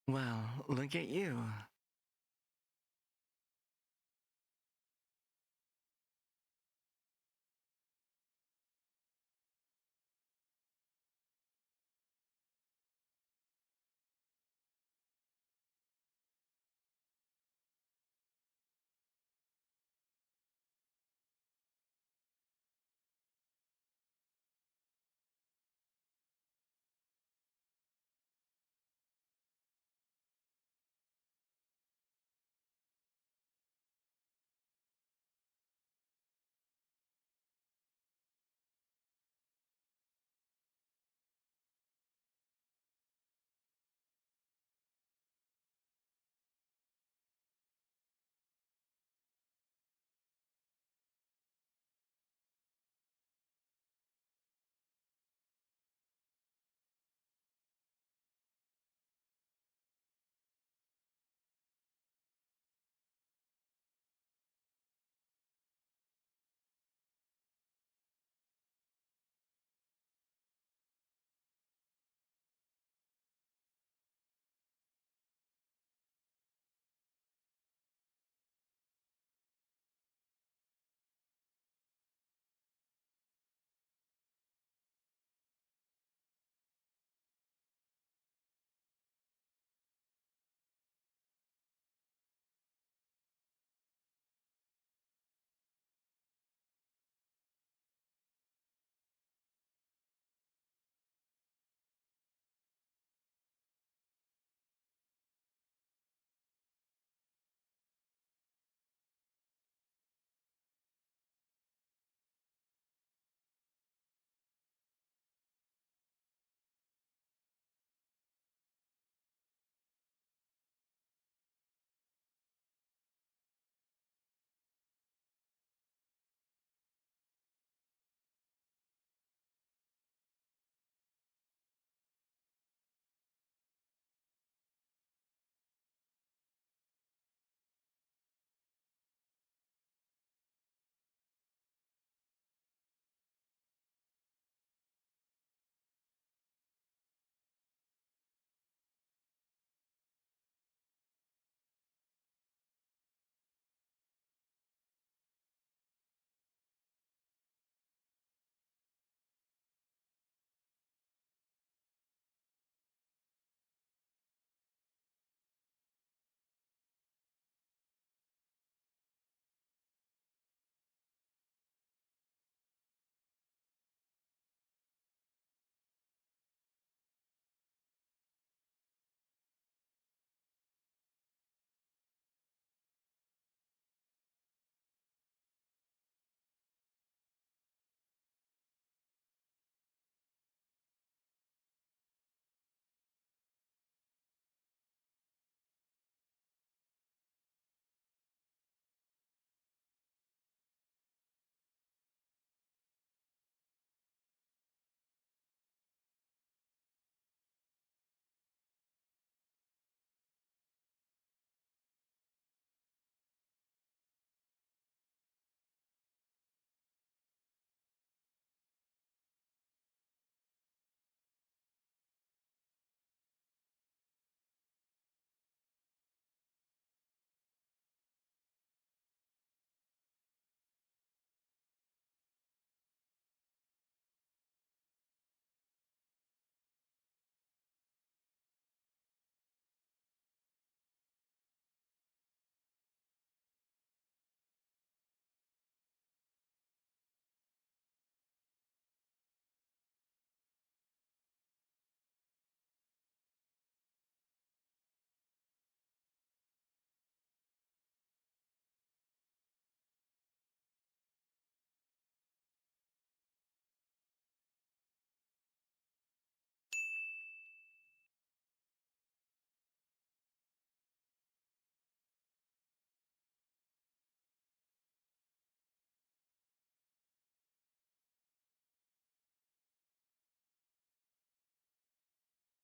Well, look at you.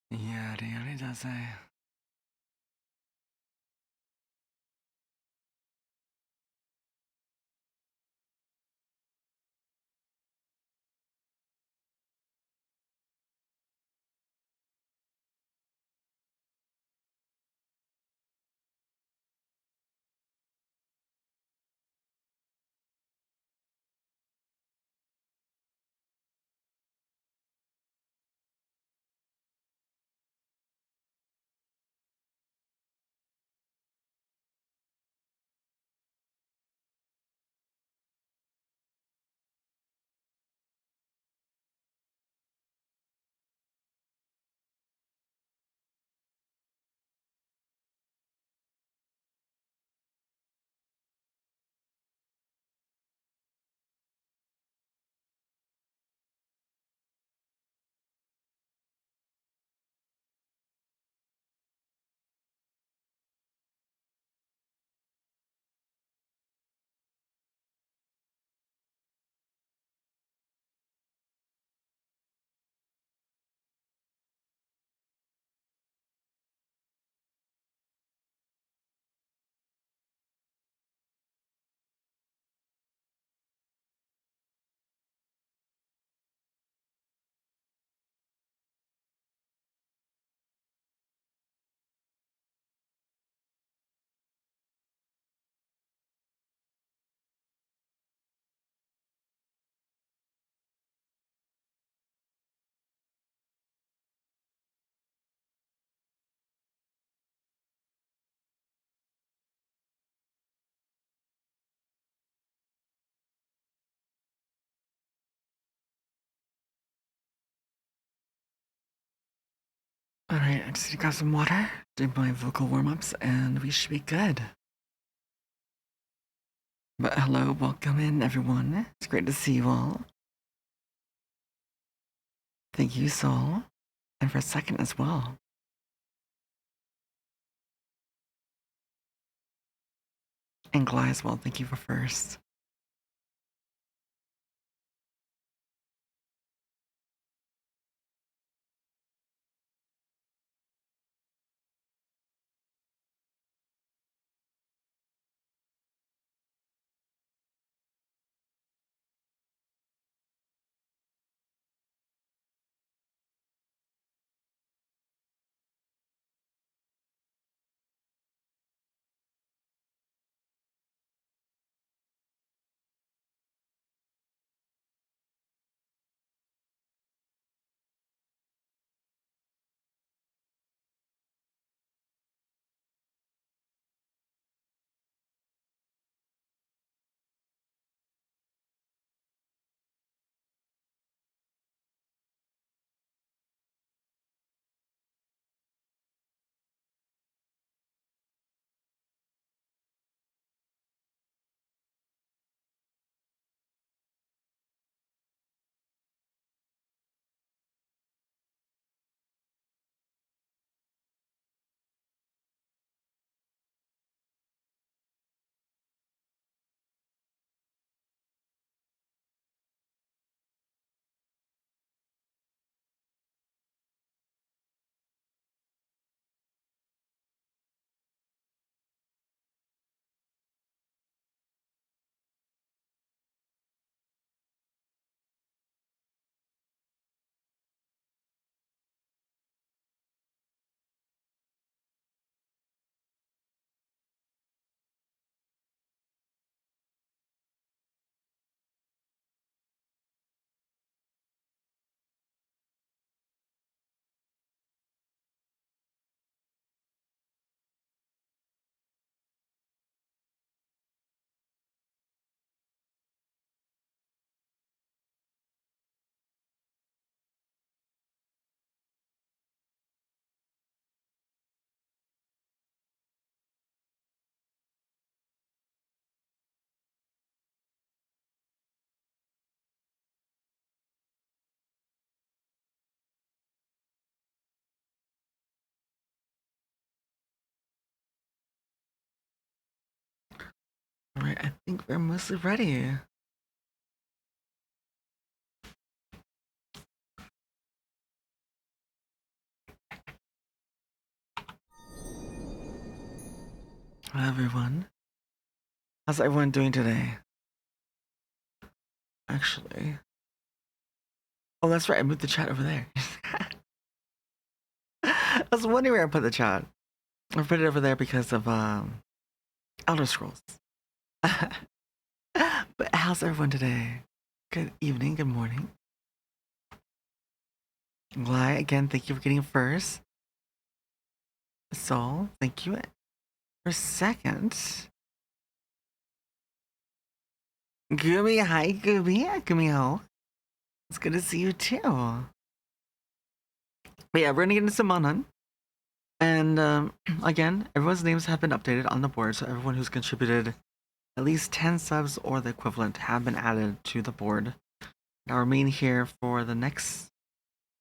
Ja, det gör det alltså. I just need to grab some water, do my vocal warm-ups, and we should be good. But hello, welcome in everyone. It's great to see you all. Thank you, Sol. And for a second as well. And Gly as well, thank you for first. Alright, I think we're mostly ready. Hello everyone. How's everyone doing today? Actually. Oh, that's right, I moved the chat over there. I was wondering where I put the chat. I put it over there because of Elder Scrolls. But how's everyone today? Good evening, good morning. Gly, again, thank you for getting first. Sol, thank you for second. Gumi, hi Gumi. Gumi, how? It's good to see you too. But yeah, we're gonna get into Subathon. And again, everyone's names have been updated on the board, so everyone who's contributed at least 10 subs or the equivalent have been added to the board. Now remain here for the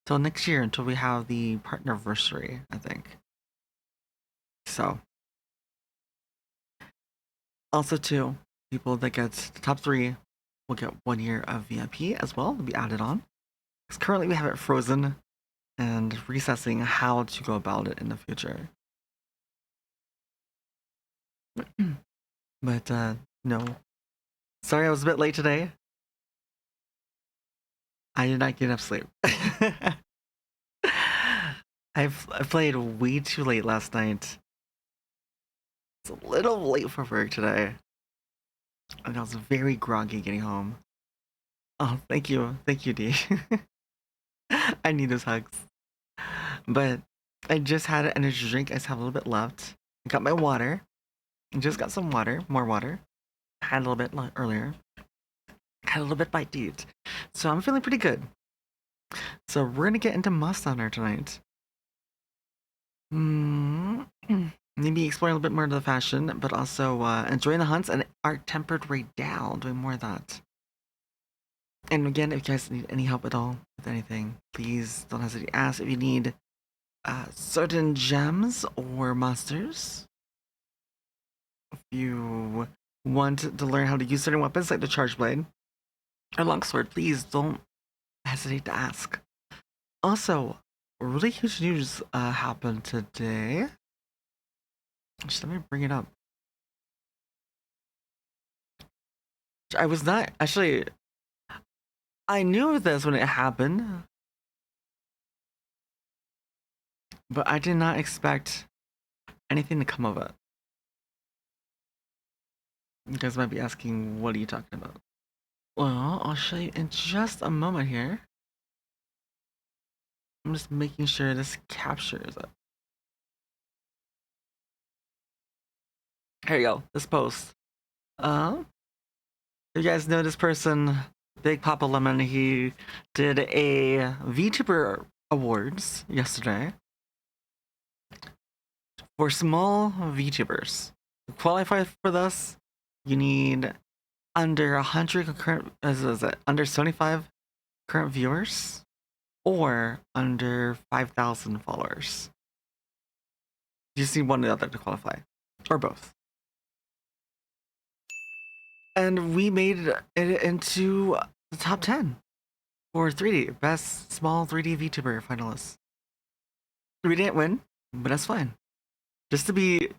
till next year until we have the partnerversary, I think. So also too, people that get the top 3 will get 1 year of VIP as well to be added on. Because currently we have it frozen and reassessing how to go about it in the future. But no. Sorry I was a bit late today. I did not get enough sleep. I played way too late last night. It's a little late for work today. And I was very groggy getting home. Oh, thank you. Thank you, D. I need those hugs. But I just had an energy drink. I just have a little bit left. I got my water. I just got some water. More water. Had a little bit earlier. Had a little bit by Dayt. So I'm feeling pretty good. So we're gonna get into Must Honor tonight. Maybe exploring a little bit more of the fashion, but also enjoying the hunts and art tempered right down, doing more of that. And again, if you guys need any help at all with anything, please don't hesitate to ask. If you need certain gems or monsters, if you want to learn how to use certain weapons like the charge blade or longsword, please don't hesitate to ask. Also, really huge news happened today. Just let me bring it up. I was not actually. I knew this when it happened, but I did not expect anything to come of it. You guys might be asking, what are you talking about? Well, I'll show you in just a moment here. I'm just making sure this captures it. Here you go, this post. You guys know this person, Big Papa Lemon, he did a VTuber Awards yesterday for small VTubers. To qualify for this, you need under 100 concurrent, is it under 75 current viewers or under 5,000 followers. You just need one or the other to qualify, or both. And we made it into the top 10 for 3D, best small 3D VTuber finalists. We didn't win, but that's fine. Just to be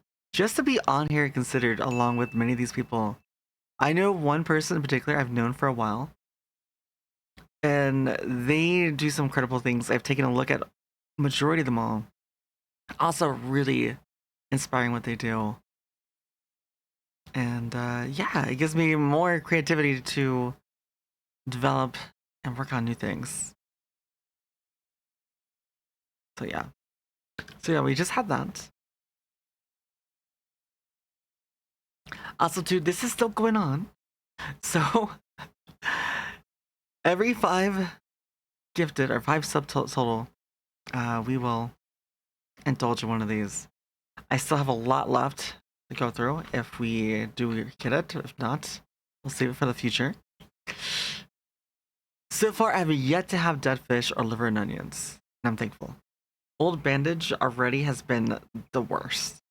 on here considered along with many of these people. I know one person in particular I've known for a while, and they do some incredible things. I've taken a look at majority of them all. Also really inspiring what they do. And yeah, it gives me more creativity to develop and work on new things. So yeah, we just had that. Also too, this is still going on. So every 5 gifted or 5 sub total, we will indulge in one of these. I still have a lot left to go through if we do get it. If not, we'll save it for the future. So far, I have yet to have dead fish or liver and onions, and I'm thankful. Old bandage already has been the worst.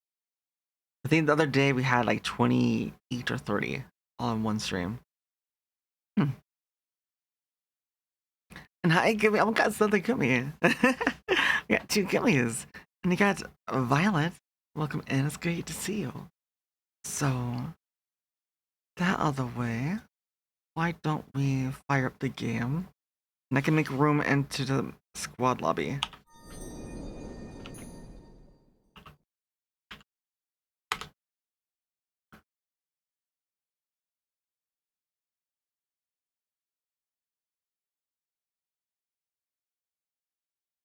I think the other day we had like 28 or 30 all in one stream. And hi, Gummy. Oh, got something Gummy. We got 2 Gummies. And you got Violet. Welcome in. It's great to see you. So, that other way, why don't we fire up the game? And I can make room into the squad lobby.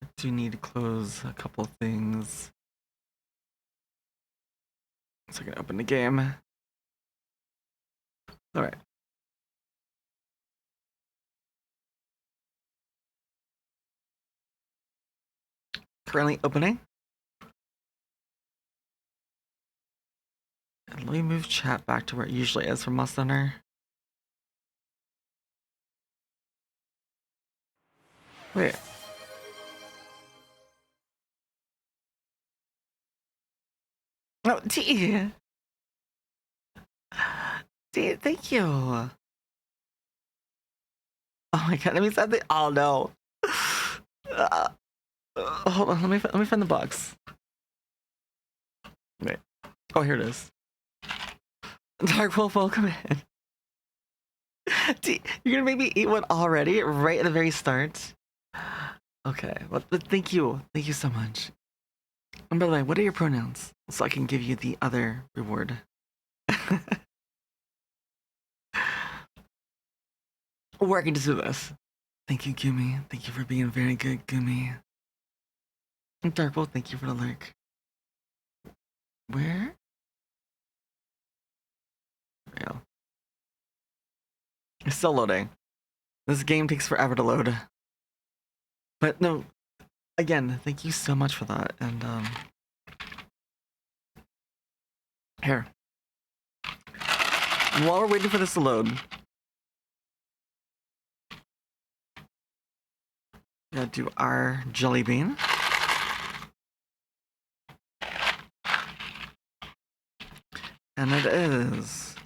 I do need to close a couple things. So I can open the game. Alright. Currently opening. And let me move chat back to where it usually is for Must Center. Wait. Oh, T! T, thank you! Oh my god, let me send the. Oh no! Hold on, let me find the box. Wait. Oh, here it is. Dark Wolf, welcome in. T, you're gonna make me eat one already, right at the very start? Okay, well, thank you. Thank you so much. And by the way, what are your pronouns? So I can give you the other reward. Working to do this. Thank you, Gumi. Thank you for being very good, Gumi. And Darkbolt, thank you for the lurk. Where? There we go. It's still loading. This game takes forever to load. But no, again, thank you so much for that. And Here. While we're waiting for this to load, we gotta do our jelly bean. And it is.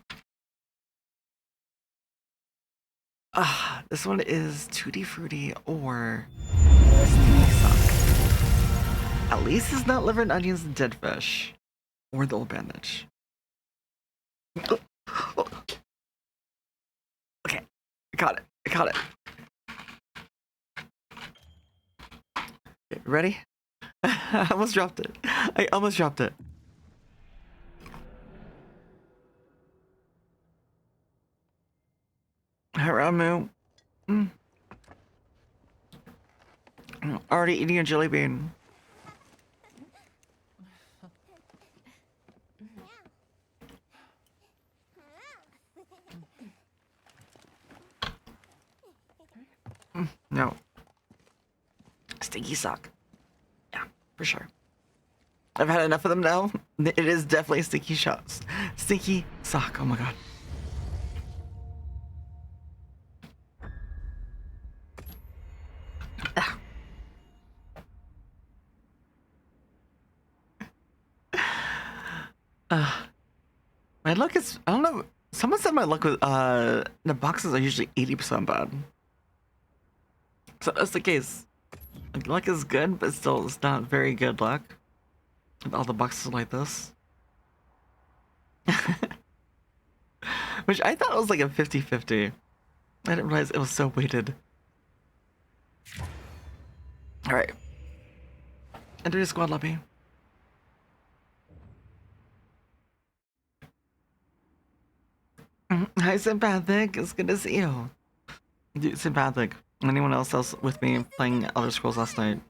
This one is Tutti Frutti or Sticky Sock. At least it's not liver and onions and dead fish. Or the old bandage. Okay, I got it. I got it. Okay, ready? I almost dropped it. I almost dropped it. Hi, Ramu. Already eating a jelly bean. No. Stinky sock. Yeah, for sure. I've had enough of them now. It is definitely stinky shots. Stinky sock. Oh my god. My luck is, I don't know. Someone said my luck with the boxes are usually 80% bad. So that's the case. Like, luck is good, but still it's not very good luck. With all the boxes like this. Which I thought was like a 50-50. I didn't realize it was so weighted. Alright. Enter the squad lobby. Hi, Sympathic. It's good to see you. Dude, Sympathic. Anyone else with me playing Elder Scrolls last night?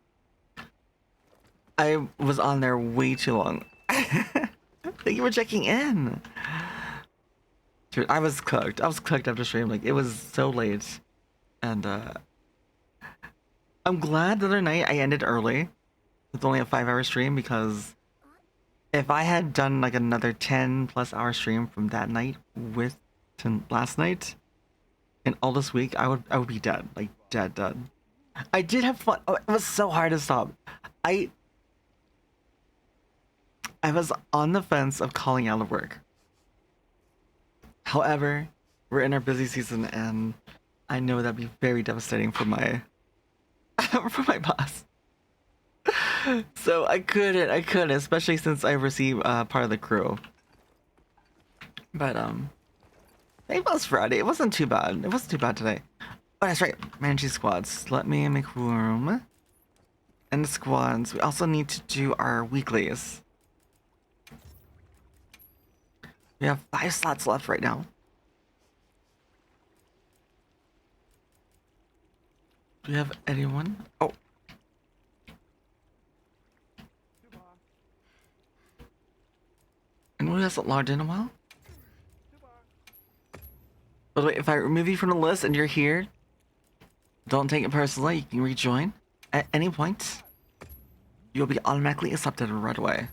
I was on there way too long. Thank you for checking in. Dude, I was cooked. I was cooked after stream. Like, it was so late. And, I'm glad the other night I ended early. It's only a 5-hour stream because if I had done like another 10+ hour stream from that night with last night and all this week, I would be dead. Like, dead. I did have fun. Oh, it was so hard to stop. I was on the fence of calling out of work. However, we're in our busy season and I know that'd be very devastating for my for my boss. So I couldn't, especially since I received part of the crew. But it was Friday. It wasn't too bad. It wasn't too bad today. Oh, that's right. Managing squads. Let me make room. And the squads. We also need to do our weeklies. We have 5 slots left right now. Do we have anyone? Oh. Anyone who hasn't logged in a while? By the way, if I remove you from the list and you're here, don't take it personally. You can rejoin at any point. You'll be automatically accepted right away.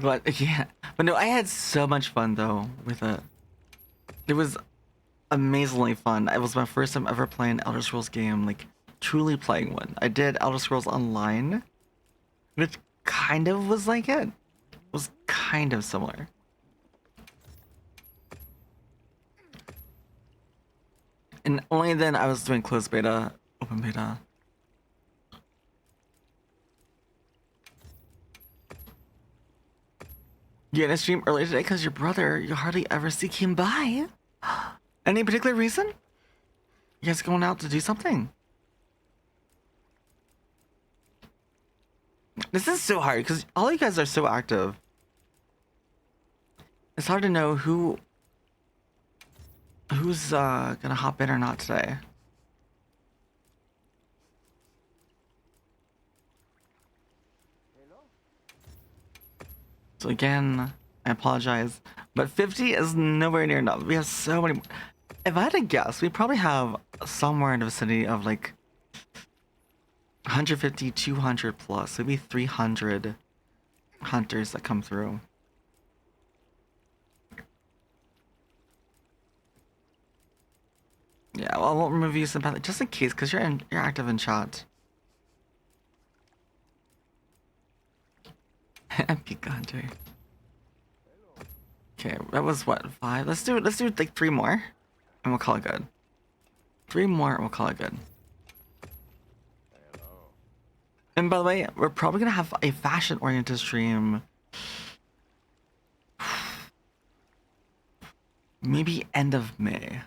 But yeah, but no, I had so much fun though with it. It was amazingly fun. It was my first time ever playing an Elder Scrolls game, like truly playing one. I did Elder Scrolls Online, which kind of was like it. It was kind of similar. And only then I was doing closed beta, open beta. You gonna stream early today because your brother, you hardly ever see him by. Any particular reason? You guys going out to do something? This is so hard because all you guys are so active. It's hard to know who's gonna hop in or not today. So again, I apologize. But 50 is nowhere near enough. We have so many. If I had to guess, we probably have somewhere in the vicinity of like 150, 200 plus, maybe 300 hunters that come through. Yeah, well, I won't remove you sympathetic just in case, because you're active in chat. Epic hunter. Okay, that was what, 5? Let's do like 3 more, and we'll call it good. 3 more, and we'll call it good. And by the way, we're probably gonna have a fashion-oriented stream. Maybe end of May.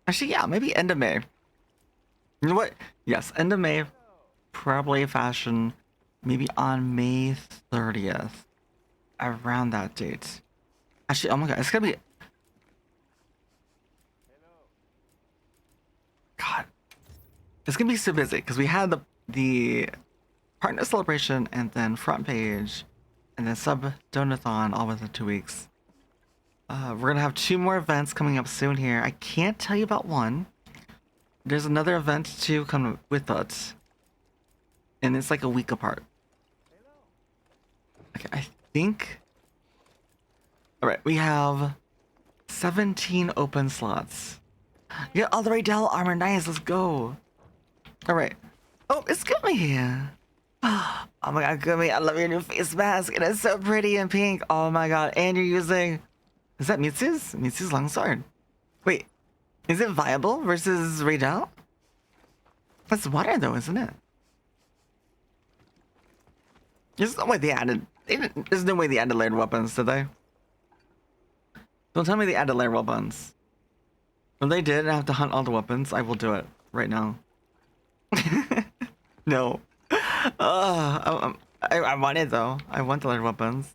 Actually, yeah, maybe end of May. You know what? Yes, end of May. Probably fashion. Maybe on May 30th. Around that date. Actually, oh my god, it's gonna be... God. It's gonna be so busy, because we had the partner celebration, and then front page, and then Donathon all within 2 weeks. We're gonna have 2 more events coming up soon here. I can't tell you about one. There's another event to come with us. And it's like a week apart. Okay, I think... Alright, we have 17 open slots. Yeah, all the way down armor, nice, let's go. Alright. Oh, it's Gummy! Oh my god, Gummy, I love your new face mask. It is so pretty and pink. Oh my god, and you're using... Is that Mitsu's? Mitsu's longsword. Wait, is it viable versus Raidel? That's water though, isn't it? There's no way they added... There's no way they added layered weapons, did they? Don't tell me they added layered weapons. If they did, I have to hunt all the weapons. I will do it right now. No. I want it though. I want the layered weapons.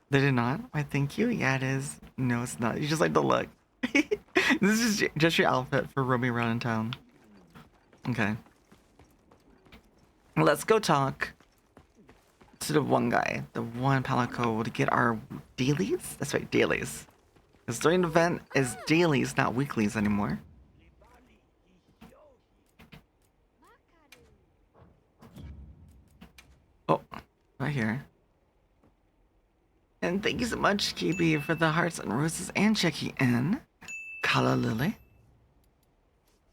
They did not? Why, thank you. Yeah, it is. No, it's not. You just like the look. This is just your outfit for roaming around in town. Okay. Let's go talk to the one guy, the one Palico, to get our dailies? That's right, dailies. Because during the event is dailies, not weeklies anymore. Oh, right here. And thank you so much, KB, for the hearts and roses and checking in. Kala Lily.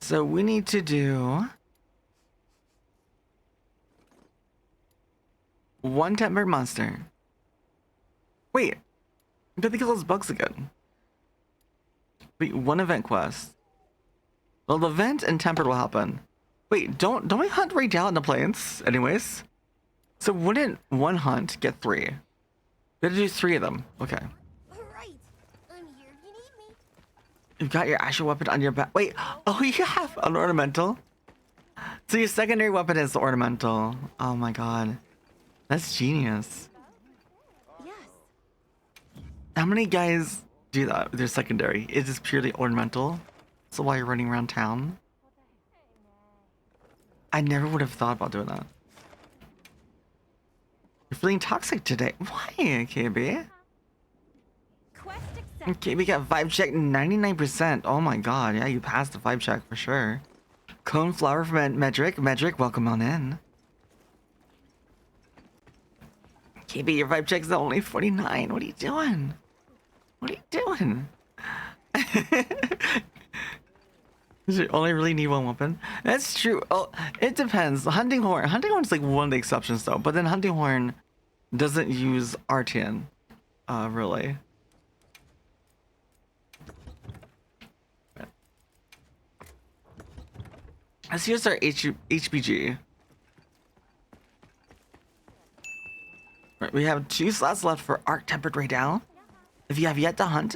So we need to do 1 tempered monster. Wait, I think kill those bugs again. Wait, 1 event quest. Well, the event and tempered will happen. Wait, don't we hunt right down in the plains, anyways? So wouldn't 1 hunt get 3? We have to do 3 of them. Okay. Alright, I'm here if you need me. You've got your actual weapon on your back. Wait, oh, you have an ornamental? So your secondary weapon is the ornamental. Oh my god. That's genius. Yes. How many guys do that with their secondary? It is purely ornamental. So while you're running around town. I never would have thought about doing that. You're feeling toxic today. Why, KB? Quest accepted. Okay, we got vibe check 99%. Oh my god, yeah, you passed the vibe check for sure. Cone flower from Medric. Medric, welcome on in. KB, your vibe check is only 49. What are you doing? What are you doing? You only really need 1 weapon? That's true. Oh, it depends. Hunting horn. Hunting horn is like one of the exceptions though. But then hunting horn doesn't use RTN. Really. Let's use our HBG. Right, we have 2 slots left for Arc Tempered Raidal. If you have yet to hunt,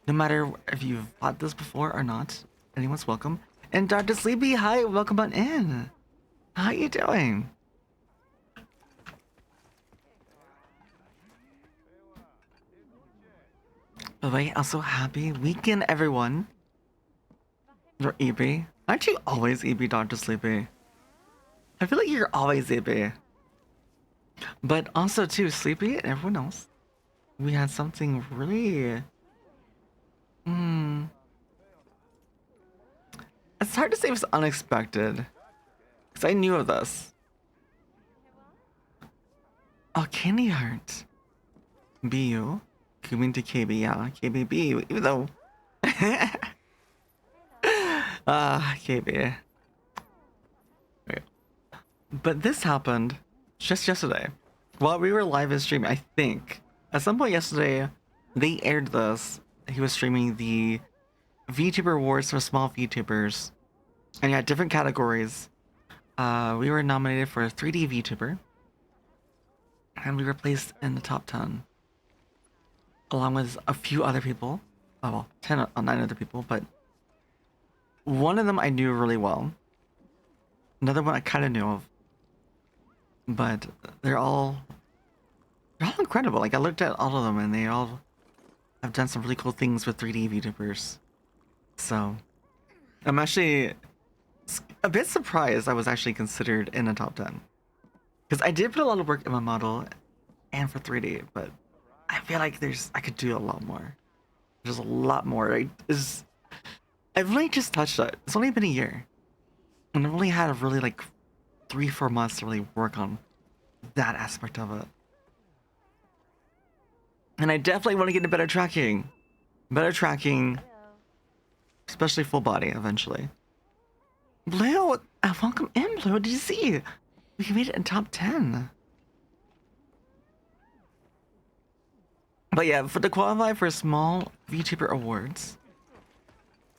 no matter if you've fought this before or not, anyone's welcome. And Dr. Sleepy, hi, welcome on in. How you doing? By the way, also happy weekend, everyone. You're EB. Aren't you always EB, Dr. Sleepy? I feel like you're always EB. But also too, Sleepy and everyone else, we had something really Hmm. It's hard to say if it's unexpected. Because I knew of this. Oh, Candy Heart. BU. Coming to KB, yeah. KBB, even though. KB. Okay. But this happened just yesterday. While we were live in streaming, I think. At some point yesterday, they aired this. He was streaming the VTuber Awards for small VTubers. And he had different categories. We were nominated for 3D VTuber. And we were placed in the top 10. Along with a few other people. Oh, well, 9 other people, but one of them I knew really well. Another one I kind of knew of. But they're all incredible. Like, I looked at all of them and they all have done some really cool things with 3D VTubers. So, I'm actually a bit surprised I was actually considered in the top 10. Because I did put a lot of work in my model and for 3D, but I feel like I could do a lot more. There's a lot more. I've only just touched it. It's only been a year. And I've only had really like 3-4 months to really work on that aspect of it. And I definitely want to get into better tracking. Better tracking, especially full body eventually. Blue, welcome in, Blue. Did you see? We made it in top 10. But yeah, to qualify for small VTuber awards,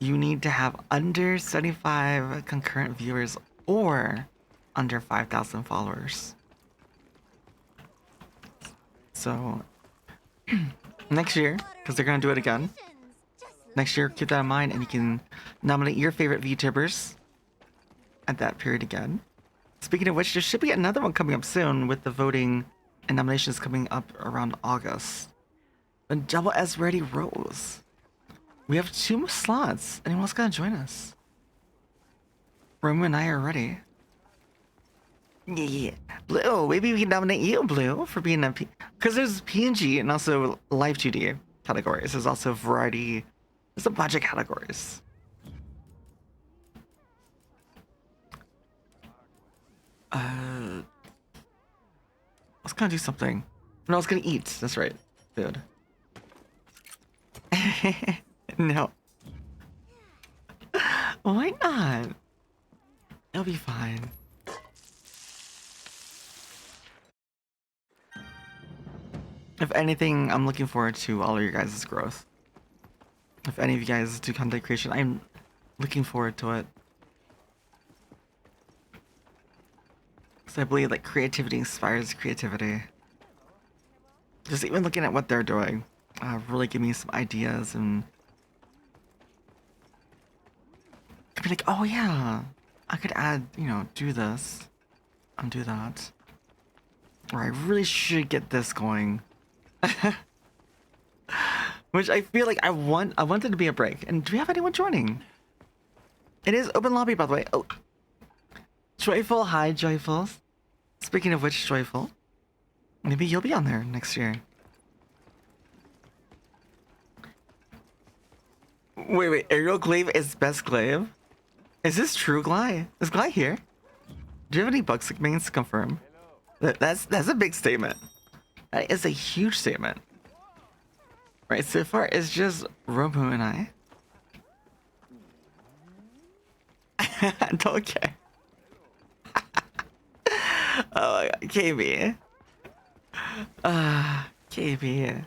you need to have under 75 concurrent viewers or under 5,000 followers. So, next year, because they're going to do it again, next year, keep that in mind, and you can nominate your favorite VTubers at that period again. Speaking of which, there should be another one coming up soon with the voting and nominations coming up around August. And Double S Ready Rose. We have 2 more slots. Anyone else gonna join us? Romu and I are ready. Yeah. Blue, maybe we can nominate you, Blue, for being a because there's PNG and also live 2D categories. There's also variety. There's a bunch of categories. Let's gonna do something. No, I was gonna eat. That's right. Food. No. Why not? It'll be fine. If anything, I'm looking forward to all of your guys' growth. If any of you guys do content creation, I'm looking forward to it. Because I believe like creativity inspires creativity. Just even looking at what they're doing, really give me some ideas and could be like, oh yeah, I could add, do this and do that. Or I really should get this going. Which I feel like I wanted to be a break. And do we have anyone joining? It is open lobby, by the way. Oh, Joyful, hi Joyful. Speaking of which, Joyful, maybe you'll be on there next year. Wait, Aerial Glaive is best glaive? Is this true, Gly? Is Gly here? Do you have any bug segments to confirm? That's a big statement. That is a huge statement. Right, so far it's just Romu and I. Don't care. Oh my god, KB. KB.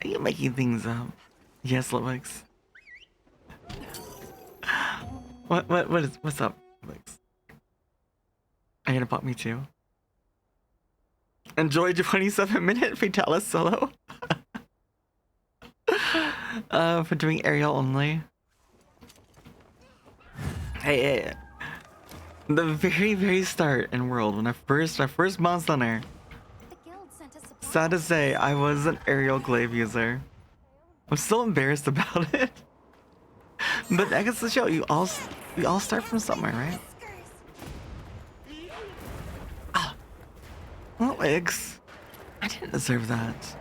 Are you making things up? Yes, Lubix. What's up, Lubix? Are you gonna pop me too? Enjoy 27-minute Fatalis solo. For doing aerial only. Hey, the very start in World, when I first monster on there. Sad to say, I was an aerial glaive user. I'm still embarrassed about it. But I guess the show, we all start from somewhere, right? Well, eggs. I didn't deserve that.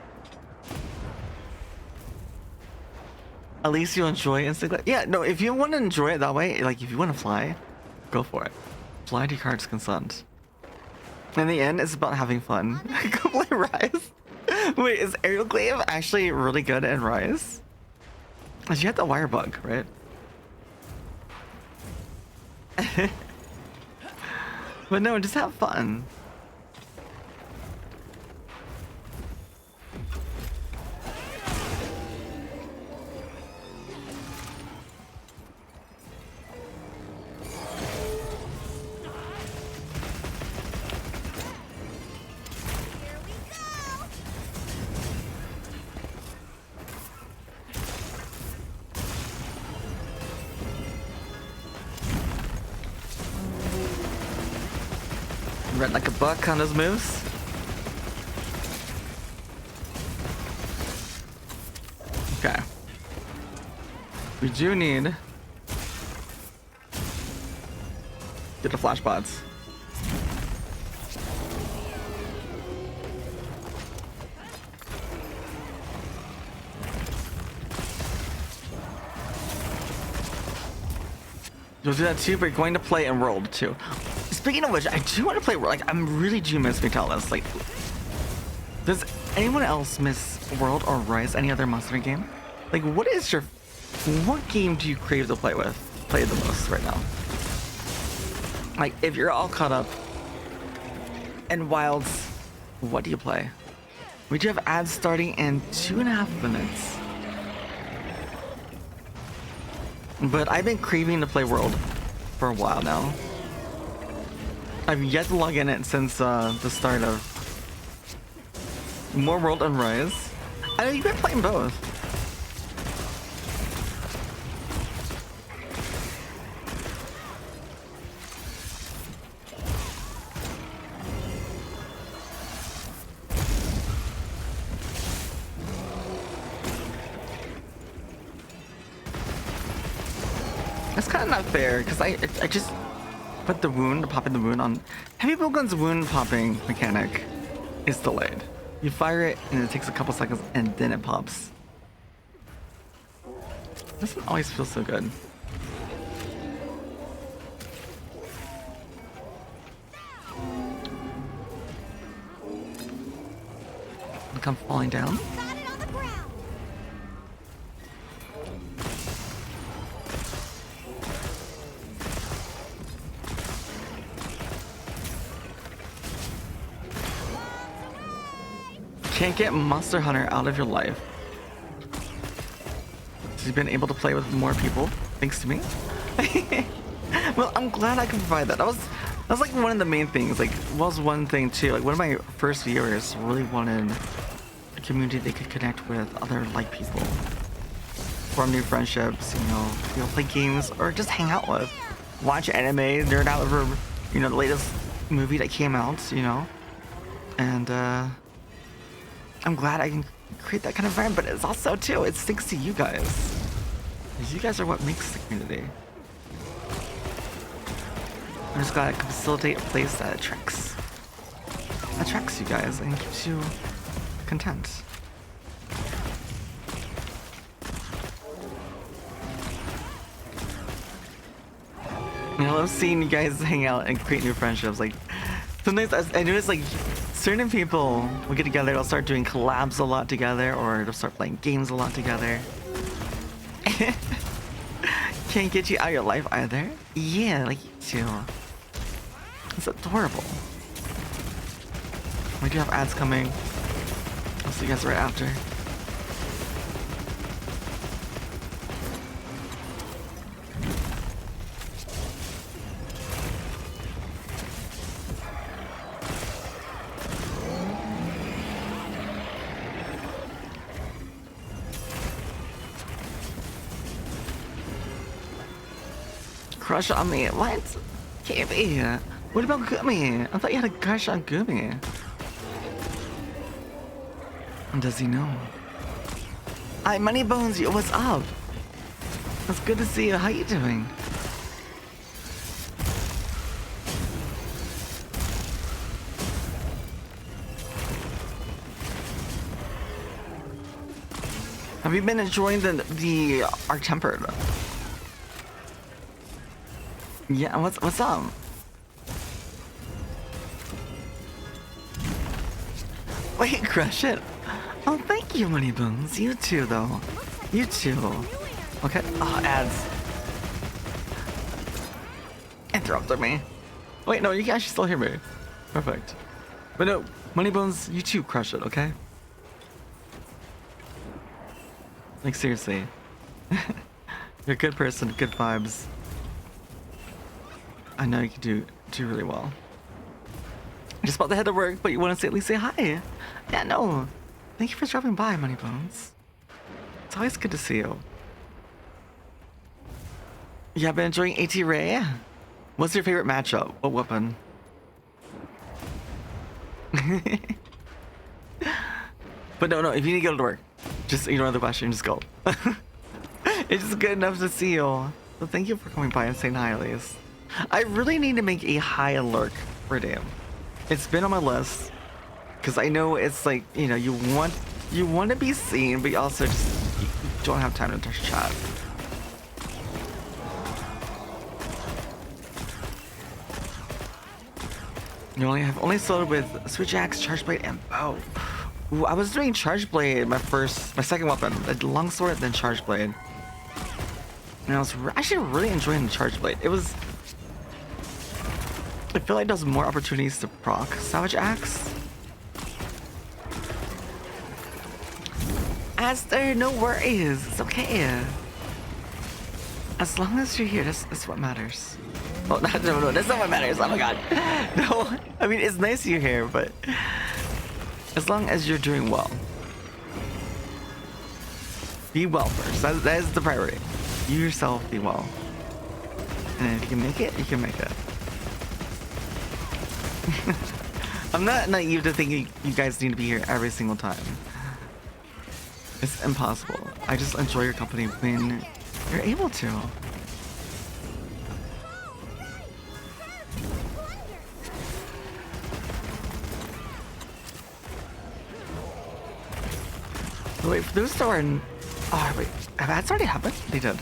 At least you enjoy instant glide. Yeah, no, if you want to enjoy it that way, like if you want to fly, go for it. Fly to your heart's consent. In the end, it's about having fun. Go play Rise. Wait, is Aerial Glaive actually really good in Rise? Cause you have the wire bug, right? But no, just have fun. Here we go. Read like a buck on those moves. Okay. We do need get the flash pods. You'll do that too, but you're going to play in World too. Speaking of which, I do want to play World. Like, I'm really do miss Vitalis. Like, does anyone else miss World or Rise? Any other Monster Hunter game? Like, what game do you crave to play the most right now? Like, if you're all caught up in Wilds, what do you play? We do have ads starting in 2.5 minutes. But I've been craving to play World for a while now. I've yet to log in it since the start of more World and Rise. I know you've been playing both. That's kind of not fair because I just put the wound, popping the wound on. Heavy Bowgun's wound popping mechanic is delayed. You fire it and it takes a couple seconds and then it pops. Doesn't always feel so good. Look, I'm falling down. Got it on the ground. Can't get Monster Hunter out of your life. So you've been able to play with more people, thanks to me. Well, I'm glad I can provide that. That was like one of the main things. Like, was one thing too. Like, one of my first viewers really wanted a community they could connect with other like people, form new friendships. You know, play games or just hang out with, watch anime, nerd out over, the latest movie that came out. And I'm glad I can create that kind of environment, but it's also too, it's thanks to you guys. You guys are what makes the community. I'm just glad I can facilitate a place that attracts you guys and keeps you content. I love seeing you guys hang out and create new friendships. Like, sometimes I notice like certain people will get together, they'll start doing collabs a lot together, or they'll start playing games a lot together. Can't get you out of your life either. Yeah, like you too. It's adorable. We do have ads coming. I'll see you guys right after. Crush on me? What? Can't be. What about Gumi? I thought you had a crush on Gumi. Does he know? Hi, Money Bones, yo, what's up? It's good to see you. How you doing? Have you been enjoying the Arc Tempered? Yeah, what's up? Wait, crush it. Oh, thank you, Money Bones. You too, though. You too. Okay. Oh, ads. Interrupted me. Wait, no, you can actually still hear me. Perfect. But no, Money Bones, you too crush it, okay? Like, seriously. You're a good person, good vibes. I know you can do really well. Just about to head to work, but you want to at least say hi. Yeah, no. Thank you for dropping by, Money Bones. It's always good to see you. Yeah, I've been enjoying AT Ray. What's your favorite matchup? What weapon? But no, if you need to go to work, just ignore the question, just go. It's just good enough to see you. So thank you for coming by and saying hi at least. I really need to make a high alert for Dayt. It's been on my list. Because I know it's like, you know, you want to be seen, but you also just you don't have time to touch chat. You only started with Switch Axe, Charge Blade, and Bow. Ooh, I was doing Charge Blade, my second weapon, a longsword, then Charge Blade. And I was actually really enjoying the Charge Blade. I feel like there's more opportunities to proc Savage Axe. Aster, no worries. It's okay. As long as you're here, that's what matters. Oh, no, that's not what matters. Oh my god. No, I mean, it's nice you're here, but as long as you're doing well. Be well first. That is the priority. You yourself be well. And if you can make it, you can make it. I'm not naive to think you guys need to be here every single time. It's impossible. I just enjoy your company when you're able to. Wait, for those that are in... Oh, wait. Have ads already happened? They did.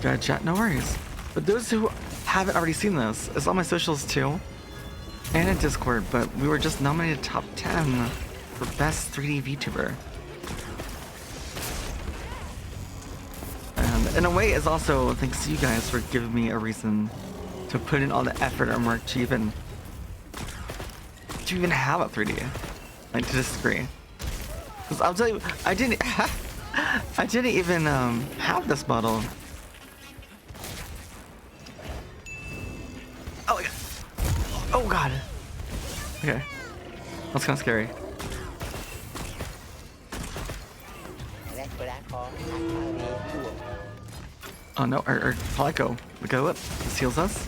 Gotta chat, no worries. But those who haven't already seen this, it's on my socials too. And in Discord, but we were just nominated top 10 for best 3D VTuber. And in a way, it's also thanks to you guys for giving me a reason to put in all the effort and work to even have a 3D, like to this degree. Because I'll tell you, I didn't even have this model. Oh my god! Oh god! Okay, that's kind of scary. Oh no, our Palico. Look at it. This heals us.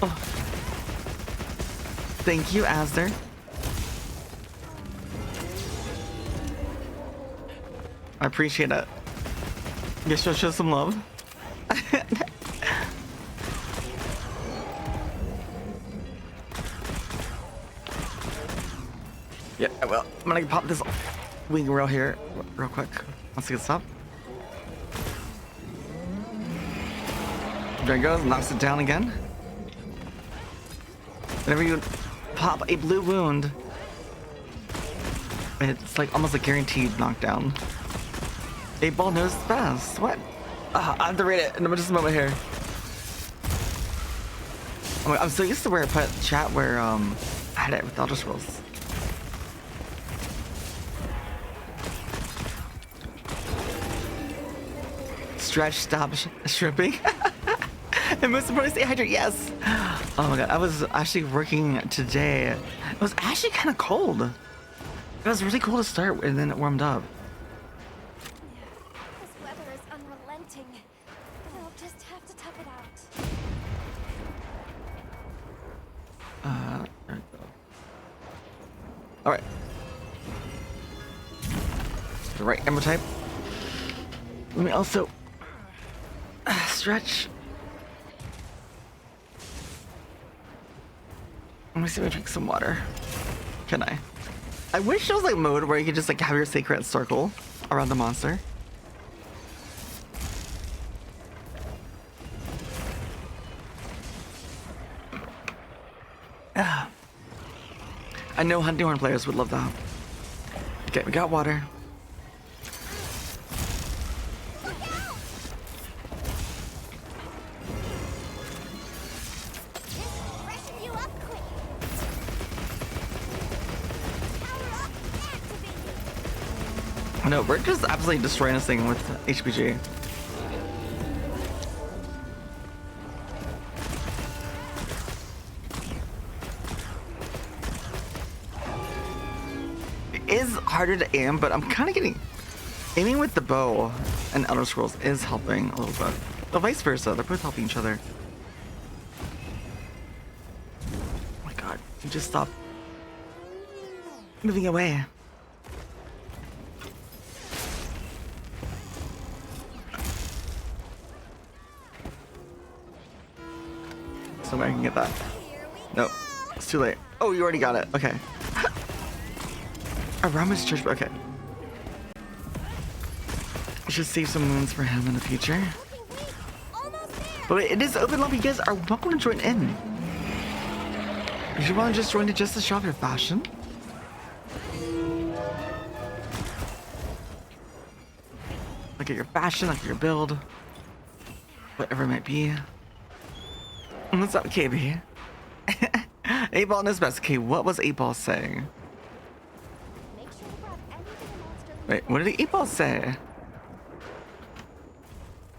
Oh. Thank you, Asder. I appreciate it. Guess you'll show some love. Yeah, well, I'm gonna pop this wing rail here real quick. Once it gets up. There it goes, knocks it down again. Whenever you pop a blue wound, it's like almost a guaranteed knockdown. 8-ball knows best. What? I have to read it in just a moment here. I'm so used to where I put chat where I had it with Elder Scrolls. Stretch, stop shrimping. And most importantly, stay hydrated. Yes. Oh my god, I was actually working today. It was actually kind of cold. It was really cool to start and then it warmed up. This weather is unrelenting. I'll just have to tough it out. There we go. All right. The right ammo type. Let me also stretch. Let me see if I drink some water. Can I? I wish there was like mode where you could just like have your sacred circle around the monster. Yeah. I know hunting horn players would love that. Okay, we got water. No, we're just absolutely destroying this thing with HPG. It is harder to aim, but I'm kind of getting... Aiming with the bow and Elder Scrolls is helping a little bit. But vice versa, they're both helping each other. Oh my god, you just stop moving away. So I can get that. Nope, it's too late. Oh, you already got it. Okay. Rama's church. Okay. I should save some moons for him in the future. But wait, it is open lobby. You guys are welcome to join in. If you want to just join to just to show off your fashion. Look at your fashion, look at your build. Whatever it might be. What's up, KB? 8-Ball knows best. Okay, what was 8-Ball saying? Wait, what did the 8-Ball say?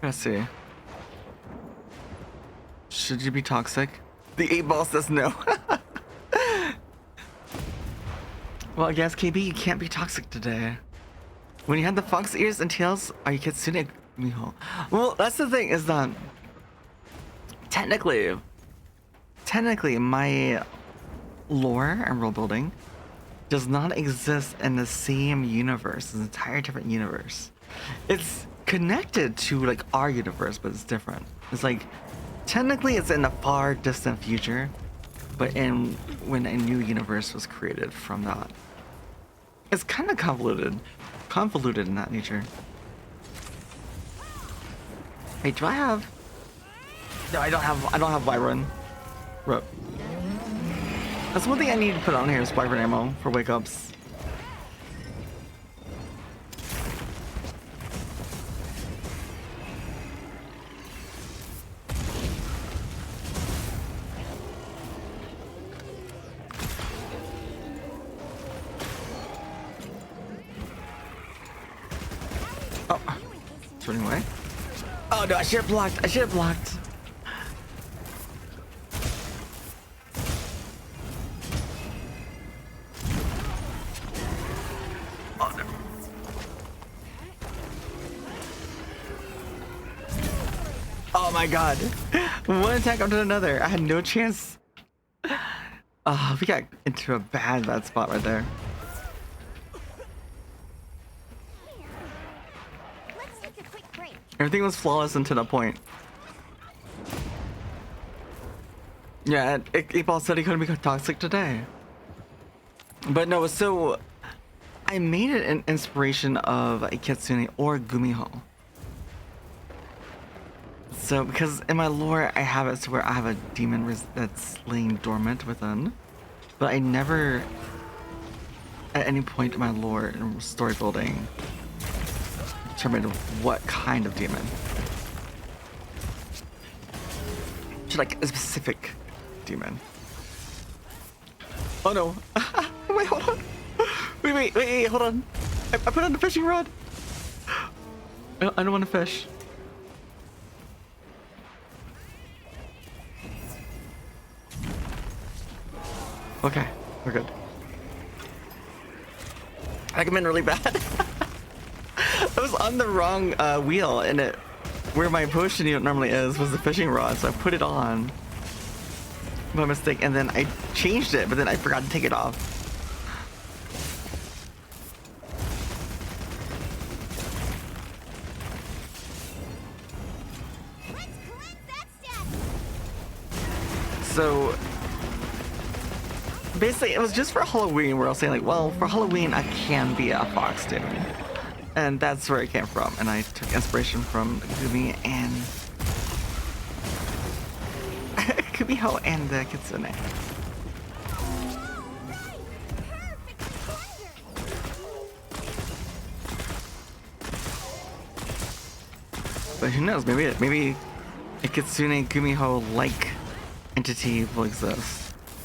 Let's see. Should you be toxic? The 8-Ball says no. Well, I guess KB, you can't be toxic today. When you had the fox ears and tails, are you Kitsune Miho? Well, that's the thing, is that technically my lore and world building does not exist in the same universe. It's an entire different universe. It's connected to like our universe, but it's different. It's like technically it's in a far distant future, but in when a new universe was created from that. It's kind of convoluted in that nature. Wait, do I have? No, I don't have Vyron. Rip. That's one thing I need to put on here is Wyvern ammo for wake ups. Oh, it's running away. Oh no, I should have blocked. Oh my god. One attack after another. I had no chance. Oh, we got into a bad spot right there. Let's take a quick break. Everything was flawless until that point. Yeah, 8-Ball said he couldn't be toxic today. But no, so I made it an inspiration of a Kitsune or Gumiho. So, because in my lore, I have it to where I have a demon that's laying dormant within, but I never, at any point in my lore and story building, determined what kind of demon. Just like a specific demon. Oh no! Wait, hold on! Wait, hold on! I put on the fishing rod! I don't want to fish. Okay, we're good. I come in really bad. I was on the wrong wheel, and where my potion unit normally is was the fishing rod, so I put it on by mistake, and then I changed it, but then I forgot to take it off. So Basically, it was just for Halloween where I was saying like, well, for Halloween I can be a fox too. And that's where it came from. And I took inspiration from Gumi and Kumiho and the Kitsune. But who knows? Maybe a Kitsune Gumiho like entity will exist.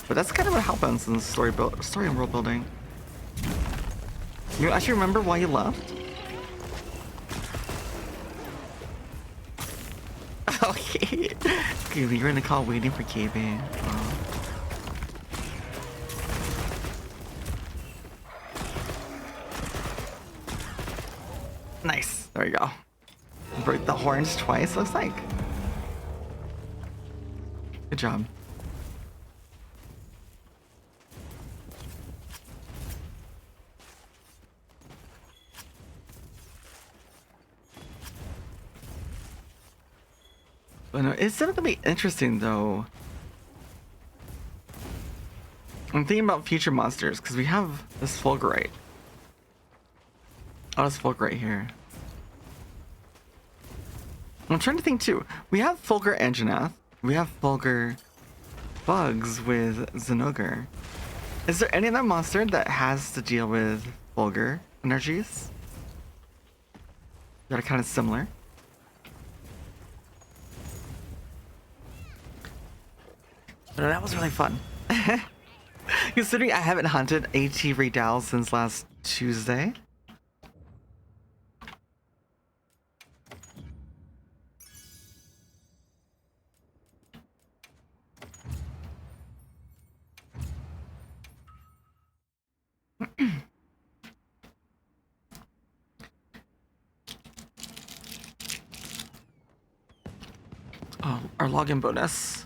But that's kind of what happens in story and world building. You actually remember why you left? Okay. You're in the call waiting for KB. Nice. There you go. Broke the horns twice, looks like. Good job. But no, it's definitely interesting though. I'm thinking about future monsters because we have this Fulgurite. Oh, this Fulgurite here. I'm trying to think too. We have Fulgur Anjanath. We have Fulgur bugs with Zenogre. Is there any other monster that has to deal with Fulgur energies that are kind of similar? But that was really fun. Considering I haven't hunted AT Raydal since last Tuesday. Oh, our login bonus.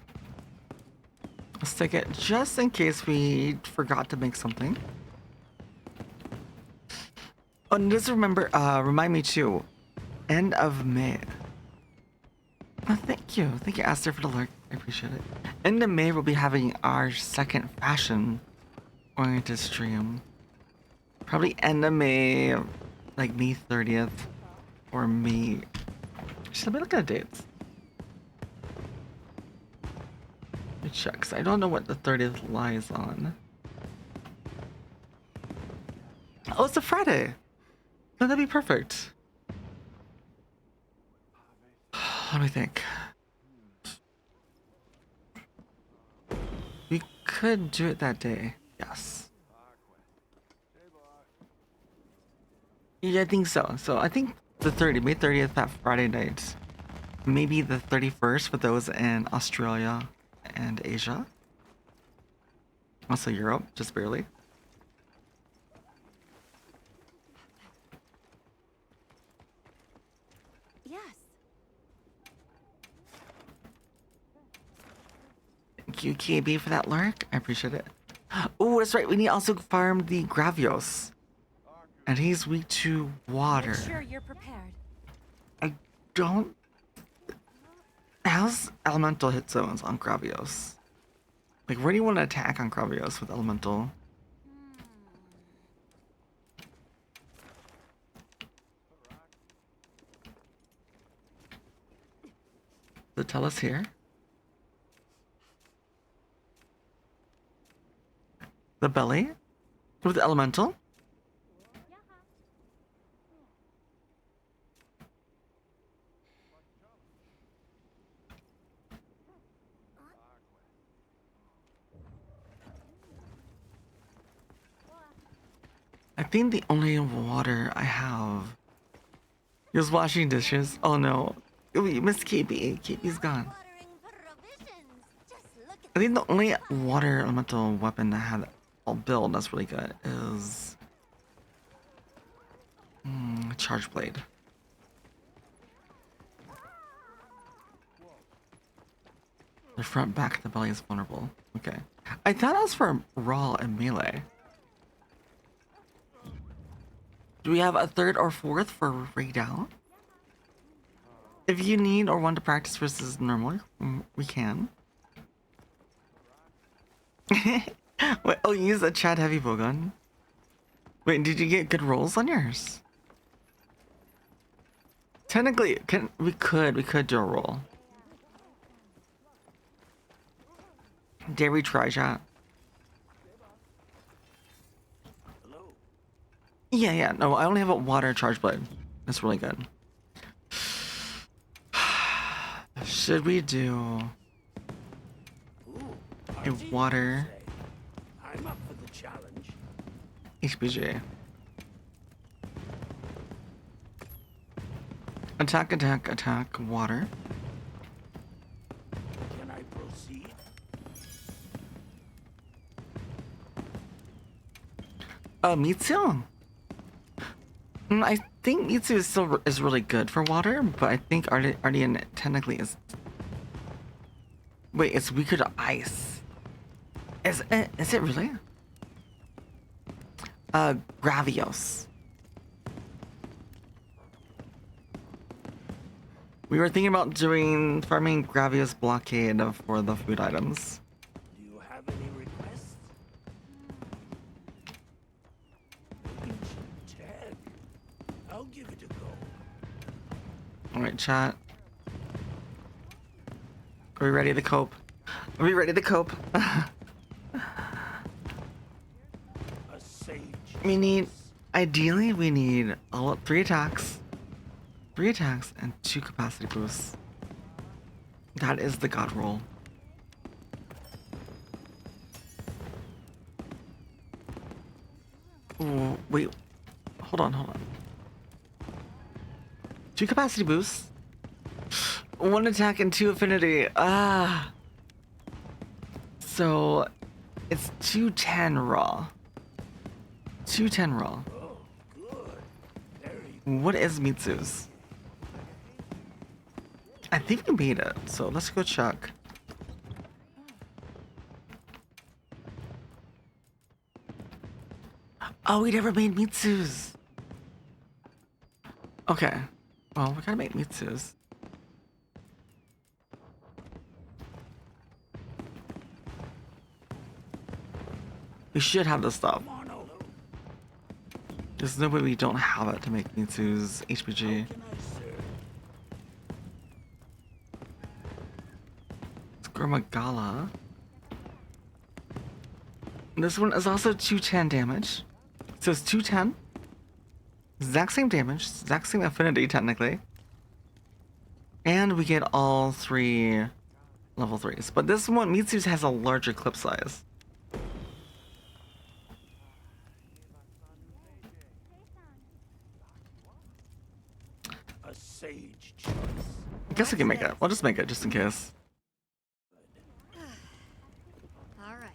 Let's take it just in case we forgot to make something. Oh, and just remember, remind me too. End of May. Oh, thank you. Thank you, Aster, for the lurk. I appreciate it. End of May, we'll be having our second fashion-oriented stream. Probably end of May, like May 30th, or May... Just let me look at the dates. Let me check, 'cause I don't know what the 30th lies on. Oh, it's a Friday! No, that'd be perfect. Let me think. We could do it that day. Yes. Yeah, I think so. So I think the May 30th, that Friday night. Maybe the 31st for those in Australia and Asia. Also Europe, just barely. Yes. Thank you, KB, for that lurk. I appreciate it. Oh, that's right. We need to also farm the Gravios. And he's weak to water. Make sure you're prepared. I don't... How's elemental hit zones on Gravios? Like, where do you want to attack on Gravios with elemental? Does it tell us here? The belly? With elemental? I think the only water I have is washing dishes. Oh no. We missed KB. KB's gone. I think the only water elemental weapon I had all build that's really good is Charge Blade. The front, back, the belly is vulnerable. Okay. I thought that was for raw and melee. Do we have a third or fourth for Raydal? If you need or want to practice versus normal, we can. Wait, oh, you use a Chad heavy bowgun? Wait, did you get good rolls on yours? Technically, we could do a roll. Dare we try, chat? Yeah, no, I only have a water charge blade. That's really good. Should we do a water I'm up for the challenge. HPG? Attack, attack, attack, water. Can I proceed? Mitsu. I think Mitsu is still is really good for water, but I think Ardian technically is. Wait, it's weaker to ice. Is it really? Gravios. We were thinking about farming Gravios blockade for the food items. Do you have any requests? Ancient tag. I'll give it a go. Alright, chat. Are we ready to cope? Are we ready to cope? A sage. Ideally, we need 3 attacks. 3 attacks and 2 capacity boosts. That is the god roll. Ooh, wait. Hold on. 2 capacity boosts. 1 attack and 2 affinity. So it's 210 raw. 210 raw. Oh, good. Very What is Mitsu's? I think we made it, so let's go check. Oh, we never made Mitsu's. Okay. Well, we gotta make Mitsu's. We should have this stuff. mono. There's no way we don't have it to make Mitsu's HPG. Can I serve? Skurmagala. This one is also 210 damage. So it's 210. Exact same damage, exact same affinity technically. And we get all 3 level 3s. But this one, Mitsu's has a larger clip size. A sage choice. I guess we can make it. We'll just make it just in case. All right.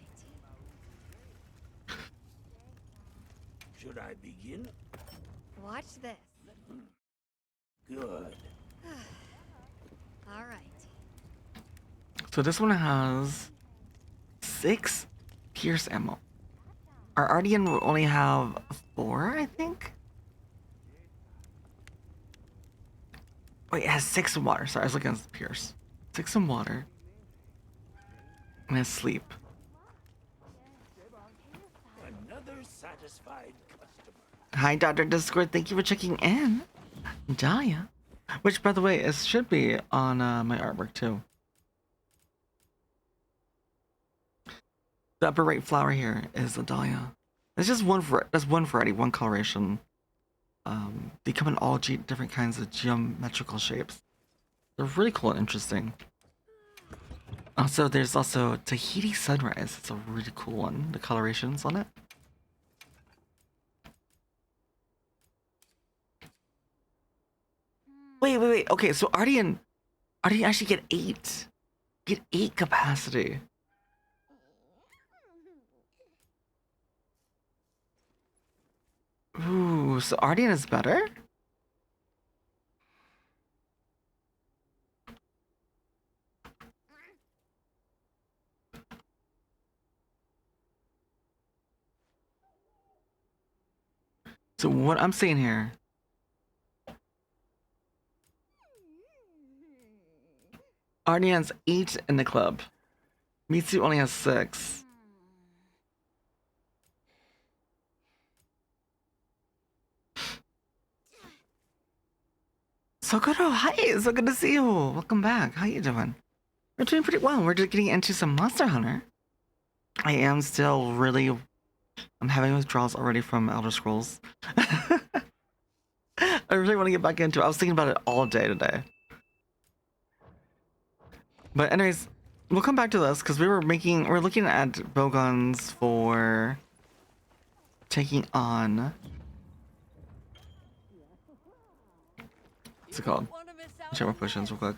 Should I begin? Watch this. Good. All right. So this one has 6 pierce ammo. Our Ardian will only have 4, I think? Wait, it has 6 in water. Sorry, I was looking at the pierce. 6 in water. And it has sleep. Another satisfied customer. Hi, Dr. Discord. Thank you for checking in. Dahlia. Which, by the way, should be on my artwork, too. The upper right flower here is a dahlia. It's just that's one variety, one coloration. They come in all different kinds of geometrical shapes. They're really cool and interesting. Also, there's also Tahiti Sunrise. It's a really cool one. The colorations on it. Wait. Okay, so Ardian actually get 8. Get 8 capacity. Ooh, so Ardian is better? So what I'm saying here, Ardian's 8 in the club. Mitsu only has 6. Sokoto, hi! So good to see you. Welcome back. How you doing? We're doing pretty well. We're just getting into some Monster Hunter. I am still really... I'm having withdrawals already from Elder Scrolls. I really want to get back into it. I was thinking about it all day today. But anyways, we'll come back to this because we're looking at bowguns for taking on... What's it called? Check our potions real quick.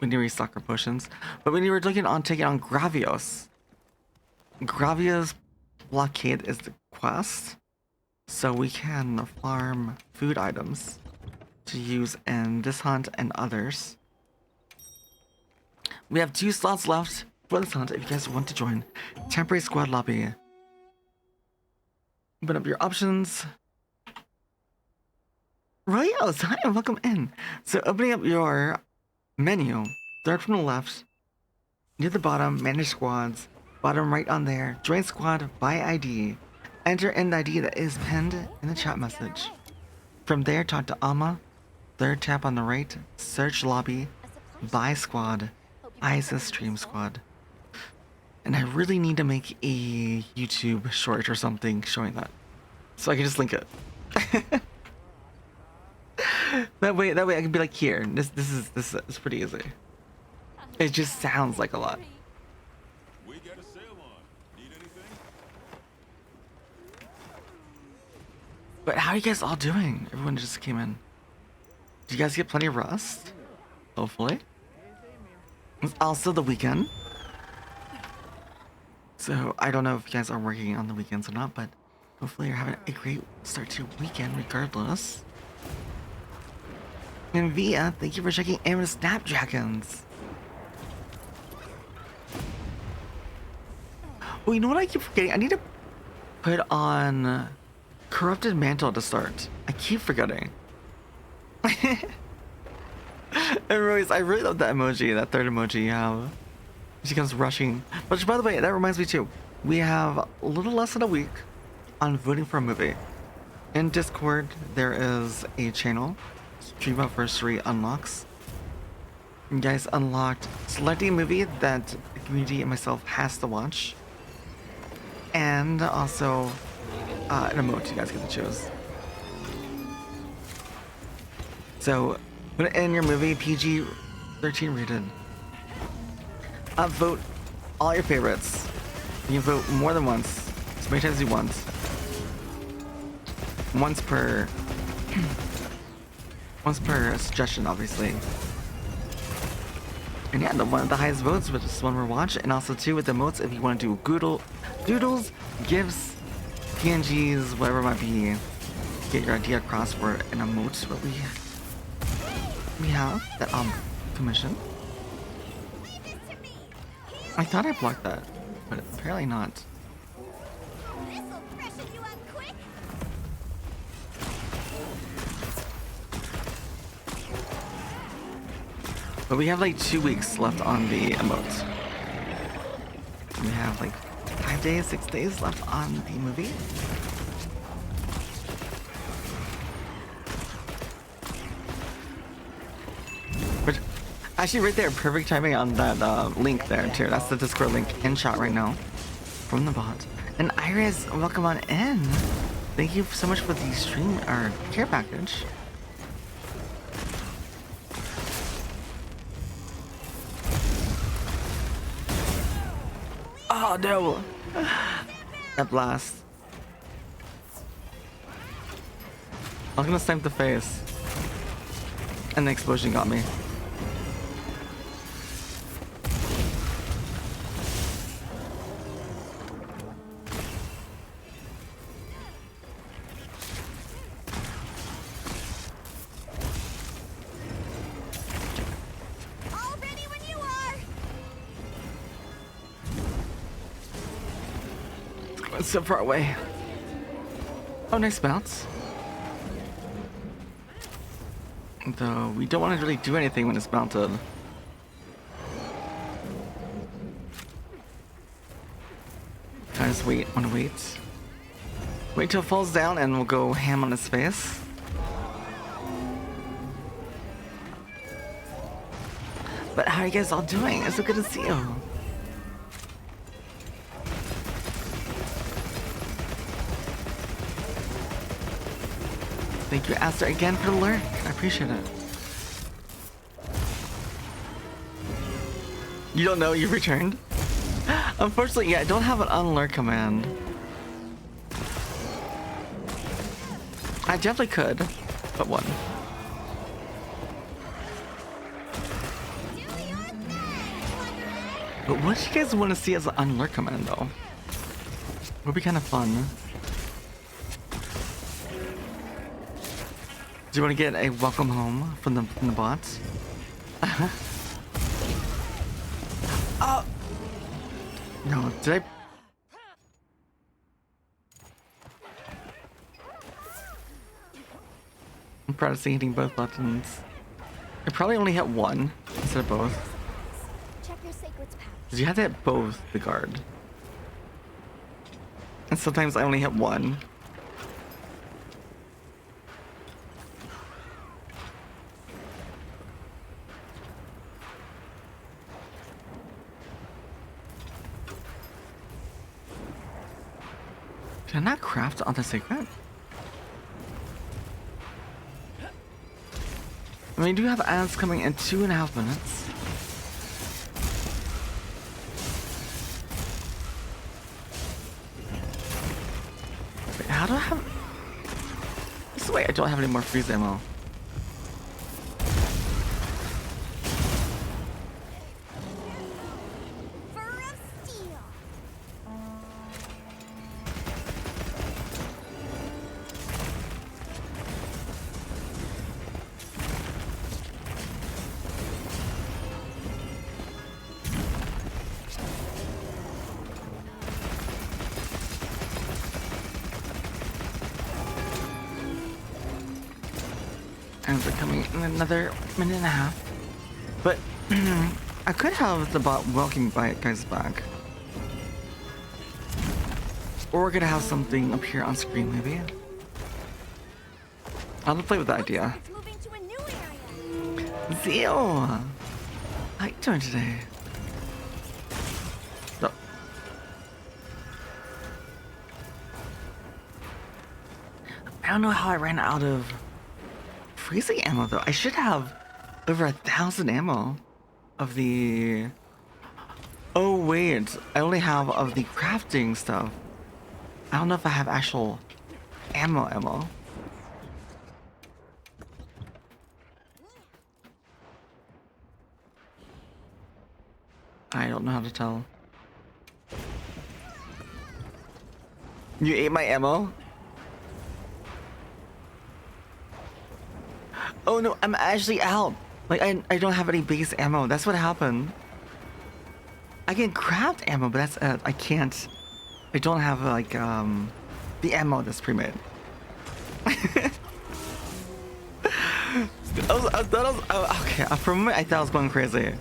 We need to restock our potions. But we were looking on taking on Gravios. Gravios blockade is the quest. So we can farm food items to use in this hunt and others. We have 2 slots left for this hunt if you guys want to join. Temporary squad lobby. Open up your options. Royals, hi, welcome in. So opening up your menu, third from the left, near the bottom, manage squads, bottom right on there, join squad by ID. Enter in the ID that is pinned in the chat message. From there, talk to Alma. Third tap on the right, search lobby, buy squad, ISS stream squad. And I really need to make a YouTube short or something showing that, so I can just link it. that way I can be like, here. This is pretty easy. It just sounds like a lot. We got a sale on. Need anything? But how are you guys all doing? Everyone just came in. Did you guys get plenty of rest? Hopefully. It's also the weekend. So I don't know if you guys are working on the weekends or not, but hopefully you're having a great start to your weekend regardless. And Via, thank you for checking in with Snapdragons. Oh, you know what I keep forgetting? I need to put on Corrupted Mantle to start. I keep forgetting. And Royce, I really love that emoji, that third emoji you have. She comes rushing. Which, by the way, that reminds me too. We have a little less than a week on voting for a movie. In Discord, there is a channel, Stream Anniversary Unlocks. You guys unlocked selecting a movie that the community and myself has to watch. And also an emote you guys get to choose. So, put in your movie, PG-13 rated. Upvote all your favorites. You can vote more than once, as many times as you want. Once per suggestion, obviously. And yeah, the one with the highest votes with this one we're watching, and also too with the emotes if you want to do doodles, gifs, PNGs, whatever it might be. Get your idea across for an emote. What we have that commission. I thought I blocked that, but apparently not. But we have like 2 weeks left on the emotes. We have like 5 days, 6 days left on the movie. But actually right there, perfect timing on that link there too. That's the Discord link in chat right now from the bot. And Iris, welcome on in. Thank you so much for the stream or care package. Oh no! That blast. I was gonna snipe the face. And the explosion got me. It's so far away. Oh, nice bounce. Though we don't want to really do anything when it's mounted. I just wanna wait. Wait till it falls down and we'll go ham on his face. But how are you guys all doing? It's so good to see you. Thank you, Aster, again for the lurk. I appreciate it. You don't know you've returned? Unfortunately, yeah, I don't have an unlurk command. I definitely could, but one. But what do you guys want to see as an unlurk command, though? Would be kind of fun. Do you want to get a welcome home from the bots? Oh no! Did I? I'm practicing hitting both buttons. I probably only hit one instead of both. Check your sacred's pouch. Cause you have to hit both the guard, and sometimes I only hit one. Did I not craft on the secret? I mean, I do have ads coming in 2.5 minutes. Wait, how do I have... This way I don't have any more freeze ammo. Fur of steel. And they're coming in another minute and a half. But I could have the bot welcome by guys back. Or we're gonna have something appear on screen maybe. I'll play with the idea. It's moving to a new area. Zeal! How you doing today? So, I don't know how I ran out of freezing ammo though. I should have over 1,000 ammo of the... Oh wait, I only have of the crafting stuff. I don't know if I have actual ammo. I don't know how to tell. You ate my ammo? Oh no, I'm actually out. Like, I don't have any base ammo. That's what happened. I can craft ammo, but that's it. I can't. I don't have, like, the ammo that's pre-made. Okay, for a moment I thought I was going crazy.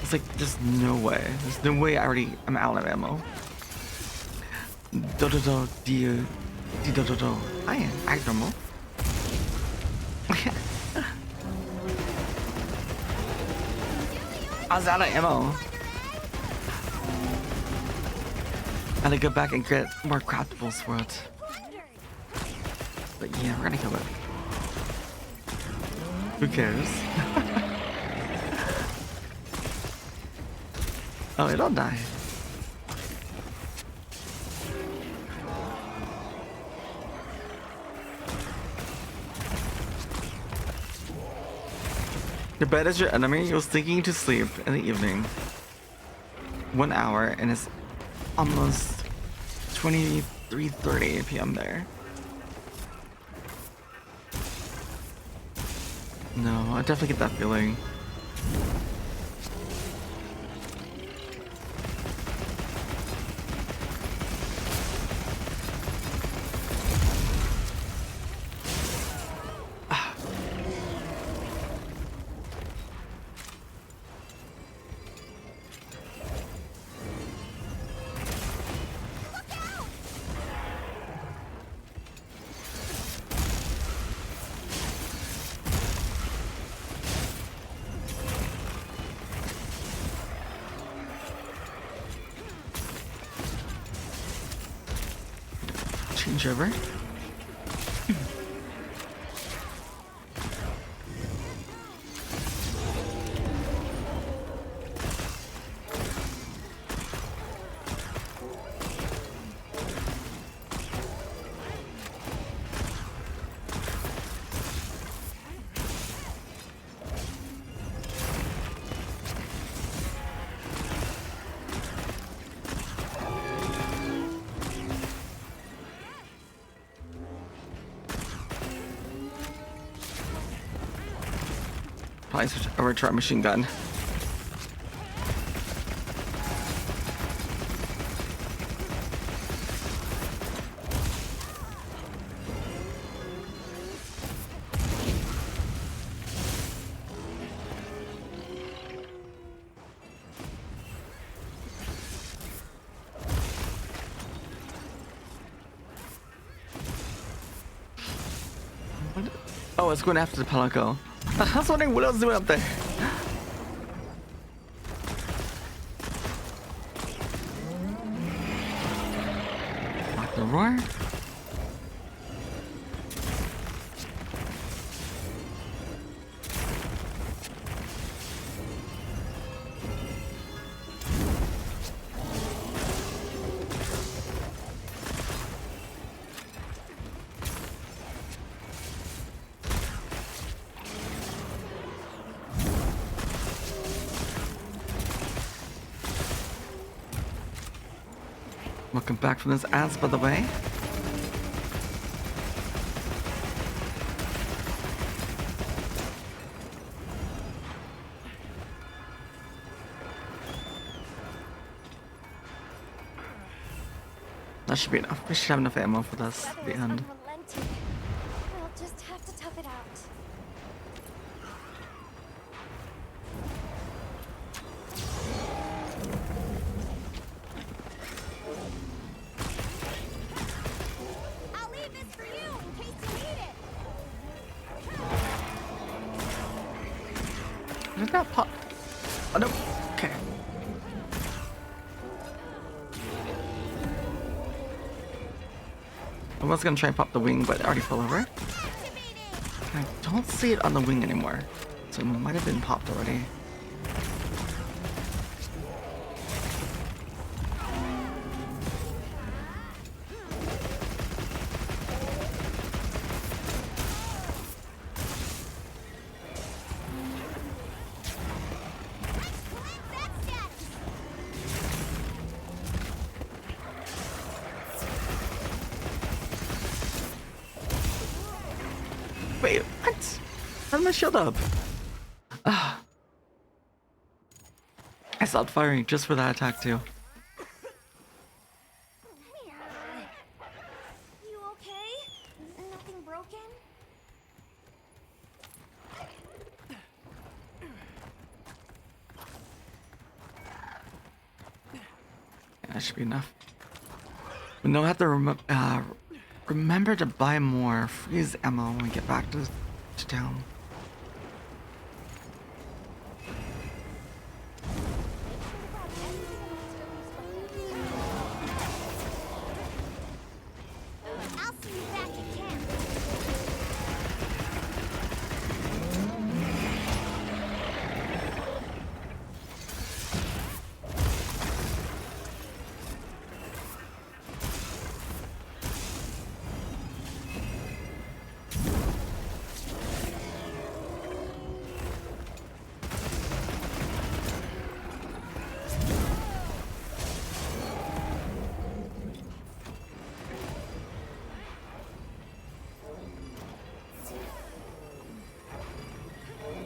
It's like, there's no way. There's no way I'm out of ammo. Do. I am normal. I was out of ammo. I had to go back and get more craftables for it. But yeah, we're gonna kill it. Who cares? Oh, it'll die. Your bed is your enemy. You're sinking to sleep in the evening. 1 hour, and it's almost 23:30 p.m. there. No, I definitely get that feeling. change over. Probably switch over to our machine gun. Oh, it's going after the Pelico. I was wondering what else is doing up there. Lock the roar. Welcome back from this ads, by the way. That should be enough. We should have enough ammo for this at the Weather is end. unrelenting. We'll just have to tough it out. I'll leave this for you in case you need it. Did that pop? Oh no. Okay. I was gonna try and pop the wing, but it already fell over. I don't see it on the wing anymore. So it might have been popped already. Wait, what? How did my shield up? Ah. I stopped firing just for that attack too. You okay? Nothing broken? Yeah, that should be enough. But no, I have to remember to buy more freeze ammo when we get back to town. I'll see you back at camp.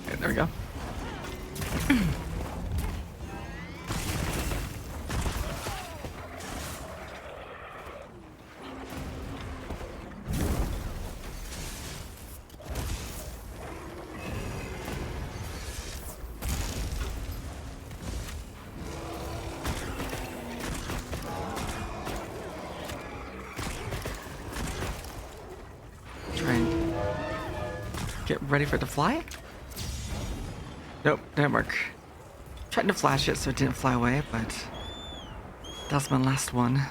Okay, there we go. Try and get ready for it to fly. Nope, didn't work. Tried to flash it so it didn't fly away, but that's my last one.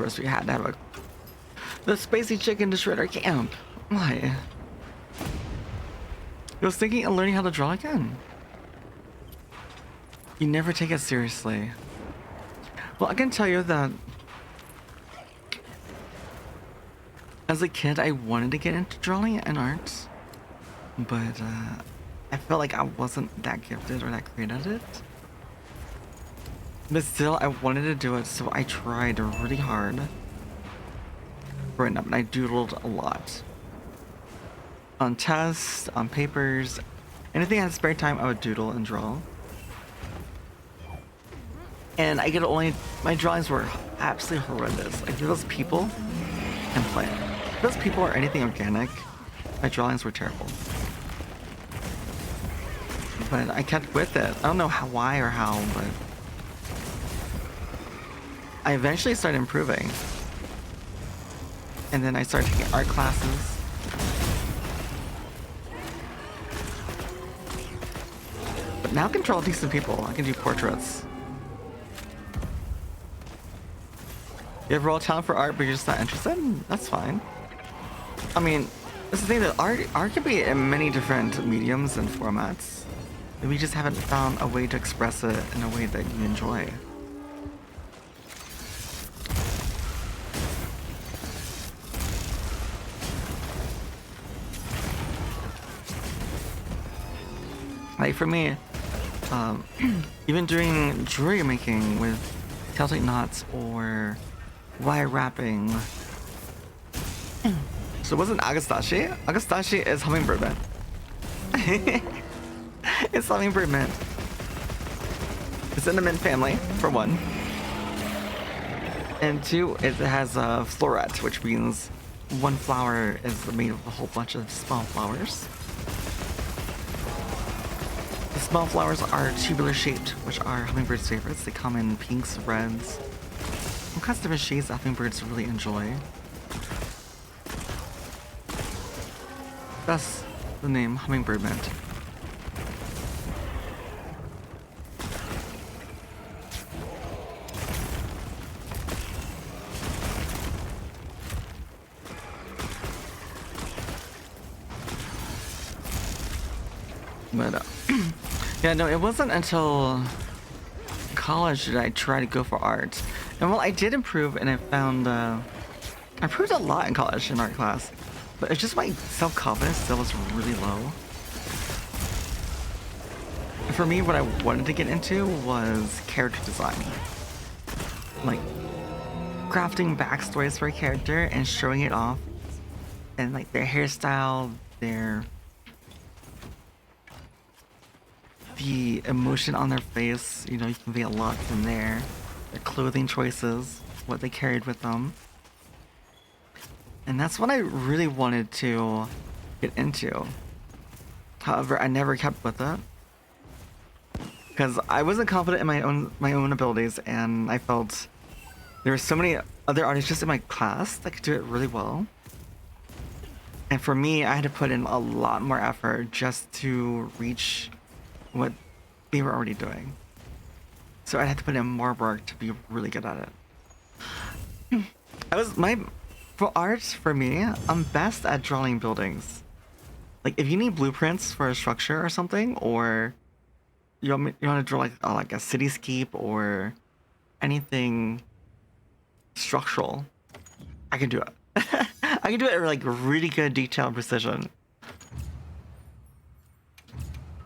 course, we had to have the Spacey Chicken to Shredder camp. Why? I was thinking of learning how to draw again. You never take it seriously. Well, I can tell you that as a kid, I wanted to get into drawing and art, but I felt like I wasn't that gifted or that great at it. But still, I wanted to do it, so I tried really hard growing up, and I doodled a lot. On tests, on papers, anything I had spare time, I would doodle and draw. And I could only, my drawings were absolutely horrendous. Like, those people and plant. If those people or anything organic, my drawings were terrible. But I kept with it. I don't know how, why or how, but I eventually started improving. And then I started taking art classes. But now I can draw decent people. I can do portraits. You have raw talent for art, but you're just not interested? That's fine. I mean, that's the thing, that art can be in many different mediums and formats. We just haven't found a way to express it in a way that you enjoy. Like for me, even doing jewelry making with Celtic knots or wire wrapping. So it wasn't Agastashi. Agastashi is hummingbird mint. It's hummingbird mint. It's in the mint family, for one. And two, it has a floret, which means one flower is made of a whole bunch of small flowers. The small flowers are tubular shaped, which are hummingbirds' favorites. They come in pinks, reds, all kinds of different shades that hummingbirds really enjoy. Thus, the name hummingbird mint. But yeah, no, it wasn't until college that I tried to go for art. And well, I did improve, and I found I improved a lot in college in art class, but it's just my self-confidence still was really low. And for me, what I wanted to get into was character design, like crafting backstories for a character and showing it off, and like their hairstyle, the emotion on their face, you know, you can convey a lot from there. Their clothing choices, what they carried with them. And that's what I really wanted to get into. However, I never kept with it. Because I wasn't confident in my own abilities, and I felt there were so many other artists just in my class that could do it really well. And for me, I had to put in a lot more effort just to reach what they were already doing. So I had to put in more work to be really good at it. For art, for me, I'm best at drawing buildings. Like if you need blueprints for a structure or something, or you want to draw like a cityscape or anything structural, I can do it. I can do it at like really good detail and precision.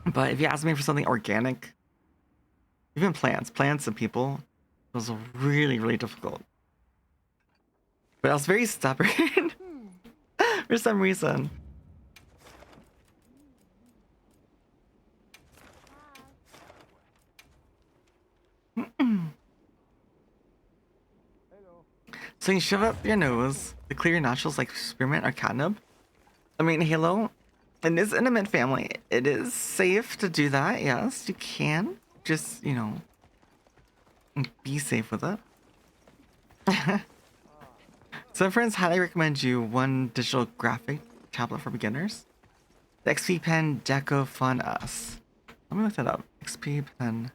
But if you ask me for something organic, even plants and people, it was really, really difficult. But I was very stubborn for some reason. So you shove up your nose to clear your nostrils like spearmint or catnip. I mean, Halo, in this intimate family, it is safe to do that. Yes, you can. Just, you know, be safe with it. Some friends highly recommend you one digital graphic tablet for beginners. The XP Pen Deco Fun S. Let me look that up. XP Pen.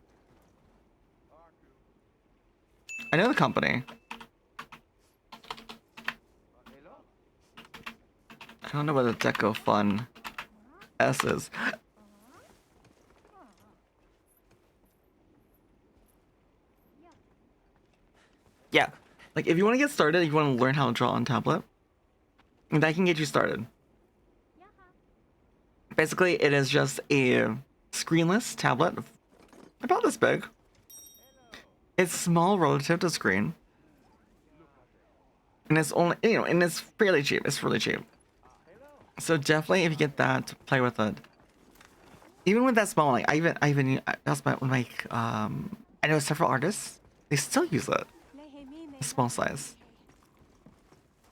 I know the company. I don't know what a Deco Fun S is. Yeah, like if you want to get started, you want to learn how to draw on tablet, and that can get you started. Basically, it is just a screenless tablet, about this big. It's small relative to screen, and it's only and it's fairly cheap. It's really cheap. So definitely, if you get that, to play with it. Even with that small, like that's my I know several artists, they still use it. A small size.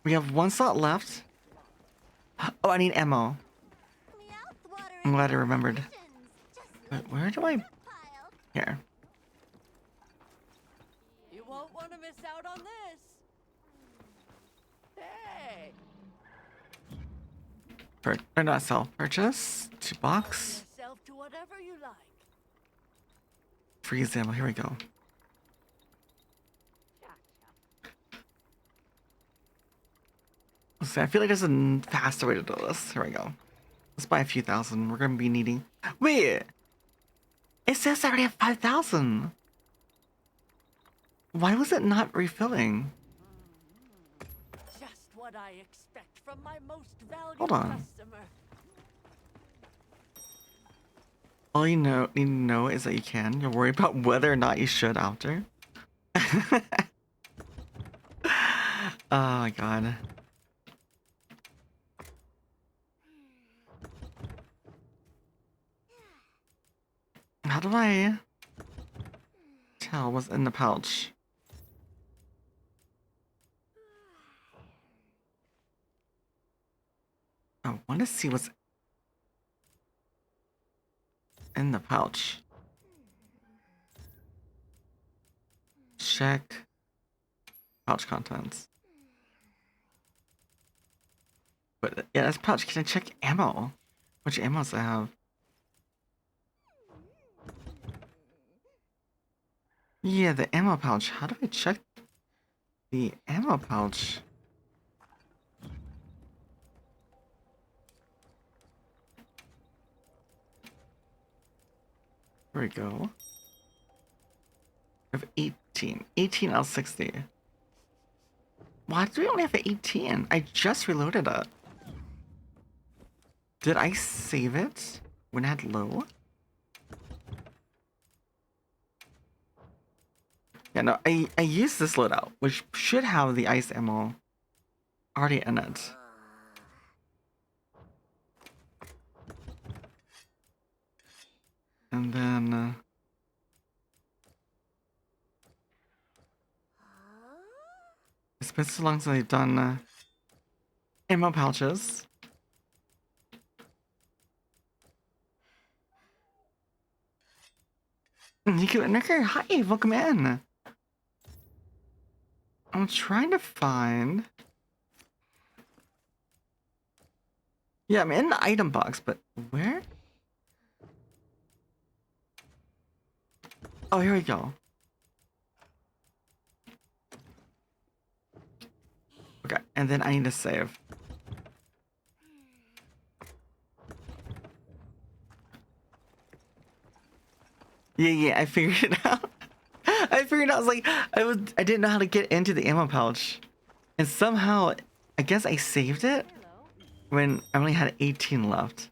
We have one slot left. Oh, I need ammo. I'm glad I remembered. Wait, where do I? Here. You won't want to miss out on this. Hey, Or not sell. Purchase. 2 box. yourself to whatever you like. Freeze ammo. Here we go. Let's see, I feel like there's a faster way to do this. Here we go. Let's buy a few thousand. We're gonna be needing. Wait! It says I already have 5,000. Why was it not refilling? Just what I expect from my most valued Hold on. customer. All you need to know is that you can. You're worried about whether or not you should after. Oh my god. How do I tell what's in the pouch? I want to see what's in the pouch. Check pouch contents. But yeah, that's pouch. Can I check ammo? Which ammos I have? Yeah, the ammo pouch. How do I check the ammo pouch? There we go. I have 18. 18 out of 60. Why do we only have 18? I just reloaded it. Did I save it when I had low? Yeah, no, I used this loadout, which should have the ice ammo already in it. And then... it's been so long since I've done ammo pouches. Nico and Nicker, hi, welcome in. I'm trying to find... yeah, I'm in the item box, but where? Oh, here we go. Okay, and then I need to save. Yeah, I figured it out. I figured out, I was like, I didn't know how to get into the ammo pouch. And somehow, I guess I saved it when I only had 18 left.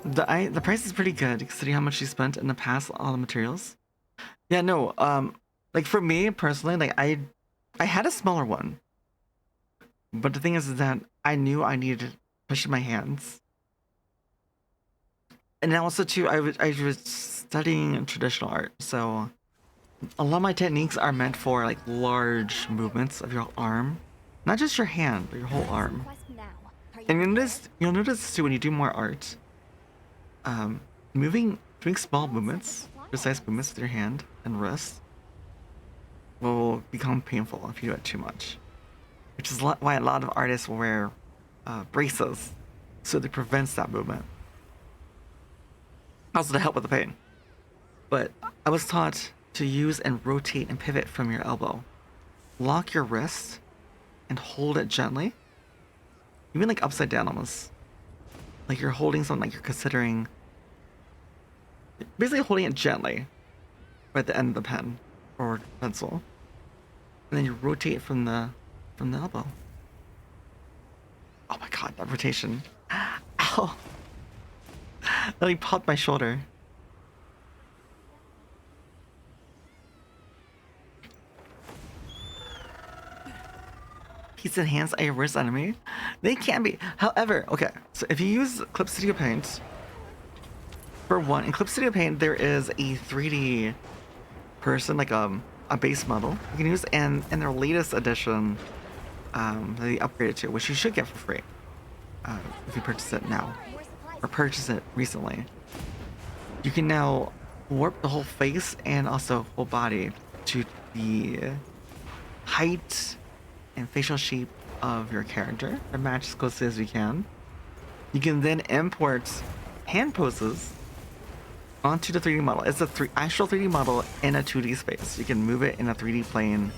The price is pretty good considering how much you spent in the past on all the materials. Yeah, no, like for me personally, like I had a smaller one. But the thing is that I knew I needed to push my hands. And also too, I was studying traditional art, so a lot of my techniques are meant for like large movements of your arm, not just your hand, but your whole arm. And you'll notice too when you do more art, doing small movements, precise movements with your hand and wrist, will become painful if you do it too much. Which is why a lot of artists will wear braces, so it prevents that movement. Also to help with the pain. But I was taught to use and rotate and pivot from your elbow. Lock your wrist and hold it gently. even like upside down almost. Like you're holding something, like you're considering, basically holding it gently by the end of the pen or pencil, and then you rotate from the elbow. Oh my god, that rotation! Ow! That like popped my shoulder. He's enhanced a wrist enemy. They can be. However, okay, so if you use Clip Studio Paint, for one, in Clip Studio Paint there is a 3D person, like a base model you can use, and in their latest edition, they upgraded to, which you should get for free if you purchase it now or purchase it recently. You can now warp the whole face and also whole body to the height and facial shape of your character and match as closely as you can. You can then import hand poses onto the 3D model. It's a actual 3D model in a 2D space. You can move it in a 3D plane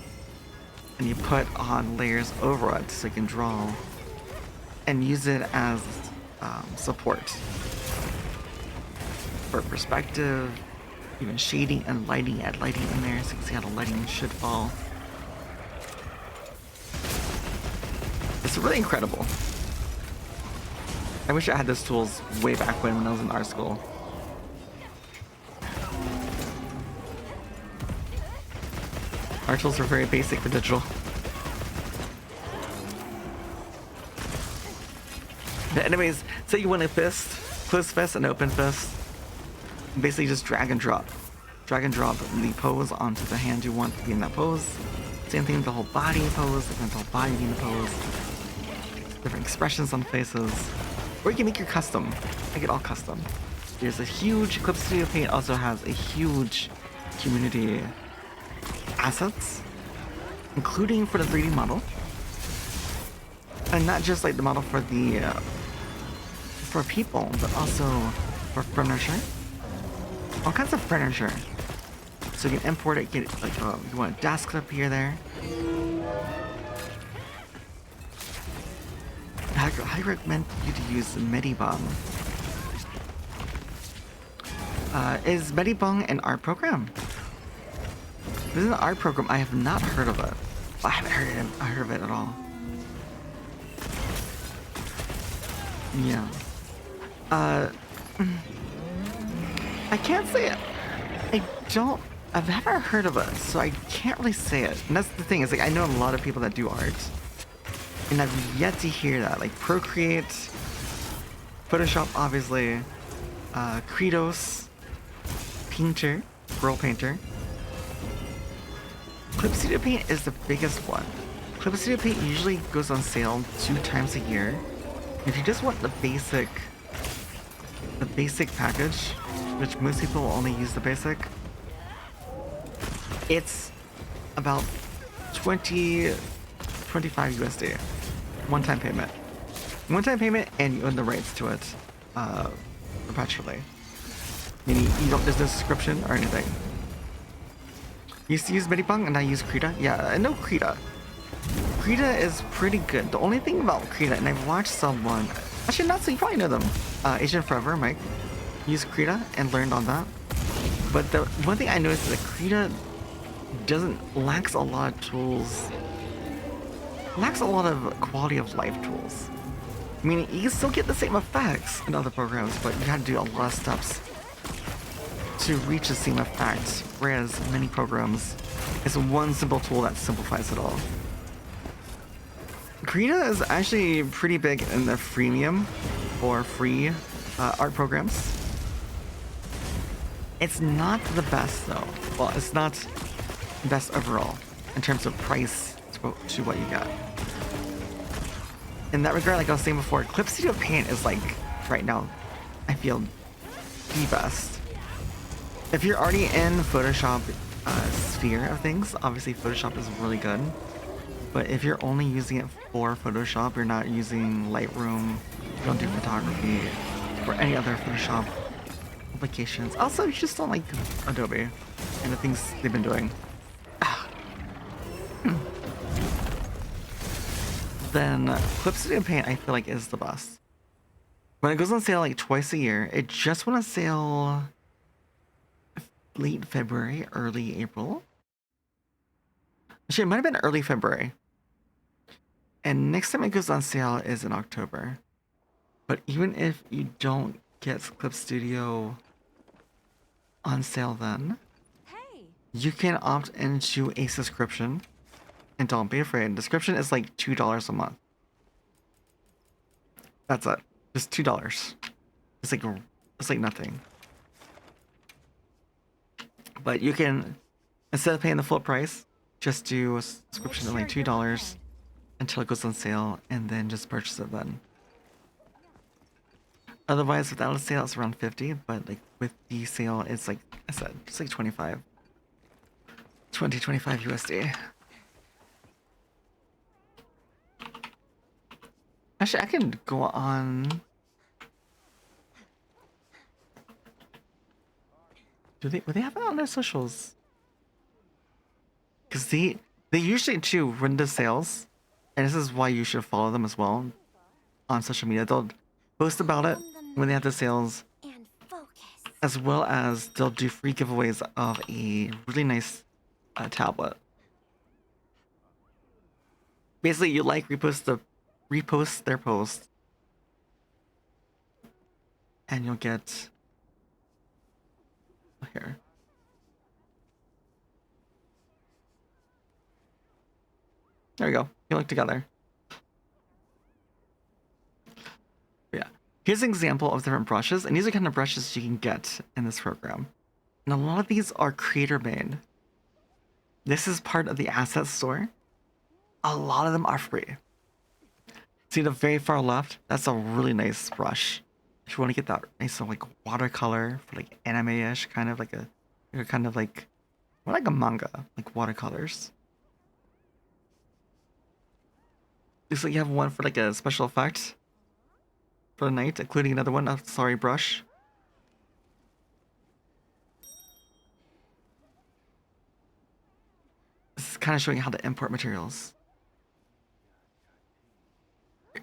and you put on layers over it so you can draw and use it as support for perspective, even shading and lighting. Add lighting in there so you can see how the lighting should fall. It's really incredible. I wish I had those tools way back when I was in art school. Art tools are very basic for digital. The enemies say you want a fist, close fist, and open fist. Basically just drag and drop. Drag and drop the pose onto the hand you want to be in that pose. Same thing with the whole body pose, the whole body being the pose. Different expressions on faces. Or you can make your custom. Make it all custom. There's a huge, Clip Studio Paint also has a huge community assets, including for the 3D model. And not just like the model for the for people, but also for furniture. All kinds of furniture. So you can import it, get it like you want a desk up here there. I highly recommend you to use Medibong. Is Medibong an art program? This is an art program. I have not heard of it. I haven't heard of it at all. Yeah. I can't say it. I've never heard of it, so I can't really say it. And that's the thing, is like I know a lot of people that do art, and I've yet to hear that. Like Procreate, Photoshop, obviously, Credos, Painter, Girl Painter. Clip Studio Paint is the biggest one. Clip Studio Paint usually goes on sale 2 times a year. If you just want the basic package, which most people will only use the basic, it's about 25 USD. One-time payment. One-time payment, and you own the rights to it perpetually. Meaning there's no subscription or anything. You used to use Medibong and I use Krita? Yeah, I know Krita. Krita is pretty good. The only thing about Krita, and I've watched someone, actually not so, you probably know them, Agent Forever, Mike, use Krita and learned on that. But the one thing I noticed is that Krita lacks a lot of tools, lacks a lot of quality of life tools. Meaning you can still get the same effects in other programs, but you have to do a lot of steps to reach the same effect, whereas many programs, it's one simple tool that simplifies it all. Krita is actually pretty big in the freemium or free art programs. It's not the best though. Well, it's not the best overall in terms of price to what you get. In that regard, like I was saying before, Clip Studio Paint is like, right now, I feel the best. If you're already in Photoshop sphere of things, obviously Photoshop is really good. But if you're only using it for Photoshop, you're not using Lightroom, you don't do photography, or any other Photoshop applications. Also, you just don't like Adobe and the things they've been doing. then Clip Studio Paint I feel like is the best. When it goes on sale like twice a year, it just went on sale late February, early April. Actually, it might have been early February. And next time it goes on sale is in October. But even if you don't get Clip Studio on sale then, Hey, you can opt into a subscription. And don't be afraid. Subscription is like $2 a month. That's it. Just $2. It's like nothing. But you can, instead of paying the full price, just do a subscription of like $2 until it goes on sale, and then just purchase it then. Otherwise, without a sale, it's around 50, but like with the sale, it's like I said, it's like 25. 25 USD. Actually, I can go on. Would they have it on their socials? Because they usually too run the sales, and this is why you should follow them as well on social media. They'll post about it when they have the sales, and focus. as well as they'll do free giveaways of a really nice tablet. Basically, you like repost their post, and you'll get here. There we go. You look together. But yeah. Here's an example of different brushes, and these are kind of brushes you can get in this program. And a lot of these are creator made. This is part of the asset store. A lot of them are free. See the very far left? That's a really nice brush. If you want to get that nice like watercolor for like anime-ish, kind of like more like a manga, like watercolors. Looks like you have one for like a special effect for the night, including another one, a sorry brush. This is kind of showing how to import materials.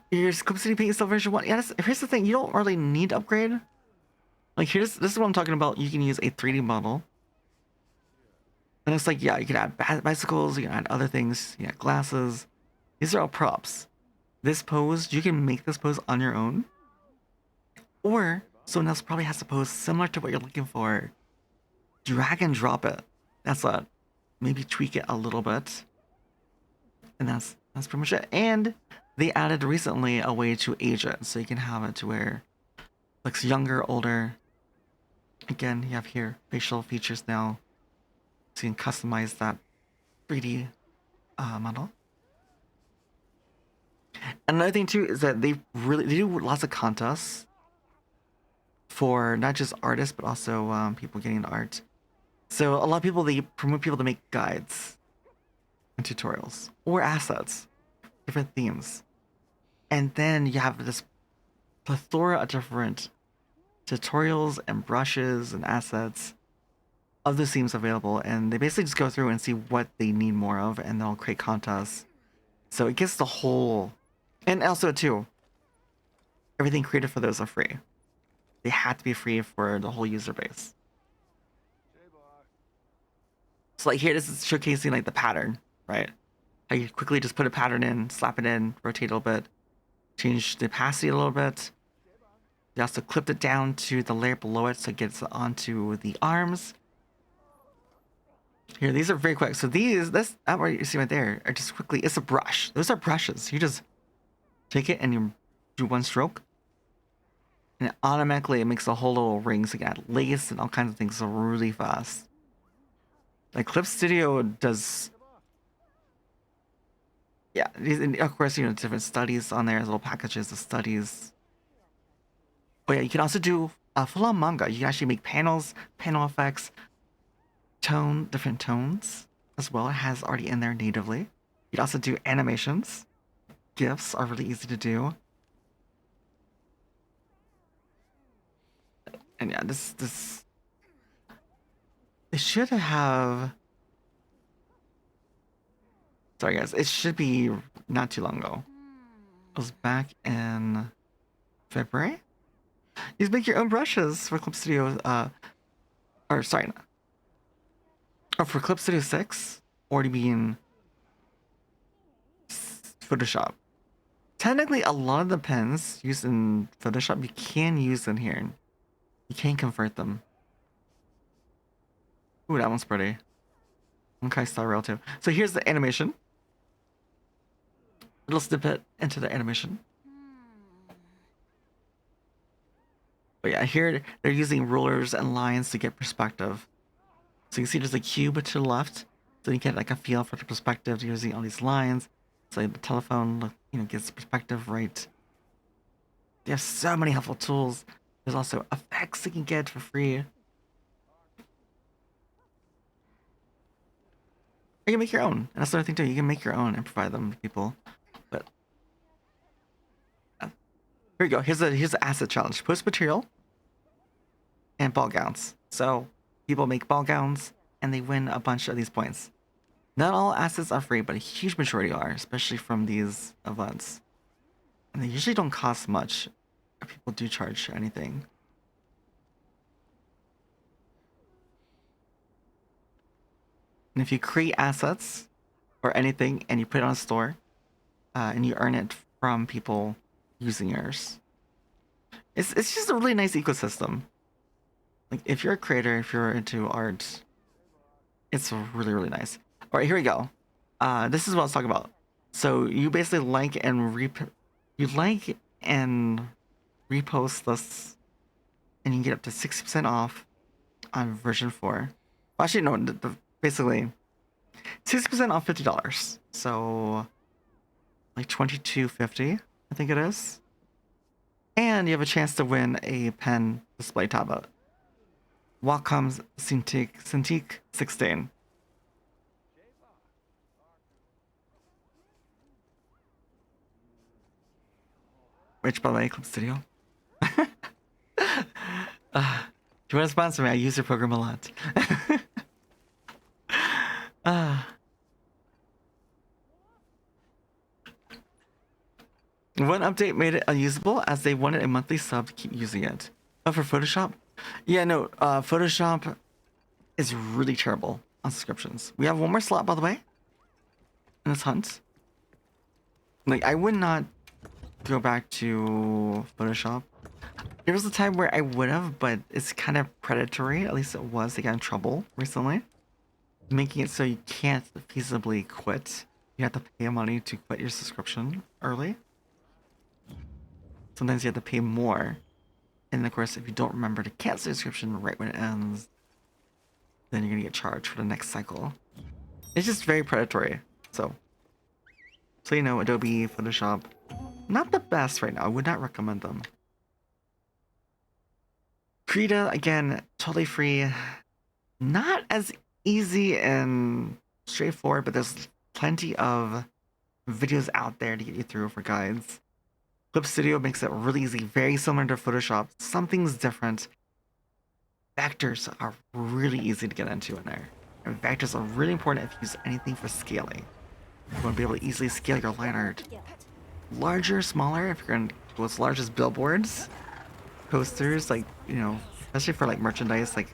Here's Clip Studio Paint Still version 1. Yeah, here's the thing, you don't really need to upgrade. Like this is what I'm talking about. You can use a 3D model. And it's like, yeah, you can add bicycles, you can add other things, you can add glasses. These are all props. This pose, you can make this pose on your own. Or someone else probably has to pose similar to what you're looking for. Drag and drop it. That's it. Maybe tweak it a little bit. And that's pretty much it. And they added recently a way to age it. So you can have it to where it looks younger, older. Again, you have here facial features now. So you can customize that 3D model. Another thing too is that they do lots of contests for not just artists but also people getting into art. So a lot of people, they promote people to make guides and tutorials or assets, different themes, and then you have this plethora of different tutorials and brushes and assets of the themes available, and they basically just go through and see what they need more of, and they'll create contests. So it gets the whole. And also, too, everything created for those are free. They have to be free for the whole user base. So, like, here, this is showcasing, like, the pattern, right? How you quickly just put a pattern in, slap it in, rotate a little bit, change the opacity a little bit. You also clipped it down to the layer below it so it gets onto the arms. Here, these are very quick. So that what you see right there, are just quickly, it's a brush. Those are brushes. You just take it and you do one stroke, and it automatically makes a whole little ring. So you can add lace and all kinds of things so really fast. Like Clip Studio does, yeah. And of course, you know, different studies on there, little packages of studies. But yeah, you can also do full-on manga. You can actually make panels, panel effects, different tones as well. It has already in there natively. You can also do animations. GIFs are really easy to do. And yeah, this it should have. Sorry guys, it should be not too long ago. was back in February. You can make your own brushes for Clip Studio, or sorry, or for Clip Studio 6, or do you mean Photoshop? Technically, a lot of the pens used in Photoshop you can use in here. You can convert them. Ooh, that one's pretty. Okay, Star Rail too. So here's the animation. Little snippet into the animation. But yeah, here they're using rulers and lines to get perspective. So you can see there's a cube to the left, so you get like a feel for the perspective using all these lines. So the telephone, gets perspective right. They have so many helpful tools. There's also effects you can get for free. You can make your own, and that's the other thing too. You can make your own and provide them to people. But here we go. Here's the asset challenge: post material and ball gowns. So people make ball gowns and they win a bunch of these points. Not all assets are free, but a huge majority are, especially from these events. And they usually don't cost much if people do charge anything. And if you create assets or anything and you put it on a store, and you earn it from people using yours, it's just a really nice ecosystem. Like if you're a creator, if you're into art, it's really, really nice. All right, here we go. This is what I was talking about. So you basically like and repost this, and you can get up to 60% off on version 4. Well, actually, no, basically 60% off $50. So like $22.50, I think it is. And you have a chance to win a pen display tablet. Wacom's Cintiq 16. Which, by the way, Clip Studio. If you want to sponsor me, I use your program a lot. One update made it unusable as they wanted a monthly sub to keep using it. But for Photoshop? Yeah, no, Photoshop is really terrible on subscriptions. We have one more slot, by the way, in this hunt. Like, I would not go back to Photoshop. There was a time where I would have, but it's kind of predatory. At least it was. They got in trouble recently, making it so you can't feasibly quit. You have to pay money to quit your subscription early. Sometimes you have to pay more. And of course, if you don't remember to cancel your subscription right when it ends, then you're gonna get charged for the next cycle. It's just very predatory. So you know, Adobe, Photoshop, not the best right now. I would not recommend them. Krita, again, totally free. Not as easy and straightforward, but there's plenty of videos out there to get you through for guides. Clip Studio makes it really easy, very similar to Photoshop. Something's different. Vectors are really easy to get into in there. And vectors are really important if you use anything for scaling. You want to be able to easily scale your line art. Larger, smaller, if you're going to go as large as billboards, posters, like, you know, especially for like merchandise, like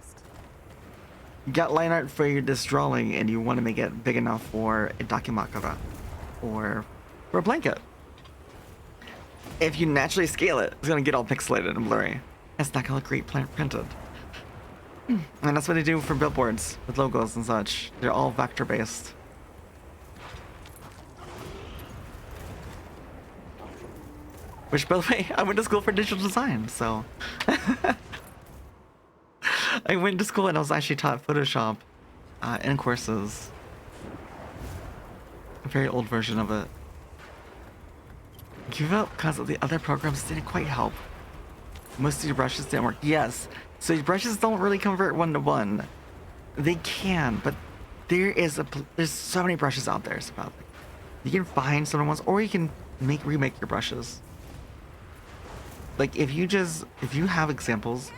you got line art for this drawing and you want to make it big enough for a dakimakura or for a blanket. If you naturally scale it, it's going to get all pixelated and blurry. It's not going to look great printed. And that's what they do for billboards with logos and such. They're all vector based. Which, by the way, I went to school for digital design, so I went to school and I was actually taught Photoshop in courses. A very old version of it. Give up because the other programs didn't quite help. Most of your brushes didn't work. Yes, so your brushes don't really convert one-to-one. They can, but there's so many brushes out there. About you can find some ones, or you can remake your brushes. Like if you have examples,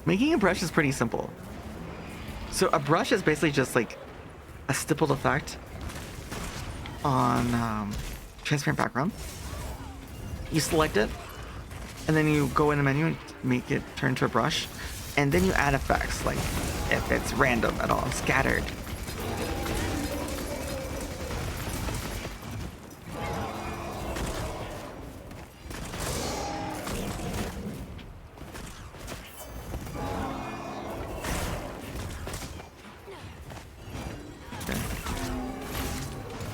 making a brush is pretty simple. So a brush is basically just like a stippled effect on transparent background. You select it, and then you go in the menu and make it turn to a brush, and then you add effects, like if it's random at all, scattered. Okay.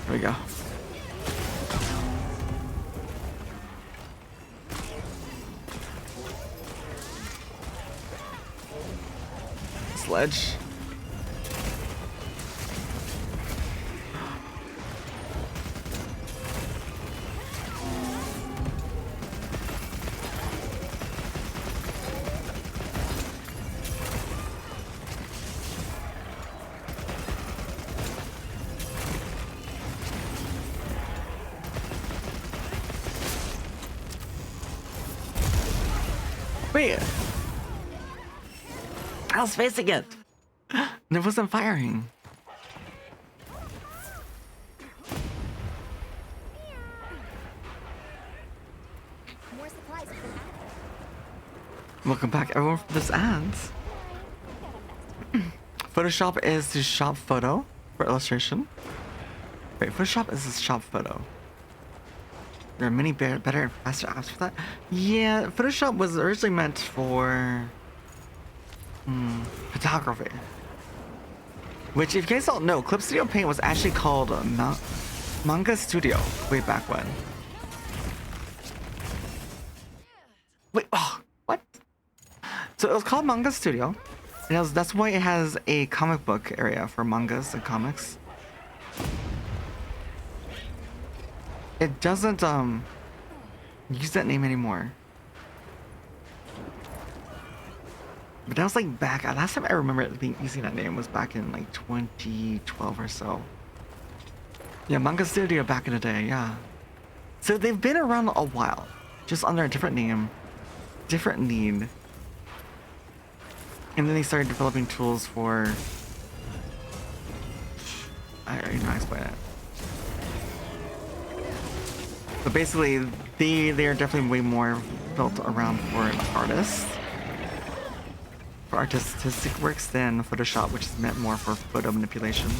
There we go. Sledge. Wait. I was facing it. And it wasn't firing. More supplies for Welcome back, everyone, for this ads. Photoshop is to shop photo for illustration. Wait, Photoshop is to shop photo. There are many better and faster apps for that. Yeah, Photoshop was originally meant for photography. Which, if you guys don't know, Clip Studio Paint was actually called Manga Studio way back when. Wait, oh, what? So it was called Manga Studio, and that's why it has a comic book area for mangas and comics. It doesn't use that name anymore. But that was like back, last time I remember it being using that name was back in like 2012 or so. Yeah, Manga Studio back in the day, yeah. So they've been around a while, just under a different name, different need. And then they started developing tools for, I explain it. But basically, they are definitely way more built around for an artist. For artistic works than Photoshop, which is meant more for photo manipulation.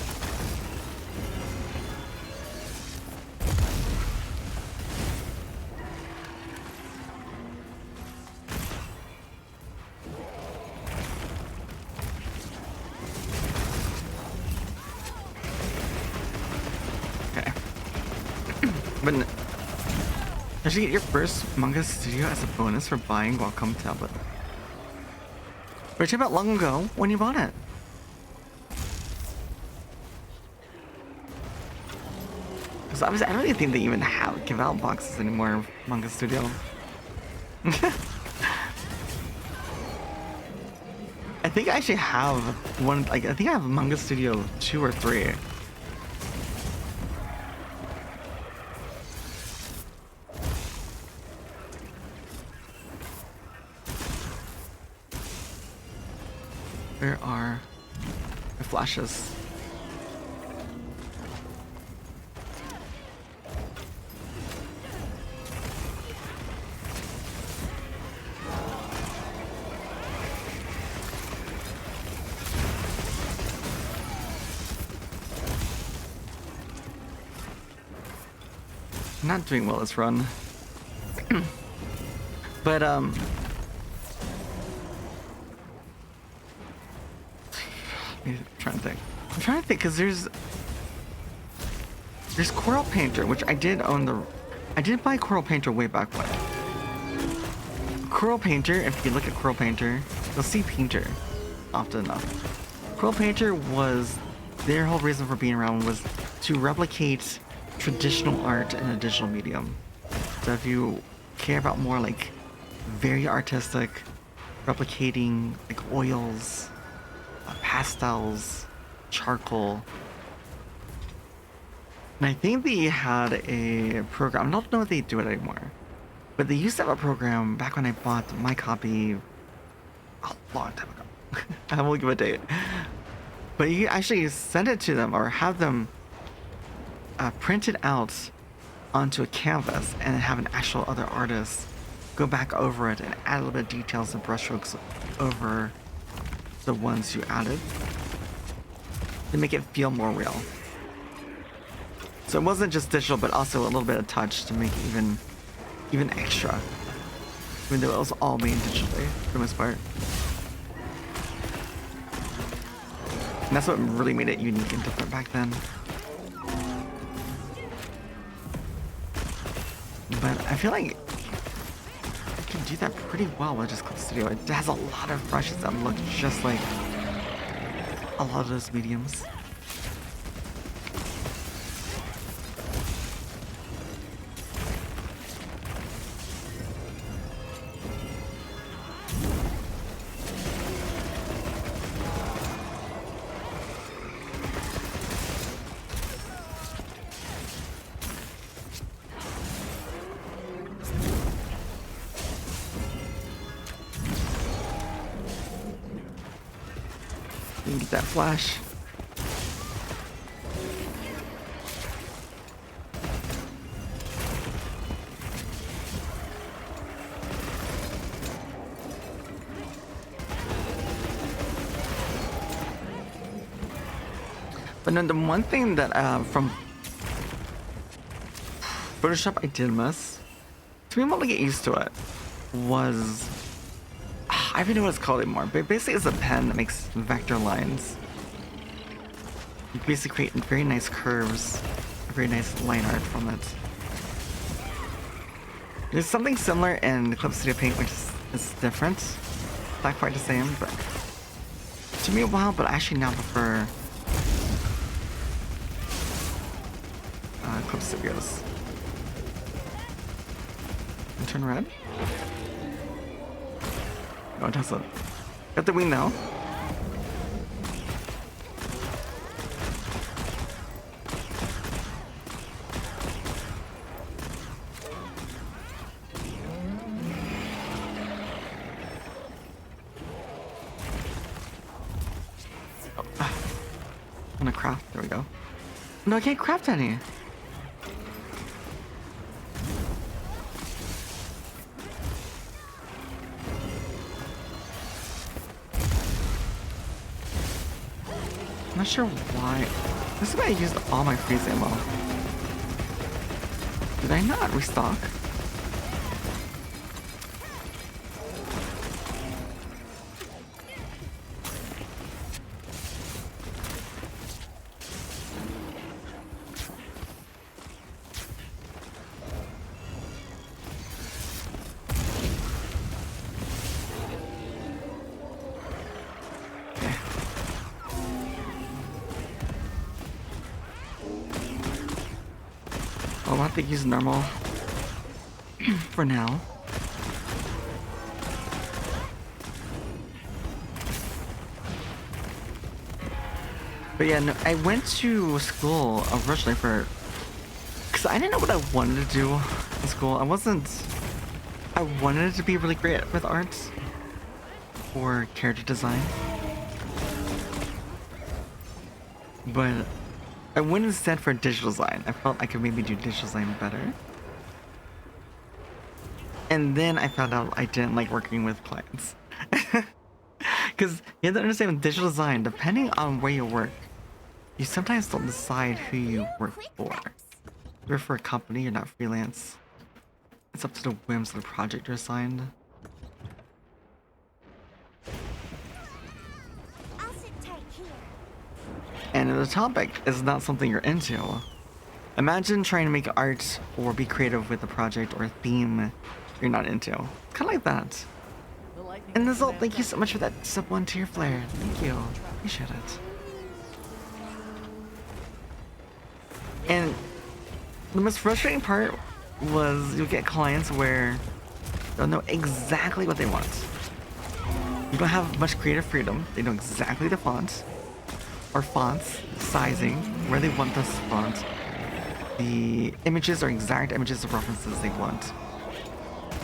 Okay. But did you get your first Manga Studio as a bonus for buying Welcome Tablet? We're talking about long ago when you bought it. Because obviously, I don't even think they even give out boxes anymore of Manga Studio. I think I actually have one. Like, I think I have Manga Studio 2 or 3. Where are the flashes? Not doing well this run. But I'm trying to think because there's Coral Painter, which I did own I did buy Coral Painter way back when. Coral Painter, if you look at Coral Painter, you'll see Painter often enough. Coral Painter was, their whole reason for being around was to replicate traditional art in a digital medium. So if you care about more like very artistic, replicating like oils, pastels, charcoal. And I think they had a program, I don't know if they do it anymore, but they used to have a program back when I bought my copy a long time ago. I won't give a date. But you actually send it to them or have them print it out onto a canvas and then have an actual other artist go back over it and add a little bit of details and brushstrokes over the ones you added to make it feel more real. So it wasn't just digital, but also a little bit of touch to make it even extra, even though it was all made digitally for the most part. And that's what really made it unique and different back then. But I feel like I can do that pretty well with just Clip Studio. It has a lot of brushes that look just like a lot of those mediums. You can get that flash. But then the one thing that from Photoshop I did miss, to be able to get used to it, was I don't even know what it's called anymore, but basically it's a pen that makes vector lines. You basically create very nice curves, very nice line art from it. There's something similar in Clip Studio Paint, which is different. Not quite the same, but it took me a while, but I actually now prefer Clip Studios. And turn red. Oh, it doesn't. Got the wing now. Oh, I'm gonna craft. There we go. No, I can't craft any. I'm not sure why. This is why I used all my freeze ammo. Did I not restock? I'll have to use normal for now. But yeah, no, I went to school originally because I didn't know what I wanted to do in school. I wanted to be really great with art or character design. But I went instead for digital design. I felt I could maybe do digital design better. And then I found out I didn't like working with clients. Because you have to understand with digital design, depending on where you work, you sometimes don't decide who you work for. You're for a company, you're not freelance. It's up to the whims of the project you're assigned. And the topic is not something you're into. Imagine trying to make art or be creative with a project or a theme you're not into. It's kind of like that. And Nizzle, thank you so much for that sub 1 tier flare. Thank you. Appreciate it. And the most frustrating part was you'll get clients where they'll know exactly what they want. You don't have much creative freedom. They know exactly the font or fonts, sizing, where they want this font. The images are exact images of references they want.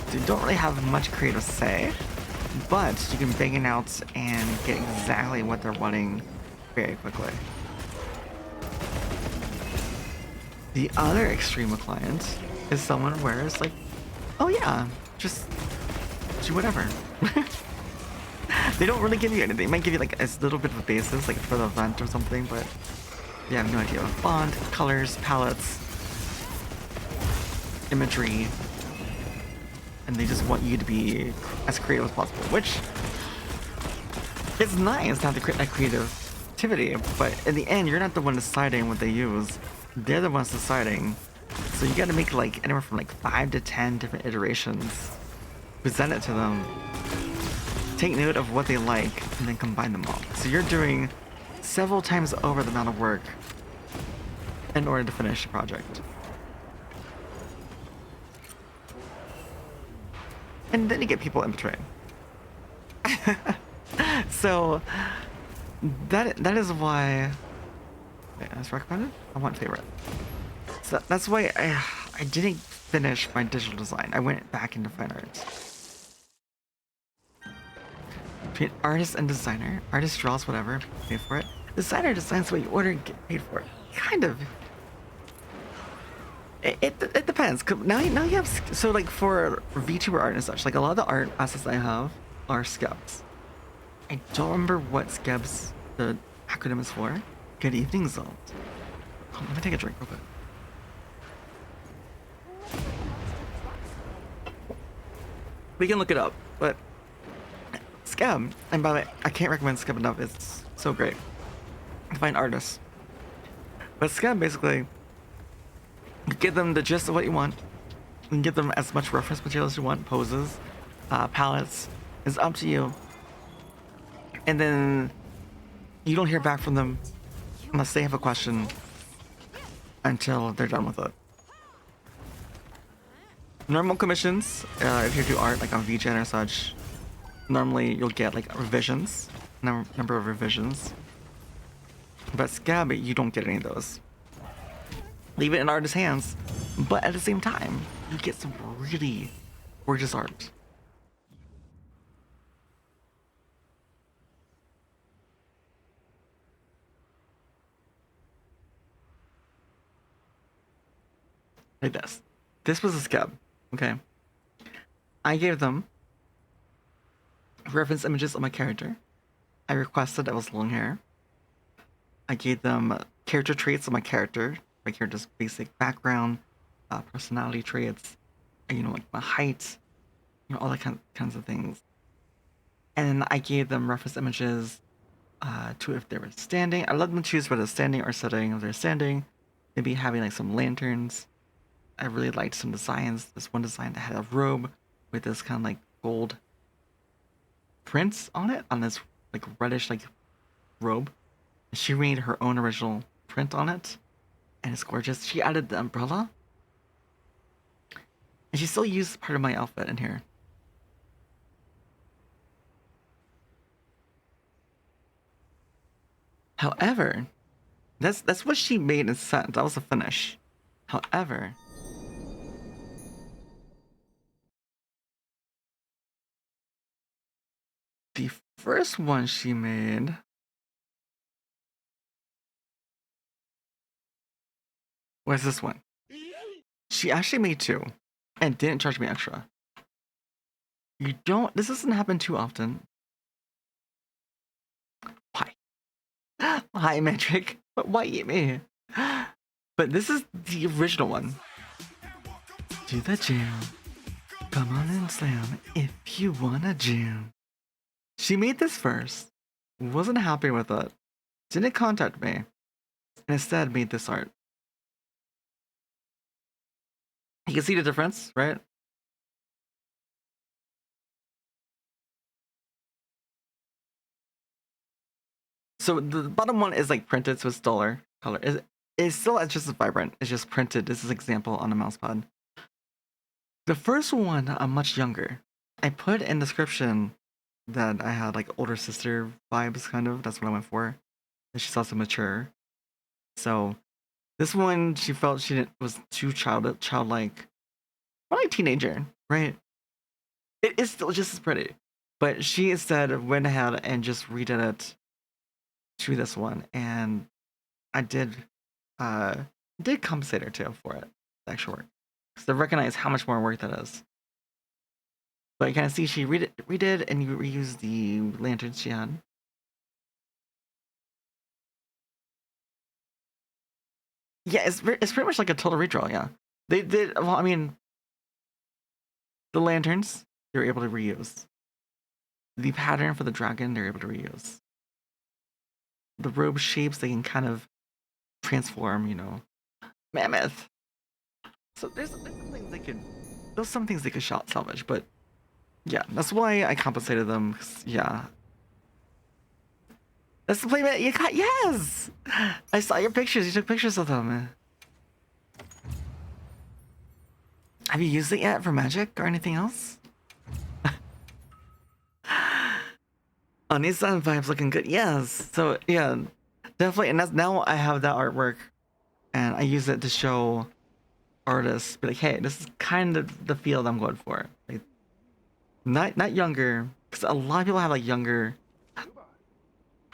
So you don't really have much creative say, but you can bang it out and get exactly what they're wanting very quickly. The other extreme of client is someone where it's like, oh yeah, just do whatever. They don't really give you anything. They might give you like a little bit of a basis, like for the event or something, but you have no idea. Font, colors, palettes, imagery, and they just want you to be as creative as possible, which is nice to have that creativity, but in the end, you're not the one deciding what they use. They're the ones deciding. So you gotta make like anywhere from like 5 to 10 different iterations, present it to them, take note of what they like, and then combine them all. So you're doing several times over the amount of work in order to finish the project. And then you get people in between. So that is why. Wait, that's recommended? I want favorite. So that's why I didn't finish my digital design. I went back into fine arts. Between artist and designer. Artist draws whatever, pay for it. Designer designs what you order and get paid for it. Kind of. It depends. Now you have, so like for VTuber art and such, like a lot of the art assets I have are skebs. I don't remember what skebs the acronym is for. Good evening, Zolt. Oh, let me take a drink real quick. We can look it up, but Scab, and by the way, I can't recommend Scab enough. It's so great to find artists. But Scab basically, you give them the gist of what you want. You can give them as much reference material as you want, poses, palettes. It's up to you. And then you don't hear back from them unless they have a question until they're done with it. Normal commissions, if you do art like on VGen or such, normally you'll get like revisions, number of revisions. But Scab, you don't get any of those. Leave it in artist's hands, but at the same time, you get some really gorgeous art. Like this. This was a Scab, okay? I gave them reference images of my character. I requested that was long hair. I gave them character traits of my character's basic background, personality traits, and, you know, like my height, you know, all that kinds of things. And then I gave them reference images to if they were standing. I let them choose whether standing or sitting. If they're standing, maybe having like some lanterns. I really liked some designs. This one design that had a robe with this kind of like gold prints on it, on this like reddish like robe. She made her own original print on it, and it's gorgeous. She added the umbrella, and she still used part of my outfit in here. However, that's what she made and sent. That was the finish. However, the first one she made was this one. She actually made two and didn't charge me extra. This doesn't happen too often. Why? Hi, Metric. But why eat me? But this is the original one. Do the jam. Come on and slam if you wanna jam. She made this first. Wasn't happy with it. Didn't contact me. And instead made this art. You can see the difference, right? So the bottom one is like printed, so it's duller color. It's still just as vibrant. It's just printed. This is an example on a mouse pad. The first one, I'm much younger. I put in description that I had like older sister vibes, kind of. That's what I went for. And she's also mature. So this one, she felt was too childlike, probably teenager, right? It is still just as pretty, but she instead went ahead and just redid it to this one, and I did did compensate her too for it, the extra work. Because they recognize how much more work that is. But you kind of see she redid and you reused the lanterns she had. Yeah, it's pretty much like a total redraw. Yeah, they did. Well, I mean, the lanterns they're able to reuse. The pattern for the dragon they're able to reuse. The robe shapes they can kind of transform. You know, mammoth. So there's some things they could. There's some things they could salvage, but yeah, that's why I compensated them. Yeah, that's the playmat you got. Yes, I saw your pictures. You took pictures of them. Have you used it yet for magic or anything else? Oh, Nissan vibes looking good. Yes. So yeah, definitely. And that's now I have that artwork, and I use it to show artists, be like, hey, this is kind of the field I'm going for. Like, not younger, because a lot of people have like younger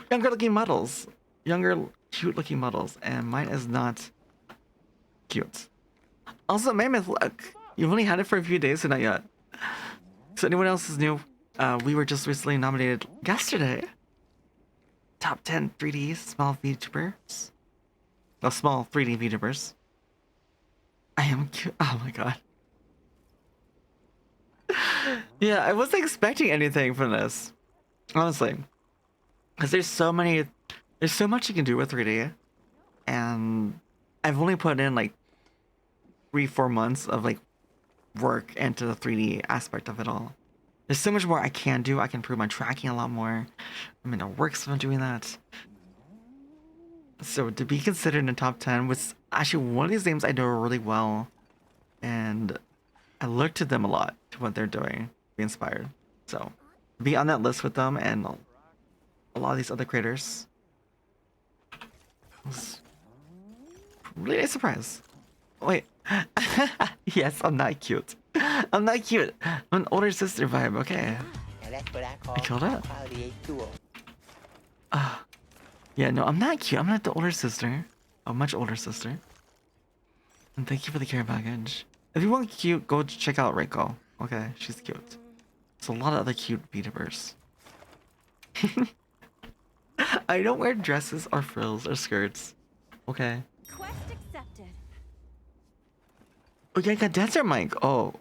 looking models, younger cute looking models, and mine is not cute. Also, Mammoth, look, you've only had it for a few days, so not yet. So anyone else is new? We were just recently nominated yesterday. Top 10 3D small VTubers. Well, small 3D VTubers. I am cute. Oh my god. Yeah, I wasn't expecting anything from this. Honestly. Because there's so much you can do with 3D. And I've only put in like 3-4 months of like work into the 3D aspect of it all. There's so much more I can do. I can improve my tracking a lot more. I mean, it works when I'm doing that. So to be considered in the top 10 was actually one of these games I know really well. And I look to them a lot, to what they're doing, be inspired. So be on that list with them and a lot of these other creators. Was really nice surprise. Wait. Yes, I'm not cute. I'm not cute. I'm an older sister vibe, okay. I killed it. Yeah, no, I'm not cute. I'm not the older sister. A much older sister. And thank you for the care package. If you want cute, go check out Reiko. Okay, she's cute. There's a lot of other cute VTubers. I don't wear dresses or frills or skirts. Okay. Quest accepted. Okay, I got condenser mic. Oh,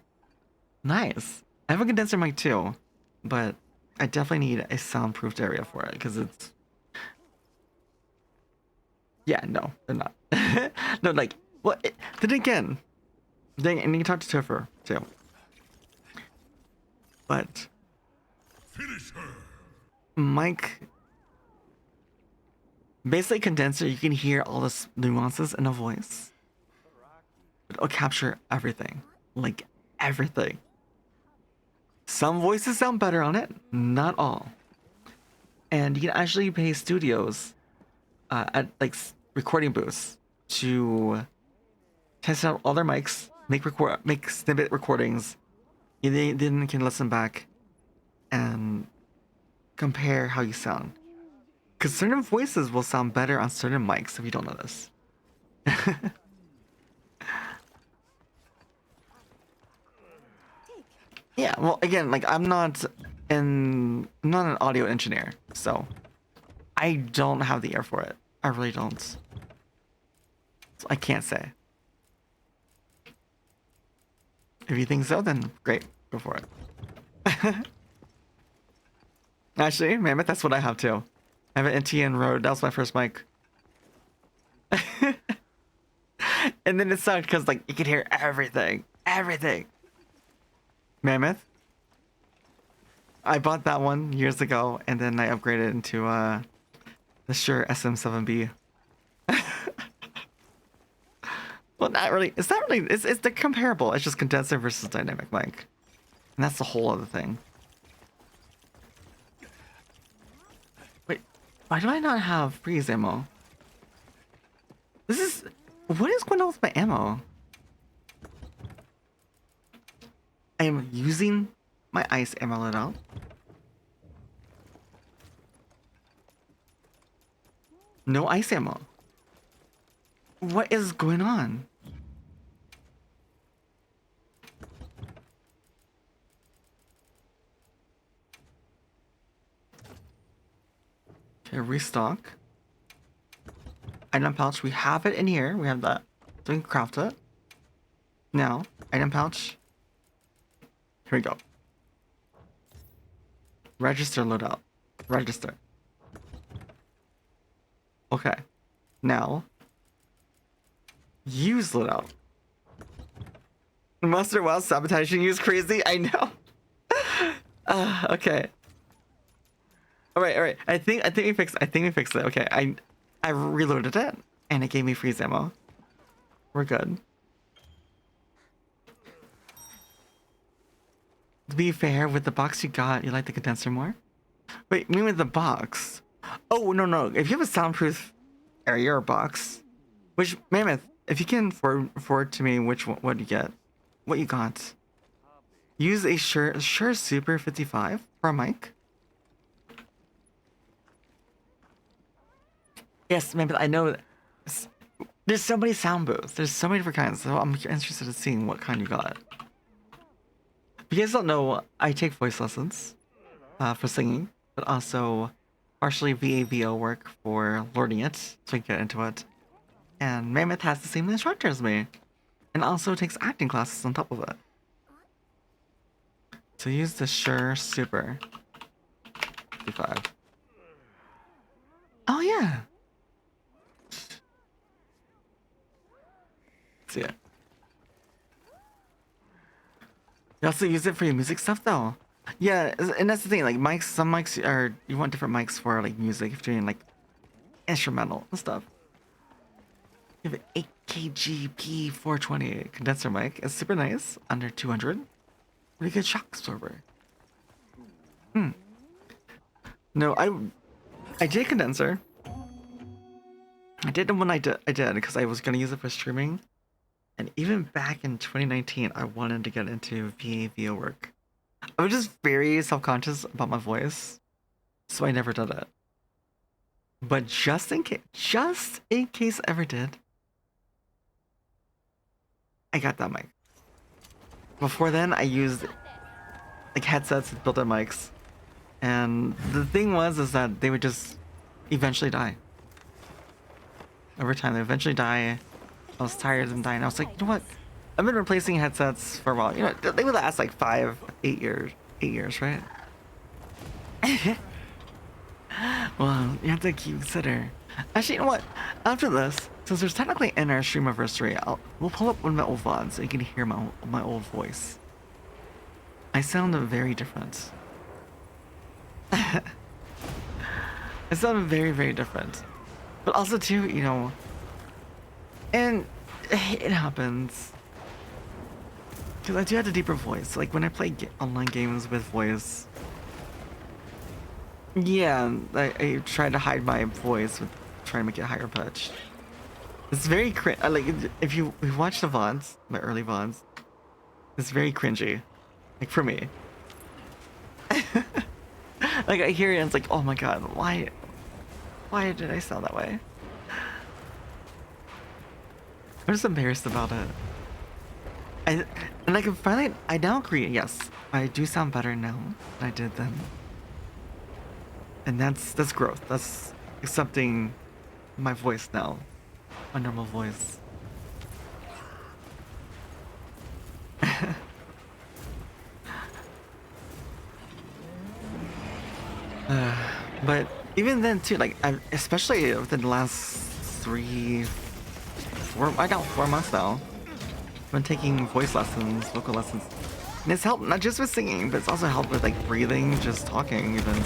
nice. I have a condenser mic too, but I definitely need a soundproofed area for it because it's. Yeah, no, they're not. No, like, well, then again, and you can talk to Topher too. But Finish her. mic, basically condenser, you can hear all the nuances in a voice. It'll capture everything, like everything. Some voices sound better on it, not all. And you can actually pay studios at like recording booths to test out all their mics, make snippet recordings. You then can listen back and compare how you sound. Because certain voices will sound better on certain mics if you don't know this. Yeah, well, again, like I'm not an audio engineer, so I don't have the ear for it. I really don't. So I can't say. If you think so, then great, go for it. Actually, Mammoth, that's what I have too. I have an NTN Rode. That was my first mic. And then it sucked because like you could hear everything, everything. Mammoth. I bought that one years ago, and then I upgraded into the Shure SM7B. Well, not really. It's not really. It's they're comparable. It's just condenser versus dynamic mic, and that's the whole other thing. Wait, why do I not have freeze ammo? This is what is going on with my ammo? I am using my ice ammo lit out. No ice ammo. What is going on? Okay, restock. Item pouch. We have it in here. We have that. So we can craft it. Now, item pouch. Here we go. Register loadout. Register. Okay. Now, use loadout. Mustard while sabotaging use crazy. I know. Okay. All right. I think we fixed. I think we fixed it. Okay. I reloaded it and it gave me freeze ammo. We're good. To be fair, with the box you got, you like the condenser more? Wait, me with the box? Oh, no. If you have a soundproof area or box, which, Mammoth, if you can forward to me what you get, what you got. Use a Shure Super 55 for a mic. Yes, Mammoth, I know. There's so many sound booths. There's so many different kinds, so I'm interested in seeing what kind you got. If you guys don't know, I take voice lessons for singing, but also partially VAVO work for learning it, so I can get into it. And Mammoth has the same instructor as me, and also takes acting classes on top of it. So use the Shure Super 55. Oh yeah. See it. You also use it for your music stuff though. Yeah, and that's the thing, like mics, some mics are, you want different mics for like music if you're doing like instrumental and stuff. You have an 8kg P420 condenser mic. It's super nice, under 200. Really good shock absorber. No, I did condenser. I did when I did because I was gonna use it for streaming. And even back in 2019, I wanted to get into VAVO work. I was just very self-conscious about my voice, so I never did it. But just in case I ever did, I got that mic. Before then, I used like headsets with built-in mics, and the thing is that they would just eventually die. Over time, they eventually die. I was tired of them dying. I was like, you know what? I've been replacing headsets for a while. You know, they would last like 8 years. 8 years, right? Well, you have to consider. Actually, you know what? After this, since there's technically in our stream anniversary, we'll pull up one of my old VODs so you can hear my old voice. I sound very different. I sound very, very different. But also too, you know, and it happens. Because I do have a deeper voice. Like when I play online games with voice. Yeah, I try to hide my voice with trying to make it higher pitched. It's very like if you watch the VODs, my early VODs, it's very cringy. Like for me. Like I hear it and it's like, oh my god, why did I sound that way? I'm just embarrassed about it. And I can finally, I now agree, yes, I do sound better now than I did then. And that's growth. That's accepting my voice now. My normal voice. But even then too, like, especially within the last 4 months now, I've been taking voice lessons, vocal lessons. And it's helped not just with singing, but it's also helped with like breathing, just talking even.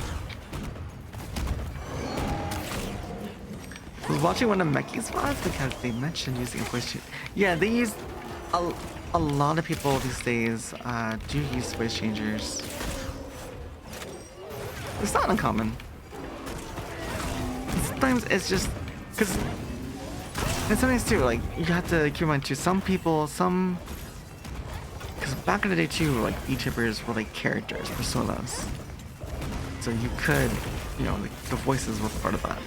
I was watching one of Meki's VODs because they mentioned using a voice changer. Yeah, they use a lot of people these days do use voice changers. It's not uncommon. Sometimes it's just because, and sometimes too, like you have to keep in mind too, some people, because back in the day too, like VTubers were like characters, personas. So you could, you know, like the voices were part of that.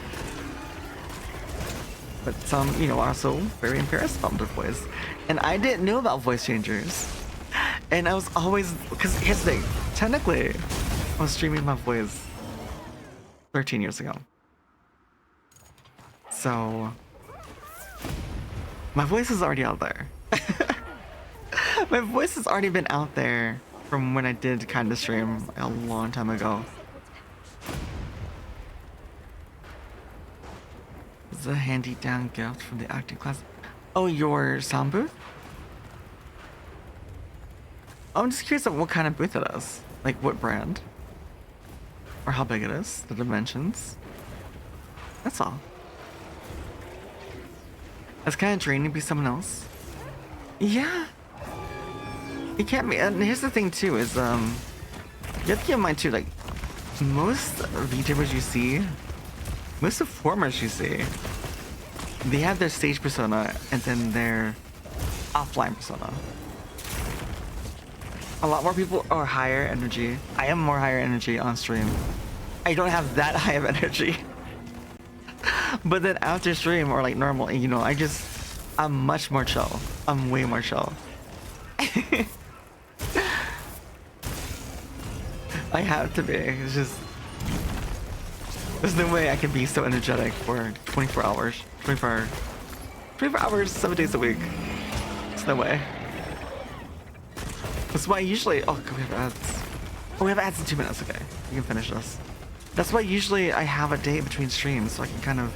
but some, you know, are also very embarrassed about their voice. And I didn't know about voice changers. And I was always, because here's the thing, technically, I was streaming my voice 13 years ago. So, my voice is already out there. My voice has already been out there from when I did kind of stream a long time ago. It's a handy down gift from the acting class. Oh, your sound booth? I'm just curious of what kind of booth it is. Like what brand? Or how big it is, the dimensions. That's all. It's kind of draining to be someone else. Yeah. It can't be, and here's the thing too, is you have to keep in mind too, like, most VTubers you see, most performers you see, they have their stage persona and then their offline persona. A lot more people are higher energy. I am more higher energy on stream. I don't have that high of energy. But then after stream or like normal, you know, I'm much more chill. I'm way more chill. I have to be. It's just, there's no way I can be so energetic for 24 hours. 24 hours, 7 days a week. There's no way. That's why usually, oh, we have ads. Oh, we have ads in 2 minutes. Okay, we can finish this. That's why usually I have a day between streams so I can kind of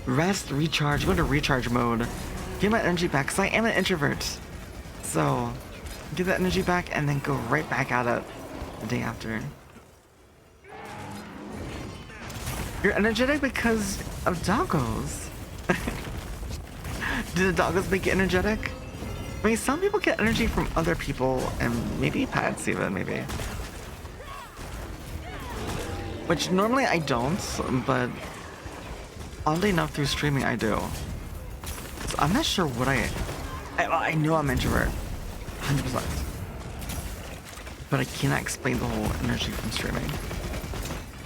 rest, recharge, go into recharge mode, get my energy back, because I am an introvert. So, get that energy back and then go right back at it the day after. You're energetic because of doggos. Did the doggos make you energetic? I mean, some people get energy from other people and maybe pets even, maybe. Which normally I don't, but oddly enough through streaming I do. So I'm not sure what I know I'm introvert, 100%. But I cannot explain the whole energy from streaming.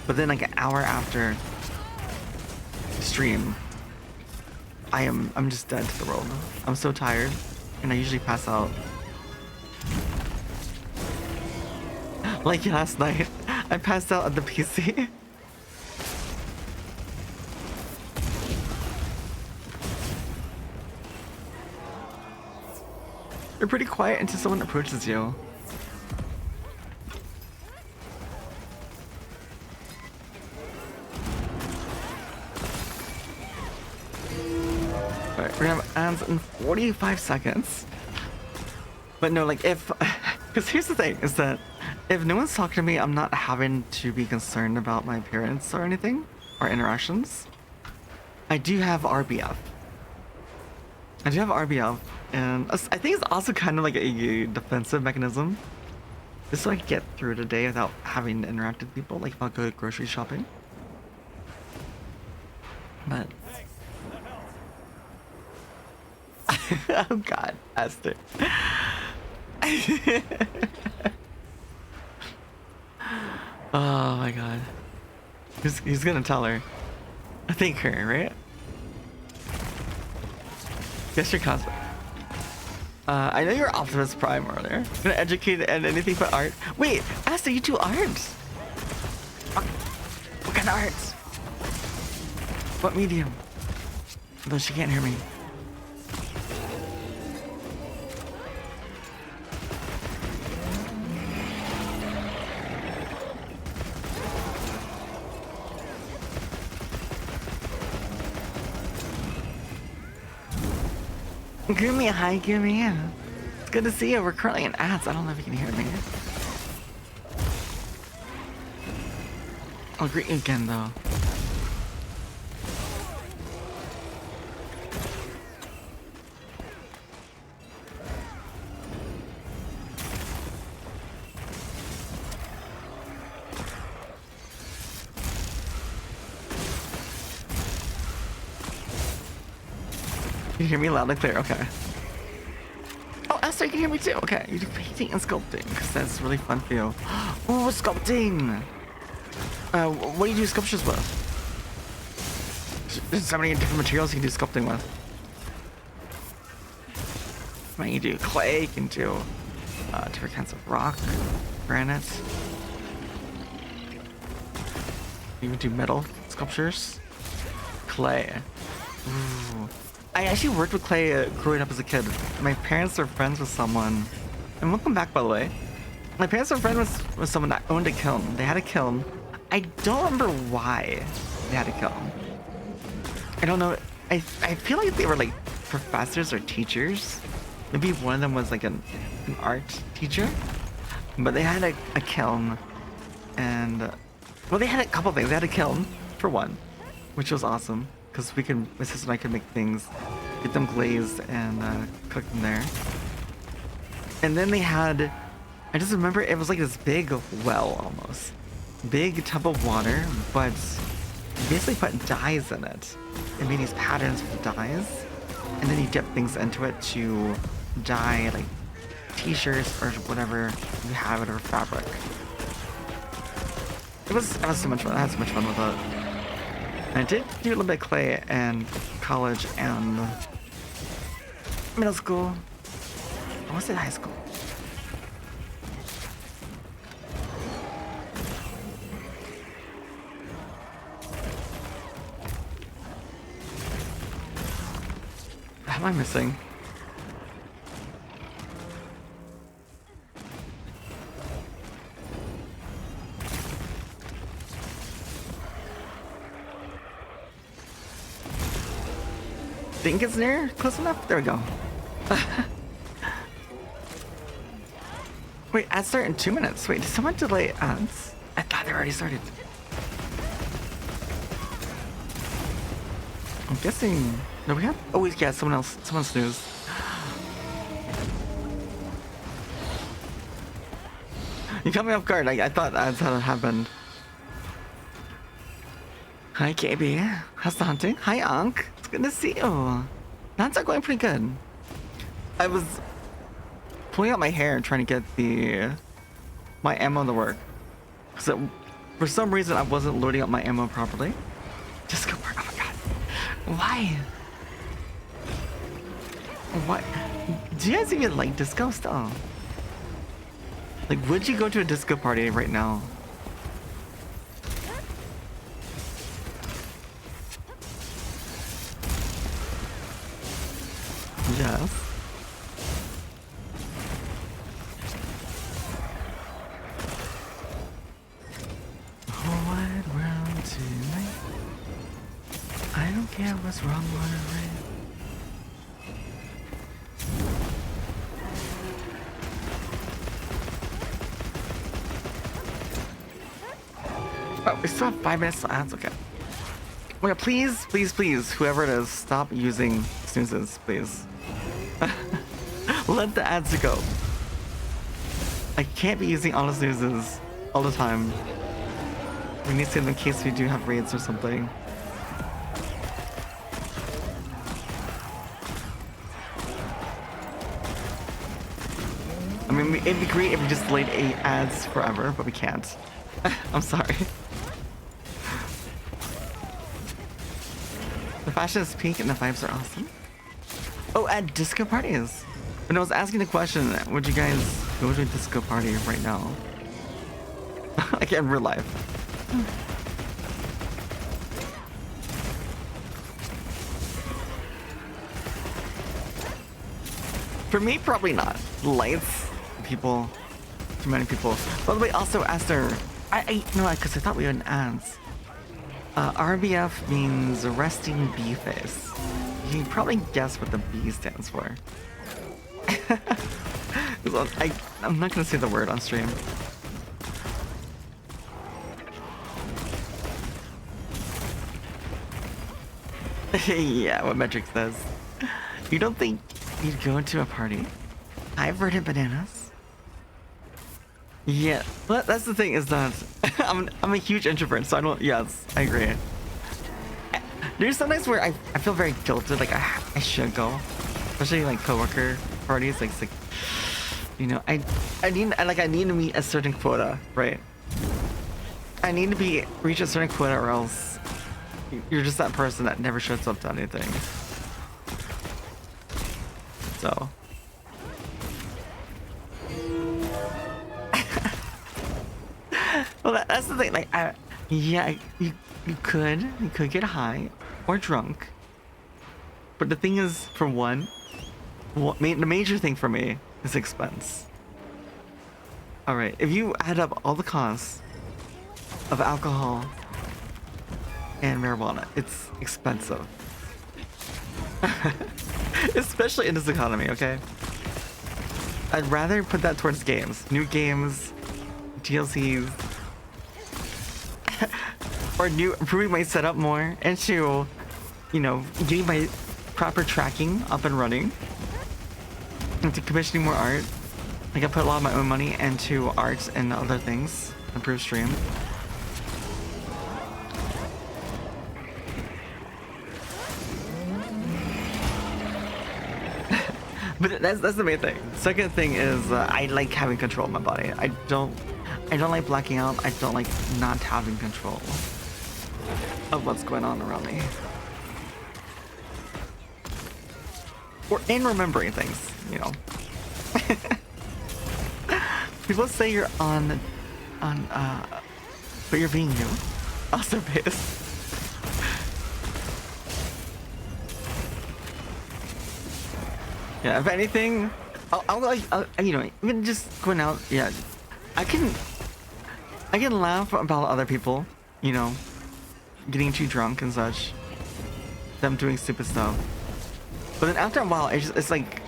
But then like an hour after stream, I'm just dead to the world. I'm so tired, and I usually pass out. Like last night, I passed out at the PC. You're pretty quiet until someone approaches you. Alright, we're gonna have ads in 45 seconds. But no, like if... Because here's the thing, is that if no one's talking to me, I'm not having to be concerned about my appearance or anything, or interactions. I do have RBF. And I think it's also kind of like a defensive mechanism. Just so I can get through the day without having to interact with people, like if I'll go grocery shopping. But... oh god, Esther. Oh my god. He's gonna tell her. I think her, right? Guess your cosplay. I know you're Optimus Prime earlier. Gonna educate and anything but art. Wait, Asta, you do art? What kind of art? What medium? Although she can't hear me. Gumi, hi Gumi. It's good to see you. We're currently in ads. I don't know if you can hear me. I'll greet you again though. You can hear me loud and clear, okay. Oh, Esther, you can hear me too. Okay, you do painting and sculpting, because that's really fun for you. Oh, sculpting! What do you do sculptures with? There's so many different materials you can do sculpting with. I mean, you can do clay, you can do different kinds of rock, granite. You can do metal sculptures. Clay. Ooh. I actually worked with clay growing up as a kid. My parents were friends with someone, and welcome back, by the way. My parents were friends with someone that owned a kiln. They had a kiln. I don't remember why they had a kiln. I don't know. I feel like they were like professors or teachers. Maybe one of them was like an art teacher. But they had a kiln, and well, they had a couple things. They had a kiln for one, which was awesome because my sister and I could make things, get them glazed and cook them there. And then they had, I just remember it was like this big well almost, big tub of water, but you basically put dyes in it. It made these patterns with dyes, and then you dip things into it to dye like t-shirts or whatever you have, whatever fabric. It was so much fun. I had so much fun with it. And I did do a little bit of clay in college and middle school. I was in high school. What am I missing? Think it's near? Close enough? There we go. Wait, ads start in 2 minutes. Wait, did someone delay ads? I thought they already started. I'm guessing... No, we have... Oh, yeah, someone else. Someone snoozed. You caught me off guard. I thought ads hadn't happened. Hi, KB. How's the hunting? Hi, Ankh. It's good to see you. Hunts are going pretty good. I was pulling out my hair and trying to get my ammo to work. So for some reason I wasn't loading up my ammo properly. Disco party. Oh my god. Why? What? Do you guys even like disco stuff? Like, would you go to a disco party right now? Yes. Wide world tonight. I don't care what's wrong or right. Oh, we still have 5 minutes to ads. Okay. Okay, please, please, please, whoever it is, stop using snoozes, please. Let the ads go. I can't be using all the snoozes all the time. We need to save them in case we do have raids or something. I mean, it'd be great if we just delayed ads forever, but we can't. I'm sorry. The fashion is pink and the vibes are awesome. Oh, at disco parties. When I was asking the question, would you guys go to a disco party right now? Like in real life. For me, probably not. Lights, people, too many people. By the way, also Esther, no, because I thought we had ads. RBF means resting bee face. You can probably guess what the B stands for. I'm not gonna say the word on stream. Yeah, what Metric says. You don't think you'd go into a party? I've heard of bananas. Yeah, but that's the thing is that I'm a huge introvert, so I don't. Yes, I agree. There's sometimes where I feel very guilty, like I should go, especially like coworker parties. Like it's like, you know, I need to meet a certain quota, right? I need to reach a certain quota, or else You're just that person that never shows up to anything. So. Well, that's the thing. Like, yeah, you could get high or drunk, but the thing is, for one, the major thing for me is expense. All right, if you add up all the costs of alcohol and marijuana, it's expensive, especially in this economy. Okay, I'd rather put that towards games, new games, DLCs. Or improving my setup more into, you know, getting my proper tracking up and running, into commissioning more art. Like I put a lot of my own money into art and other things, improve stream. But that's the main thing. Second thing is I like having control of my body. I don't like blacking out. I don't like not having control of what's going on around me. Or in remembering things, you know. People say you're on, but you're being you. Also pissed. Yeah, if anything, I'll you know, even just going out, yeah, I can laugh about other people, you know, getting too drunk and such, them doing stupid stuff. But then after a while, it's like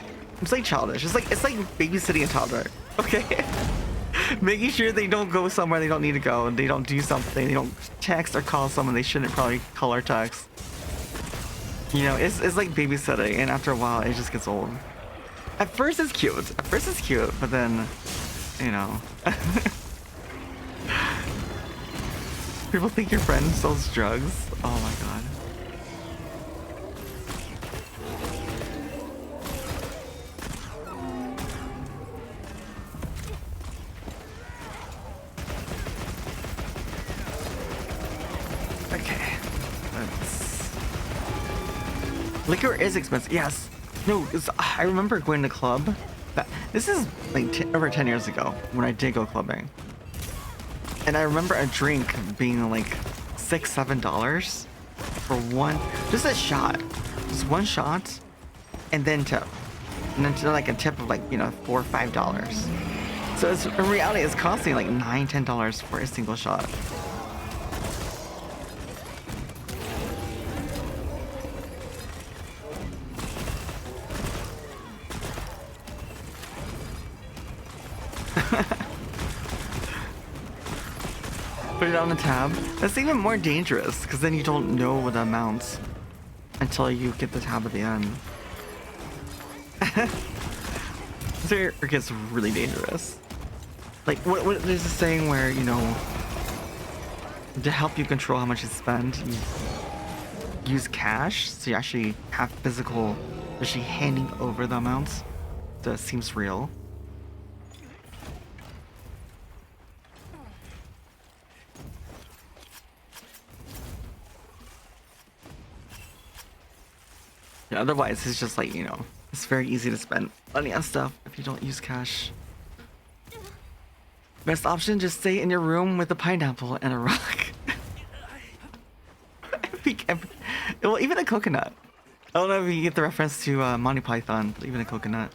childish. It's like babysitting a toddler, okay? Making sure they don't go somewhere they don't need to go, and they don't do something, they don't text or call someone they shouldn't probably call or text. You know, it's like babysitting, and after a while, it just gets old. At first it's cute, but then, you know. People think your friend sells drugs. Oh my god. Okay. Liquor is expensive. Yes. No, I remember going to club. This is like over 10 years ago when I did go clubbing. And I remember a drink being like $6-7 for one, just a shot, just one shot, and then tip, and then like a tip of like, you know, $4 or $5. So it's, in reality, it's costing like $9-10 for a single shot. Put it on the tab. That's even more dangerous because then you don't know the amounts until you get the tab at the end. So it gets really dangerous. Like what there's a saying where, you know, to help you control how much you spend, you use cash, so you actually have physical, actually handing over the amounts. So it seems real. Yeah, otherwise, it's just like, you know, it's very easy to spend money on stuff if you don't use cash. Best option, just stay in your room with a pineapple and a rock. Well, even a coconut. I don't know if you get the reference to Monty Python, but even a coconut.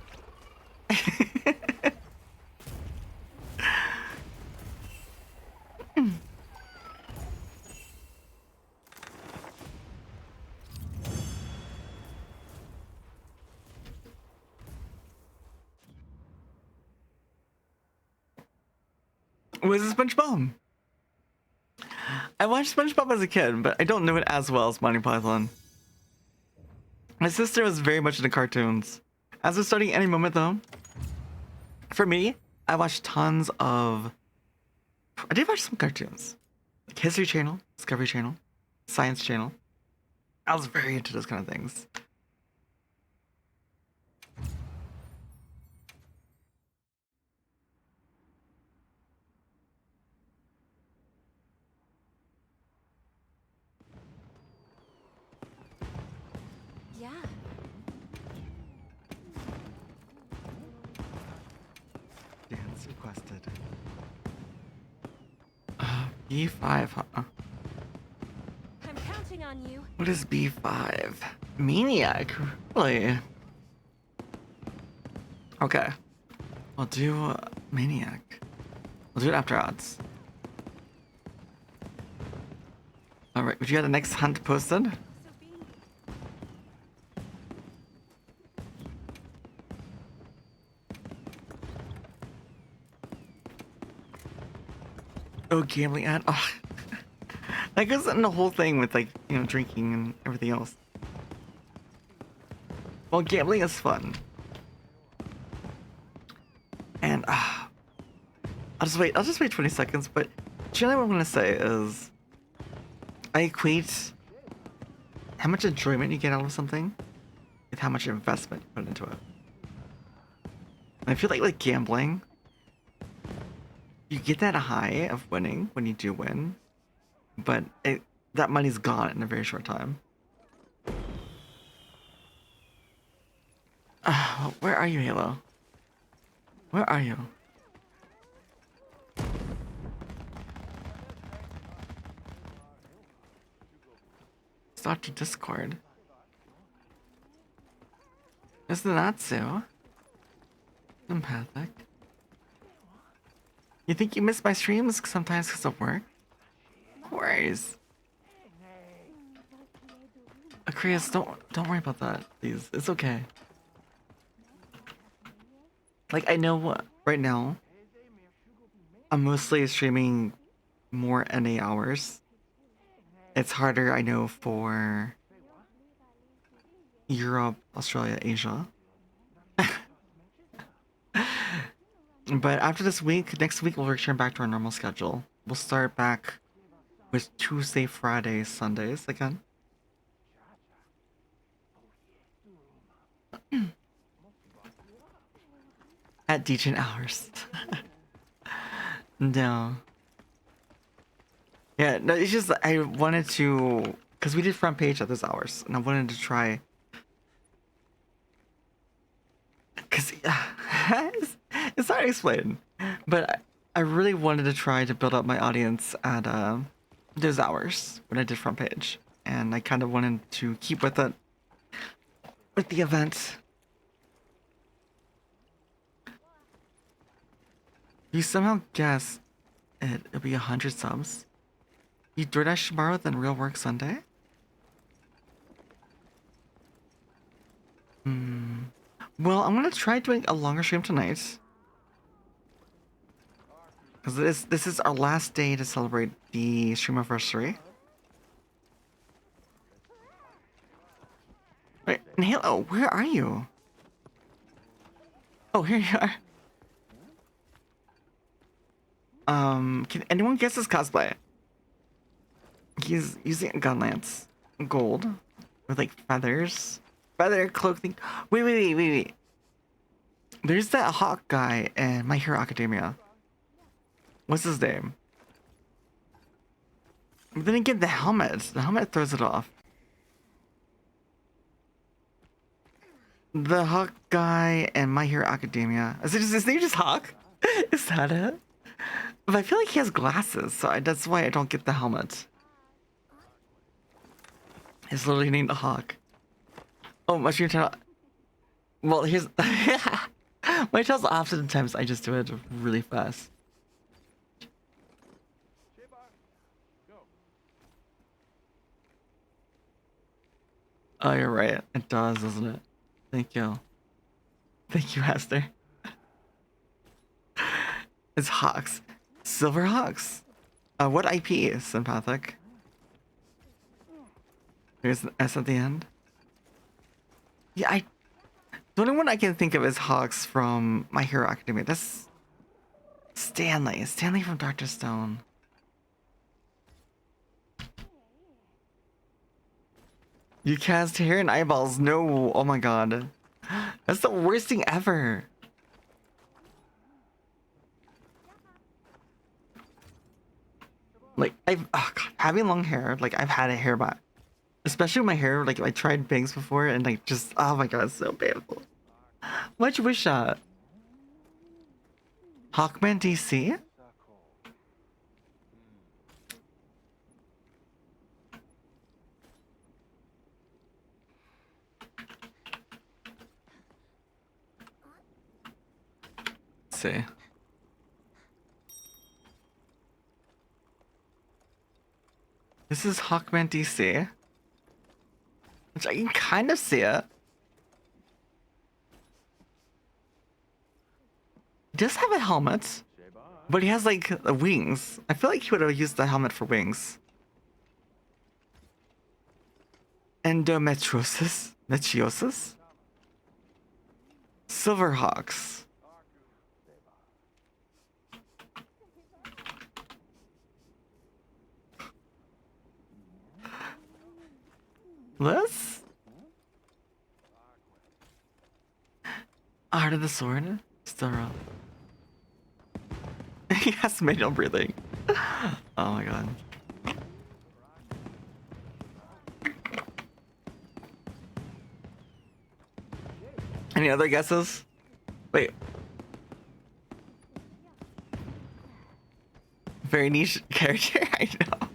Was it SpongeBob? I watched SpongeBob as a kid, but I don't know it as well as Monty Python. My sister was very much into cartoons. As of starting any moment though, for me, I watched tons of... I did watch some cartoons. Like History Channel, Discovery Channel, Science Channel. I was very into those kind of things. Yeah. Dance requested. B5, huh? I'm counting on you. What is B5? Maniac, really? Okay. I'll do Maniac. We'll do it after odds. Alright, would you have the next hunt posted? So be. Oh, gambling ad? Oh. That goes in the whole thing with, like, you know, drinking and everything else. Well, gambling is fun. And, I'll just wait 20 seconds, but generally what I'm gonna say is I equate how much enjoyment you get out of something with how much investment you put into it. And I feel like gambling, you get that high of winning when you do win, but that money's gone in a very short time. Where are you, Halo? Where are you? Start your Discord. Is the Natsu? Empathic. You think you miss my streams sometimes because of work? No worries. Chris, don't worry about that, please. It's okay. Like, I know right now I'm mostly streaming more NA hours. It's harder, I know, for Europe, Australia, Asia. But after this week, next week we'll return back to our normal schedule. We'll start back with Tuesday, Fridays, Sundays again. At decent hours. No. Yeah, no, it's just I wanted to, because we did front page at those hours, and I wanted to try. Because it's hard to explain, but I really wanted to try to build up my audience at those hours when I did front page, and I kind of wanted to keep with it with the event. You somehow guess it'll be 100 subs. You DoorDash tomorrow, then real work Sunday? Well, I'm gonna try doing a longer stream tonight. Because this is our last day to celebrate the stream anniversary. Wait, Halo, where are you? Oh, here you are. Can anyone guess his cosplay? He's using a gun lance, gold, with like feathers, feather cloak thing. Wait. There's that hawk guy in My Hero Academia. What's his name? But then again, the helmet. The helmet throws it off. The hawk guy in My Hero Academia. Is his name just Hawk? Is that it? But I feel like he has glasses, so that's why I don't get the helmet. It's literally named Hawk. Oh, mushroom channel. Well, here's my channels. Oftentimes, I just do it really fast. Oh, you're right. It does, doesn't it? Thank you. Thank you, Esther. It's Hawks. Silver Hawks. What IP is Sympathic? There's an S at the end. Yeah, the only one I can think of is Hawks from My Hero Academia. That's Stanley. Stanley from Dr. Stone. You cast hair and eyeballs. No. Oh my god. That's the worst thing ever. Like, oh god, having long hair, like I've had a hair back. Especially with my hair, like I tried bangs before and like just oh my god, it's so painful. Why'd you wish that? Hawkman DC? Let's see. This is Hawkman DC. Which I can kind of see it. He does have a helmet. But he has like wings. I feel like he would have used the helmet for wings. Endometriosis? Metriosis? Silverhawks. This? Art of the Sword? Still real. He has manual breathing. Oh my god. Any other guesses? Wait. Very niche character, I know.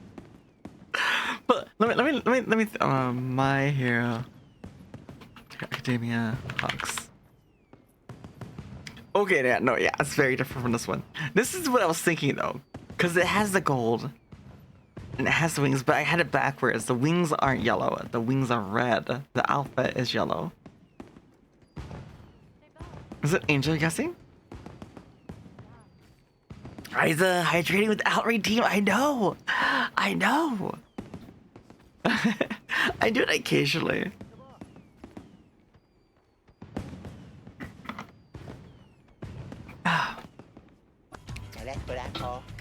But let me My Hero Academia Hawks. Okay, yeah, no, yeah, it's very different from this one. This is what I was thinking though, because it has the gold and it has the wings, but I had it backwards. The wings aren't yellow, the wings are red. The outfit is yellow. Is it Angel guessing? Ryza hydrating with the outright team. I know. I know. I do it occasionally.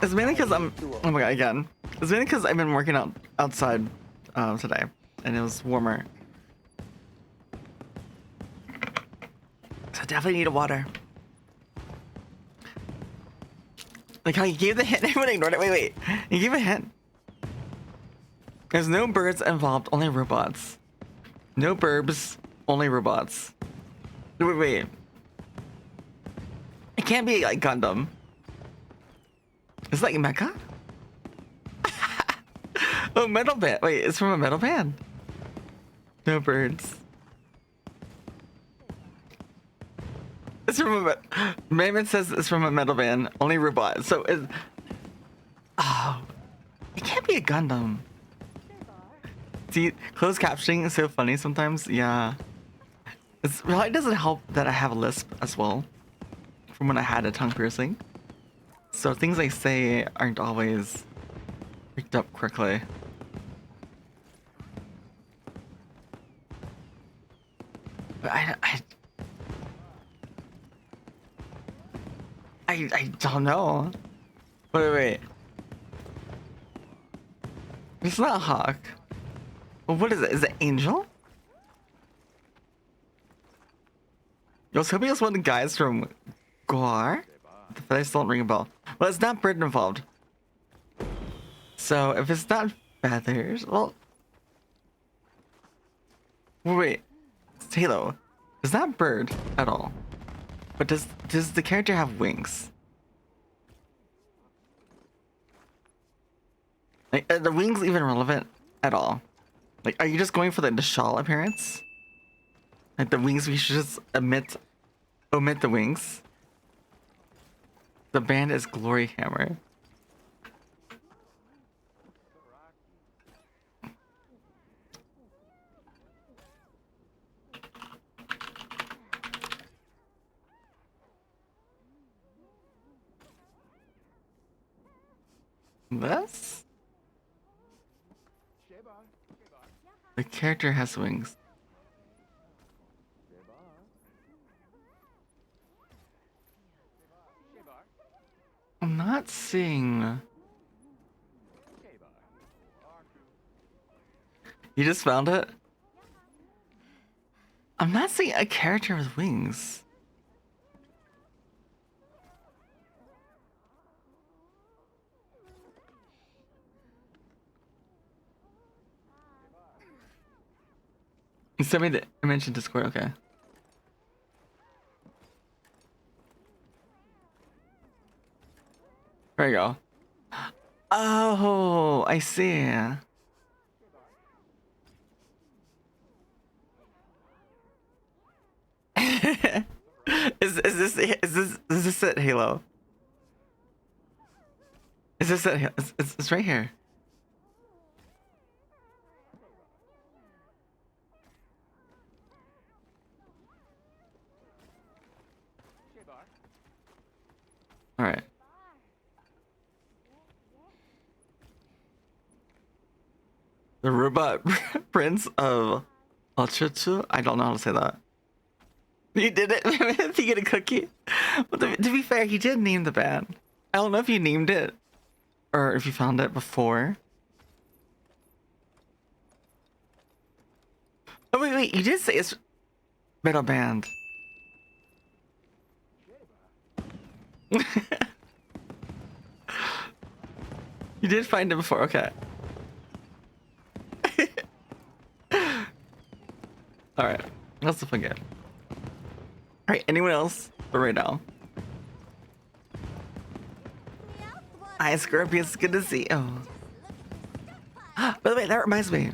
It's mainly because I'm. Oh my god, again. It's mainly because I've been working out outside today, and it was warmer. So I definitely need a water. Like how you gave the hint, everyone ignored it. Wait. You gave a hint. There's no birds involved, only robots. No burbs, only robots. Wait. It can't be like Gundam. It's like Mecha? Oh, metal band. Wait, it's from a metal band. No birds. It's from a... Mayman says it's from a metal band. Only robot. So it... Oh. It can't be a Gundam. See, closed captioning is so funny sometimes. Yeah. It really doesn't help that I have a lisp as well. From when I had a tongue piercing. So things I say aren't always picked up quickly. But I don't know. Wait. It's not Hawk. Well, what is it? Is it Angel? I was hoping it was one of the guys from Guar. The face don't ring a bell. Well, it's not bird involved. So if it's not feathers, well... Wait. It's Halo. It's not bird at all. But does the character have wings? Like, are the wings even relevant at all? Like, are you just going for the shawl appearance? Like the wings, we should just omit the wings. The band is Glory Hammer. This? The character has wings. I'm not seeing... You just found it? I'm not seeing a character with wings. You sent me the image in Discord. Okay. There you go. Oh, I see. Is this it, Halo? Is this it? It's right here. All right. The robot prince of Alchuchu? I don't know how to say that. You did it? Did you get a cookie? But to be fair, he did name the band. I don't know if you named it or if you found it before. Oh, wait, you did say it's metal band. You did find it before, okay. Alright, that's the fun game. Alright, anyone else for right now? Hi, Scorpius, good to see you. By the way, that reminds me.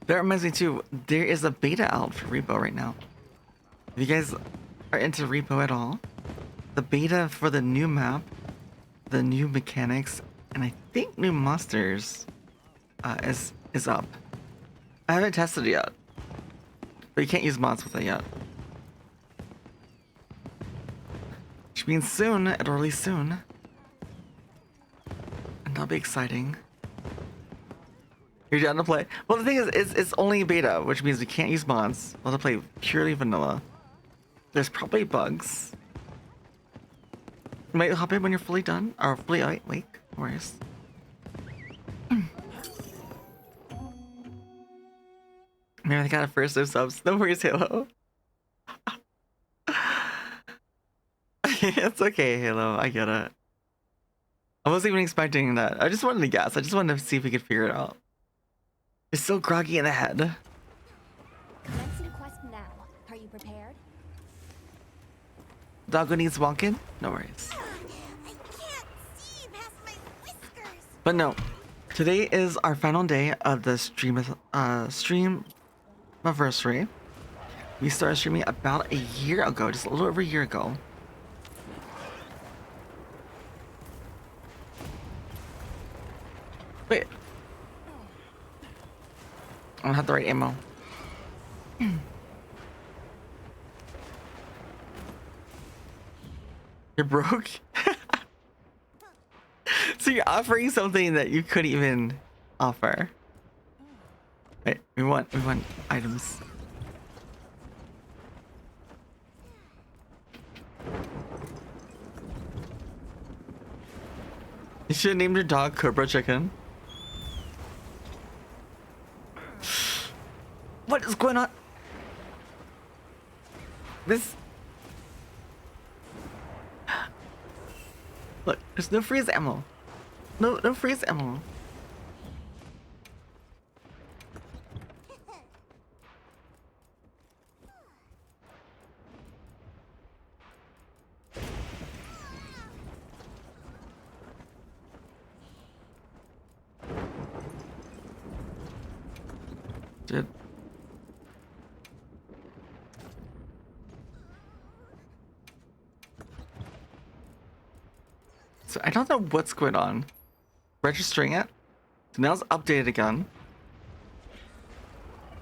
That reminds me too, there is a beta out for Repo right now. If you guys are into Repo at all, the beta for the new map, the new mechanics, and I think new monsters is up. I haven't tested it yet, but you can't use mods with it yet. Which means soon, it'll release soon. And that'll be exciting. You're down to play? Well, the thing is, it's only beta, which means we can't use mods. We'll have to play purely vanilla. There's probably bugs. You might hop in when you're fully done, or fully awake. No worries. Maybe I got a first of subs. No worries, Halo. It's okay, Halo. I get it. I wasn't even expecting that. I just wanted to guess. I just wanted to see if we could figure it out. It's so groggy in the head. Commencing quest now. Are you prepared? Doggo needs walking? No worries. I can't see past my whiskers. But no, today is our final day of the stream anniversary. We started streaming about a year ago, just a little over a year ago. Wait. I don't have the right ammo. You're broke? So you're offering something that you couldn't even offer. Wait, we want items. You should have named your dog Cobra Chicken. What is going on? This... Look, there's no freeze ammo. No freeze ammo. Dude. So I don't know what's going on. Registering it. So now it's updated again.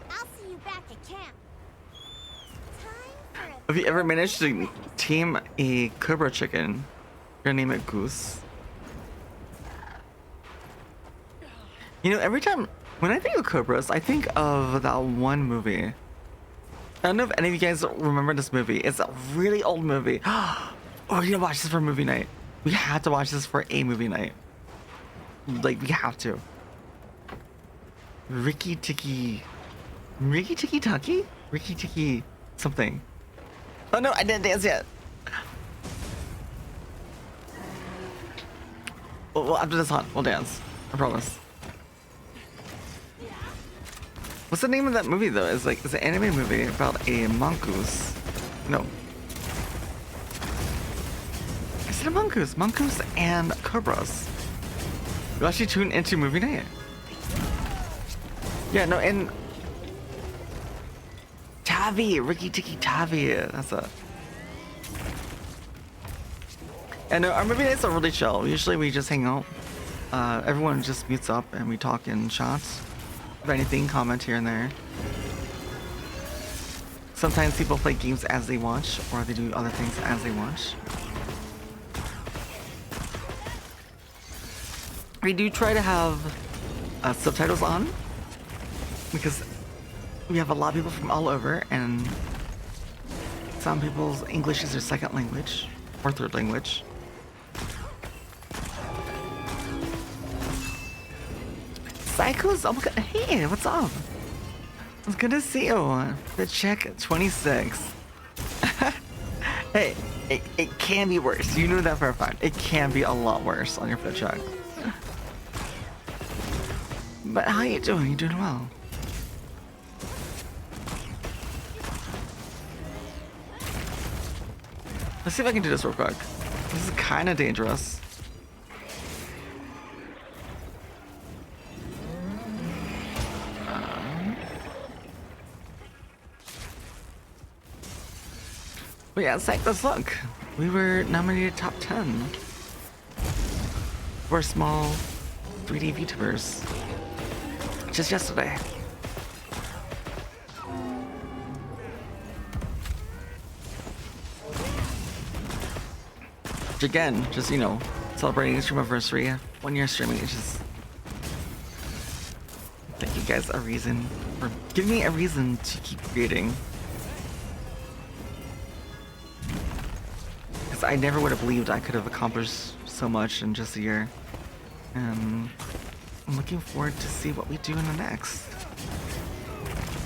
I'll see you back at camp. Time for a Have you ever managed to team a Cobra Chicken? You're gonna name it Goose. You know, every time when I think of Cobras, I think of that one movie. I don't know if any of you guys remember this movie. It's a really old movie. Oh, we're gonna watch this for movie night. We have to watch this for a movie night. Like, we have to. Ricky Tikki Tucky? Ricky Tikki something. Oh no, I didn't dance yet. Well, after this hunt, we'll dance. I promise. What's the name of that movie though? It's an anime movie about a mongoose. No. Is it a mongoose? Mongoose and cobras. You actually tune into movie night. Yeah, no, and Tavi, Ricky Tikki Tavi. That's a. And no, our movie nights are really chill. Usually we just hang out. Everyone just mutes up and we talk in shots. If anything, comment here and there. Sometimes people play games as they watch, or they do other things as they watch. We do try to have subtitles on, because we have a lot of people from all over, and some people's English is their second language, or third language. Psychos, oh my god, hey, what's up? It's good to see you. The check 26. Hey, it can be worse. You know that for a fact. It can be a lot worse on your fit check. But how you doing? You doing well? Let's see if I can do this real quick. This is kind of dangerous. But yeah, Psych, let's look. We were nominated top 10 for small 3D VTubers just yesterday. Which again, just, you know, celebrating stream anniversary, 1 year streaming. It's just, thank you guys a reason, or give me a reason to keep creating. Because I never would have believed I could have accomplished so much in just a year. And I'm looking forward to see what we do in the next.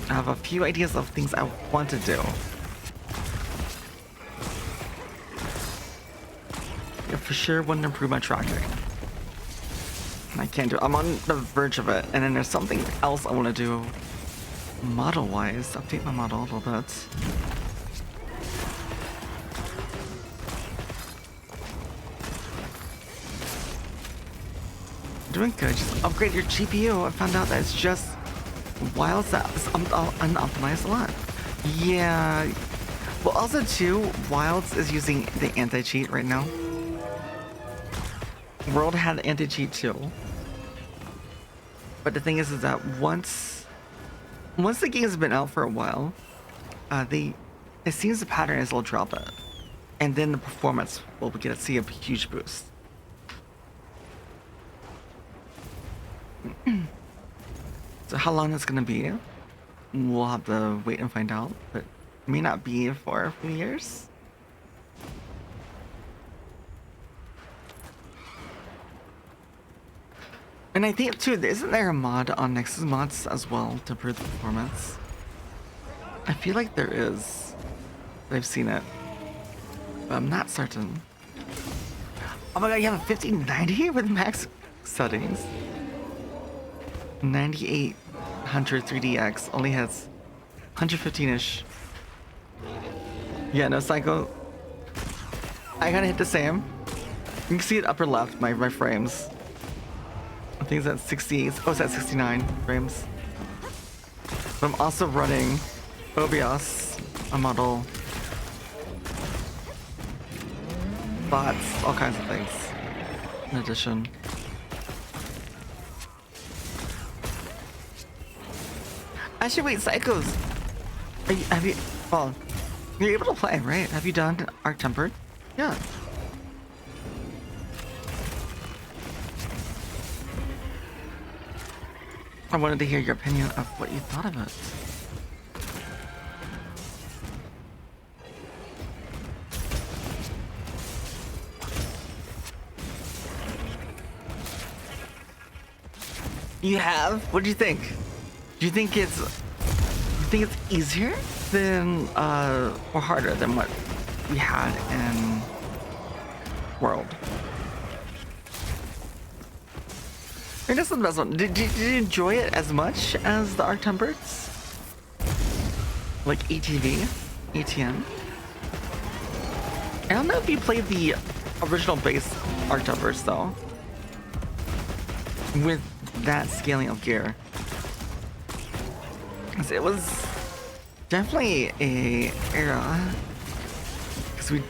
I have a few ideas of things I want to do. I for sure want to improve my tracking. I can't do it. I'm on the verge of it. And then there's something else I want to do model-wise. Update my model a little bit. Doing good. Just upgrade your GPU. I found out that it's just Wilds that is unoptimized a lot. Yeah. Well, also too, Wilds is using the anti-cheat right now. World had anti-cheat too. But the thing is that once the game has been out for a while, it seems the pattern is they'll drop it, and then the performance will see a huge boost. So how long it's gonna be, we'll have to wait and find out, but it may not be for a few years. And I think too, isn't there a mod on Nexus mods as well to improve the performance? I feel like there is. I've seen it, but I'm not certain. Oh my god, you have a 1590 with max settings. 9800 3DX only has 115-ish. Yeah, no, Psycho. I kinda hit the same. You can see it upper left, my frames. I think it's at 68. Oh, it's at 69 frames. But I'm also running OBS, a model, bots, all kinds of things. In addition. Actually, wait, Psychos. Well, you're able to play, right? Have you done Arc Tempered? Yeah. I wanted to hear your opinion of what you thought of it. You have? What do you think? Do you think it's easier than or harder than what we had in World? Maybe that's the best one. Did you enjoy it as much as the Arc Tempered? Like ATV? ATM? I don't know if you played the original base Arc Tempered though. With that scaling of gear. 'Cause it was definitely a era. Because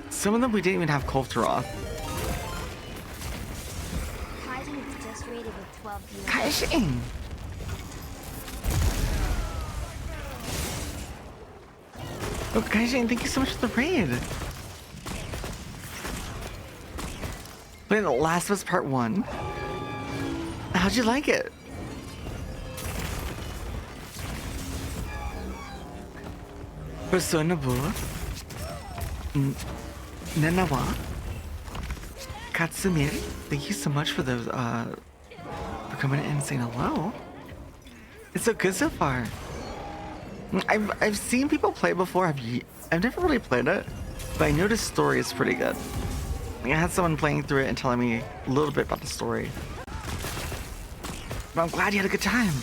some of them we didn't even have Kolftaroth. Kaijin was just rated with 12 viewers. Kaijin! Oh, Kaijin, thank you so much for the raid. Playing The Last of Us Part 1. How'd you like it? Persona Bu. Nenawa. Katsumir. Thank you so much for those, for coming in and saying hello. It's so good so far. I've seen people play before. I've never really played it, but I know the story is pretty good. I had someone playing through it and telling me a little bit about the story. But I'm glad you had a good time.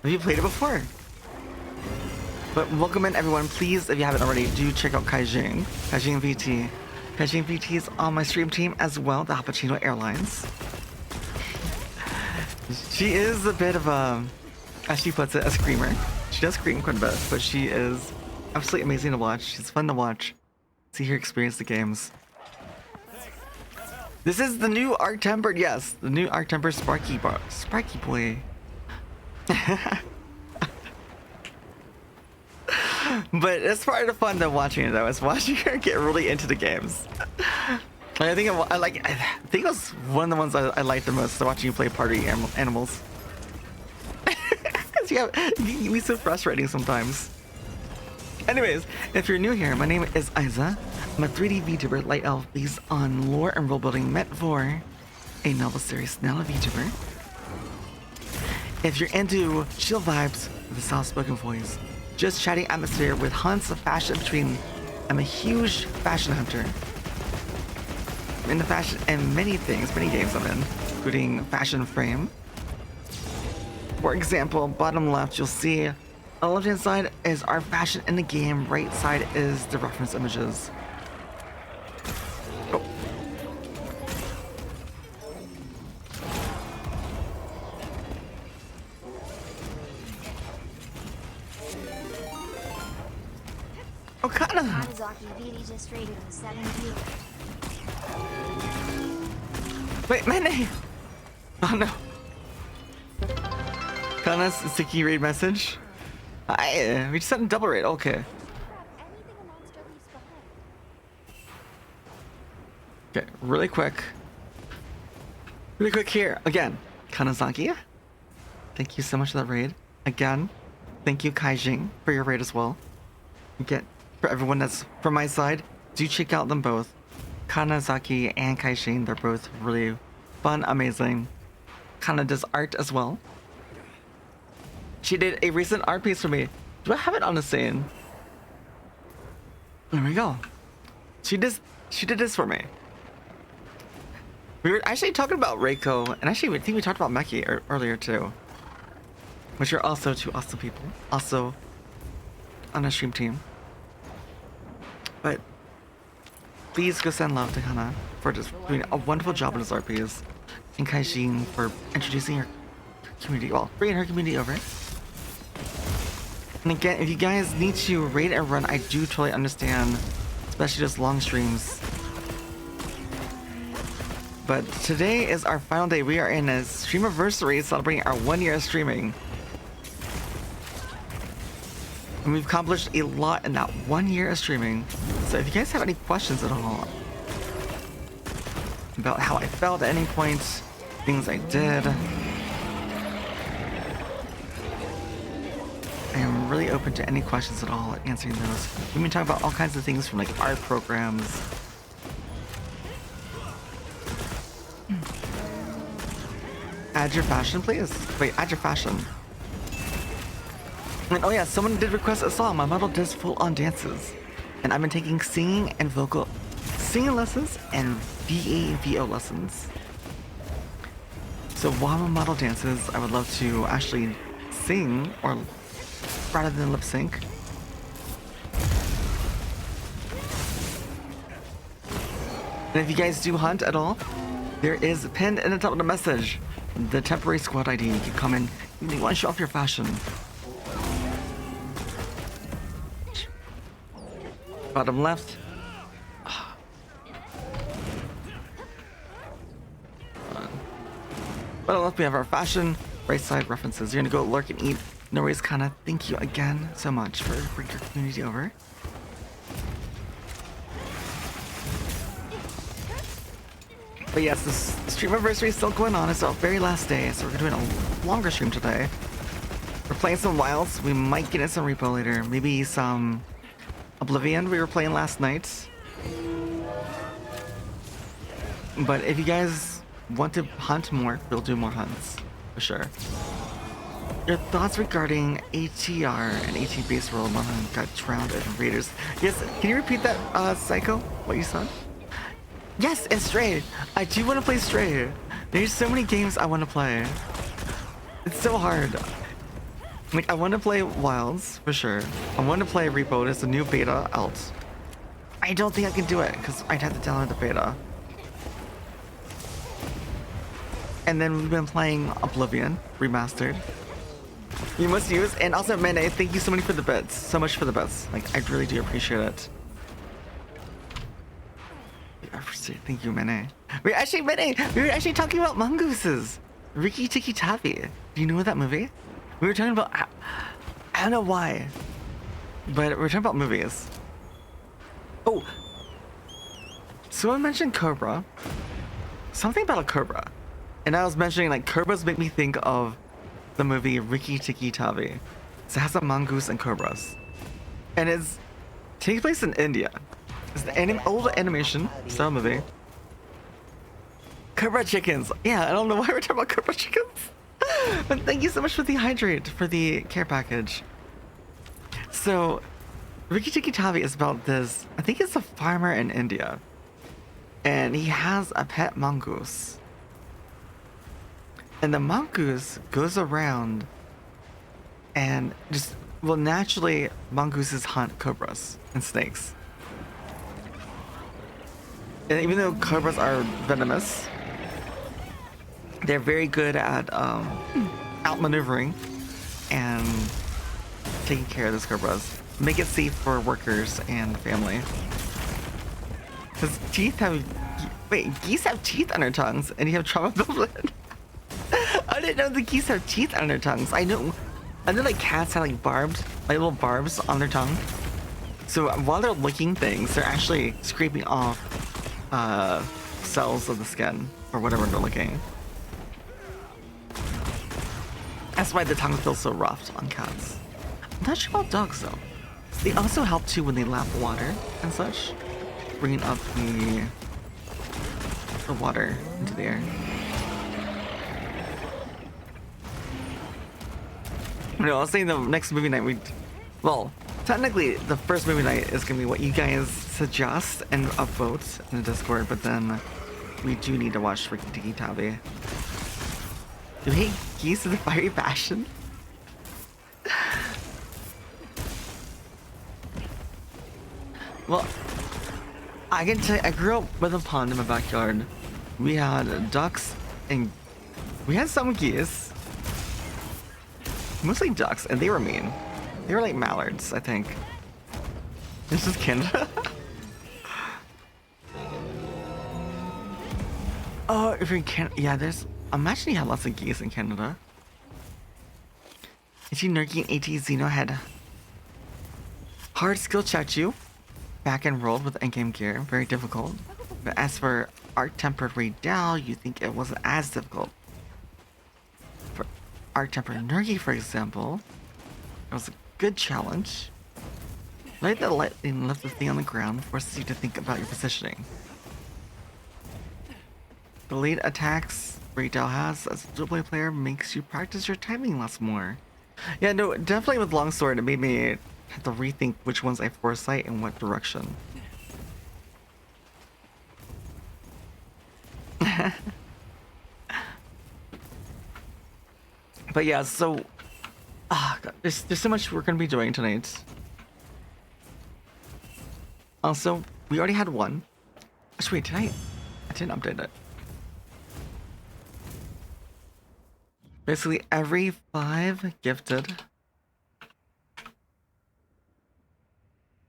Have you played it before? But welcome in everyone. Please, if you haven't already, do check out Kaijin VT. Kaijin VT is on my stream team as well, the Hapachino Airlines. She is a bit of a, as she puts it, a screamer. She does scream quite a bit, but she is absolutely amazing to watch. She's fun to watch. See her experience the games. This is the new Arc Tempered, yes, the new Arc Tempered Sparky Boy. But it's part of the fun of watching it though. It's watching her get really into the games. I think it was one of the ones I liked the most. Watching you play party animals. It can be so frustrating sometimes. Anyways, if you're new here, my name is Isa. I'm a 3D VTuber light elf based on lore and role building meant for a novel series, now a VTuber. If you're into chill vibes with a soft-spoken voice, just chatting atmosphere with hunts of fashion between, I'm a huge fashion hunter. I'm into fashion and many things, many games I'm in, including Fashion Frame. For example, bottom left, you'll see on the left-hand side is our fashion in the game. Right side is the reference images. Oh. Okada! Hanazaki VD just rated with 7 viewers. Wait, my name! Oh no. Kana's sticky raid message. Hi, we just sent a double raid. Okay. Anything a monster leaves behind. Okay, really quick. Really quick here. Again, Kanazaki. Thank you so much for that raid. Again, thank you Kaijin for your raid as well. Again, for everyone that's from my side, do check out them both. Kanazaki and Kaijin, they're both really fun, amazing. Kana does art as well. She did a recent art piece for me. Do I have it on the scene? There we go. She did this for me. We were actually talking about Reiko, and actually I think we talked about Meki earlier too. Which are also two awesome people. Also on a stream team. But please go send love to Kana for just doing a wonderful job in his art piece. And Kaijin for introducing her community, well, bringing her community over. And again, if you guys need to raid and run, I do totally understand, especially just long streams. But today is our final day. We are in a stream anniversary celebrating our 1 year of streaming. And we've accomplished a lot in that 1 year of streaming. So if you guys have any questions at all about how I felt at any point, things I did, I am really open to any questions at all, answering those. We've been talking about all kinds of things from like art programs. Add your fashion, please. Wait, add your fashion. And oh yeah, someone did request a song. My model does full-on dances. And I've been taking singing lessons and VO lessons. So while my model dances, I would love to actually sing, or rather than lip sync. And if you guys do hunt at all, there is pinned in the top of the message the temporary squad ID. You can come in if you want to show off your fashion. Bottom left. Bottom left we have our fashion. Right side references. You're gonna go lurk and eat. No worries, Kana. Thank you again so much for bringing your community over. But yes, this stream anniversary is still going on. It's our very last day, so we're doing a longer stream today. We're playing some Wilds. We might get in some Repo later. Maybe some Oblivion we were playing last night. But if you guys want to hunt more, we'll do more hunts, for sure. Your thoughts regarding ATR and AT base world 100 got drowned in Raiders. Yes, can you repeat that, Psycho? What you said? Yes, and Stray. I do want to play Stray. There's so many games I want to play. It's so hard. Like, I want to play Wilds, for sure. I want to play Repo. There's a new beta out. I don't think I can do it, because I'd have to download the beta. And then we've been playing Oblivion, remastered. You must use, and also Mene, thank you so much for the bits. So much for the bits. Like, I really do appreciate it. Thank you, Mene. We're actually talking about mongooses. Riki Tiki Tavi. Do you know that movie? We were talking about, I don't know why, but we're talking about movies. Oh, someone mentioned Cobra. Something about a Cobra. And I was mentioning, like, Cobras make me think of the movie Riki Tiki Tavi. So it has a mongoose and cobras. And it's takes place in India. It's the old animation style movie. Cobra chickens. Yeah, I don't know why we're talking about cobra chickens. But thank you so much for the hydrate, for the care package. So, Riki Tiki Tavi is about this, I think it's a farmer in India. And he has a pet mongoose. And the mongoose goes around and just, well, naturally, mongooses hunt cobras and snakes. And even though cobras are venomous, they're very good at outmaneuvering and taking care of those cobras. Make it safe for workers and the family. Because geese have teeth on their tongues, and you have trauma built. I didn't know the geese have teeth on their tongues. I know like cats have like little barbs on their tongue. So while they're licking things, they're actually scraping off cells of the skin or whatever they're licking. That's why the tongue feels so rough on cats. I'm not sure about dogs though. They also help too when they lap water and such, bringing up the water into the air. No, I was saying the next movie night well, technically the first movie night is gonna be what you guys suggest and upvote in the Discord, but then we do need to watch Riki Tiki Tavi. Do we hate geese in a fiery passion? Well, I can tell you, I grew up with a pond in my backyard. We had ducks and we had some geese. Mostly ducks, and they were mean. They were like mallards, I think. This is Canada. Oh, if you're in Canada, yeah, I'm imagining you have lots of geese in Canada. AT Nerky and AT Xeno had hard skill checked you. Back and rolled with endgame gear, very difficult. But as for Arc Tempered Raydal, you think it wasn't as difficult. For Arc Tempered Nerky, for example, it was a good challenge. Light the lightning left the thing on the ground, forces you to think about your positioning. The lead attacks Raydal has as a dual player makes you practice your timing lots more. Yeah, no, definitely with Longsword, it made me have to rethink which ones I foresight in what direction. But yeah, so God, there's so much we're gonna be doing tonight. Also, we already had one. Actually, wait, I didn't update it. Basically, every 5 gifted,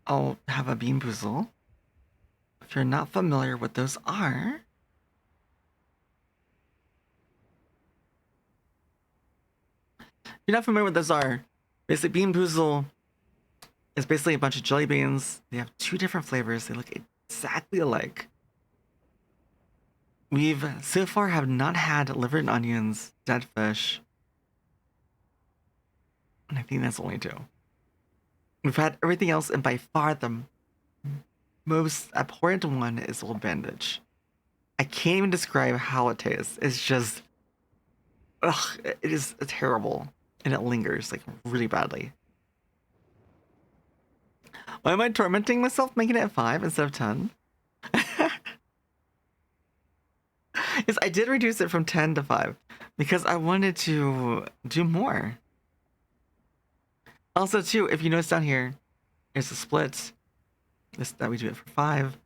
I'll have a bean boozle. If you're not familiar what those are, you're not familiar with those are. Basically, bean boozle is basically a bunch of jelly beans. They have 2 different flavors. They look exactly alike. We've so far have not had liver and onions, dead fish, and I think that's only 2. We've had everything else, and by far the most abhorrent one is Old Bandage. I can't even describe how it tastes. It's just, ugh, it is terrible, and it lingers like really badly. Why am I tormenting myself making it 5 instead of 10? Yes, I did reduce it from 10 to 5 because I wanted to do more. Also, too, if you notice down here, there's a split. This that we do it for 5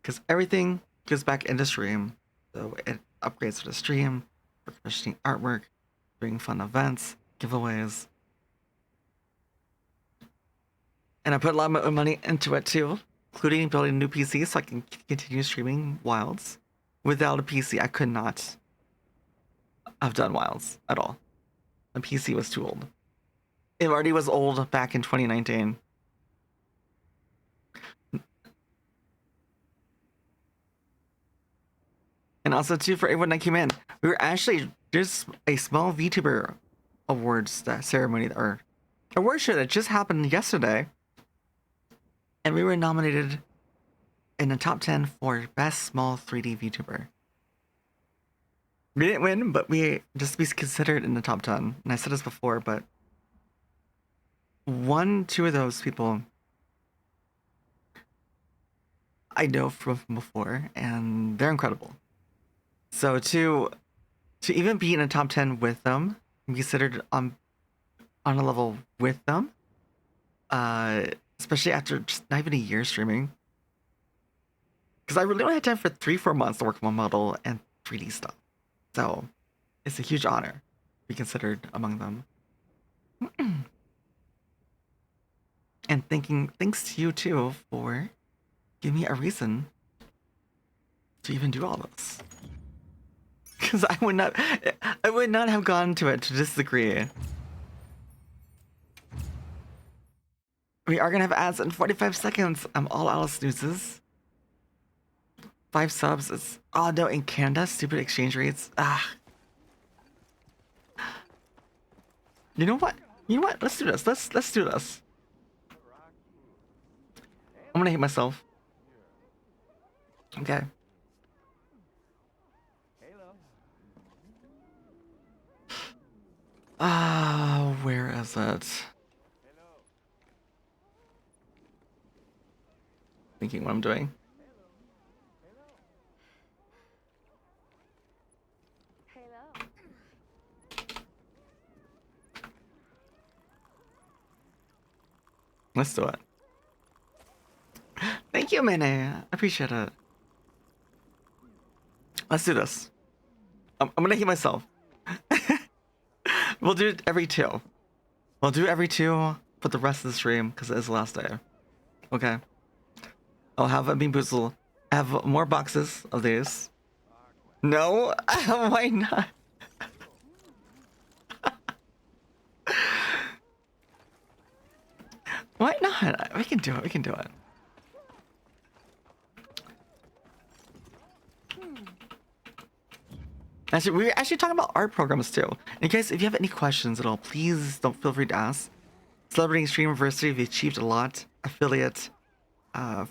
because everything goes back into stream, so it upgrades to the stream for commissioning artwork, doing fun events, giveaways, and I put a lot of money into it too, including building a new PC so I can continue streaming Wilds. Without a PC, I could not have done Wilds at all. The PC was too old. It already was old back in 2019. And also, too, for everyone that came in, we were actually just a small VTuber awards ceremony or award show that just happened yesterday. And we were nominated in the top 10 for Best Small 3D VTuber. We didn't win, but we just be considered in the top 10. And I said this before, but 2 of those people I know from before, and they're incredible. So to even be in the top 10 with them, be considered on a level with them, especially after just not even a year streaming, because I really only had time for 3-4 months to work on my model and 3D stuff. So it's a huge honor to be considered among them. And thanks to you too for giving me a reason to even do all this. Because I would not have gone to it to disagree. We are gonna have ads in 45 seconds. I'm all out of snoozes. 5 subs. It's oh no, in Canada, stupid exchange rates. You know what? Let's do this. Let's do this. I'm gonna hit myself. Okay. Where is it? Thinking what I'm doing. Let's do it. Thank you, Mene. I appreciate it. Let's do this. I'm gonna hit myself. We'll do it every 2. We'll do every 2 for the rest of the stream because it is the last day. Okay. I'll have a bean boozle. I have more boxes of these. No? Why not? Why not? We can do it. We can do it. Actually, we were actually talking about art programs too. And guys, if you have any questions at all, please don't feel free to ask. Celebrating Stream Anniversary, we achieved a lot. Affiliate,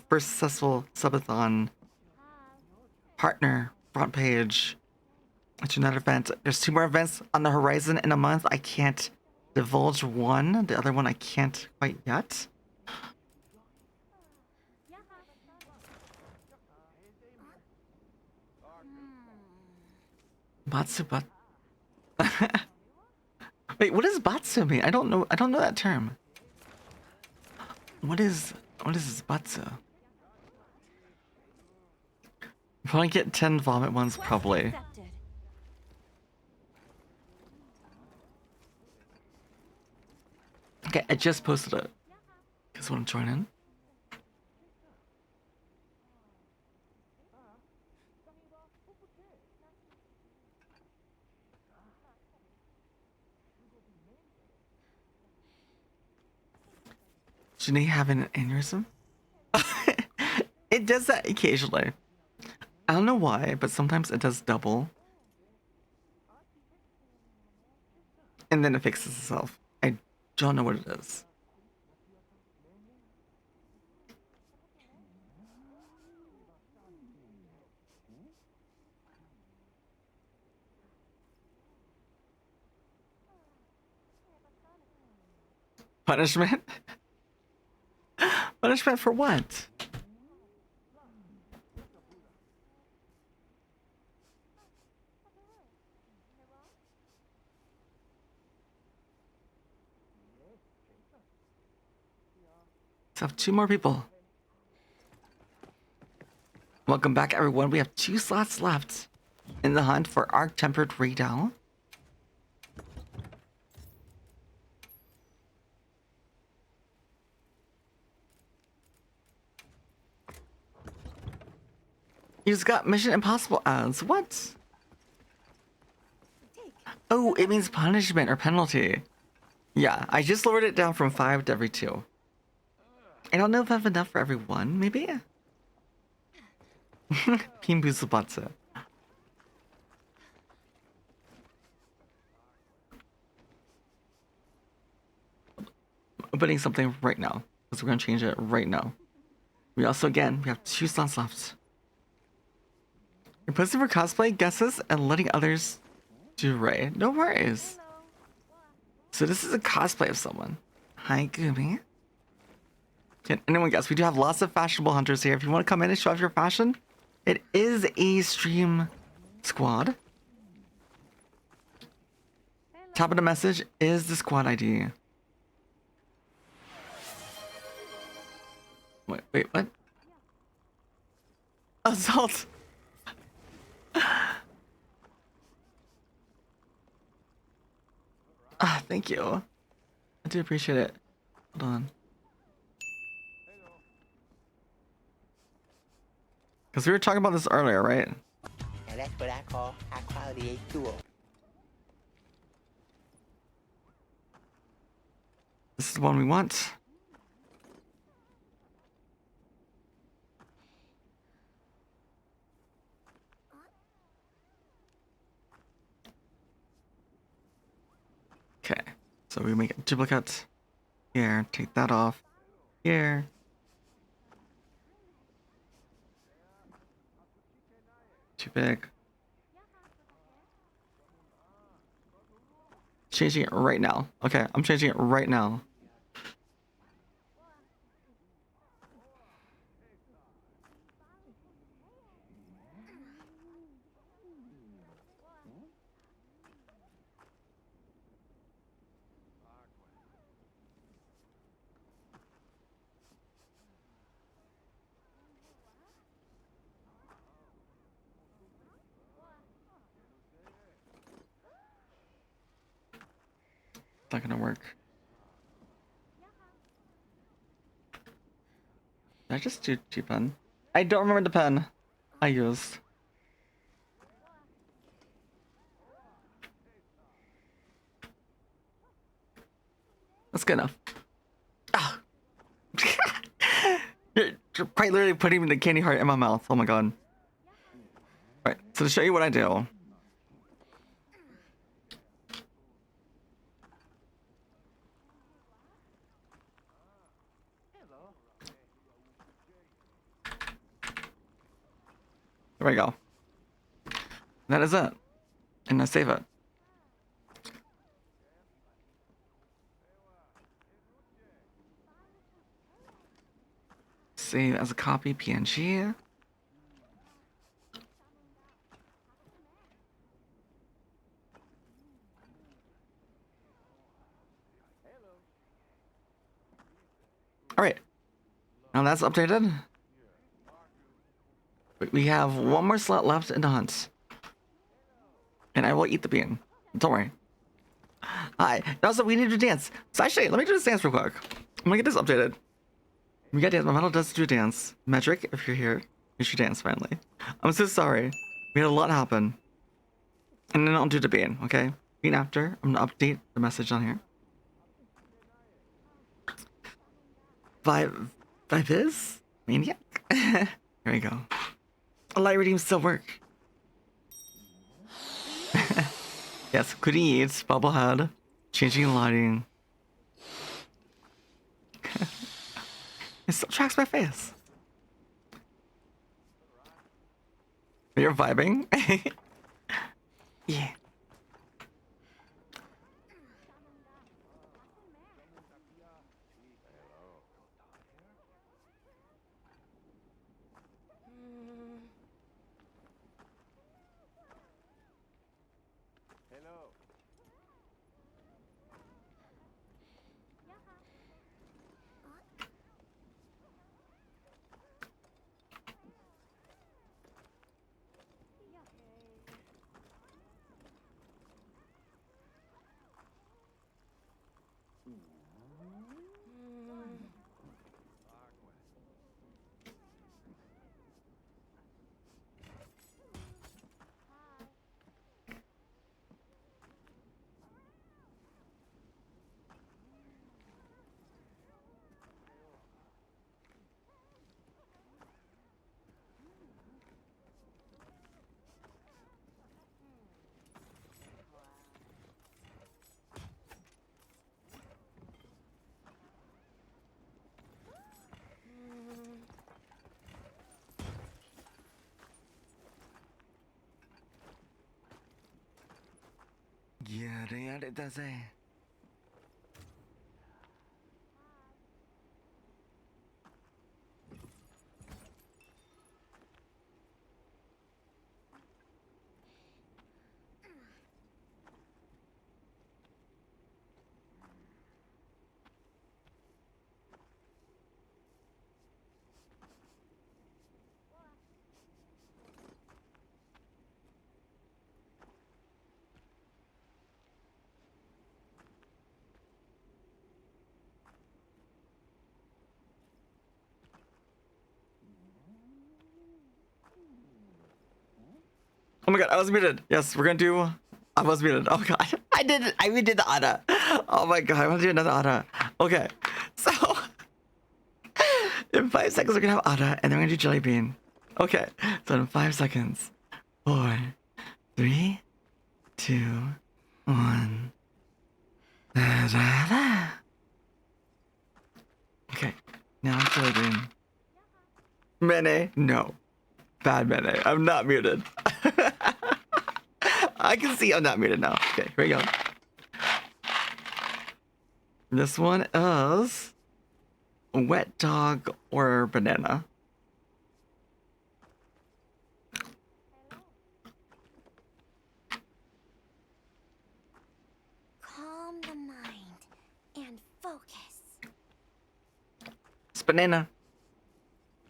first successful subathon, partner, front page. It's another event. There's 2 more events on the horizon in a month. I can't divulge one. The other one I can't quite yet. Matsubat. Wait, what does batsu mean? I don't know. I don't know that term. What is this batsu? If I get 10 vomit ones, Quest probably. accepted. Okay, I just posted it. Guys want to join in? Janae having an aneurysm? It does that occasionally. I don't know why, but sometimes it does double. And then it fixes itself. I don't know what it is. Punishment? Punishment for what? Let's have 2 more people. Welcome back, everyone. We have 2 slots left in the hunt for Arc Tempered Redoubt. You just got Mission Impossible ads. What? Oh, it means punishment or penalty. Yeah, I just lowered it down from 5 to every 2. I don't know if I have enough for everyone, maybe? Pimbusubatsu. Opening something right now, because we're gonna change it right now. We also, again, we have 2 slots left. You're posting for cosplay guesses and letting others do Ray. No worries. So this is a cosplay of someone. Hi, Gumi. Can anyone guess? We do have lots of fashionable hunters here. If you want to come in and show off your fashion, it is a stream squad. Top of the message is the squad ID. Wait, what? Assault! Ah, thank you. I do appreciate it. Hold on. Because we were talking about this earlier, right? And that's what I call high quality H2O. This is the one we want. Okay, so we make a duplicate here, take that off here. Too big. Changing it right now. Okay, I'm changing it right now. It's not gonna work. Did I just do G-pen? I don't remember the pen I used. That's good enough. Ah. You're quite literally putting the candy heart in my mouth. Oh my god. Right, so to show you what I do. There we go. That is it. And I save it. Save as a copy PNG. Alright. Now that's updated. We have one more slot left in the hunt. And I will eat the bean. Don't worry. Hi. Also, we need to dance. So actually, let me do this dance real quick. I'm gonna get this updated. We got dance. My model does do a dance. Metric, if you're here, you should dance finally. I'm so sorry. We had a lot happen. And then I'll do the bean, okay? Bean after. I'm gonna update the message on here. Vibe is? Maniac? Here we go. Light redeem still work. Yes, could eat, bubblehead, changing lighting. It still tracks my face. You're vibing? Yeah. Yeah, it does. Oh my god, I was muted. Yes, we're gonna do. I was muted. Oh god, I did it. I redid the Ada. Oh my god, I want to do another Ada. Okay, so in 5 seconds we're gonna have Ada, and then we're gonna do Jelly Bean. Okay, so in 5 seconds, 4, 3, 2, 1. Da-da-da. Okay, now Jelly Bean. Mene, no. Bad Mene. I'm not muted. I can see I'm not muted now. Okay, here we go. This one is wet dog or banana. Calm the mind and focus. It's banana.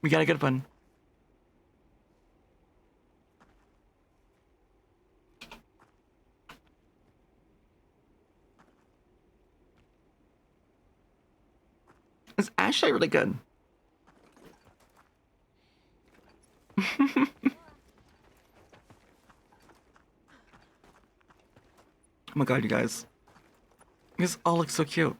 We got a good one. It's actually really good. Oh my god, you guys. This all looks so cute.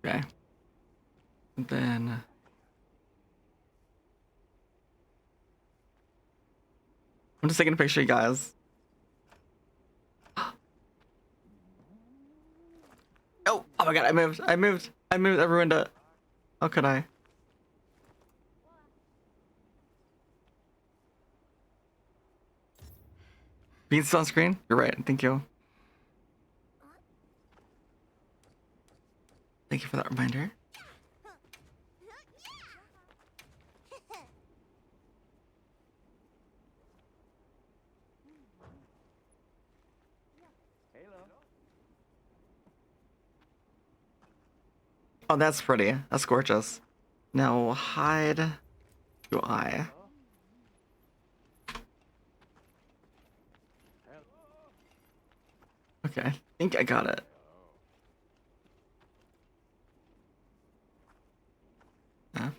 Okay. And then I'm just taking a picture, you guys. Oh my god, I moved. I ruined it. How could I? Beans on screen? You're right. Thank you. Thank you for that reminder. Oh, that's pretty. That's gorgeous. Now hide your eye. Okay, I think I got it. Yeah.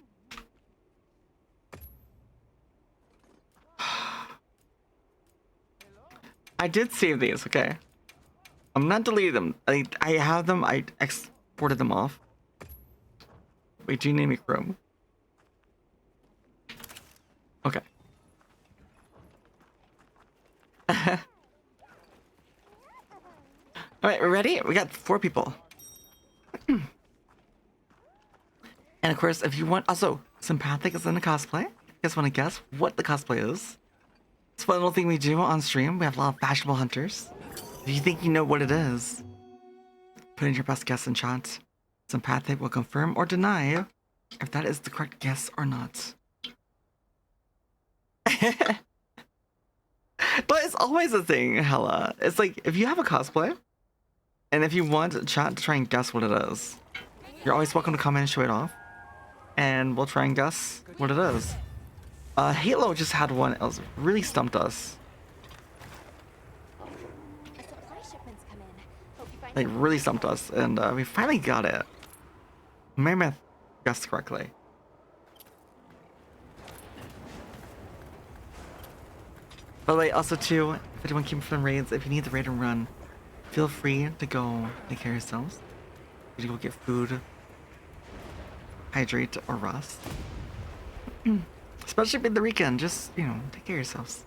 I did save these, okay? I'm not deleting them. I have them, I exported them off. Wait, do you need me Chrome? Okay. Alright, we're ready? We got 4 people. And of course, if you want, also, Sympathic is in the cosplay. You guys want to guess what the cosplay is? It's a fun little thing we do on stream. We have a lot of fashionable hunters. If you think you know what it is, put in your best guess in chat. Sympathic will confirm or deny if that is the correct guess or not. But it's always a thing, Hella. It's like, if you have a cosplay, and if you want chat to try and guess what it is, you're always welcome to comment and show it off. And we'll try and guess what it is. Halo just had one else really stumped us. A supply shipment's come in. Hope you find Like, really stumped us, and we finally got it. Mammoth guessed correctly. By the way, also too, if anyone came from raids, if you need the raid and run, feel free to go take care of yourselves. You can go get food, hydrate, or rest. Especially in the weekend, just, you know, take care of yourselves.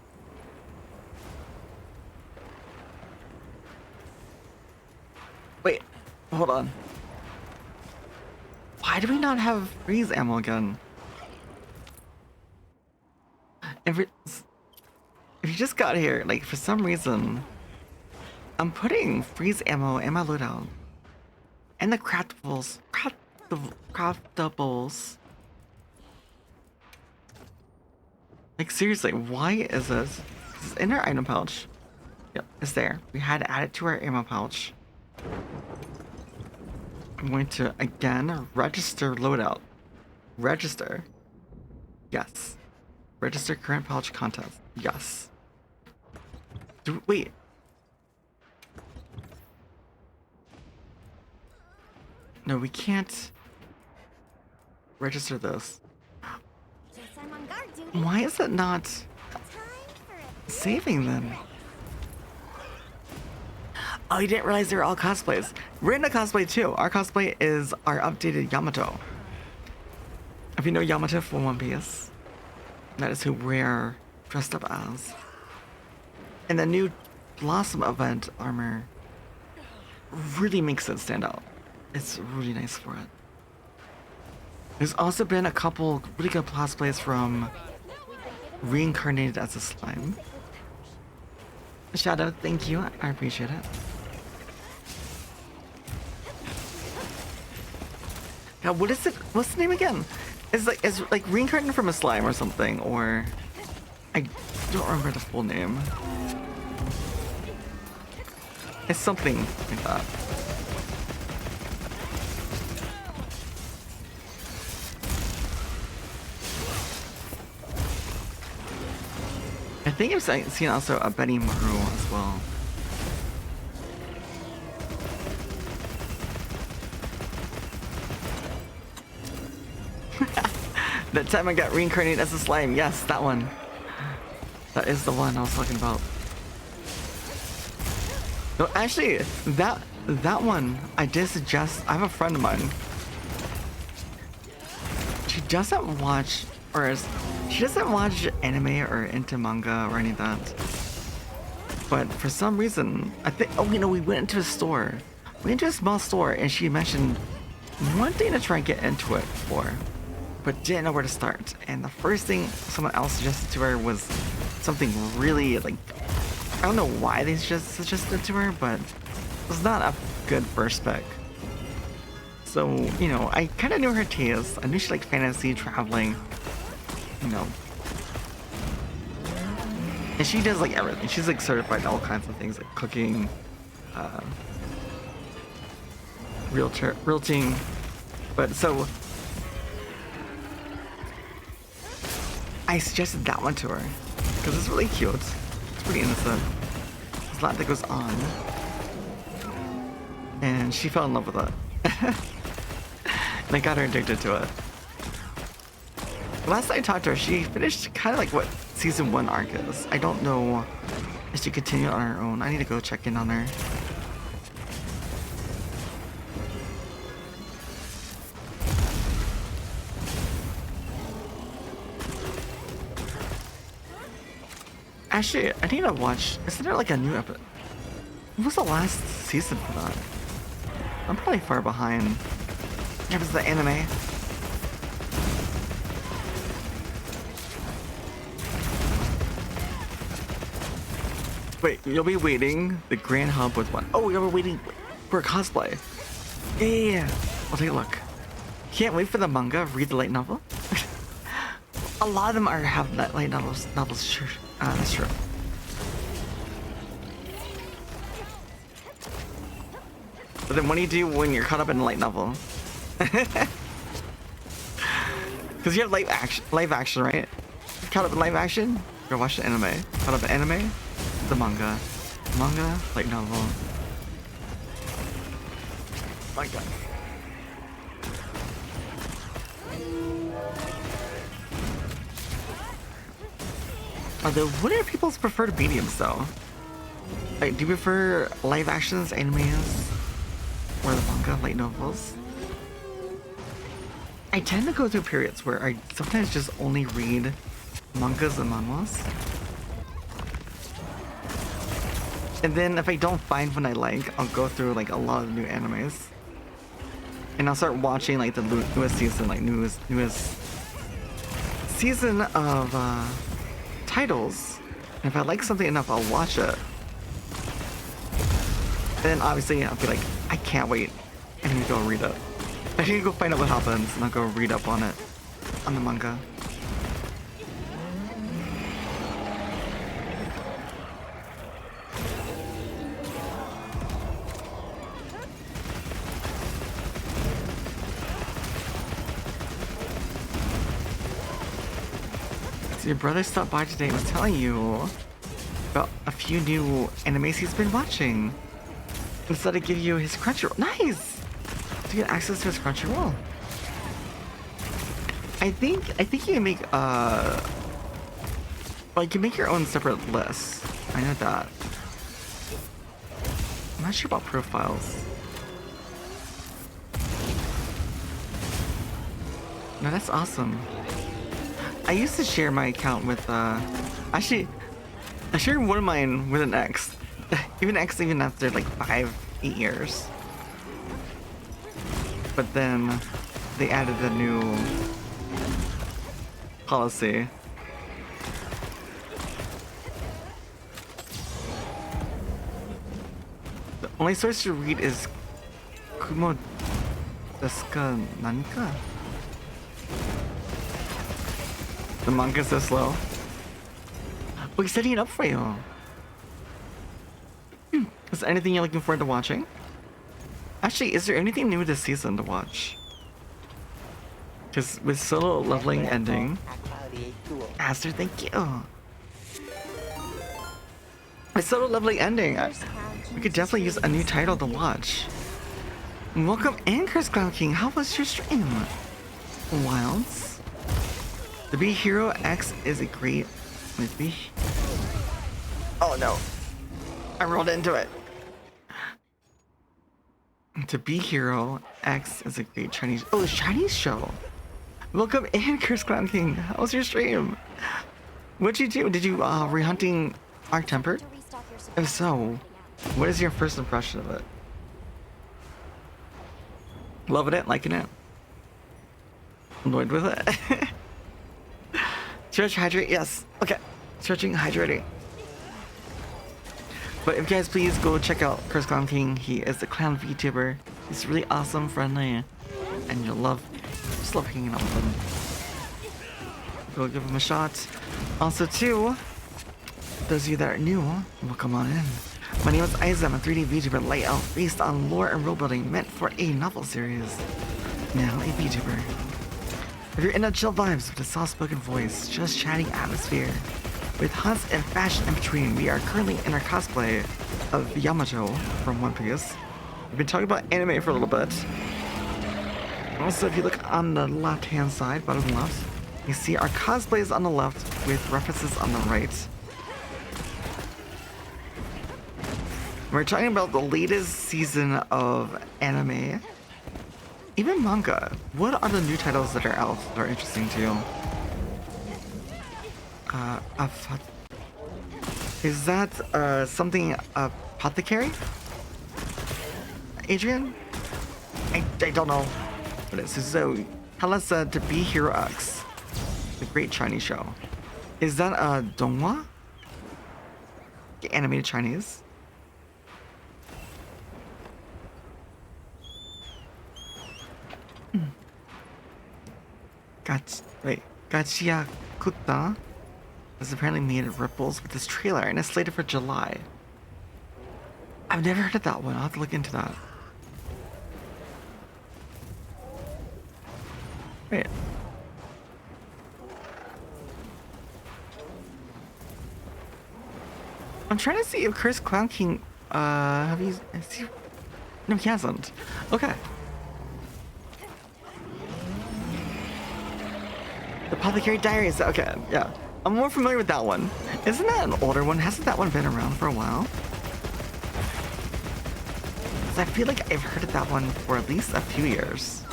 Wait, hold on. Why do we not have freeze ammo again? If you just got here, like, for some reason, I'm putting freeze ammo in my loadout. And the craftables. Craftables. Like, seriously, why is this? This is in our item pouch. Yep, it's there. We had to add it to our ammo pouch. I'm going to, again, register loadout. Register. Yes. Register current pouch contents. Yes. Wait. No, we can't register this. Guess I'm on guard duty. Why is it not Time for it. saving them? Oh, you didn't realize they were all cosplays. We're in a cosplay too. Our cosplay is our updated Yamato. If you know Yamato from One Piece, that is who we're dressed up as. And the new Blossom event armor really makes it stand out. It's really nice for it. There's also been a couple really good cosplays from Reincarnated as a Slime. Shadow, thank you. I appreciate it. God, what is it? What's the name again? It's like reincarnated from a slime or something, or I don't remember the full name. It's something like that. I think I've seen also a Benny Maru as well. That time I got reincarnated as a slime. Yes, that one. That is the one I was talking about. No, actually, that one I did suggest. I have a friend of mine. She doesn't watch, she doesn't watch anime or into manga or any of that. But for some reason, I think, oh, you know, we went into a store. We went into a small store, and she mentioned one thing to try and get into it for, but didn't know where to start. And the first thing someone else suggested to her was something really, like, I don't know why they just suggested to her, but it was not a good first pick. So, you know, I kind of knew her taste. I knew she liked fantasy, traveling, you know. And she does like everything. She's like certified in all kinds of things, like cooking, realting. But so I suggested that one to her because it's really cute. It's pretty innocent. There's a lot that goes on, and she fell in love with it. And I got her addicted to it. Last I talked to her, she finished kind of like what season 1 arc is. I don't know if she continued on her own. I need to go check in on her. Actually, I need to watch. Isn't there like a new episode? What was the last season for that? I'm probably far behind. It was the anime. Wait, you'll be waiting the grand hub with what? Oh, you'll be waiting for a cosplay. Yeah. I'll take a look. Can't wait for the manga. Read the light novel. A lot of them have that light novels. Sure. That's true. But then what do you do when you're caught up in a light novel? Because you have live action, right? Caught up in live action? Go watch the anime. Caught up in anime? The manga. Manga, light novel. My god. What are people's preferred mediums though? Like, do you prefer live actions, animes, or the manga, light novels? I tend to go through periods where I sometimes just only read mangas and manhwas. And then if I don't find one I like, I'll go through like a lot of new animes. And I'll start watching like the newest season, like newest season of titles. And if I like something enough, I'll watch it. And then obviously I'll be like, I can't wait. I need to go read it. I need to go find out what happens and I'll go read up on it. On the manga. So your brother stopped by today and was telling you about a few new animes he's been watching. Instead to give you his Crunchyroll. Nice! To get access to his Crunchyroll. I think you can make well, you can make your own separate lists. I know that. I'm not sure about profiles. No, that's awesome. I used to share my account with actually I shared one of mine with an ex. even after like 5-8 years. But then they added the new policy. The only source to read is Kumo Deska Nanika? The manga's so slow. Oh, he's setting it up for you. Is there anything you're looking forward to watching? Actually, is there anything new this season to watch? Because with Solo Leveling ending... Aster, thank you. With Solo Leveling ending, we could definitely use a new title to watch. Welcome in, Chris Clown King. How was your stream? Wilds? The Be Hero X is a great... Maybe... Oh no. I rolled into it. To Be Hero X is a great Chinese... Oh, the Chinese show. Welcome in, Chris Clown King. How was your stream? What'd you do? Did you, were you hunting Arc Tempered? If so, what is your first impression of it? Loving it? Liking it? Annoyed with it? Stretch, hydrate? Yes. Okay. Stretching, hydrating. But if you guys please go check out Curse Clown King. He is a clown VTuber. He's really awesome, friendly, and you'll just love hanging out with him. Go give him a shot. Also, too, those of you that are new, welcome on in. My name is Isa. I'm a 3D VTuber layout based on lore and world building meant for a novel series. Now a VTuber. If you're into chill vibes with a soft-spoken voice, just chatting atmosphere, with hunts and fashion in between, we are currently in our cosplay of Yamato from One Piece. We've been talking about anime for a little bit. Also, if you look on the left-hand side, bottom left, you see our cosplays on the left with references on the right. We're talking about the latest season of anime, even manga. What are the new titles that are out that are interesting to you? Is that something apothecary? Adrian? I don't know what it is. So tell us to Be Hero X, the great Chinese show. Is that Donghua? The animated Chinese? Gachia Kutta has apparently made ripples with this trailer and is slated for July. I've never heard of that one. I'll have to look into that. Wait. I'm trying to see if Curse Clown King, No, he hasn't. Okay. The Apothecary Diaries, okay, yeah. I'm more familiar with that one. Isn't that an older one? Hasn't that one been around for a while? 'Cause I feel like I've heard of that one for at least a few years.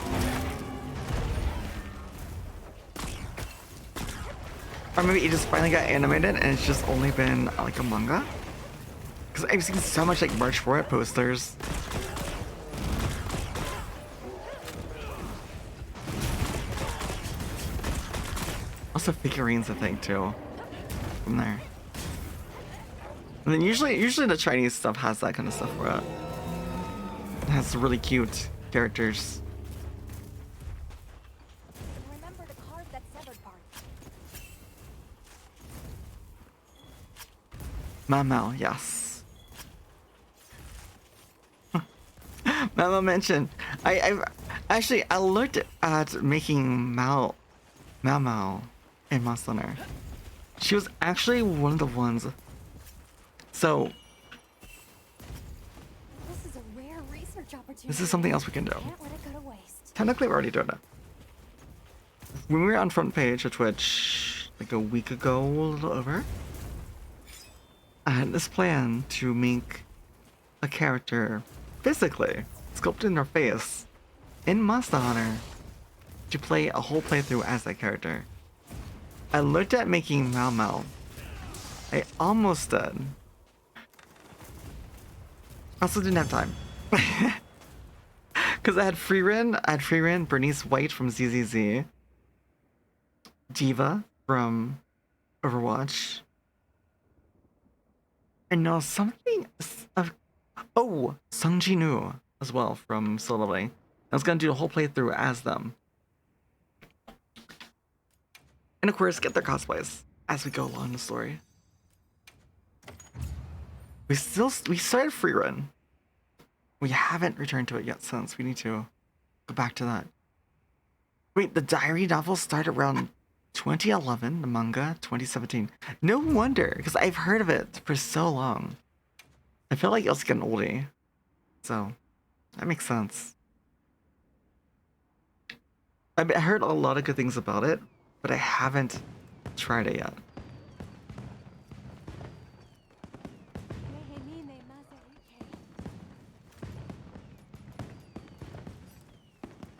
Or maybe it just finally got animated and it's just only been like a manga? Because I've seen so much like merch for it, posters. Also figurines, I think, too. From there. And then usually the Chinese stuff has that kind of stuff for it. It has really cute characters. Remember to carve that severed part. Mao, yes. Mao mentioned. I looked at making Mao in Monster Hunter. She was actually one of the ones. So This is a rare research opportunity. this is something else we can do. Can't let it go to waste. Technically, we're already doing it. When we were on front page of Twitch like a week ago, a little over, I had this plan to make a character physically sculpted in her face in Monster Hunter to play a whole playthrough as that character. I looked at making Mao. I almost did. Also didn't have time. Because I had Freerin, Bernice White from ZZZ, Diva from Overwatch, and now something of Sung Ji-nu as well from So Lovely. I was gonna do a whole playthrough as them. And of course, get their cosplays as we go along the story. We started free run. We haven't returned to it yet since. We need to go back to that. Wait, the diary novel started around 2011, the manga 2017. No wonder, because I've heard of it for so long. I feel like it was getting oldie. So, that makes sense. I heard a lot of good things about it, but I haven't tried it yet.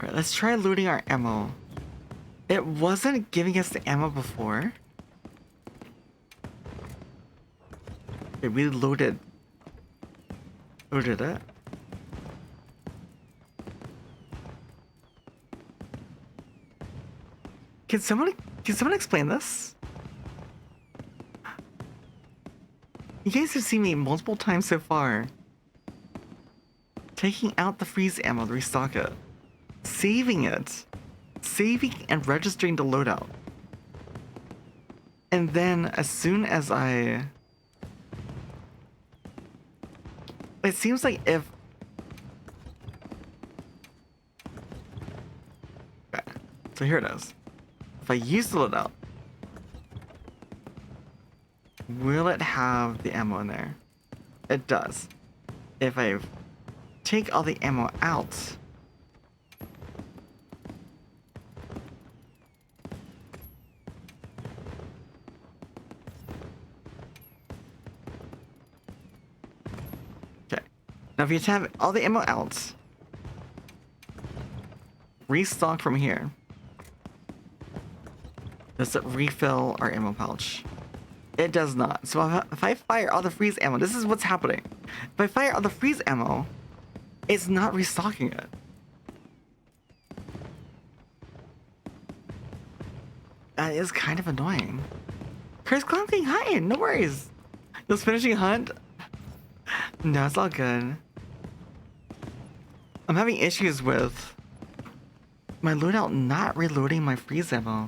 Alright, let's try looting our ammo. It wasn't giving us the ammo before. Okay, we loaded it. Can someone explain this? You guys have seen me multiple times so far. Taking out the freeze ammo to restock it. Saving it. Saving and registering the loadout. And then as soon as I... It seems like if... Okay, so here it is. If I use the loadout, will it have the ammo in there? It does. If I take all the ammo out, okay. Now if you have all the ammo out, restock from here. Does it refill our ammo pouch? It does not. So if I fire all the freeze ammo, this is what's happening. If I fire all the freeze ammo, it's not restocking it. That is kind of annoying. Chris Clanking, hi, no worries. Just finishing hunt? No, it's all good. I'm having issues with my loadout not reloading my freeze ammo.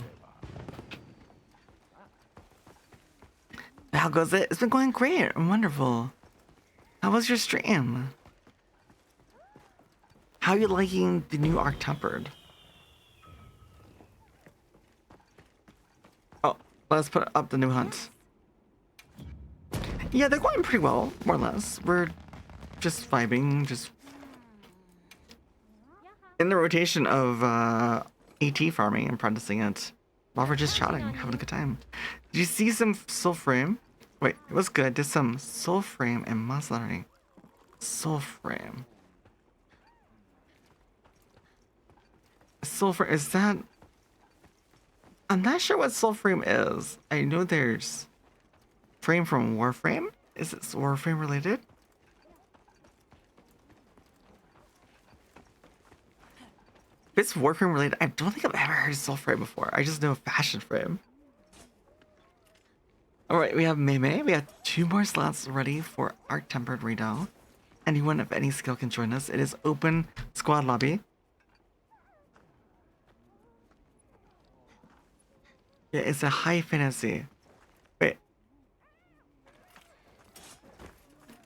How goes it? It's been going great and wonderful. How was your stream? How are you liking the new Arc Tempered? Oh, let's put up the new hunt. Yeah, they're going pretty well, more or less. We're just vibing, just in the rotation of AT farming and apprenticing it while we're just chatting, having a good time. Did you see some soul frame? Wait, it was good. Did some soul frame and muscle learning. Soul frame. Soul frame, is that... I'm not sure what soul frame is. I know there's frame from Warframe. Is it Warframe related? If it's Warframe related, I don't think I've ever heard soul frame before. I just know fashion frame. Alright, we have Mei. We have 2 more slots ready for Arc Tempered right now. Anyone of any skill can join us. It is open squad lobby. Yeah, it's a high fantasy. Wait.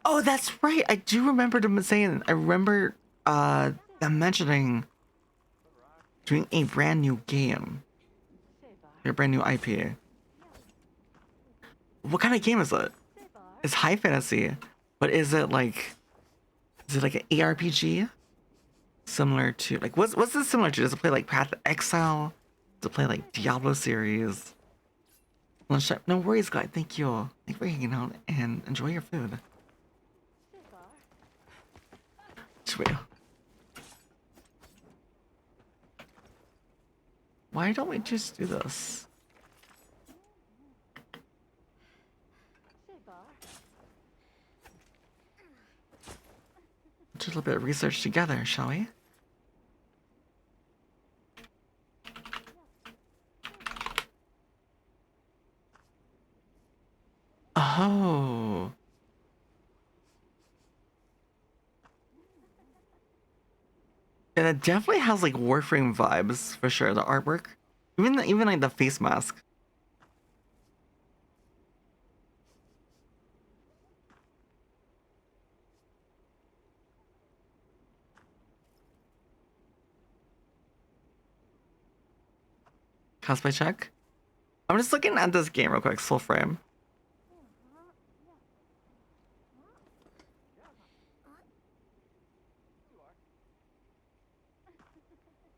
Oh, that's right. I do remember them saying. I remember them mentioning doing a brand new game. A brand new IP. What kind of game is it? It's high fantasy, but is it like an ARPG? Similar to like what's this similar to? Does it play like Path of Exile? Does it play like Diablo series? Lunchtime. No worries, guys. Thank you. Thank you for hanging out and enjoy your food. Sweet. Why don't we just do this? Do a little bit of research together, shall we? Oh. And it definitely has like Warframe vibes for sure. The artwork, even like the face mask. Cosplay check. I'm just looking at this game real quick. Soul Frame.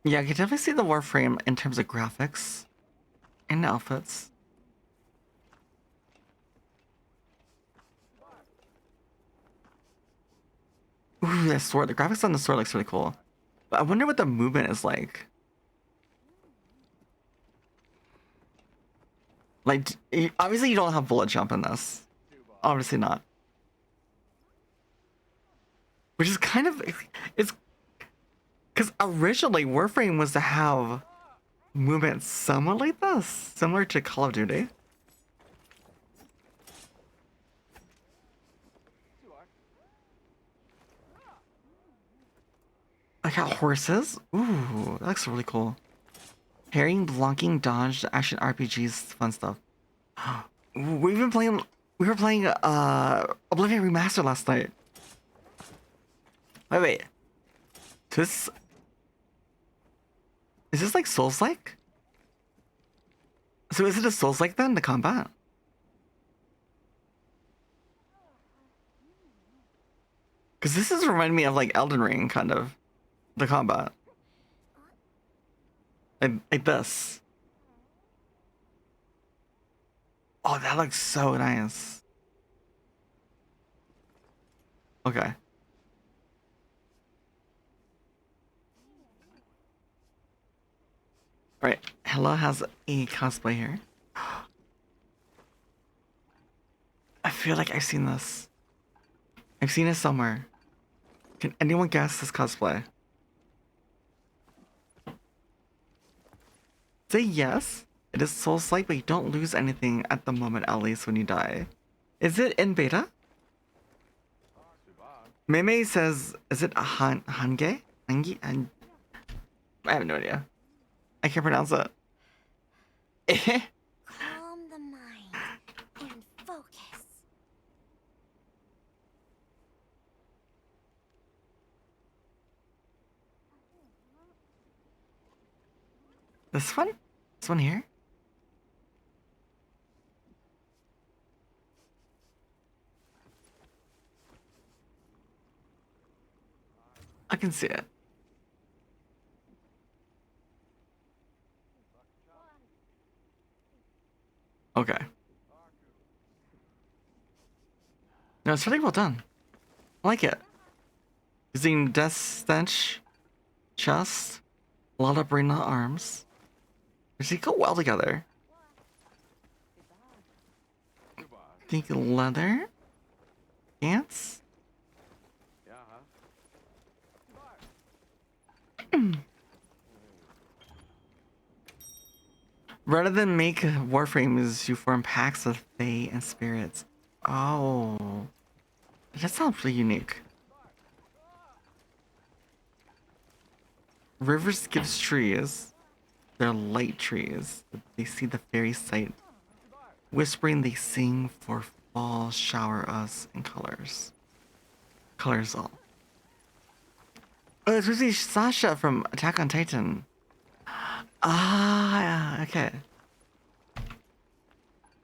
Yeah, I can definitely see the Warframe in terms of graphics and outfits. Ooh, that sword. The graphics on the sword looks really cool. But I wonder what the movement is like. Like, obviously you don't have bullet jump in this. Obviously not. Which is kind of... It's... Because originally Warframe was to have movement somewhat like this. Similar to Call of Duty. cat horses. Ooh, that looks really cool. Parrying, blocking, dodge, action RPGs, fun stuff. Ooh, we've been playing. We were playing Oblivion Remastered last night. Wait. This is this like Souls-like? So is it a Souls-like then, the combat? Because this is reminding me of like Elden Ring, kind of, the combat. Like this. Oh, that looks so nice. Okay. Alright, Hella has a cosplay here. I feel like I've seen this. I've seen it somewhere. Can anyone guess this cosplay? Say yes. It is Souls-like, but you don't lose anything at the moment, at least when you die. Is it in beta? Meme says, is it a Hange? Hangi? I have no idea. I can't pronounce it. Calm the mind and focus. This one? This one here? I can see it. Okay. No, it's really well done. I like it. Using Death Stench, chest, Lalabrina arms. They go well together. Think leather? Pants? Rather than make warframes, you form packs of fae and spirits. Oh, that sounds really unique. Rivers gives trees. They're light trees. They see the fairy sight. Whispering, they sing for fall. Shower us in colors. Colors all. Oh, it's really Sasha from Attack on Titan. Ah, okay.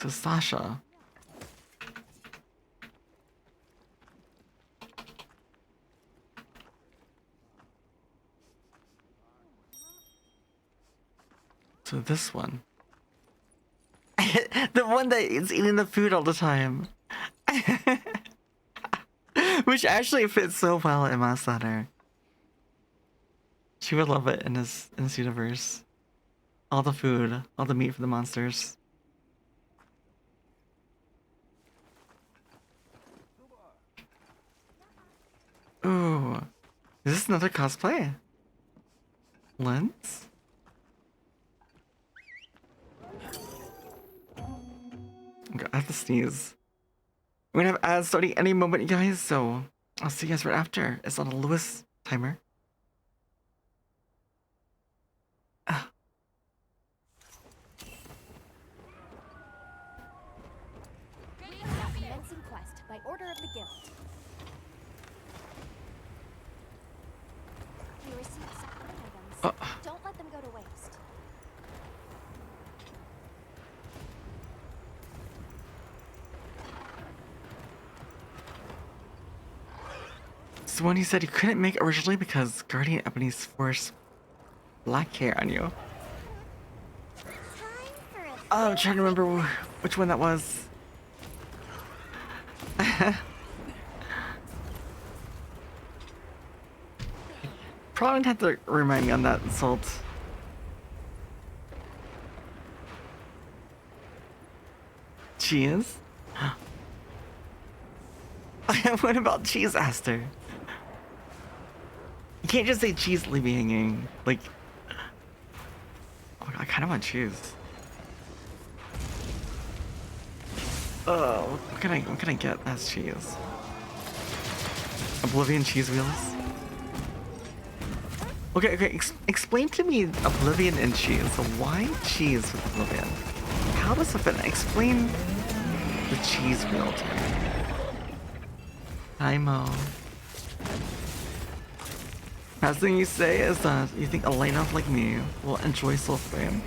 So Sasha. So this one. The one that is eating the food all the time. Which actually fits so well in Monster Hunter. She would love it in this universe. All the food, all the meat for the monsters. Ooh. Is this another cosplay? Lens? Okay, I have to sneeze. We're gonna have ads starting any moment, guys, so I'll see you guys right after. It's on a Lewis timer. Commencing quest by order of the guild. We received supply items. Don't let them go to waste. So when he said he couldn't make originally because Guardian Ebony's forced black hair on you. Time for a Oh, I'm trying to remember which one that was. Probably have to remind me on that insult. Cheese? What about cheese, Aster? You can't just say cheese, leave me hanging. Like, oh, I kind of want cheese. Oh, what can I get as cheese? Oblivion cheese wheels? Okay, explain to me Oblivion and cheese. So why cheese with Oblivion? How does it fit? Explain the cheese wheel to me. Hi, Mo. Last thing you say is that you think a lineup like me will enjoy Soul Flame.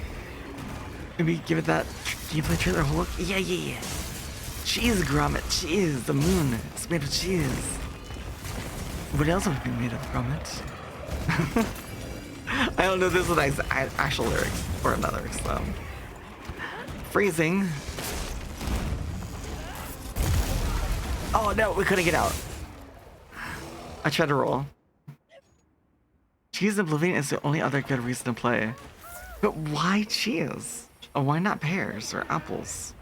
Maybe give it that gameplay trailer whole look. Yeah. Cheese grommet, cheese. The moon is made of cheese. What else would be made of grommet? I don't know if this is an actual lyrics or another lyrics. Freezing. Oh no, we couldn't get out. I tried to roll. Cheese and Oblivion is the only other good reason to play. But why cheese? Oh, why not pears or apples?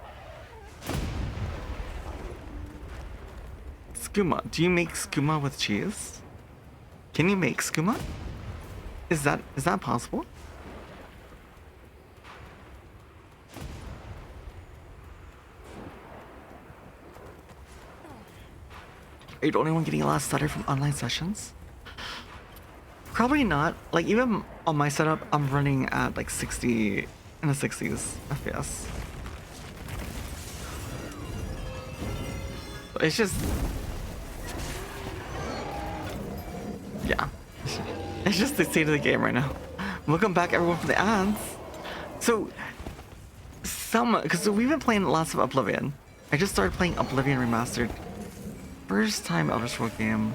Skooma. Do you make skooma with cheese? Can you make skooma? Is that possible? Are you the only one getting a lot of stutter from online sessions? Probably not. Like, even on my setup, I'm running at like 60 in the 60s FPS. It's just, yeah. It's just the state of the game right now. Welcome back, everyone, for the ads. So, because we've been playing lots of Oblivion. I just started playing Oblivion Remastered. First time Elder Scrolls game.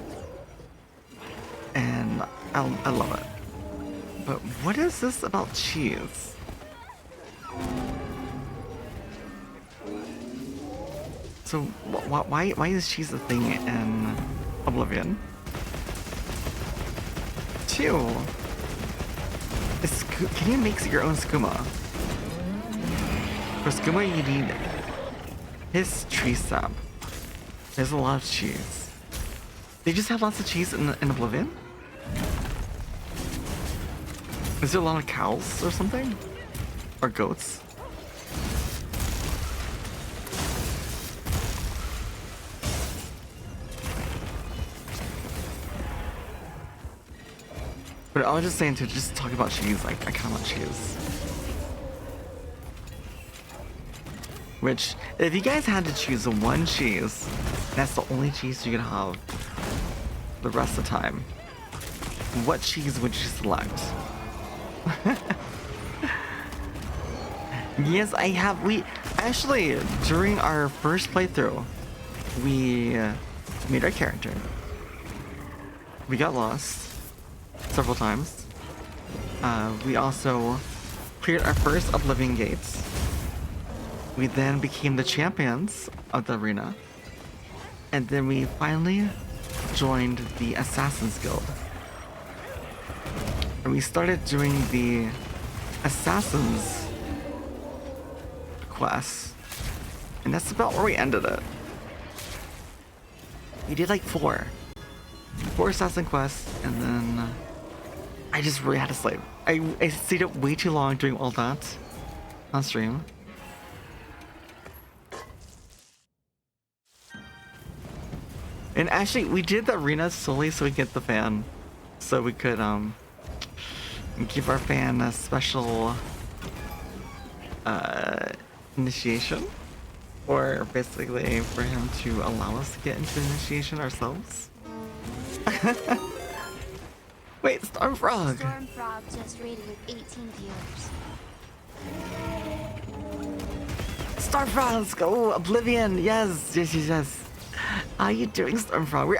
And I love it. But what is this about cheese? So why is cheese a thing in Oblivion? 2. Can you make your own skooma? For skooma you need his tree sap. There's a lot of cheese. They just have lots of cheese in Oblivion? Is there a lot of cows or something? Or goats? But I was just saying to just talk about cheese, like I kind of want cheese. Which, if you guys had to choose one cheese, that's the only cheese you could have the rest of the time, what cheese would you select? Yes, I have. We actually, during our first playthrough, we made our character. We got lost several times. We also cleared our first Oblivion gates. We then became the champions of the arena. And then we finally joined the Assassin's Guild. And we started doing the Assassin's quest. And that's about where we ended it. We did like 4 Assassin quests, and then I just really had to sleep. I stayed up way too long doing all that on stream. And actually, we did the arena solely so we could get the fan, so we could give our fan a special initiation, or basically for him to allow us to get into initiation ourselves. Wait, Stormfrog! Stormfrog just rated with 18 viewers. Stormfrog, let's go! Oblivion, yes. How you doing, Stormfrog? We're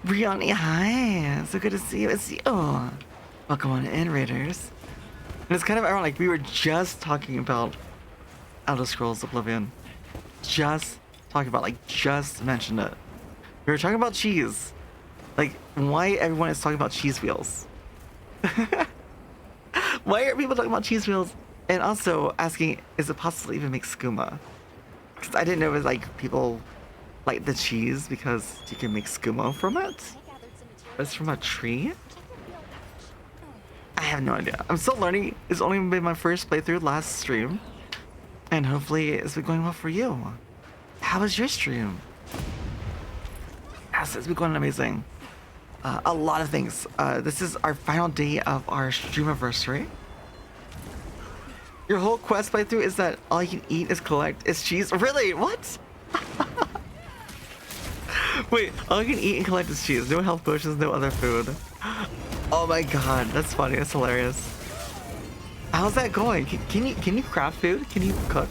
Brianni, hi! So good to see you. It's you. Welcome on in, Raiders. And it's kind of ironic, we were just talking about Elder Scrolls Oblivion. Just talking about, just mentioned it. We were talking about cheese. Why everyone is talking about cheese wheels? Why are people talking about cheese wheels? And also asking, is it possible to even make skooma? Because I didn't know it was people like the cheese because you can make skooma from it. But it's from a tree? I have no idea. I'm still learning. It's only been my first playthrough last stream. And hopefully it's been going well for you. How was your stream? Yes, it's been going amazing. A lot of things. This is our final day of our stream anniversary. Your whole quest playthrough is that all you can eat is collect is cheese. Really? What? Wait, all you can eat and collect is cheese. No health potions, no other food. Oh my god, that's funny. That's hilarious. How's that going? Can you craft food? Can you cook?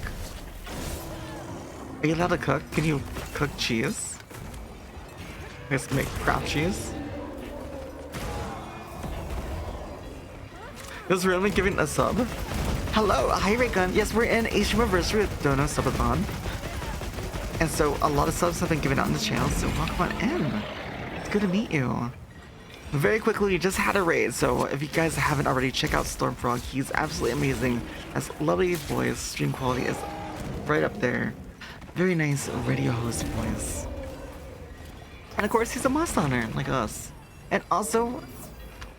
Are you allowed to cook? Can you cook cheese? I guess make craft cheese. This randomly giving a sub. Hello, hi Raygun. Yes, we're in a stream anniversary with Dono Subathon. And so a lot of subs have been given out on the channel, so welcome on in. It's good to meet you. Very quickly, we just had a raid, so if you guys haven't already, check out Stormfrog. He's absolutely amazing. Has lovely voice, stream quality is right up there. Very nice radio host voice. And of course, he's a must hunter like us. And also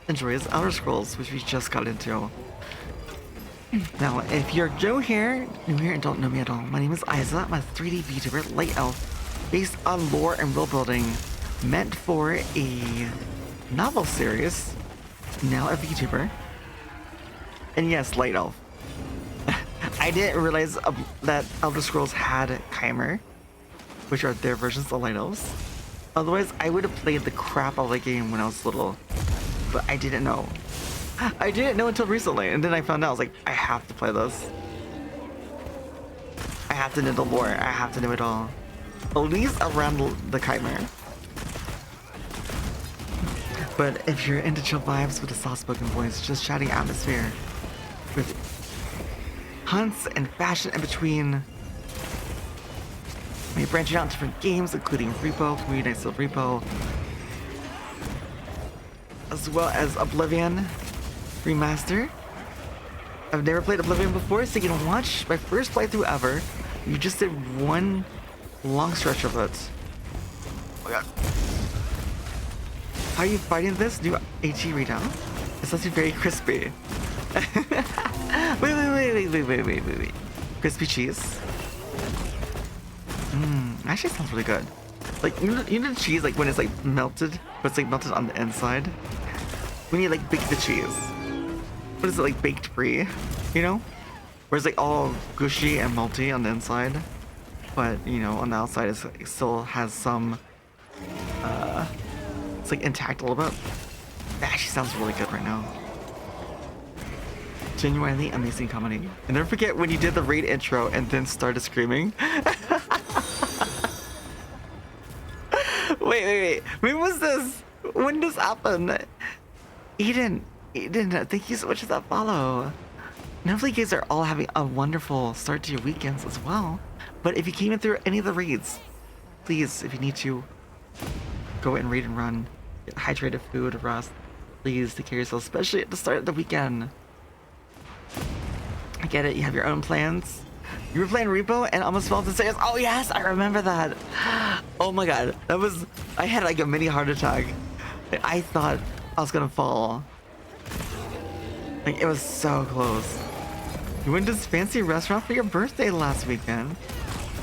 enjoys Outer Scrolls, which we just got into. Now, if you're new here and don't know me at all, my name is Isa. I'm a 3D VTuber, light elf, based on lore and world building, meant for a novel series, now a VTuber. And yes, light elf. I didn't realize that Elder Scrolls had Chimer, which are their versions of light elves. Otherwise, I would have played the crap out of the game when I was little, but I didn't know. I didn't know until recently, and then I found out. I was like, I have to play this. I have to know the lore. I have to know it all. At least around the Chimer. But if you're into chill vibes with a soft-spoken voice, just chatting atmosphere with hunts and fashion in between. We're branching out different games, including Repo, Community Night Silver Repo, as well as Oblivion Remaster. I've never played Oblivion before, so you can watch my first playthrough ever. You just did one long stretch of it. Oh my god. How are you fighting this? New AT readout? It's actually very crispy. wait. Crispy cheese? Actually sounds really good. Like, you know the cheese, like when it's like melted, but it's like melted on the inside? When you like bake the cheese. What is it, like baked brie? You know? Where it's like all gushy and melty on the inside. But, you know, on the outside it still has some, it's like intact a little bit. That actually sounds really good right now. Genuinely amazing comedy. And don't forget when you did the raid intro and then started screaming. Wait. When was this? When does this happen? Eden, thank you so much for that follow. And hopefully you guys are all having a wonderful start to your weekends as well. But if you came in through any of the raids, please, if you need to, go and raid and run. Get hydrated food, rest. Please take care of yourself, especially at the start of the weekend. I get it, you have your own plans. You were playing Repo and almost fell to stairs. Oh yes, I remember that. Oh my god, that was... I had like a mini heart attack. I thought I was gonna fall. Like, it was so close. You went to this fancy restaurant for your birthday last weekend.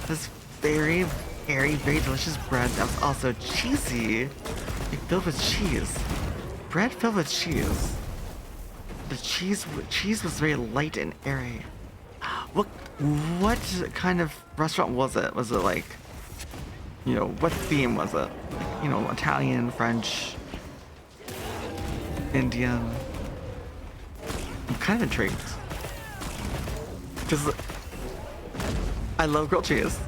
This very delicious bread that was also cheesy. Like, filled with cheese. Bread filled with cheese. The cheese was very light and airy. What kind of restaurant was it? Was it like, you know, what theme was it? You know, Italian, French, Indian? I'm kind of intrigued. Because I love grilled cheese.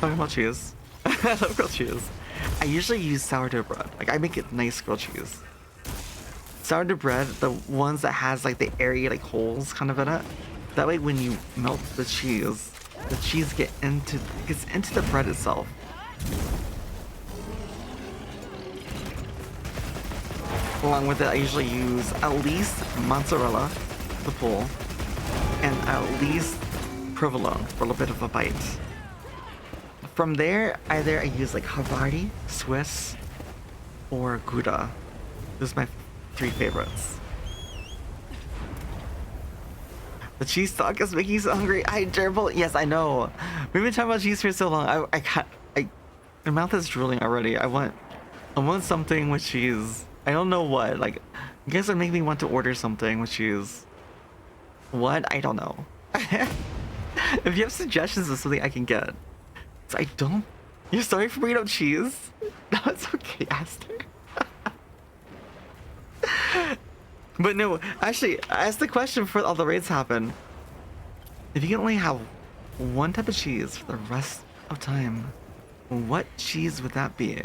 Talking about cheese. I love grilled cheese. I usually use sourdough bread. Like, I make it nice grilled cheese. Sourdough bread, the ones that has like the airy like holes kind of in it. That way when you melt the cheese gets into the bread itself. Along with it, I usually use at least mozzarella, the pull, and at least provolone for a little bit of a bite. From there, either I use like Havarti, Swiss, or Gouda. Those are my 3 favorites. The cheese talk is making you so hungry. I gerbil. Yes, I know. We've been talking about cheese for so long. My mouth is drooling already. I want something with cheese. I don't know what. Like, you guys are making me want to order something with cheese. What? I don't know. If you have suggestions of something I can get. So I don't... You're sorry for bringing up cheese? No, it's okay, Aster. But no, actually, I asked the question before all the raids happen. If you can only have one type of cheese for the rest of time, what cheese would that be?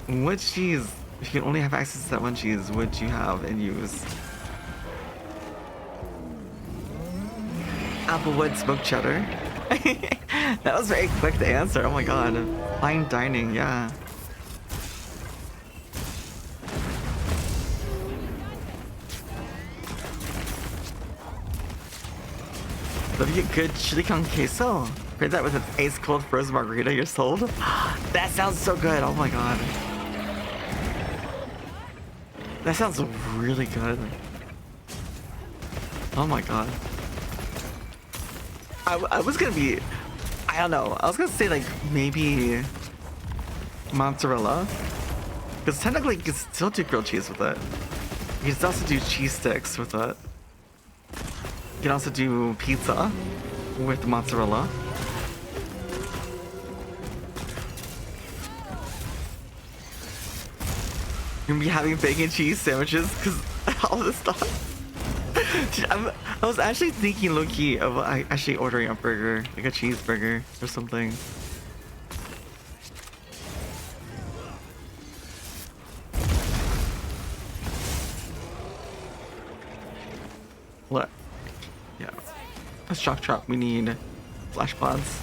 What cheese, if you can only have access to that one cheese, would you have and use? Applewood smoked cheddar? That was very quick to answer. Oh my god. Fine dining, yeah. Let me get good chili con queso. Pair that with an ice cold frozen margarita. You're sold? That sounds so good. Oh my god. That sounds really good. Oh my god. I was gonna be, I don't know. I was gonna say like maybe mozzarella, because technically you can still do grilled cheese with it. You can also do cheese sticks with it. You can also do pizza with mozzarella. You're gonna be having bacon cheese sandwiches because all this stuff. Dude, I was actually thinking low-key of actually ordering a burger, like a cheeseburger or something. What? Yeah. A shock trap. We need flash pods.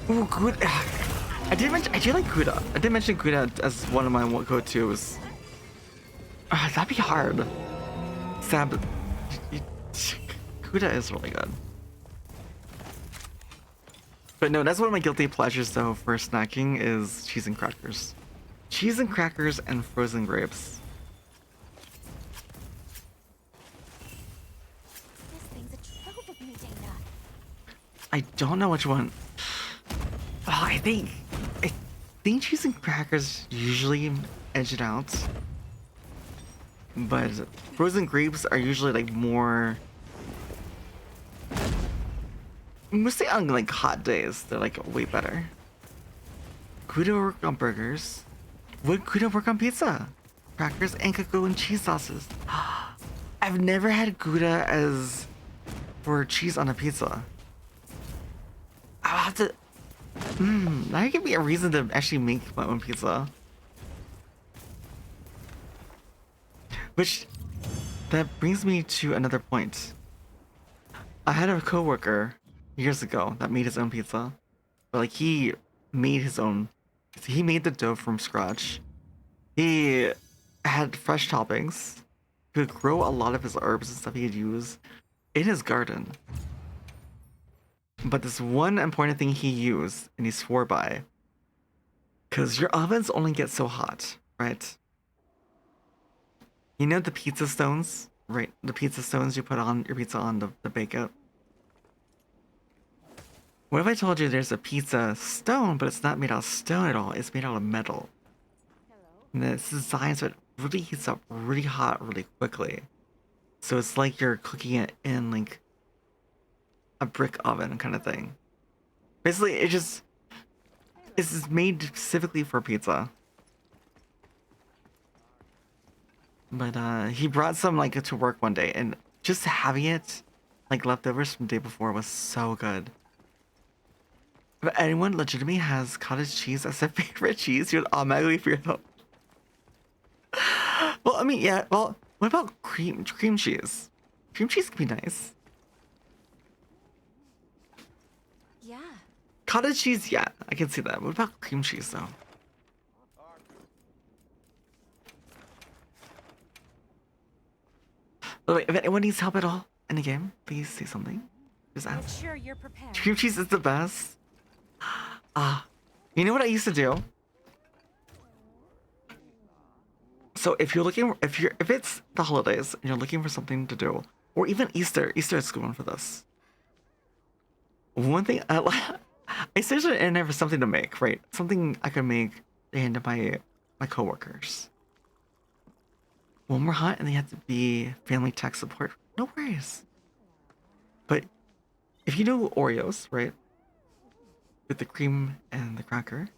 Ooh, good. I do like Gouda. I did mention Gouda as one of my go-tos. That'd be hard. Sab. Gouda is really good. But no, that's one of my guilty pleasures though for snacking is cheese and crackers. Cheese and crackers and frozen grapes. This thing's a trove of new data. I don't know which one. Oh, I think cheese and crackers usually edge it out. But frozen grapes are usually like more, mostly on like hot days, they're like way better. Gouda work on burgers. Would Gouda work on pizza? Crackers and cocoa and cheese sauces. I've never had Gouda as for cheese on a pizza. I'll have to. That could be a reason to actually make my own pizza. Which, that brings me to another point. I had a coworker years ago that made his own pizza. But like he made his own. He made the dough from scratch. He had fresh toppings. He would grow a lot of his herbs and stuff he could use in his garden. But this one important thing he used, and he swore by, because your ovens only get so hot, right? You know the pizza stones, right? The pizza stones you put on your pizza on to bake it. What if I told you there's a pizza stone, but it's not made out of stone at all? It's made out of metal. And it's designed so it really heats up really hot really quickly. So it's like you're cooking it in like a brick oven kind of thing. Basically, it's just made specifically for pizza. But he brought some like to work one day, and just having it like leftovers from the day before was so good. If anyone legitimately has cottage cheese as their favorite cheese, you'd automatically feel them. Well, I mean, yeah. Well, what about cream cheese? Cream cheese can be nice. Yeah. Cottage cheese, yeah, I can see that. What about cream cheese, though? By the way, if anyone needs help at all in the game, please say something. Just Make ask. sure you're prepared. Cream cheese is the best. You know what I used to do? So if you're looking, if it's the holidays and you're looking for something to do, or even Easter is a good one for this. One thing I searched on the internet for something to make, right? Something I could make and my coworkers. One more hot and they have to be family tech support. No worries. But if you know Oreos, right? With the cream and the cracker,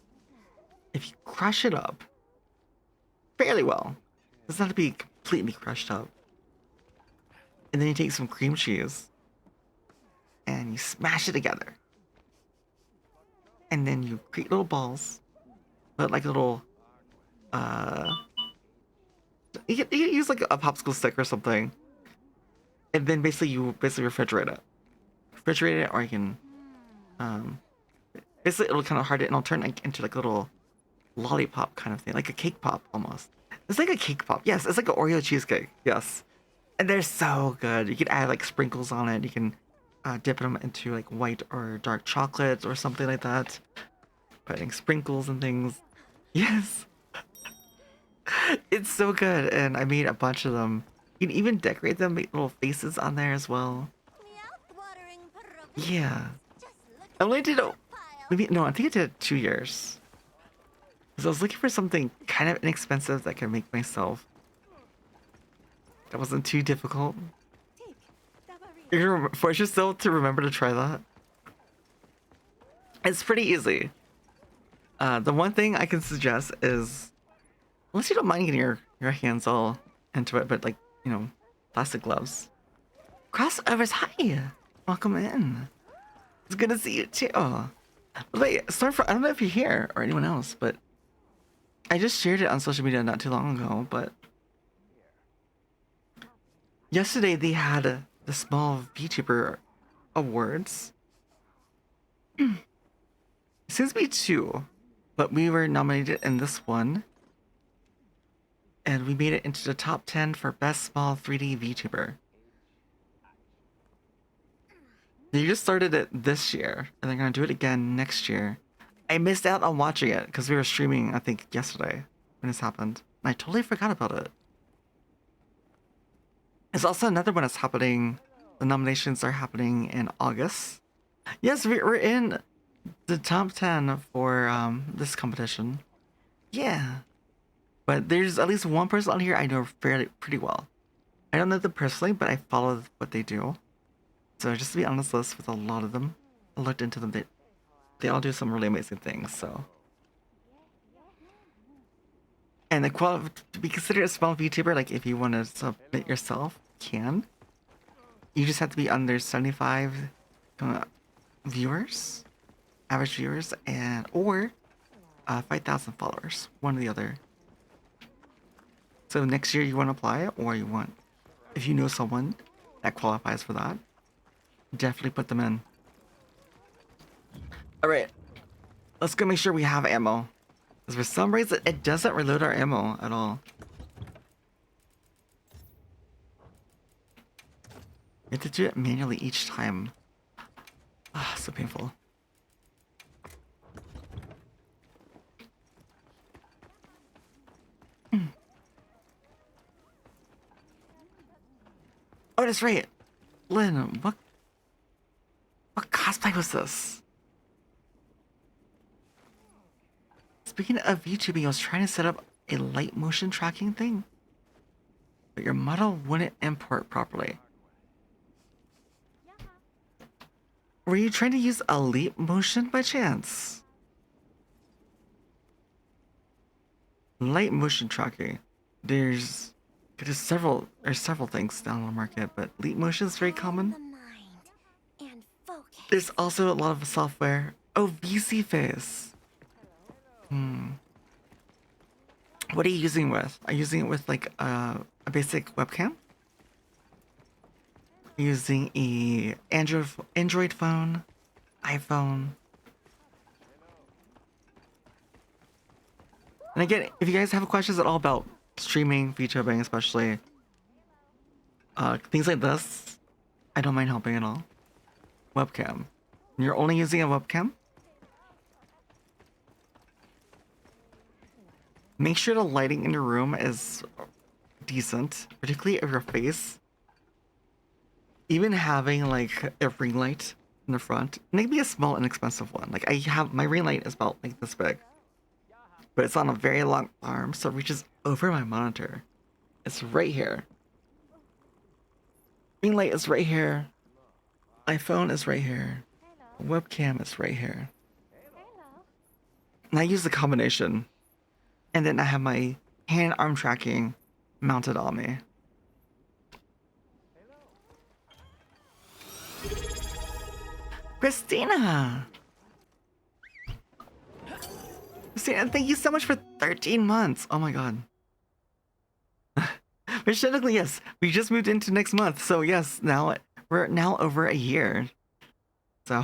if you crush it up fairly well, it doesn't have to be completely crushed up. And then you take some cream cheese and you smash it together. And then you create little balls, but like little, you can use like a popsicle stick or something. And then you refrigerate it. Refrigerate it, or you can, basically it'll kind of harden it and it'll turn like into like a little lollipop kind of thing, like a cake pop almost. It's like a cake pop. Yes, it's like an Oreo cheesecake. Yes. And they're so good. You can add like sprinkles on it. You can dip them into like white or dark chocolate or something like that. Putting sprinkles and things. Yes. It's so good. And I made a bunch of them. You can even decorate them, make little faces on there as well. Mouth-watering provision. Yeah. Just look I only at did that it, pile. maybe, no, I think I did it 2 years. Because I was looking for something kind of inexpensive that I could make myself. That wasn't too difficult. Take the Maria. You're gonna force yourself to remember to try that. It's pretty easy. The one thing I can suggest is, unless you don't mind getting your hands all into it, but like, you know, plastic gloves. Crossovers, hi! Welcome in. It's good to see you too. Wait, sorry for, I don't know if you're here or anyone else, but I just shared it on social media not too long ago, but yesterday they had the small VTuber awards. It seems to be 2, but we were nominated in this one. And we made it into the top 10 for best small 3D VTuber. They just started it this year, and they're gonna do it again next year. I missed out on watching it because we were streaming, I think, yesterday when this happened. And I totally forgot about it. There's also another one that's happening. The nominations are happening in August. Yes, we're in the top 10 for this competition. Yeah. But there's at least one person on here I know pretty well. I don't know them personally, but I follow what they do. So just to be on this list with a lot of them, I looked into them. They all do some really amazing things. So, and to be considered a small VTuber, like if you want to submit yourself, you can. You just have to be under 75 viewers, average viewers, or 5,000 followers, one or the other. So next year you want to apply, or if you know someone that qualifies for that, definitely put them in. All right, let's go make sure we have ammo. Because for some reason it doesn't reload our ammo at all. You have to do it manually each time. Ah, so painful. Oh, that's right. Lynn, what cosplay was this? Speaking of YouTubing, I was trying to set up a light motion tracking thing, but your model wouldn't import properly. Were you trying to use a leap motion by chance? Light motion tracking. There's several things down on the market, but leap motion is very common. The mind and focus. There's also a lot of software. Oh, VC Face. What are you using with? Are you using it with like a basic webcam? Using a Android phone, iPhone. And again, if you guys have questions at all about streaming, VTubing especially, things like this, I don't mind helping at all. Webcam. You're only using a webcam? Make sure the lighting in your room is decent, particularly of your face. Even having like a ring light in the front. Maybe a small, inexpensive one. Like I have my ring light is about like this big, but it's on a very long arm, so it reaches over my monitor. It's right here. Ring light is right here. iPhone is right here. Webcam is right here. And I use the combination. And then I have my hand arm tracking mounted on me. Christina! Christina, thank you so much for 13 months. Oh my god. But technically, yes, we just moved into next month. So yes, now we're now over a year. So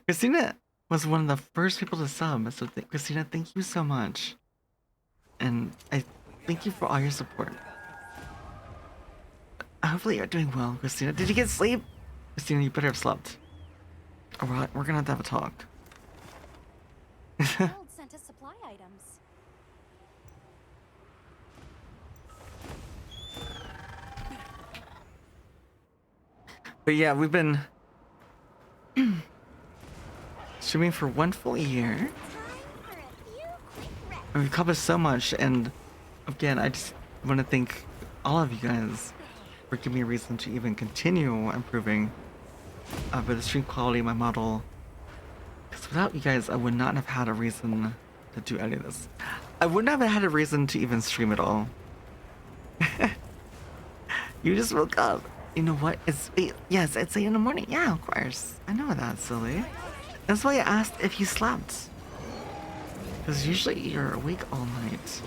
Christina was one of the first people to sub. So Christina, thank you so much. And I thank you for all your support. Hopefully you're doing well, Christina. Did you get sleep? Christina, you better have slept. Or we're gonna have to have a talk. Harold sent us supply items. But yeah, we've been streaming for 1 full year. Time for a few quick reps. And we've covered so much, and again, I just want to thank all of you guys for giving me a reason to even continue improving with the stream quality, my model. Because without you guys, I would not have had a reason to do any of this. I would not have had a reason to even stream at all. You just woke up. You know what? It's 8. Yes, it's 8 in the morning. Yeah, of course. I know that, silly. That's why I asked if you slept. Because usually you're awake all night.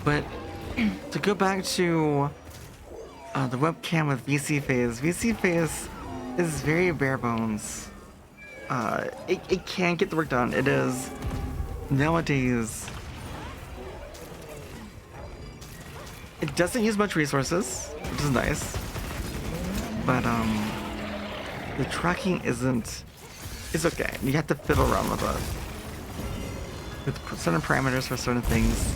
But to go back to the webcam with VC phase is very bare bones. It can get the work done. It is nowadays. It doesn't use much resources, which is nice. But the tracking isn't. It's okay. You have to fiddle around with it. With certain parameters for certain things.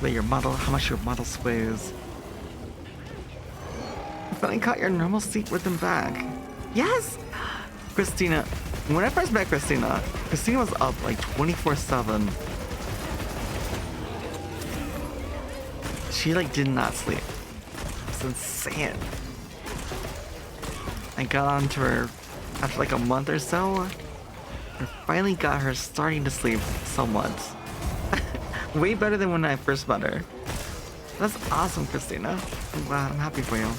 Like your model, how much your model sways. I finally caught your normal seat with them back. Yes! Christina, when I first met Christina was up like 24/7. She like did not sleep. It's insane. I got onto her after like a month or so. I finally got her starting to sleep somewhat. Way better than when I first met her. That's awesome, Christina. I'm glad. I'm happy for you.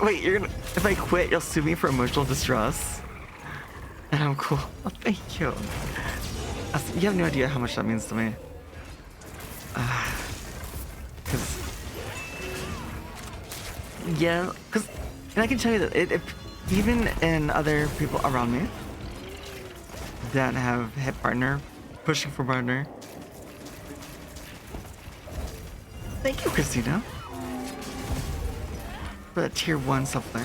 Wait, you're gonna. If I quit, you'll sue me for emotional distress. And I'm cool. Oh, thank you. You have no idea how much that means to me. And I can tell you that it even in other people around me that have hit partner, pushing for partner. Thank you, Christina, for that tier 1 supply.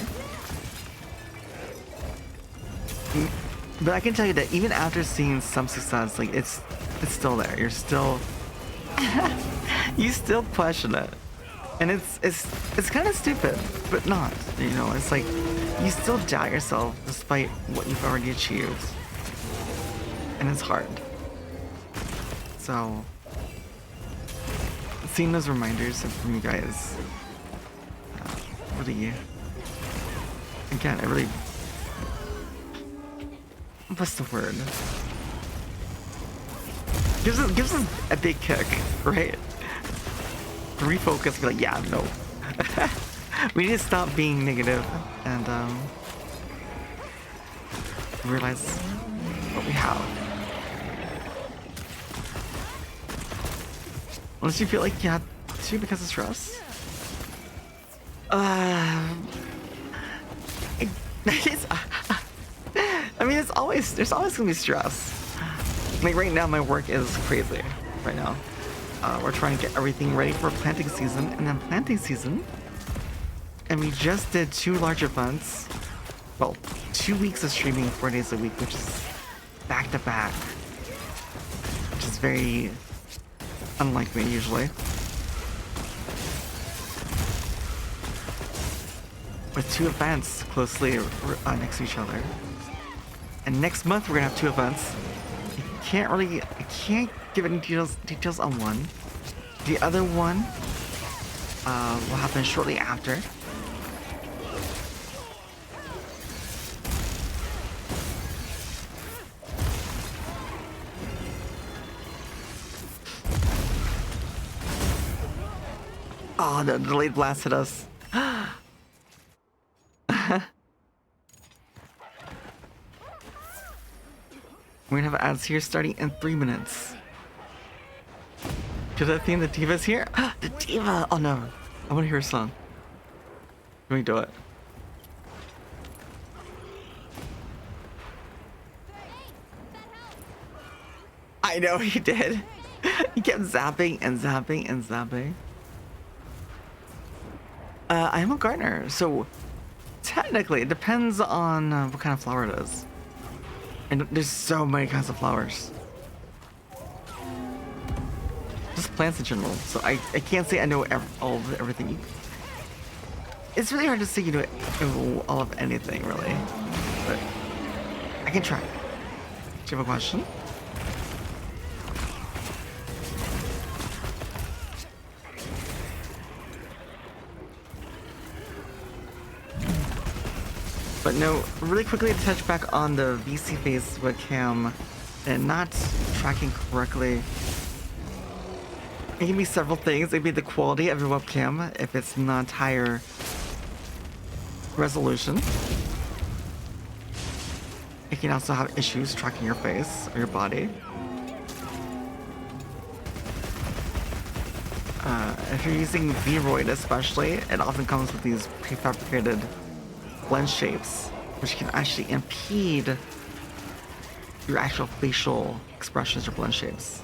But I can tell you that even after seeing some success, like it's still there. You're still you still question it. And it's kind of stupid, but not. You know, it's like you still doubt yourself despite what you've already achieved. And it's hard. So seeing those reminders from you guys really, again, it really, what's the word? Gives us a big kick, right? Refocus, be like, yeah, no. We need to stop being negative and realize what we have. Unless you feel like you had to because of stress. I mean, there's always gonna be stress. Like right now, my work is crazy. Right now, we're trying to get everything ready for planting season, and then planting season. And we just did 2 large events well, 2 weeks of streaming 4 days a week, which is back to back, which is very unlike me usually. With 2 events closely next to each other. And next month we're gonna have 2 events. I can't give any details on one. The other one will happen shortly after. Oh, the delayed blast hit us. We're gonna have ads here starting in 3 minutes. Good thing the diva's here. The diva! Oh no, I want to hear a song. Let me do it. I know he did. He kept zapping and zapping and zapping. I am a gardener, so technically it depends on what kind of flower it is. And there's so many kinds of flowers. Just plants in general, so I can't say I know everything. It's really hard to say you know all of anything, really. But I can try. Do you have a question? But no, really quickly to touch back on the VC face webcam and not tracking correctly. It can be several things. It can be the quality of your webcam if it's not higher resolution. It can also have issues tracking your face or your body. If you're using Vroid especially, it often comes with these prefabricated blend shapes, which can actually impede your actual facial expressions or blend shapes.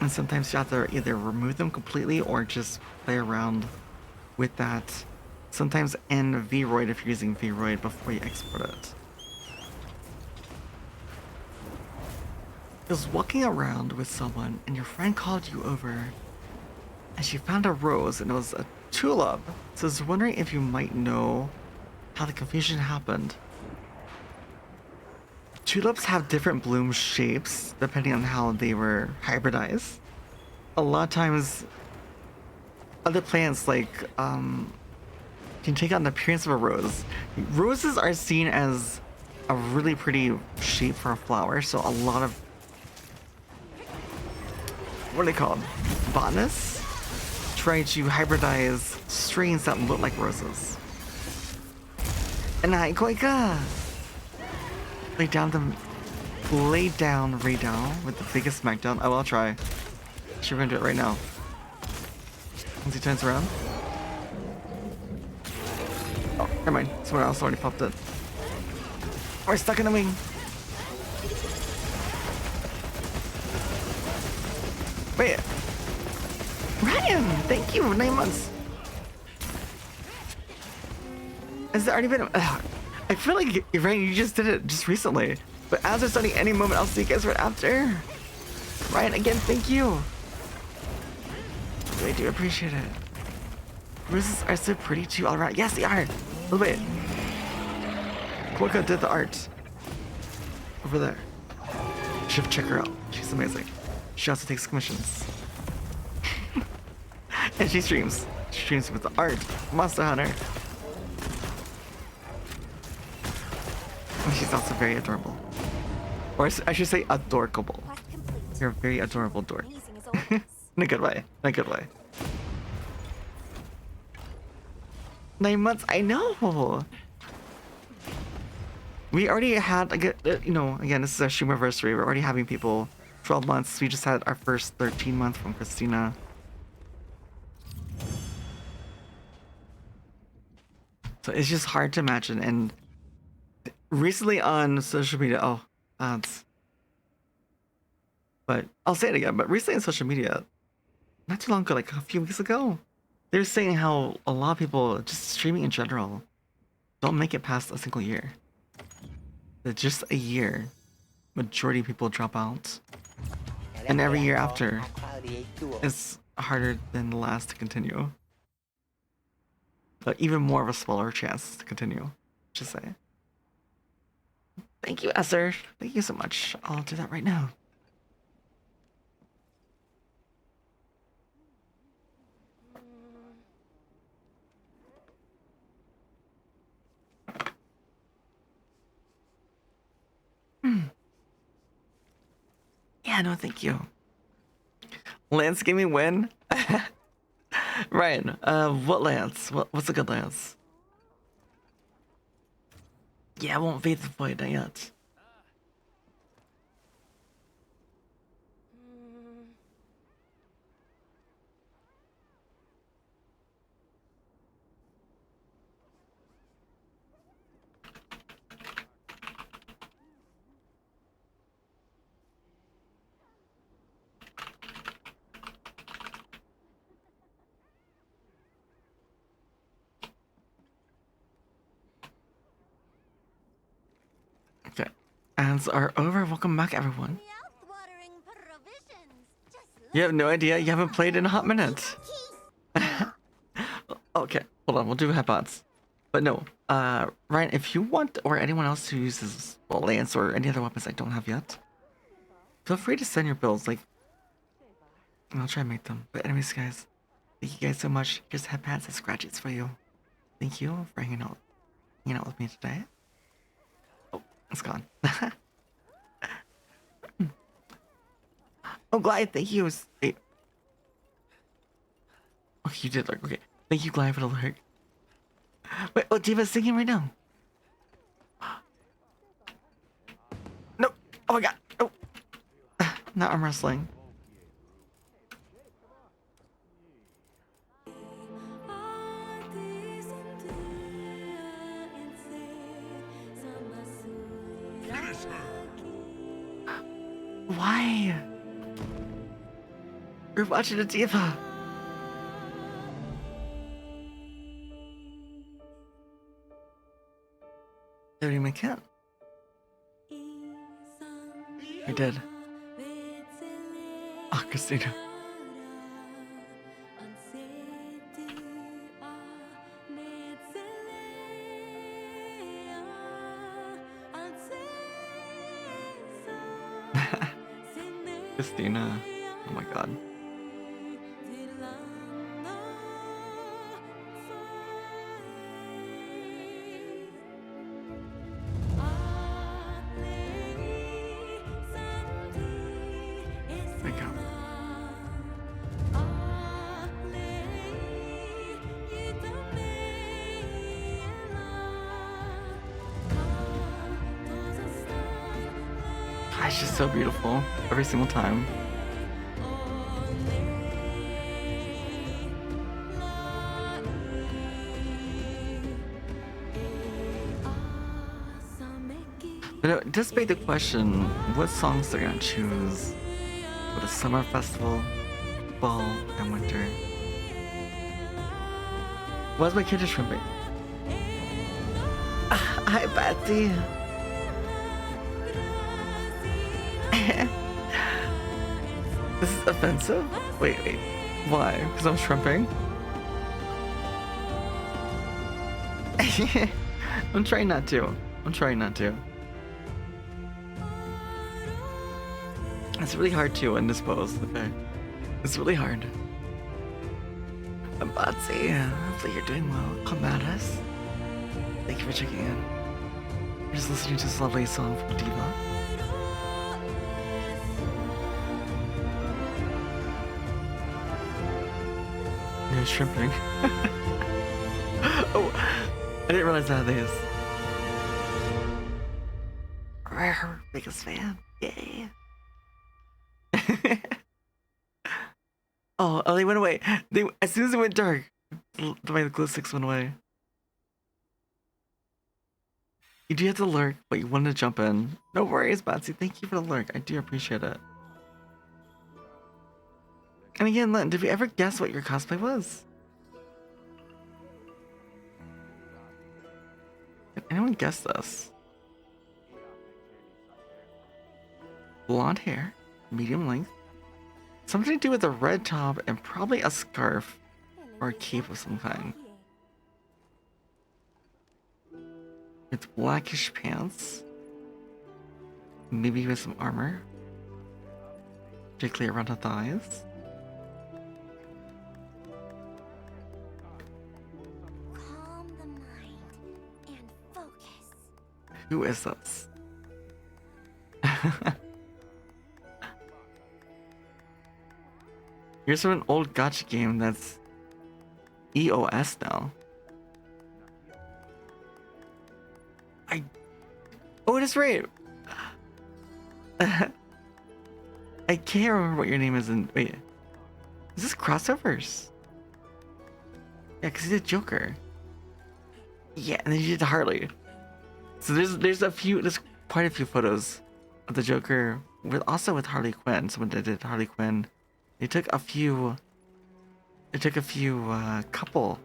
And sometimes you have to either remove them completely or just play around with that. Sometimes in Vroid if you're using Vroid before you export it. I was walking around with someone and your friend called you over and she found a rose and it was a tulip. So I was wondering if you might know how the confusion happened. Tulips have different bloom shapes depending on how they were hybridized. A lot of times, other plants like can take on the appearance of a rose. Roses are seen as a really pretty shape for a flower, so a lot of what are they called? Botanists try to hybridize strains that look like roses. And I quite lay down with the biggest smackdown. Oh, I'll try. Sure, we're gonna do it right now. Once he turns around. Oh, never mind. Someone else already popped it. We're stuck in the wing. Wait. Ryan, thank you. 9 months. Has there already been? I feel like Ryan, you just did it just recently. But as they're starting any moment, I'll see you guys right after. Ryan, again, thank you. I really do appreciate it. Roses are so pretty too all around. Yes, they are. Oh, wait. Quokka did the art. Over there. You should check her out. She's amazing. She also takes commissions. And she streams. She streams with the art. Monster Hunter. And she's also very adorable. Or I should say adorkable. You're a very adorable dork. In a good way. In a good way. 9 months, I know! We already had, you know, again, this is our stream anniversary. We're already having people 12 months. We just had our first 13 month from Christina. So it's just hard to imagine. And recently on social media, oh, ads. But I'll say it again, but recently on social media, not too long ago, like a few weeks ago, they're saying how a lot of people, just streaming in general, don't make it past a single year. It's just a year. Majority of people drop out. And every year after is harder than the last to continue. But even more of a smaller chance to continue, just say. Thank you, Esther. Thank you so much. I'll do that right now. Yeah, no, thank you. Lance gave me win. Ryan, what Lance? What's a good Lance? Yeah, I won't fade the void, not yet. Okay. Ads are over. Welcome back, everyone. Mouth-watering provisions. Just You have no idea? You haven't played in a hot minute. Okay, hold on. We'll do headbots. But no, Ryan, if you want, or anyone else who uses, well, Lance or any other weapons I don't have yet, feel free to send your builds, like, and I'll try and make them. But anyways, guys, thank you guys so much. Here's headpads and scratches for you. Thank you for hanging out with me today. Oh, it's gone. Oh, Glide, thank you. Wait. Oh, you did lurk. Okay. Thank you, Glide, for the lurk. Wait, oh, Diva's singing right now. No. Oh my god. Oh. Now I'm wrestling. Why? We're watching a diva. I don't even can. I did. Oh, Christina. Christina. Oh my god. Wake up. It's just so beautiful every single time. But it does beg the question, what songs they're gonna choose for the summer festival, fall, and winter. Why's my kid just shrimping? Hi, Betsy. This is offensive? Wait. Why? Because I'm shrimping? I'm trying not to. It's really hard to indispose, okay? It's really hard. Batsy, hopefully you're doing well. Come at us. Thank you for checking in. You're just listening to this lovely song from Diva. You're shrimping. Oh, I didn't realize that this. Rare, biggest fan. Yay. Oh, they went away. As soon as it went dark, the glow sticks went away. You do have to lurk, but you wanted to jump in. No worries, Batsy. Thank you for the lurk. I do appreciate it. And again, Len, did we ever guess what your cosplay was? Can anyone guess this? Blonde hair, medium length, something to do with a red top and probably a scarf or a cape of some kind. With blackish pants, maybe with some armor, particularly around the thighs. Calm the mind and focus. Who is this? Here's from an old gacha game that's EOS now. Oh, it is right. I can't remember what your name is in. Wait, is this crossovers? Yeah, because he did Joker. Yeah, and then you did Harley. So there's quite a few photos of the Joker with Harley Quinn. Someone that did Harley Quinn. They took a few couple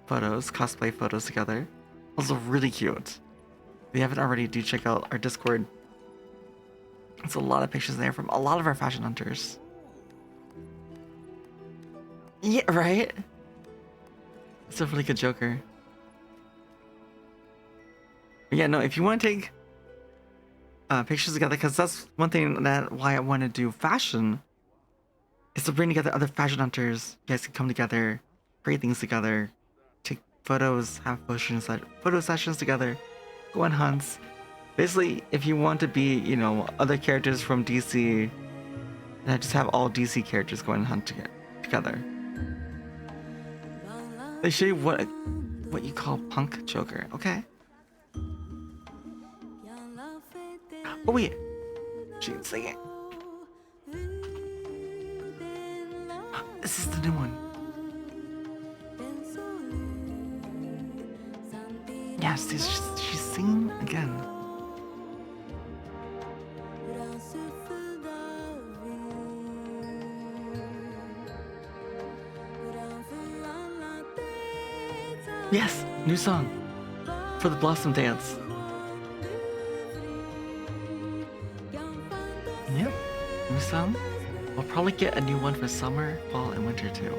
photos, cosplay photos together. Also really cute. If you haven't already, do check out our Discord. It's a lot of pictures there from a lot of our fashion hunters. Yeah, right? It's a really good Joker. But yeah, no, if you want to take pictures together, because that's one thing why I want to do fashion, is to bring together other fashion hunters. You guys can come together, create things together, take photos, have photo sessions together, go on hunts. Basically, if you want to be, other characters from DC, and I just have all DC characters go and hunt together. They show you what you call punk Joker, okay? Oh wait, she can sing it. This is the new one. Yes, she's singing again. Yes, new song for the Blossom Dance. Yep, new song. We'll probably get a new one for summer, fall, and winter too.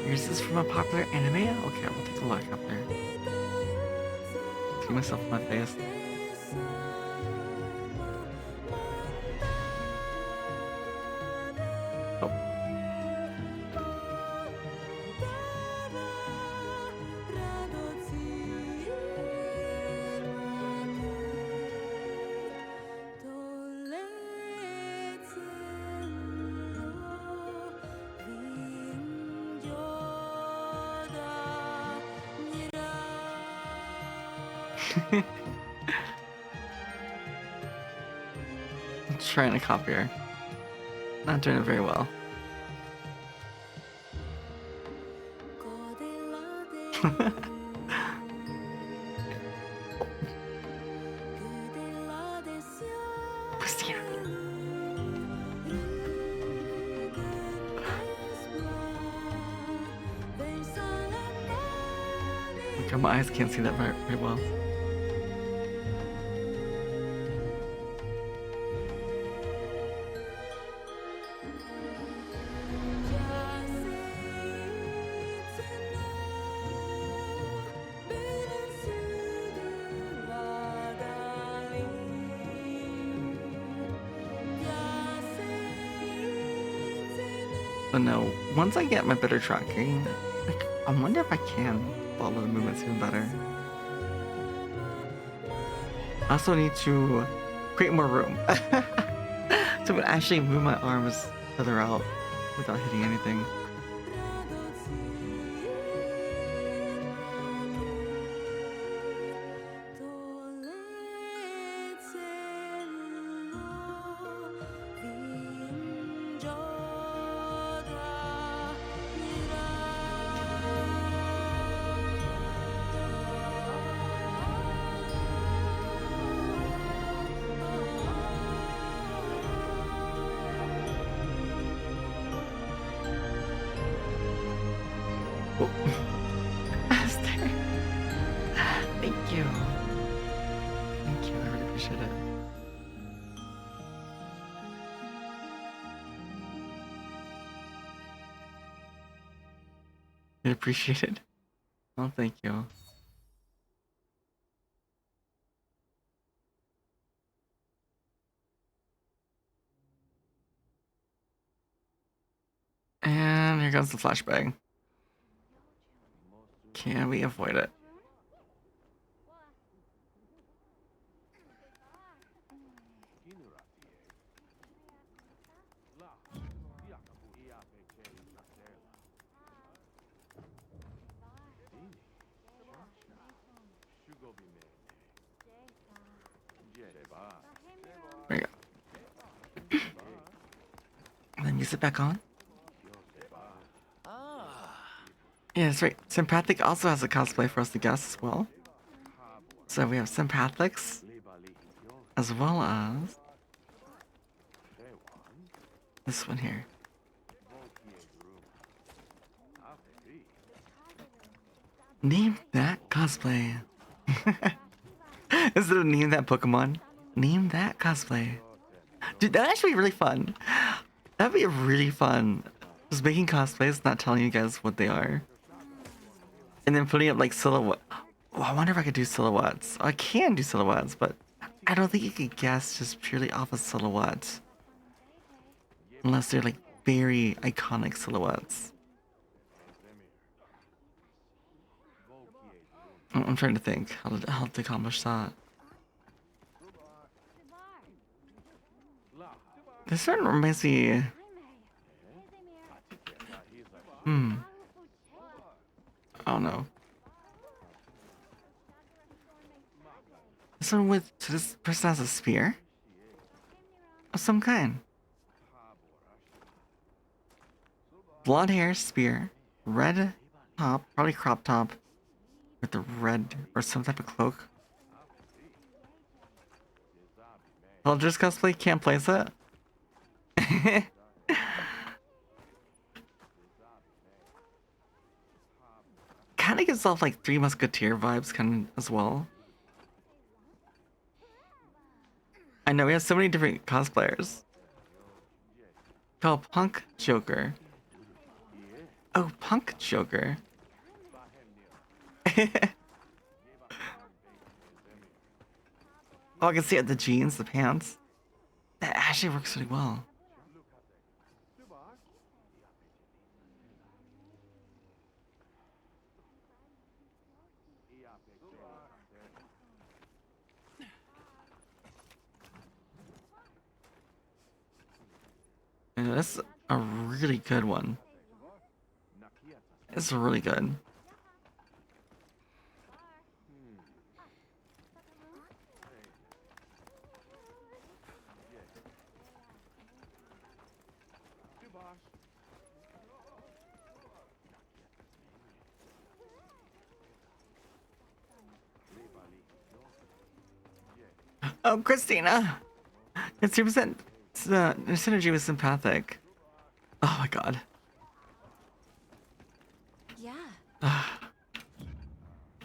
Yours is from a popular anime? Okay, we'll take a look up there. See myself in my face. Oh. I'm trying to copy her. Not doing it very well. Christina. Okay, my eyes can't see that very well. But no, once I get my better tracking, I wonder if I can follow the movements even better. I also need to create more room to actually move my arms further out without hitting anything. Oh. Aster. Thank you. Thank you. I really appreciate it. I appreciate it. Oh, thank you. And here comes the flashbang. Can we avoid it? There you go. And then use it back on. Yeah, that's right. Sympathic also has a cosplay for us to guess as well. So we have Sympathics, as well as this one here. Name that cosplay. Instead of name that Pokemon, name that cosplay. Dude, that'd actually be really fun. That'd be really fun. Just making cosplays, not telling you guys what they are. And then putting up like silhouette. Oh, I wonder if I could do silhouettes. I can do silhouettes, but I don't think you could guess just purely off of silhouettes. Unless they're like very iconic silhouettes. I'm trying to think how to accomplish that. This one reminds me. I don't know. This one with so this person has a spear of some kind. Blonde hair, spear, red top, probably crop top, with the red or some type of cloak. Villagers cosplay can't place it. Kind of gives off like Three Musketeer vibes, kind of as well. I know we have so many different cosplayers. Called Punk Joker. Oh, Punk Joker. Oh, I can see it, the jeans, the pants. That actually works really well. And that's a really good one. It's really good. Oh, Christina! It's 2%. The synergy was sympathic. Oh my god. Yeah.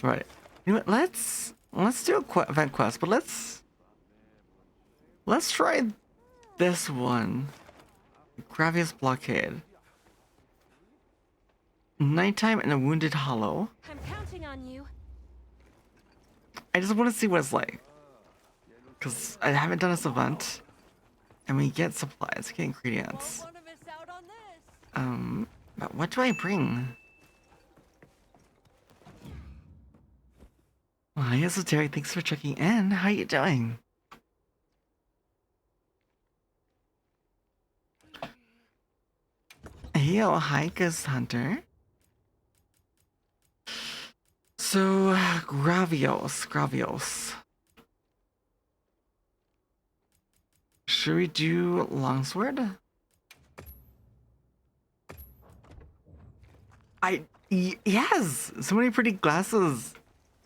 Right. You know what? Let's do a event quest, but let's try this one. Gravius Blockade. Nighttime in a Wounded Hollow. I'm counting on you. I just want to see what it's like. Because I haven't done this event. And we get supplies, we get ingredients. Won't wanna miss out on this. But what do I bring? Well, hi, Esoteric, thanks for checking in. How you doing? Yo, hi, Ghost Hunter. So, Gravios. Should we do longsword? Yes! So many pretty glasses.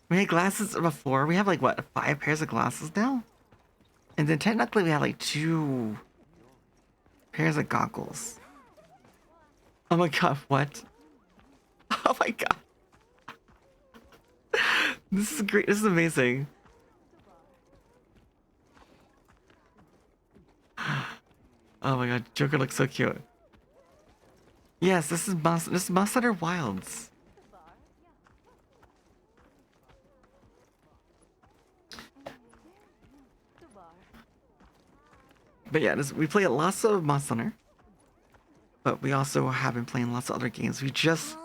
We had glasses before. We have like, what, 5 pairs of glasses now? And then technically we have like 2 pairs of goggles. Oh my god, what? Oh my god. This is great. This is amazing. Oh my god, Joker looks so cute. Yes, this is Monster Hunter Wilds. But yeah, we play lots of Monster Hunter. But we also have been playing lots of other games. We just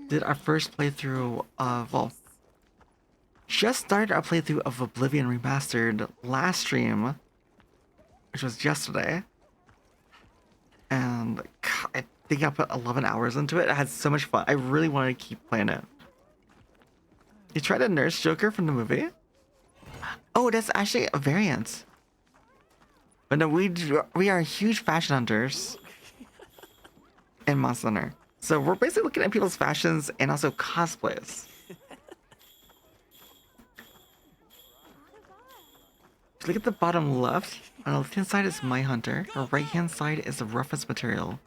did our first playthrough of, well, just started our playthrough of Oblivion Remastered last stream, which was yesterday. And God, I think I put 11 hours into it. I had so much fun. I really wanted to keep playing it. You tried to nurse Joker from the movie? Oh, that's actually a variant. But no, we are huge fashion hunters in Monster Hunter. So we're basically looking at people's fashions and also cosplays. If you look at the bottom left, on the left-hand side is My Hunter. The right-hand side is the reference material.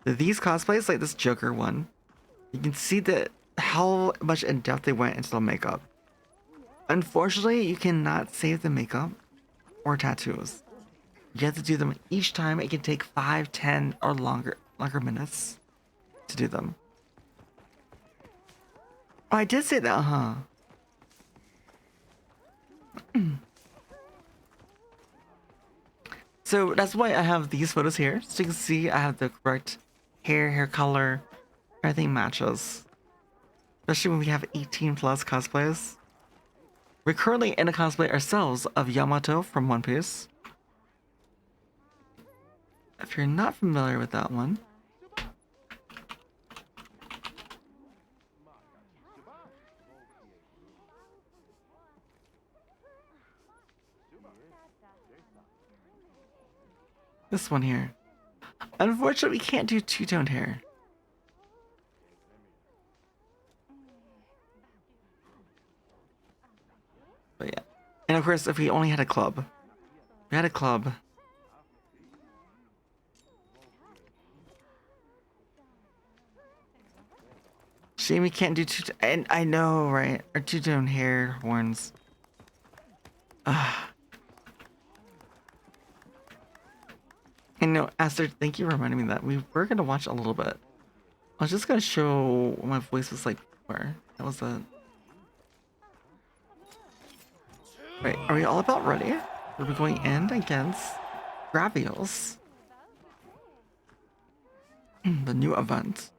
These cosplays, like this Joker one, you can see that how much in depth they went into the makeup. Unfortunately, you cannot save the makeup or tattoos. You have to do them each time. It can take 5, 10, or longer minutes to do them. Oh, I did say that, huh? So that's why I have these photos here. So you can see I have the correct hair color, everything matches. Especially when we have 18 plus cosplays. We're currently in a cosplay ourselves of Yamato from One Piece. If you're not familiar with that one. This one here. Unfortunately, we can't do two-toned hair. But yeah. And of course, if we only had a club. We had a club. Shame we can't do and I know, right? Or two-tone hair, horns. And no, Aster, thank you for reminding me that we were gonna watch a little bit. I was just gonna show what my voice was like before. That was a... Wait, are we all about ready? Are we going in against Gravios? The new event.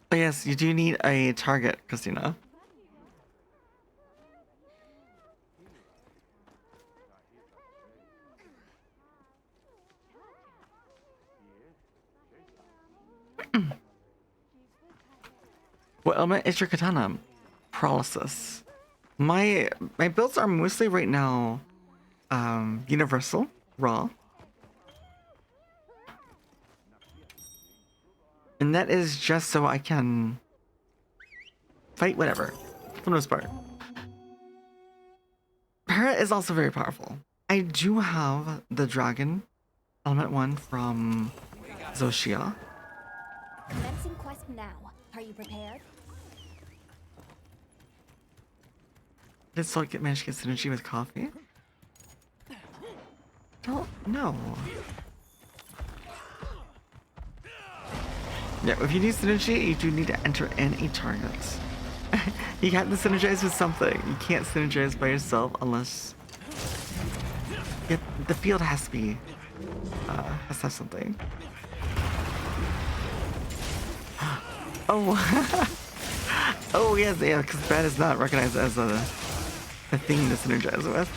But yes, you do need a target, Christina. What element is your katana? Paralysis. My builds are mostly right now universal, raw. And that is just so I can fight whatever, for the most part. Para is also very powerful. I do have the dragon element one from Zoshia. Commencing quest now. Are you prepared? Did Salt manage to get synergy with coffee? Don't know. Yeah, if you need synergy, you do need to enter in a target. You have to synergize with something. You can't synergize by yourself unless... Yeah, the field has to be... has to have something. Oh! Oh yes, yeah, because bad is not recognized as a thing to synergize with.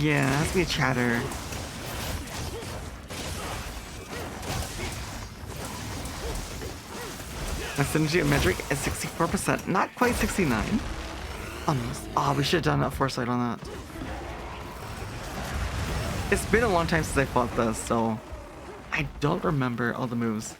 Yeah, it has to be a chatter. My synergy metric is 64%, not quite 69. Almost. Oh, we should have done a foresight on that. It's been a long time since I fought this, so I don't remember all the moves.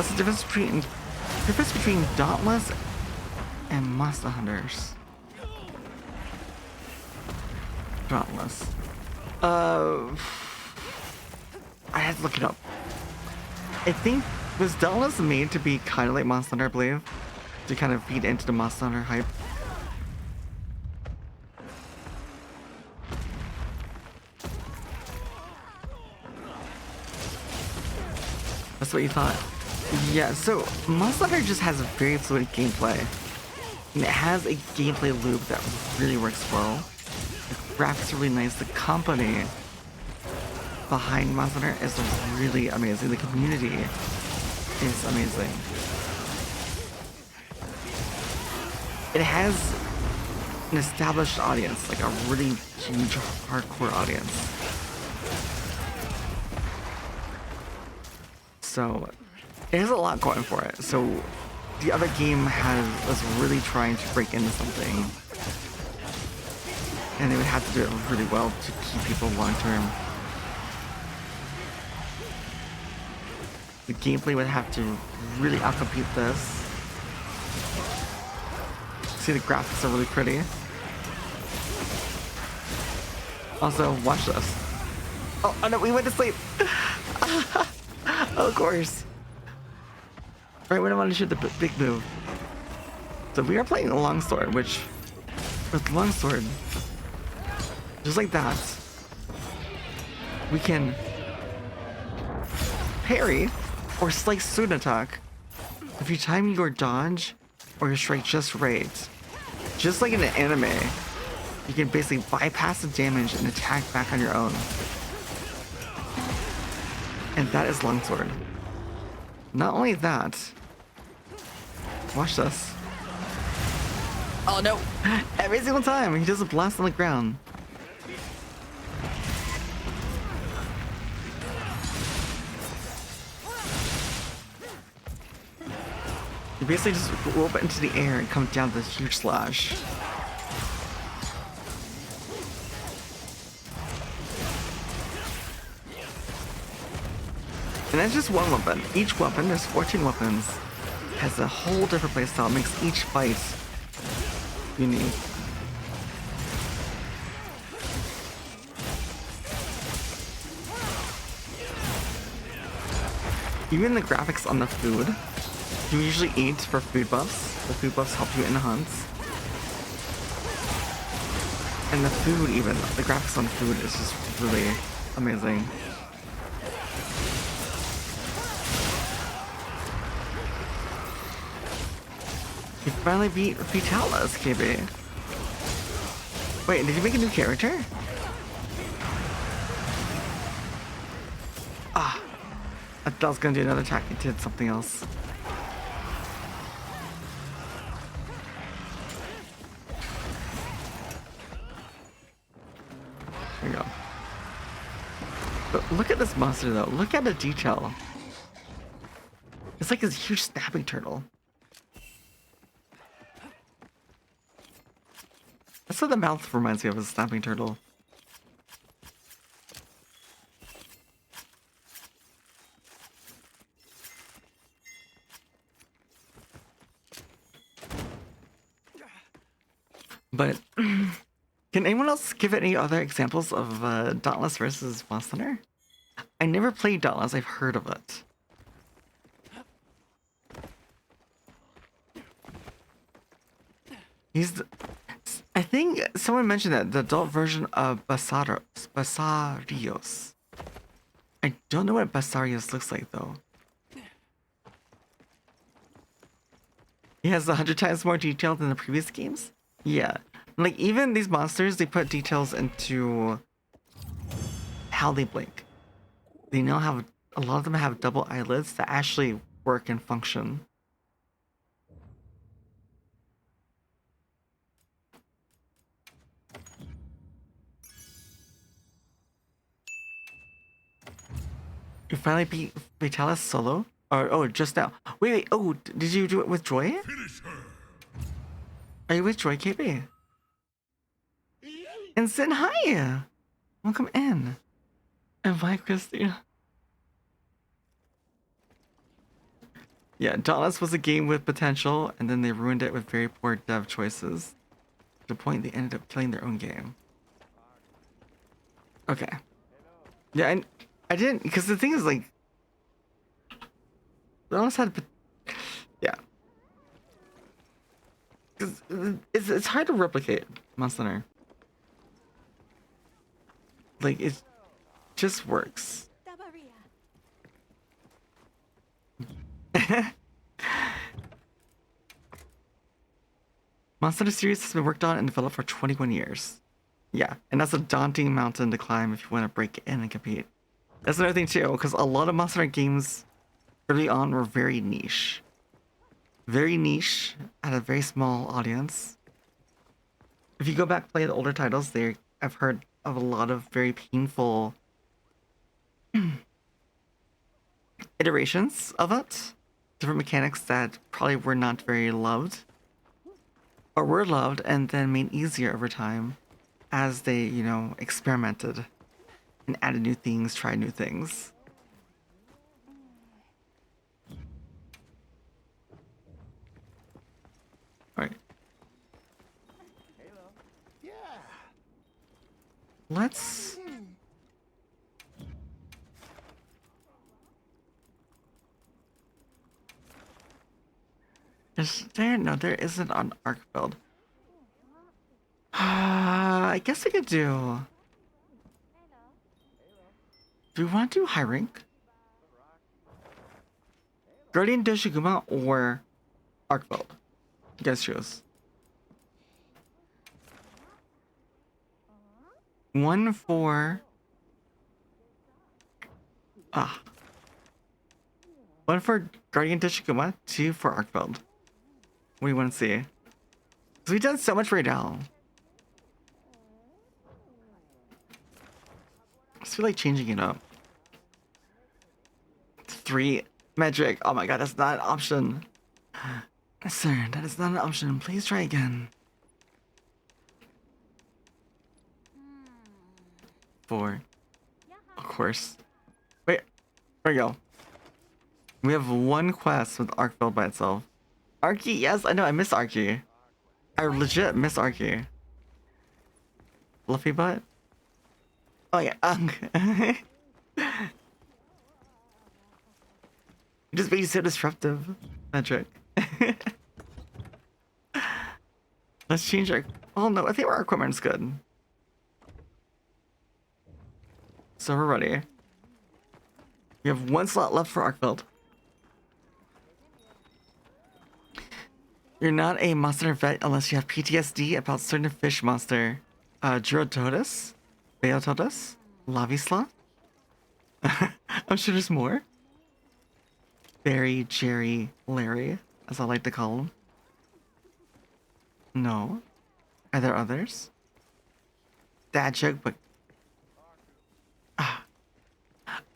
What's the difference between Dauntless and Monster Hunters? Dauntless. I had to look it up. I think was Dauntless made to be kind of like Monster Hunter, I believe, to kind of feed into the Monster Hunter hype. That's what you thought? Yeah, so Monster Hunter just has a very fluid gameplay. And it has a gameplay loop that really works well. The graphics are really nice. The company behind Monster Hunter is really amazing. The community is amazing. It has an established audience, like a really huge hardcore audience. So it has a lot going for it. So the other game was really trying to break into something, and they would have to do it really well to keep people long term. The gameplay would have to really outcompete this. See, the graphics are really pretty. Also, watch this. Oh no, we went to sleep. Of course. Right when I want to shoot the big move. So we are playing a longsword, which with longsword, just like that, we can parry or slice soon attack if you time your dodge or your strike just right. Just like in an anime, you can basically bypass the damage and attack back on your own. And that is longsword. Not only that, watch this. Oh no! Every single time he does a blast on the ground. You basically just roll up into the air and come down this huge slash. And that's just one weapon. Each weapon, there's 14 weapons, has a whole different playstyle. It makes each fight unique. Even the graphics on the food, you usually eat for food buffs. The food buffs help you in the hunts. And the food even, the graphics on food is just really amazing. You finally beat Vitalis, KB. Wait, did you make a new character? Ah, I thought I was gonna do another attack. It did something else. There you go. But look at this monster though. Look at the detail. It's like this huge snapping turtle. That's what the mouth reminds me of, a snapping turtle. But can anyone else give any other examples of Dauntless versus Monster Hunter? I never played Dauntless, I've heard of it. I think someone mentioned that the adult version of Basarios. I don't know what Basarios looks like though. He has 100 times more detail than the previous games? Yeah. Like even these monsters, they put details into how they blink. They now have, a lot of them have double eyelids that actually work and function. You finally beat Vitalis solo? Or, oh, just now. Wait, oh, did you do it with Joy? Are you with Joy, KB? And Sin, hi! Welcome in. Invite Christy. Yeah, Dauntless was a game with potential, and then they ruined it with very poor dev choices. To the point they ended up killing their own game. Okay. Yeah, and I didn't, because the thing is, like, Dauntless had, yeah. Because it's hard to replicate Monster Hunter. Like, it just works. Monster Hunter series has been worked on and developed for 21 years. Yeah, and that's a daunting mountain to climb if you want to break in and compete. That's another thing too, because a lot of Monster Hunter games early on were very niche. Very niche, had a very small audience. If you go back and play the older titles, I've heard of a lot of very painful iterations of it. Different mechanics that probably were not very loved. Or were loved and then made easier over time as they, experimented and added new things, tried new things. Alright. Yeah. Let's... Is there? No, there isn't on arc build. I guess I could do... Do we want to do high rank? Guardian Doshiguma or arc build? You guys choose. 1 for... 1 for Guardian Doshiguma, 2 for arc build. What do you want to see? Because we've done so much right now. I just feel like changing it up. 3 metric. Oh my god, that's not an option. Sir, that is not an option. Please try again. 4. Of course. Wait. There we go. We have 1 quest with arc build by itself. Archie, yes, I know, I miss Archie. I legit miss Archie. Fluffy butt? Oh yeah, You just made you so disruptive, Metric. Let's change our... Oh no, I think our equipment's good. So we're ready. We have 1 slot left for arc build. You're not a monster vet unless you have PTSD about certain fish monster. Gyrototus? Beototus? Lavisla? I'm sure there's more. Barry, Jerry, Larry, as I like to call them. No. Are there others? Dad joke, but...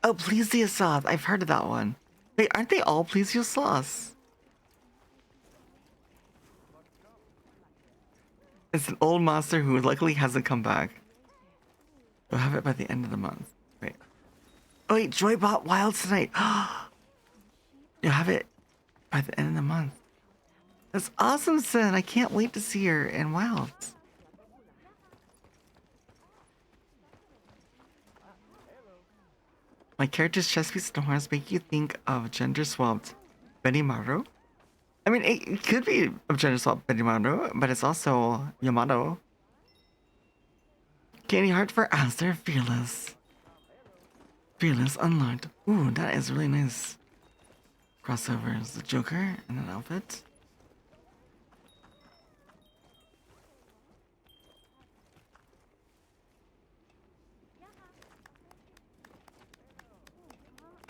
Oh, Plesiosaur. I've heard of that one. Wait, aren't they all Plesiosaurs? It's an old monster who luckily hasn't come back. We'll have it by the end of the month. Wait. Oh wait, Joybot Wild tonight. You'll have it by the end of the month. That's awesome, Sin. I can't wait to see her in Wilds. My character's chest piece and horns make you think of gender-swapped Benimaru? I mean, it could be a gender-swapped Benimaru, but it's also Yamato. Candy heart for Aster, Fearless. Fearless unlocked. Ooh, that is really nice. Crossovers, the Joker, and an outfit.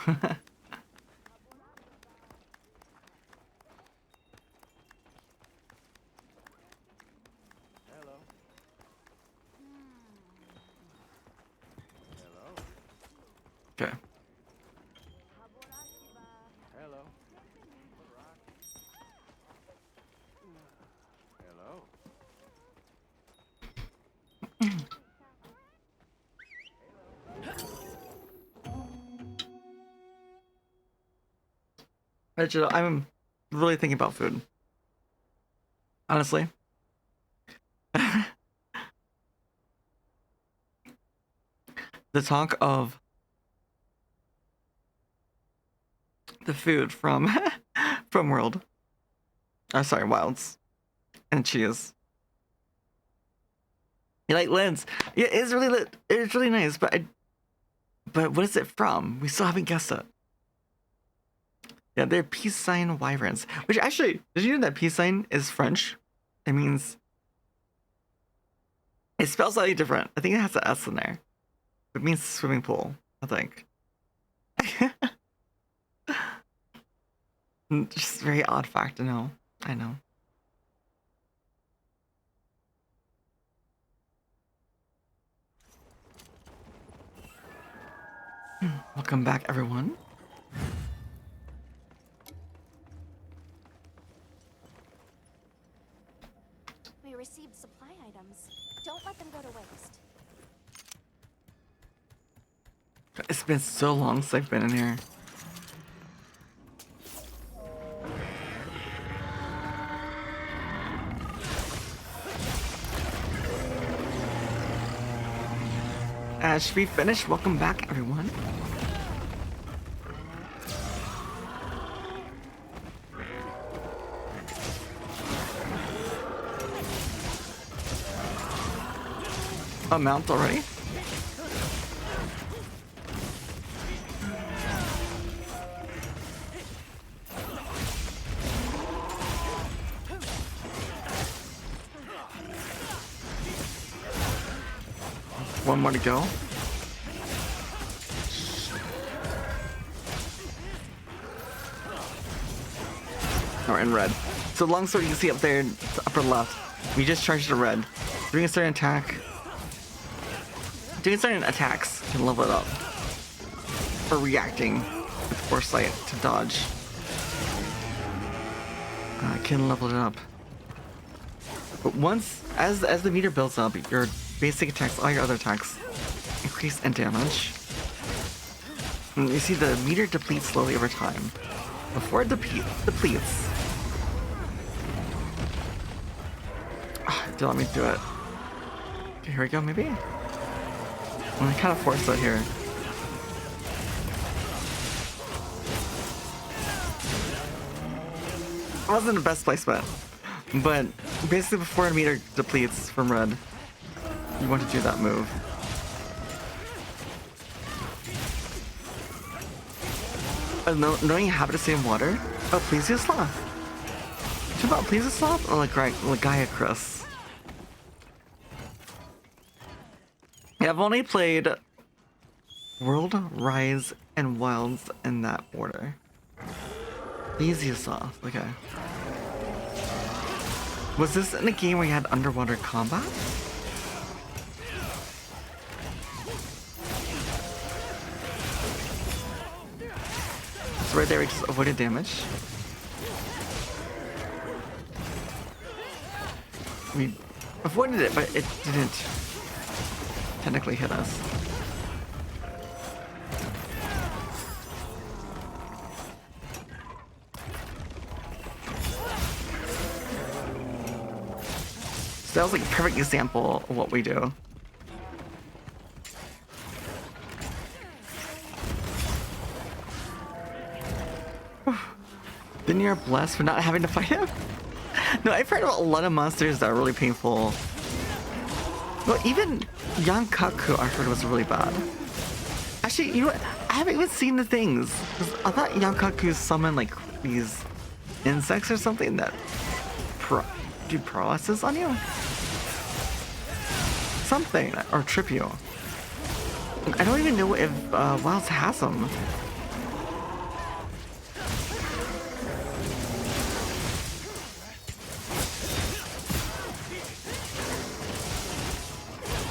Okay. Hello. Hello. Actually, I'm really thinking about food. Honestly. The talk of the food from from World. Sorry, Wilds. And cheese. You like Lynn's? Yeah, it's really lit. It's really nice, but what is it from? We still haven't guessed it. Yeah, they're peace sign wyverns. Which actually, did you know that peace sign is French? It means it spells slightly different. I think it has an S in there. It means swimming pool, I think. Just very odd fact to know. I know. Welcome back, everyone. We received supply items. Don't let them go to waste. It's been so long since I've been in here. Should we finish? Welcome back, everyone. A mount already? One more to go. Or in red. So long sword you can see up there, upper left. We just charged the red. Doing a certain attack. Doing certain attacks can level it up. Or reacting with foresight to dodge. Can level it up. But once, as the meter builds up, your basic attacks, all your other attacks, increase in damage. And you see the meter depletes slowly over time. Before it depletes. Don't let me do it. Okay, here we go, maybe? I kind of forced it here. It wasn't the best placement. But basically before a meter depletes from red, you want to do that move. Knowing you have to stay in water? Oh, please use sloth. What about please use sloth or like Gaia Chris? Yeah, I've only played World, Rise, and Wilds in that order. Easy sauce, okay. Was this in a game where you had underwater combat? So right there we just avoided damage. We avoided it, but it didn't technically hit us. So that was like a perfect example of what we do. Then you're blessed for not having to fight him? No, I've heard about a lot of monsters that are really painful. Well, even Yankaku I heard was really bad. Actually, you know what? I haven't even seen the things. 'Cause I thought Yankaku summon like these insects or something that do paralysis on you? Something, or trip you. I don't even know if Wilds has them.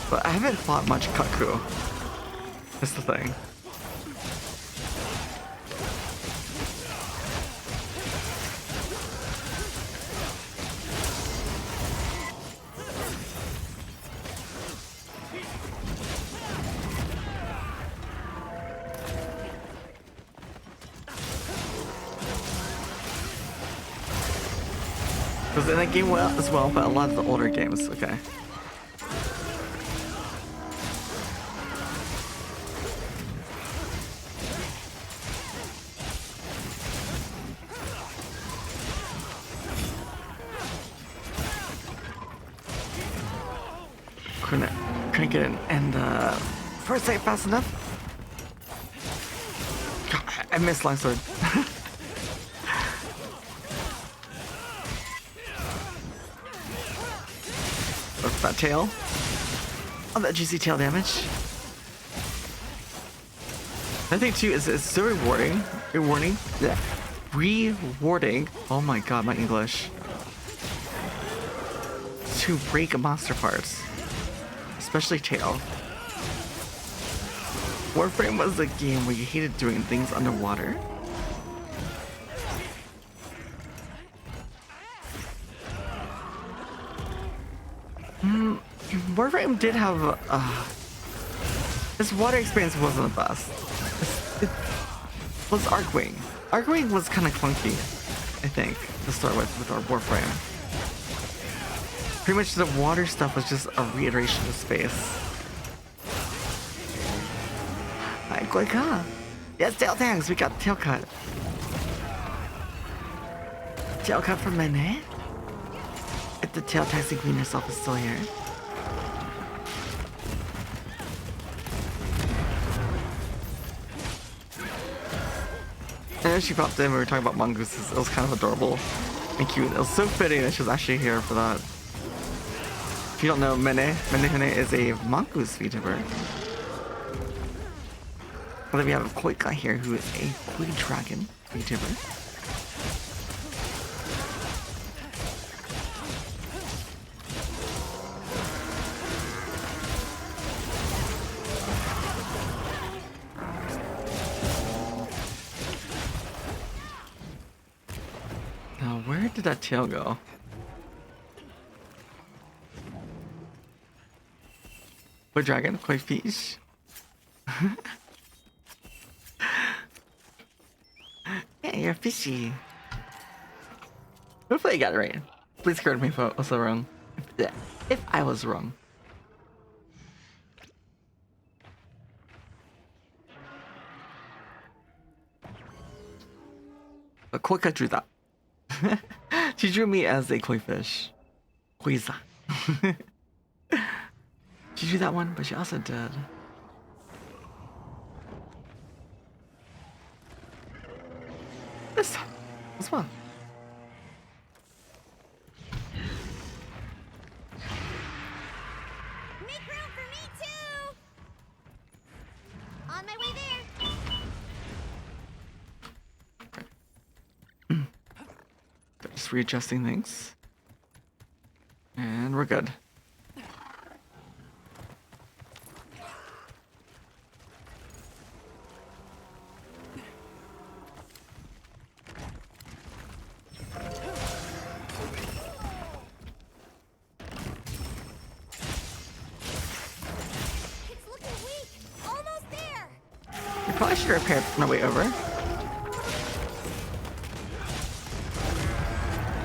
But I haven't fought much Kaku. That's the thing. Was in that game well as well, but a lot of the older games. Okay. Couldn't get in and first sight fast enough. God, I missed long sword. What's that tail? Oh, that juicy tail damage. I think too is it's so rewarding. Yeah. Rewarding. Oh my god, my English. To break monster parts. Especially tail. Warframe was a game where you hated doing things underwater. Warframe did have this water experience wasn't the best. It was Arcwing. Arcwing was kind of clunky, I think, to start with our Warframe. Pretty much the water stuff was just a reiteration of space. Hi, quick, huh? Yes, tail tanks, we got tail cut. Tail cut for Mene? If the tail taxi queen herself is still here. And then she popped in, we were talking about mongooses. It was kind of adorable and cute. It was so fitting that she was actually here for that. If you don't know, Mene is a mongoose VTuber. And then we have a koi guy here who is a koi dragon VTuber. Now, where did that tail go? Koi dragon, koi fish. Yeah, you're fishy. Hopefully I got it right. Please correct me if I was wrong. If I was wrong. But Koika drew that. She drew me as a koi fish. Koiza. She drew that one, but she also did. This as well. Make room for me too! On my way there. Just readjusting things. And we're good. It's looking weak. Almost there. We probably should repair on our way over.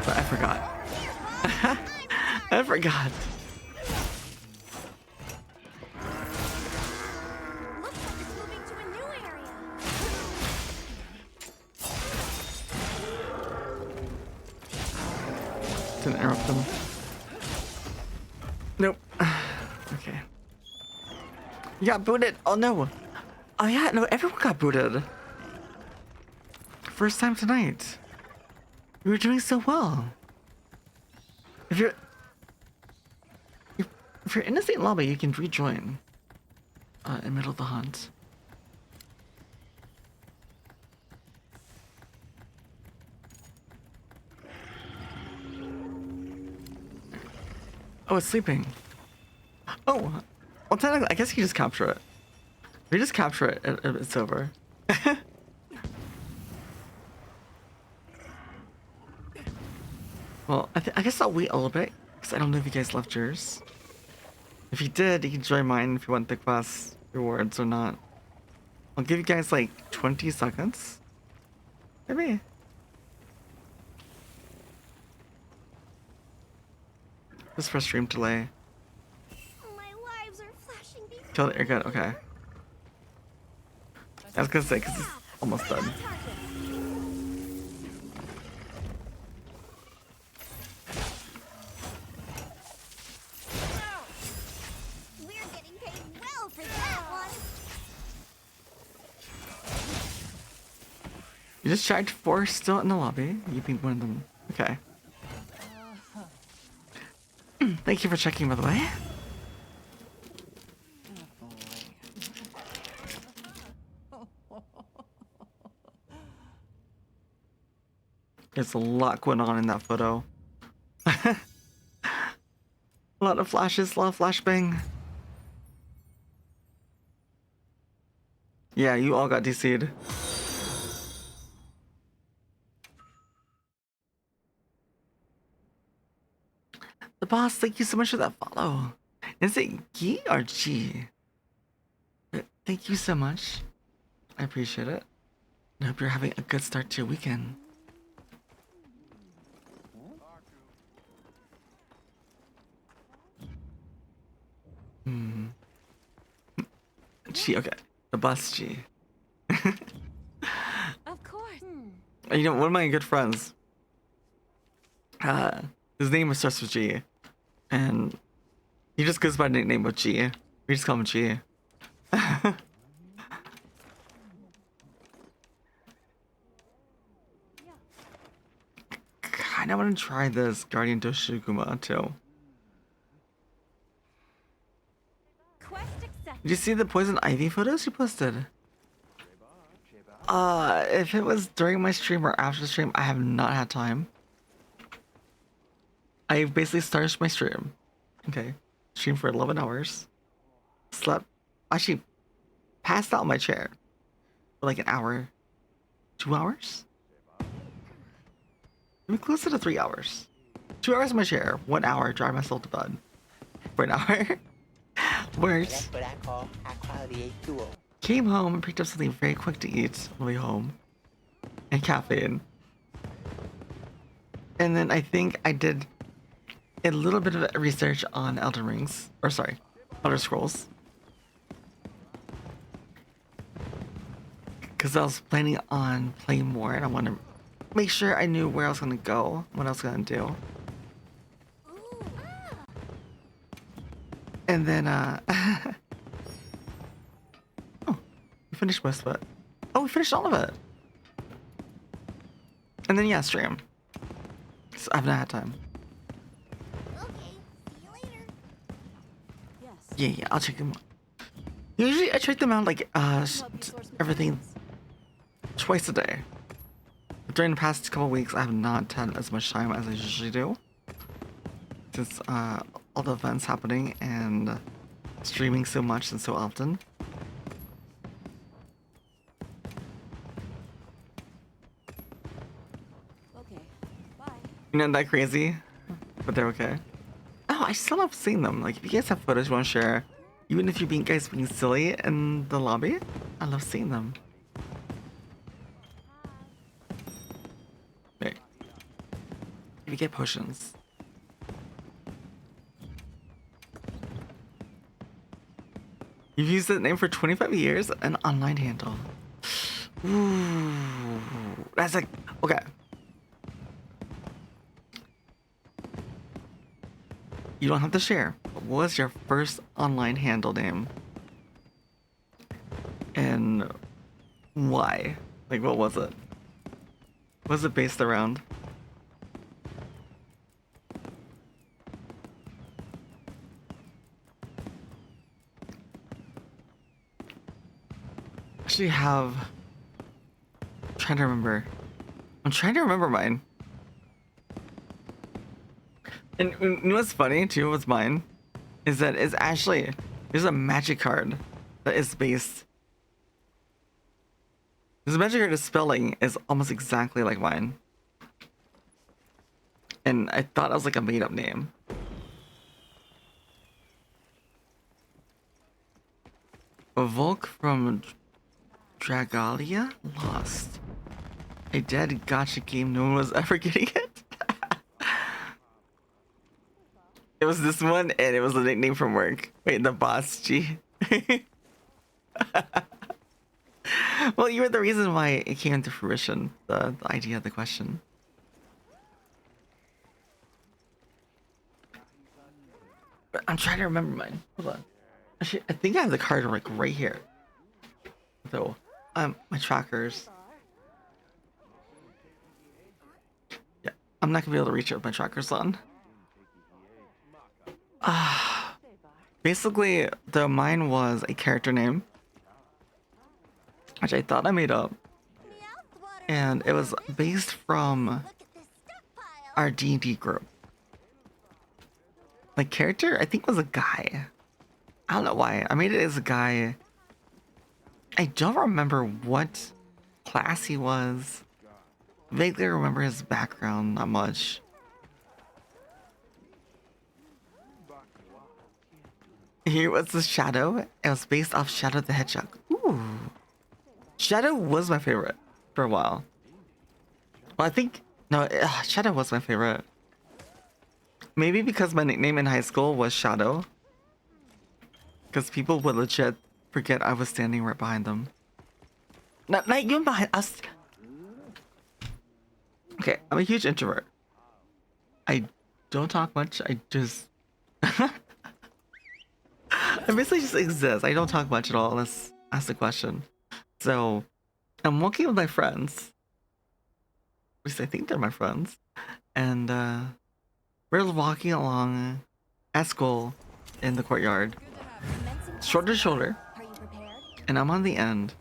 But I forgot. I forgot. Looks like it's moving to a new area. Didn't interrupt them. Nope. Okay. You got booted. Oh no. Oh yeah, no, everyone got booted. First time tonight. You were doing so well. If you're in the same lobby, you can rejoin. In the middle of the hunt. Oh, it's sleeping. Oh, well, technically, I guess you can just capture it. If you just capture it, it's over. Well, I guess I'll wait a little bit, because I don't know if you guys left yours. If you did, you can join mine if you want the class rewards or not. I'll give you guys like 20 seconds. Maybe. Just for stream delay. My lives are flashing before Kill it, you're good, me okay. here. I was gonna say, because it's almost done. We're getting paid well for that one. You just checked 4 still in the lobby. You beat one of them. Okay. Thank you for checking, by the way. There's a lot going on in that photo. A lot of flashes, a lot of flashbang. Yeah, you all got DC'd. The boss, thank you so much for that follow. Is it G or G? Thank you so much. I appreciate it. I hope you're having a good start to your weekend. G, okay. The boss G. Of course. You know, one of my good friends, his name starts with G, and he just goes by the nickname of G. We just call him G. Kinda wanna try this Guardian Doshiguma too. Quest accepted. Did you see the poison ivy photos you posted? If it was during my stream or after the stream, I have not had time. I basically started my stream. Okay. Streamed for 11 hours. Slept. Actually, passed out in my chair for like an hour. 2 hours? Maybe closer to 3 hours. 2 hours in my chair. 1 hour, drive myself to bed. For an hour. Works. That's what I call high quality A2O. Came home and picked up something very quick to eat on the way home. And caffeine. And then I think I did a little bit of research on Elden Rings. Or sorry, Elder Scrolls. Because I was planning on playing more and I wanted to make sure I knew where I was going to go, what I was going to do. And then, oh, we finished most of it. Oh, we finished all of it. And then, yeah, stream. So I've not had time. Okay, see you later. Yes. Yeah, I'll check them out. Usually I check them out like, everything twice a day. But during the past couple weeks, I have not had as much time as I usually do. Since, all the events happening and streaming so much and so often. Okay. Bye. You're not that crazy, but they're okay. Oh, I still love seeing them. Like, if you guys have photos you want to share, even if you guys being silly in the lobby, I love seeing them. Wait. If you get potions. You've used that name for 25 years, an online handle. Ooh, that's like, okay. You don't have to share, but what was your first online handle name? And why? Like, what was it? What was it based around? Actually have, I'm trying to remember mine. And you know what's funny too with mine is that it's actually, there's a magic card that is based, this magic card spelling is almost exactly like mine, and I thought it was like a made-up name. A Volk from Dragalia? Lost. A dead gacha game, no one was ever getting it. It was this one, and it was a nickname from work. Wait, the boss G. Well, you were the reason why it came into fruition. The idea of the question. But I'm trying to remember mine. Hold on. Actually, I think I have the card like right here. Though, my trackers. Yeah, I'm not gonna be able to reach it with my trackers on. Basically, mine was a character name, which I thought I made up, and it was based from Look at this stockpile. our D&D group. My character, I think, was a guy. I don't know why. I made it as a guy. I don't remember what class he was. Vaguely remember his background, not much. Here was the Shadow. It was based off Shadow the Hedgehog. Ooh. Shadow was my favorite for a while. Well, I think... No, Shadow was my favorite. Maybe because my nickname in high school was Shadow. Because people would legit forget I was standing right behind them. Not even behind us. Okay, I'm a huge introvert. I don't talk much. I just... I basically just exist. I don't talk much at all unless asked a question. So, I'm walking with my friends. At least I think they're my friends. And, we're walking along at school in the courtyard, shoulder to shoulder. Are you prepared? And I'm on the end.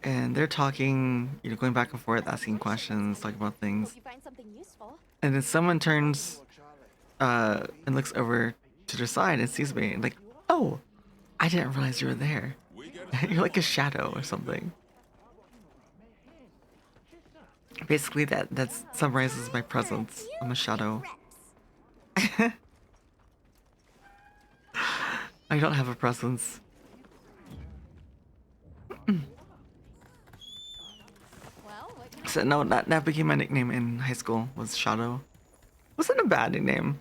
And they're talking, you know, going back and forth, asking questions, talking about things. Hope you find something useful. And then someone turns and looks over to their side and sees me and like, oh, I didn't realize you were there. We get a You're like a shadow or something. Basically, that summarizes my presence. I'm a shadow. Reps. I don't have a presence. Well, what can So no, that became my nickname in high school, was Shadow. Wasn't a bad nickname.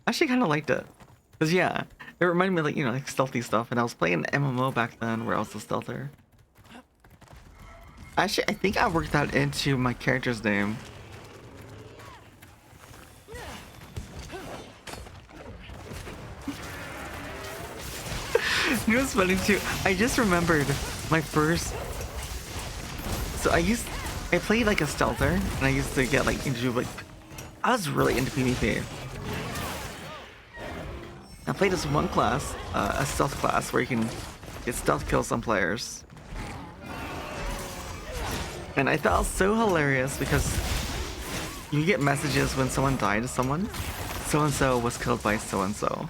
I actually kind of liked it. Cause yeah, it reminded me of, like, you know, like stealthy stuff, and I was playing MMO back then where I was a stealther. Actually, I think I worked that into my character's name. You know what's funny too? I just remembered my first. So I played like a stealther, and I used to get like into like. I was really into PvP. I played this one class, a stealth class, where you can get stealth kills on players. And I thought it was so hilarious because you get messages when someone died to someone. So-and-so was killed by so-and-so.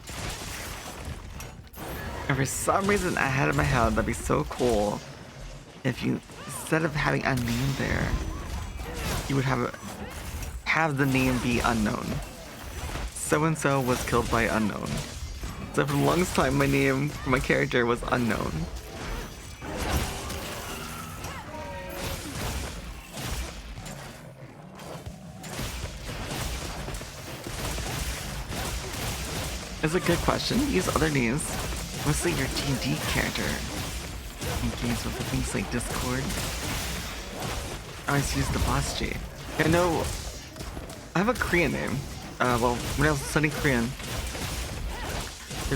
And for some reason I had in my head that'd be so cool if you, instead of having a name there, you would have the name be unknown. So-and-so was killed by unknown. So for the longest time, my name for my character was unknown. It's a good question. Use other names. Mostly your D&D character. In games with things like Discord. I always use the boss G. I know I have a Korean name. Well, when I was studying Korean, the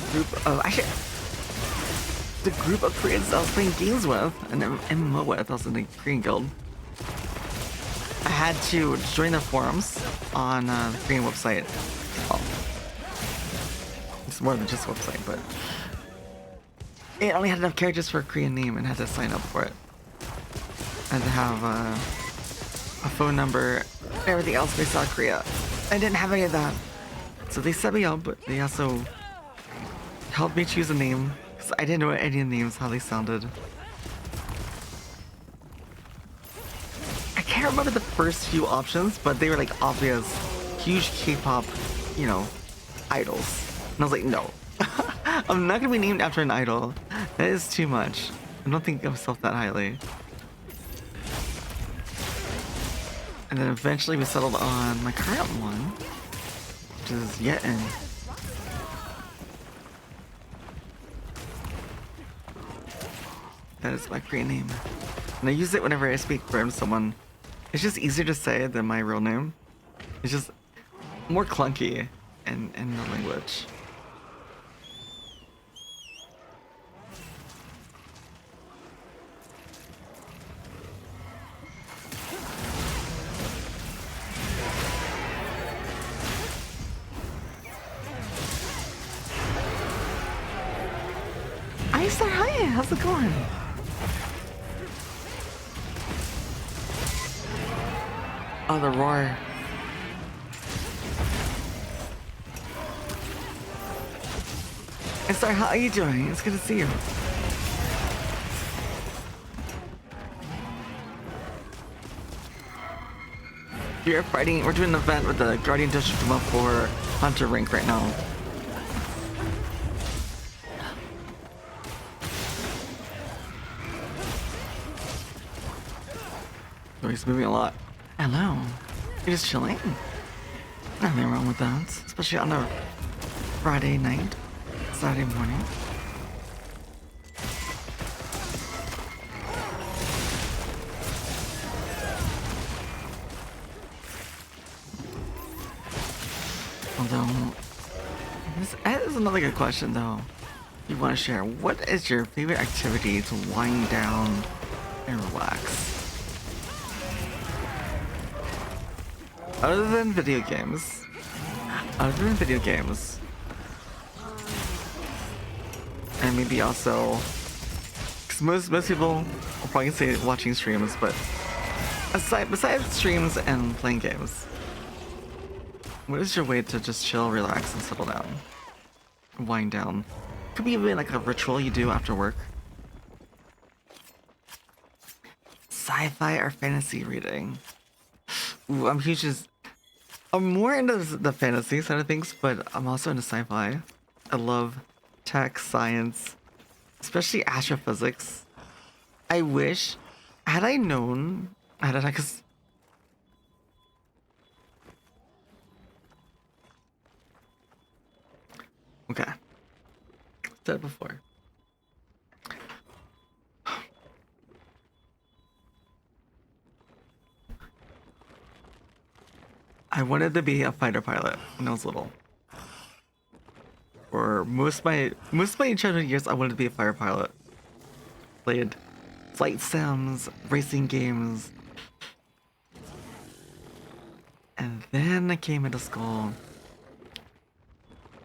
group of Koreans I was playing games with and MMO with, I was in the Korean guild. I had to join their forums on the Korean website. Well, it's more than just a website, but it only had enough characters for a Korean name and had to sign up for it. I had to have a phone number, everything else based on Korea. I didn't have any of that. So they set me up, but they also helped me choose a name, because I didn't know any of the names, how they sounded. I can't remember the first few options, but they were like obvious, huge K-pop, you know, idols. And I was like, no. I'm not gonna be named after an idol. That is too much. I don't think of myself that highly. And then eventually we settled on my current one, which is Yetin. That is my Korean name. And I use it whenever I speak Korean to someone. It's just easier to say than my real name. It's just more clunky in the language. Hi, sir. Hi. How's it going? Oh, the roar. Hey, sir. How are you doing? It's good to see you. We're fighting. We're doing an event with the Guardian District 4 Hunter rank right now. Oh, he's moving a lot. Hello. You're just chilling? Nothing wrong with that. Especially on a Friday night, Saturday morning. Although, this is another good question though. You want to share, what is your favorite activity to wind down and relax? Other than video games. Other than video games. And maybe also, because most people will probably say watching streams, but besides streams and playing games, what is your way to just chill, relax, and settle down? Wind down. Could be even like a ritual you do after work. Sci-fi or fantasy reading? Ooh, I'm more into the fantasy side of things, but I'm also into sci-fi. I love tech, science, especially astrophysics. I wish, had I known, cause okay, said it before. I wanted to be a fighter pilot when I was little. For most of my childhood years, I wanted to be a fighter pilot. Played flight sims, racing games, and then I came into school,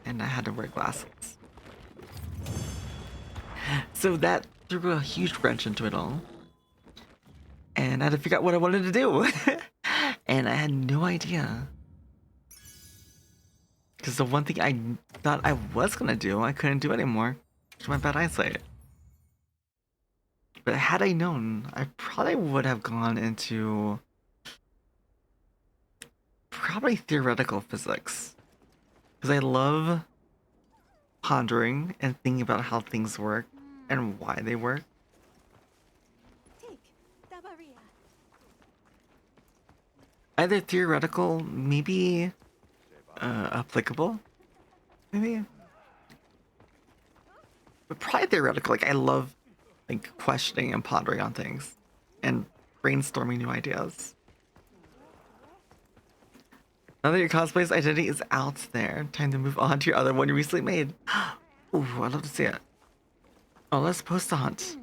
and I had to wear glasses. So that threw a huge wrench into it all, and I had to figure out what I wanted to do. And I had no idea. Because the one thing I thought I was gonna do, I couldn't do anymore. Due to my bad eyesight. But had I known, I probably would have gone into probably theoretical physics. Because I love pondering and thinking about how things work and why they work. Take Dabaria. Either theoretical, maybe applicable, maybe. But probably theoretical. Like I love like questioning and pondering on things and brainstorming new ideas. Now that your cosplay's identity is out there, time to move on to your other one you recently made. Ooh, I'd love to see it. Oh, let's post a hunt.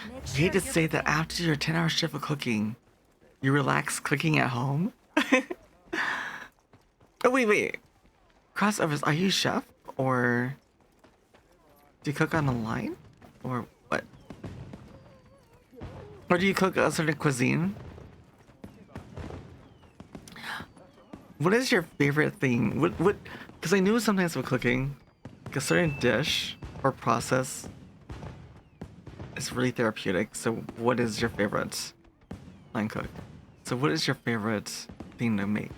I hate to say that after your 10-hour shift of cooking, you relax cooking at home? Oh, wait. Crossovers, are you chef? Or do you cook on the line? Or what? Or do you cook a certain cuisine? What is your favorite thing? What? Because I know sometimes with cooking, like a certain dish or process is really therapeutic. So what is your favorite line cook? So what is your favorite thing to make?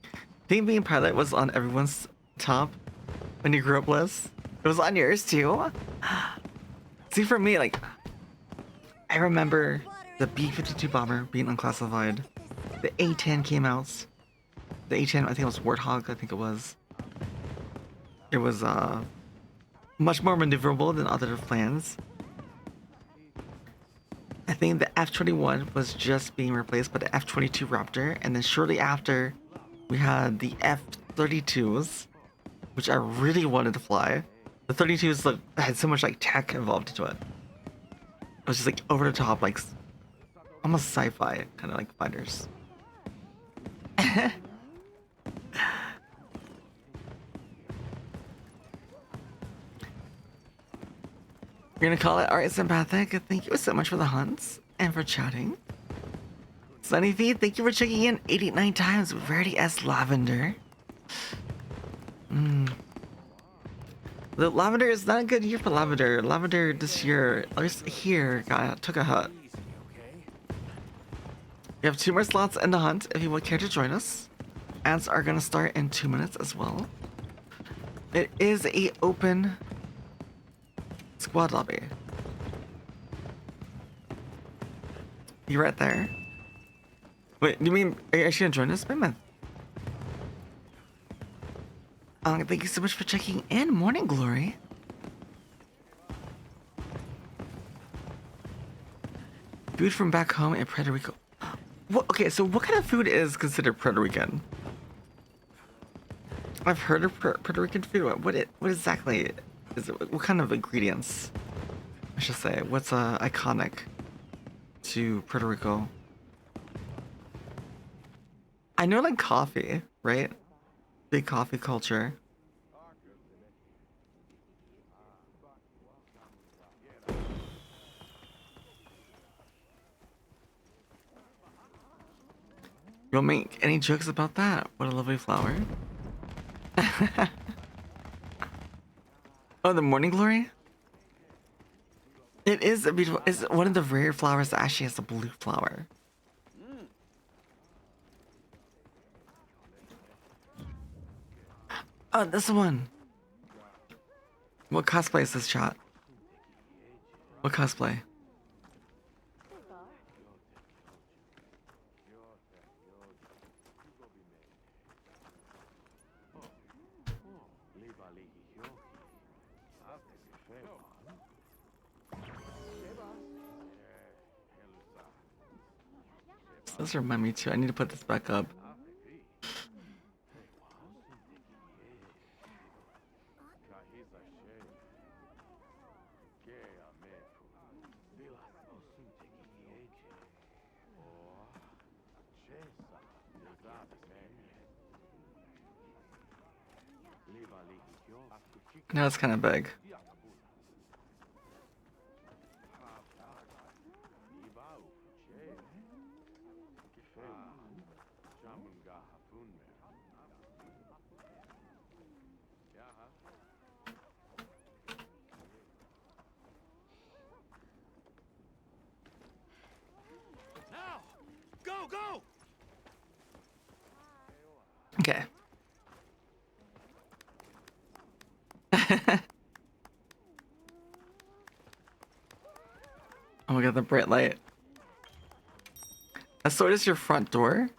I think being pilot was on everyone's top when you grew up list. It was on yours too. See, for me, like, I remember the B-52 bomber being unclassified. The A-10 came out. The A-10, I think it was Warthog, I think it was. It was much more maneuverable than other planes. I think the F-21 was just being replaced by the F-22 Raptor, and then shortly after, we had the F-32s, which I really wanted to fly. The 32s had so much like tech involved into it. It was just like over the top, like almost sci-fi kind of like fighters. We're gonna call it. Alright, Sympathic. Thank you so much for the hunts and for chatting. Sunny Feet, thank you for checking in 89 times. Rarity S Lavender. The lavender is not a good year for lavender. Lavender this year, at least here, took a hut. We have 2 more slots in the hunt if you would care to join us. Ads are gonna start in 2 minutes as well. It is a open squad lobby. You're right there. Wait, you mean are you actually gonna join us, man? Thank you so much for checking in. Morning Glory. Food from back home in Puerto Rico. What, okay, so what kind of food is considered Puerto Rican? I've heard of Puerto Rican food. What exactly is it? What kind of ingredients? I should say. What's iconic to Puerto Rico? I know like coffee, right? Big coffee culture. You'll make any jokes about that? What a lovely flower. Oh, the morning glory? It is a beautiful, it's one of the rare flowers that actually has a blue flower. Oh, this one. What cosplay is this, chat? What cosplay? Those remind me too. I need to put this back up. No, it's kind of big. Now, go! Okay. Oh my god, the bright light. A sword is your front door?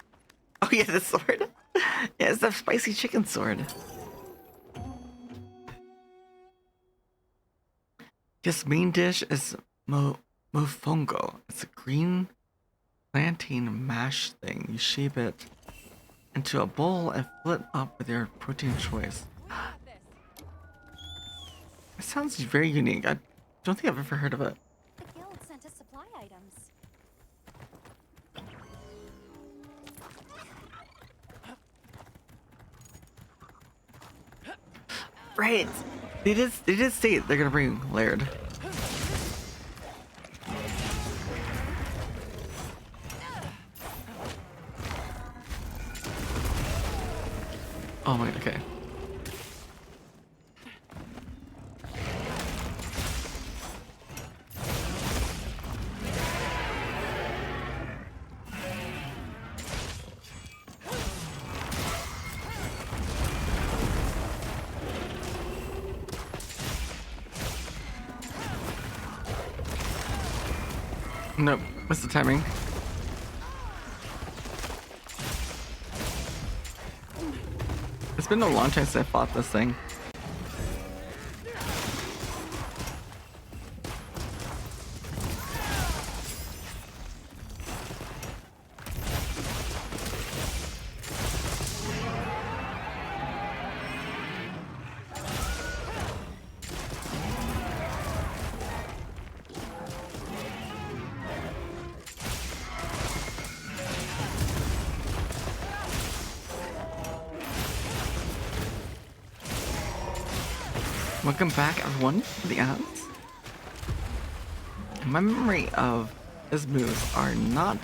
Oh yeah, the sword. Yeah, it's the spicy chicken sword. This main dish is mofongo. It's a green plantain mash thing. You shape it into a bowl and fill it up with your protein choice. It sounds very unique. I don't think I've ever heard of it. The guild sent us supply items. Right. They did state they're gonna bring Laird. Oh my, okay. Nope, missed the timing. It's been a long time since I fought this thing. Welcome back, everyone, to the ads. My memory of his moves are not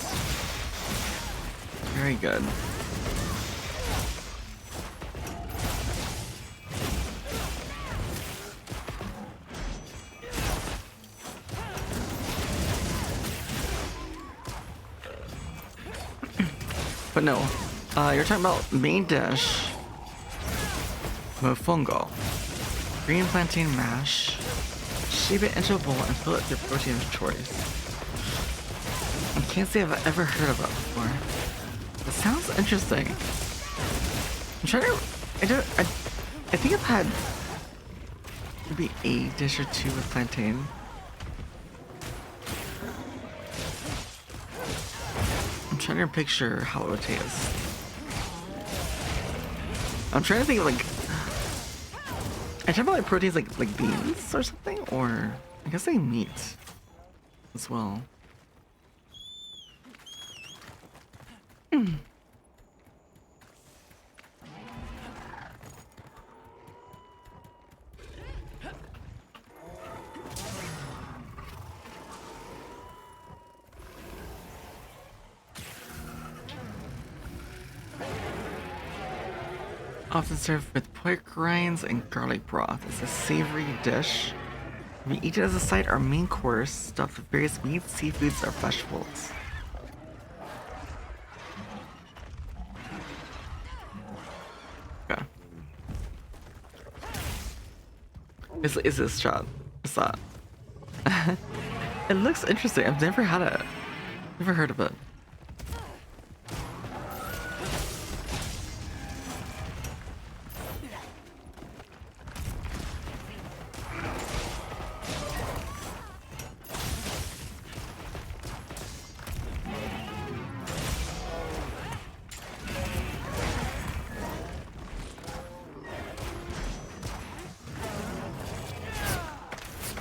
very good. But no, you're talking about main dish, mofongo. Green plantain mash. Shape it into a bowl and fill it with your protein of choice. I can't say I've ever heard of it before. It sounds interesting. I'm trying to. I think I've had maybe a dish or two with plantain. I'm trying to picture how it would taste. I'm trying to think of like. I talk about like proteins like beans or something, or I guess they meat as well. Often served with pork rinds and garlic broth. It's a savory dish. We eat it as a side or main course, stuffed with various meats, seafoods, or vegetables. Okay. Is this shot? What's that? It looks interesting. I've never had it. Never heard of it.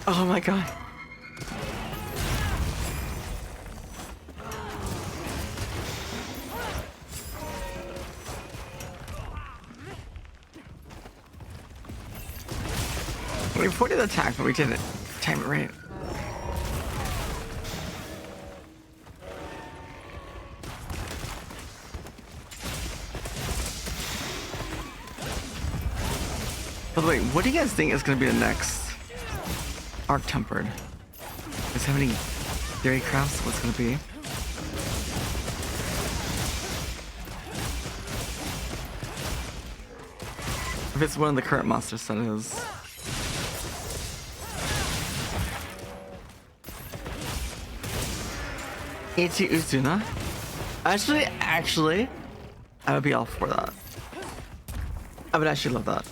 Oh my god. We reported the attack, but we didn't time it right. By the way, what do you guys think is going to be the next Arc Tempered? Does it have any theory crafts? What's going to be? If it's one of the current monsters, that is. Ichi Uzuna? Actually, I would be all for that. I would actually love that.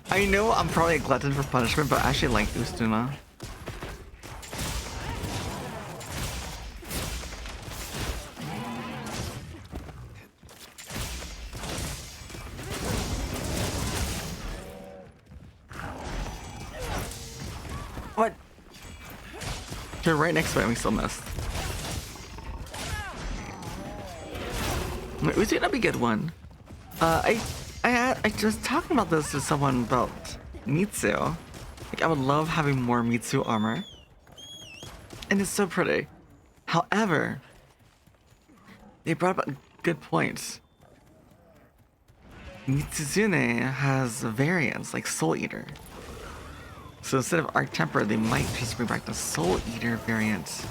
I know I'm probably a glutton for punishment, but I actually like Uzuna. What? You're right next to it and we still missed. Uzuna would be a good one. I was talking about this to someone about Mitsu. Like, I would love having more Mitsu armor. And it's so pretty. However, they brought up a good point. Mitsuzune has variants like Soul Eater. So instead of Arc Temper, they might just bring back the Soul Eater variant.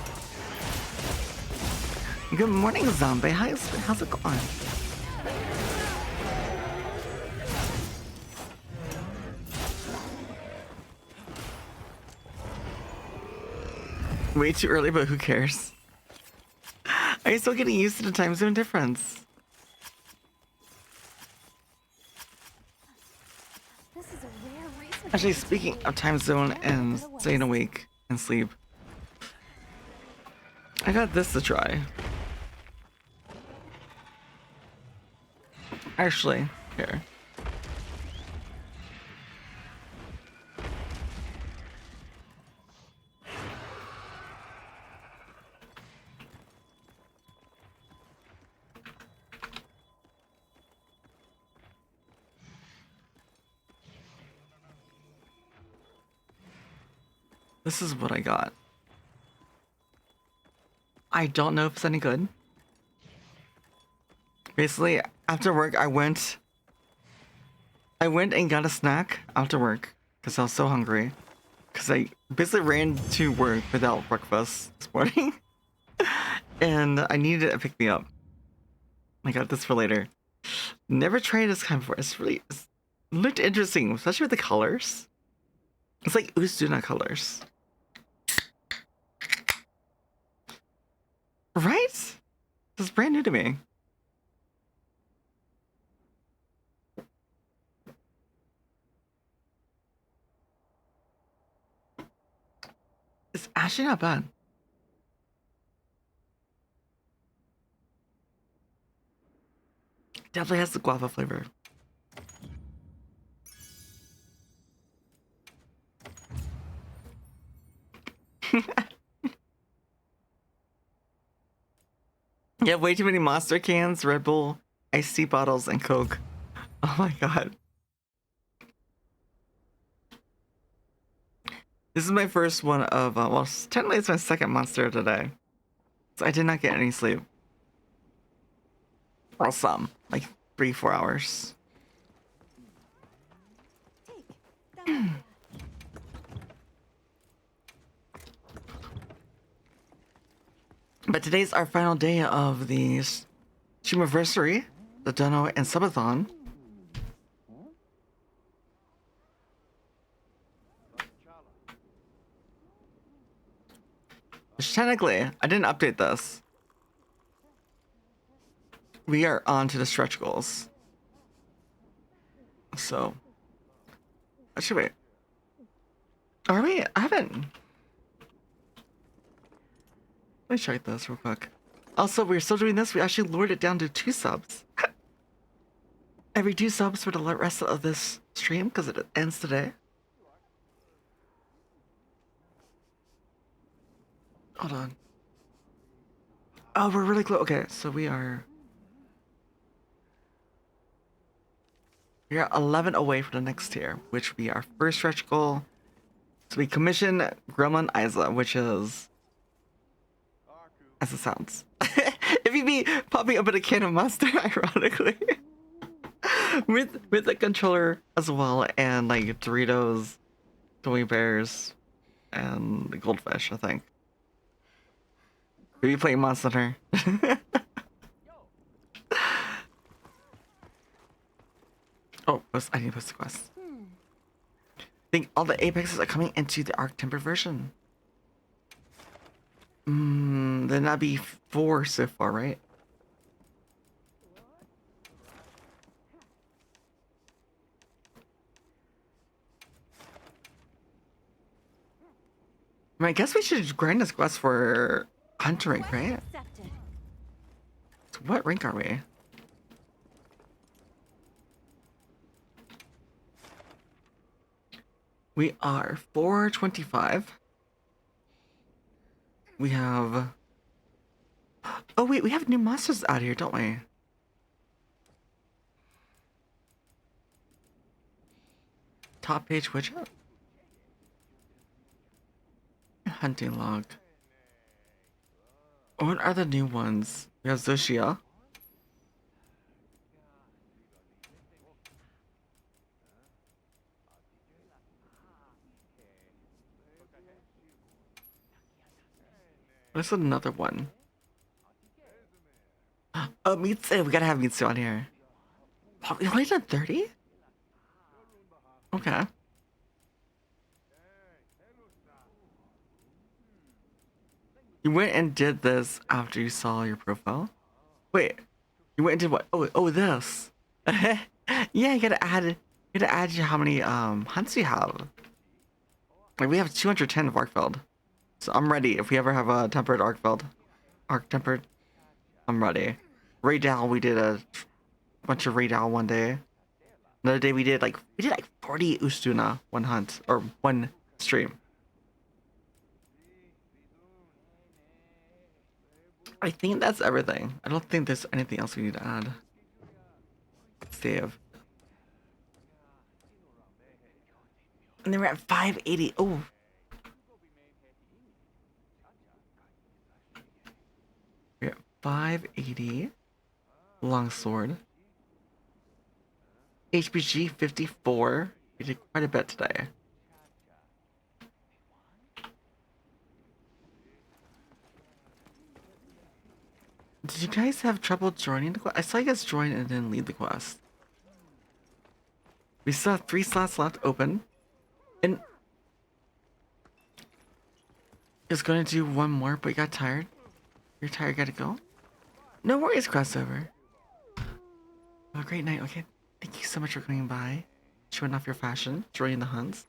Good morning, Zombie. How's it going? Way too early, but who cares? Are you still getting used to the time zone difference? This is a rare research Actually, speaking opportunity. of time zone and staying awake and sleep, I got this to try. Actually, here. This is what I got. I don't know if it's any good. Basically, after work, I went and got a snack after work because I was so hungry. Because I basically ran to work without breakfast this morning. And I needed it to pick me up. I got this for later. Never tried this kind before. It looked interesting, especially with the colors. It's like Usduna colors. Right? This is brand new to me. It's actually not bad. Definitely has the guava flavor. You have way too many Monster cans, Red Bull, iced tea bottles, and Coke. Oh my god. This is my first one of, well, technically it's my second Monster today. So I did not get any sleep. Well, some. Like 3-4 hours. Take. Dabaria. But today's our final day of the Streamiversary, the Dono and Subathon. Which technically, I didn't update this. We are on to the stretch goals. So, actually, wait. Are we? I haven't. Let me check this real quick. Also, we're still doing this. We actually lowered it down to 2 subs. Every 2 subs for the rest of this stream because it ends today. Hold on. Oh, we're really close. Okay, so we are 11 away from the next tier, which would be our first stretch goal. So we commission Gremlin Isa, which is as it sounds. If you be popping up in a can of Monster, ironically. with the controller as well, and like Doritos, gummy bears, and the goldfish, I think. Maybe playing Monster Hunter. Oh, I need to post the quest. I think all the apexes are coming into the Arc Timber version. Then that'd be 4 so far, right? I mean, I guess we should grind this quest for Hunter rank, right? Accepted. So what rank are we? We are 425. We have... Oh wait, we have new monsters out here, don't we? Top page widget? Hunting log. What are the new ones? We have Zushia. There's another one. Oh, Mitsu. We gotta have Mitsu on here. Oh, we only done 30? Okay. You went and did this after you saw your profile? Wait, you went and did what? Oh, this. Yeah, you gotta add how many hunts you have. Like we have 210 of Arkfeld. So I'm ready. If we ever have a tempered Arkfeld, Arc tempered, I'm ready. Raydal, we did a bunch of Raydal one day. Another day we did like 40 Ustuna one hunt or one stream. I think that's everything. I don't think there's anything else we need to add. Save. And then we're at 580. Oh. We're at 580. Longsword. HPG 54. We did quite a bit today. Did you guys have trouble joining the quest? I saw you guys join and then leave the quest. We still have 3 slots left open. And is gonna do one more, but you got tired. You're tired, gotta go. No worries, crossover. Have a great night, okay? Thank you so much for coming by. Showing off your fashion, joining the hunts.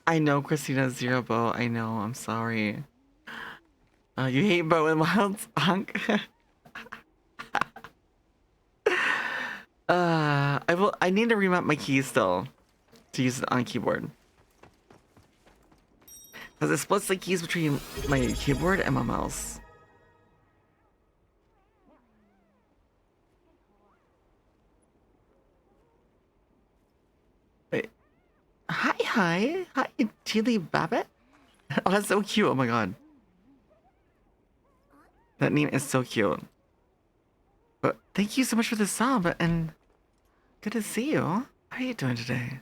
I know Christina Zero Bow, I know, I'm sorry. You hate bow and wilds, hunk. I need to remap my keys still to use it on keyboard. Because it splits the keys between my keyboard and my mouse. Wait. Hi, Tilly Babbitt? Oh, that's so cute, oh my god. That name is so cute. But thank you so much for the sub, and good to see you. How are you doing today?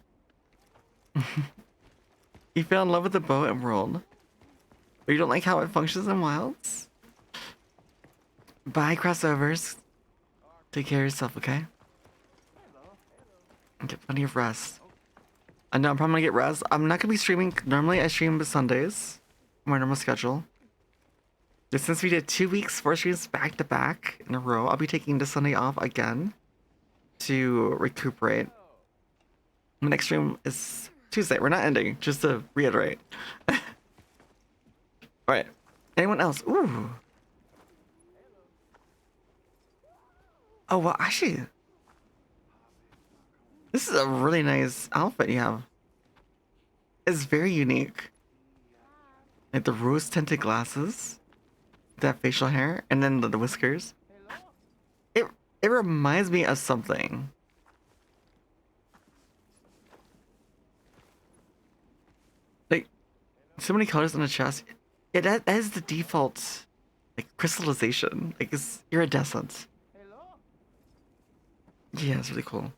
You fell in love with the bow and world, but you don't like how it functions in wilds? Bye, crossovers. Take care of yourself, okay? And get plenty of rest. I know I'm probably gonna get rest. I'm not gonna be streaming. Normally I stream Sundays, my normal schedule. But since we did 2 weeks, 4 streams back to back in a row, I'll be taking the Sunday off again to recuperate. My next stream is Tuesday. We're not ending, just to reiterate. Alright. Anyone else? Ooh. Oh, well, actually, this is a really nice outfit you have. It's very unique. Like the rose tinted glasses, that facial hair, and then the whiskers. It reminds me of something. Like, so many colors on the chest. Yeah, that is the default, like, crystallization. Like, it's iridescent. Yeah, it's really cool.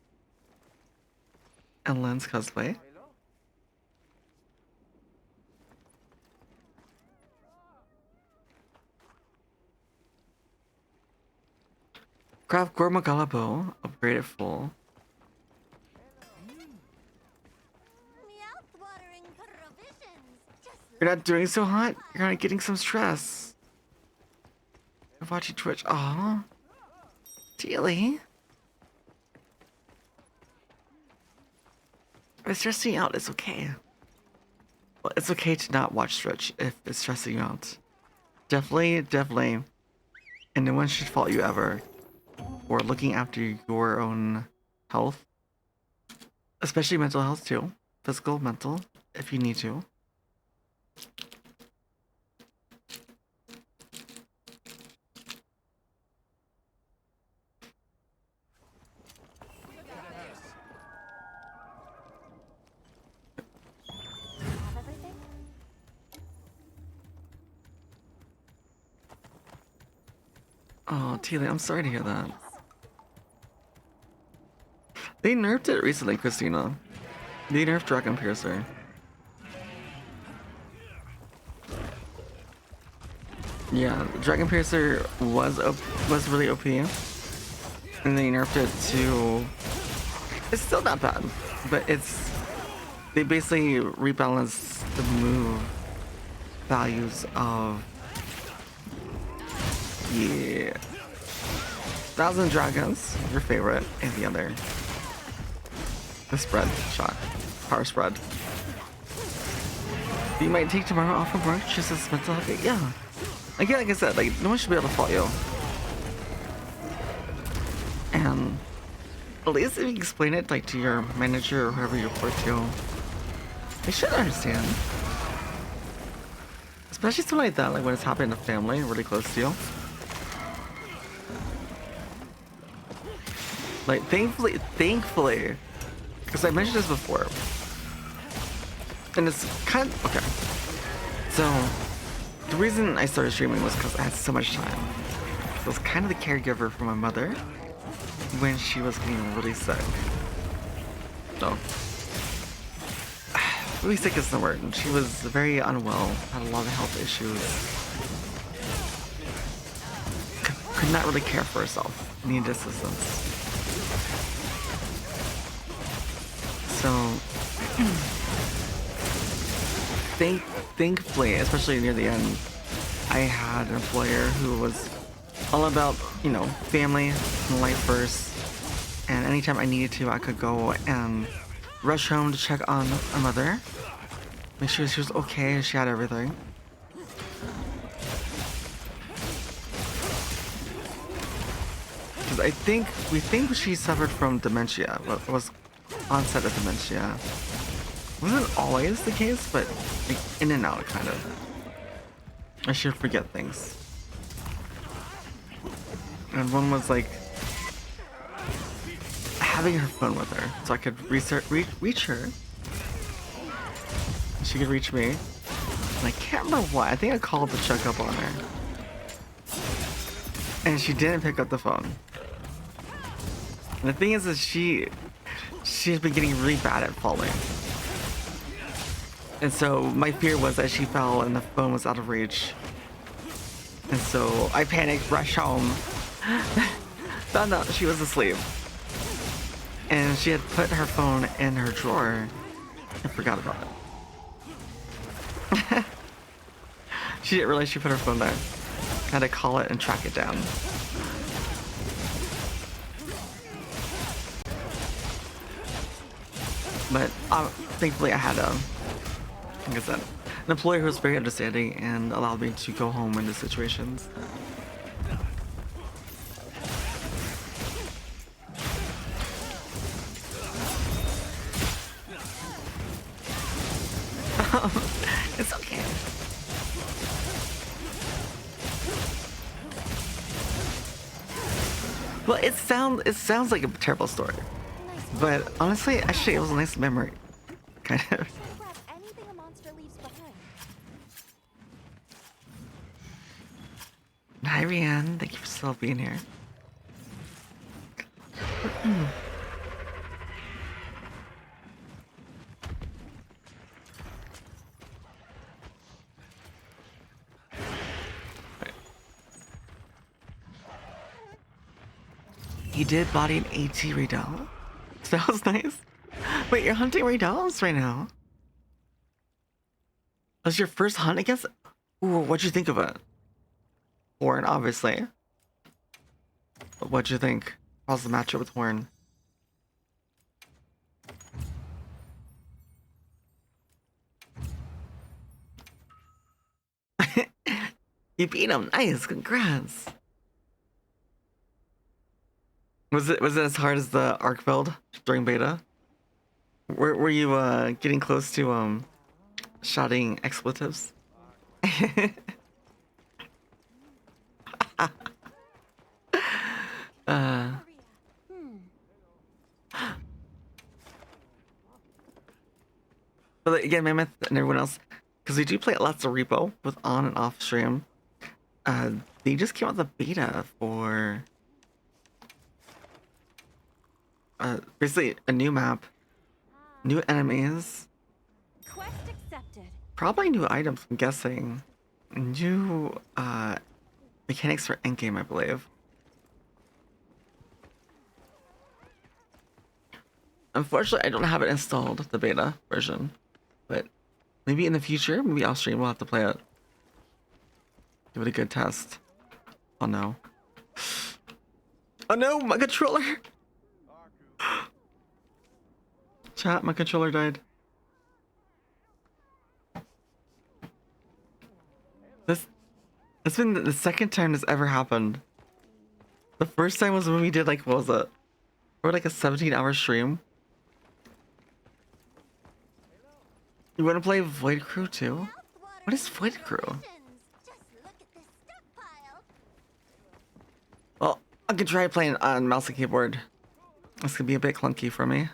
And lens cosplay. Craft Gormagala bow, upgraded full. You're not doing so hot? You're not getting some stress. I'm watching Twitch. Aww. Dealy. If it's stressing you out, it's okay. Well, it's okay to not watch Twitch if it's stressing you out. Definitely. And no one should fault you ever for looking after your own health. Especially mental health too. Physical, mental, if you need to. Oh, Teely, I'm sorry to hear that. They nerfed it recently, Christina. They nerfed Dragon Piercer. Yeah, Dragon Piercer was really OP, and they nerfed it to. It's still not bad, but they basically rebalanced the move values of, yeah, Thousand Dragons, your favorite, and the other. The spread shot. Power spread. You might take tomorrow off from work just as mental health. Yeah. Again, like I said, like no one should be able to fault you. And at least if you explain it like to your manager or whoever you report to, they should understand. Especially something like that, like when it's happening to family really close to you. Like thankfully, because I mentioned this before, and it's kind of okay. So the reason I started streaming was because I had so much time. So I was kind of the caregiver for my mother when she was getting really sick. So really sick is the word. And she was very unwell, had a lot of health issues. Could not really care for herself. Needed assistance. So thankfully, especially near the end, I had an employer who was all about, you know, family and life first. And anytime I needed to, I could go and rush home to check on my mother, make sure she was okay, she had everything. Because we think she suffered from dementia. What was onset of dementia. Wasn't always the case, but like in and out, kind of. I should forget things. And one was like having her phone with her, so I could reach her. She could reach me. And I can't remember why. I think I called to check up on her. And she didn't pick up the phone. And the thing is that she's been getting really bad at falling. And so my fear was that she fell and the phone was out of reach. And so I panicked, rushed home, found out she was asleep. And she had put her phone in her drawer and forgot about it. She didn't realize she put her phone there. Had to call it and track it down. But thankfully I had like I said, an employer who was very understanding and allowed me to go home in the situations. It's okay. Well, it sounds like a terrible story. But honestly, actually, it was a nice memory, kind of. Grab anything a monster leaves behind. Hi, Rianne. Thank you for still being here. You did body an AT Riddle. So that was nice. Wait, you're hunting Riddles right now? That was your first hunt, I guess? Ooh, what'd you think of it? Horn, obviously. But what'd you think? How's the matchup with Horn? You beat him. Nice. Congrats. Was it as hard as the arc build during beta? Were you getting close to shouting expletives? But again, Mammoth and everyone else, because we do play lots of repo with on and off stream. They just came out with a beta for basically a new map, new enemies, Quest accepted. probably new items, I'm guessing, new mechanics for endgame, I believe. Unfortunately, I don't have it installed, the beta version, but maybe in the future, maybe off stream we'll have to play it. Give it a good test. Oh no. Oh no, my controller! Chat, my controller died. It's been the second time this ever happened. The first time was when we did like, what was it? Or like a 17-hour stream. You wanna play Void Crew too? What is Void Crew? Just look at this stockpile. Well, I could try playing on mouse and keyboard. This could be a bit clunky for me.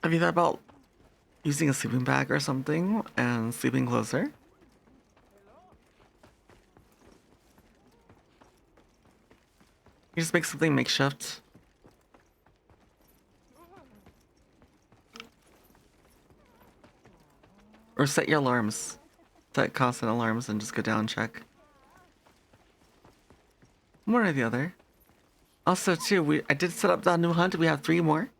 Have you thought about using a sleeping bag or something and sleeping closer? You just make something makeshift. Or set your alarms. Set constant alarms and just go down and check. One or the other. Also, too, I did set up that new hunt. We have 3 more.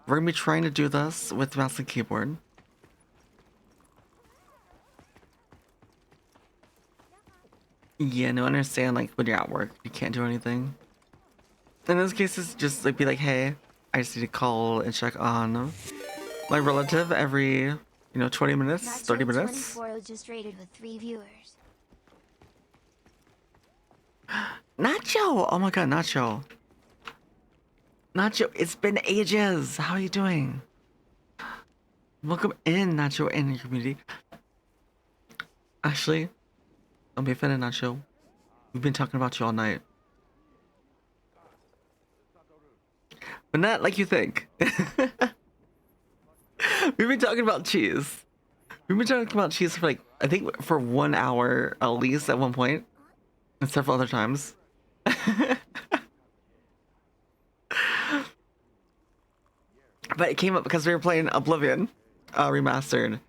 We're gonna be trying to do this with mouse and keyboard. Yeah, no, I understand, like, when you're at work, you can't do anything. In those cases, just, like, be like, hey, I just need to call and check on my relative every, 20 minutes, 30 minutes. 24 just rated with 3 viewers. Nacho! Oh my god, Nacho. Nacho, it's been ages. How are you doing? Welcome in, Nacho, in your community. Actually, don't be offended, Nacho. We've been talking about you all night. But not like you think. We've been talking about cheese. We've been talking about cheese for I think for 1 hour at least at one point. And several other times. But it came up because we were playing Oblivion remastered,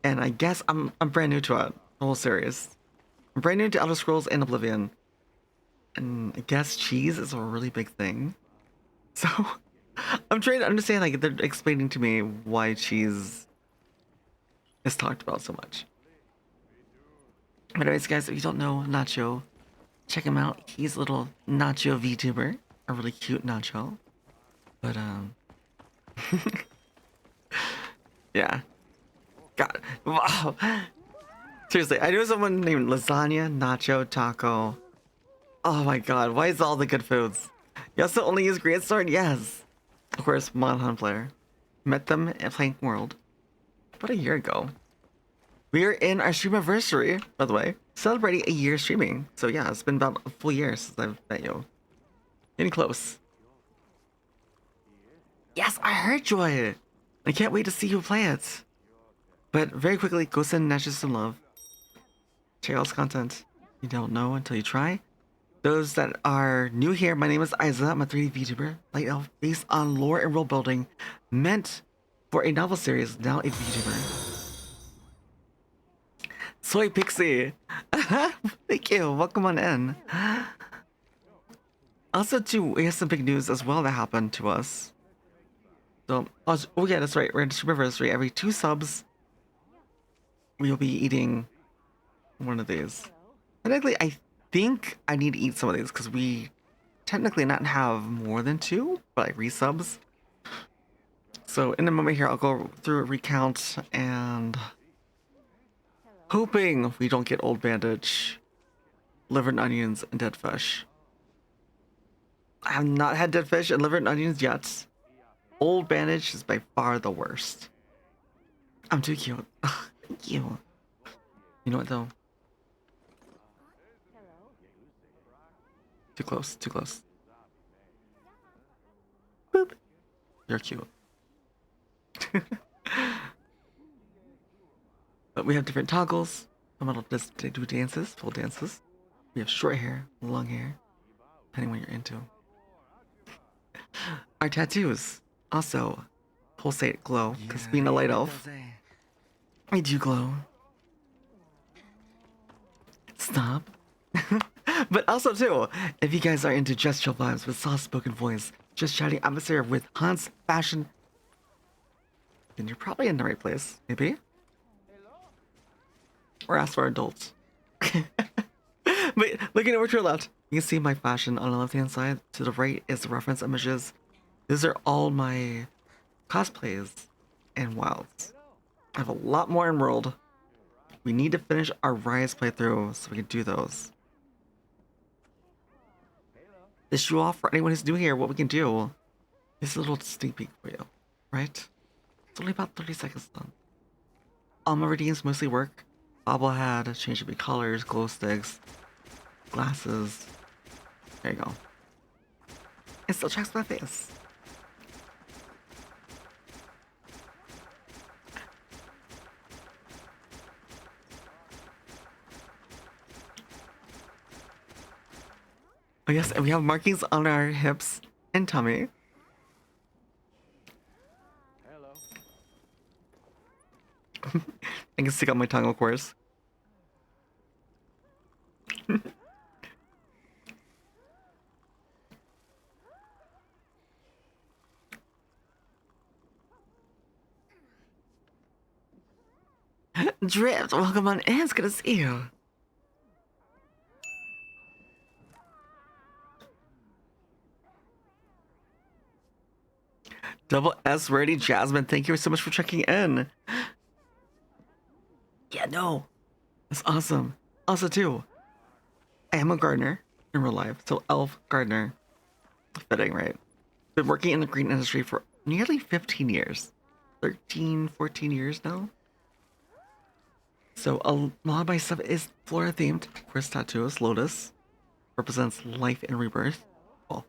and I guess I'm brand new to it, the whole series. I'm brand new to Elder Scrolls and Oblivion, and I guess cheese is a really big thing. So I'm trying to understand. Like, they're explaining to me why cheese is talked about so much. But anyways, guys, if you don't know Nacho, check him out. He's a little Nacho VTuber, a really cute Nacho. But yeah. God. Wow. Seriously, I knew someone named Lasagna, Nacho, Taco. Oh my god, why is all the good foods? You also only use Great Sword? Yes. Of course, Monhan player. Met them at Plank World about a year ago. We are in our stream anniversary, by the way. Celebrating a year streaming. So yeah, it's been about a full year since I've met you. Getting close. Yes, I heard Joy! I can't wait to see you play it. But very quickly, go send Natchez some love. Check out content you don't know until you try. Those that are new here, my name is Isa. I'm a 3D VTuber, light elf, based on lore and world building, meant for a novel series, now a VTuber. Soy Pixie! Thank you, welcome on in. Also, too, we have some big news as well that happened to us. So, oh yeah, that's right. We're in stream anniversary. Every 2 subs, we'll be eating one of these. Technically, I think I need to eat some of these because we technically not have more than 2, but like resubs. So in a moment here, I'll go through a recount and hoping we don't get old bandage, liver and onions, and dead fish. I have not had dead fish and liver and onions yet. Old bandage is by far the worst. I'm too cute. Thank you. You know what though? Too close, too close. Boop. You're cute. But we have different toggles. I'm gonna just do dances, full dances. We have short hair, long hair, depending what you're into. Our tattoos also pulsate glow, because being a light elf, I do glow. Stop. But also too, if you guys are into just chill vibes with soft-spoken voice, just chatting atmosphere with Hans fashion, then you're probably in the right place, maybe? Or ask for adults. But looking over to your left, you can see my fashion on the left-hand side. To the right is the reference images. These are all my cosplays and wilds. I have a lot more in world. We need to finish our Rise playthrough so we can do those. To show off for anyone who's new here what we can do. This is a little sneak peek for you, right? It's only about 30 seconds done. All my redeems mostly work. Bobblehead, change to be colors, glow sticks, glasses. There you go. It still tracks my face. Oh yes, and we have markings on our hips and tummy. I can stick out my tongue, of course. Drift, welcome on in. It's good to see you. Double S ready, Jasmine. Thank you so much for checking in. Yeah, no, that's awesome. Also, too, I am a gardener in real life, so elf gardener. Fitting, right? Been working in the green industry for nearly 15 years. 13, 14 years now. So a lot of my stuff is flora themed. Of course, tattoos, lotus, represents life and rebirth. Well,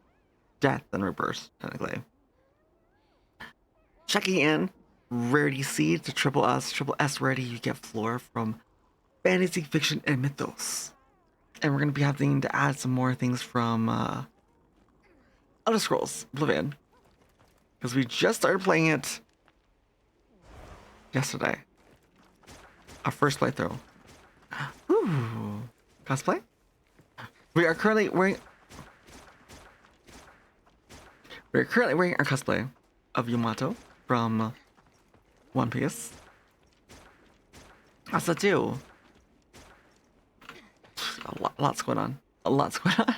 death and rebirth, technically. Checking in, rarity seed to triple S rarity, you get flora from fantasy, fiction, and mythos. And we're gonna be having to add some more things from Elder Scrolls Oblivion. Because we just started playing it yesterday. Our first playthrough. Ooh, cosplay? We are currently wearing our cosplay of Yamato from One Piece. Also too. Lots going on. A lot's going on.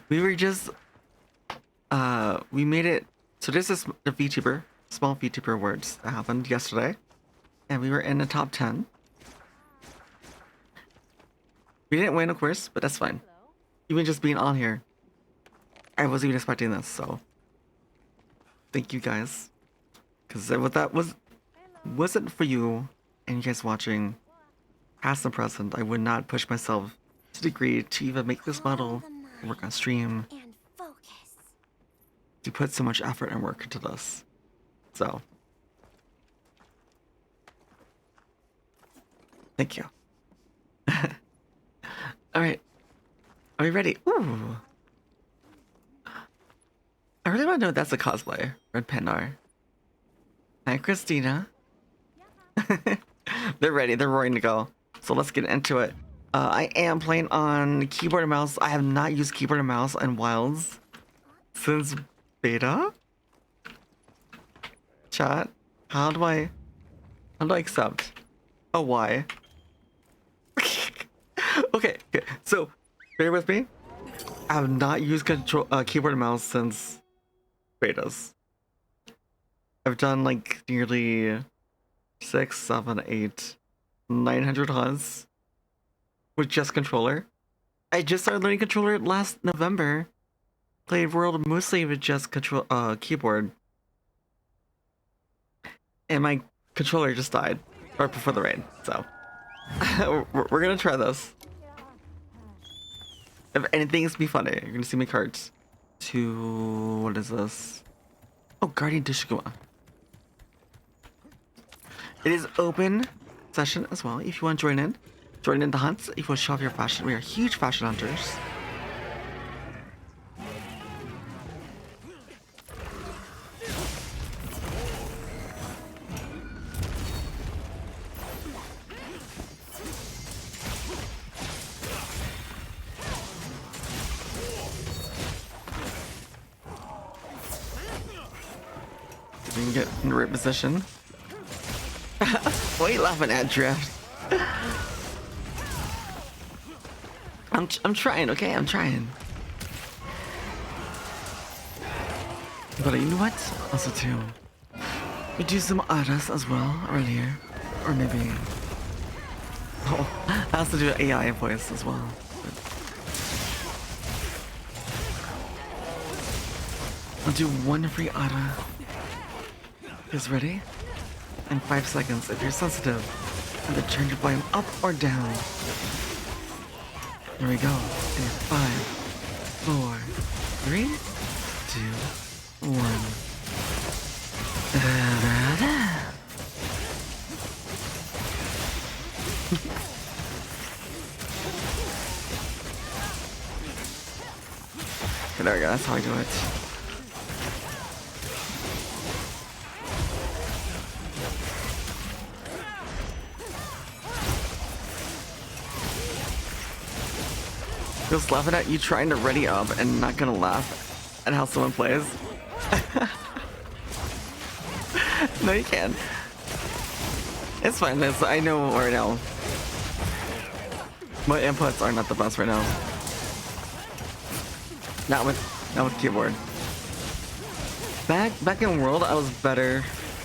We were just we made it. So this is a VTuber, small VTuber awards that happened yesterday, and we were in the top 10. We didn't win, of course, but that's fine. Even just being on here, I wasn't even expecting this, so thank you guys. Because what that wasn't for you and you guys watching, past and present, I would not push myself to the degree to even make this model, work on stream, And focus. to put so much effort and work into this. So, thank you. Alright. Are we ready? Ooh. I really want to know if that's a cosplay. Red Pandar. Hi, Christina. They're ready. They're roaring to go. So let's get into it. I am playing on keyboard and mouse. I have not used keyboard and mouse in Wilds since beta. Chat. How do I accept? Oh, why? Okay. So bear with me. I have not used keyboard and mouse since betas. I've done like nearly 6, 7, 8, 900 hunts with just controller. I just started learning controller last November. Played World mostly with just keyboard. And my controller just died right before the raid, so we're gonna try this. If anything, it's be funny. You're gonna see my cards. To what is this? Oh, Guardian Tishiguma. It is open session as well. If you want to join in the hunt. If you want to show off your fashion, we are huge fashion hunters. We can get in the right position. What are you laughing at, Drift? I'm trying, okay? I'm trying. But you know what? Also too, we do some others as well earlier, or maybe. Oh, I also do AI voice as well. I'll do one free Ada. Is ready? In 5 seconds, if you're sensitive, and then turn your volume up or down. Here we go. In 5, 4, 3, 2, 1. Okay, there we go. That's how I do it. Just laughing at you trying to ready up and not gonna laugh at how someone plays. No, you can. It's fine. I know right now. My inputs are not the best right now. Not with keyboard. Back in World, I was better.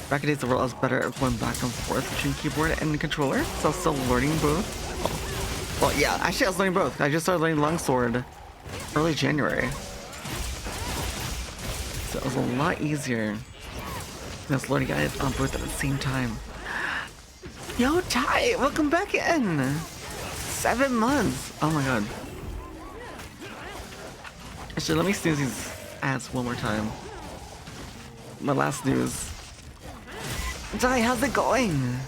Back in Days of World, I was better at going back and forth between keyboard and the controller. So I was still learning both. Well, yeah, actually I was learning both. I just started learning Longsword early January. So it was a lot easier. I was learning it on both at the same time. Yo, Ty, welcome back in. 7 months. Oh my god. Actually, let me snooze these ads one more time. My last snooze. Ty, how's it going?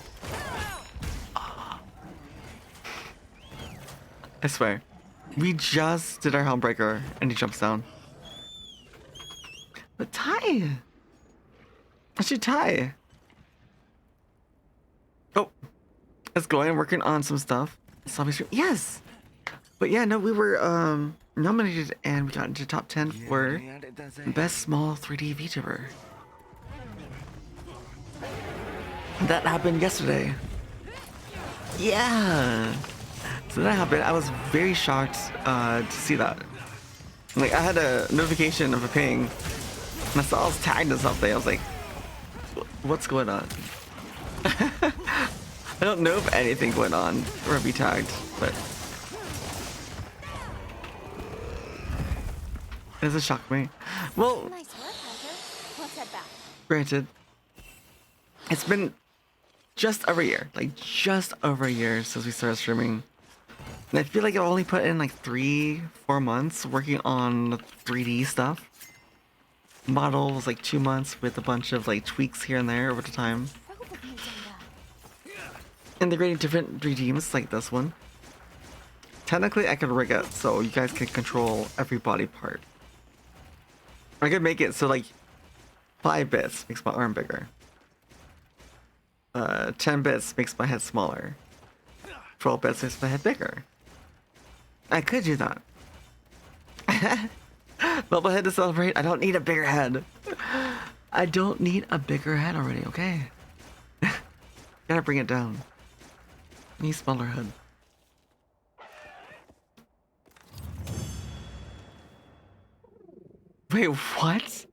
I swear. We just did our Helmbreaker and he jumps down. But Ty! Actually, Ty! Oh! It's going, working on some stuff. Yes! But yeah, no, we were nominated and we got into top 10 for Best Small 3D VTuber. That happened yesterday. Yeah! So that happened. I was very shocked to see that. Like, I had a notification of a ping, and I saw I was tagged in something. I was like, what's going on? I don't know if anything went on or be tagged, but it doesn't shock me. Well, Nice work, Hunter. Let's head back. granted, it's been just over a year, like just over a year since we started streaming. And I feel like I only put in like 3-4 months working on 3D stuff. Model was like 2 months with a bunch of like tweaks here and there over the time. Probably Data. Integrating different 3D teams like this one. Technically I could rig it so you guys can control every body part. I could make it so like 5 bits makes my arm bigger. 10 bits makes my head smaller. 12 bits makes my head bigger. I could do that. Bubble head to celebrate. I don't need a bigger head. I don't need a bigger head already, okay? Gotta bring it down. Need smaller head. Wait, what?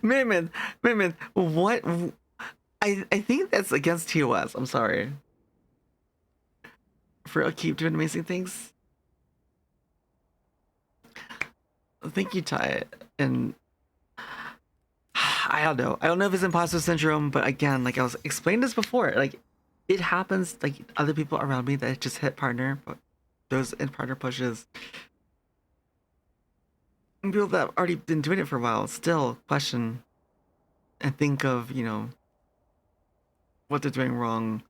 Minute, what? I think that's against TOS. I'm sorry. For real, keep doing amazing things. Thank you, Ty. And I don't know. I don't know if it's imposter syndrome, but again, like I was explained this before, like it happens. Like other people around me that just hit partner, but those in partner pushes. And people that have already been doing it for a while still question and think of, you know, what they're doing wrong,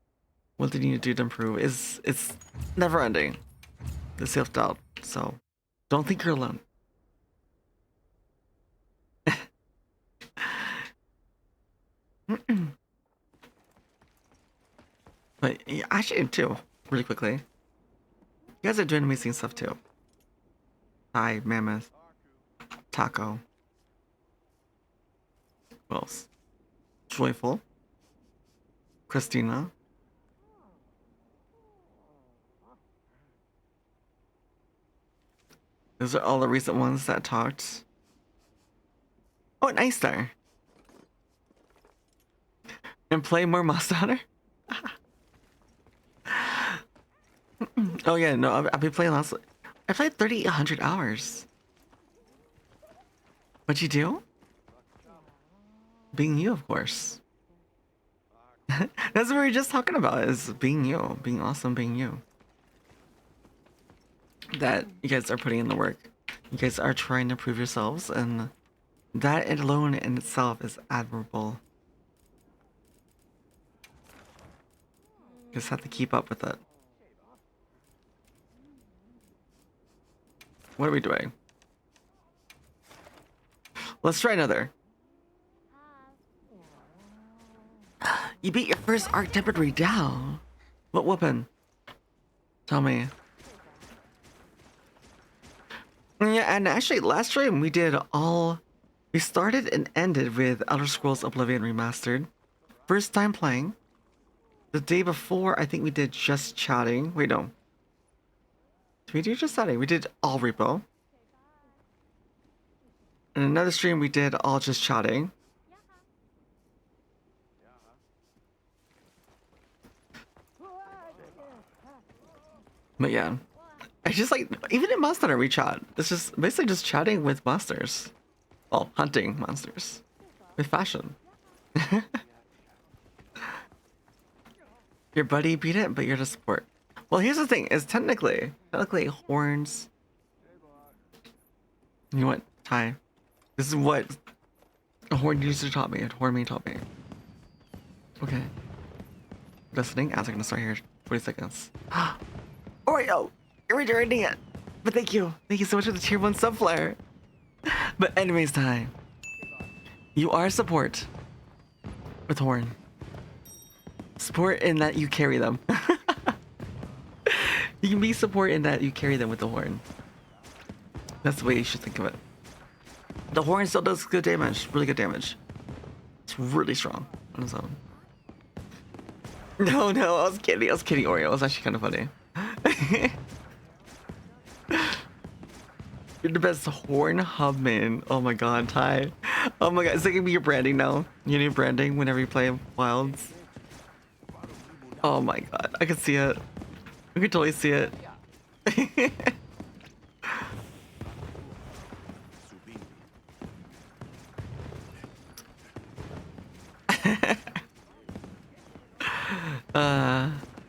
what they need to do to improve. It's never ending. The self-doubt. So don't think you're alone. But yeah, actually too, really quickly. You guys are doing amazing stuff too. Hi, Mammoth. Taco. Who else? Joyful. Christina. Those are all the recent ones that talked. Oh, nice there. And play more Monster Hunter? Oh yeah, no, I've been playing last. I played 3,800 hours. What'd you do? Being you, of course. That's what we were just talking about, is being you. Being awesome, being you. That you guys are putting in the work. You guys are trying to prove yourselves, and that alone in itself is admirable. You just have to keep up with it. What are we doing? Let's try another. You beat your first arc tempered redown. What weapon? Tell me. Yeah, and actually last stream we started and ended with Elder Scrolls Oblivion Remastered. First time playing. The day before I think we did just chatting. Wait, no. Did we do just chatting? We did all repo. And another stream we did all just chatting. But yeah, I just like, even in Monster Hunter we chat. It's just basically just chatting with monsters. Well, hunting monsters. With fashion. Your buddy beat it, but you're the support. Well, here's the thing, is technically horns. You know what, Ty? This is what a horn user taught me, taught me. Okay. Listening, as I'm gonna start here, 40 seconds. Oreo, you're redirecting it. But thank you so much for the tier 1 sub flare. But anyways, Ty, you are support with horn. Support in that you carry them. You can be support in that you carry them with the horn. That's the way you should think of it. The horn still does good damage, really good damage. It's really strong on its own. No, I was kidding, Oreo. It was actually kind of funny. You're the best horn hubman. Oh my god, Ty. Oh my god, is that gonna be your branding now? Your new branding whenever you play Wilds? Oh my god, I can see it. I can totally see it.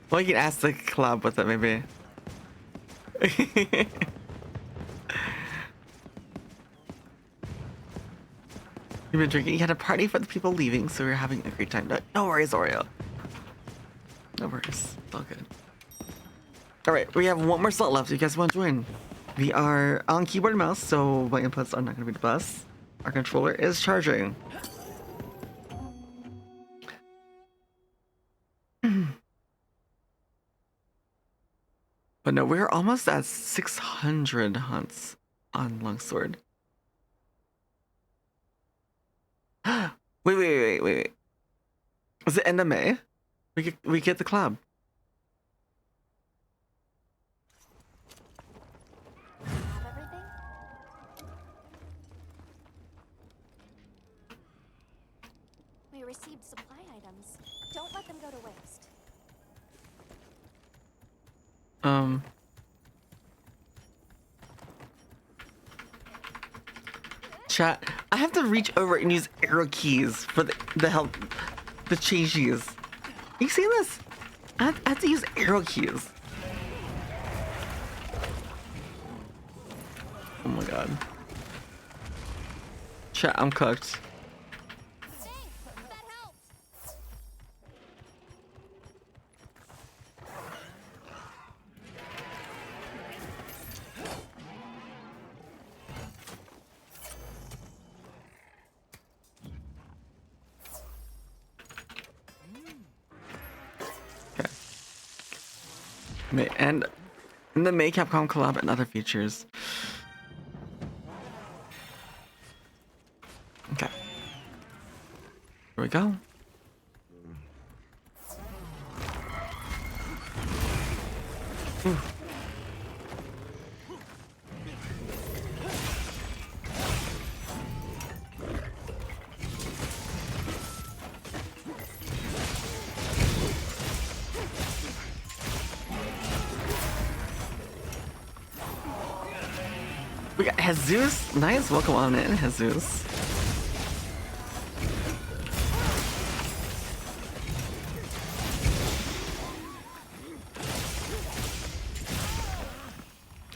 Well, you can ask to collab with it, maybe. You've been drinking. You had a party for the people leaving, so we're having a great time. No worries, Oreo. No worries. It's all good. Alright, we have one more slot left. You guys want to join? We are on keyboard and mouse, so my inputs are not going to be the best. Our controller is charging. But no, we're almost at 600 hunts on Longsword. Wait. Is it end of May? We get the collab. Have everything? We received supply items. Don't let them go to waste. Chat, I have to reach over and use arrow keys for the help, the change keys. You see this? I have to use arrow keys. Oh my god. Chat, I'm cooked. Thanks, that helped. And in the May Capcom collab and other features. Okay. Here we go. Ooh. We got Jesus. Nice. Welcome on in, Jesus.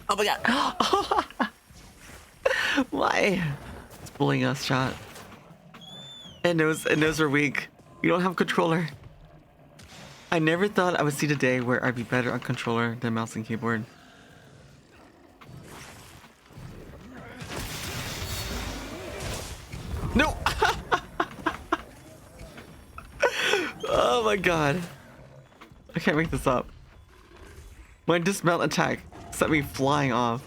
Oh my god. Why? It's bullying us, chat. It knows we're weak. You don't have controller. I never thought I would see the day where I'd be better on controller than mouse and keyboard. No! Oh my god. I can't make this up. My dismount attack sent me flying off.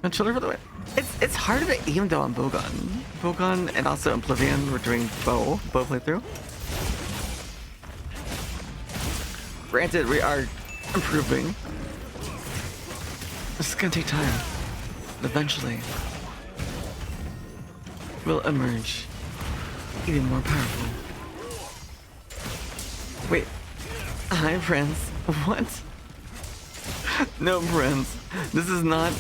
Controller for the way. It's harder to aim though on Bogon. Bogon and also Oblivion, we're doing bow playthrough. Granted, we are improving. This is gonna take time. But eventually, we'll emerge even more powerful. Wait. Hi, Prince. What? No, Prince. This is not,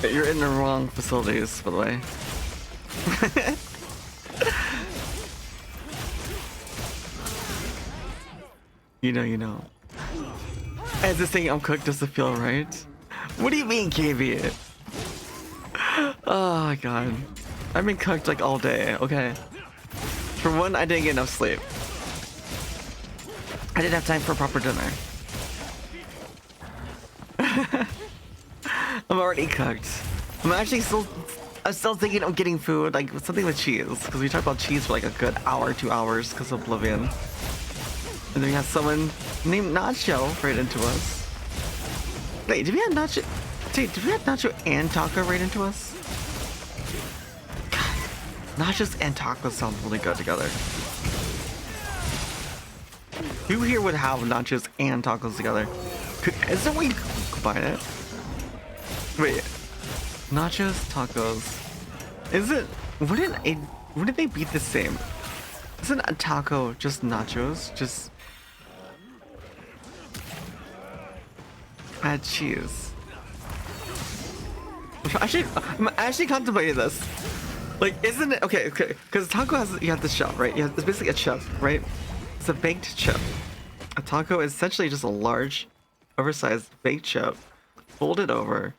you're in the wrong facilities, by the way. You know. As this thing I'm cooked doesn't feel right. What do you mean, KB? Oh my god. I've been cooked like all day, okay? For one, I didn't get enough sleep. I didn't have time for proper dinner. I'm already cooked. I'm still thinking of getting food, like something with cheese. Because we talked about cheese for like a good hour, 2 hours because of Oblivion. And then we have someone named Nacho right into us. Wait, did we have Nacho? Dude, did we have Nacho and Taco right into us? God, Nachos and tacos sound really good together. Who here would have nachos and tacos together? Is there a way to combine it? Wait, nachos, tacos. Is it? Wouldn't they be the same? Isn't a taco just nachos? Just add cheese. I'm actually contemplating this. Like, isn't it okay? Because taco has you have the shell, right? It's basically a chip, right? It's a baked chip. A taco is essentially just a large, oversized baked chip, folded over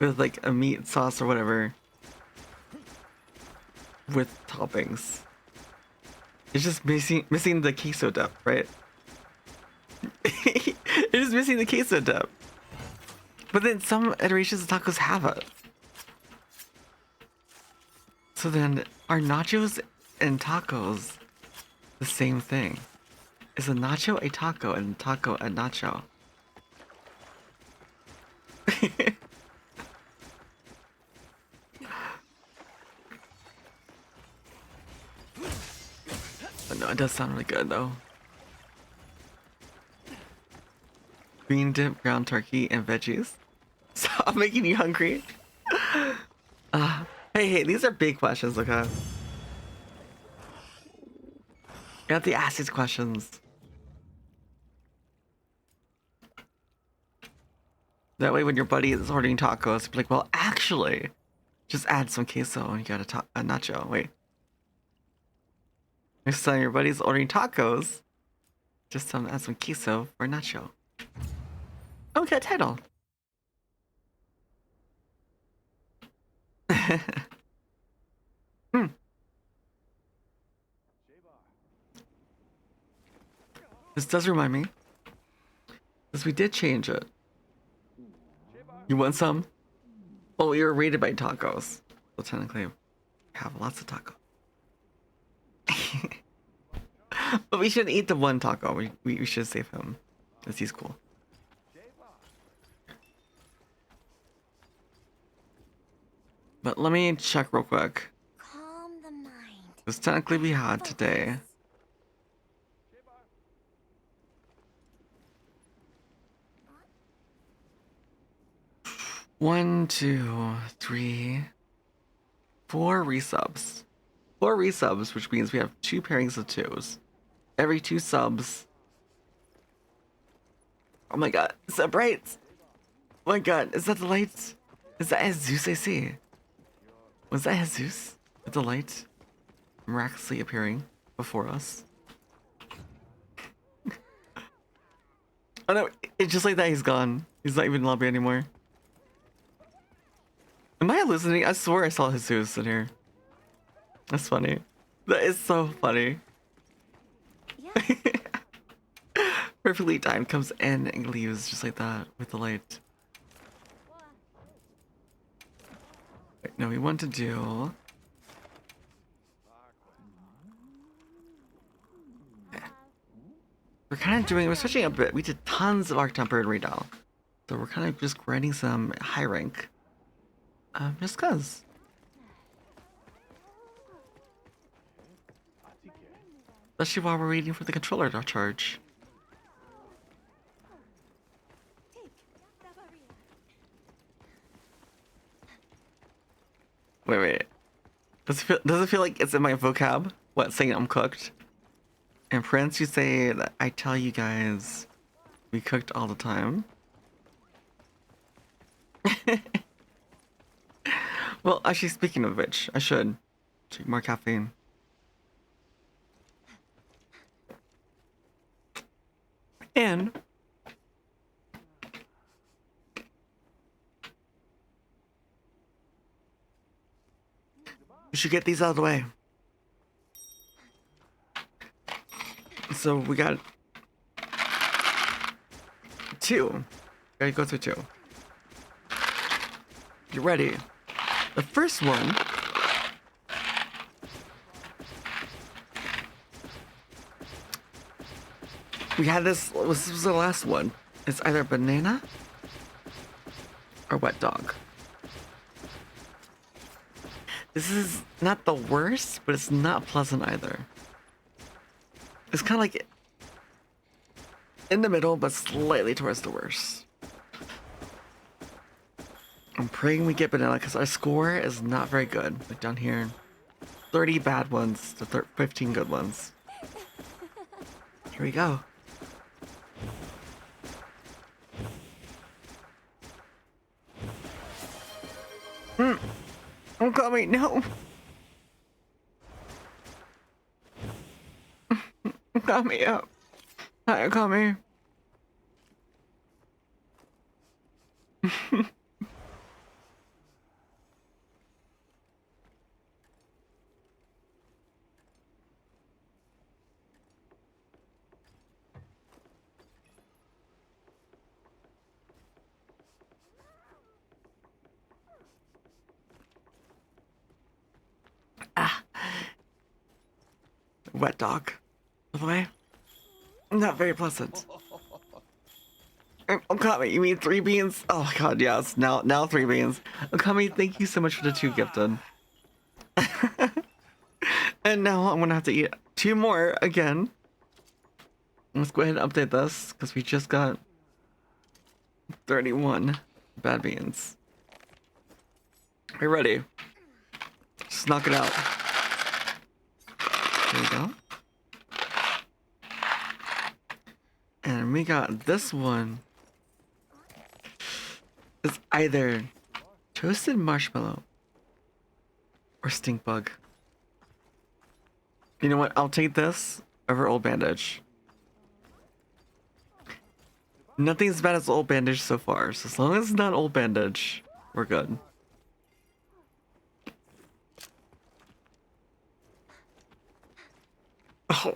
with like a meat sauce or whatever, with toppings. It's just missing the queso dip, right? It's just missing the queso dip. But then some iterations of tacos have it. So then, are nachos and tacos the same thing? Is a nacho a taco and taco a nacho? But no, it does sound really good though. Green dip, ground turkey, and veggies. Stop making you hungry. Hey, these are big questions, okay? You have to ask these questions. That way when your buddy is ordering tacos, be like, well, actually, just add some queso and you got a nacho. Wait. Next time your buddy's ordering tacos, just tell them to add some queso for nacho. Okay, title. This does remind me, because we did change it. You want some? Well, we were raided by tacos. So technically, we have lots of tacos. But we shouldn't eat the one taco. We should save him. Because he's cool. But let me check real quick. Calm the mind. Because technically we had today. One, two, three, four resubs. Four resubs, which means we have 2 pairings of 2s. Every 2 subs. Oh my god, is that bright? Oh my god, is that the light? Is that Jesus I see? Was that Jesus with the light miraculously appearing before us? Oh no, it's just like that, he's gone. He's not even in the lobby anymore. Am I hallucinating? I swear I saw Jesus in here. That's funny. That is so funny. Yeah. Perfectly timed, comes in and leaves just like that with the light. Wait, no, we want to do. We're kind of doing. We're switching a bit. We did tons of Arc-Tempered and Redal, so we're kind of just grinding some high rank. Just cause. Especially while we're waiting for the controller to charge. Take the barrier. Wait. Does it feel like it's in my vocab? What, saying I'm cooked? And Prince, you say that I tell you guys we cooked all the time. Well, actually, speaking of which, I should drink more caffeine. And we should get these out of the way. So we got 2. Gotta go through 2. You ready? The first one we had this was the last one. It's either banana or wet dog. This is not the worst, but it's not pleasant either. It's kind of like in the middle, but slightly towards the worst. I'm praying we get banana because our score is not very good. Like down here, 30 bad ones to 15 good ones. Here we go. I'm coming, no. Got me up. Hi, coming. Wet dog. By the way, not very pleasant. Okami, you mean 3 beans? Oh my god, yes. Now 3 beans. Okami, thank you so much for the 2 gifted. And now I'm gonna have to eat 2 more again. Let's go ahead and update this because we just got 31 bad beans. Are you ready? Just knock it out. There we go. And we got this one. It's either toasted marshmallow or stink bug. You know what? I'll take this over old bandage. Nothing as bad as old bandage so far. So as long as it's not old bandage, we're good. Oh.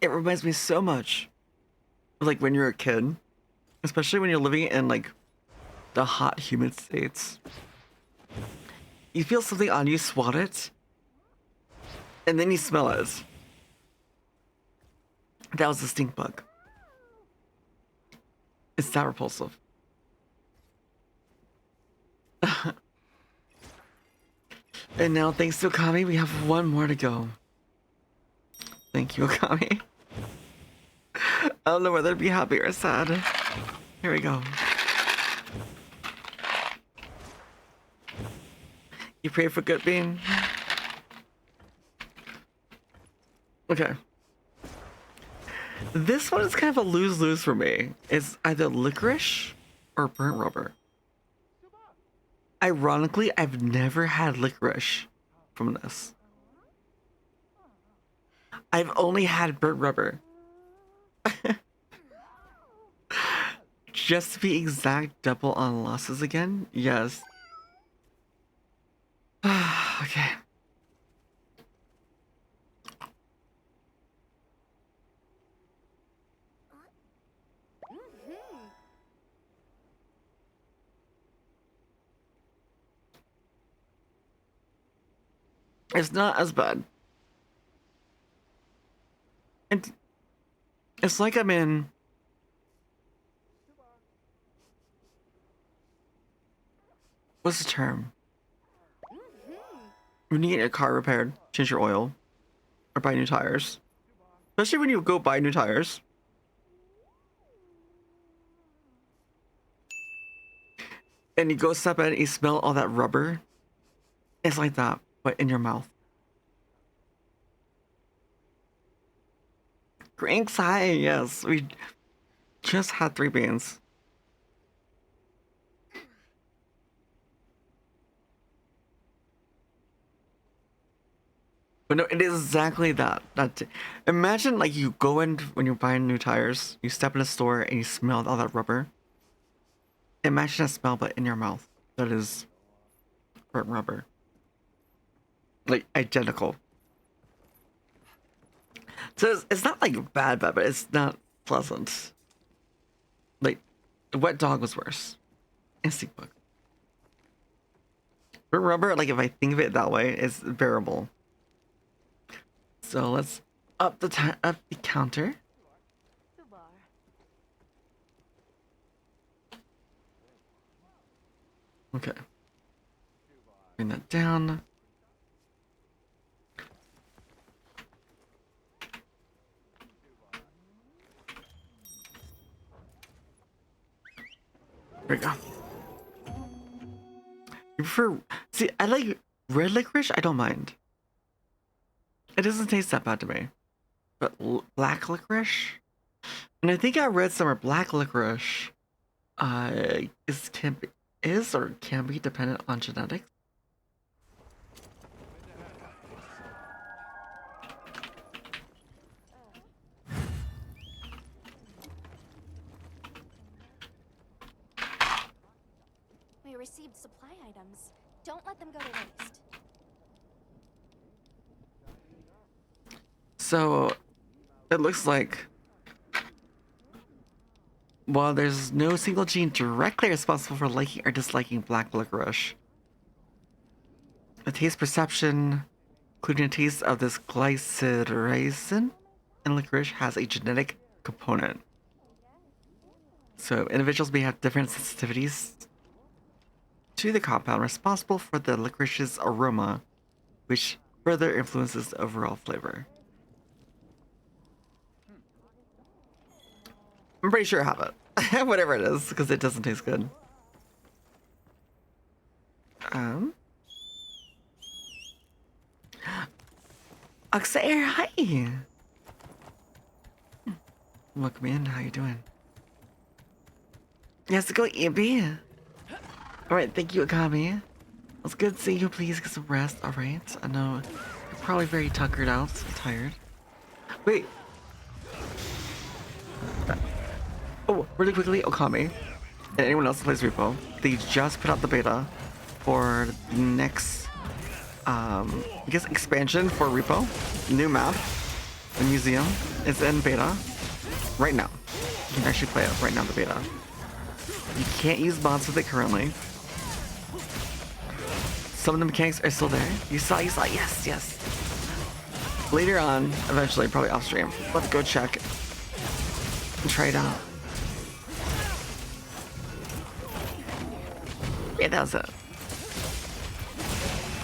It reminds me so much of like when you're a kid, especially when you're living in like the hot, humid states. You feel something on you, swat it, and then you smell it. That was a stink bug. It's that repulsive. And now, thanks to Okami, we have one more to go. Thank you, Okami. I don't know whether to be happy or sad. Here we go. You pray for good being? Okay. This one is kind of a lose-lose for me. It's either licorice or burnt rubber. Ironically, I've never had licorice from this. I've only had burnt rubber. Just to be exact, double on losses again? Yes. Okay. It's not as bad. It's like I'm in... What's the term? When you get your car repaired, change your oil, or buy new tires. Especially when you go buy new tires. And you go step in and you smell all that rubber. It's like that, but in your mouth. Green Sai, yes. We just had 3 beans. But no, it is exactly that. Imagine like you go in when you're buying new tires, you step in a store and you smell all that rubber. Imagine that smell, but in your mouth. That is burnt rubber. Like identical. So it's not like bad, but it's not pleasant. Like the wet dog was worse. Instinct bug. Burnt rubber, like if I think of it that way, it's bearable. So let's up the counter. Okay. Bring that down. There we go. You prefer... See, I like red licorice. I don't mind. It doesn't taste that bad to me. But black licorice? And I think I read somewhere black licorice can be dependent on genetics. We received supply items. Don't let them go to waste. So, it looks like while there's no single gene directly responsible for liking or disliking black licorice, the taste perception, including a taste of this glycyrrhizin in licorice, has a genetic component. So, individuals may have different sensitivities to the compound responsible for the licorice's aroma, which further influences the overall flavor. I'm pretty sure I have it. Whatever it is, because it doesn't taste good. Oxair, hi! Welcome in, how you doing? Yes, go EB. Alright, thank you, Akami. It's good to see you. Please get some rest, alright? I know you're probably very tuckered out, so tired. Wait. Oh, really quickly, Okami, and anyone else who plays Repo, they just put out the beta for the next, I guess, expansion for Repo. New map. The museum is in beta right now. You can actually play it right now in the beta. You can't use mods with it currently. Some of the mechanics are still there. You saw, yes, yes. Later on, eventually, probably off stream, let's go check and try it out. Yeah, that was it.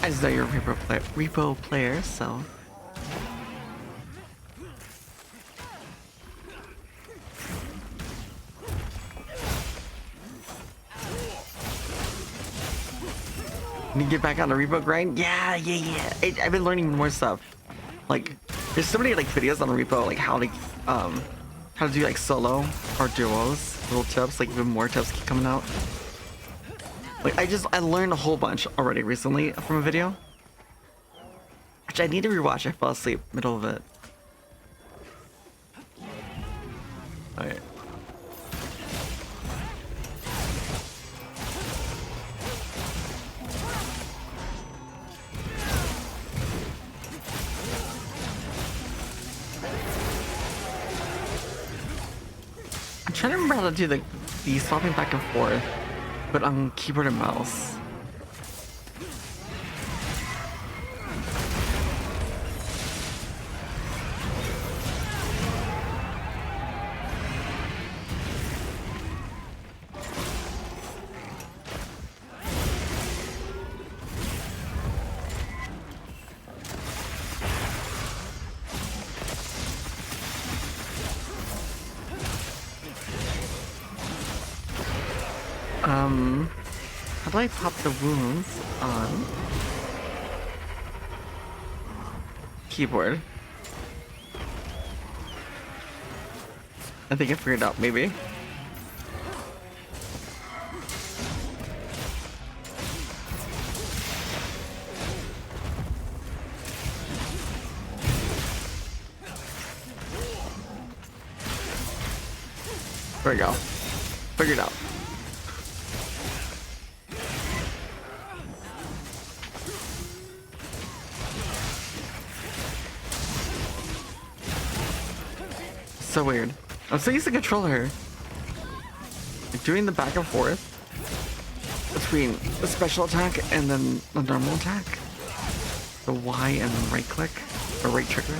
I just know you're a repo player, so. Need to get back on the repo grind? Yeah. I've been learning more stuff. Like, there's so many like videos on repo, like how to do like solo or duos, little tips, like even more tips keep coming out. Like I learned a whole bunch already recently from a video, which I need to rewatch. I fell asleep middle of it. Alright. I'm trying to remember how to do the swapping back and forth, but on keyboard and mouse. How do I pop the wounds on keyboard? I think I figured it out, maybe. There we go. Figured it out. So weird. I'm so used to controller. Like doing the back and forth between the special attack and then the normal attack. The Y and right click or right trigger.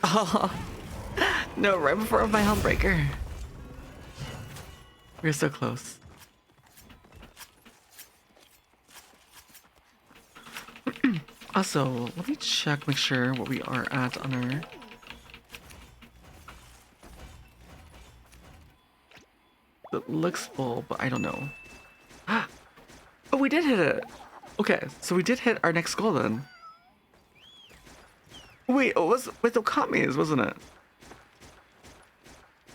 Oh no! Right before my health breaker. We're so close. Also, let me check, make sure what we are at on our... It looks full, but I don't know. Oh, we did hit it! Okay, so we did hit our next goal then. Wait, it was with Okami's, wasn't it?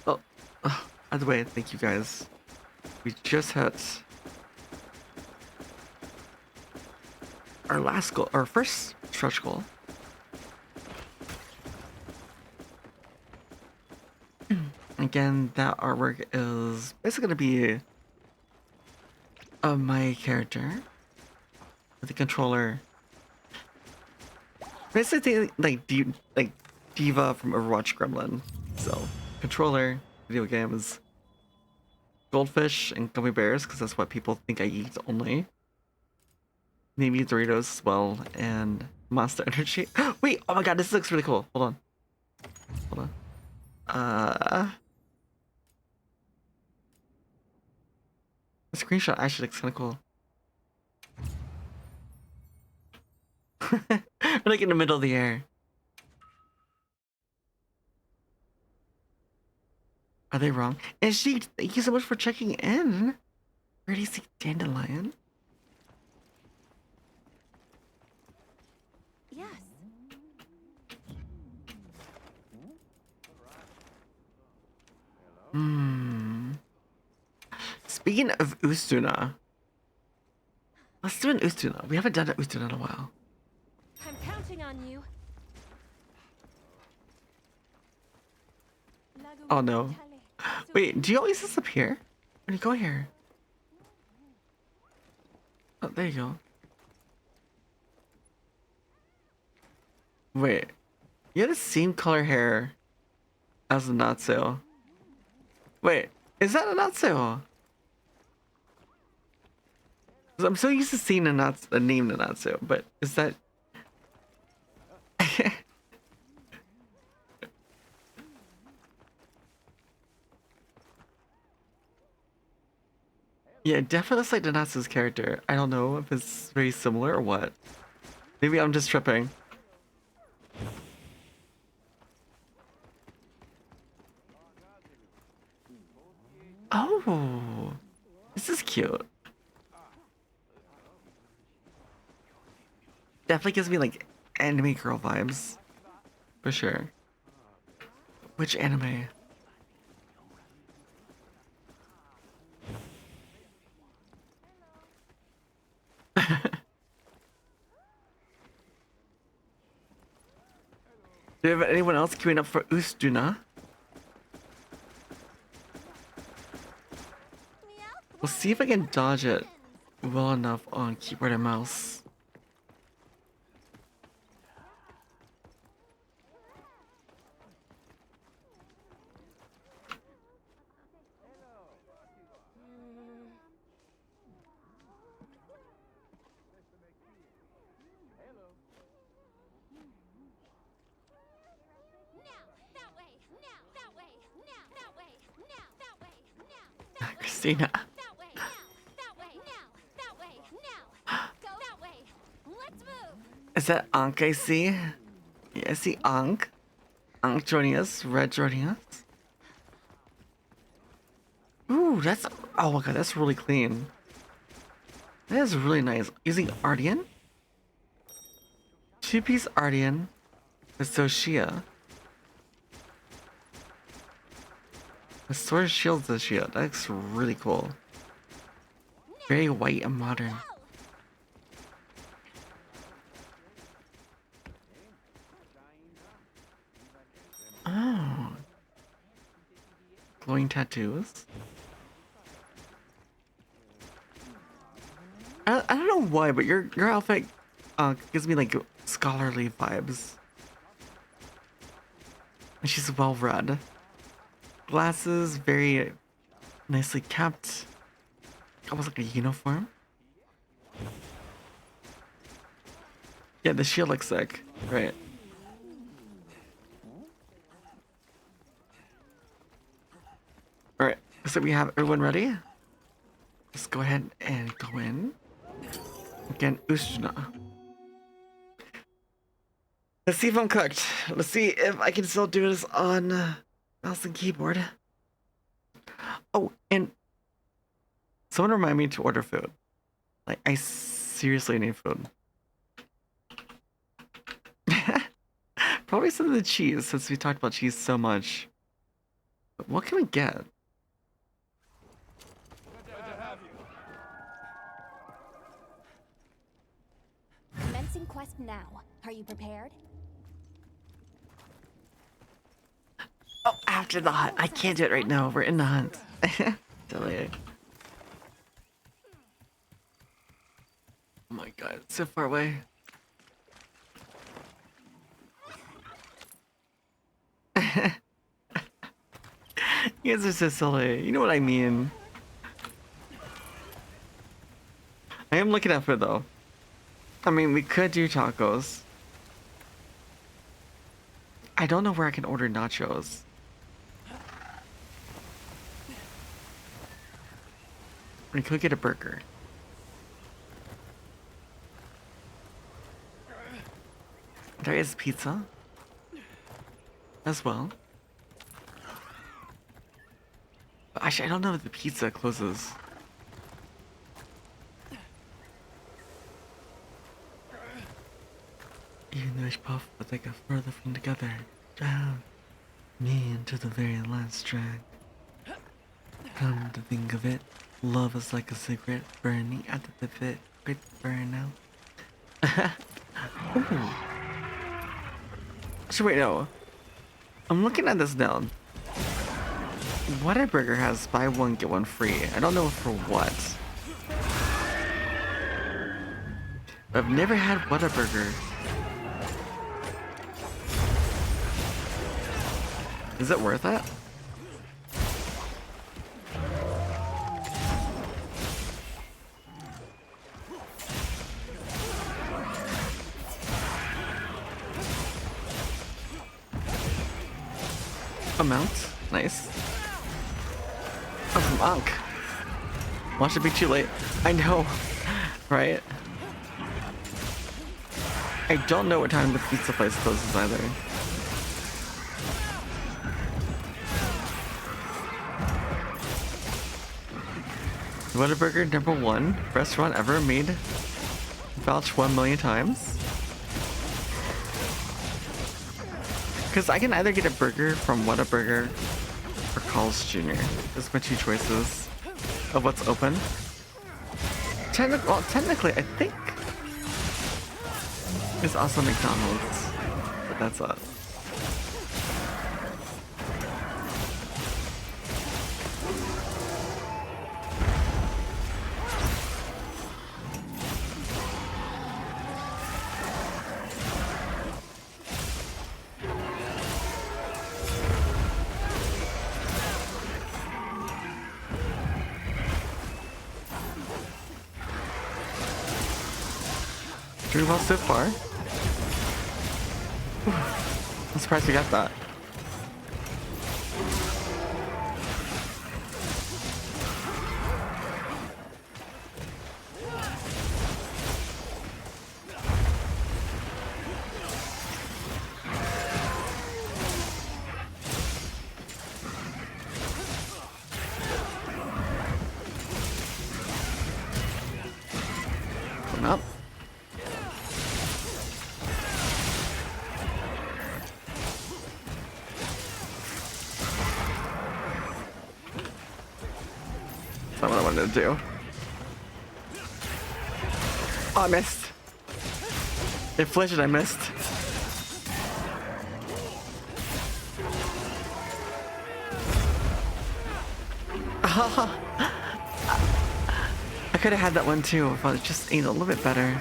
Oh, by the way, thank you guys. We just hit our last goal, our first stretch goal. Again, that artwork is basically gonna be of my character with the controller. Basically, like Diva from Overwatch Gremlin. So, controller, video game is goldfish and gummy bears because that's what people think I eat only. Maybe Doritos as well, and Monster Energy. Wait, oh my god, this looks really cool. Hold on. The screenshot actually looks kind of cool. We're like in the middle of the air. Are they wrong? And she, thank you so much for checking in. Where do you see Dandelion? Yes. Speaking of Ustuna, let's do an Ustuna. We haven't done an Ustuna in a while. I'm counting on you. Oh no. Wait, do you always disappear when you go here? there you go. Wait, you have the same color hair as the Natsu. Wait, is that a Natsu? 'Cause I'm so used to seeing a name Natsu, but is that? Yeah, it definitely looks like Natsu's character. I don't know if it's very similar or what. Maybe I'm just tripping. Oh, this is cute. Definitely gives me like anime girl vibes, for sure. Which anime? Do you have anyone else queuing up for Ustuna? We'll see if I can dodge it well enough on keyboard and mouse. Christina. That way, now. That way, now. That way, now. Go that way. Let's move. Is that Ankh I see? Yeah, I see Ankh. Ankh joining us. Red joining us. Ooh, that's... Oh my god, that's really clean. That is really nice. Using Ardian. Two-piece Ardian with Soshia. The sword shields the shield. That looks really cool. Very white and modern. Oh. Glowing tattoos. I don't know why, but your outfit gives me like scholarly vibes. And she's well read. Glasses, very nicely kept. Almost like a uniform. Yeah, the shield looks sick. Right. Alright, so we have everyone ready? Let's go ahead and go in. Again, Ustuna. Let's see if I'm cooked. Let's see if I can still do this on mouse and keyboard. Oh, and someone remind me to order food. Like, I seriously need food. Probably some of the cheese, since we talked about cheese so much. But what can we get? Commencing quest now. Are you prepared? Oh, after the hunt. I can't do it right now. We're in the hunt. Delay. Oh my god, it's so far away. You guys are so silly. You know what I mean. I am looking at it though. I mean, we could do tacos. I don't know where I can order nachos. We could get a burger. There is pizza as well. But actually, I don't know if the pizza closes. Even though each puff but they got further from together, drown me into the very last drag. Come to think of it, love is like a cigarette burning at the tip, quick burn out. Ooh. So wait, no. I'm looking at this now. Whataburger has buy one get one free. I don't know for what. I've never had Whataburger. Is it worth it? Amount? Nice. Oh, monk. Watch it be too late. I know, right? I don't know what time the pizza place closes either. Whataburger #1 restaurant ever made. Vouch 1,000,000 times. Because I can either get a burger from Whataburger or Carl's Jr. Those are my two choices of what's open. Technically, I think it's also McDonald's, but that's it. Doing well so far. I'm surprised we got that. Coming up. That's not what I wanted to do. Oh, I missed. It flinched and I missed. I could have had that one too if I was just aimed a little bit better.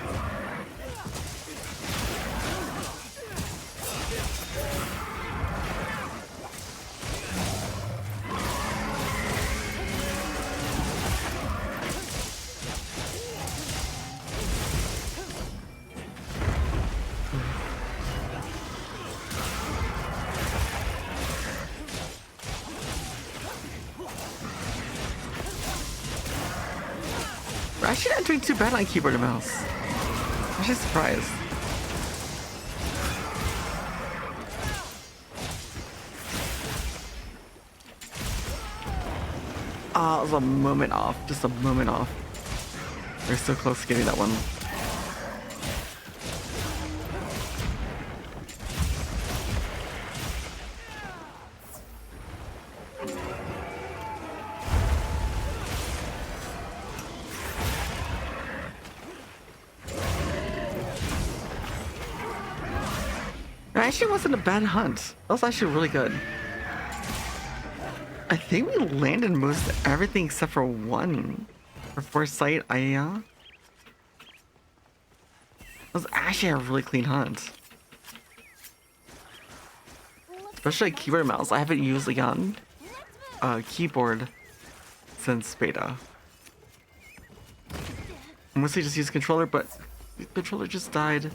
We're actually not doing too bad on keyboard and mouse. I'm actually surprised. Ah, it was a moment off. Just a moment off. We're so close to getting that one. It actually wasn't a bad hunt. That was actually really good. I think we landed most everything except for one. For foresight, it was actually a really clean hunt. Especially keyboard and mouse. I haven't used like on keyboard since beta. I mostly just use controller, but the controller just died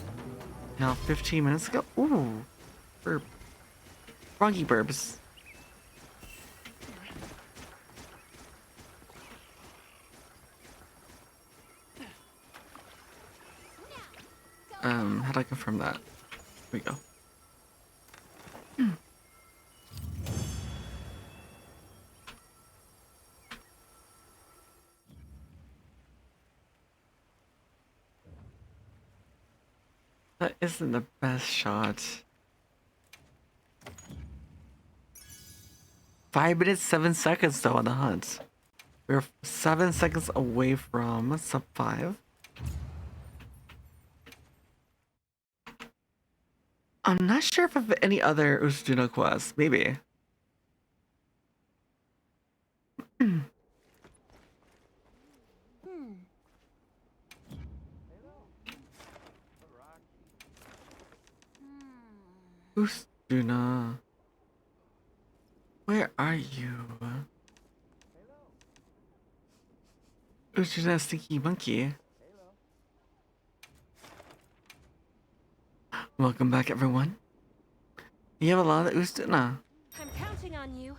now 15 minutes ago. Ooh, burp. Froggy burps. How do I confirm that? Here we go. That isn't the best shot. 5 minutes, 7 seconds though on the hunt. We're 7 seconds away from sub 5. I'm not sure if I have any other Usduno quests. Maybe. Ustuna. Where are you? Ustuna Stinky Monkey. Welcome back, everyone. You have a lot of Ustuna. I'm counting on you.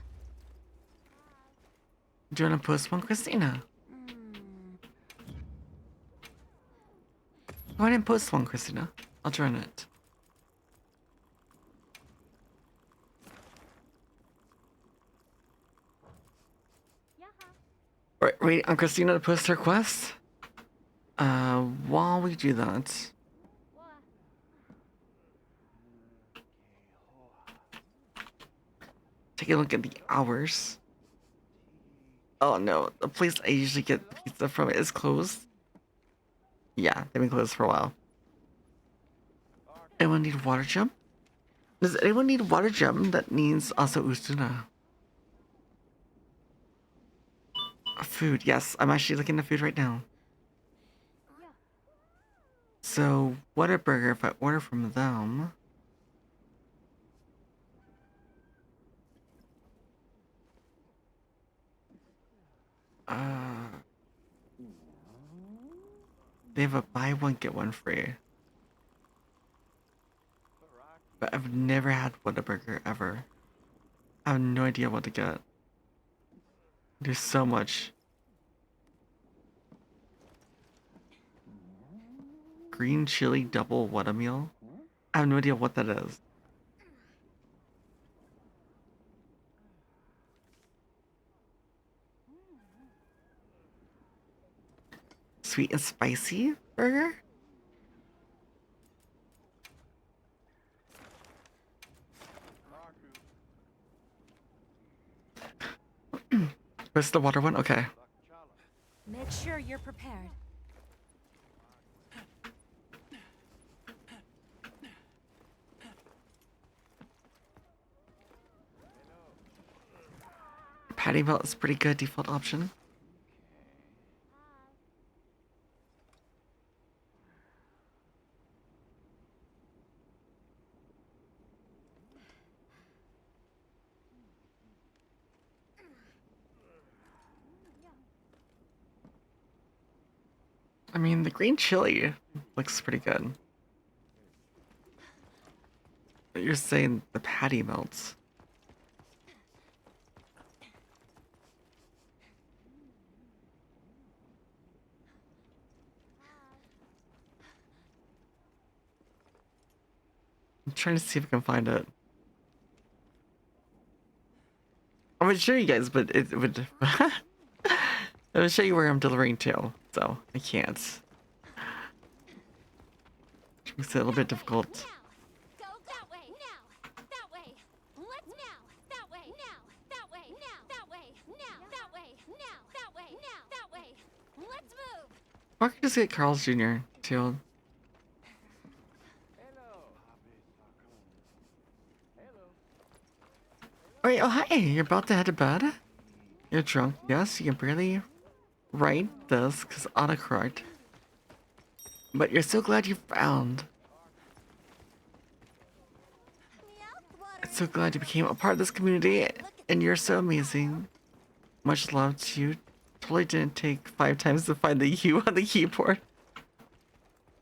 Do you want to post one, Christina? Go ahead and post one, Christina. I'll join it. Right, wait on Christina to post her quest. While we do that, take a look at the hours. Oh no, the place I usually get pizza from is closed. Yeah, they've been closed for a while. Anyone need water jump? Does anyone need water jump that needs also Ustuna? Food, yes. I'm actually looking at food right now. So, Whataburger, if I order from them... They have a buy one, get one free. But I've never had Whataburger, ever. I have no idea what to get. There's so much. Green chili double what a meal? I have no idea what that is. Sweet and spicy burger? Where's the water one? Okay. Make sure you're prepared. Patty melt is pretty good default option. I mean, the green chili looks pretty good. But you're saying the patty melts. I'm trying to see if I can find it. I would show you guys, but it would... I would show you where I'm delivering to, so I can't. Which makes it a little bit difficult. Now. Go that way. Now. That way. Let's now. That way. Now. That way. Now. That way. Now. That way. Now. That way. Now. That way. Let's move. Or I could just get Carl's Jr. too. Wait, oh hi, you're about to head to bed? You're drunk, yes, you can barely write this because autocorrect. But you're so glad you found. I'm so glad you became a part of this community and you're so amazing. Much love to you. Totally didn't take 5 times to find the U on the keyboard.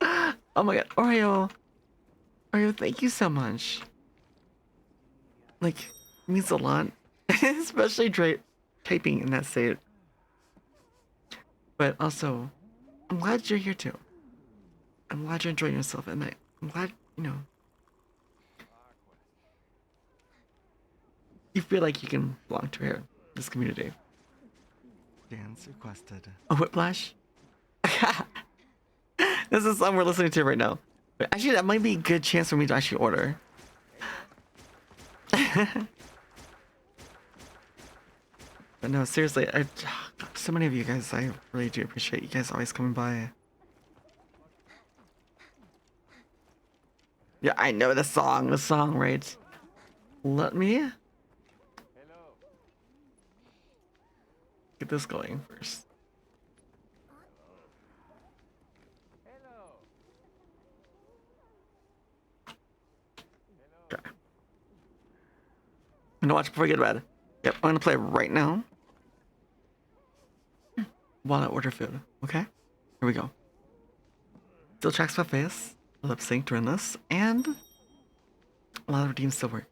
Oh my god, Oreo. Oreo, thank you so much. Like, it means a lot. Especially typing in that state. But also, I'm glad you're here too. I'm glad you're enjoying yourself, and I'm glad, you know, you feel like you can belong to here, this community. Dance requested. A whiplash? This is the song we're listening to right now. But actually, that might be a good chance for me to actually order. But no, seriously, so many of you guys, I really do appreciate you guys always coming by. Yeah, I know the song, right? Let me get this going first. Okay. gonna watch before I go to bed. Yep, I'm gonna play right now. While I order food, okay? Here we go. Still tracks my face, lip sync during this, and a lot of redeems still work.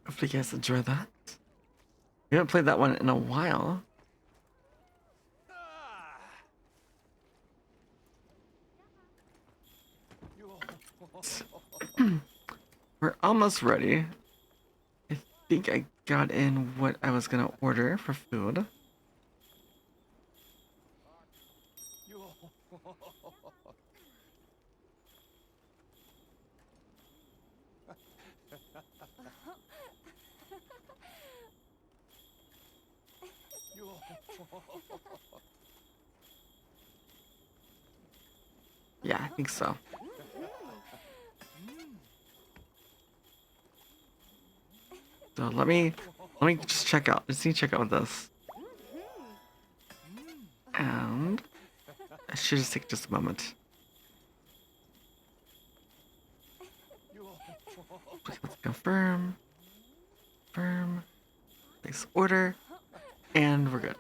Hopefully you guys enjoy that. We haven't played that one in a while. We're almost ready. I think I got in what I was gonna order for food. Yeah, I think so. So let me just check out. Just need to check out this. And I should just take just a moment. Let's confirm. Confirm. Place order. And we're good.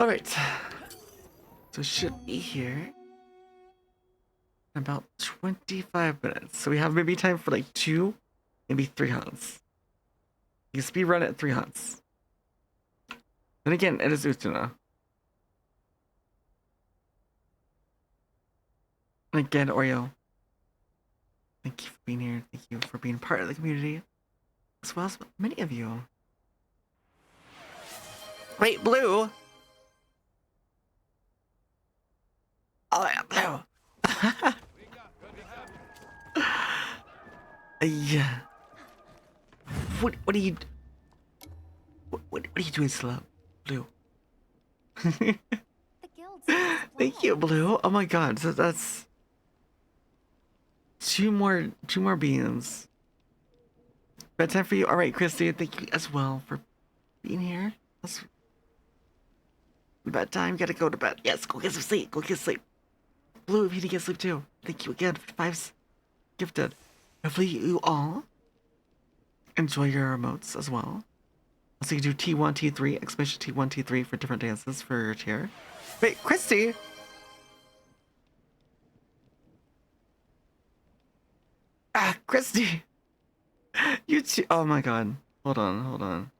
Alright. So it should be here in about 25 minutes. So we have maybe time for like 2, maybe 3 hunts. You can speed run it 3 hunts. And again, it is Utuna. And again, Oreo, thank you for being here. Thank you for being part of the community, as well as many of you. Wait, Blue! Oh, yeah, Blue. Yeah. What are you? What are you doing, Slub? Blue. The guild says it's Thank you, Blue. Oh my God, so that's two more beans. Bedtime for you. All right, Christy. Thank you as well for being here. That's bedtime. Gotta go to bed. Yes, go get some sleep. Go get sleep. Blue, if you need to get sleep too. Thank you again for 5 gifted. Hopefully you all enjoy your emotes as well. So you can do T1, T3, exclamation T1, T3 for different dances for your tier. Wait, Christy! Ah, Christy! You too. Oh my God. Hold on.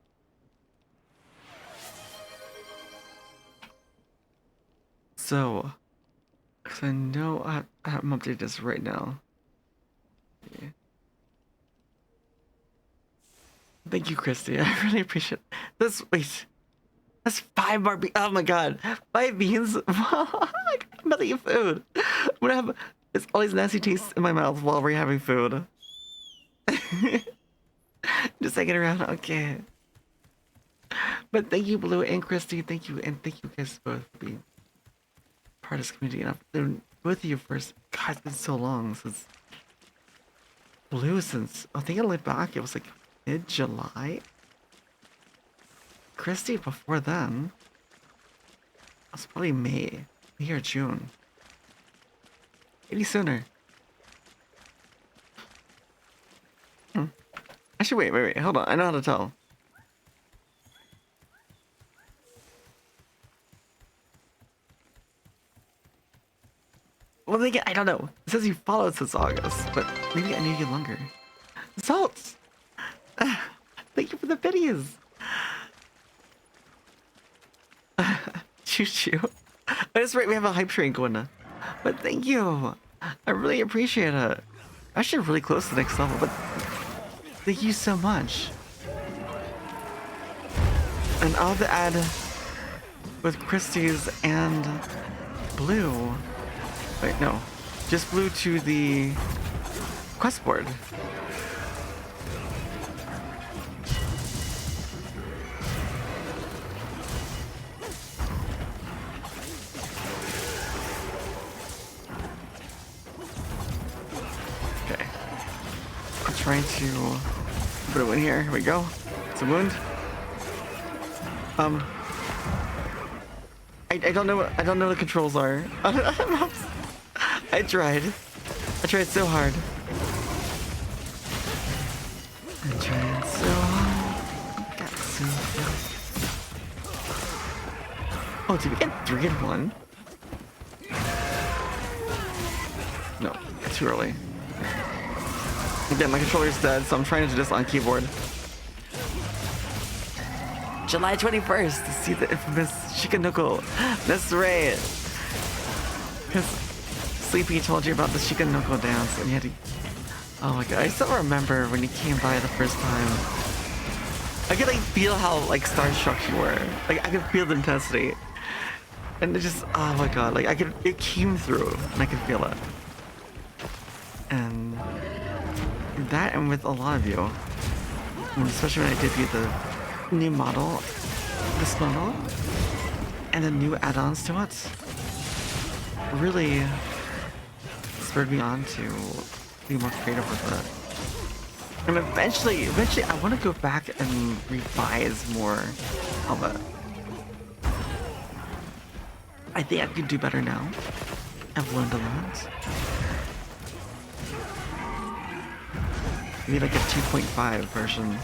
So, because I know I'm updating this right now. Yeah. Thank you, Christy. I really appreciate this. Wait, that's 5 more beans. Oh my God, 5 beans. I'm about to eat food. I'm gonna have it's all these nasty tastes in my mouth while we're having food. Just taking it around. Okay. But thank you, Blue and Christy. Thank you, and thank you guys both for being part of this community. And I've been with you first. God, it's been so long since Blue. Since I think I looked back, it was like mid-July. Christy before then. It was probably May or June. Maybe sooner. Actually, wait. Hold on. I know how to tell. Well, then again, I don't know. It says you followed since August, but maybe I knew you longer. Salts! Thank you for the biddies! Choo-choo. That's right, we have a hype train going on. But thank you! I really appreciate it. Actually, really close to the next level, but thank you so much. And I'll have to add with Christie's and Blue. Wait, no. Just Blue to the quest board. Okay. I'm trying to put it in here. Here we go. It's a wound. I don't know what the controls are. I tried so hard. I tried so hard. Got so close. Oh, did we get 3 in 1? No, too early. Again, my controller's dead, so I'm trying to do this on keyboard. July 21st to see the infamous Shikanoko. That's right. Because Sleepy told you about the Shikanoko dance and you had to... Oh my God, I still remember when you came by the first time. I could like feel how like starstruck you were. Like I could feel the intensity. And it just, oh my God, like it came through and I could feel it. And that and with a lot of you. And especially when I did beat the new model, this model, and the new add-ons to it, really spurred me on to be more creative with it. And eventually, I want to go back and revise more of it. I think I could do better now. I've learned a lot. Maybe like a 2.5 version.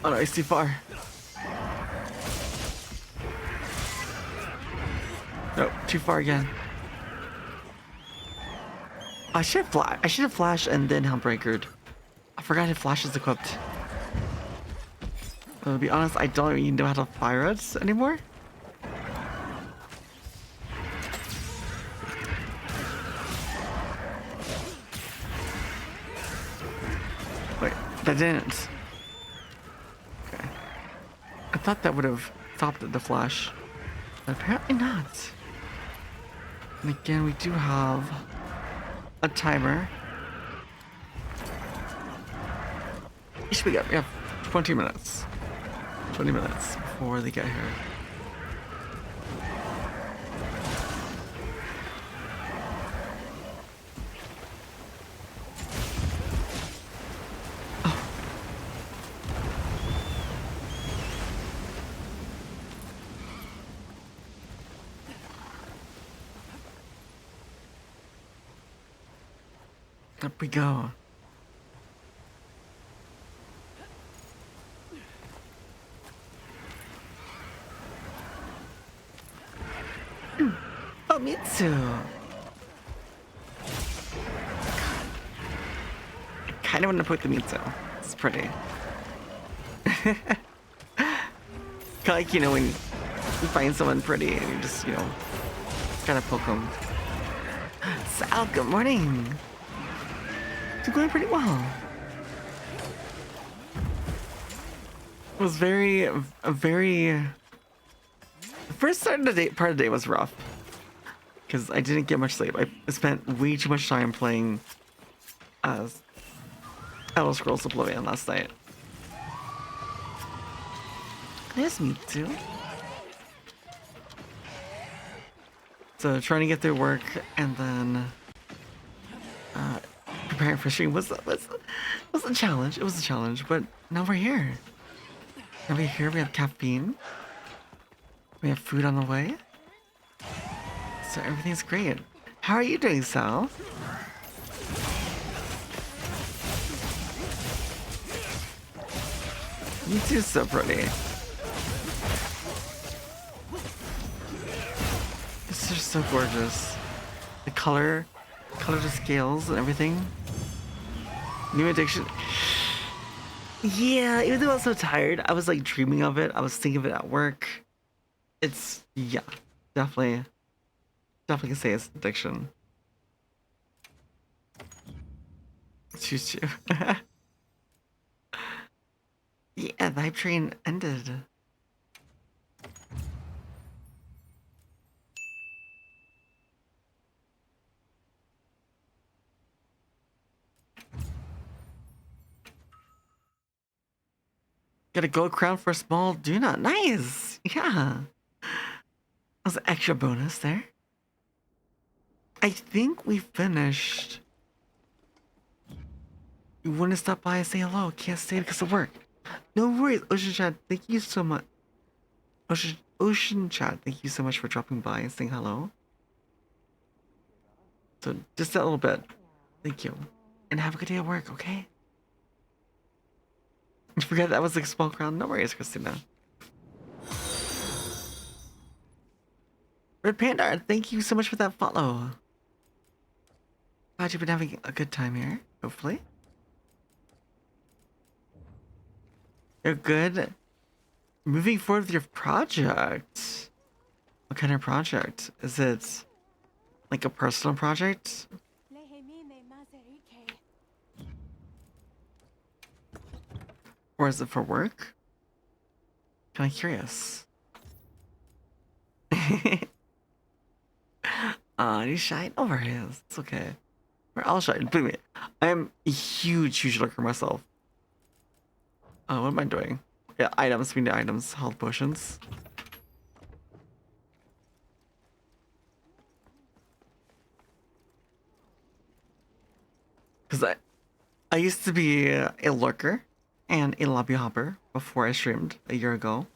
Oh no, it's too far. No, too far again. I should have flashed and then Helmbreakered. I forgot if flash is equipped. To be honest, I don't even know how to fire it anymore. Wait, that didn't. Okay. I thought that would have stopped the flash. But apparently not. And again, we do have a timer. You should be good. We have 20 minutes. 20 minutes before they get here. Up we go. Oh, Mitsu. I kind of want to put the Mitsu. It's pretty. Like, you know, when you find someone pretty and you just, you know, gotta poke them. Sal, good morning. It's going pretty well. It was very. The first part of the day was rough. Because I didn't get much sleep. I spent way too much time playing Elder Scrolls Oblivion last night. There's me too. So trying to get through work and then preparing for stream was a challenge. It was a challenge, but now we're here. Now we're here. We have caffeine. We have food on the way. So everything's great. How are you doing, Sal? You too, so pretty. It's just so gorgeous. The color the scales and everything. New addiction. Yeah, even though I was so tired, I was like dreaming of it. I was thinking of it at work. It's, yeah, definitely can say it's addiction. Choo choo. Yeah, the hype train ended. Got a gold crown for a small Dono. Nice! Yeah. That was an extra bonus there. I think we finished. You want to stop by and say hello? Can't stay because of work. No worries, Ocean Chat. Thank you so much. Ocean Chat, thank you so much for dropping by and saying hello. So just a little bit. Thank you. And have a good day at work, okay? I forgot that was like a small crown. No worries, Christina. Red Panda, thank you so much for that follow. Glad you've been having a good time here, hopefully. You're good. Moving forward with your project. What kind of project? Is it like a personal project? Or is it for work? Kinda curious. He's shy. No worries. It's okay. We're all shy. Believe me, I am a huge lurker myself. What am I doing? Yeah, items. We need items. Health potions. Because I used to be a lurker and a lobby hopper before I streamed a year ago.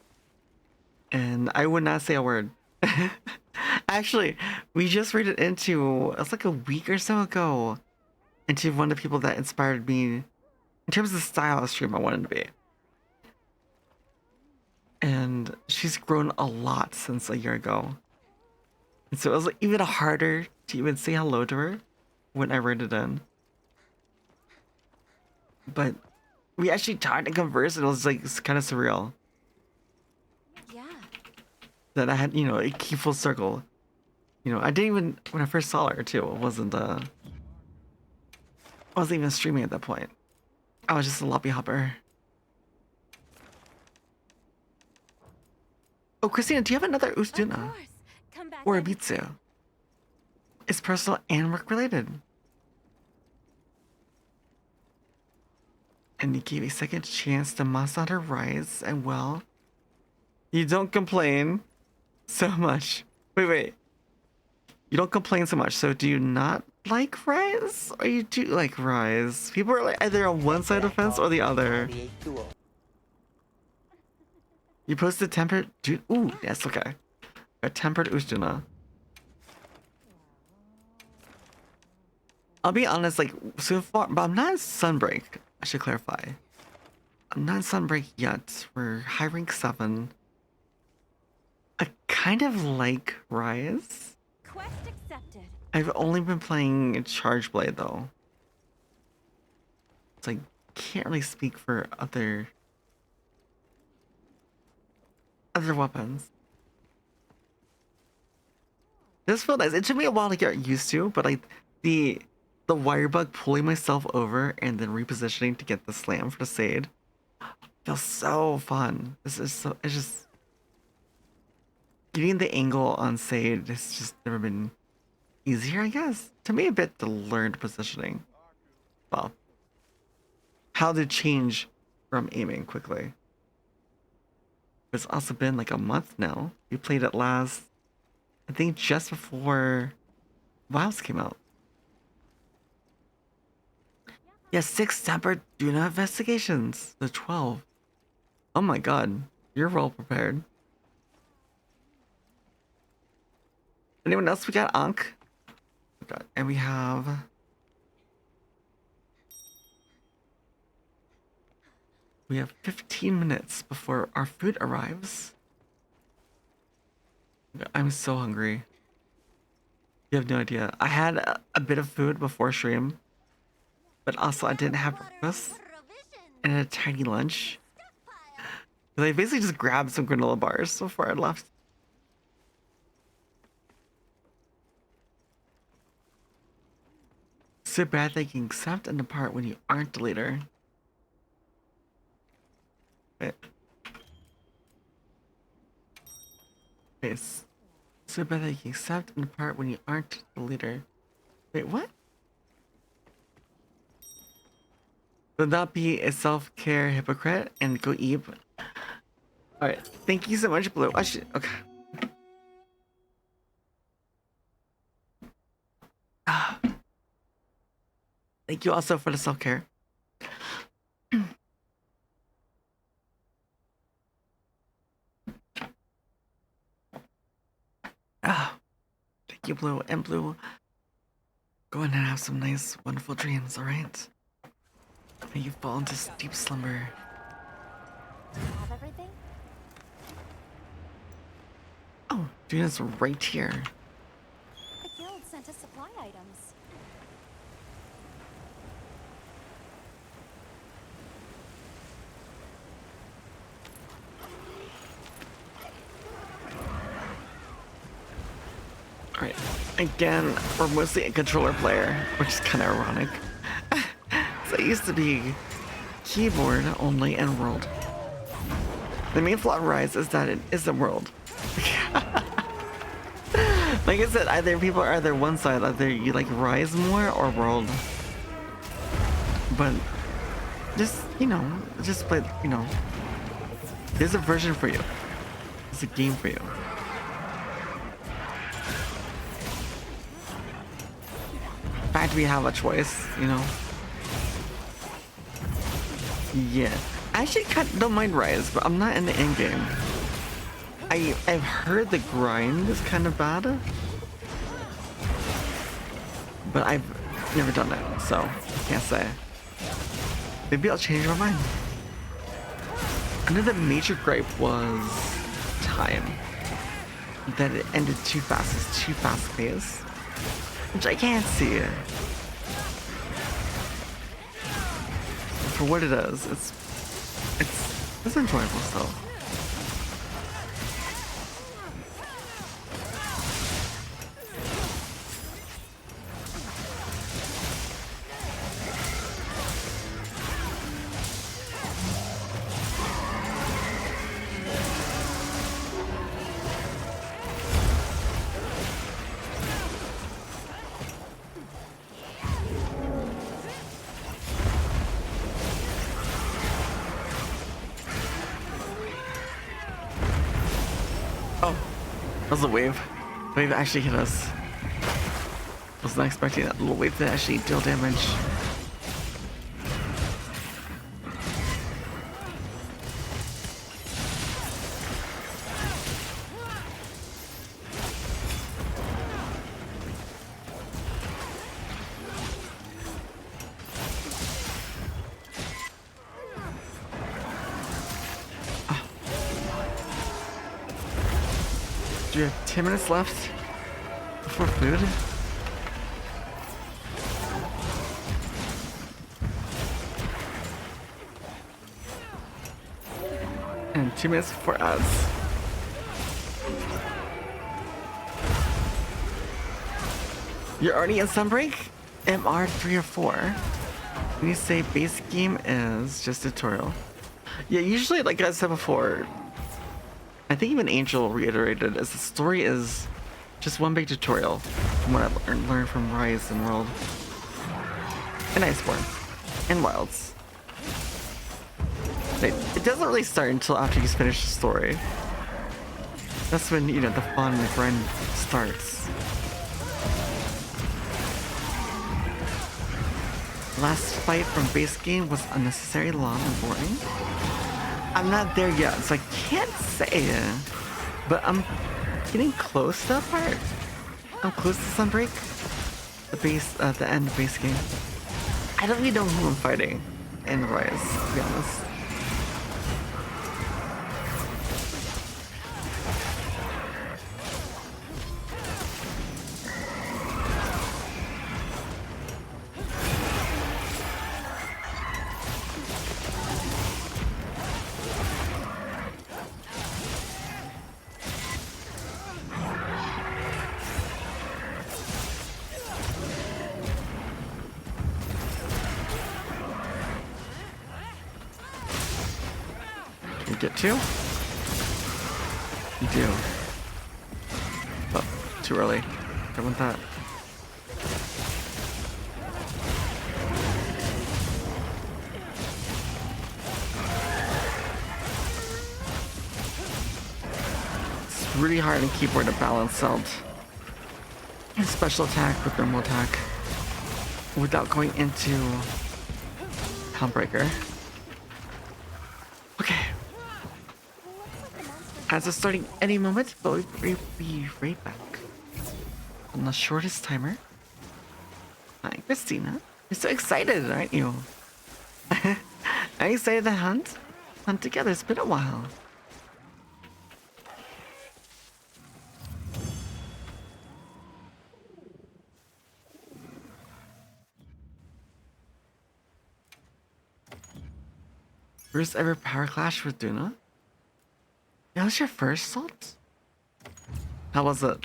And I would not say a word. Actually, we just rated into, it's like a week or so ago, into one of the people that inspired me in terms of the style of stream I wanted to be. And she's grown a lot since a year ago. And so it was like even harder to even say hello to her when I rated in. But We actually talked and conversed, and it was like kind of surreal Yeah. that I had, you know, a key full circle. You know, I didn't even when I first saw her too. I wasn't even streaming at that point. I was just a lobby hopper. Oh, Christina, do you have another Of Ustuna course. Come back. or a any- Bitsu? It's personal and work related. And you gave a second chance to Masada Rise, and well, you don't complain so much. Wait. You don't complain so much, so do you not like Rise? Or you do like Rise? People are like either on one side of the fence or the other. 48 duo. You posted tempered dude. Ooh, yes, okay. A tempered Ustuna. I'll be honest, like so far, but I'm not in Sunbreak. I should clarify. I'm not in Sunbreak yet. We're high rank 7. I kind of like Rise. Quest accepted. I've only been playing Charge Blade though. So I can't really speak for other weapons. This felt nice. It took me a while to get used to, but like the wire bug pulling myself over and then repositioning to get the slam for the Sade feels so fun. This is so it's just getting the angle on Sade has just never been easier, I guess. To me a bit the learned positioning. Well, how to change from aiming quickly. It's also been like a month now. We played it last, I think just before Wilds came out. Yeah, 6 tempered Duna investigations. The 12. Oh my god. You're well prepared. Anyone else? We got Ankh. Okay, and we have... We have 15 minutes before our food arrives. I'm so hungry. You have no idea. I had a bit of food before stream, but also I didn't have breakfast and a tiny lunch. So I basically just grabbed some granola bars before I left. So bad they can accept and depart when you aren't the leader. Wait. Wait. So bad they can accept and depart when you aren't the leader. Wait, what? Do not be a self-care hypocrite and go eat. Alright, thank you so much, Blue. I should, okay. Thank you also for the self-care. Thank you, Blue. And Blue, go ahead and have some nice, wonderful dreams, alright? May you fall into deep slumber. Do you have everything? Oh, Duna's right here. The guild sent us supply items. Alright, again, we're mostly a controller player, which is kind of ironic. So I used to be keyboard only and world. The main flaw of Rise is that it isn't world. Like I said, either people are either one side, either you like Rise more or world. But just, you know, just play, you know, there's a version for you. There's a game for you. In fact, we have a choice, you know. Yeah, I actually don't mind Rise, but I'm not in the end game. I've heard the grind is kind of bad, but I've never done it, so I can't say. Maybe I'll change my mind. I know the major gripe was time. That it ended too fast. It's too fast paced, which I can't see. for what it is, it's enjoyable still. That was a wave. The wave actually hit us. Was not expecting that little wave to actually deal damage. Do you have 10 minutes left before food? And 2 minutes before ads. You're already in Sunbreak? MR 3 or 4. When you say base game is just tutorial. Yeah, usually, like I said before, I think even Angel reiterated, as the story is just one big tutorial from what I learned from Rise and World. And Iceborne. And Wilds. It doesn't really start until after you finish the story. That's when, you know, the fun and the grind starts. Last fight from base game was unnecessarily long and boring. I'm not there yet, so I can't say, but I'm getting close to that part. I'm close to Sunbreak, the end of base game. I don't really know who I'm fighting in Rise, to be honest. You get two? You do. Oh, too early. I want that. It's really hard on keyboard to balance out special attack with normal attack without going into Helmbreaker. Okay. As it's starting any moment, but we'll be right back. On the shortest timer. Hi, Christina. You're so excited, aren't you? I'm excited to hunt together. It's been a while. First ever power clash with Dono? That was your first assault? How was it?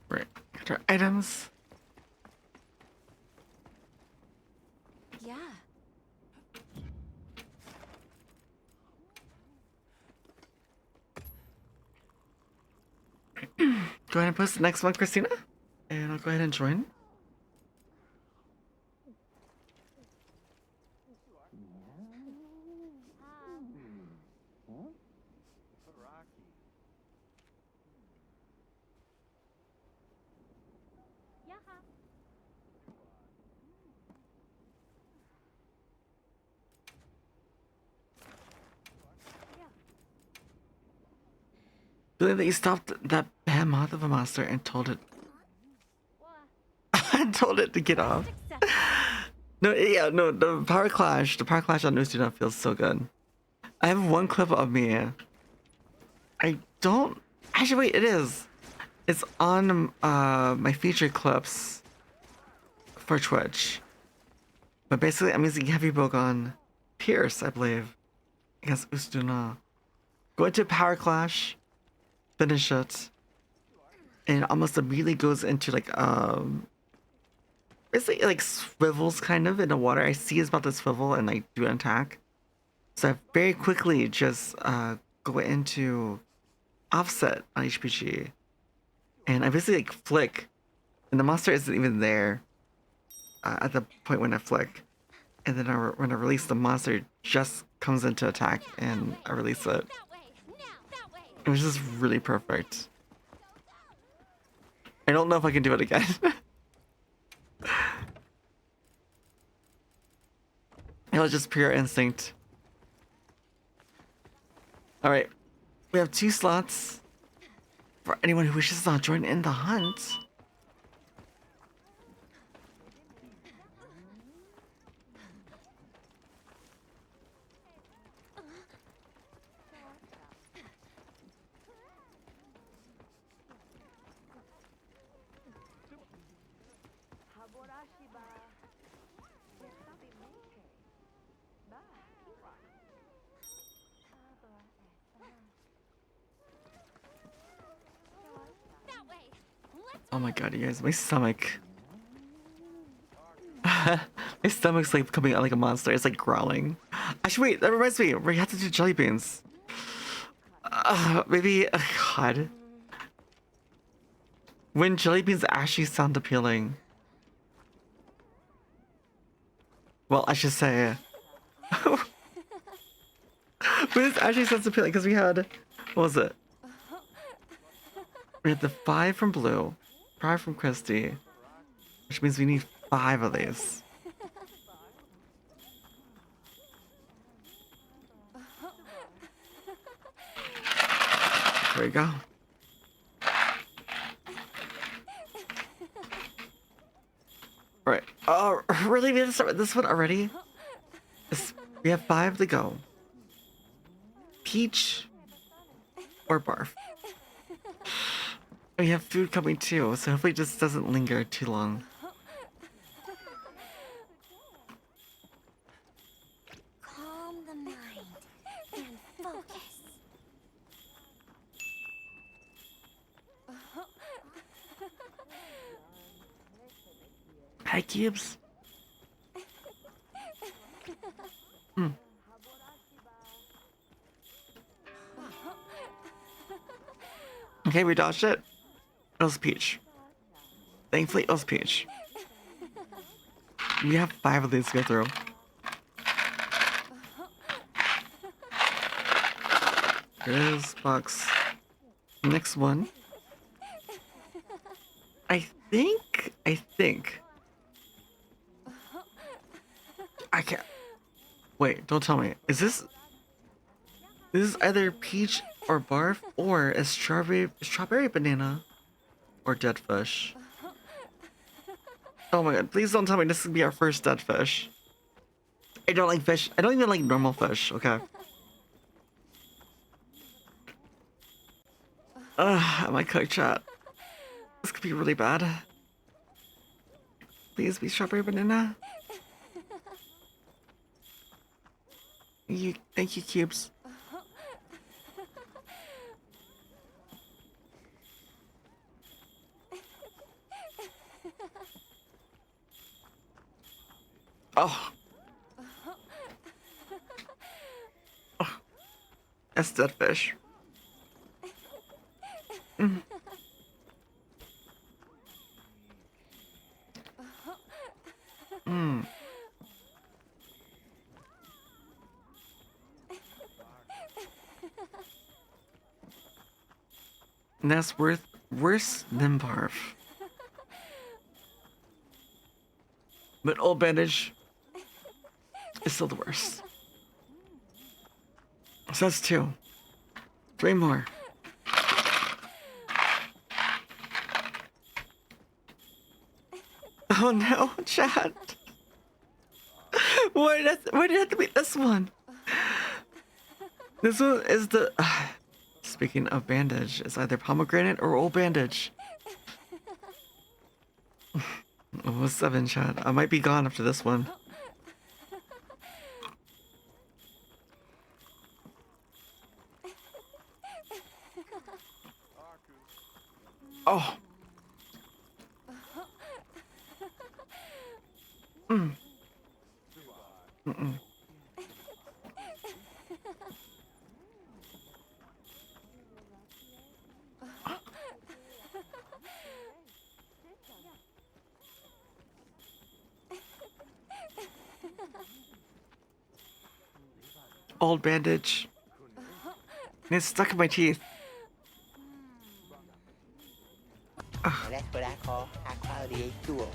Right, get our items. Yeah. Go ahead and post the next one, Christina. And I'll go ahead and join. Believe that you stopped that behemoth of a monster and told it and told it to get off. No, yeah, no, the power clash on Usuna feels so good. I have one clip of me. I don't actually wait, it is. It's on my featured clips for Twitch. But basically I'm using Heavy Bogon Pierce, I believe, against Usuna. Go into Power Clash, finish it, and it almost immediately goes into like basically like swivels kind of in the water. I see it's about to swivel and like do an attack. So I very quickly just go into offset on HPG. And I basically like flick, and the monster isn't even there at the point when I flick. And then when I release, the monster just comes into attack, and I release it. It was just really perfect. I don't know if I can do it again. It was just pure instinct. Alright, we have 2 slots for anyone who wishes to join in the hunt. Oh my god, you guys, my stomach. My stomach's like coming out like a monster. It's like growling. Actually, wait, that reminds me. We have to do jelly beans. Maybe, God. When jelly beans actually sound appealing. Well, I should say. When this actually sounds appealing, because we had, what was it? We had the 5 from Blue, 5 from Christy, which means we need 5 of these. There we go. Alright. Oh, really? We have to start with this one already? We have 5 to go. Peach or Barf. We have food coming too, so hopefully it just doesn't linger too long. Calm the mind and focus. Hi, cubes. Hmm. Okay, we dodged it. It was Peach. Thankfully, it was Peach. We have 5 of these to go through. Here's box. Next one. I think. I can't. Wait, don't tell me. Is this is either peach or barf or a strawberry banana or dead fish? Oh my god, please don't tell me this is gonna be our first dead fish. I don't like fish. I don't even like normal fish, okay? Am I cooked, chat? This could be really bad. Please be strawberry banana. Thank you, cubes. Oh. Oh. That's dead fish. Mm. Mm. And that's worse than barf. But old bandage is still the worst. So that's 2. 3 more. Oh no, Chad. Why did it have to be this one? This one is the... Speaking of bandage, it's either pomegranate or old bandage. Almost 7, Chad. I might be gone after this one. Oh. Mm-mm. Old bandage. It's stuck in my teeth. Now that's what I call high quality A2O.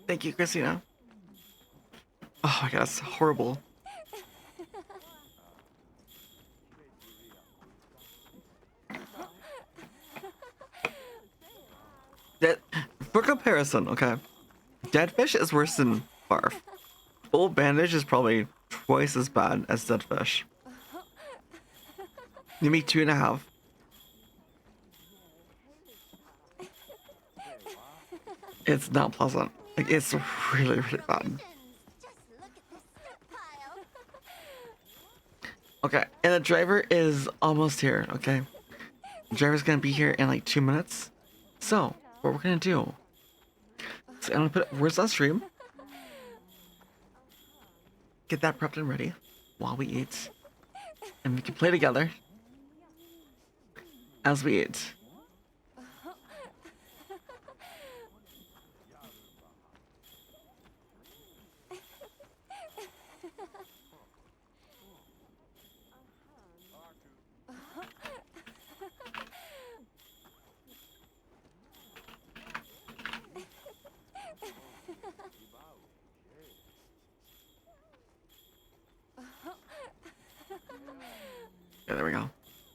Thank you, Christina. Oh my god, that's horrible. That, for comparison, okay, dead fish is worse than barf. Old bandage is probably twice as bad as dead fish. Maybe 2.5. It's not pleasant. Like, it's really, really bad. Just look at this pile. Okay, and the driver is almost here, okay? The driver's gonna be here in like 2 minutes. So, what we're gonna do... So I'm gonna put words on stream. Get that prepped and ready while we eat. And we can play together as we eat. Yeah, there we go.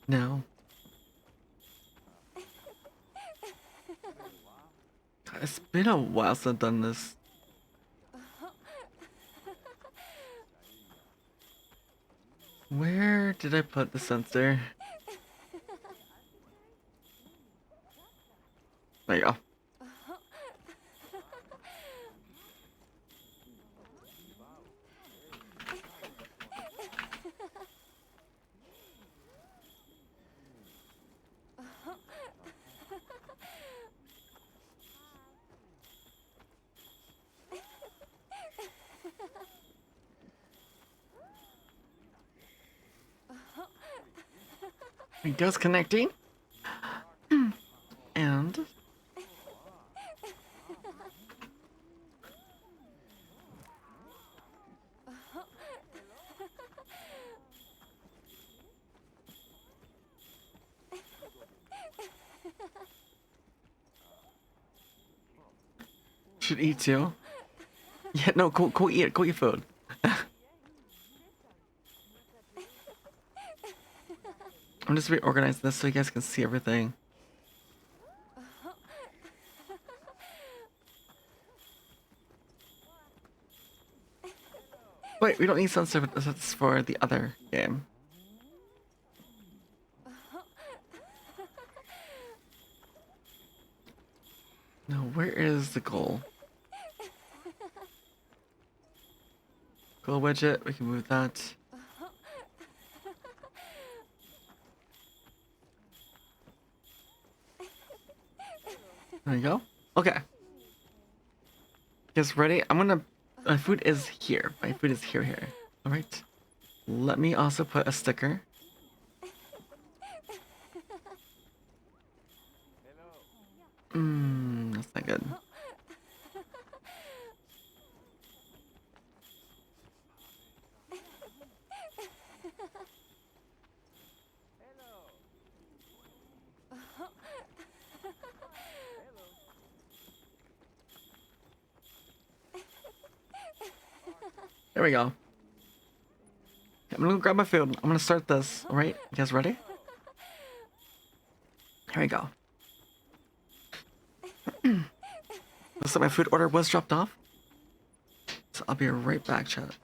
No. It's been a while since I've done this. Where did I put the sensor? There you go. It goes connecting. And should eat too. Yeah, no, go eat it. Go eat food. I'm just reorganizing this so you guys can see everything. Wait, we don't need sensor that's for the other game. No, where is the goal? Goal widget, we can move that. There you go. Okay. Guys, ready? I'm gonna... My food is here. My food is here. Alright. Let me also put a sticker. That's not good. There we go. I'm gonna go grab my food. I'm gonna start this. All right, you guys ready? Here we go. Looks like my food order was dropped off. So I'll be right back, chat.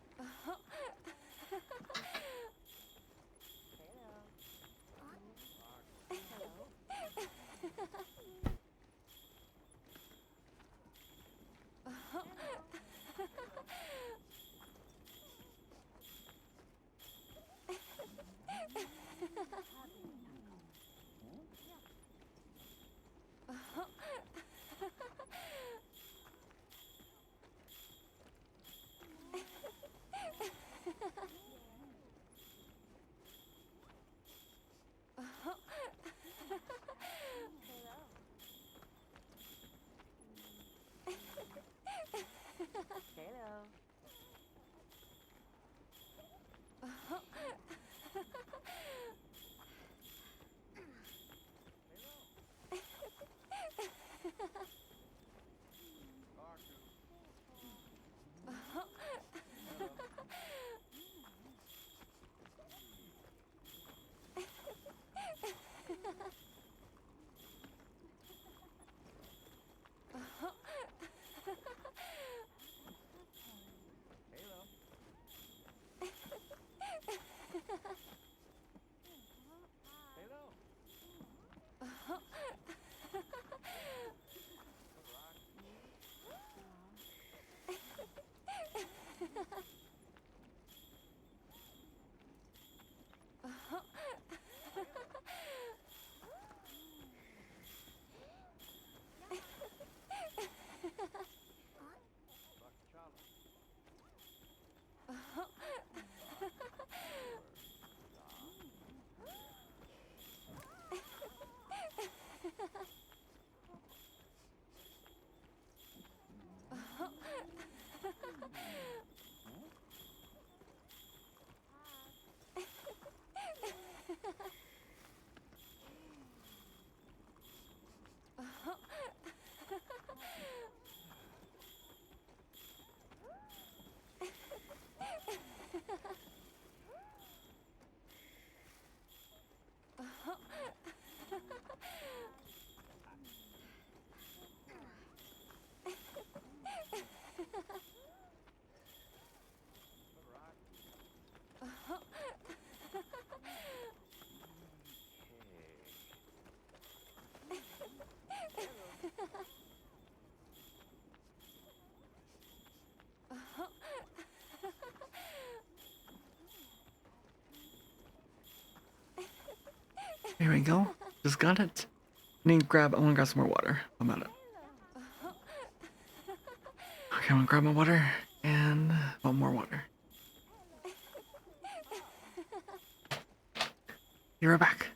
Here we go. Just got it. I wanna grab some more water. I'm at it. Okay, I'm gonna grab my water and one more water. You're back.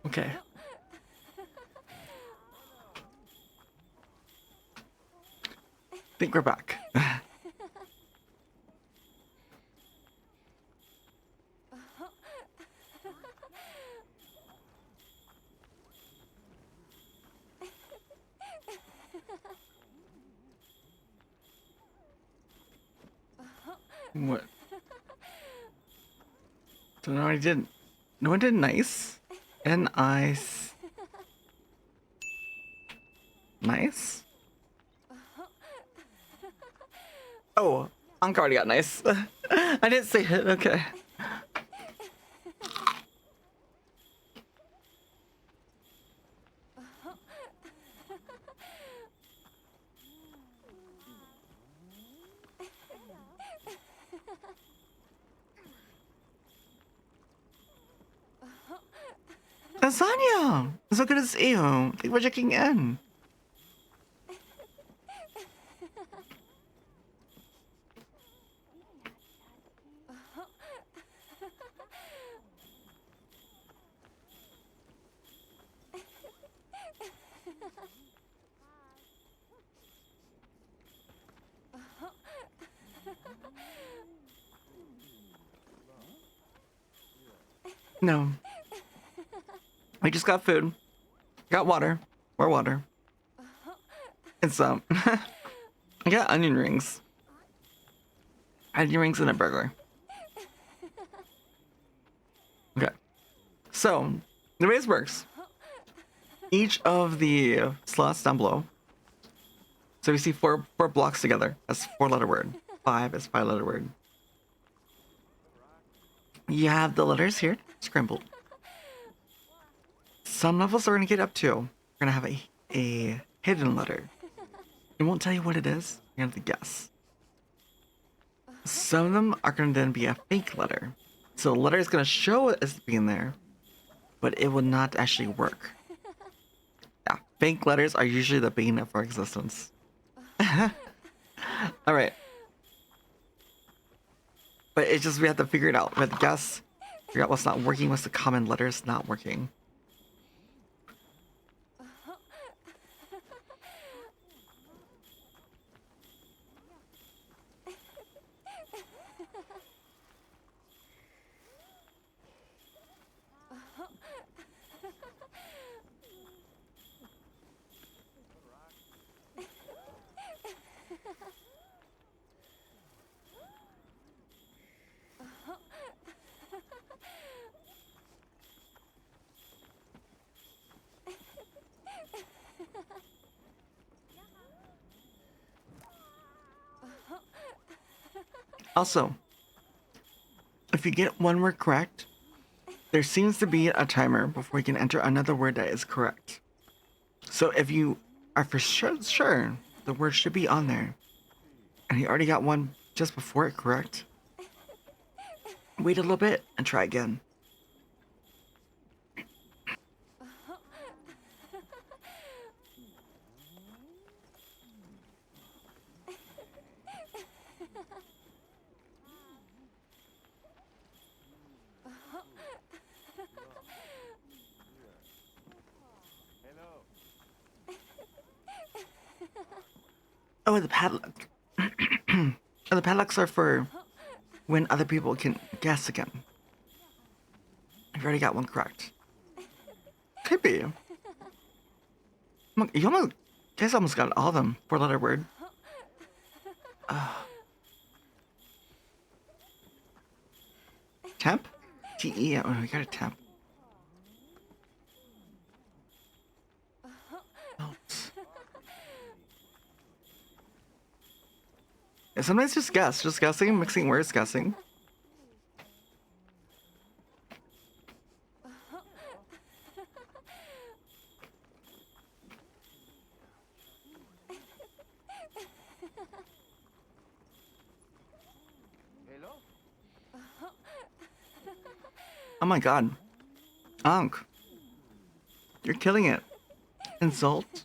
Okay. Think we're back. What? So no, I didn't. No one did nice. And ice. Nice? Oh, Anka already got nice. I didn't say it, okay. Lasagna! So good to see you. Thank you for checking in. No. We just got food. Got water. More water. And some. I got onion rings. Onion rings and a burger. Okay. So, the way this works. Each of the slots down below. So we see four blocks together. That's 4-letter word. 5 is 5-letter word. You have the letters here, scrambled. Some levels are gonna get up to. We're gonna have a hidden letter. It won't tell you what it is. You're gonna have to guess. Some of them are gonna then be a fake letter. So the letter is gonna show it as being there, but it will not actually work. Yeah, fake letters are usually the bane of our existence. Alright. But it's just we have to figure it out. We have to guess, figure out what's not working, what's the common letters not working. Also, if you get one word correct, there seems to be a timer before you can enter another word that is correct. So if you are for sure the word should be on there, and you already got one just before it correct, wait a little bit and try again. Oh, the padlock. Oh, the padlocks are for when other people can guess again. I've already got one correct. Could be. You almost, guys almost got all of them. 4-letter word. Temp? T-E. Oh, we got a temp. Belt. Yeah, sometimes just guess. Just guessing, mixing words, guessing. Oh my god. Unk. You're killing it. Insult.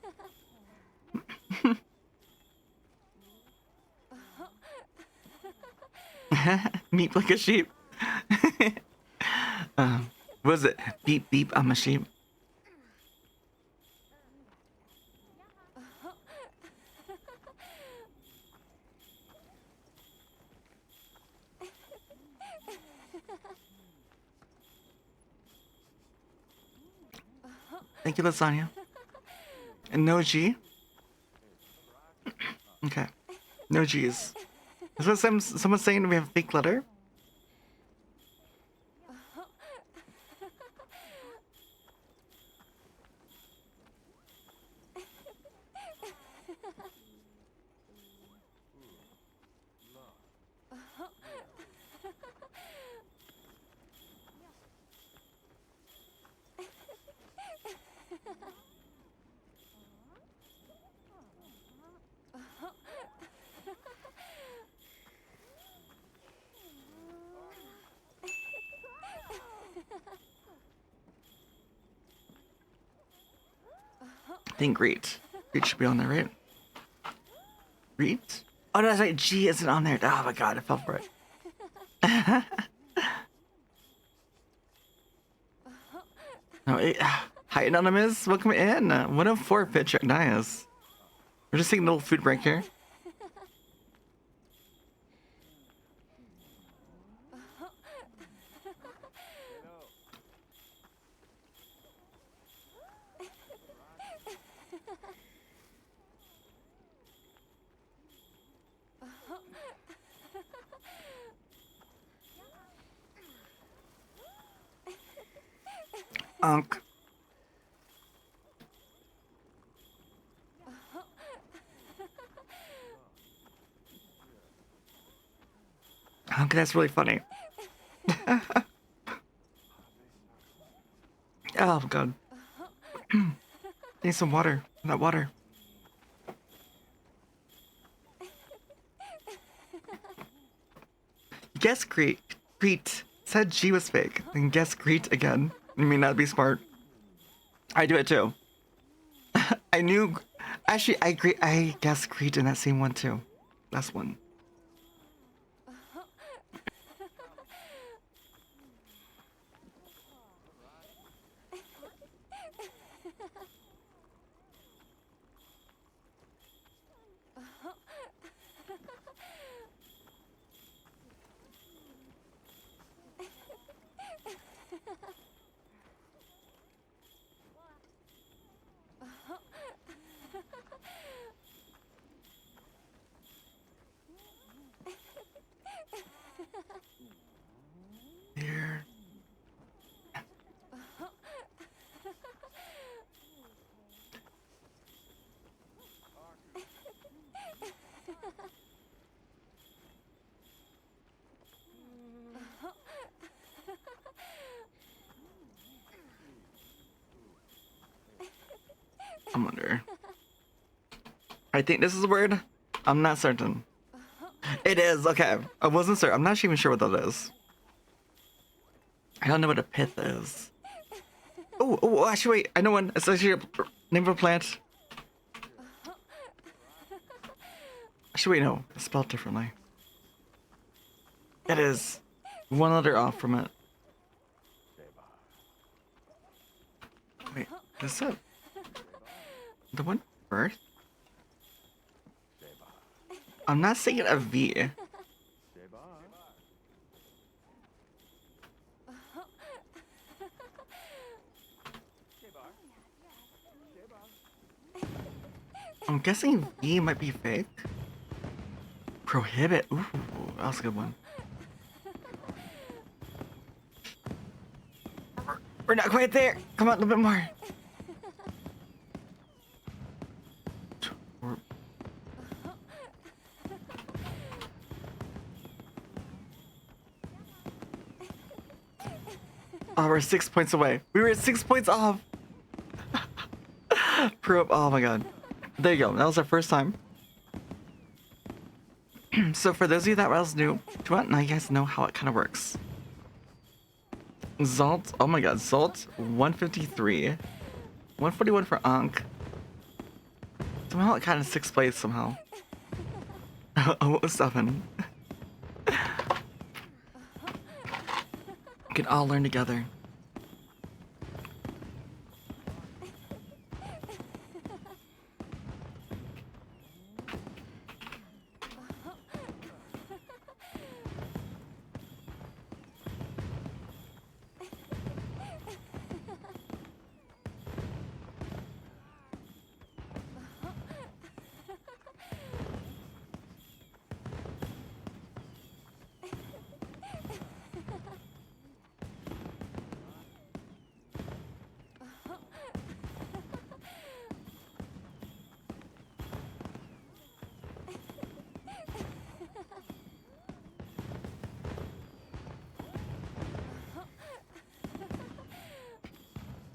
Meep like a sheep. What is it? Beep beep, I'm a sheep. Thank you, lasagna. And no G? Okay. No G's. Is what someone's saying we have a fake letter? I think greet. Greet should be on there, right? Greet? Oh, no, that's right. G isn't on there. Oh my god, I fell for it. No, hi, Anonymous. Welcome in. 104 pitch. Nice. We're just taking a little food break here. Unk. Unk, that's really funny. Oh god. Need some water. That water. Guess Greet. Greet said G was fake. Then guess Greet again. You mean that'd be smart? I do it too. I knew. Actually, I guessed Greet in that same one too. Last one. Here. I'm under. I think this is a word. I'm not certain. It is, okay. I wasn't certain. I'm not even sure what that is. I don't know what a pith is. Oh, actually, wait. I know one. It's actually a name of a plant. Actually, wait, no. It's spelled differently. It is. One letter off from it. Wait, is it? The one? Earth? I'm not saying a V. I'm guessing V might be fake. Prohibit. Ooh, that was a good one. We're not quite there. Come on, a little bit more. Oh, we're 6 points away. We were 6 points off. Oh my god. There you go. That was our first time. So for those of you that was new, do I now you guys know how it kind of works? Zalt. Oh my god. Zalt 153. 141 for Ankh. Somehow it kind of 6th place somehow. Oh, 7. We can all learn together.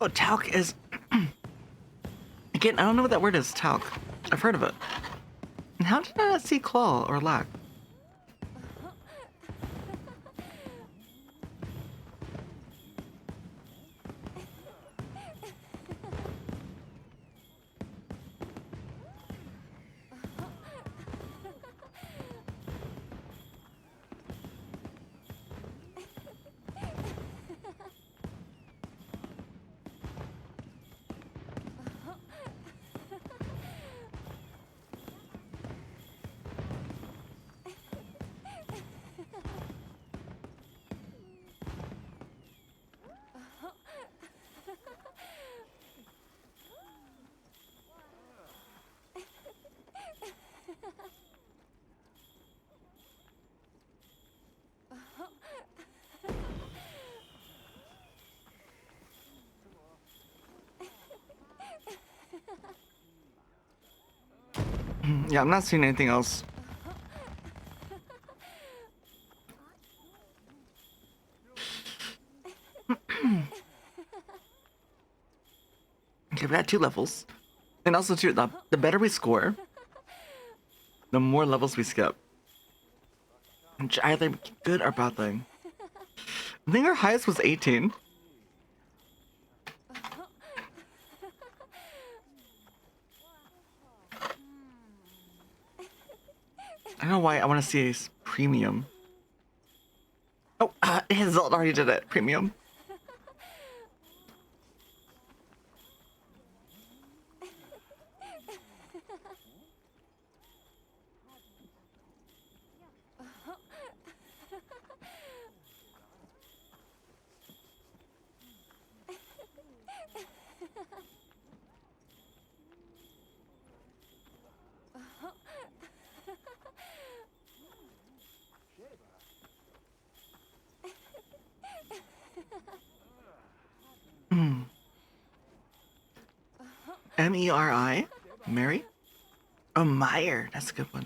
Oh, talc is... Again, I don't know what that word is, talc. I've heard of it. And how did I not see claw or lack? Yeah, I'm not seeing anything else. Okay, we got 2 levels. And also, too, the better we score, the more levels we skip. Which either good or bad thing. I think our highest was 18. I don't know why I want to see a premium. Oh, his Zalt already did it. Premium. M-E-R-I? Mary? Oh, Meyer. That's a good one.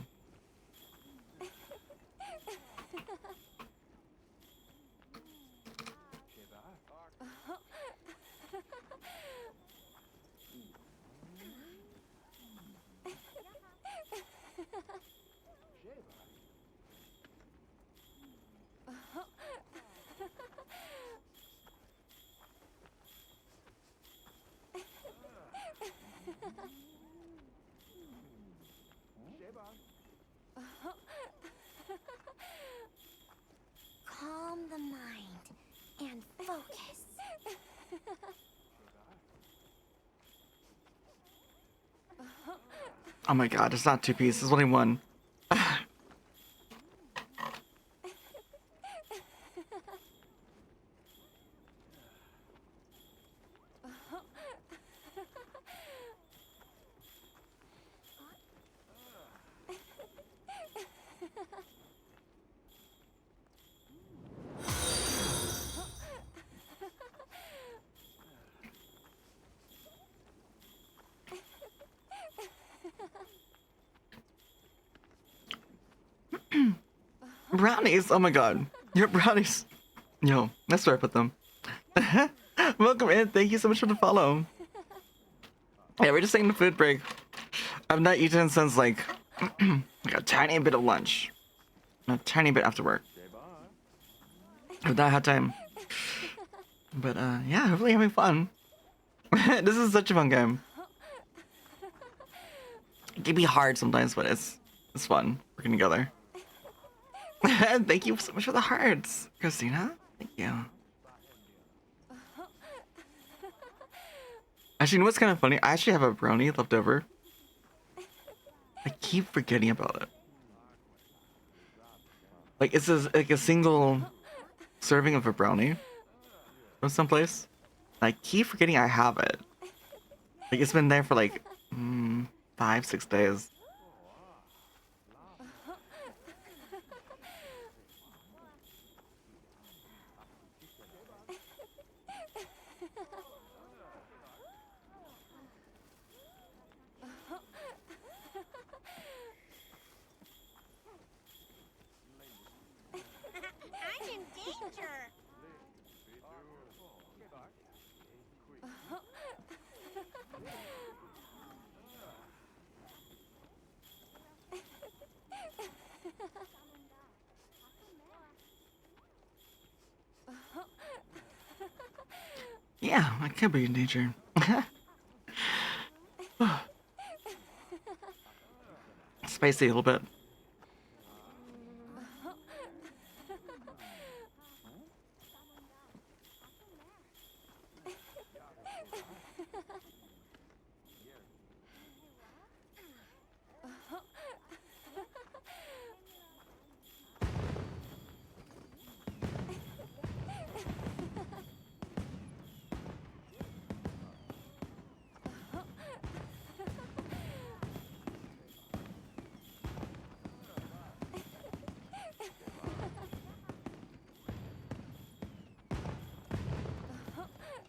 Calm the mind and focus. Oh my god, it's not 2 pieces. It's only 1. Brownies! Oh my god. Your brownies. Yo, that's where I put them. Welcome in. Thank you so much for the follow. Yeah, we're just taking a food break. I've not eaten since like, like a tiny bit of lunch. A tiny bit after work. I've not had time. But yeah, hopefully having fun. This is such a fun game. It can be hard sometimes, but it's fun working together. Thank you so much for the hearts, Christina. Thank you. Actually, you know what's kind of funny? I actually have a brownie left over. I keep forgetting about it. Like it's like a single serving of a brownie from someplace. I keep forgetting I have it. Like it's been there for like 5-6 days. I'm in danger. Yeah, I could be in danger. Spicy a little bit.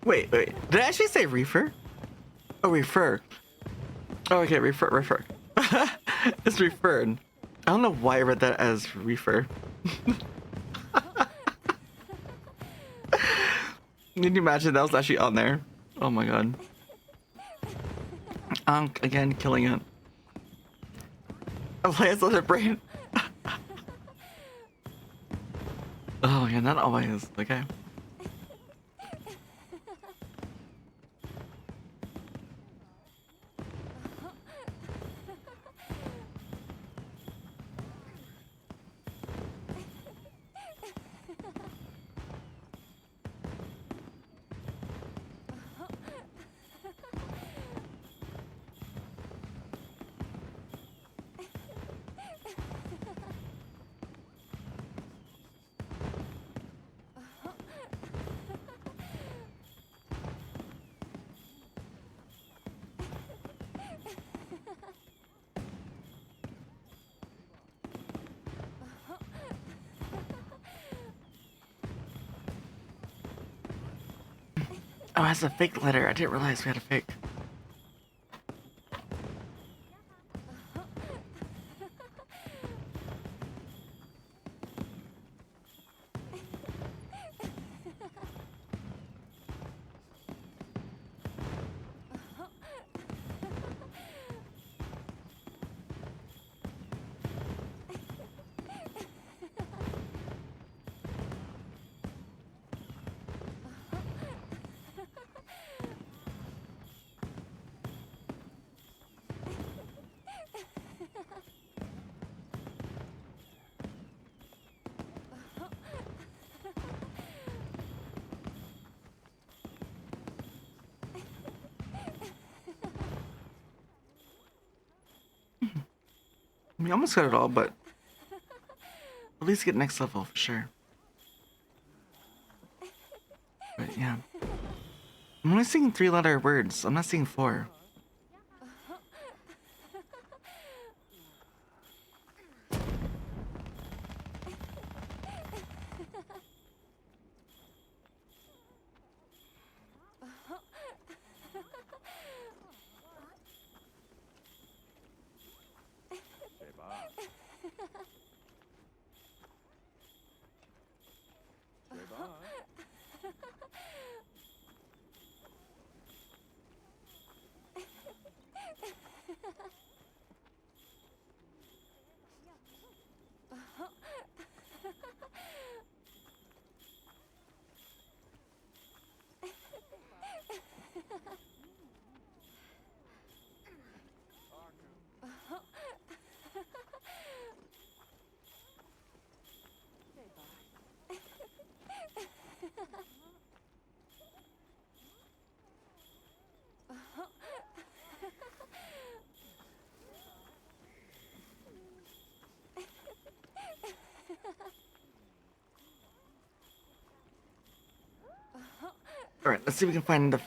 Wait. Did I actually say reefer? Oh, refer. Oh, okay, refer. It's referred. I don't know why I read that as reefer. Can you imagine that was actually on there? Oh my god. Again, killing it. Oh, why is that a brain? Oh yeah, not always. Okay. Oh, that's a fake letter. I didn't realize we had a fake. We almost got it all, but at least get next level for sure. But yeah. I'm only seeing 3-letter words. I'm not seeing 4. Alright, let's see if we can find the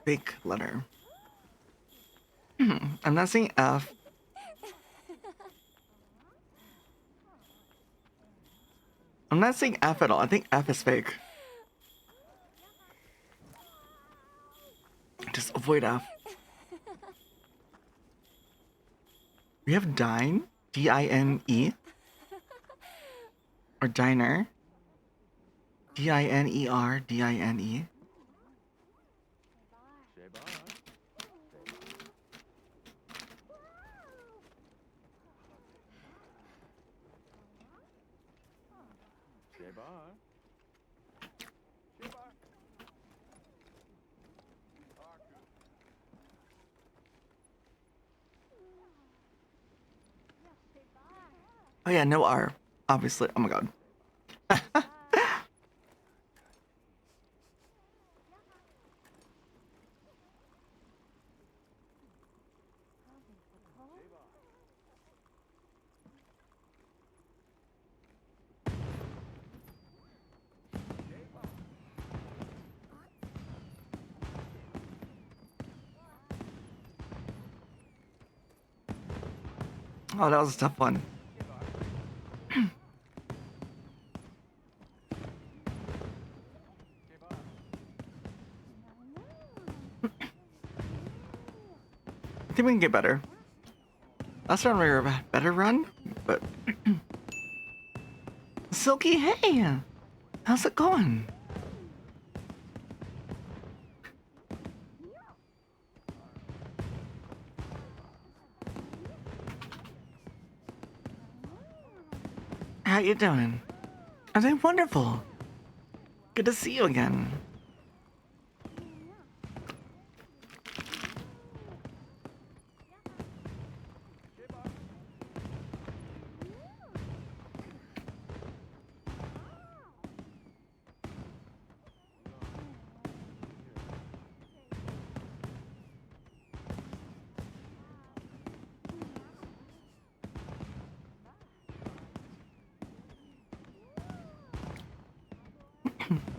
fake letter. I'm not seeing F. I'm not seeing F at all. I think F is fake. Just avoid F. We have dine, D-I-N-E, or diner, D-I-N-E-R, D-I-N-E. Oh yeah, no R, obviously. Oh my god. Oh, that was a tough one. I think we can get better. Last round we were a better run, but Silky, hey, how's it going? How you doing? I'm doing wonderful. Good to see you again.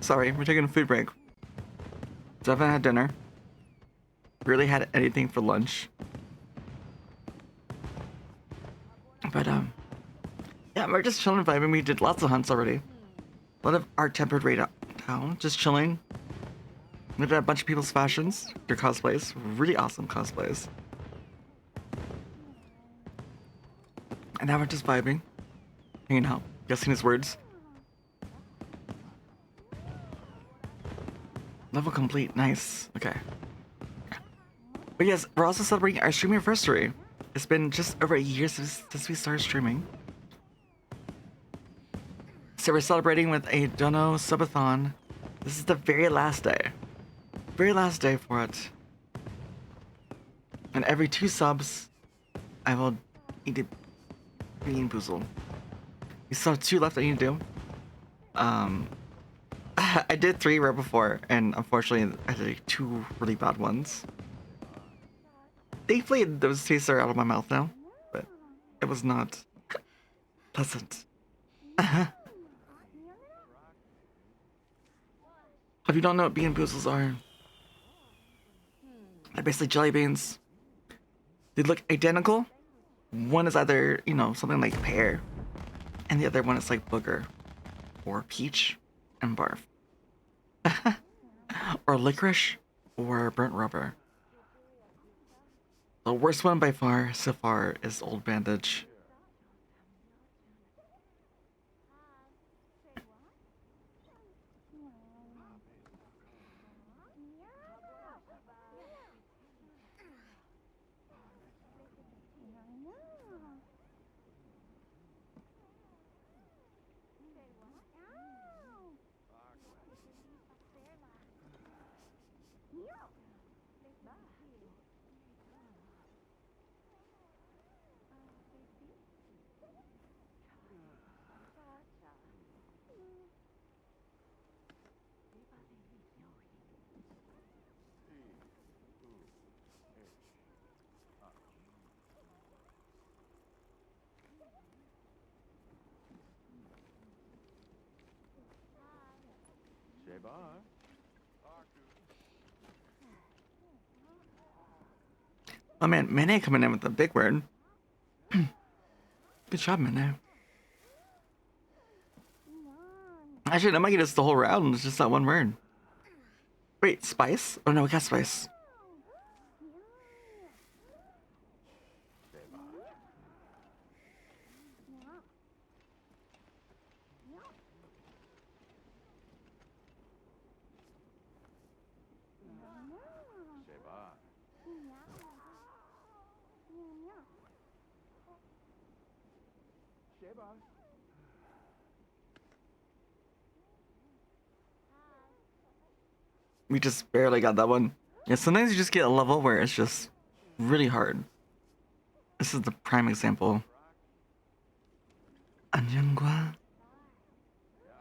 Sorry, we're taking a food break. So I haven't had dinner. Really had anything for lunch. But yeah, we're just chilling vibing. We did lots of hunts already. A lot of art tempered right down, just chilling. We did a bunch of people's fashions, their cosplays, really awesome cosplays. And now we're just vibing, hanging out, guessing his words. Level complete, nice. Okay. But yes, we're also celebrating our streaming anniversary. It's been just over a year since we started streaming. So we're celebrating with a Dono Subathon. This is the very last day. Very last day for it. And every 2 subs, I will eat a bean boozle. We still have 2 left I need to do. I did 3 right before, and unfortunately I did 2 really bad ones. Thankfully those tastes are out of my mouth now, but it was not pleasant. If you don't know what bean boozles are, they're basically jelly beans. They look identical. One is either, you know, something like pear, and the other one is like booger, or peach, and barf. Or licorice, or burnt rubber. The worst one by far, so far, is Old Bandage. Oh man, Mene coming in with the big word. Good job, Mene. Actually, that might get us the whole round. It's just that one word. Wait, spice? Oh no, we got spice. We just barely got that one. Yeah, sometimes you just get a level where it's just really hard. This is the prime example. 안녕과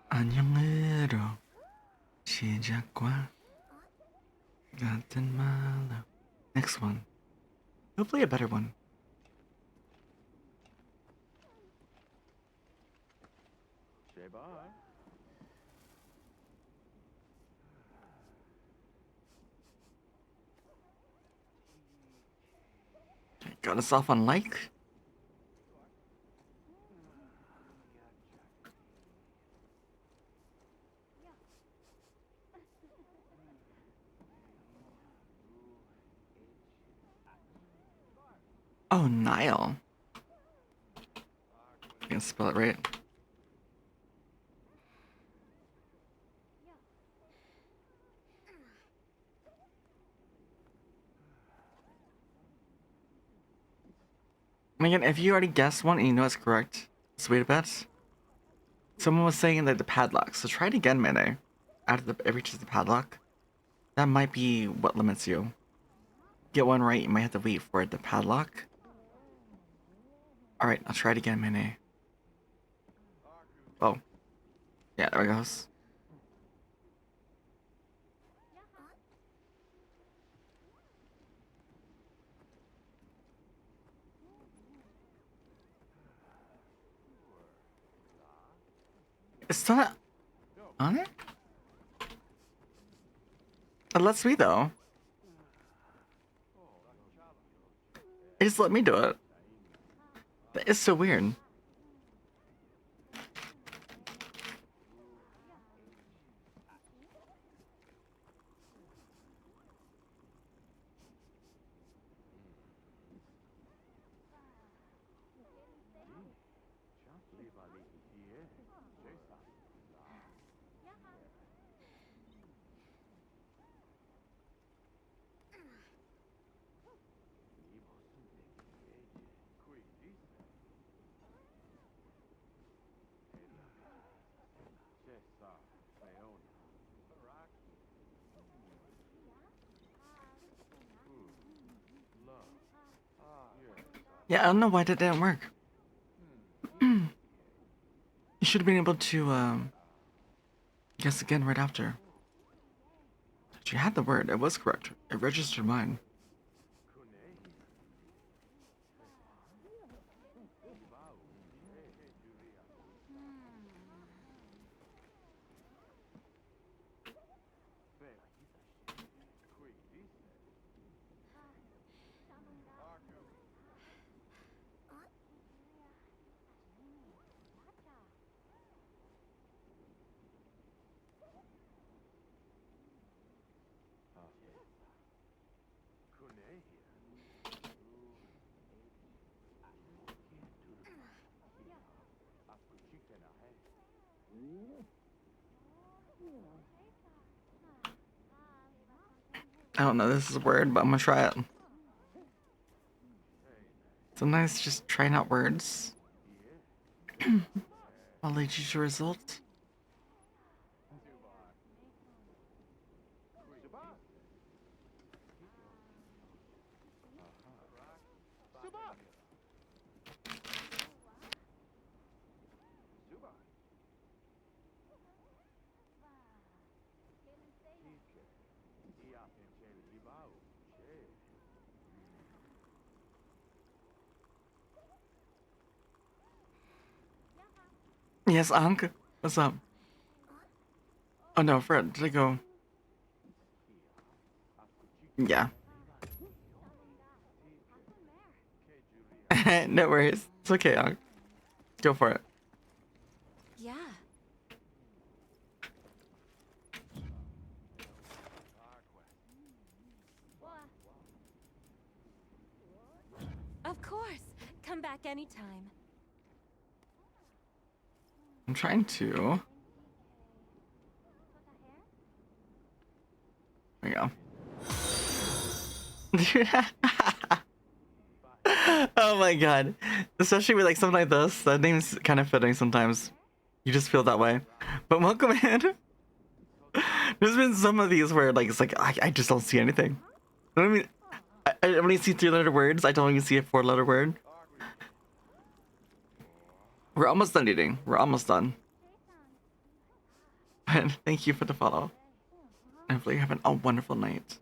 안녕으로 시작과 같은 말로. Next one. Hopefully a better one. Got us off on like. Oh, Nile. I can spell it right. And again, if you already guessed one and you know it's correct, let's wait a bit. Someone was saying that the padlock, so try it again, Mene. After it reaches the padlock. That might be what limits you. Get one right, you might have to wait for the padlock. Alright, I'll try it again, Mene. Oh. Yeah, there it goes. It's still not on it? It lets me though. It just let me do it. That is so weird. Yeah, I don't know why that didn't work. You should have been able to guess again right after. You had the word, it was correct. It registered mine. I don't know this is a word, but I'm gonna try it. Sometimes just trying out words will lead you to a result. Yes, Ankh. What's up? Oh no, Fred, did I go? Yeah. No worries. It's okay, Ang. Go for it. Yeah. Of course. Come back anytime. I'm trying to. There you go. Oh my god. Especially with like something like this, that name's kind of fitting sometimes. You just feel that way. But welcome in. There's been some of these where like it's like I just don't see anything. I mean, I only see 3-letter words. I don't even see a 4-letter word. We're almost done eating. We're almost done. And thank you for the follow. Hopefully you're having a wonderful night.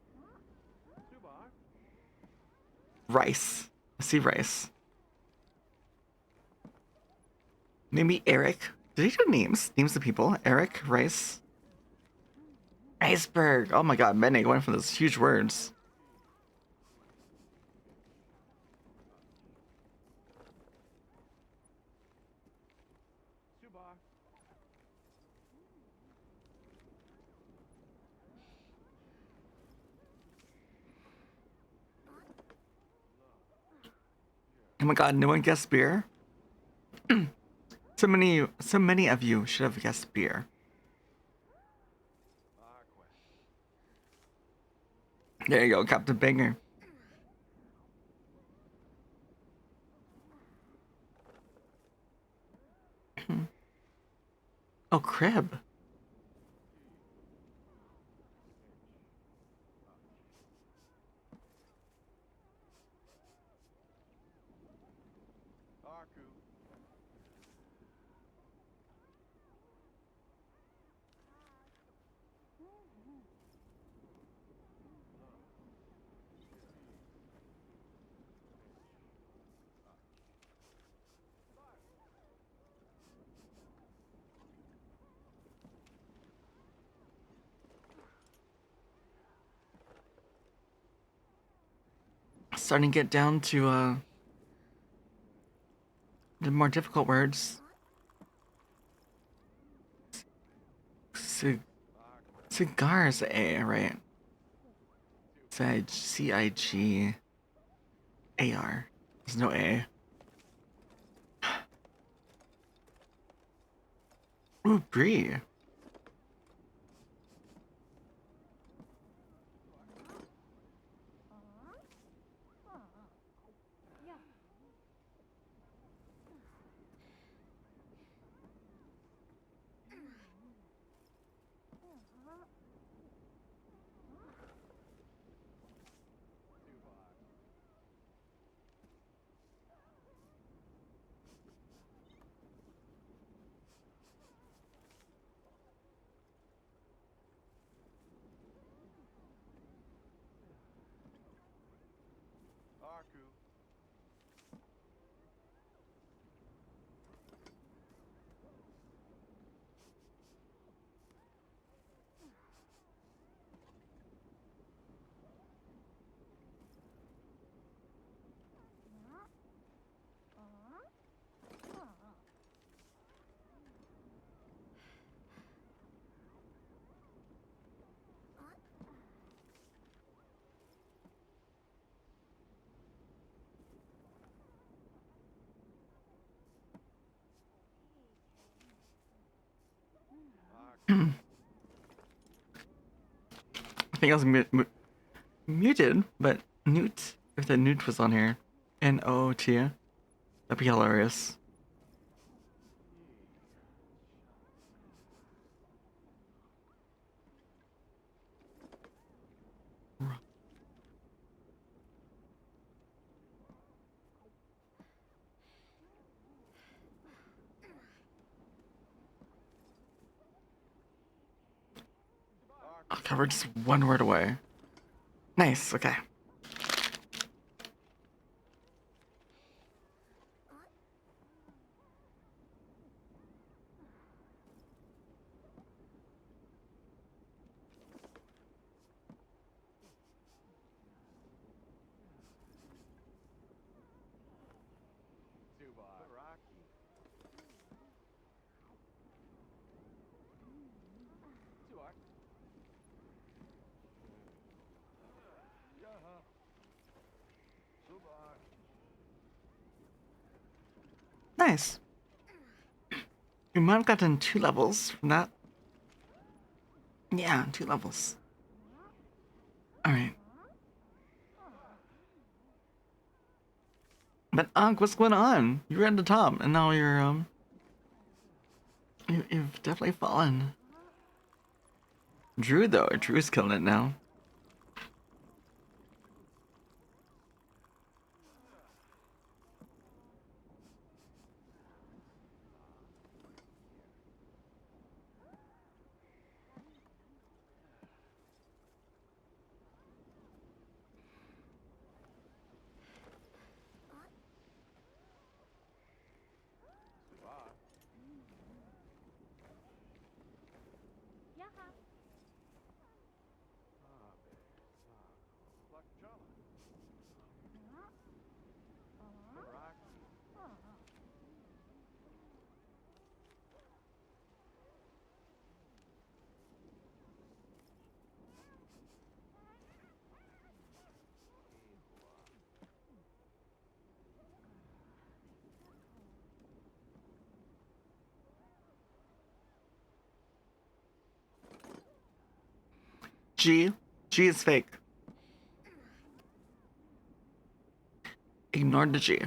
Rice. I see rice. Maybe Eric. Did he do names? Names of people? Eric, Rice. Iceberg. Oh my god, Mene went for those huge words. Oh my god, no one guessed beer? So many of you should have guessed beer. There you go, Captain Banger. Oh, crib. Starting to get down to the more difficult words. Cigars, A, right? Cigar. There's no A. Ooh, Brie. I think I was muted, but Newt, if the Newt was on here. N-O-O-T. That'd be hilarious. Okay, we're just one word away. Nice, okay. Nice. You might have gotten 2 levels from that. Yeah, 2 levels. Alright. But what's going on? You were at the top, and now you're you've definitely fallen. Drew's killing it now. G is fake. Ignore the G.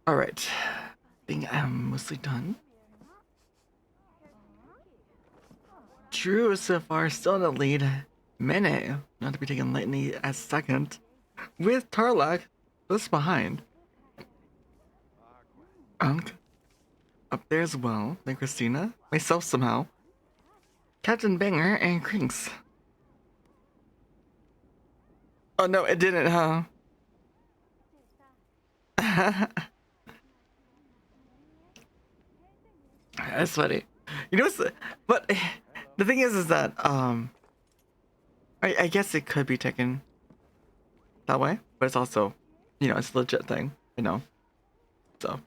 Alright. I think I'm mostly done. Drew so far still in the lead. Mene, not to be taken lightly, as second. With Tarlak just behind. Unk up there as well. Then Christina. Myself somehow. Captain Banger and Crinks. Oh no, it didn't, huh? That's funny. You know what's but the thing is that I guess it could be taken that way, but it's also, you know, it's a legit thing, you know. So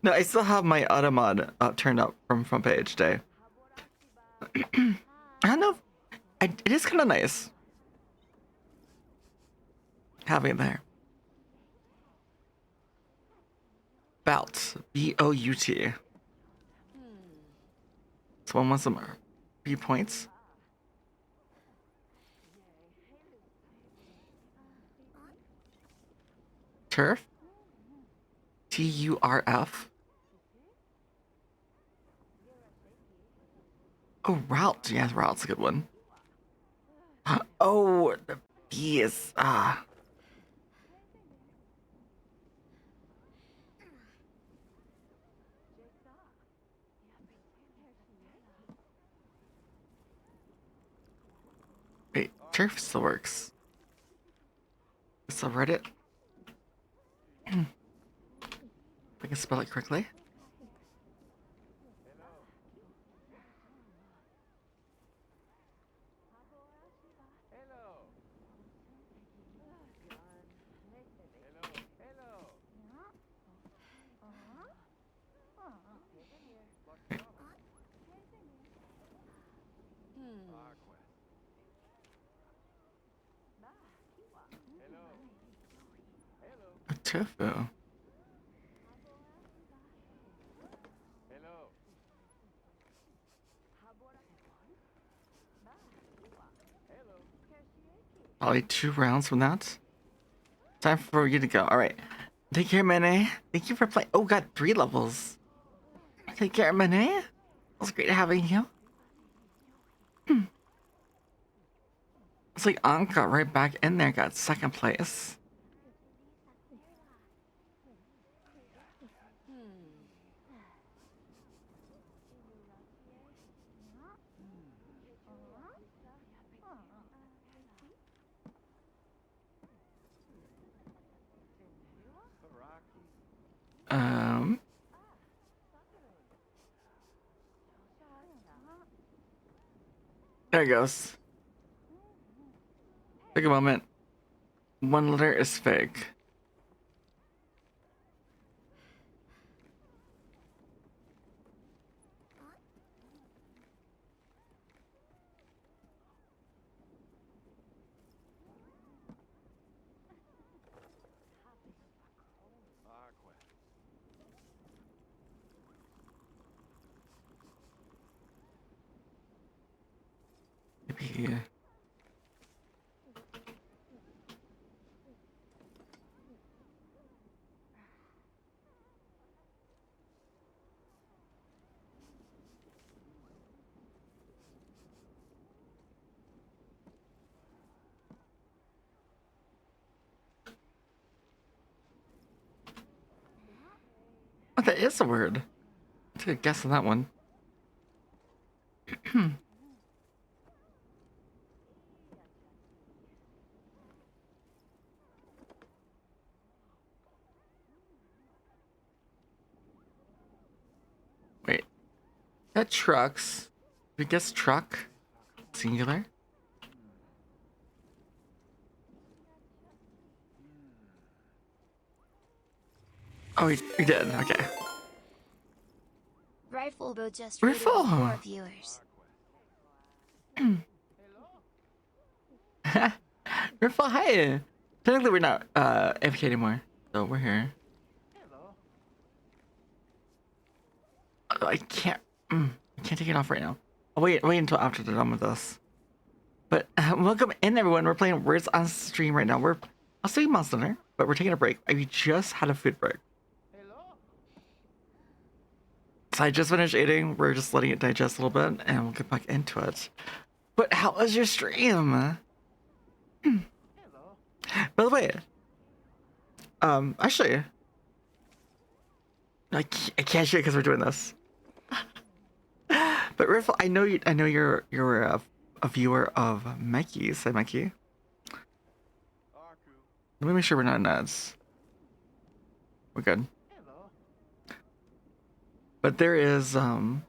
no, I still have my automod turned up from front page day. I don't know. It is kind of nice having it there. Bout. B-O-U-T. Someone wants some B points. Turf. T-U-R-F. Oh, route. Yeah, route's a good one. Oh, the B is wait, turf still works. Subreddit. If I can spell it correctly. A tofu. Probably 2 rounds from that. Time for you to go. All right. Take care, Mene. Thank you for playing. Oh, got 3 levels. Take care, Mene. It was great having you. It's like Ankh got right back in there, got 2nd place. Um. There it goes. Take a moment. 1 letter is fake. Maybe. Oh, that is a word. Take a guess on that one. Wait. That trucks. We guess truck. Singular. Oh, we did. Okay. Rifle will just Rifle. read for viewers. Riffle, hi. Technically, we're not AFK anymore, so we're here. I can't. I can't take it off right now. I'll wait until after they're done with this. But welcome in, everyone. We're playing Words on stream right now. We're still in Monster Hunter, but we're taking a break. We just had a food break. So I just finished eating. We're just letting it digest a little bit, and we'll get back into it. But how was your stream? By the way, actually, I can't share because we're doing this. But Riffle, I know you're a viewer of Mikey. Say Mikey. Let me make sure we're not nuts. We're good. But there was a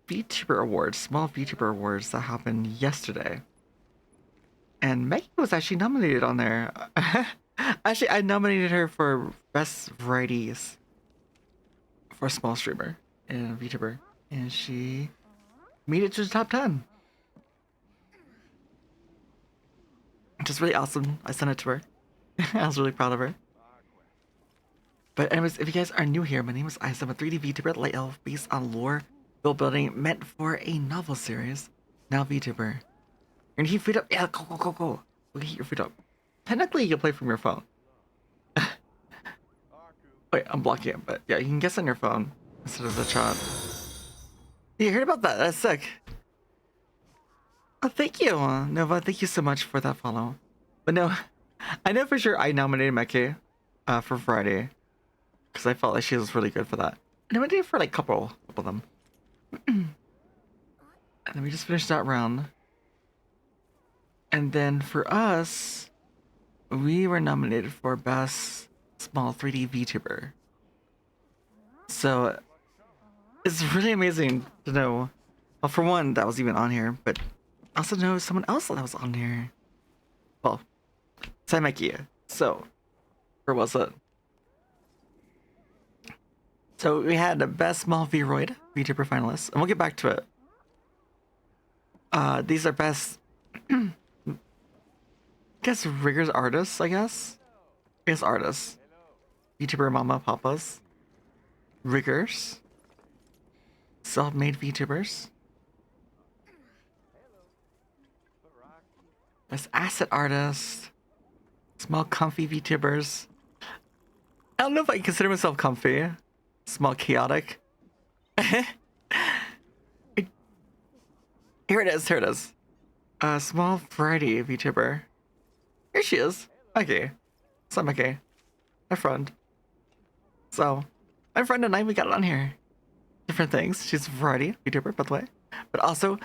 VTuber award, small VTuber awards that happened yesterday. And Maggie was actually nominated on there. Actually, I nominated her for best varieties for a small streamer and VTuber, and she made it to the top 10. Which is really awesome. I sent it to her. I was really proud of her. But anyways, if you guys are new here, my name is Isa. I'm a 3D VTuber light elf based on lore, build building, meant for a novel series. Now VTuber. And heat food up. Yeah, go. Go heat your food up. Technically, you can play from your phone. Wait, I'm blocking it, but yeah, you can guess on your phone instead of the chat. You heard about that? That's sick. Oh, thank you, Nova. Thank you so much for that follow. But no, I know for sure I nominated Meke for Friday because I felt like she was really good for that. I nominated for like a couple of them. And then we just finished that round. And then for us, we were nominated for Best Small 3D VTuber. So it's really amazing to know. Well, for one, that was even on here, but I also know someone else that was on here. Well, Saimekia. So, where was it? So we had the Best Small VRoid VTuber finalists, and we'll get back to it. These are best. I guess Riggers artists, I guess. I guess artists. VTuber Mama Papas. Riggers. Self-made VTubers. Best asset artist. Small comfy VTubers. don't know if I consider myself comfy. Small chaotic. Here it is. Here it is. Small variety VTuber. Here she is. Okay. So I'm okay. My friend. So, my friend and I, we got it on here. Different things. She's a variety VTuber, by the way. But also,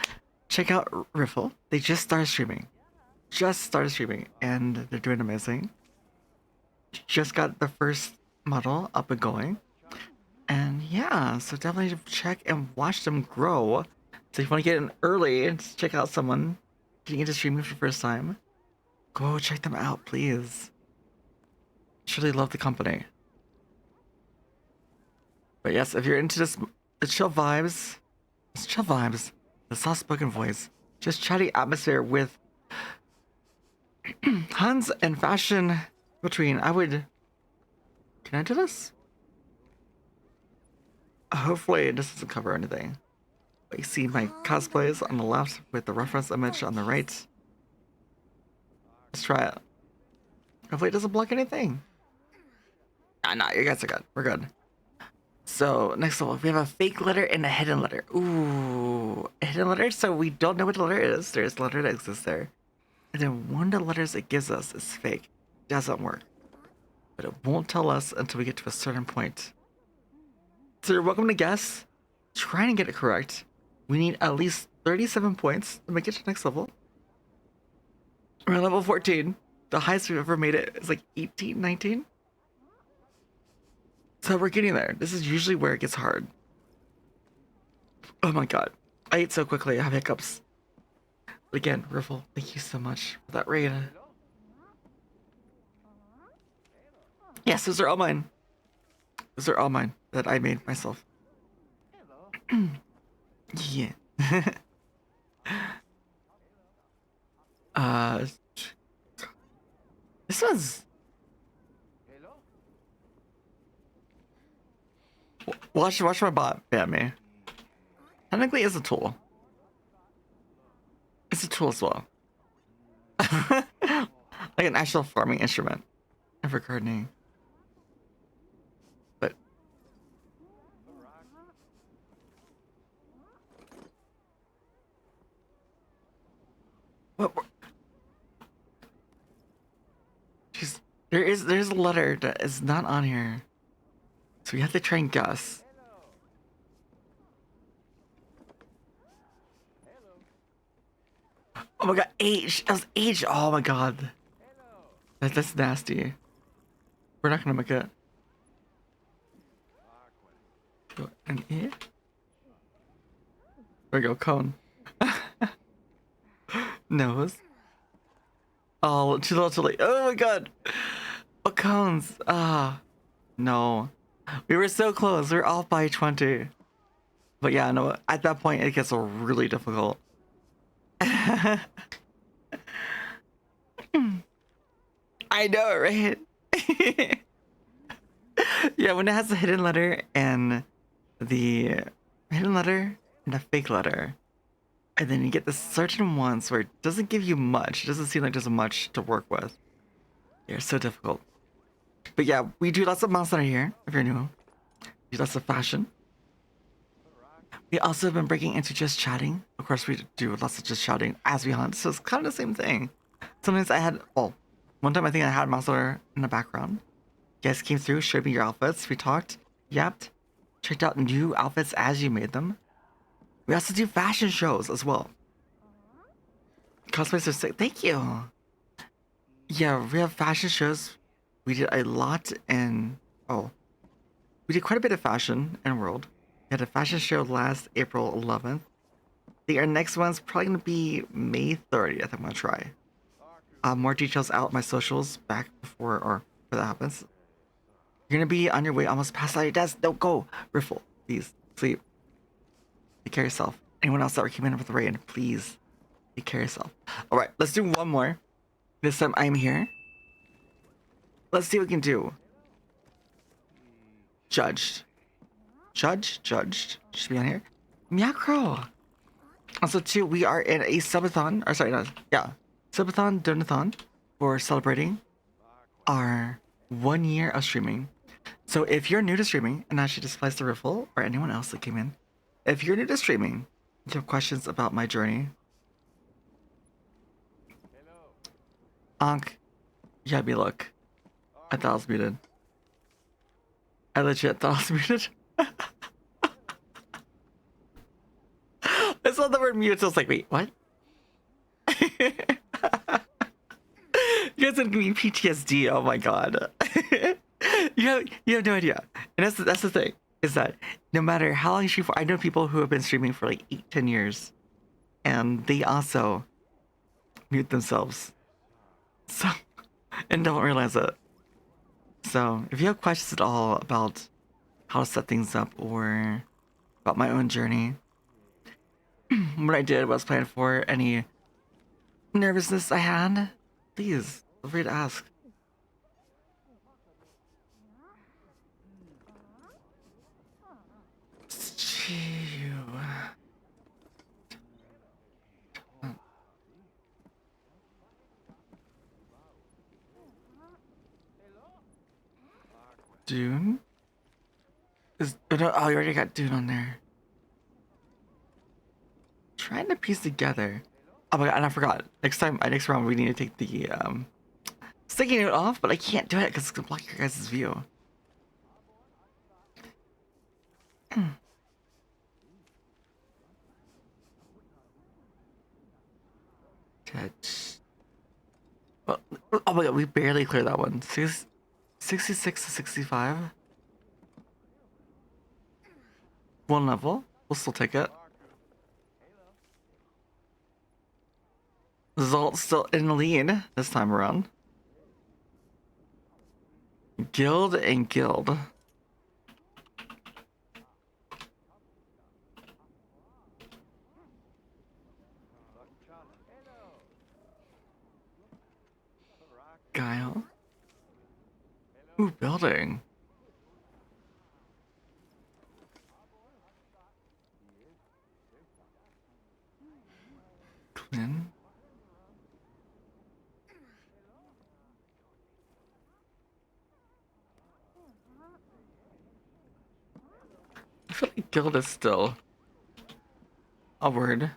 check out Riffle. They just started streaming. And they're doing amazing. Just got the first model up and going. And yeah, so definitely check and watch them grow. So if you want to get in early and check out someone getting into streaming for the first time, go check them out, please. Truly love the company. But yes, if you're into this, the chill vibes, the soft-spoken voice, just chatty atmosphere with Hans and fashion between, can I do this? Hopefully this doesn't cover anything. But you see my cosplays on the left with the reference image on the right. Let's try it. Hopefully it doesn't block anything. Nah, you guys are good. We're good. So, next level, we have a fake letter and a hidden letter. Ooh, a hidden letter, so we don't know what the letter is. There's a letter that exists there. And then one of the letters it gives us is fake. Doesn't work. But it won't tell us until we get to a certain point. So you're welcome to guess. Try and get it correct. We need at least 37 points to make it to the next level. We're at level 14. The highest we've ever made it is like 18, 19. So we're getting there. This is usually where it gets hard. Oh my god. I ate so quickly, I have hiccups. But again, Riffle, thank you so much for that raid. Yes, those are all mine. Those are all mine that I made myself. Yeah. This one's... Watch my bot ban me. Technically, it's a tool. It's a tool as well. Like an actual farming instrument. And for gardening. But... What? Jeez. There's a letter that is not on here. So we have to try and guess. Oh my god, H! That was H! Oh my god. That's nasty. We're not gonna make it. An E? There we go, cone. Nose. Oh, too late. Oh my god! Oh, cones! Ah. No. We were so close. We were off by 20. But yeah, no, at that point it gets really difficult. I know, right? Yeah, when it has a hidden letter and the hidden letter and a fake letter, and then you get the certain ones where it doesn't give you much. It doesn't seem like there's much to work with. They're so difficult. But yeah, we do lots of monster here, if you're new. We do lots of fashion. We also have been breaking into just chatting. Of course, we do lots of just chatting as we hunt, so it's kind of the same thing. Sometimes I had, well, one time I think I had monster in the background. You guys came through, showed me your outfits, we talked, yapped, checked out new outfits as you made them. We also do fashion shows as well. Cosplays are sick. Thank you. Yeah, we have fashion shows. We did a lot in... Oh. We did quite a bit of fashion in World. We had a fashion show last April 11th. I think our next one's probably going to be May 30th. I'm going to try. More details out my socials back before that happens. You're going to be on your way almost past out your desk. Don't go. Riffle, please. Sleep. Take care of yourself. Anyone else that came in with the raid, please. Take care of yourself. Alright, let's do one more. This time I'm here. Let's see what we can do. Judged. Judged. Should be on here. Meowcrow. Also, too, we are in a Subathon. Or sorry, no. Yeah. Subathon, Donathon. For celebrating our 1 year of streaming. So if you're new to streaming, and actually just applies to Riffle or anyone else that came in, if you're new to streaming, you have questions about my journey, Ankh, you had me look. I thought I was muted. I legit thought I was muted. I saw the word mute, so I was like, wait, what? You guys are giving me PTSD. Oh my god. You have no idea. And that's the thing, is that no matter how long you stream for, I know people who have been streaming for like 8-10 years, and they also mute themselves. So, and don't realize it. So if you have questions at all about how to set things up or about my own journey, what I did, what I was planning for, any nervousness I had, please feel free to ask. Dune? Oh, you already got Dune on there. Trying to piece together. Oh my god, and I forgot. Next round we need to take the sticky note off, but I can't do it because it's gonna block your guys' view. Touch. Well, oh my god, we barely cleared that one. 66 to 65. One level. We'll still take it. Zalt still in the lead this time around. Guild and Guild. Guile. Ooh, building. Clint. I feel like Guild is still a word.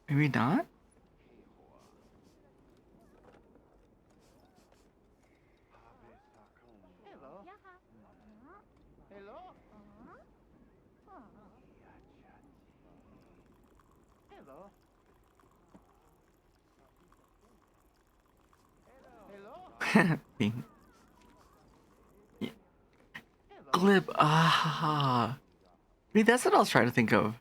Maybe not? Pink. Yeah. Glib. Ah. I mean, that's what I was trying to think of.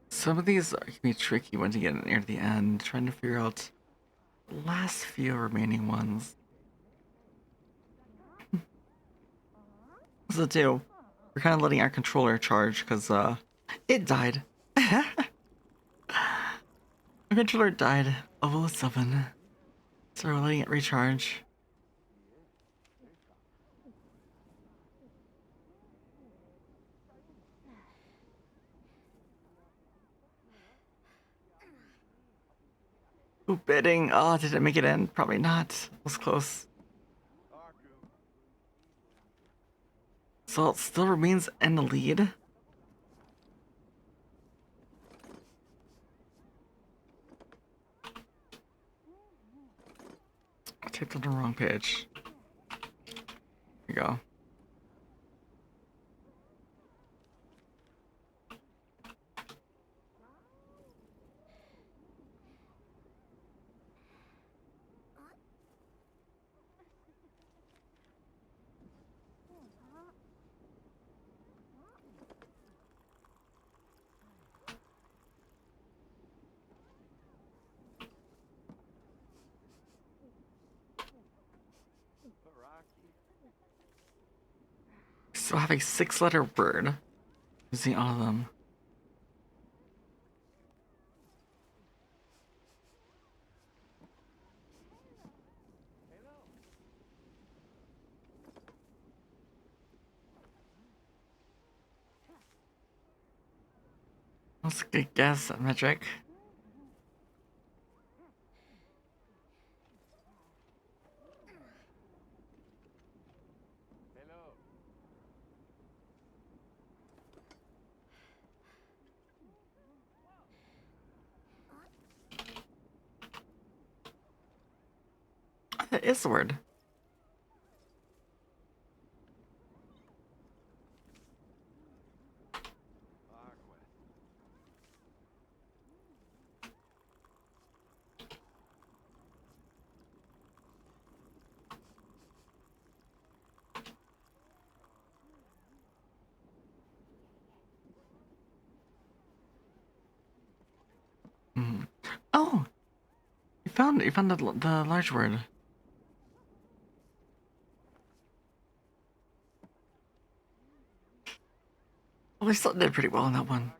Some of these can be tricky once you get near the end, trying to figure out the last few remaining ones. So too, we're kind of letting our controller charge because it died. Our controller died of 07, so we're letting it recharge. Ooh, bidding. Oh, did it make it in? Probably not. It was close. So it still remains in the lead. I typed on the wrong page. Here we go. Still have a 6-letter word. Using all of them. That's a good guess, Metric. That is the word. Mm. Oh, you found the large word. Well, they still did pretty well on that one.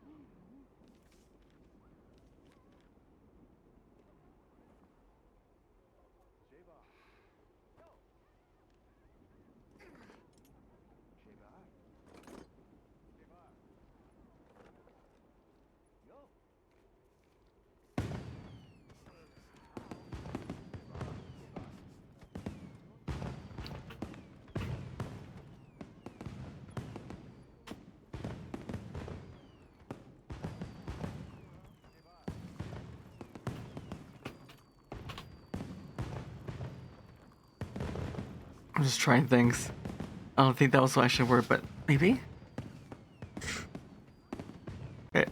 I'm just trying things. I don't think that was actually a word, but maybe? Okay.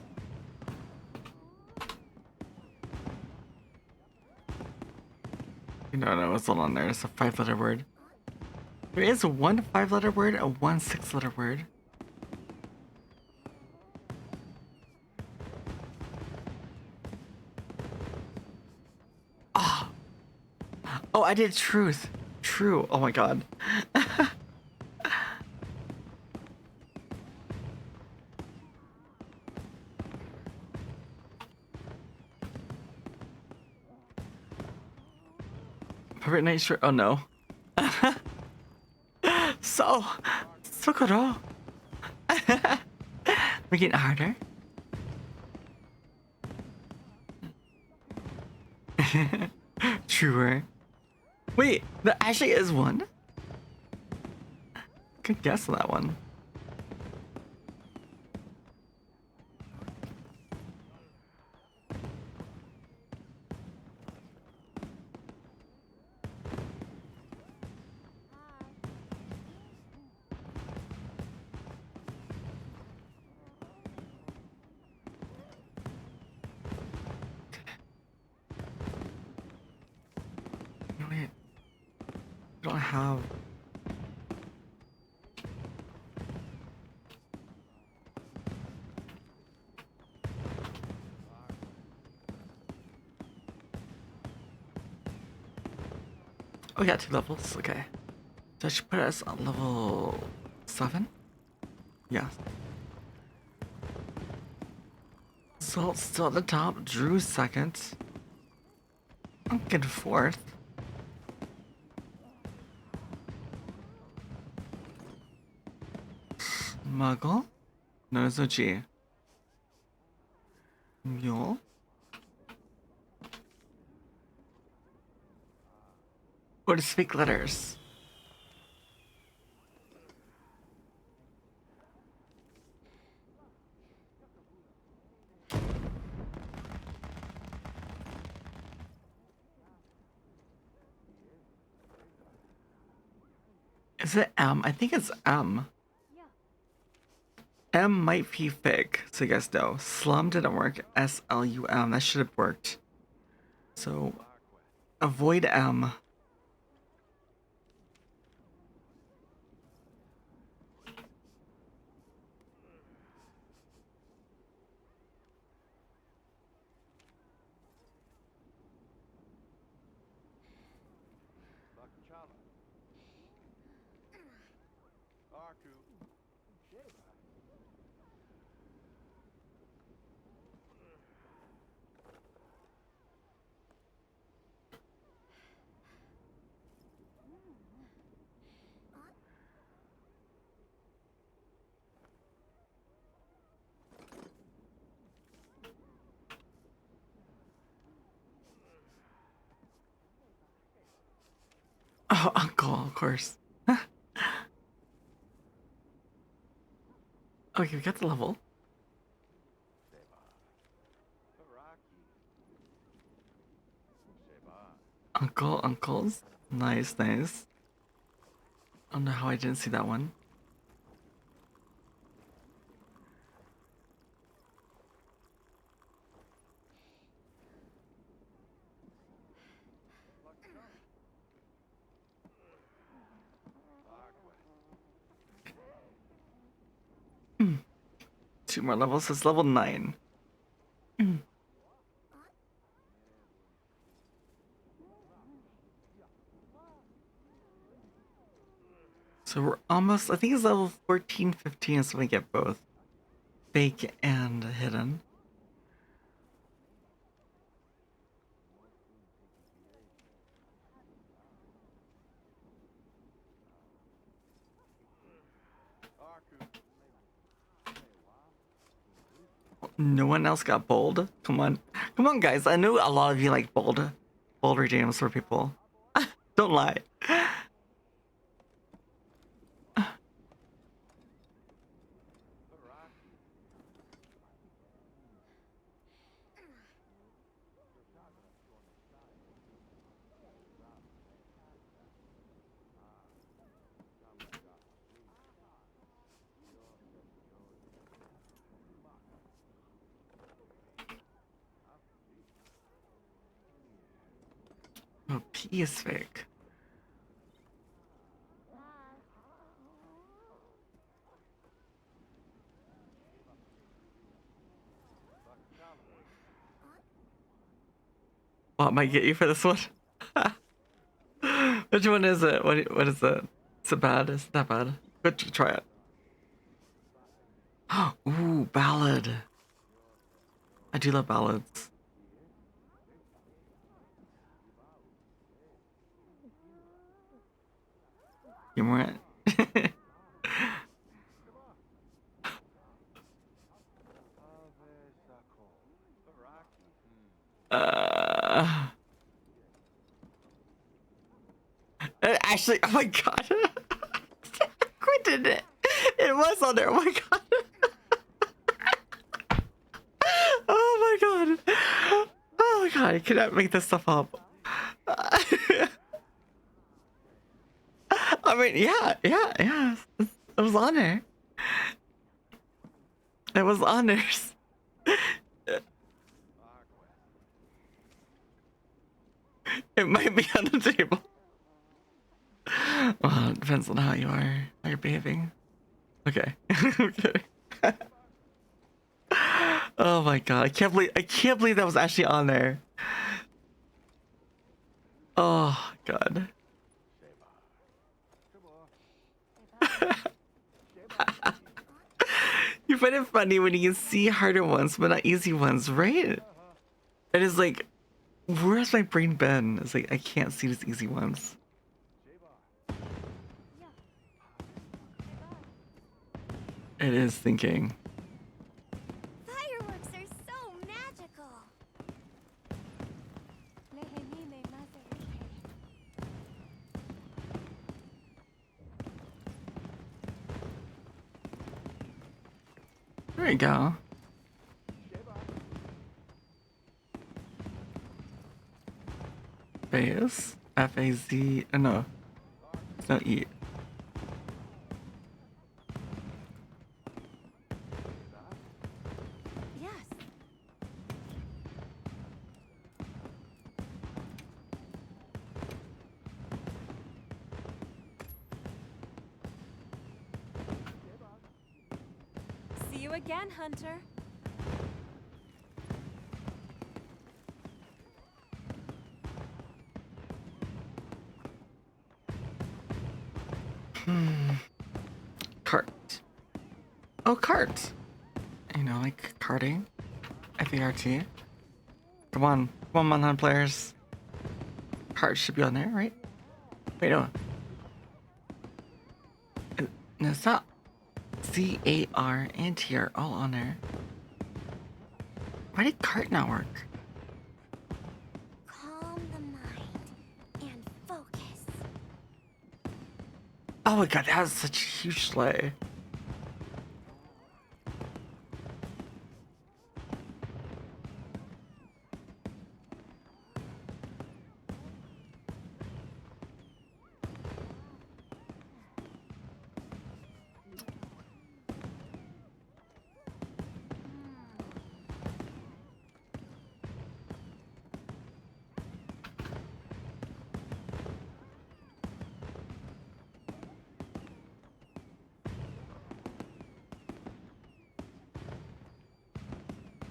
No, it's all on there. It's a 5-letter word. There is one 5-letter word and one 6-letter word. Oh. Oh, I did truth. True. Oh my god. Perfect night shirt. Oh no. So, Sokoro. Making it harder. Truer. Wait, there actually is one? Good guess on that one. No, wait. I don't have. Oh, yeah, 2 levels. Okay. So I should put us on level 7? Yeah. Salt still at the top. Drew second. Pumpkin fourth. Muggle. No, there's no G. Mule. Or to speak letters. Is it M? I think it's M. M might be fig, so you guys know. Slum didn't work. SLUM. That should have worked. So avoid M. Oh, uncle, of course. Okay, we got the level. Uncle, uncles. Nice, nice. I don't know how I didn't see that one. Two more levels, so it's level 9. So we're almost, I think it's level 14, 15, so we get both fake and hidden. No one else got bold? Come on. Come on, guys. I know a lot of you like bolder games for people. Don't lie. Oh, P is fake. What might get you for this one? Which one is it? What is it? Is it bad? Is it that bad? Go try it. Ooh, ballad. I do love ballads. Humor it. uh, Actually, oh my god. Quit did it. It was on there. Oh my god. Oh my god. Oh my god. I cannot make this stuff up. I mean, yeah. It was on there. It was on there. It might be on the table. Well, it depends on how you're behaving. Okay. Okay. Oh my god, I can't believe that was actually on there. Oh god. You find it funny when you can see harder ones but not easy ones, right? It is like, where's my brain been? It's like I can't see these easy ones. It is thinking. Fireworks are so magical. There you go. Phase. F-A-Z. No. It's not E. Yes. See you again, Hunter. Cart. Oh, cart. You know, like karting. F-A-R-T. Come on, Manhunt players. Cart should be on there, right? Wait, no. No, it's not. C-A-R and T are all on there. Why did cart not work? Calm the mind and focus. Oh my god, that was such a huge sleigh.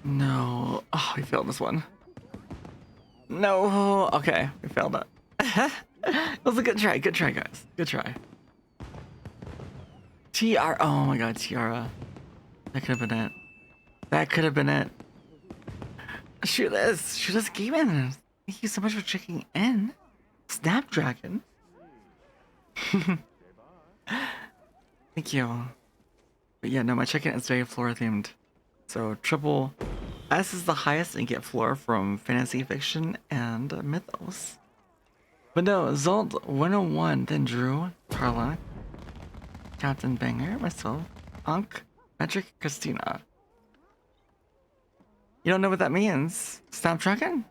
No. Oh, we failed this one. No. Okay, we failed it. It was a good try. Good try, guys. Good try. TR. Oh my god, Tiara. That could have been it. That could have been it. Shoot this. Shoot this game in. Thank you so much for checking in. Snapdragon. Thank you. But yeah, no, my check-in is very floor themed. So triple S is the highest and get floor from fantasy fiction and mythos. But no, Zolt 101, then Drew, Carla, Captain Banger, myself, Unk, Metric, Christina. You don't know what that means? Snapdragon?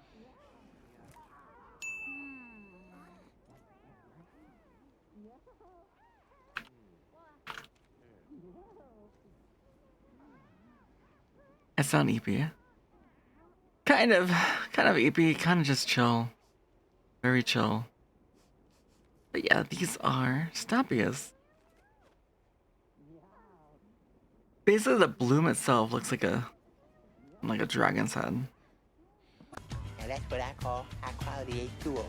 It's not EP. Kind of EP, kind of just chill. Very chill. But yeah, these are Stappias. Basically, the bloom itself looks like a dragon's head. And that's what I call high quality A2.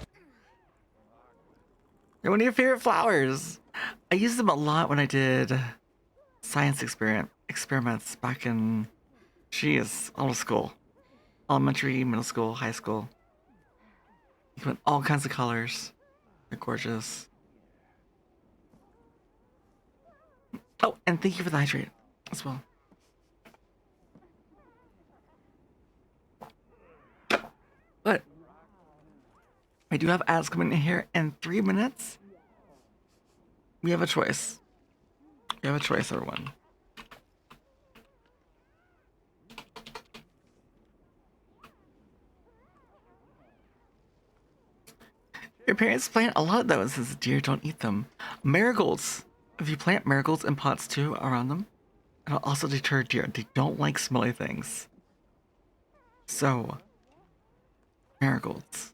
They're one of your favorite flowers. I used them a lot when I did science experiments back in, all of school. Elementary, middle school, high school. You can all kinds of colors. They're gorgeous. Oh, and thank you for the hydrate as well. But I do have ads coming in here in 3 minutes. We have a choice. We have a choice, everyone. Your parents plant a lot though, since deer don't eat them. Marigolds. If you plant marigolds in pots too around them, it'll also deter deer. They don't like smelly things. So, marigolds.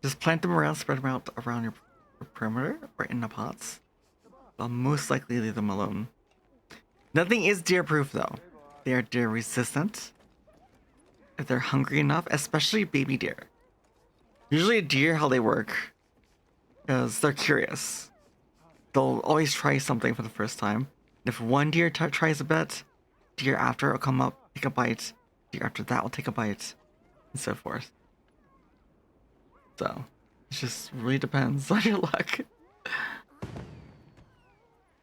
Just plant them around, spread them out around your perimeter or in the pots. I'll most likely leave them alone. Nothing is deer proof though. They are deer resistant. If they're hungry enough, especially baby deer. Usually deer, how they work is they're curious. They'll always try something for the first time. If one deer tries a bit, deer after will come up, take a bite. Deer after that will take a bite, and so forth. So, it just really depends on your luck.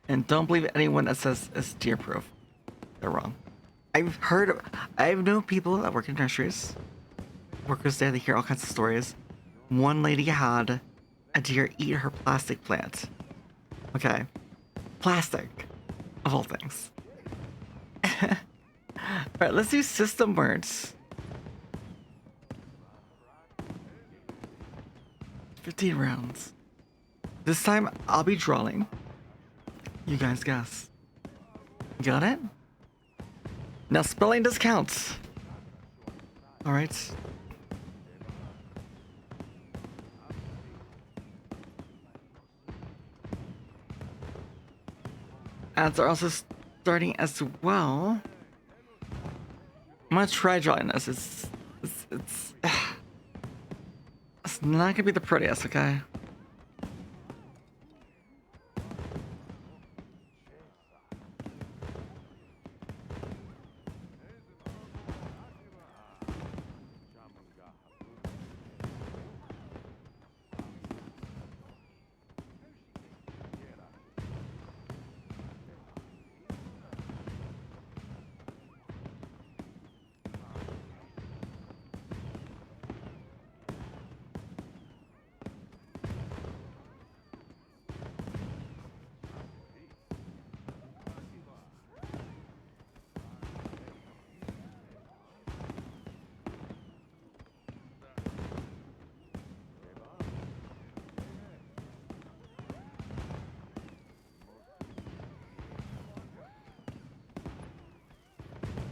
And don't believe anyone that says it's deer proof. They're wrong. I've known people that work in nurseries. Workers there, they hear all kinds of stories. One lady had a deer eat her plastic plant. Okay. Plastic. Of all things. Alright, let's do system words. 15 rounds. This time, I'll be drawing. You guys guess. Got it? Now spelling does count. Alright. Ads are also starting as well. I'm gonna try drawing this. It's not gonna be the prettiest, okay?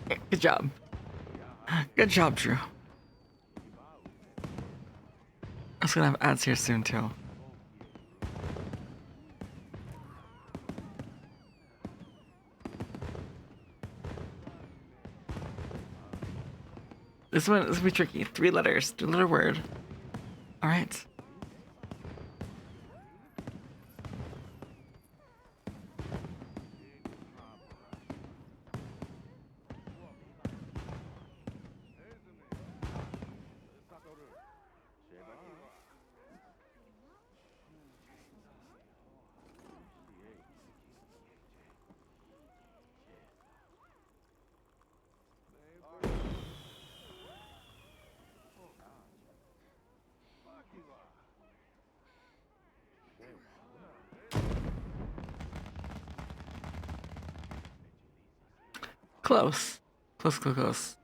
Good job. Good job, Drew. I was gonna have ads here soon too. This one is gonna be tricky. 3 letters, 3-letter word. All right. Close. Close, close, close.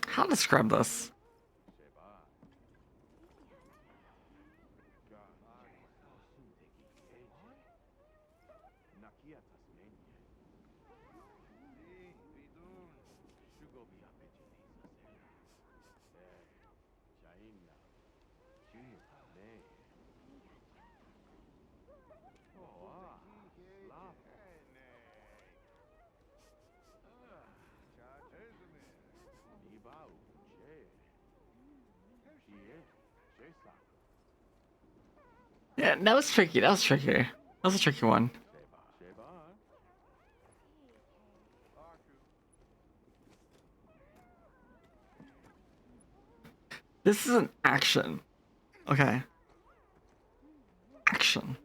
How to describe this? Yeah, that was tricky. That was tricky. That was a tricky one. This is an action. Okay. Action.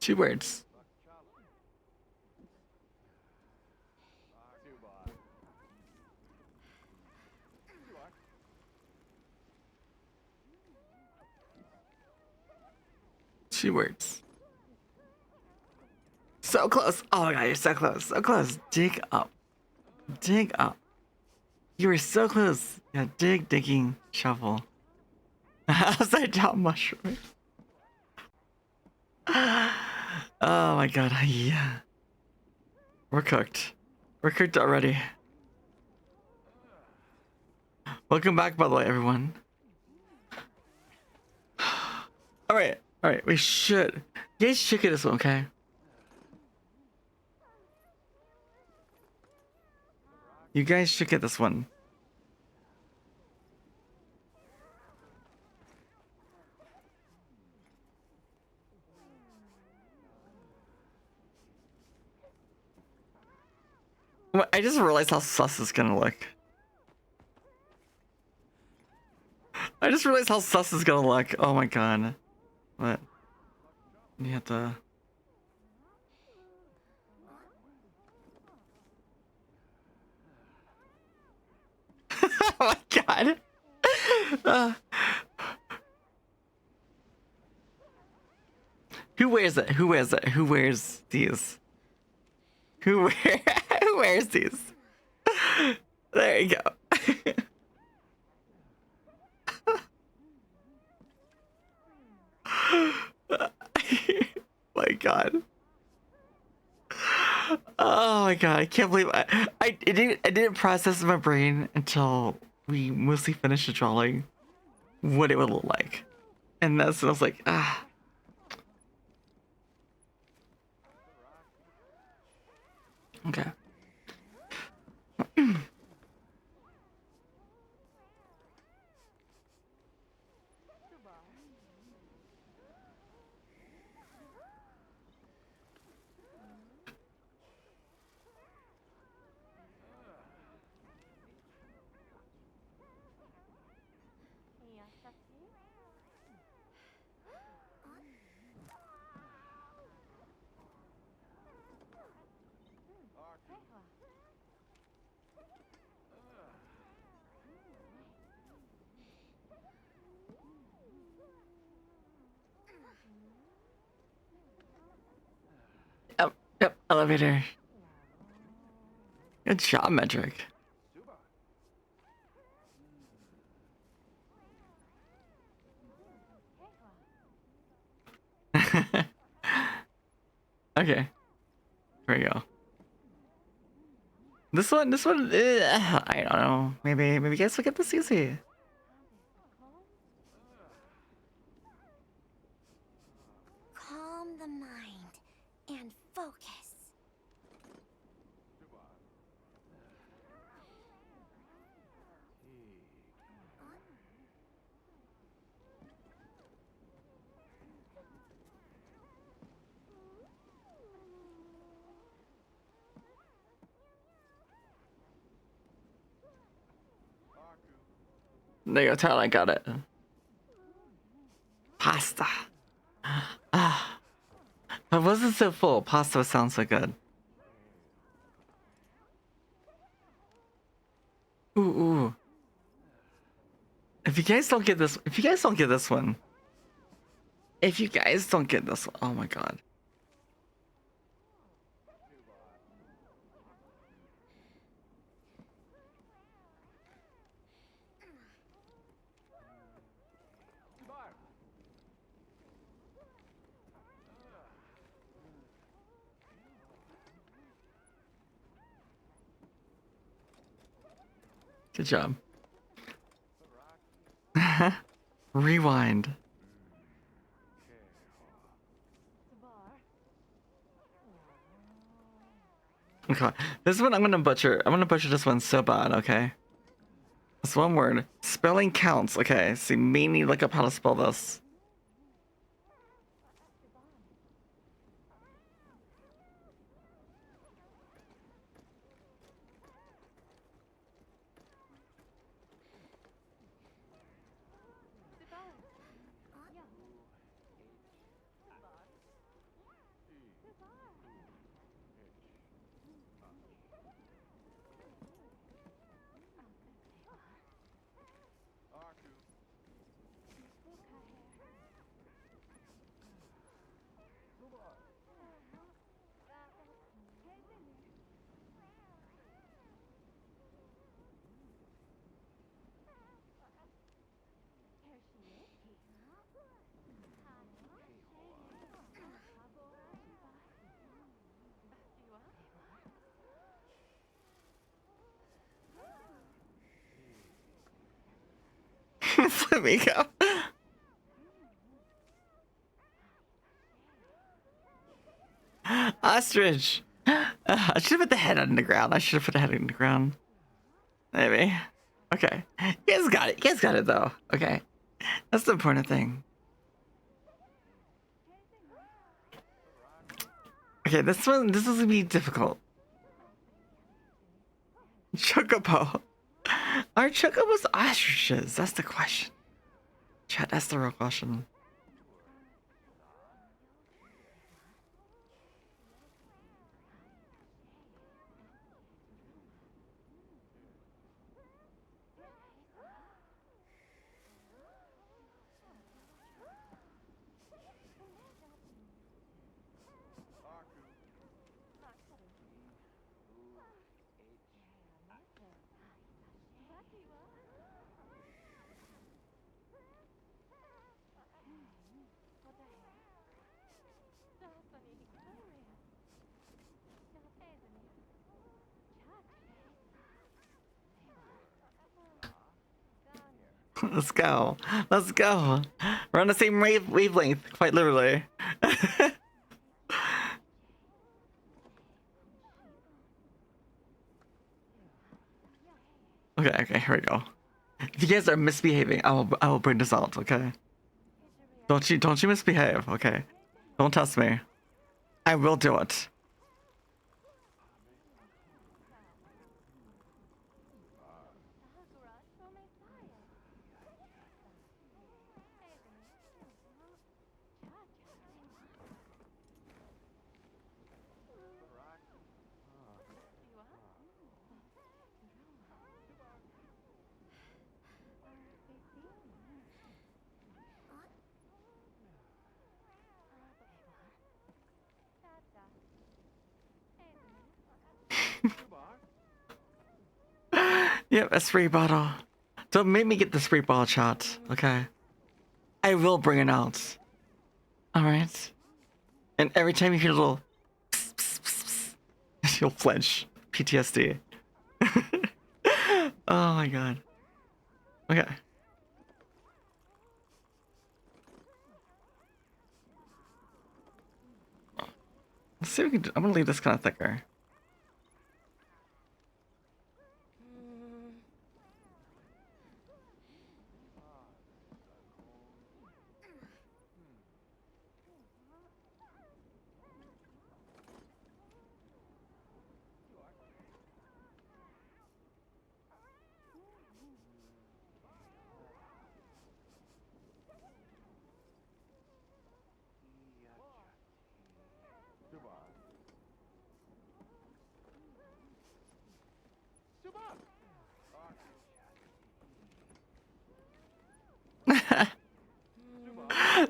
Two words. Two words. So close. Oh my god, you're so close. So close. Dig up. Dig up. You were so close. Yeah, digging, shovel. Upside down mushroom. Oh my god, yeah. We're cooked. We're cooked already. Welcome back, by the way, everyone. Alright, alright, we should. You guys should get this one, okay? You guys should get this one. I just realized how sus it's gonna look. I just realized how sus it's gonna look. Oh my god. What? You have to... Oh my god. Who wears it? Who wears it? Who wears these? Who wears these? There you go. god. Oh my god, I can't believe I didn't process in my brain until we mostly finished the drawing what it would look like. And that's when I was like, ah. Okay. Yep, elevator. Good job, Metric. Okay. Here we go. This one, I don't know. Maybe you guys will get this easy. Calm the mind and focus. There you go, Tyler, I got it. Pasta. Ah. I wasn't so full. Pasta sounds so good. Ooh, ooh. If you guys don't get this one. Oh my god. Good job. Rewind. Okay, this one I'm gonna butcher. I'm gonna butcher this one so bad. Okay, it's one word. Spelling counts. Okay, so you may need to look up how to spell this. Let me go. Ostrich. I should have put the head on the ground. I should have put the head on the ground. Maybe. Okay. You guys got it. You guys got it though. Okay. That's the important thing. Okay, this is gonna be difficult. Chocobo. Are chocobos ostriches? That's the question. Chat, that's the real question. Let's go. Let's go. We're on the same wavelength, quite literally. Okay, here we go. If you guys are misbehaving, I will bring this out, okay? Don't you misbehave, okay? Don't test me. I will do it. Yep, a spray bottle. Don't make me get the spray bottle shot, okay? I will bring it out. Alright? And every time you hear a little pss, pss, pss, pss, you'll flinch. PTSD. Oh my god. Okay. Let's see if we can. I'm gonna leave this kind of thicker.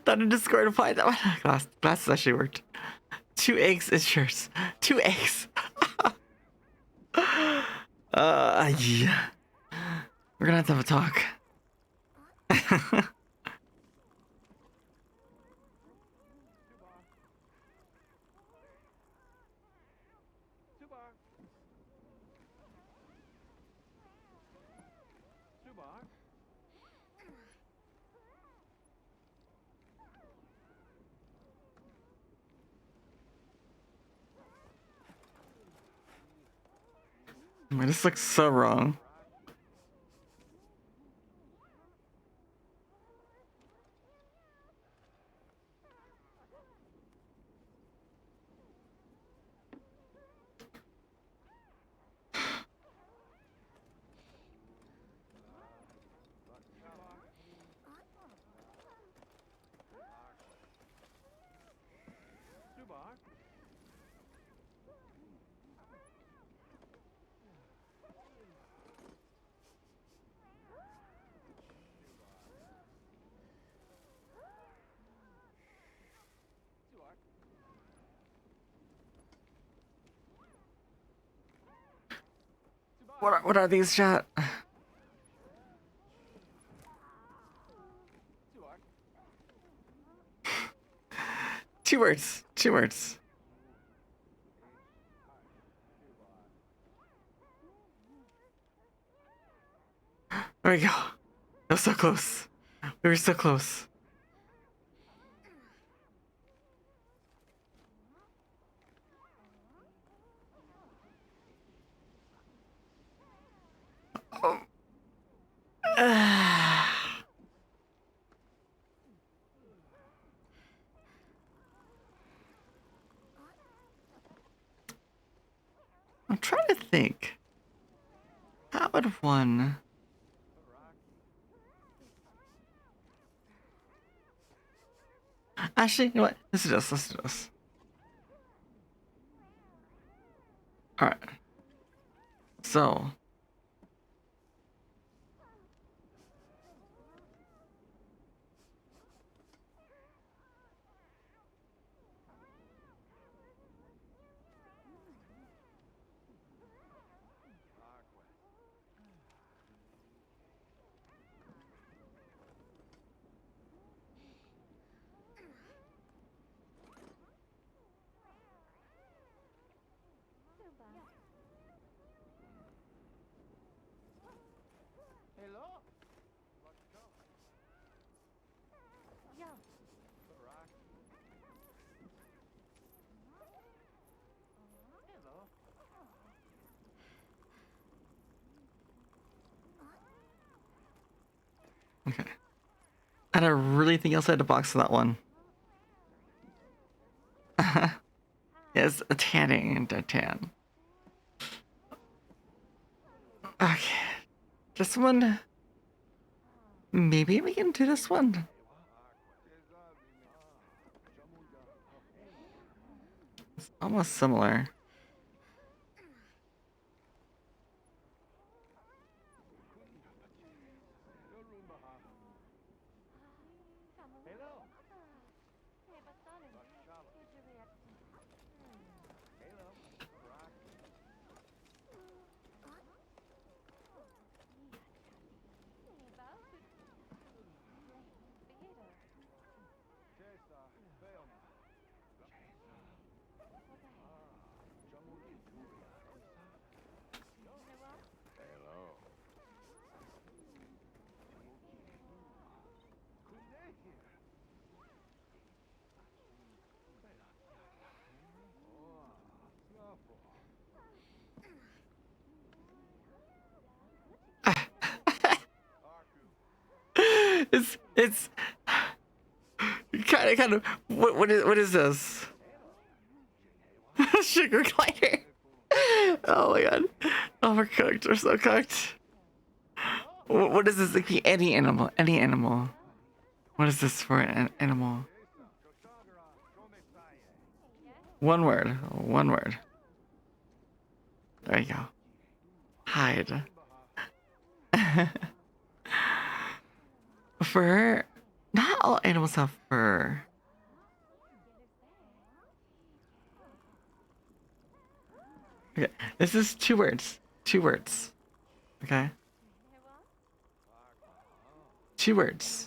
Thought it disqualified that one. Glasses actually worked. 2 eggs is yours. 2 eggs. Yeah. We're gonna have a talk. Man, this looks so wrong. What are these, chat? 2 words. 2 words. There we go. That was so close. We were so close. Oh. I'm trying to think. How would one... Actually, you know what? Let's do this. Let's do this. Alright. So... Had to really think outside the box for that one. Yes, a tanning and a tan. Okay. This one. Maybe we can do this one. It's almost similar. It's kind of what is this? Sugar glider. Oh my god. Overcooked or so cooked. What is this? It could be any animal. Any animal. What is this for an animal? One word. One word. There you go. Hide. Fur. Not all animals have fur. Okay, this is 2 words. 2 words. Okay? 2 words.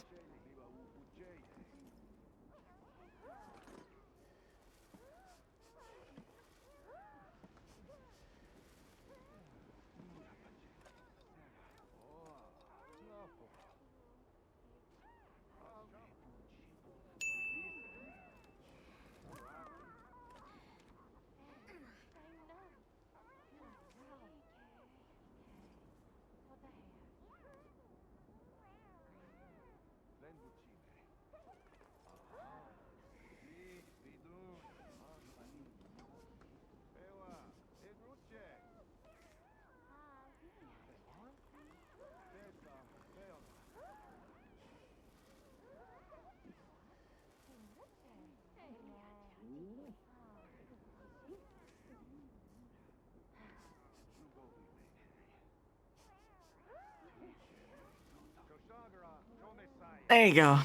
There you go.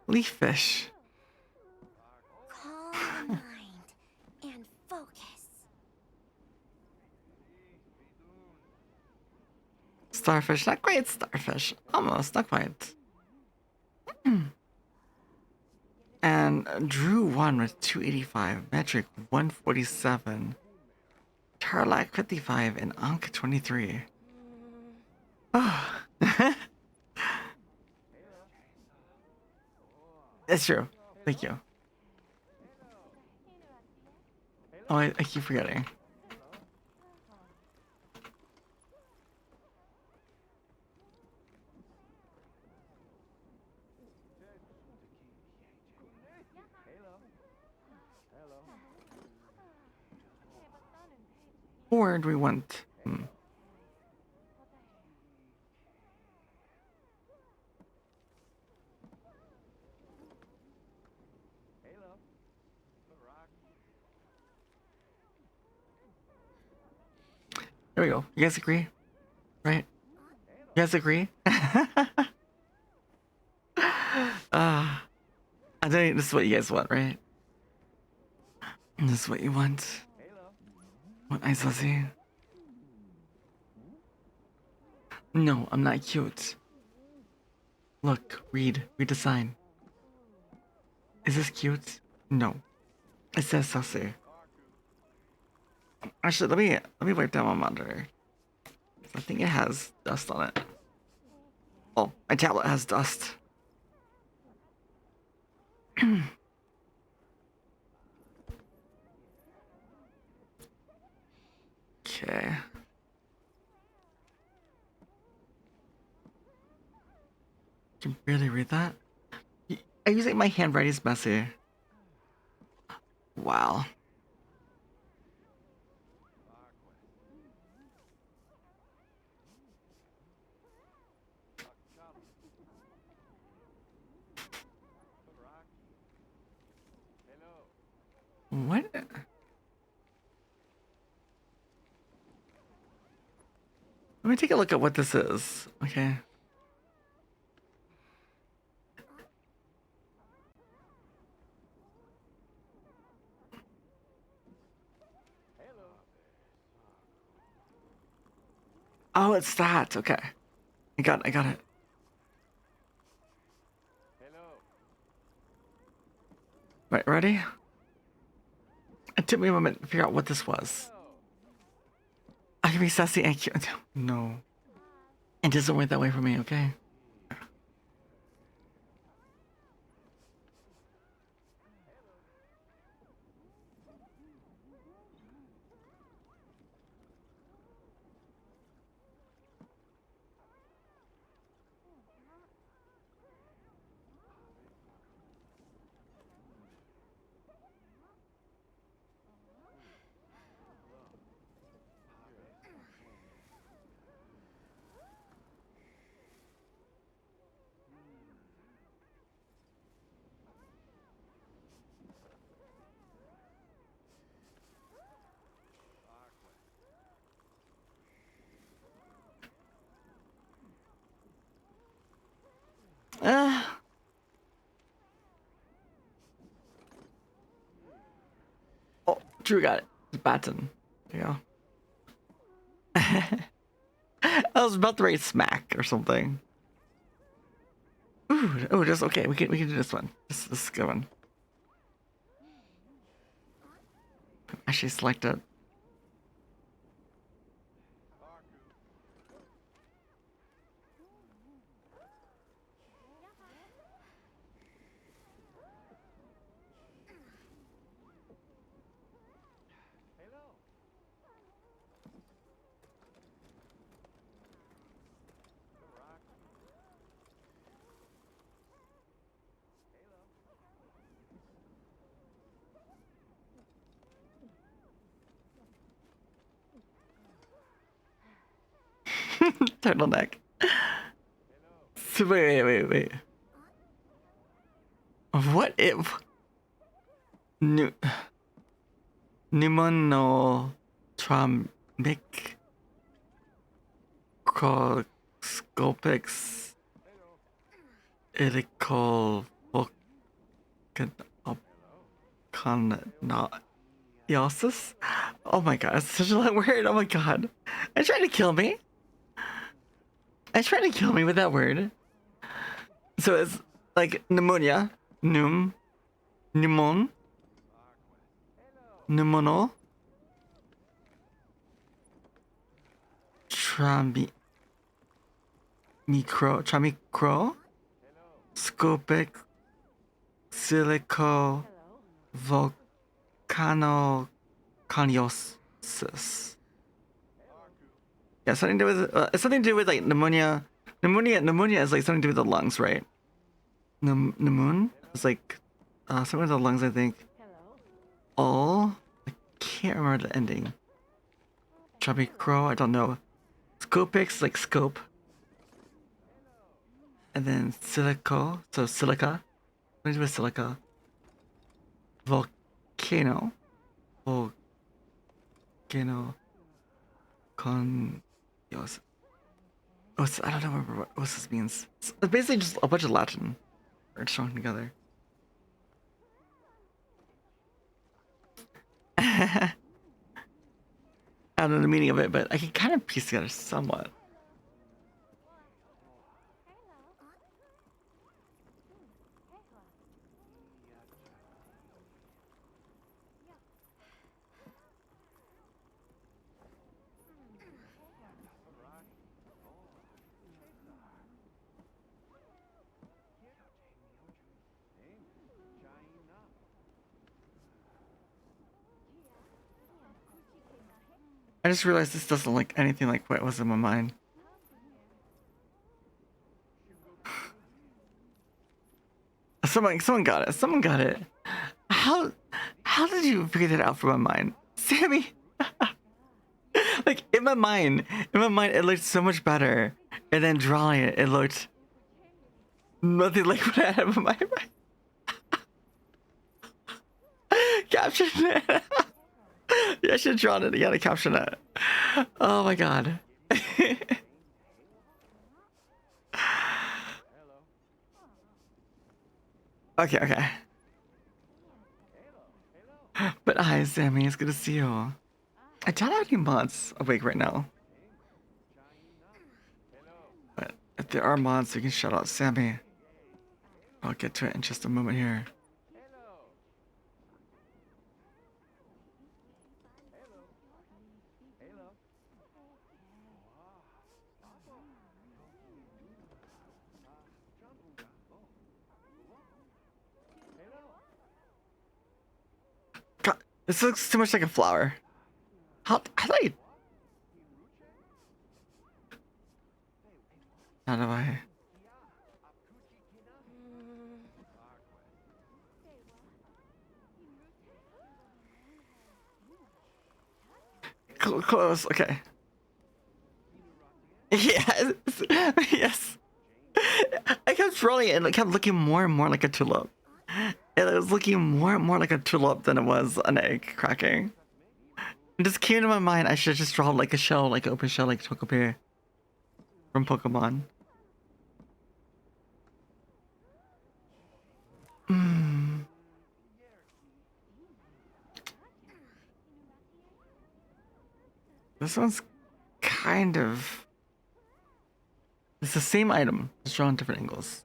Leaf fish. Calm your mind and focus. Starfish. Not quite starfish. Almost. Not quite. And Drew won with 285. Metric 147. Tarlac 55 and Ankh 23. Oh. That's true. Thank you. Oh, I keep forgetting. Or do we want? There we go. You guys agree? Right? You guys agree? I think this is what you guys want, right? This is what you want. What I see. No, I'm not cute. Look, read the sign. Is this cute? No. It says saucy. Actually, let me wipe down my monitor. I think it has dust on it. Oh, my tablet has dust. Okay. Really read that? I use like my handwriting's messy. Wow. What? Let me take a look at what this is. Okay. Oh, it's that. Okay. I got it. Right, ready? It took me a moment to figure out what this was. I can be sassy and cute. No. It doesn't work that way for me, okay? Uh, oh, Drew got it. Baton. There you go. I was about to write smack or something. Ooh, oh, just okay. We can do this one. This is a good one. Actually, select it. Turtleneck. So wait. What if pneumonotromic croscopics ilical volcanolosis? Oh my god, it's such a long word. Oh my god. Are you trying to kill me? Are you trying to kill me with that word? So it's like pneumonia, pneumon, pneumono, tramicro, scopic, silico, volcanoconiosis. Yeah, something to do with it's something to do with like pneumonia. Pneumonia is like something to do with the lungs, right? Pneumoon is like something with the lungs, I think. All I can't remember the ending. Chubby Crow, I don't know. Scopix, like scope. And then silico, so silica. What is with silica? Volcano. Volcano. Yes. Oh, I don't know what this means. It's basically just a bunch of Latin words strung together. I don't know the meaning of it, but I can kind of piece together somewhat. I just realized this doesn't look anything like what was in my mind. Someone got it. Someone got it. How did you figure that out from my mind, Sammy? Like in my mind, it looked so much better, and then drawing it, it looked nothing like what I had in my mind. Caption it. Yeah, I should have drawn it again to caption it. Oh my god. Okay. But hi, Sammy. It's good to see you. I don't have any mods awake right now. But if there are mods, you can shout out Sammy. I'll get to it in just a moment here. God, this looks too much like a flower. How do I? Close, okay. Yes, yes. I kept drawing it and it kept looking more and more like a tulip. And it was looking more and more like a tulip than it was an egg cracking. It just came to my mind I should just draw like a shell, like an open shell, like Togepi from Pokemon. This one's kind of... It's the same item, just drawn different angles.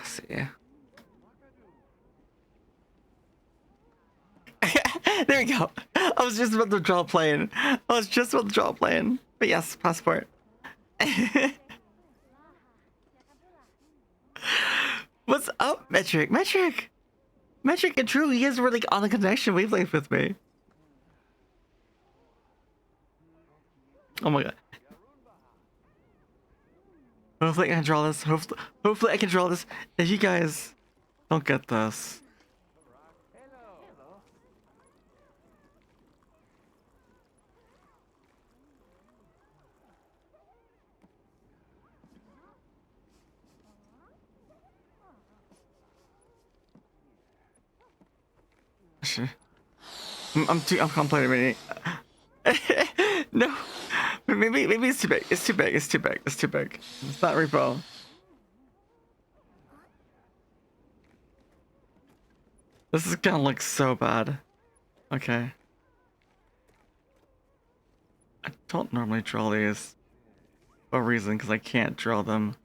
See. There we go. I was just about to draw a plane. But yes, passport. What's up, Metric and True, you guys were like on the connection wavelength with me. Oh my god. Hopefully I can draw this. Hopefully I can draw this. If you guys don't get this. Sure. I'm complaining. No. Maybe it's too big. It's too big. It's not repo. This is gonna look so bad. Okay. I don't normally draw these for a reason, because I can't draw them.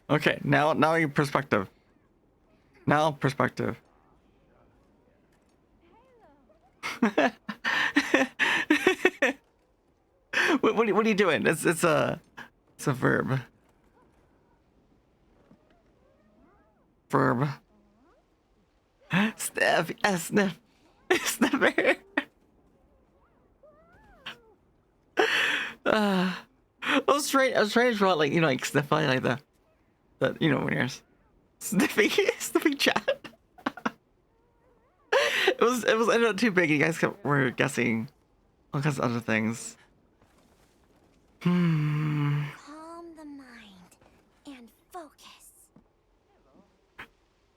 Okay, now your perspective. Now perspective. What are you doing? It's a verb. Verb. Sniff, yes, sniff. Sniffer. I was trying to draw like, you know, like sniffing like that, you know, when you're sniffing chat. It was ended up too big. You guys were guessing all kinds of other things. Hmm. Calm the mind and focus.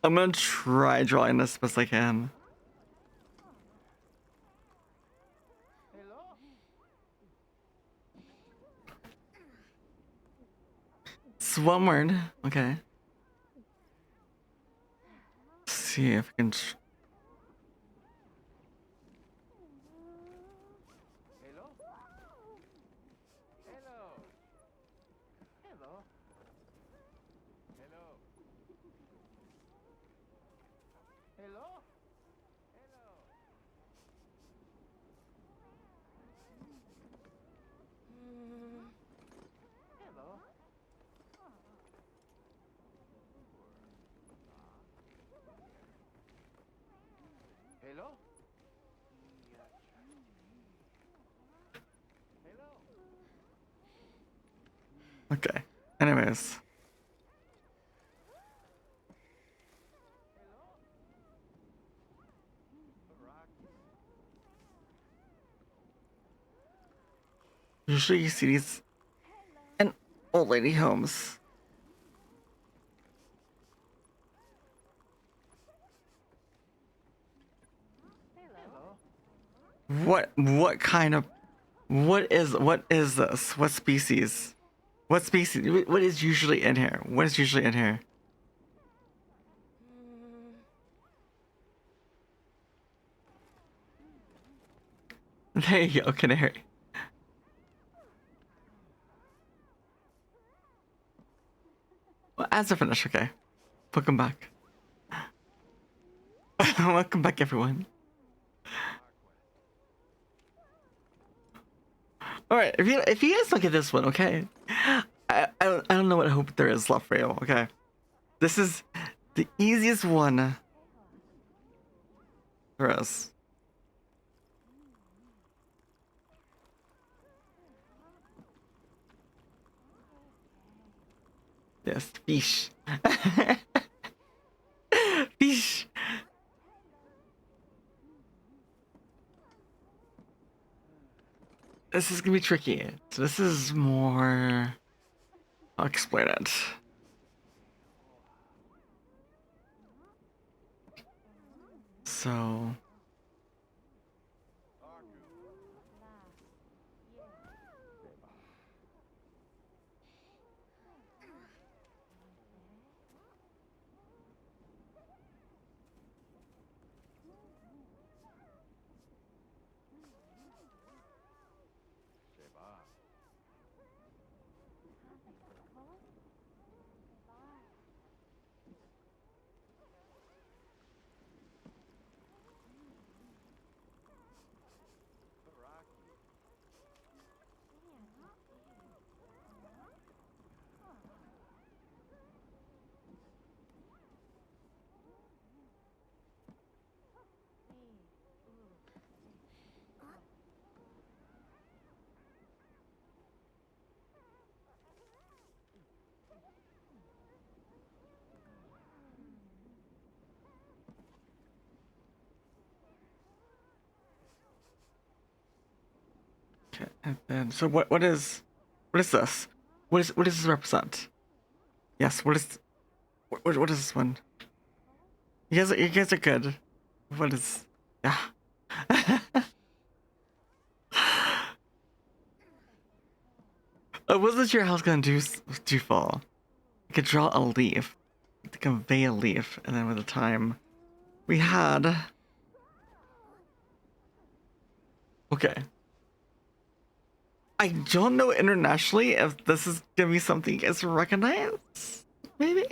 I'm gonna try drawing this best I can. It's one word. Okay. Let's see if I can. Okay. Anyways. Usually you see these in old lady homes. What kind of what is this? What species? What species? What is usually in here? What is usually in here? There you go, canary. Well, as a finish, okay. Welcome back. Welcome back, everyone. All right, if you guys look at this one, okay. I don't know what hope there is left for you. Okay, this is the easiest one for us. Yes, fish. Fish. This is gonna be tricky. So this is more. I'll explain it. So. Okay, and then so what is this? What does this represent? Yes, what is this one? You guys are good. What is yeah. I wasn't sure how I was gonna do fall. I could draw a leaf to convey a leaf, and then with the time we had. Okay. I don't know internationally if this is gonna be something you guys recognize. Maybe.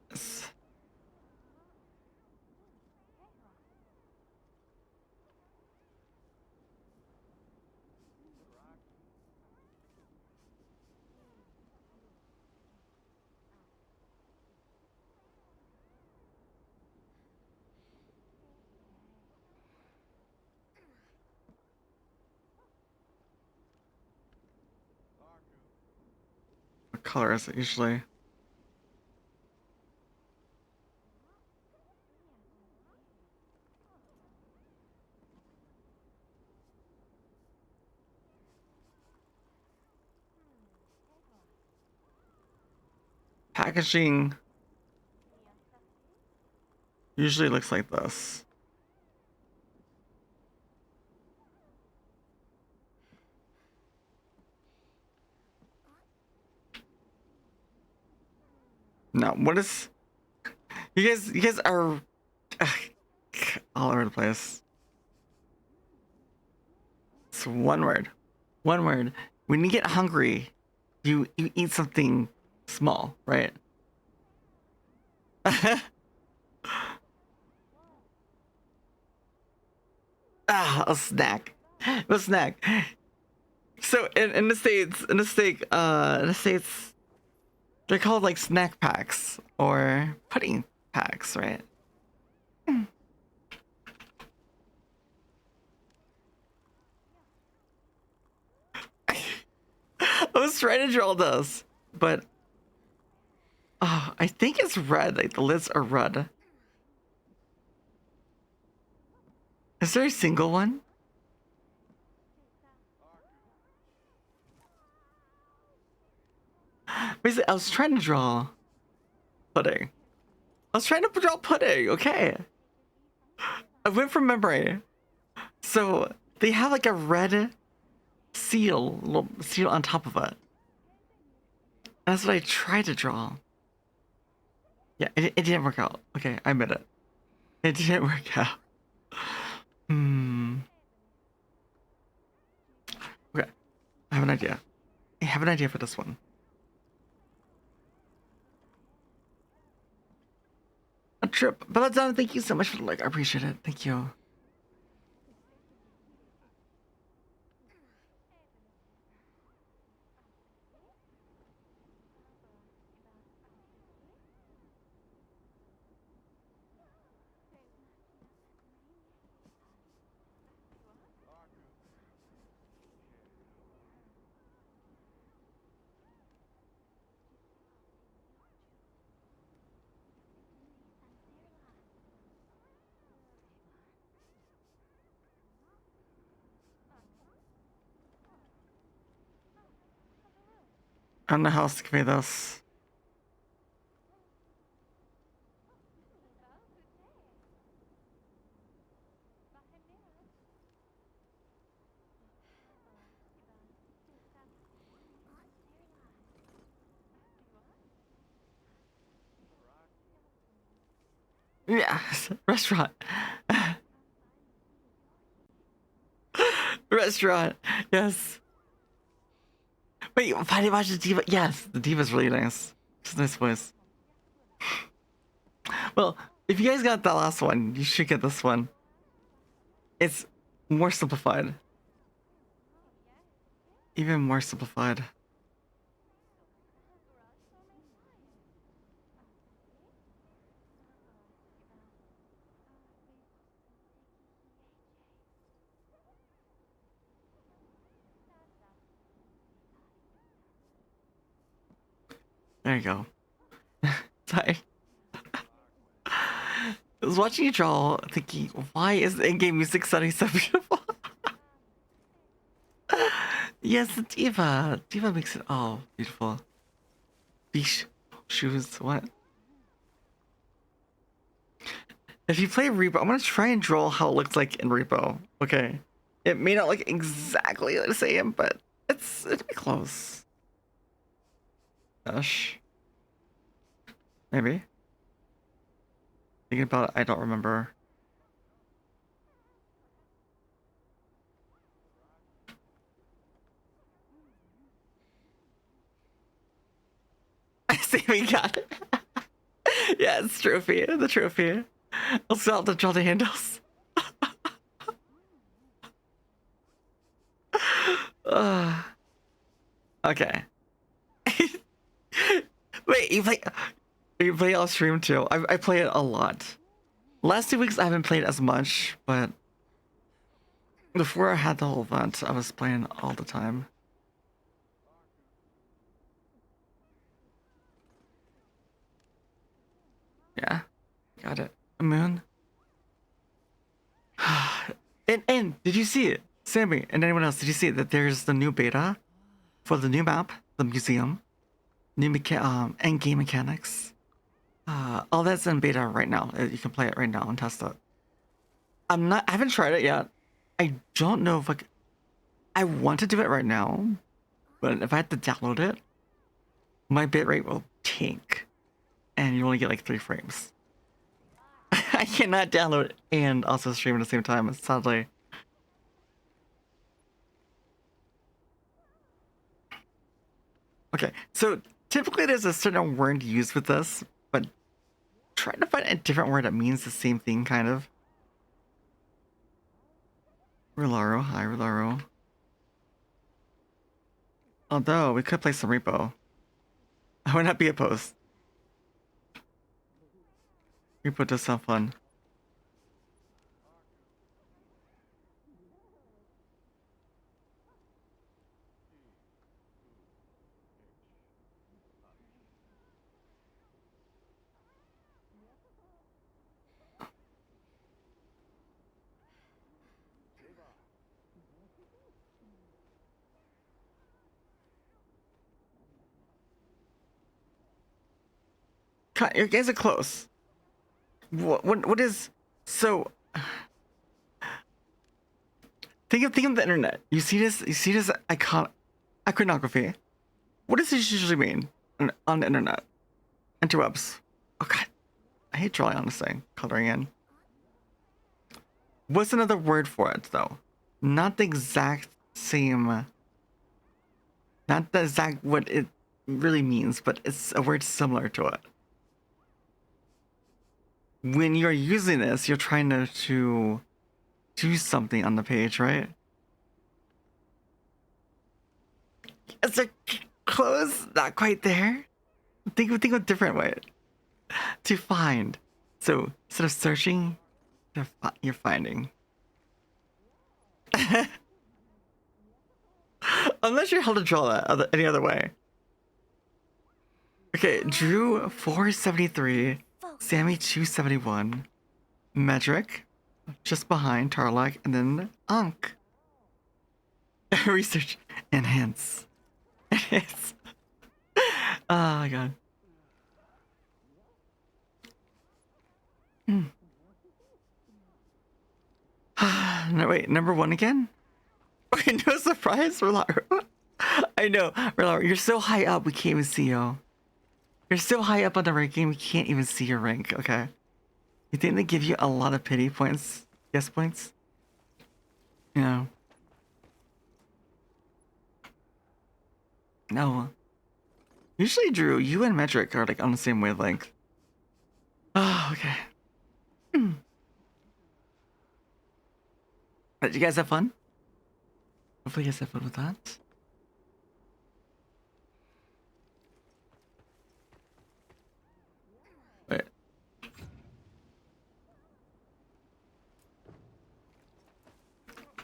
Yes. What color is it usually? packaging usually looks like this. Now, what is... You guys are all over the place. It's one word. One word. When you get hungry, you eat something small, right? A snack. A snack. So in the States, they're called like snack packs or pudding packs, right? I was trying to draw this, but I think it's red. Like the lids are red. Is there a single one? Basically, I was trying to draw pudding. I was trying to draw pudding. Okay, I went from memory. So they have like a red little seal on top of it. That's what I tried to draw. Yeah, it didn't work out. Okay, I admit it. It didn't work out. Okay, I have an idea. I have an idea for this one. A trip. Belladonna, thank you so much for the like. I appreciate it. Thank you. I don't know how else to convey this. Yeah, restaurant. Restaurant. Yes. Wait, why did you watch the diva? Yes, the diva's really nice. It's a nice voice. Well, if you guys got that last one, you should get this one. It's more simplified. Even more simplified. There you go. Sorry. I was watching you draw, thinking, why is the in-game music sounding so beautiful? Yes, the diva. Diva makes it all beautiful. Beach shoes, what? If you play Repo, I'm gonna try and draw how it looks like in Repo. Okay. It may not look exactly the same, but it'll be close. Gosh. Maybe. Thinking about it, I don't remember. I see we got it. Yeah, it's trophy. The trophy. I'll still have to draw the handles. Okay. Wait, you play off stream too? I play it a lot. Last 2 weeks I haven't played as much, but before I had the whole event, I was playing all the time. Yeah, got it. Moon. And did you see it, Sammy and anyone else? Did you see that there's the new beta for the new map, the museum? end game mechanics. All that's in beta right now. You can play it right now and test it. I haven't tried it yet. I don't know if I want to do it right now, but if I had to download it, my bitrate will tank, and you only get like 3 frames. I cannot download and also stream at the same time, sadly. Okay, so typically there's a certain word used with this, but try to find a different word that means the same thing, kind of. Rolaro, hi Rolaro. Although, we could play some repo. I would not be opposed. Repo does sound fun. You guys are close. What is so? Think of the internet. You see this iconography. What does this usually mean on the internet? Interwebs. Oh god, I hate drawing on this thing. Coloring in. What's another word for it though? Not the exact same. Not the exact what it really means, but it's a word similar to it. When you're using this, you're trying to do something on the page, right? Is it close? Not quite there. Think of a different way to find. So instead of searching, you're finding. I'm not sure how to draw that any other way. Okay, Drew 473, Sammy 271, Medric just behind Tarlac, and then Ankh. Research enhance. Enhance. Oh my god. No, wait, number 1 again? Wait, no surprise, Rolaro. I know, Rolaro, you're so high up, we can't even see you. You're so high up on the ranking, we can't even see your rank, okay? You think they give you a lot of pity points? Yes points? You know. No. Usually, Drew, you and Metric are like on the same wavelength. Oh, okay. Did you guys have fun? Hopefully you guys have fun with that. Wait.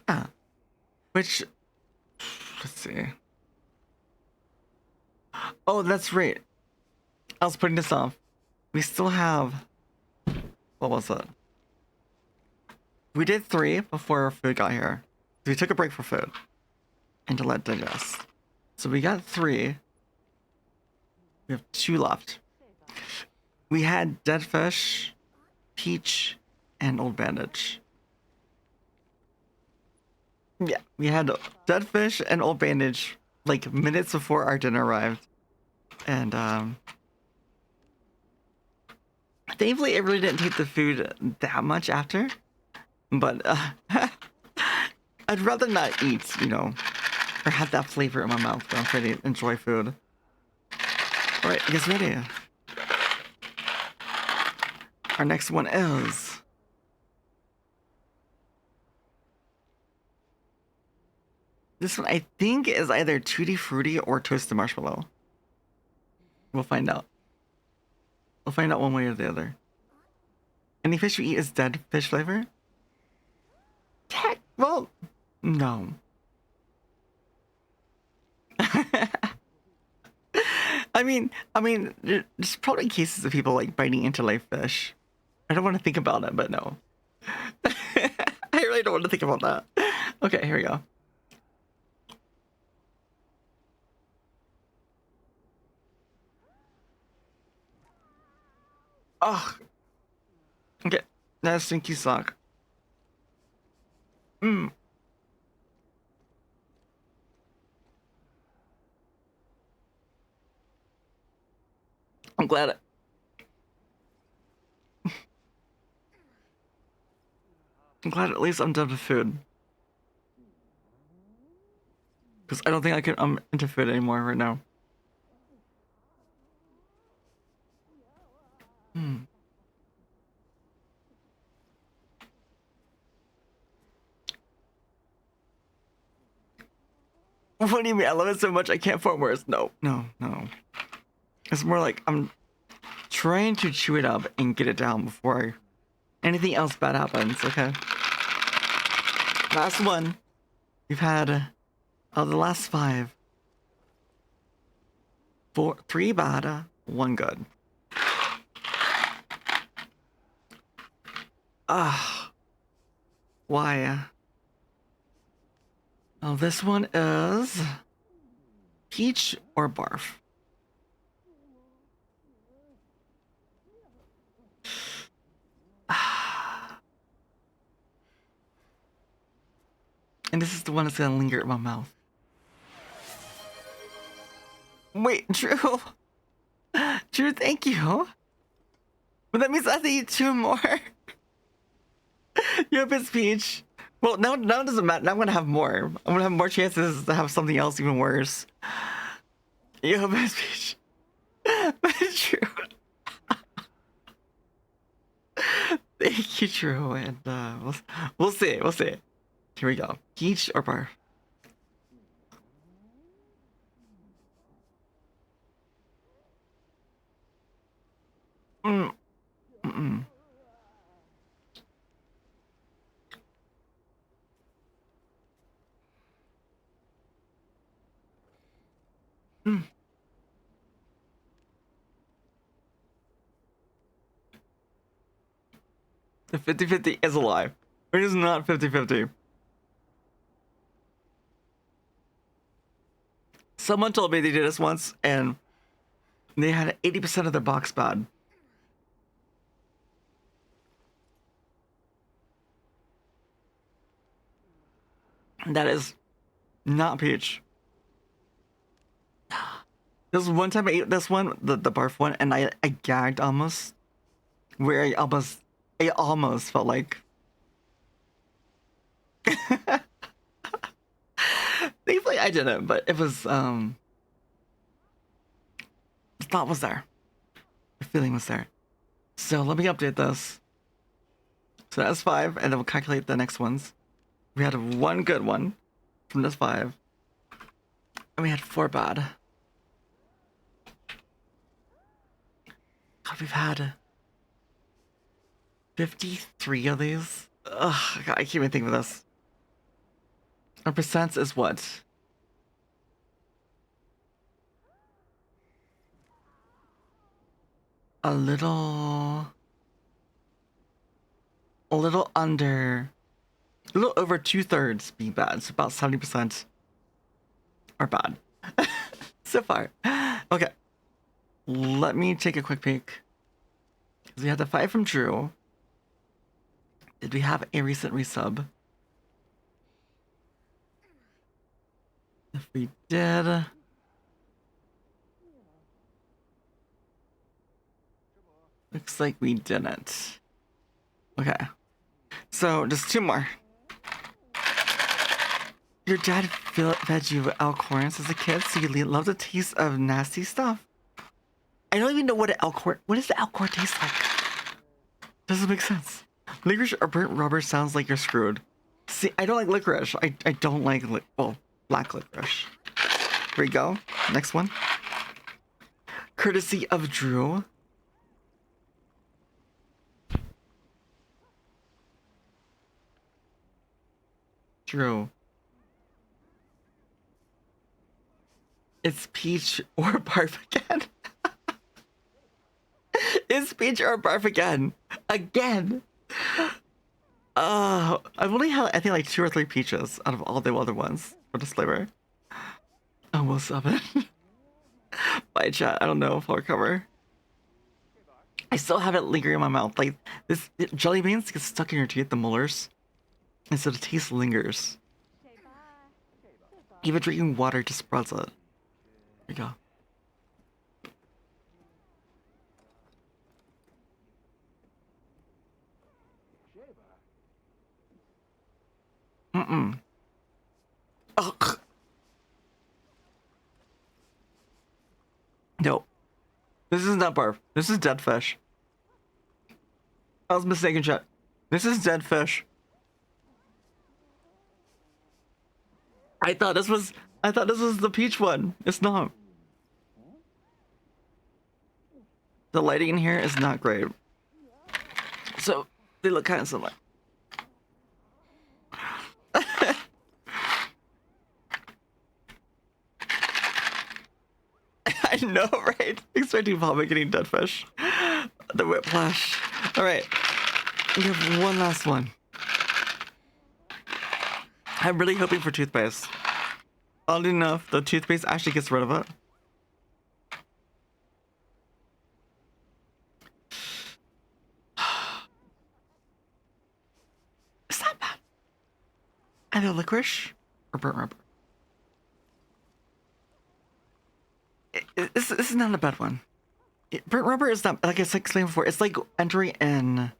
Ah. Which... Let's see. Oh, that's right. I was putting this off. We still have... What was it? We did 3 before food got here. We took a break for food. And to let digest. So we got 3. We have 2 left. We had dead fish, peach, and old bandage. Yeah, we had dead fish and old bandage like minutes before our dinner arrived. And thankfully it really didn't taste the food that much after. But I'd rather not eat, you know, or have that flavor in my mouth when I'm trying to enjoy food. Alright, I guess ready. Our next one is... This one I think is either Tutti Frutti or Toasted Marshmallow. We'll find out. We'll find out one way or the other. Any fish we eat is dead fish flavor? Well, no. I mean, there's probably cases of people like biting into live fish. I don't want to think about it, but no. I really don't want to think about that. Okay, here we go. Ugh. Okay. That's stinky sock. Mm. I'm glad I'm glad at least I'm done with food. Because I don't think I can into food anymore right now. Hmm. What do you mean? I love it so much I can't form words. No, no, no. It's more like I'm trying to chew it up and get it down before anything else bad happens, okay? Last one. We've had the last 5. 3 bad, 1 good. Ah. Why? Oh, this one is peach or barf. And this is the one that's gonna linger in my mouth. Wait, Drew. Drew, thank you. But that means I have to eat 2 more. Yep, it's peach. Well, now it doesn't matter. Now I'm gonna have more. I'm gonna have more chances to have something else even worse. Yep, it's peach. That's true. Thank you, Drew. And we'll see. We'll see. Here we go. Peach or barf? Mm. Mm-mm. Mm. The 50-50 is a lie. It is not 50-50. Someone told me they did this once and they had 80% of their box bad. That is not peach. This one time I ate this one, the barf one, and I gagged almost. Where I almost felt like. Thankfully I didn't, but it was the thought was there. The feeling was there. So let me update this. So that's 5, and then we'll calculate the next ones. We had 1 good one from this 5. And we had 4 bad. God, we've had 53 of these. Ugh, God, I can't even think of this. Our percents is what? A little under, a little over 2/3 being bad. So about 70% are bad so far. Okay, let me take a quick peek. Because we had the 5 from Drew. Did we have a recent resub? If we did, looks like we didn't. Okay, so just 2 more. Your dad fed you elkhorns as a kid, so you love the taste of nasty stuff. I don't even know what what does the elkhorn taste like? Doesn't make sense. Licorice or burnt rubber sounds like you're screwed. See, I don't like licorice. I don't like, black licorice. Here we go. Next one. Courtesy of Drew. Drew. It's peach or barf again. It's peach or barf again. Again. I've only had, I think, like 2 or 3 peaches out of all the other ones for this flavor. Almost 7. Bye, chat. I don't know if I'll recover. I still have it lingering in my mouth. Like this jelly beans get stuck in your teeth, the molars, and so the taste lingers. Even drinking water just spreads it. There you go. Mm-mm. Ugh. No. This is not barf. This is dead fish. I was mistaken, chat. This is dead fish. I thought this was the peach one. It's not. The lighting in here is not great. So they look kind of similar. I know, right? Expecting vomit getting dead fish. The whiplash. Alright. We have one last one. I'm really hoping for toothpaste. Oddly enough, the toothpaste actually gets rid of it. It's not bad. Either licorice or burnt rubber. This is not a bad one. Burnt rubber is not, like I explained before, it's like entering in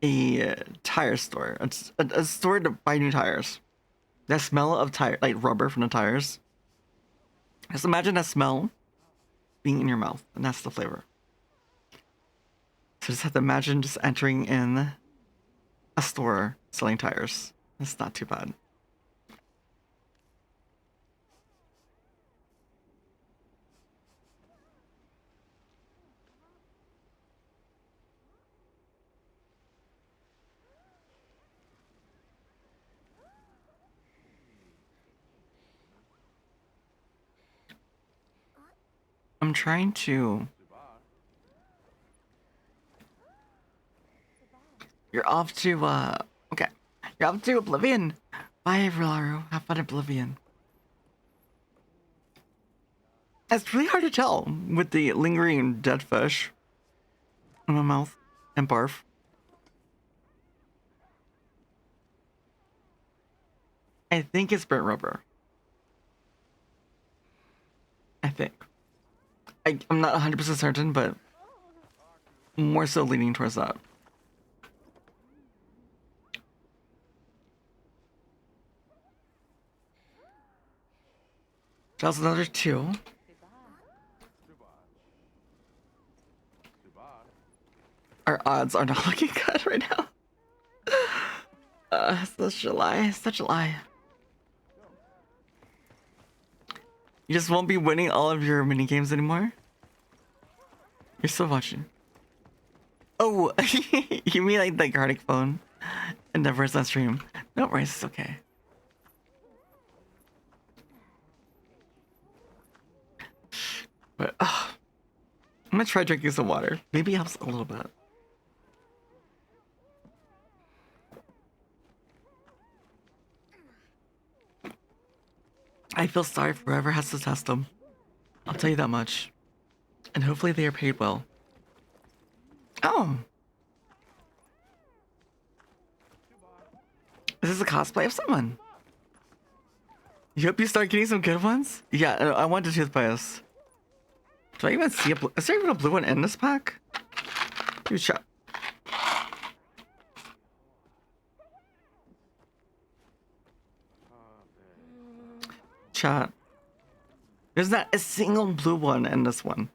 a tire store. It's a store to buy new tires. That smell of tire, like rubber from the tires. Just imagine that smell being in your mouth, and that's the flavor. So just have to imagine just entering in a store selling tires. It's not too bad. I'm trying to... You're off to, okay. You're off to Oblivion. Bye, Rilaru. Have fun at Oblivion. It's really hard to tell with the lingering dead fish in my mouth and barf. I think it's burnt rubber. I think. I'm not 100% certain, but more so leaning towards that. That's another 2. Our odds are not looking good right now. Such a lie. Such a lie. You just won't be winning all of your mini games anymore? You're still watching. Oh, you mean like the Gartic phone? And never is on stream. No worries, it's okay. But, I'm gonna try drinking some water. Maybe it helps a little bit. I feel sorry for whoever has to test them. I'll tell you that much. And hopefully they are paid well. Oh. This is a cosplay of someone. You hope you start getting some good ones? Yeah, I want the toothpaste. Do I even see a blue? Is there even a blue one in this pack? Dude, chat. Chat. There's not a single blue one in this one.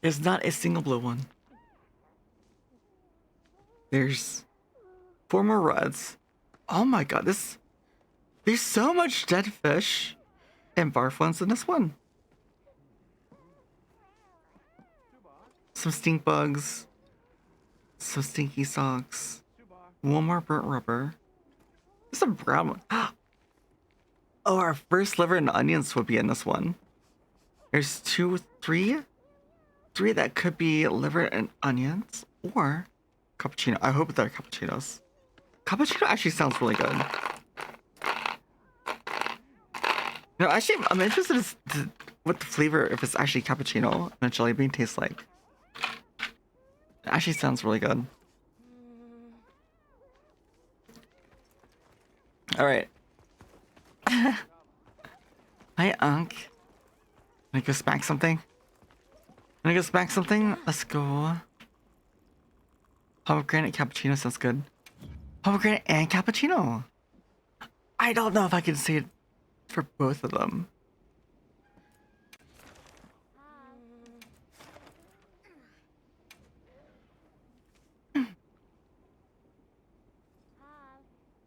There's not a single blue one. There's 4 more reds. Oh my god, there's so much dead fish and barf ones in this one. Some stink bugs. Some stinky socks. 1 more burnt rubber. There's a brown one. Oh, our first liver and onions would be in this one. There's 2, 3 that could be liver and onions or cappuccino. I hope they're cappuccinos. Cappuccino actually sounds really good. No, actually, I'm interested in what the flavor, if it's actually cappuccino and a jelly bean tastes like. It actually sounds really good. All right. Hi, Unc. Wanna go smack something? Wanna go smack something? Let's go. Pomegranate cappuccino sounds good. Pomegranate and cappuccino. I don't know if I can say it for both of them.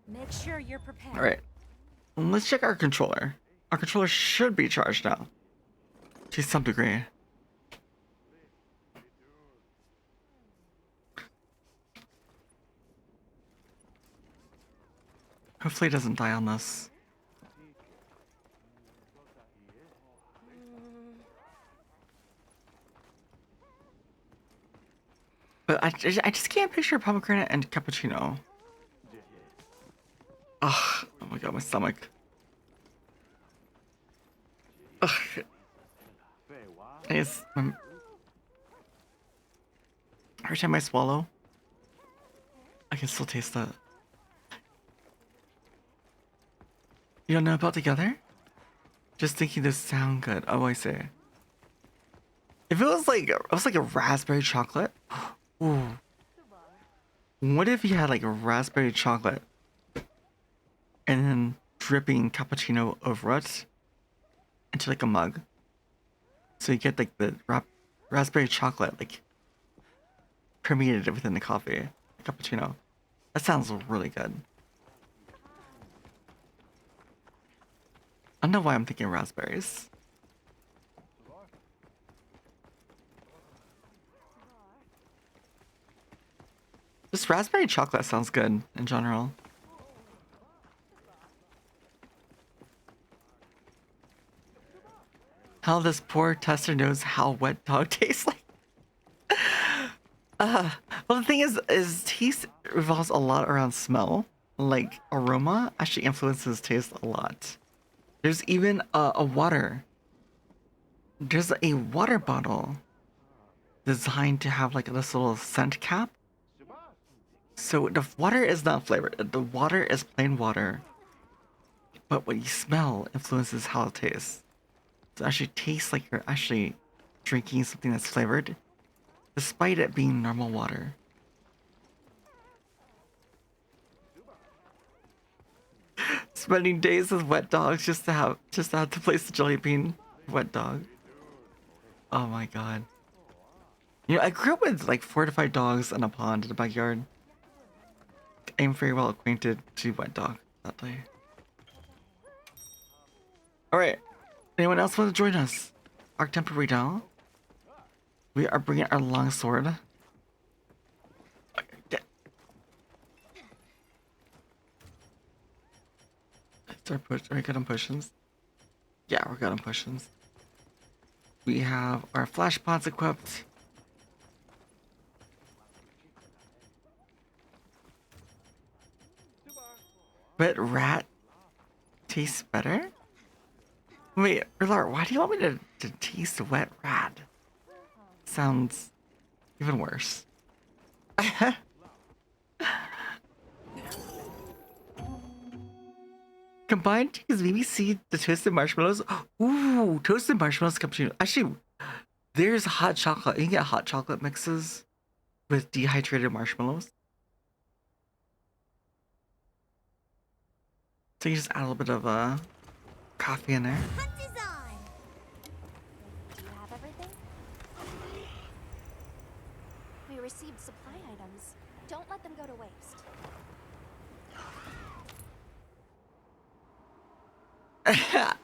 Make sure you're prepared. All right. Let's check our controller. Our controller should be charged now. To some degree. Hopefully it doesn't die on this. But I just can't picture pomegranate and cappuccino. Ugh, oh my god, my stomach. Ugh. It's, every time I swallow, I can still taste that. You don't know about together? Just thinking those sound good. Oh, I see. If it was like a raspberry chocolate. Ooh. What if you had like a raspberry chocolate and then dripping cappuccino over it into like a mug? So you get like the raspberry chocolate like permeated within the coffee, the cappuccino. That sounds really good. I don't know why I'm thinking raspberries. Just raspberry chocolate sounds good in general. How this poor tester knows how wet dog tastes like. Well, the thing is taste revolves a lot around smell. Like aroma actually influences taste a lot. There's even a water. There's a water bottle designed to have like this little scent cap. So the water is not flavored. The water is plain water. But what you smell influences how it tastes. So it actually tastes like you're actually drinking something that's flavored, despite it being normal water. Spending days with wet dogs just to have to place the jelly bean wet dog. Oh my god. You know, I grew up with like 4 to 5 dogs and a pond in the backyard. I'm very well acquainted to wet dog that day. Alright. Anyone else want to join us? Arc Temporary down. We are bringing our long sword. Start push. Are we good on potions? Yeah, we're good on potions. We have our flash pots equipped. But rat tastes better? Wait, Rillar, why do you want me to taste wet rat? Sounds even worse. Combined cheese, BBC, the toasted marshmallows. Ooh, toasted marshmallows cappuccino. Actually, there's hot chocolate. You can get hot chocolate mixes with dehydrated marshmallows. So you just add a little bit of coffee in there. Hunt is on. Do you have everything? We received supply items. Don't let them go to waste.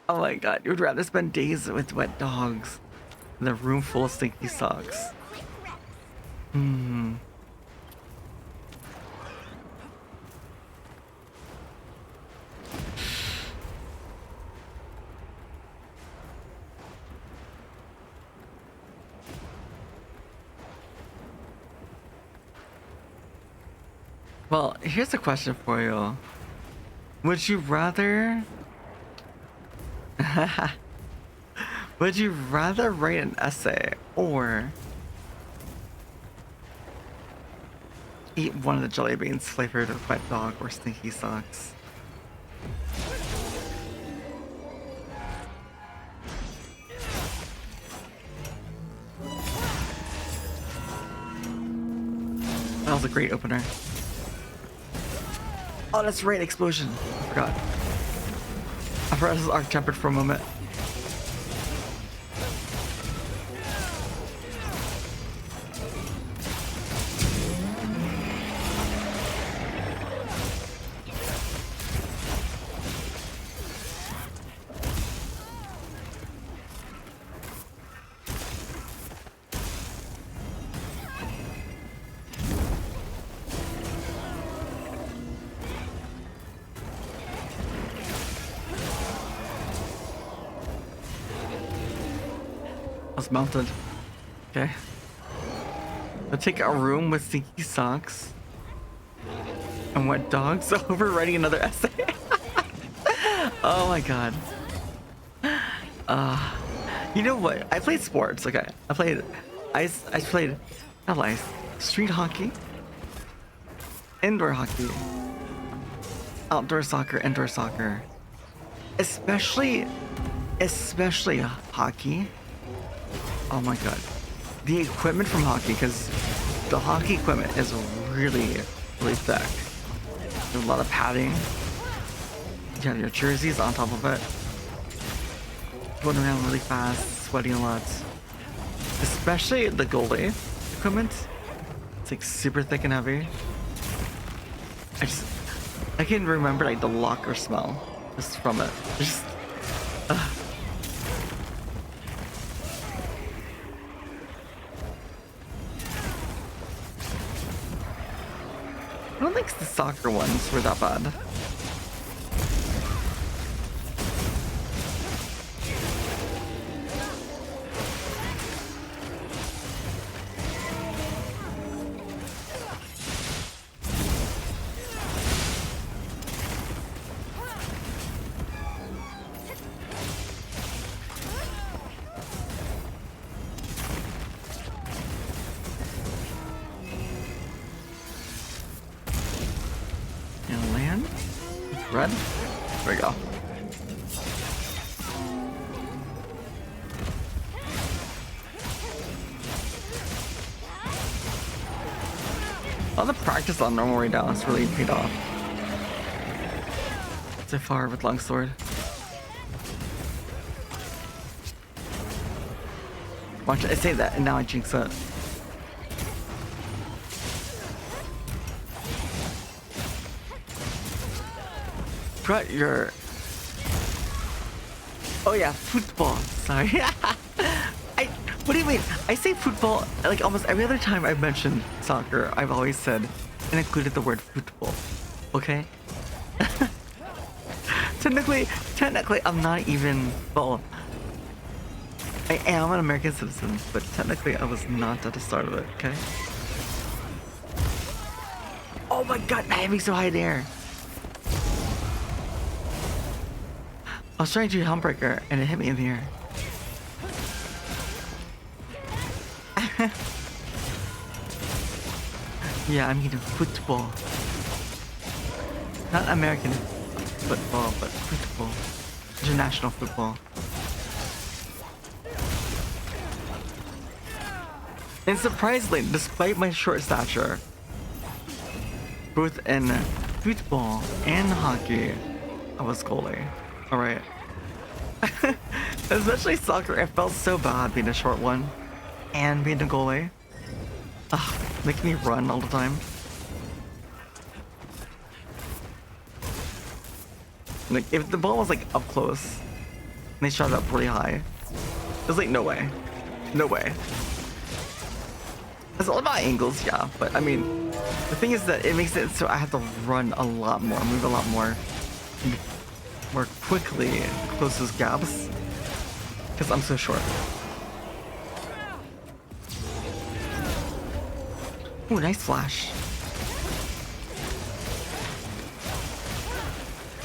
Oh my god, you would rather spend days with wet dogs than a room full of stinky socks. Hmm. Well, here's a question for you. Would you rather Would you rather write an essay or eat one of the jelly beans flavored with wet dog or stinky socks? That was a great opener. Oh, that's right, explosion. I forgot. I forgot this was arc tempered for a moment. Mounted. Okay. I'll take a room with stinky socks and wet dogs over writing another essay. Oh my god. You know what? I played sports. Okay, I played not lice, street hockey, indoor hockey, outdoor soccer, indoor soccer, especially hockey. Oh my god. The equipment from hockey, because the hockey equipment is really, really thick. There's a lot of padding. You have your jerseys on top of it. Going around really fast, sweating a lot. Especially the goalie equipment. It's like super thick and heavy. I can remember like the locker smell just from it. Just, I don't think the soccer ones were that bad. Red? There we go. All the practice on normal right now has really paid off. So far with longsword. Watch, I say that and now I jinx it. Forgot your... Oh yeah, football. Sorry. What do you mean? I say football like almost every other time I've mentioned soccer. I've always said and included the word football. Okay. Technically, I'm not even. Well, I am an American citizen, but technically I was not at the start of it. Okay. Oh my god, I am so high there. I was trying to do Helmbreaker and it hit me in the air. Yeah, I'm eating football. Not American football, but football. International football. And surprisingly, despite my short stature, both in football and hockey, I was goalie. Alright. Especially soccer, it felt so bad being a short one and being a goalie. Ugh, making me run all the time. Like, if the ball was like up close and they shot it up really high, it was like, no way. No way. It's all about angles, yeah, but I mean, the thing is that it makes it so I have to run a lot more, move a lot more quickly in closest gaps because I'm so short. Ooh, nice flash.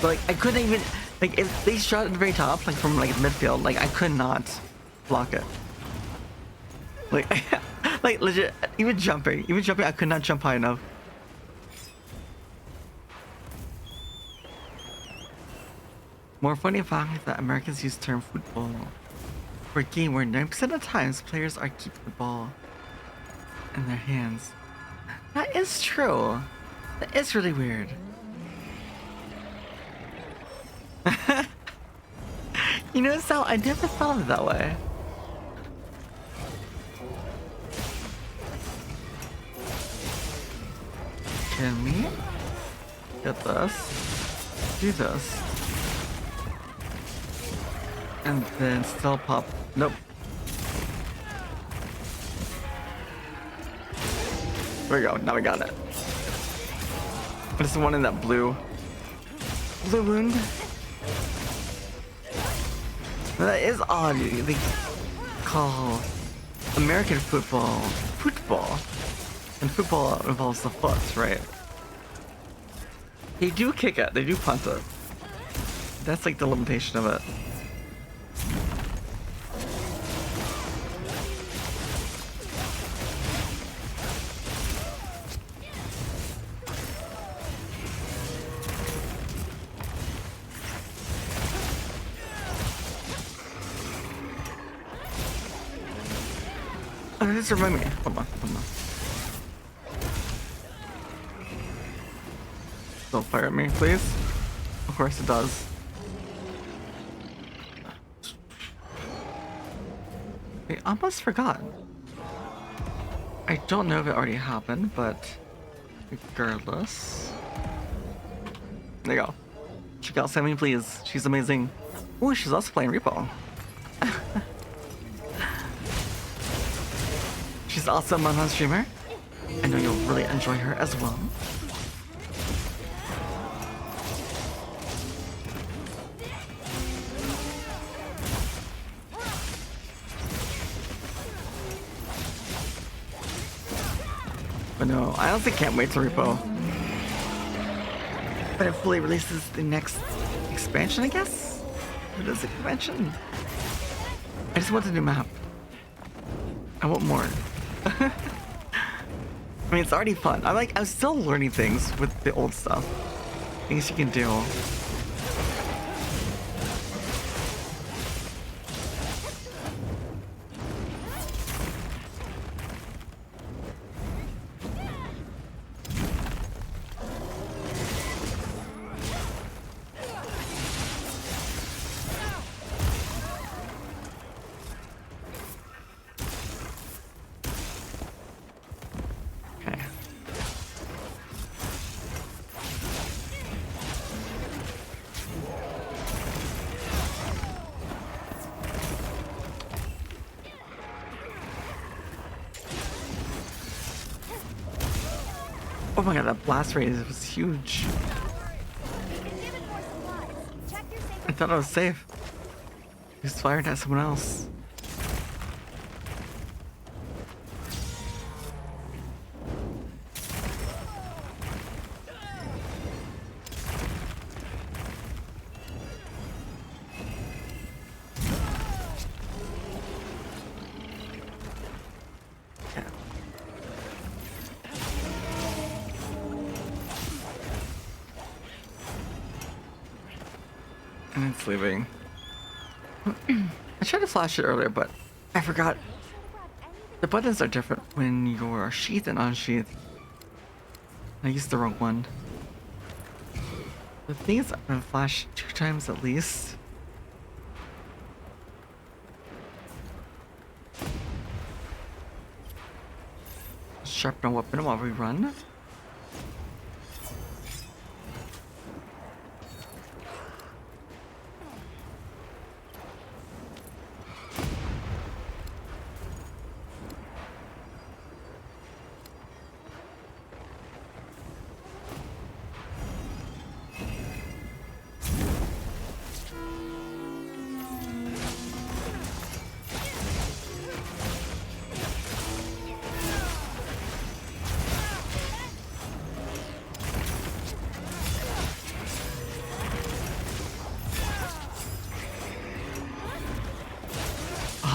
But like, I couldn't even, Like if they shot at the very top, like from like midfield, like I could not block it. Like, like legit, even jumping, I could not jump high enough. More funny fact that Americans use term football for a game where 9% of times players are keeping the ball in their hands. That is true. That is really weird. You know, Sal, I never thought of it that way. Can we get this? Do this. And then still pop. Nope. There we go. Now we got it. This is one in that blue wound. That is odd. They call American football. And football involves the foot, right? They do kick it. They do punt it. That's like the limitation of it. Oh, this remind me. Hold on. Don't fire at me, please. Of course it does. I almost forgot. I don't know if it already happened, but regardless. There you go. Check out Sammy, please. She's amazing. Ooh, she's also playing Repo. She's also a Monhan streamer. I know you'll really enjoy her as well. But no, I honestly can't wait to Repo. But it fully releases the next expansion, I guess? What is the expansion? I just want a new map. I want more. I mean, it's already fun. I'm still learning things with the old stuff. Things you can do. Oh my god, that blast rate was huge. I thought I was safe. He was fired at someone else. And it's leaving. I tried to flash it earlier, but I forgot. The buttons are different when you're sheathed and unsheathed. I used the wrong one. The thing is, I'm gonna flash 2 times at least. Sharpen a weapon while we run.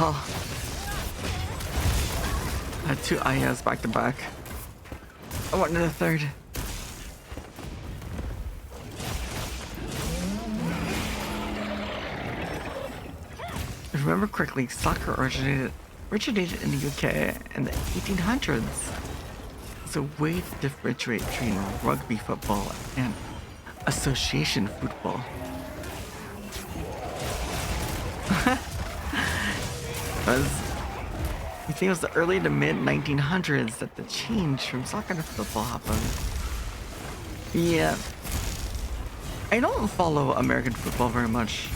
Oh. I had 2 IS back to back. I wanted a third. If I remember correctly, soccer originated in the UK in the 1800s. It's a way to differentiate between rugby football and association football. I think it was the early to mid 1900s that the change from soccer to football happened. Yeah. I don't follow American football very much.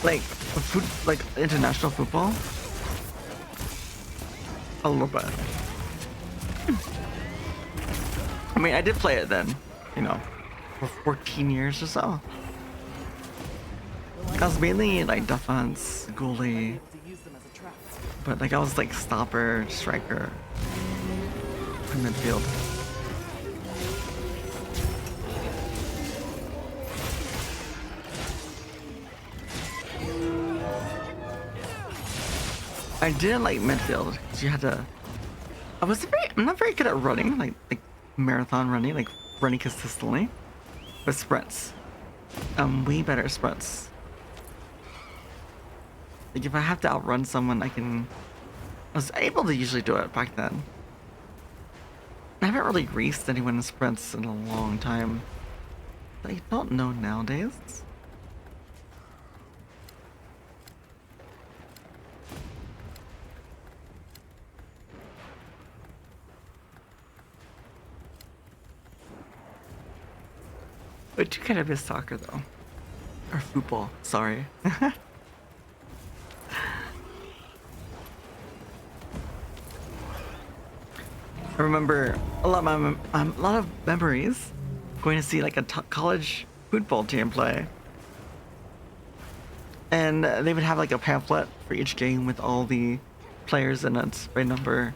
Like, like international football? A little bit. I mean, I did play it then, you know, for 14 years or so. I was mainly like defense, goalie, but like I was like stopper, striker, and midfield. I didn't like midfield because you had to. I'm not very good at running, like marathon running, like running consistently, but sprints. I'm way better at sprints. Like if I have to outrun someone, I was able to usually do it back then. I haven't really raced anyone in sprints in a long time. I don't know nowadays. I do kind of miss soccer though. Or football, sorry. I remember a lot of memories going to see like a college football team play, and they would have like a pamphlet for each game with all the players in it by number,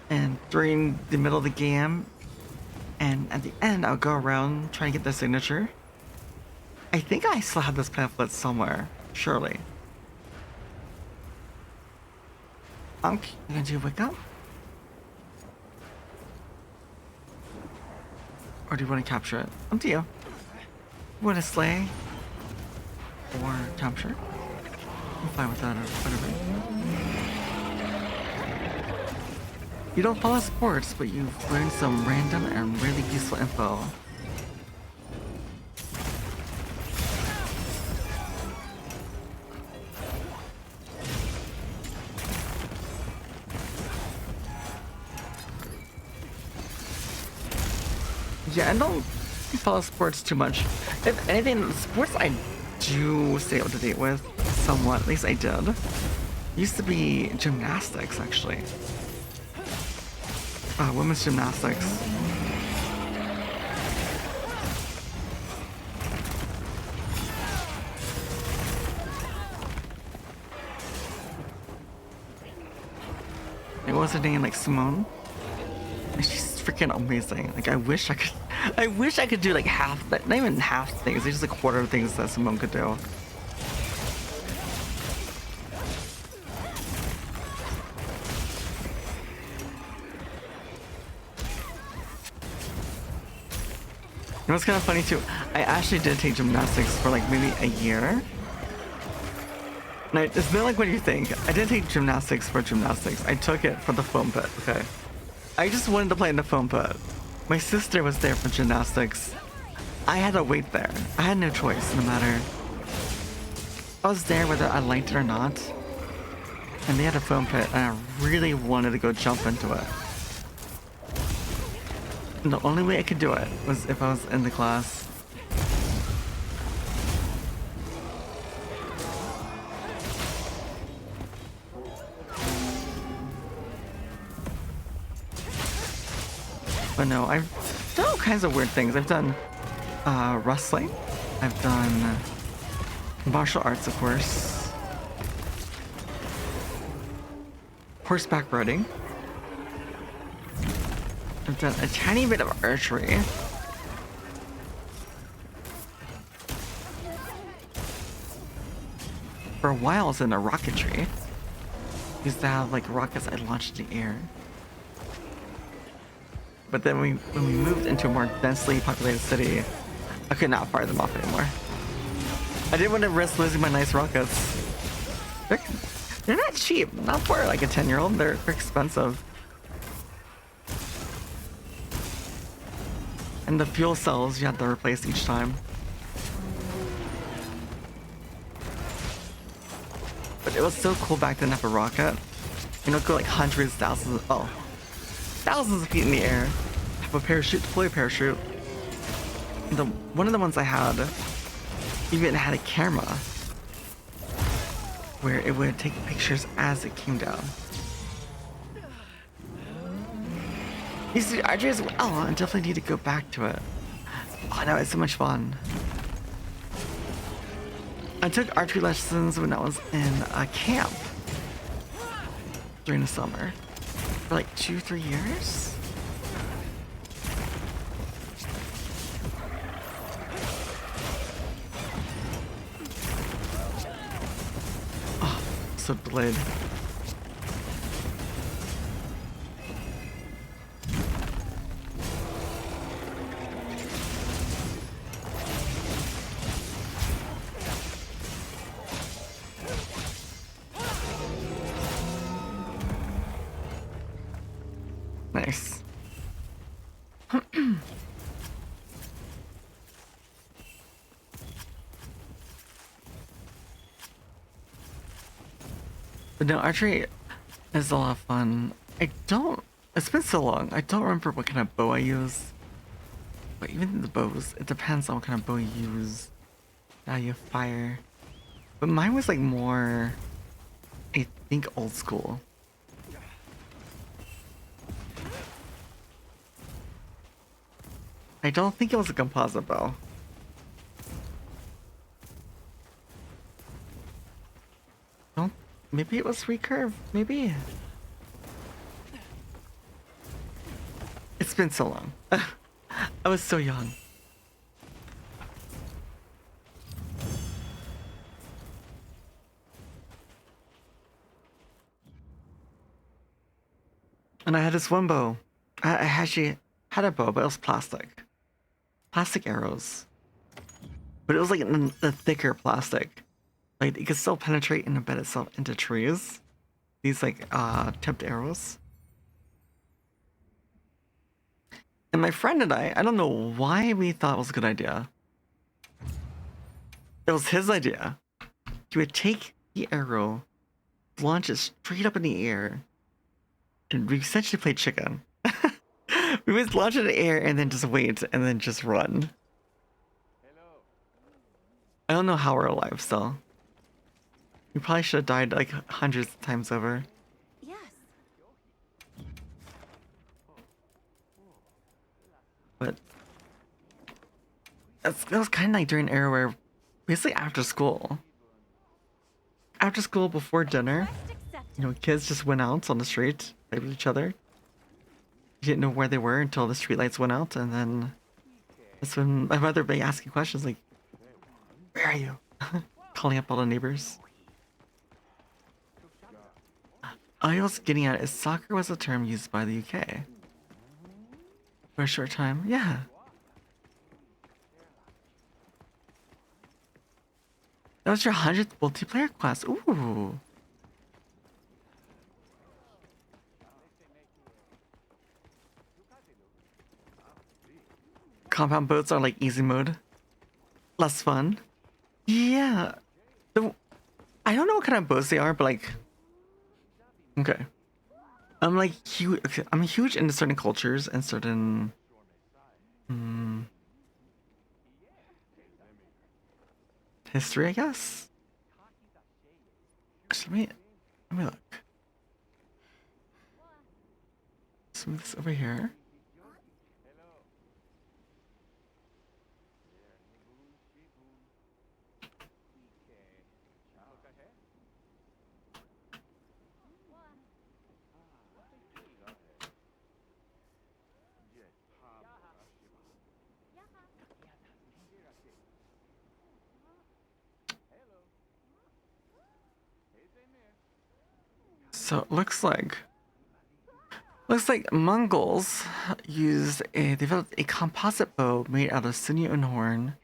and during the middle of the game and at the end I'll go around trying to get their signature. I think I still have this pamphlet somewhere, surely. Okay, you gonna do wake up? Or do you want to capture it? Up to you. You want to slay? Or capture? I'm fine with that or whatever. You don't follow sports, but you've learned some random and really useful info. Yeah, I don't follow sports too much. If anything, sports I do stay up to date with, somewhat. At least I did. Used to be gymnastics, actually. Women's gymnastics. What was her name? Like Simone? She's freaking amazing. Like I wish I could do like half, not even half things, just a quarter of things that Simone could do. You know what's kind of funny too? I actually did take gymnastics for like maybe a year. And it's not like what you think. I didn't take gymnastics for gymnastics. I took it for the foam pit, okay? I just wanted to play in the foam pit. My sister was there for gymnastics. I had to wait there. I had no choice, no matter. I was there whether I liked it or not. And they had a foam pit, and I really wanted to go jump into it. And the only way I could do it was if I was in the class. But no, I've done all kinds of weird things. I've done wrestling. I've done martial arts, of course. Horseback riding. I've done a tiny bit of archery. for a while I was in a rocketry. Used to have like rockets I launched in the air. But then when we moved into a more densely populated city, I could not fire them off anymore. I didn't want to risk losing my nice rockets. They're not cheap. Not for like a 10-year-old. They're expensive. And the fuel cells you have to replace each time. But it was so cool back then to have a rocket. You know, go like hundreds, thousands of feet in the air. Have a parachute, deploy a parachute. One of the ones I had even had a camera where it would take pictures as it came down. Used to do archery as well. I definitely need to go back to it. Oh no, it's so much fun. I took archery lessons when I was in a camp during the summer for like 2-3 years. Oh, so delayed. Nice. But no, archery is a lot of fun. It's been so long. I don't remember what kind of bow I use. But even the bows, it depends on what kind of bow you use. How you fire. But mine was like more, I think, old school. I don't think it was a composite bow. Maybe it was recurve, maybe. It's been so long. I was so young. And I had this one bow. I actually had a bow, but it was plastic. Plastic arrows. But it was like the thicker plastic. Like it could still penetrate and embed itself into trees. These like tipped arrows. And my friend and I don't know why we thought it was a good idea. It was his idea. He would take the arrow, launch it straight up in the air, and we essentially played chicken. We would launch it in the air and then just wait and then just run. I don't know how we're alive still. We probably should have died like hundreds of times over. Yes. But that was kind of like during an era where basically after school before dinner, you know, kids just went out on the street, played with each other. You didn't know where they were until the streetlights went out, and then that's when my mother would be asking questions like, "Where are you?" Calling up all the neighbors. I was getting at is soccer was a term used by the UK for a short time. Yeah. That was your 100th multiplayer class. Ooh. Compound boats are like easy mode. Less fun. Yeah. I don't know what kind of boats they are, but like... Okay. I'm like huge. I'm huge into certain cultures and certain... history, I guess? Actually, let me look. Let's move this over here. So it looks like Mongols developed a composite bow made out of sinew and horn.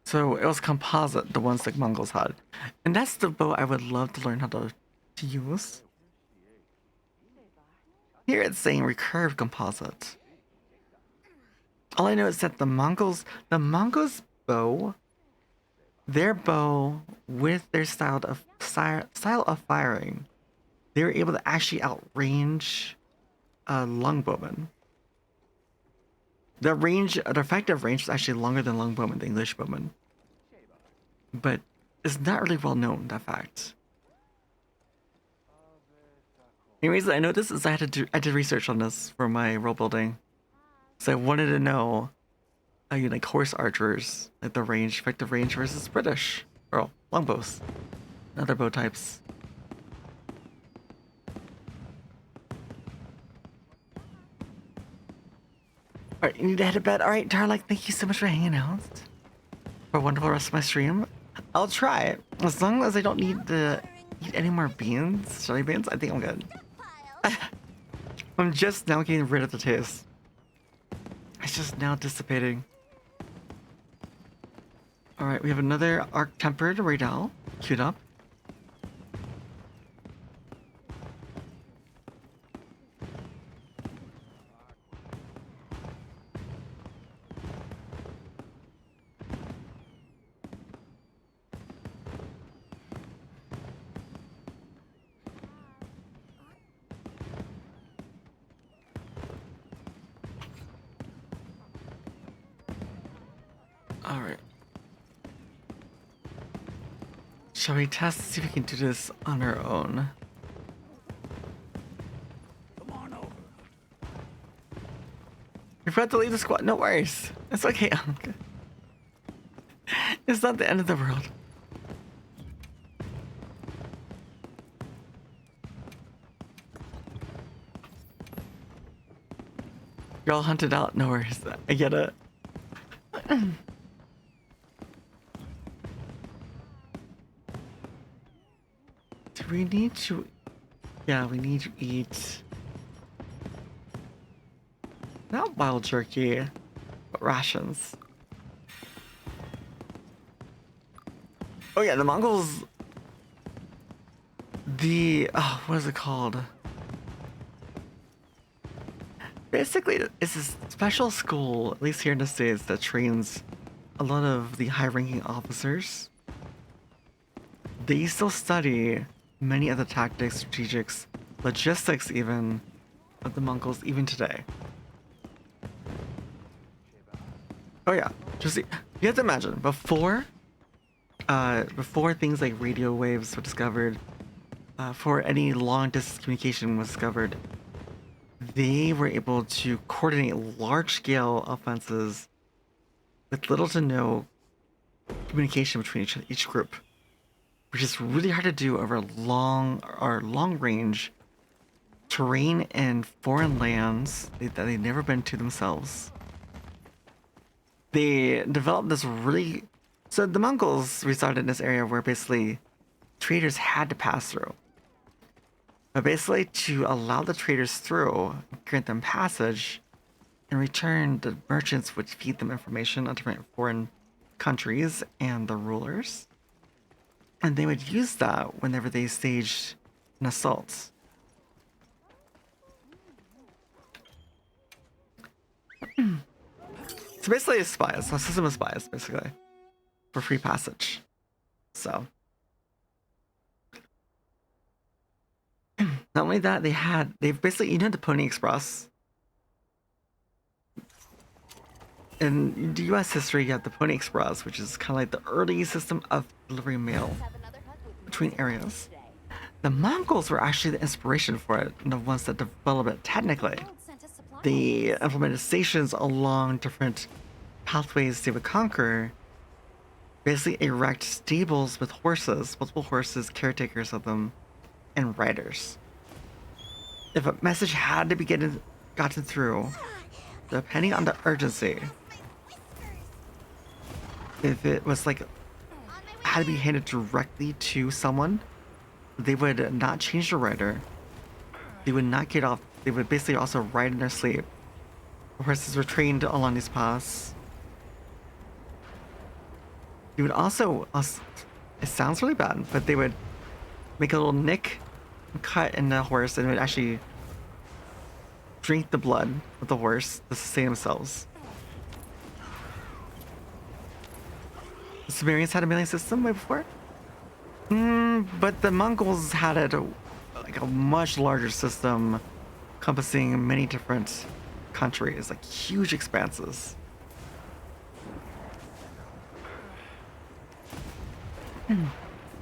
So it was composite, the ones like Mongols had. And that's the bow I would love to learn how to use. Here it's saying recurved composite. All I know is that the Mongols bow, their bow with their style of firing, they were able to actually outrange longbowmen. The effective range was actually longer than longbowmen, the English bowmen. But it's not really well known, that fact. Anyways, I know this is I did research on this for my role building. So I wanted to know like horse archers, like the effective range versus British or longbows, and other bow types. Alright, you need to head to bed. Alright, Darlik, thank you so much for hanging out. For a wonderful rest of my stream. I'll try. As long as I don't need to eat any more beans, jelly beans, I think I'm good. I'm just now getting rid of the taste. It's just now dissipating. Alright, we have another arc-tempered Raidal queued up. Alright. Shall we test to see if we can do this on our own? Come on over. We forgot to leave the squad. No worries. It's okay. It's not the end of the world. You're all hunted out. No worries. I get it. Do we need to... Yeah, we need to eat... Not wild jerky, but rations. Oh yeah, the Mongols... what is it called? Basically, it's a special school, at least here in the States, that trains a lot of the high-ranking officers. They still study many of the tactics, strategics, logistics even, of the Mongols even today. Oh yeah, just you have to imagine, before things like radio waves were discovered, before any long-distance communication was discovered, they were able to coordinate large-scale offenses with little to no communication between each group, which is really hard to do over long-range terrain in foreign lands that they've never been to themselves. They developed this really... So the Mongols resided in this area where basically traders had to pass through. But basically to allow the traders through, grant them passage, in return the merchants would feed them information on different foreign countries and the rulers. And they would use that whenever they staged an assault. So basically a spy, it's a system of spies, basically. For free passage. So. Not only that, they've basically, you know the Pony Express? In the US history, you have the Pony Express, which is kind of like the early system of delivering mail between areas. The Mongols were actually the inspiration for it, and the ones that developed it technically. They implemented stations along different pathways they would conquer, basically erect stables with horses, multiple horses, caretakers of them, and riders. If a message had to be gotten through, depending on the urgency, if it was like had to be handed directly to someone, they would not change the rider. They would not get off. They would basically also ride in their sleep. Horses were trained along these paths. They would also, it sounds really bad, but they would make a little nick and cut in the horse and would actually drink the blood of the horse to sustain themselves. The Sumerians had a milling system way before? But the Mongols had like a much larger system encompassing many different countries, like huge expanses.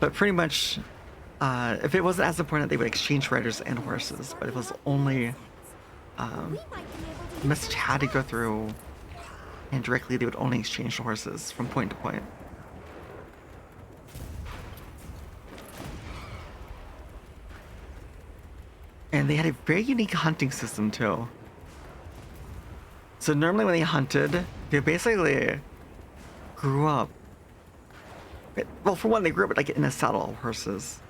But pretty much, if it wasn't as important, they would exchange riders and horses. But it was only the message had to go through, and directly they would only exchange the horses from point to point. And they had a very unique hunting system too. So normally when they hunted, they basically grew up. Well, for one, they grew up like in a saddle of horses.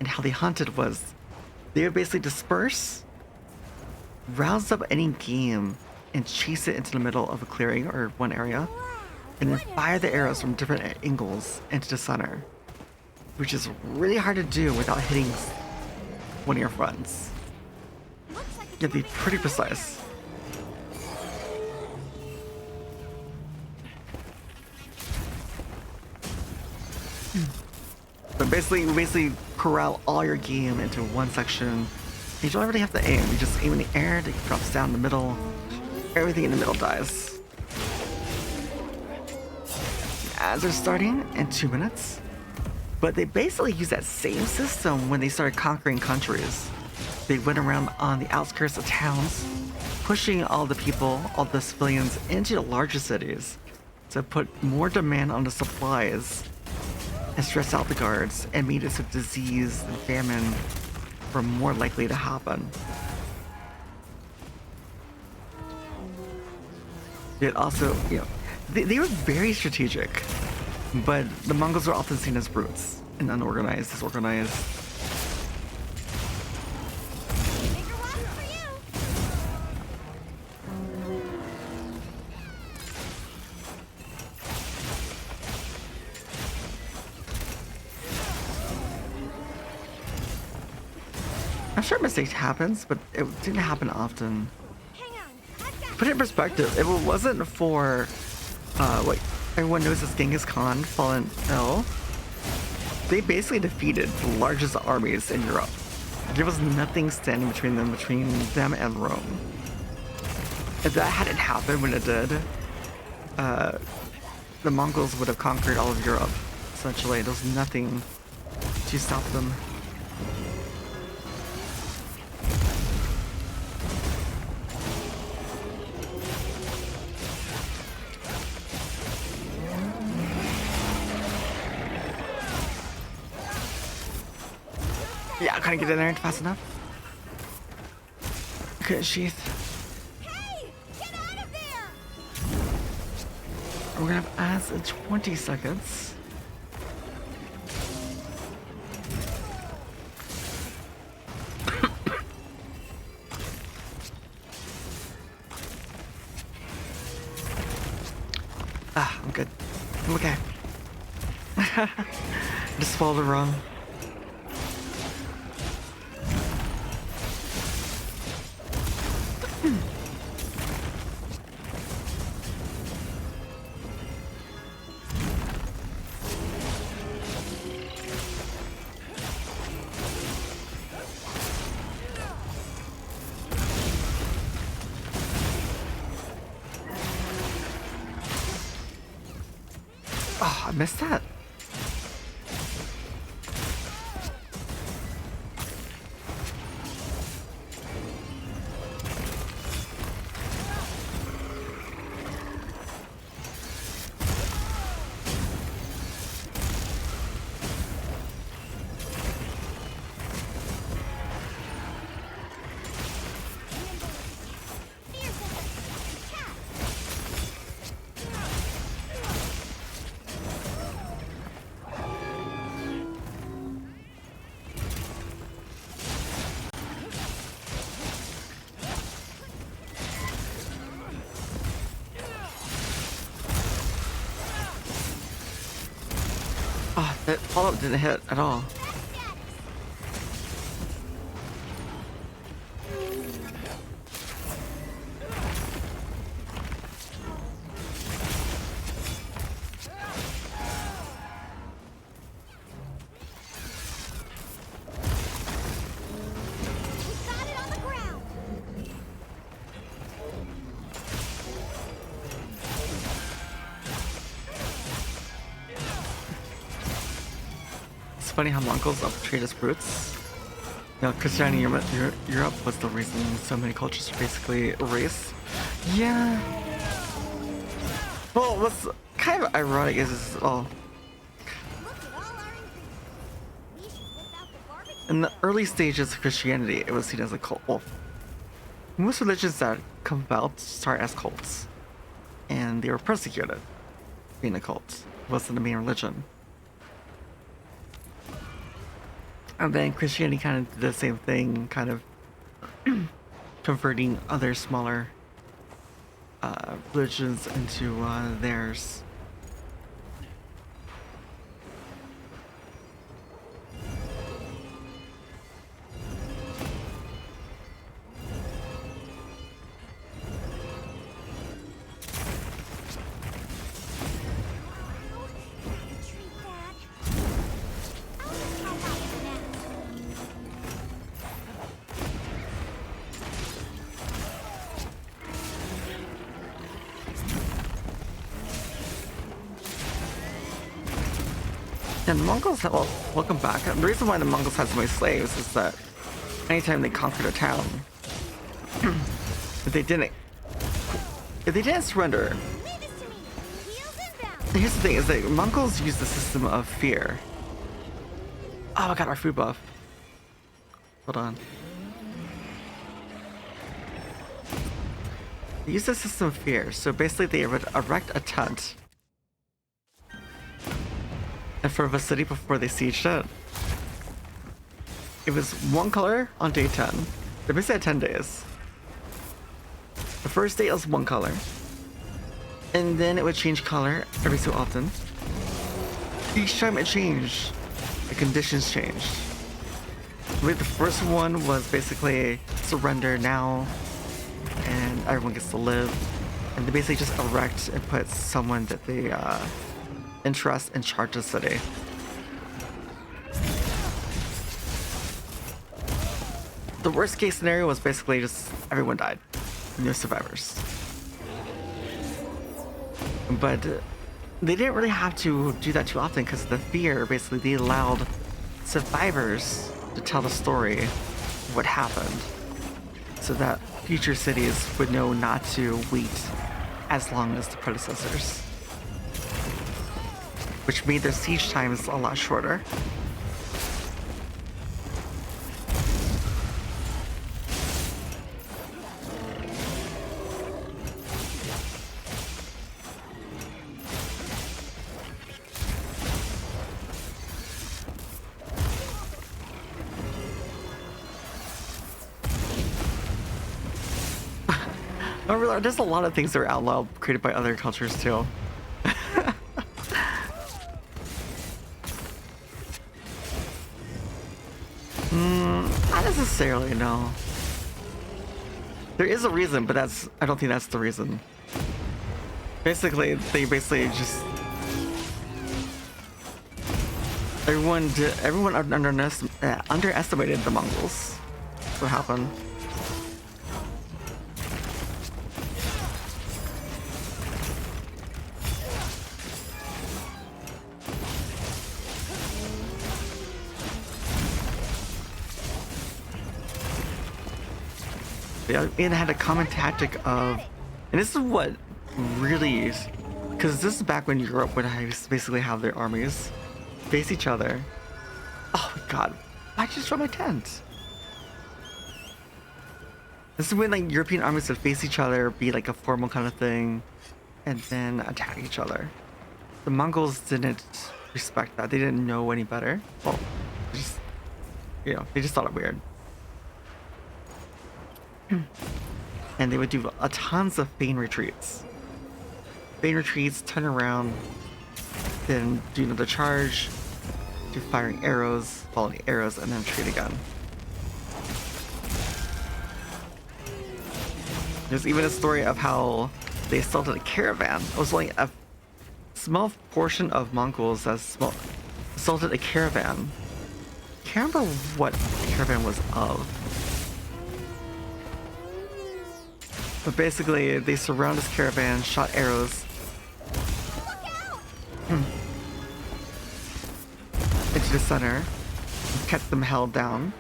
And how they hunted was they would basically disperse, rouse up any game, and chase it into the middle of a clearing or one area, and then fire the arrows from different angles into the center, which is really hard to do without hitting one of your friends. You have to be pretty precise. But basically, you basically corral all your game into one section. You don't really have to aim. You just aim in the air, it drops down in the middle. Everything in the middle dies. Ads are starting in 2 minutes. But they basically used that same system when they started conquering countries. They went around on the outskirts of towns, pushing all the people, all the civilians, into the larger cities to put more demand on the supplies and stress out the guards, and made it so disease and famine were more likely to happen. It also, they were very strategic, but the Mongols were often seen as brutes and unorganized, disorganized. I'm sure mistakes happens, but it didn't happen often. Put it in perspective, if it wasn't for what everyone knows as Genghis Khan fallen ill, they basically defeated the largest armies in Europe. There was nothing standing between them and Rome. If that hadn't happened when it did, the Mongols would have conquered all of Europe. Essentially, there was nothing to stop them. Yeah, I couldn't get in there fast enough. Couldn't sheath. Hey! Get out of there! We're gonna have ads in 20 seconds. I'm good. I'm okay. Just followed the wrong. Oh, I missed that. Oh, that follow-up didn't hit at all. Got it on the ground. It's funny how Mongols treat as brutes. You know, Christianity in Europe was the reason so many cultures are basically erased. Yeah. Well, what's kind of ironic is, well, Look at all our ingredients. We should whip out the barbecue. in the early stages of Christianity, it was seen as a cult. Well, most religions that come about start as cults, and they were persecuted. Being a cult wasn't the main religion. And then Christianity kind of did the same thing, kind of converting other smaller religions into theirs. Treat that. I'll just help out for now. And the Mongols have, well, welcome back. The reason why the Mongols had so many slaves is that anytime they conquered a town, if they didn't surrender, Leave this to me. Heels inbound. here's the thing: is that Mongols use the system of fear. Oh, I got our food buff. Hold on. They use the system of fear. So basically, they would erect a tent in front of a city before they sieged it. It was one color on day 10. They basically had 10 days. The first day was one color. And then it would change color every so often. Each time it changed, the conditions changed. The first one was basically surrender now, and everyone gets to live. And they basically just erect and put someone that they interest in charge of the city. The worst case scenario was basically just everyone died. No survivors. But they didn't really have to do that too often because the fear, basically, they allowed survivors to tell the story of what happened so that future cities would know not to wait as long as the predecessors, which made their siege times a lot shorter. There's a lot of things that are outlawed created by other cultures too. Not necessarily, no. There is a reason, but I don't think that's the reason. Basically, they just everyone underestimated the Mongols. That's what happened. It had a common tactic of, and this is what really is, because this is back when Europe would basically have their armies face each other. Oh my god, why'd you destroy my tent? This is when like European armies would face each other, be like a formal kind of thing, and then attack each other. The Mongols didn't respect that. They didn't know any better. Well, they just thought it weird. And they would do tons of feign retreats. Feign retreats, turn around, then do another charge, to firing arrows, following arrows, and then retreat again. There's even a story of how they assaulted a caravan. It was only a small portion of Mongols that assaulted a caravan. Can't remember what the caravan was of. But basically, they surround this caravan, shot arrows into the center, and kept them held down.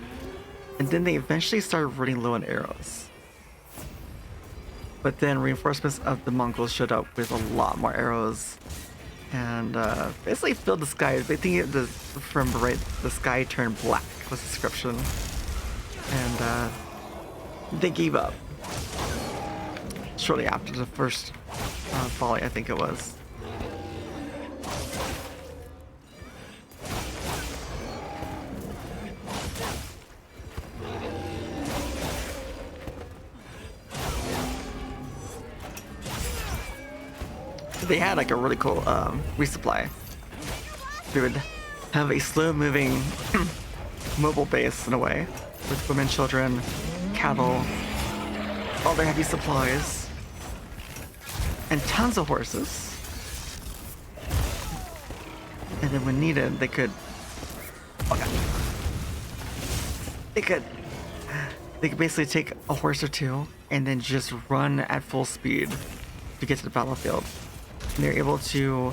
And then they eventually started running low on arrows. But then reinforcements of the Mongols showed up with a lot more arrows. And basically filled the sky. They think from right, the sky turned black was the description. And they gave up. Shortly after the first volley, I think it was. They had like a really cool resupply. They would have a slow-moving mobile base in a way, with women, children, cattle, all their heavy supplies, and tons of horses. And then when needed, they could basically take a horse or two and then just run at full speed to get to the battlefield. And they're able to,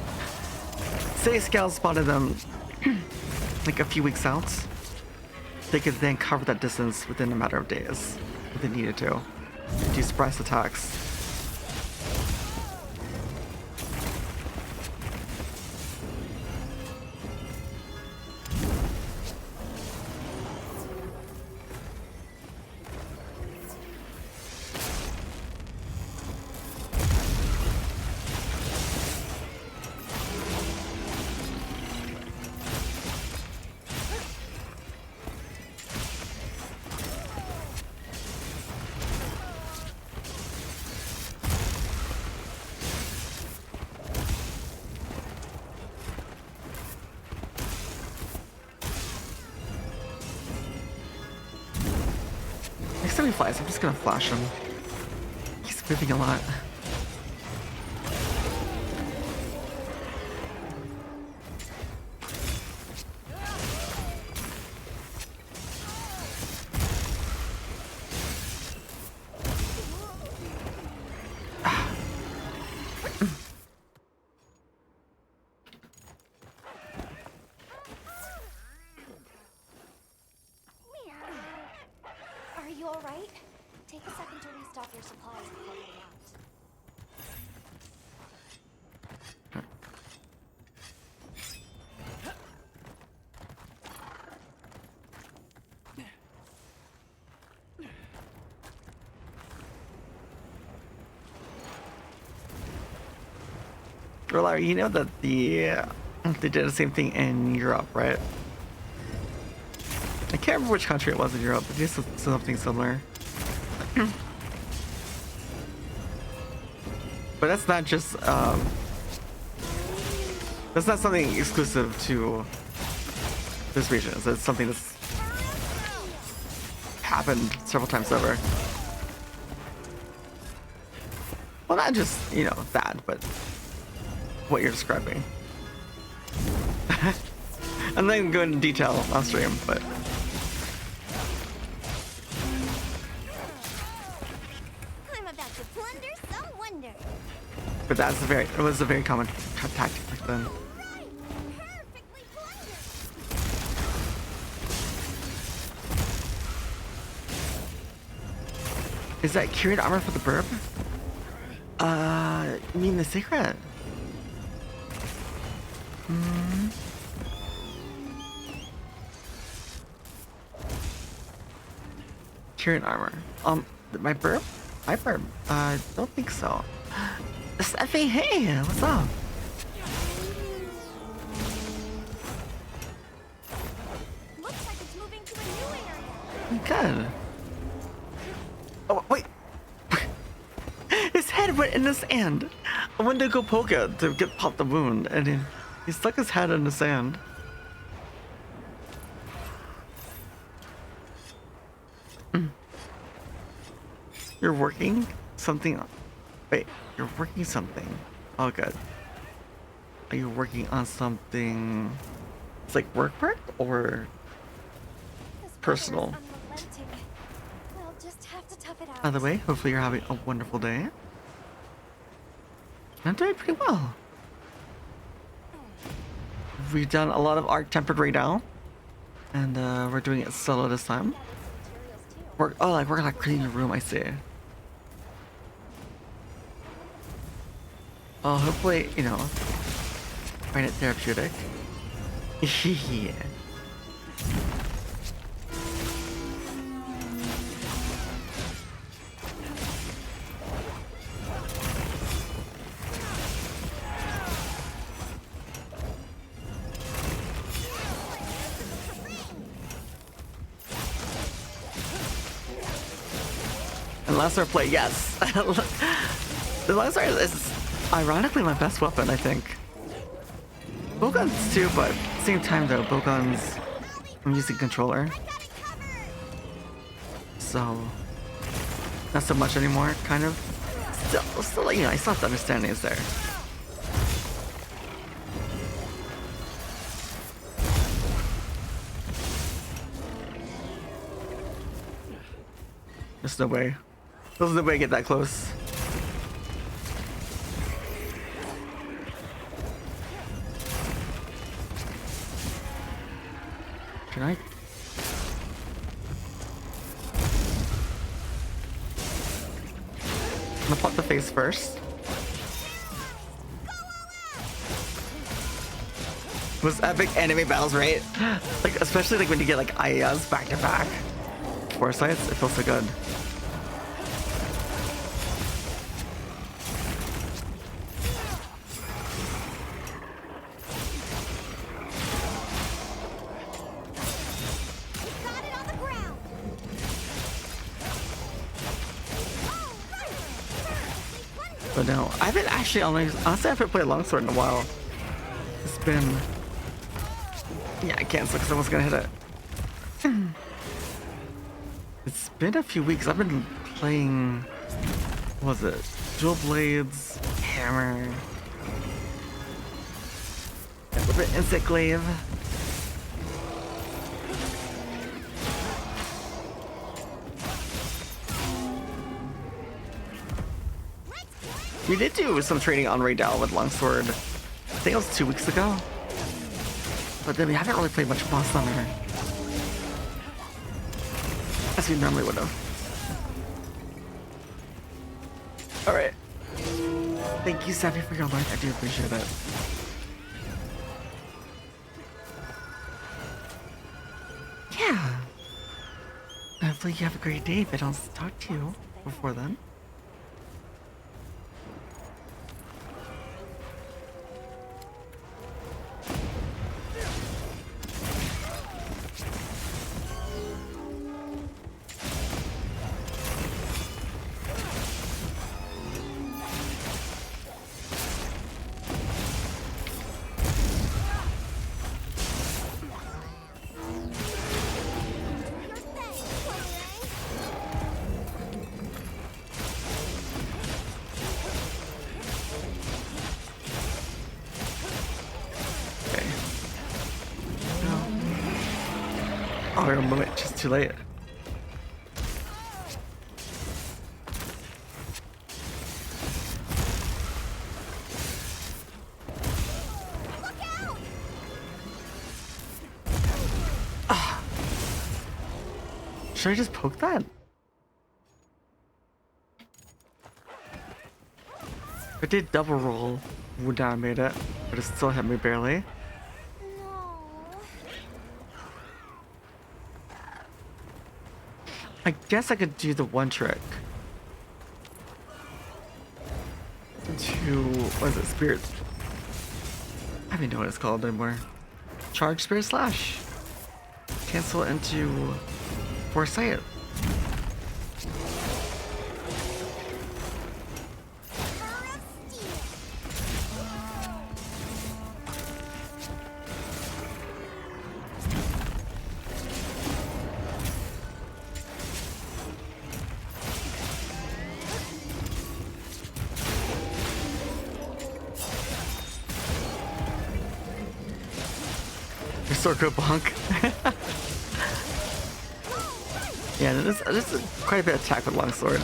say scouts spotted them like a few weeks out, they could then cover that distance within a matter of days if they needed to do surprise attacks. Next time he flies, I'm just gonna flash him. He's moving a lot. Are you alright? Take a second to restock your supplies before heading out. Rolar, you know that they did the same thing in Europe, right? I can't remember which country it was in Europe, but just something similar. But that's not just that's not something exclusive to this region. It's something that's happened several times over. Well, not just, you know, that, but what you're describing. I'm not gonna go into detail on stream, but I'm about to plunder some wonder. but it was a very common tactic back then. Right, perfectly plundered. Is that cured armor for the burb? You mean the secret? Cured armor. My burb? My burb? Don't think so. Steffi, hey, what's up? Looks like it's moving to a new area. Good. Oh, wait. His head went in the sand. I went to go poke it to get pop the wound, and he stuck his head in the sand. You're working something. Wait, you're working something. Oh, good. Are you working on something? It's like work or This weather personal? is unrelenting. We'll just have to tough it out. By the way, hopefully you're having a wonderful day. I'm doing pretty well. We've done a lot of art tempered right now, and we're doing it solo this time. We're we're gonna clean your room. I see. Oh, hopefully find it therapeutic. Yeah. And Lancer play, yes. The Lancer is ironically my best weapon, I think. Bowguns too, but at the same time though, bowguns, I'm using controller. So, not so much anymore, kind of. Still, I still have to understand is there. There's no way. There's no way to get that close. Can I? I'm gonna pop the face first. Was epic anime battles, right? Like, especially like when you get like IAs back to back. Foresights, it feels so good. Got it on the ground. But no, I haven't actually honestly I haven't played longsword in a while. It's been I canceled because I was gonna hit it. It's been a few weeks. I've been playing what was it? Dual blades, hammer, a little bit insect glaive. We did do some training on Raydal with longsword. I think it was 2 weeks ago. But then we haven't really played much boss summoner. As we normally would have. Alright. Thank you, Savvy, for your alert. I do appreciate it. Yeah. Hopefully you have a great day if I don't talk to you before then. Oh, I'm a just too late. Ah. Should I just poke that? I did double roll when I made it, but it still hit me barely. I guess I could do the one trick. To, what is it, Spirit? I don't even know what it's called anymore. Charge Spirit Slash. Cancel it into Foresight. Your sword could bonk. Yeah, there's quite a bit of attack with longsword.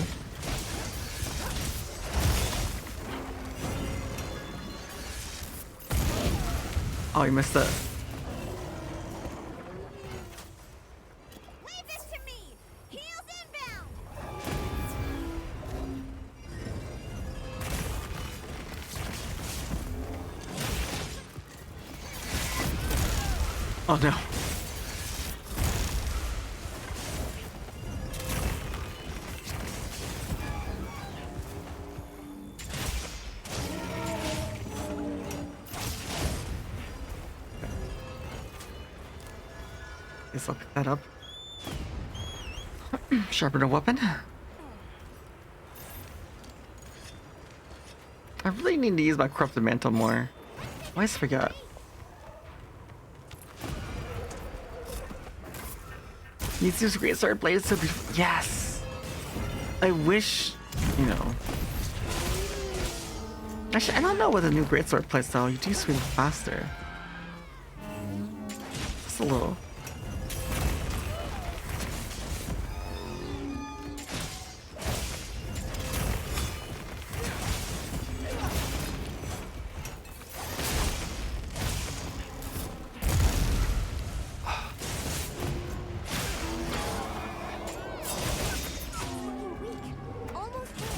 Oh, you missed it. Leave this to me. Heels inbound. Oh no. Guess I'll pick that up. Sharpen a weapon. I really need to use my corrupted mantle more. I always forget. Needs to use great sword blades so beautiful. Yes! I wish, you know. Actually, I don't know what the new greatsword playstyle. You do swing faster. Just a little. Almost there.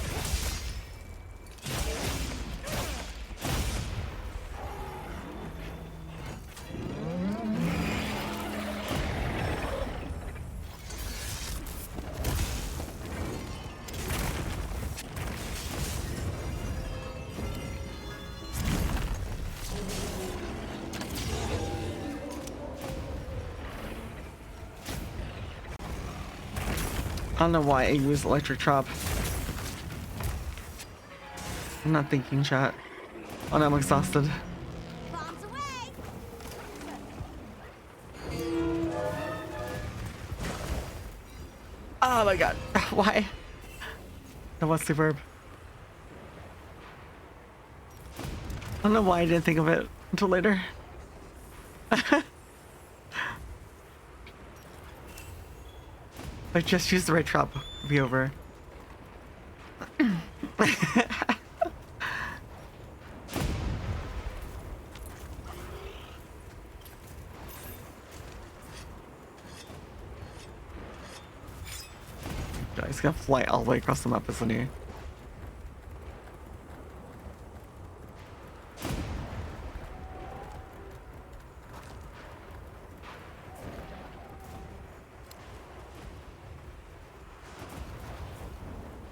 I don't know why I use electric chop. I'm not thinking, chat. Oh no, I'm exhausted. Bombs away. Oh my god. Why? That was superb. I don't know why I didn't think of it until later. I just used the right trap. It'll be over. Yeah, he's gonna fly all the way across the map, isn't he?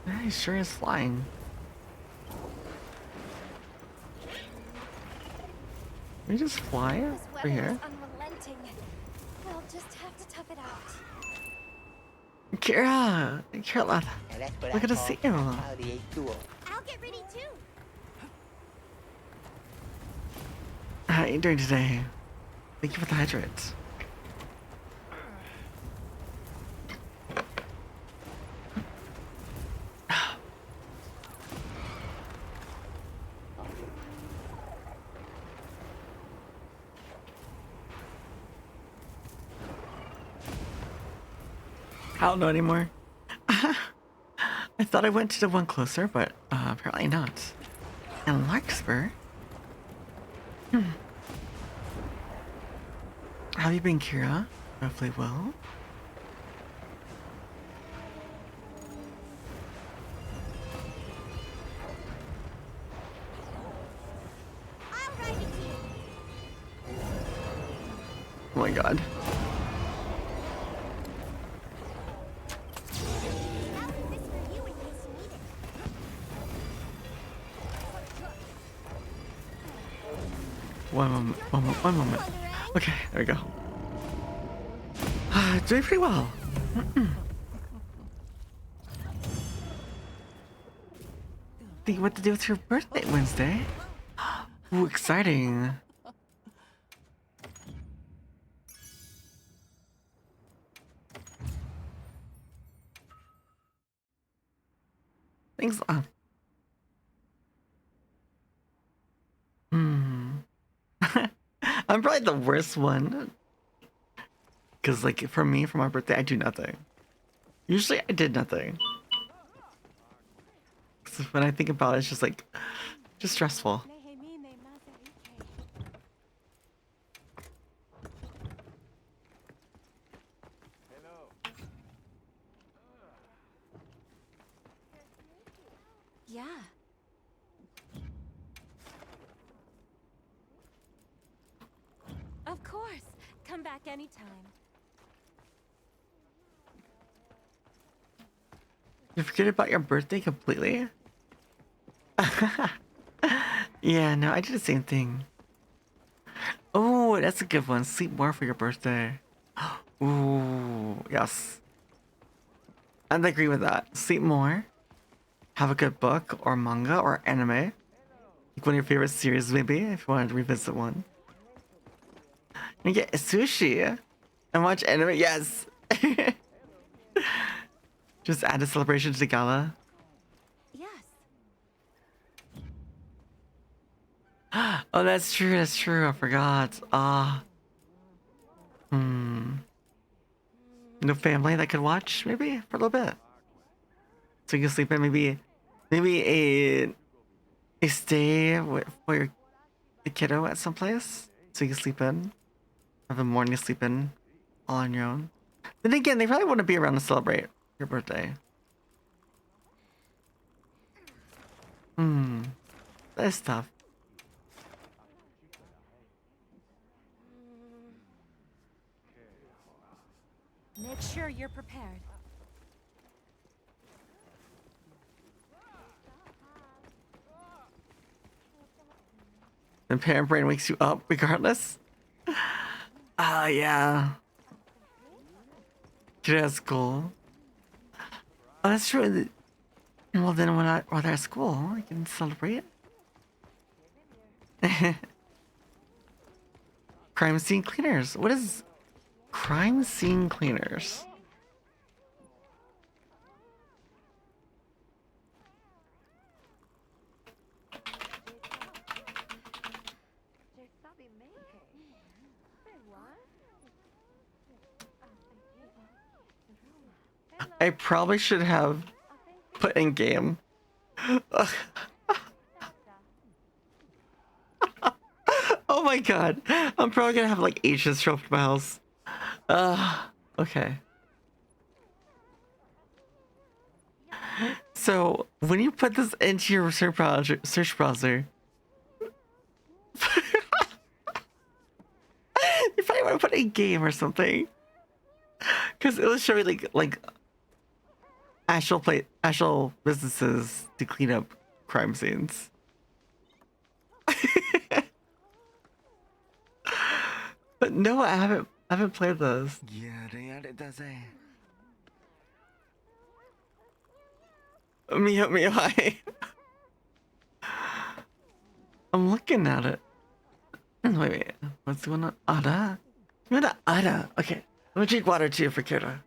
Yeah, he sure is flying. Can we just fly This over weather here? is unrelenting. We'll just have to tough it out. Kira! Kira, Now that's what look I at us call see you. quality a tool. I'll get ready too. How are you doing today? Thank you for the hydrate. I don't know anymore. I thought I went to the one closer, but apparently not. And Larkspur? How have you been, Kira? Roughly well? I'll ride with you. Oh my god. I'll leave this for you in case you need it. One moment. Okay, there we go. Doing pretty well. Think what to do with your birthday Wednesday? Ooh, exciting. Thanks. Hmm. I'm probably the worst one Because, like, for me, for my birthday, I do nothing. Usually, I did nothing. So when I think about it, it's just like, just stressful. Yeah. Of course. Come back anytime. You forget about your birthday completely? Yeah, no, I did the same thing. Oh, that's a good one. Sleep more for your birthday. Ooh, yes. I'd agree with that. Sleep more. Have a good book or manga or anime. Like one of your favorite series, maybe, if you wanted to revisit one. And get sushi and watch anime. Yes. Just add a celebration to the gala. Yes. Oh, that's true. That's true. I forgot. Ah. No family that could watch, maybe for a little bit. So you can sleep in. Maybe a stay for your the kiddo at some place, so you can sleep in. Have a morning sleep in, all on your own. Then again, they probably want to be around to celebrate your birthday. That's tough. Make sure you're prepared. And parent brain wakes you up regardless. Ah, yeah. Kid at school. Oh, that's true. Well, then while they're at school, I can celebrate. Crime scene cleaners. What is crime scene cleaners? I probably should have put in game. Oh my god. I'm probably gonna have like H's show up to my house. Okay. So when you put this into your search browser, you probably want to put a game or something, because it'll show you like actual businesses to clean up crime scenes. But no, I haven't played those. Me, hi. I'm looking at it. Wait. What's going on? Ada? You want Ada? Okay. Let me drink water too for Kira.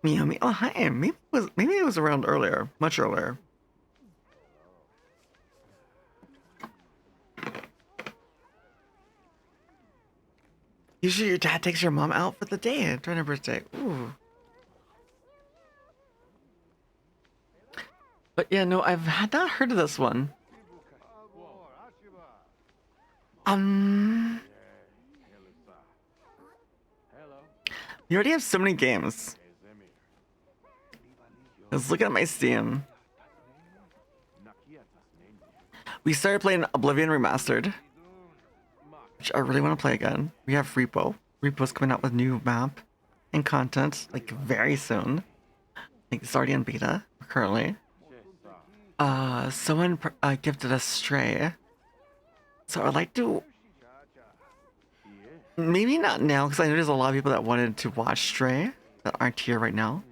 Me. Oh, hi. Maybe it was around earlier. Much earlier. Usually your dad takes your mom out for the day during her birthday. Ooh. But yeah, no, had not heard of this one. You already have so many games. Let's look at my Steam. We started playing Oblivion Remastered, which I really want to play again. We have Repo. Repo's coming out with new map and content like very soon. Like it's already in beta currently. Someone gifted us Stray, so I'd like to. Maybe not now, because I know there's a lot of people that wanted to watch Stray that aren't here right now.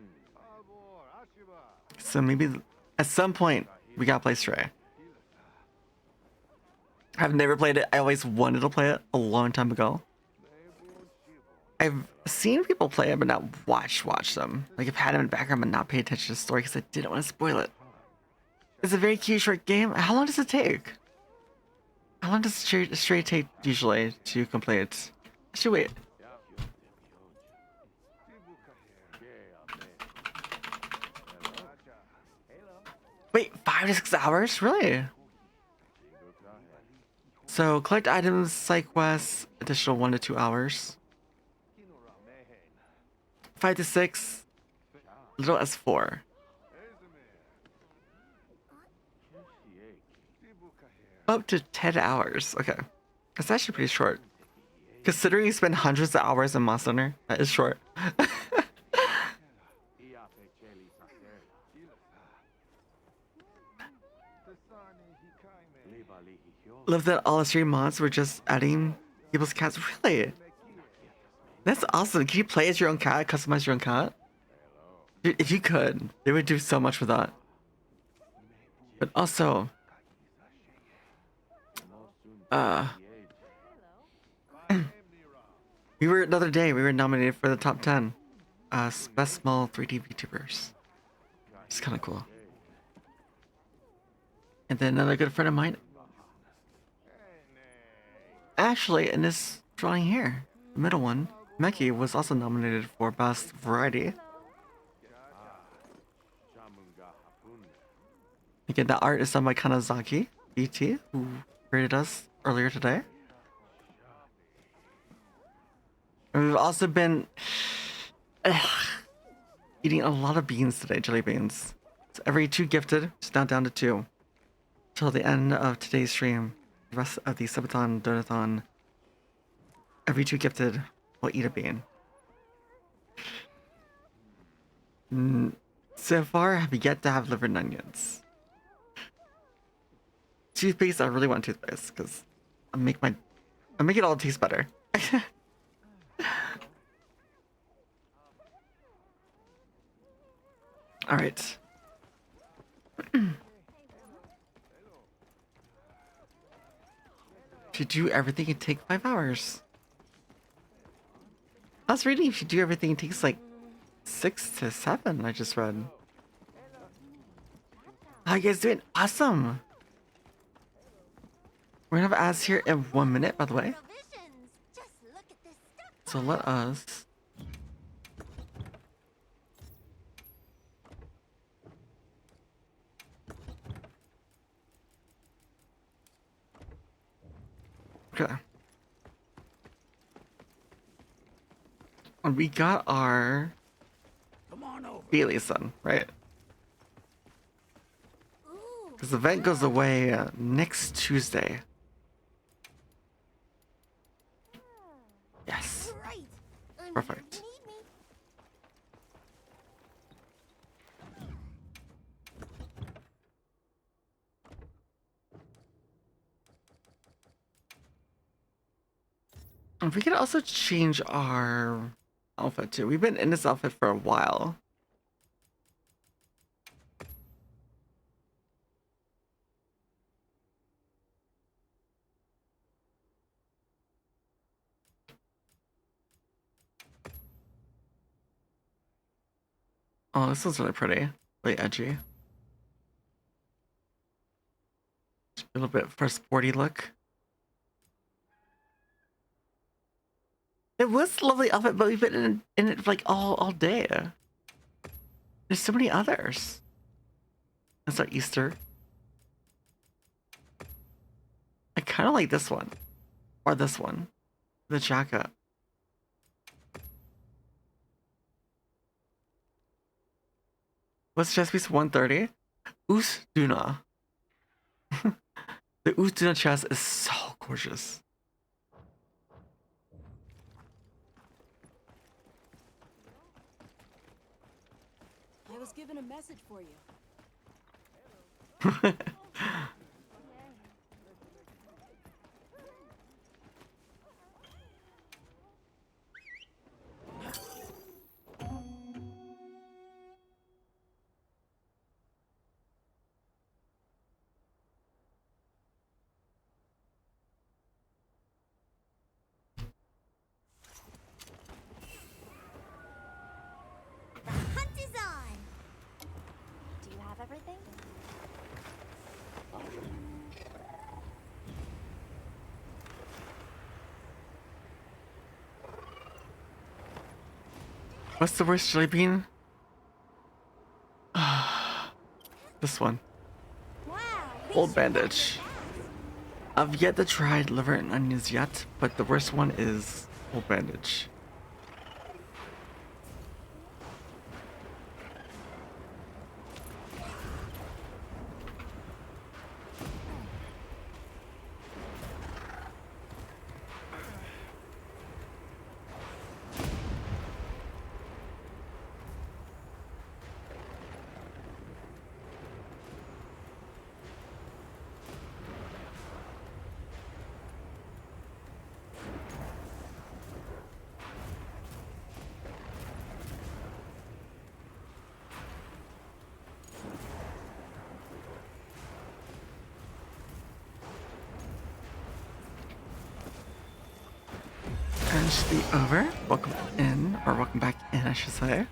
So maybe at some point we gotta play Stray. I've never played it. I always wanted to play it a long time ago. I've seen people play it, but not watch them. Like I've had them in the background, but not pay attention to the story because I didn't want to spoil it. It's a very cute short game. How long does it take? How long does straight take usually to complete? Actually, wait. Wait, 5 to 6 hours? Really? So collect items, side quests, additional 1 to 2 hours. 5 to 6, little as 4. Up to 10 hours. Okay. That's actually pretty short. Considering you spend hundreds of hours in Monster Hunter, that is short. Love that all the stream mods were just adding people's cats. Really? That's awesome. Can you play as your own cat? Customize your own cat? Dude, if you could, they would do so much for that. But also, we were nominated for the top 10 best small 3D VTubers. It's kind of cool. And then another good friend of mine, actually, in this drawing here, the middle one, Meki was also nominated for best variety. Again, the art is done by Kanazaki BT, who created us earlier today. And we've also been eating a lot of beans today, jelly beans. So every 2 gifted, it's now down to 2. Till the end of today's stream, the rest of the Subathon, Donathon, every 2 gifted will eat a bean. So far, have yet to have liver and onions. Toothpaste, I really want toothpaste because I make it all taste better. All right. To do everything, it takes 5 hours. I was reading if you do everything, it takes like 6 to 7. I just read. How you guys doing? Awesome. We're gonna have ads here in 1 minute, by the way. Provisions. Just look at this stuff. So let us. Okay. And we got our Bailey son, right? Ooh. Because the event goes away next Tuesday. Yes. Right. Perfect. You need me. And we could also change our outfit too. We've been in this outfit for a while. Oh, this one's really pretty. Really edgy. A little bit for a sporty look. It was a lovely outfit, but we've been in it like all day. There's so many others. That's our Easter. I kind of like this one. Or this one. The jacket. What's chest piece 130? Dono. The Dono chest is so gorgeous. I was given a message for you. The hunt is on. Do you have everything? What's the worst jelly bean? This one. Wow. Old bandage. I've yet to try liver and onions yet, but the worst one is old bandage. And should be over. Welcome in, or welcome back in, I should say.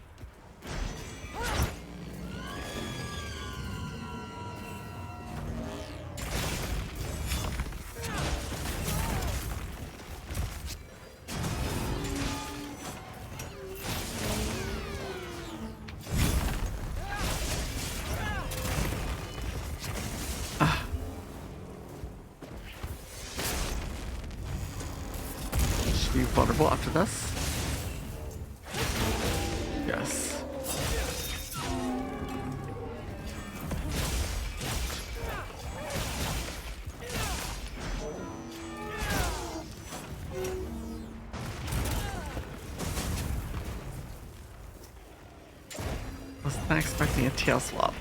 Should be vulnerable after this. Yes. Was not expecting a tail swap.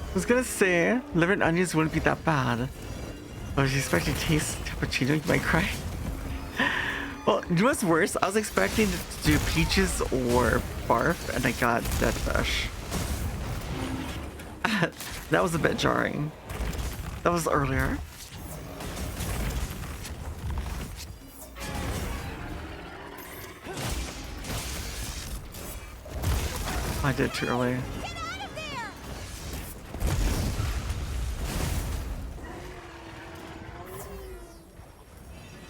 I was gonna say liver and onions wouldn't be that bad. I was expecting to taste cappuccino, you might cry. Well, you know what's worse? I was expecting to do peaches or barf, and I got dead fish. That was a bit jarring. That was earlier. I did too early. Get out of there!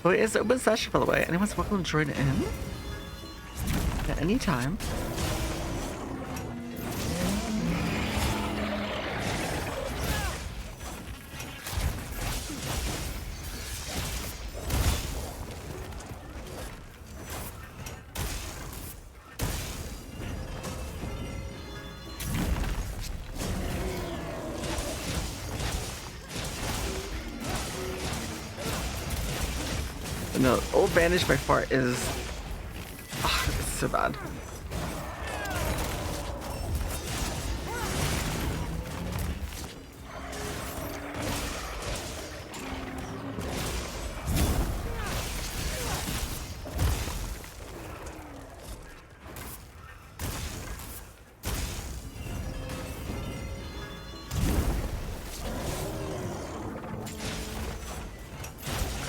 Oh, it is open session, by the way. Anyone's welcome to join in at any time. No, old bandage by far is it's so bad.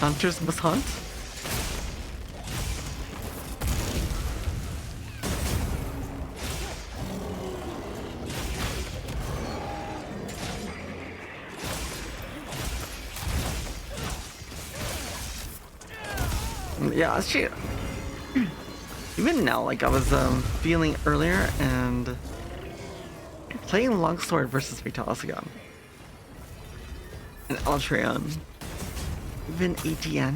Hunters must hunt. Yeah, actually, even now, like I was feeling earlier and playing longsword versus Vitalis again. And Altreon. Even ATN.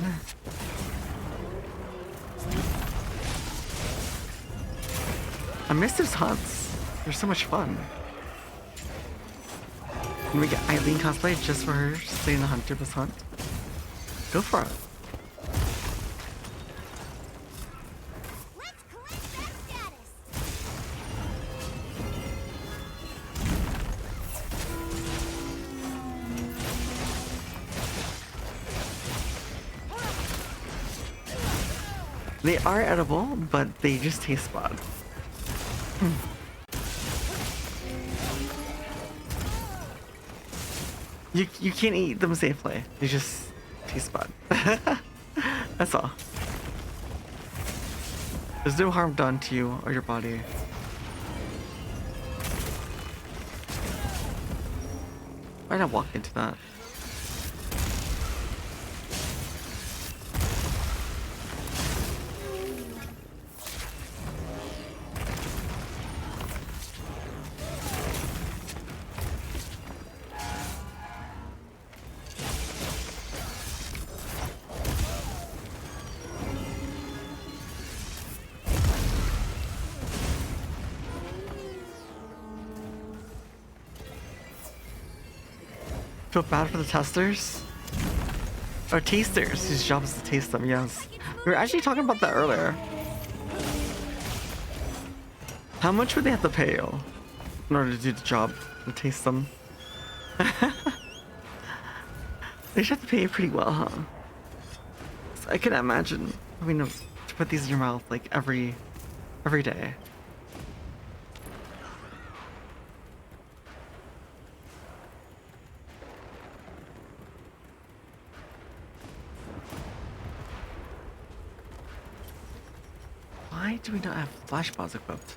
I miss those hunts. They're so much fun. Can we get Eileen cosplay just for her saying the hunter must hunt? Go for it. Let's collect that status! They are edible, but they just taste bad. You can't eat them safely. They just taste bad. That's all. There's no harm done to you or your body. Why not walk into that? Feel bad for the testers? Or tasters, whose job is to taste them, yes. We were actually talking about that earlier. How much would they have to pay you in order to do the job, to taste them? They should have to pay you pretty well, huh? So I can imagine having to put these in your mouth like every day. Why do we not have flash bots equipped?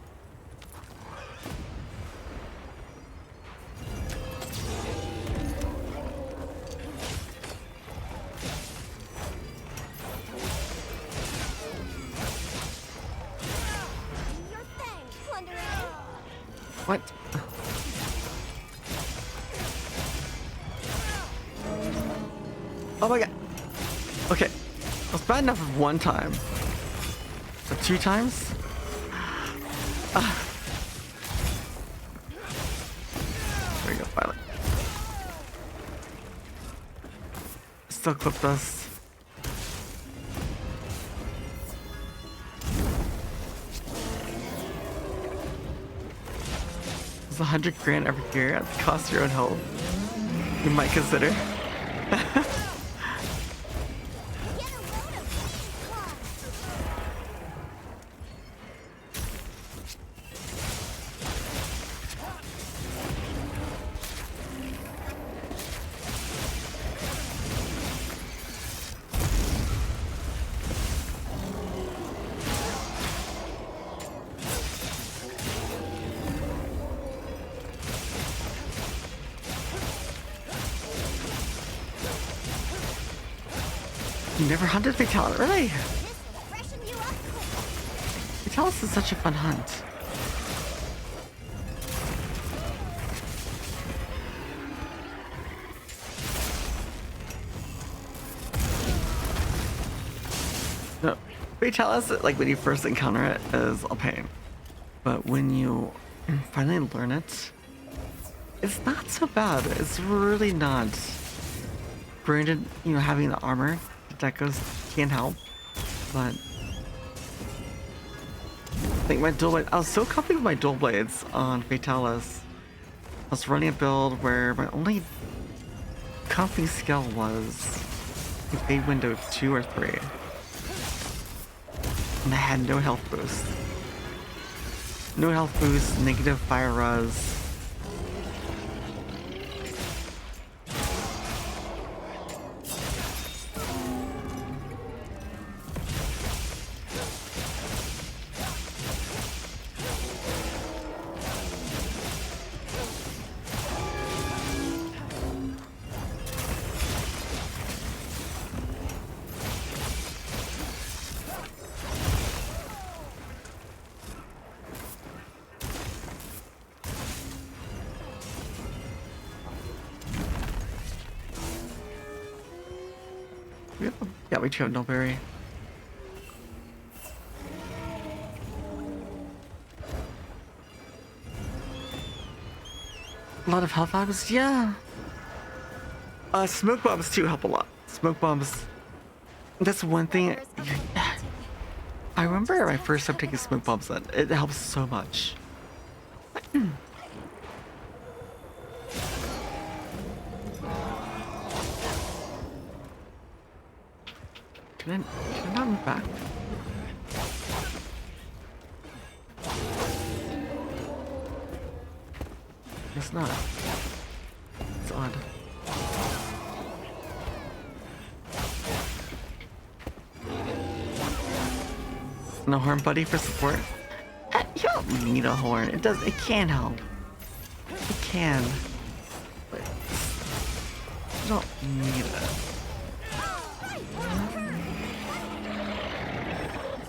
Your thing, plundering. What? Oh my god. Okay. It was bad enough of one time. But 2 times? There we go, Violet. Still clipped us. It's 100 grand every year at the cost of your own health. You might consider. You never hunted Fatalis, really? Freshen you up quick. Fatalis is such a fun hunt. No, Fatalis, like when you first encounter it, is a pain. But when you finally learn it, it's not so bad. It's really not. Granted, you know, having the armor, that goes can't help, but I think my dual blade, I was so confident with my dual blades on Fatalis. I was running a build where my only comfy skill was a fade window 2 or 3. And I had no health boost. No health boost, negative fire res. Yeah, we chose Nulberry. A lot of health items, yeah. Smoke bombs too help a lot. Smoke bombs. That's one thing. I remember when I first started taking smoke bombs. Then it helps so much. Can I not move back? It's not. It's odd. No horn buddy for support? You don't need a horn. It does. It can help. It can. But you don't need it.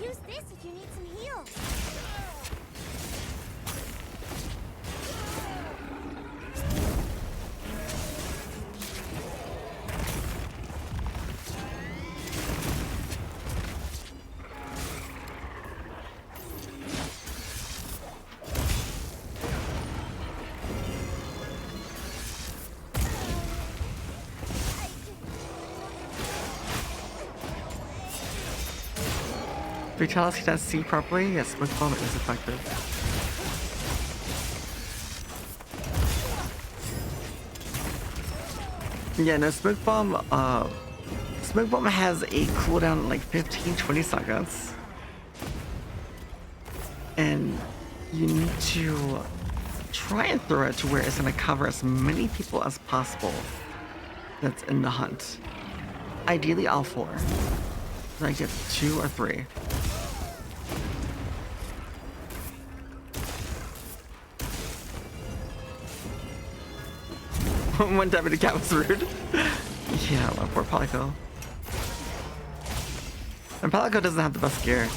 Use this if you need some heals. They tell us he doesn't see properly? Yes, smoke bomb is effective. Yeah, no, smoke bomb has a cooldown of like 15-20 seconds. And you need to try and throw it to where it's gonna cover as many people as possible that's in the hunt. Ideally all 4. Then I get 2 or 3. One time the cat was rude. Yeah, well, poor Palico. And Palico doesn't have the best gear.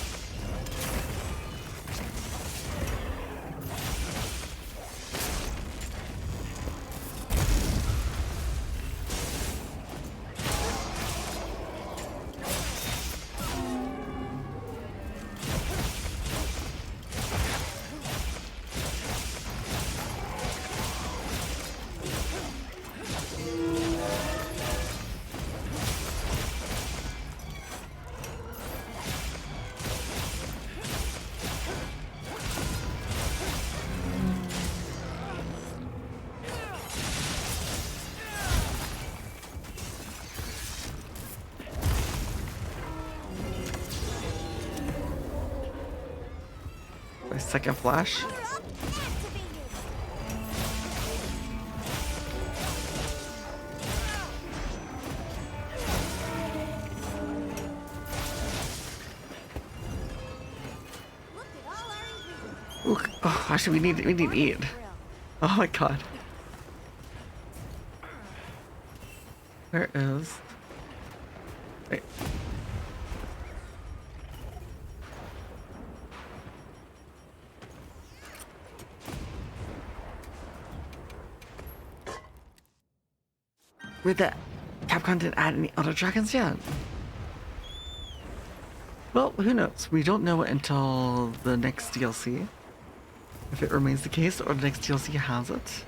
My second flash. Ooh, oh, actually, we need to eat. Oh my god. Where is? Wait. With that, Capcom didn't add any other dragons yet. Well, who knows? We don't know until the next DLC. If it remains the case, or the next DLC has it.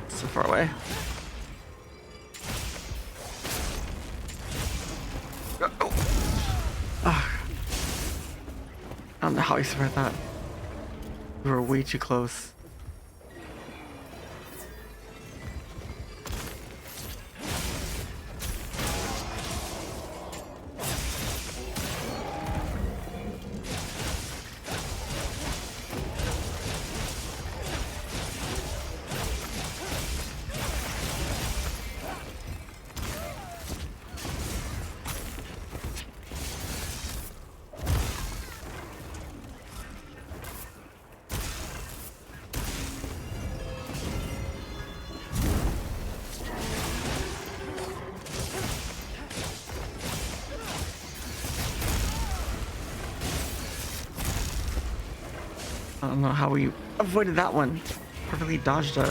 So far away. Oh. Ah. I don't know how I survived that. We were way too close. I don't know how we avoided that one. Perfectly dodged it.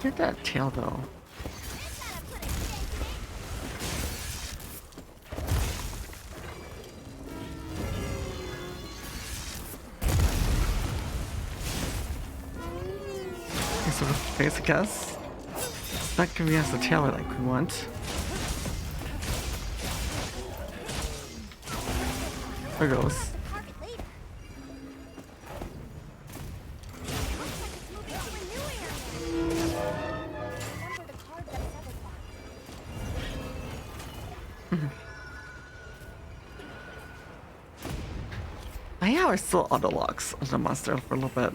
Get that tail though. So basic guess. It's not giving us the tail like we want. There goes. I yeah, I still auto locks on the monster for a little bit.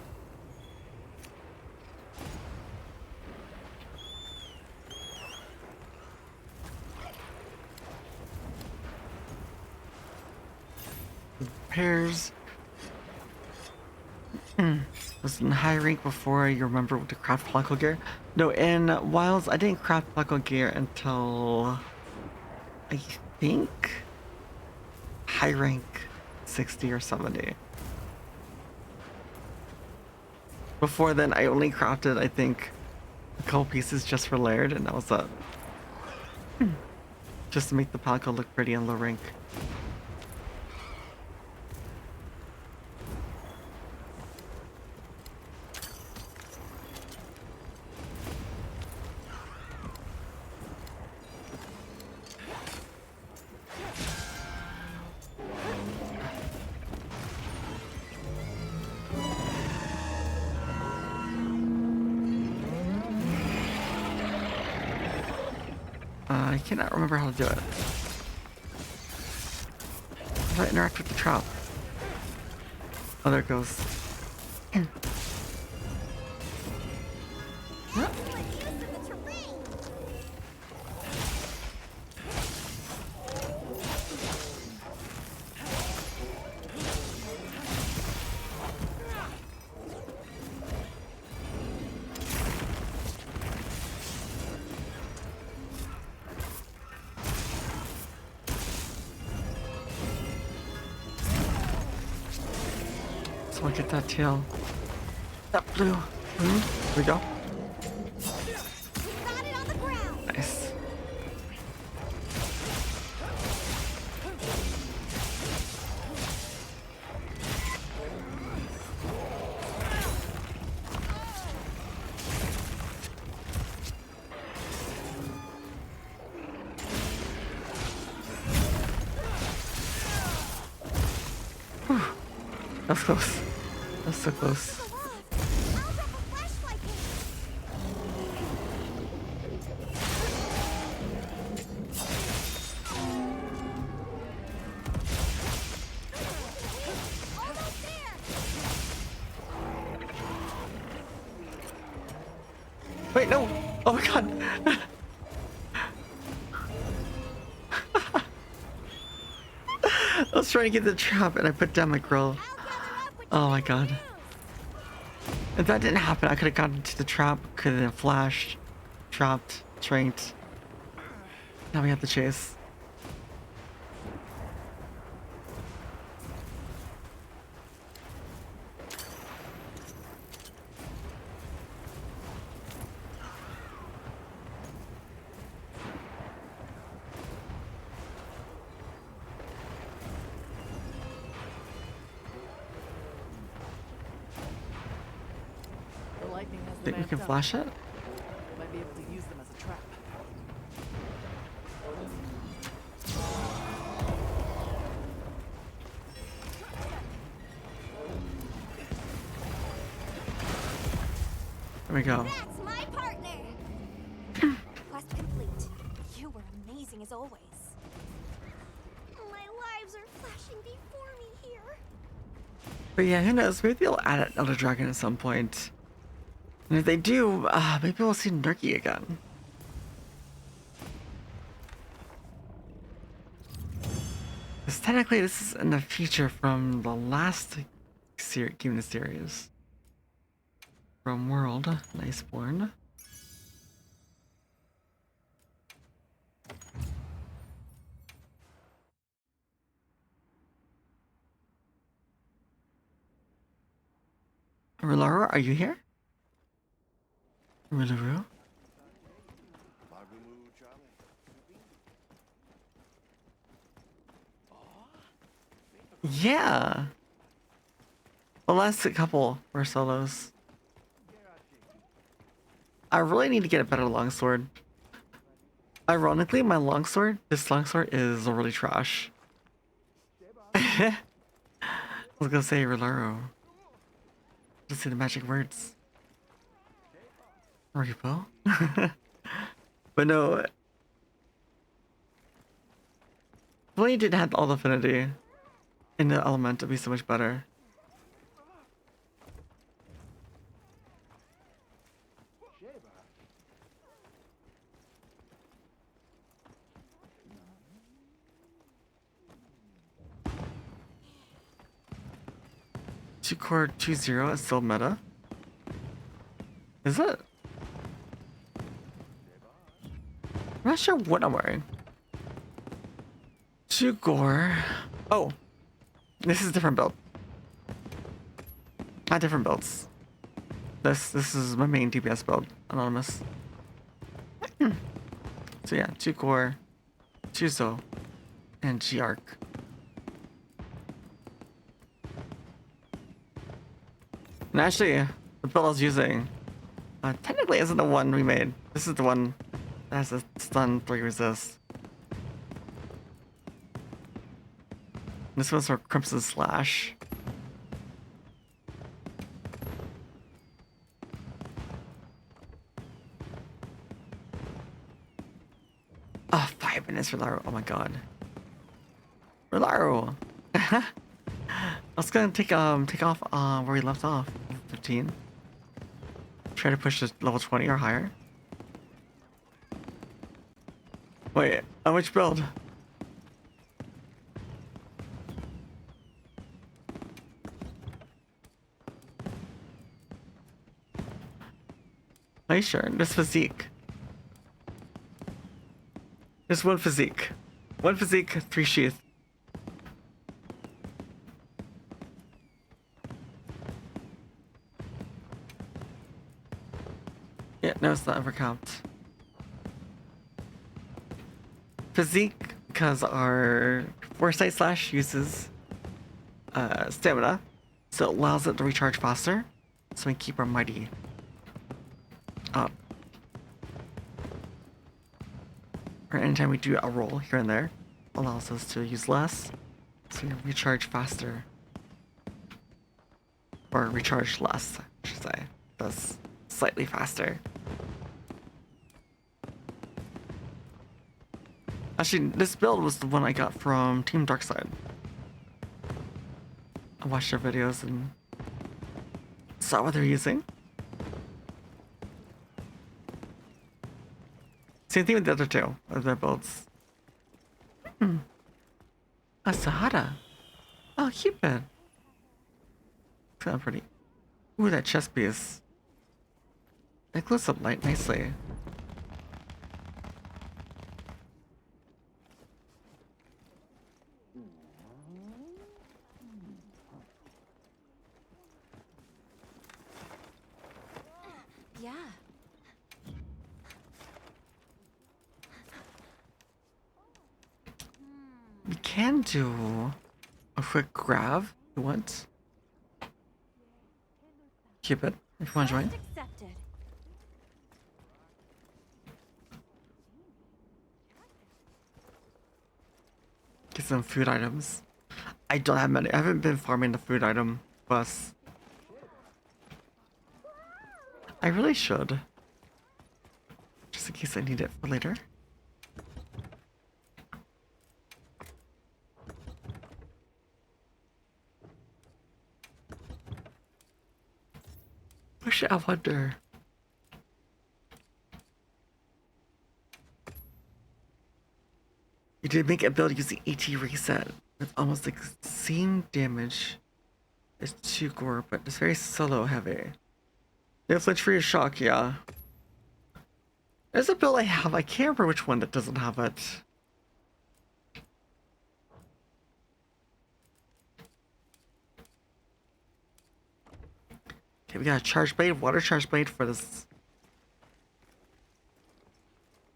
Pairs. Was in high rank before you remember to craft Flacco gear? No, in Wilds, I didn't craft Flacco gear until I think high rank 60 or 70. Before then, I only crafted, I think, a couple pieces just for layered, and that was it. Just to make the Palico look pretty in low rank. I cannot remember how to do it. How do I interact with the trap? Oh, there it goes. Excellent use of the terrain. So I get that tail. That blue. Here we go. We got it on the ground. Nice. Whew. That was close. That was so close. Go off. I'll drop a flashlight in. Almost there. Wait, no! Oh my god! I was trying to get the trap and I put down my grill. I'll gather up what Oh you my need god. to use. If that didn't happen, I could have gotten to the trap, could have flashed, trapped, tranked. Now we have to chase. The lightning has them Think we amped can up. flash it? Might be able to use them as a trap. There we go. That's my partner. Quest complete. You were amazing as always. My lives are flashing before me here. But yeah, who knows? Maybe they'll add another dragon at some point. And if they do, maybe we'll see Nurki again. Because technically this is in the feature from the last game in the series. From World, Niceborn. Rularu, are you here? Rularu? Yeah. The last couple were solos. I really need to get a better longsword. Ironically, my longsword, this longsword is really trash. I was gonna say Rularu. Just say the magic words. Repo? But no. Blade did have all the affinity. in the element, it'd be so much better. Two core 2-0 is still meta. Is it? I'm not sure what I'm wearing. Two core. Oh, this is a different build. Not different builds. This is my main DPS build, anonymous. So yeah, 2 core, 2 Zo, and G arc. And actually, the build I was using technically isn't the one we made. This is the one that has a stun 3 resist. This one's for Crimson Slash. Oh, 5 minutes for Laro. Oh my god. Rolaro. I was gonna take off where we left off. 15. Try to push to level 20 or higher. Wait, which build? Are you sure? This physique. There's one physique. One physique, 3 sheath. Yeah, no, it's not ever capped. Physique, because our Foresight Slash uses stamina, so it allows it to recharge faster, so we keep our mighty up. Or anytime we do a roll here and there, allows us to use less, so we recharge faster. Or recharge less, I should say. That's slightly faster. Actually, this build was the one I got from Team Darkside. I watched their videos and saw what they're using. Same thing with the other two of their builds. A Sahara. Oh, Cupid. It's kind of pretty. Ooh, that chest piece. It glows up light nicely. Yeah. We can do a quick grab if you want. Cupid, if you want to join. Quest accepted. Get some food items. I don't have many. I haven't been farming the food item bus. I really should. Just in case I need it for later. Wish I wonder. You did make a build using AT reset with almost the same damage as 2 core, but it's very solo heavy. Yeah, flinch for your shock, yeah. There's a build I have, I can't remember which one that doesn't have it. Okay, we got a charge blade, water charge blade for this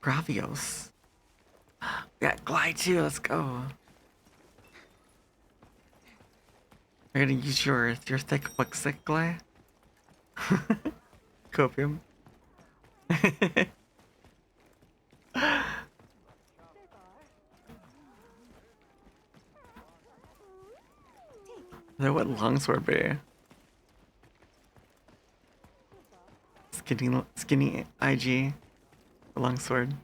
Gravios. We got glide too, let's go. You're gonna use your thick Wixic glide? Copium. Then what longsword be? Skinny IG longsword.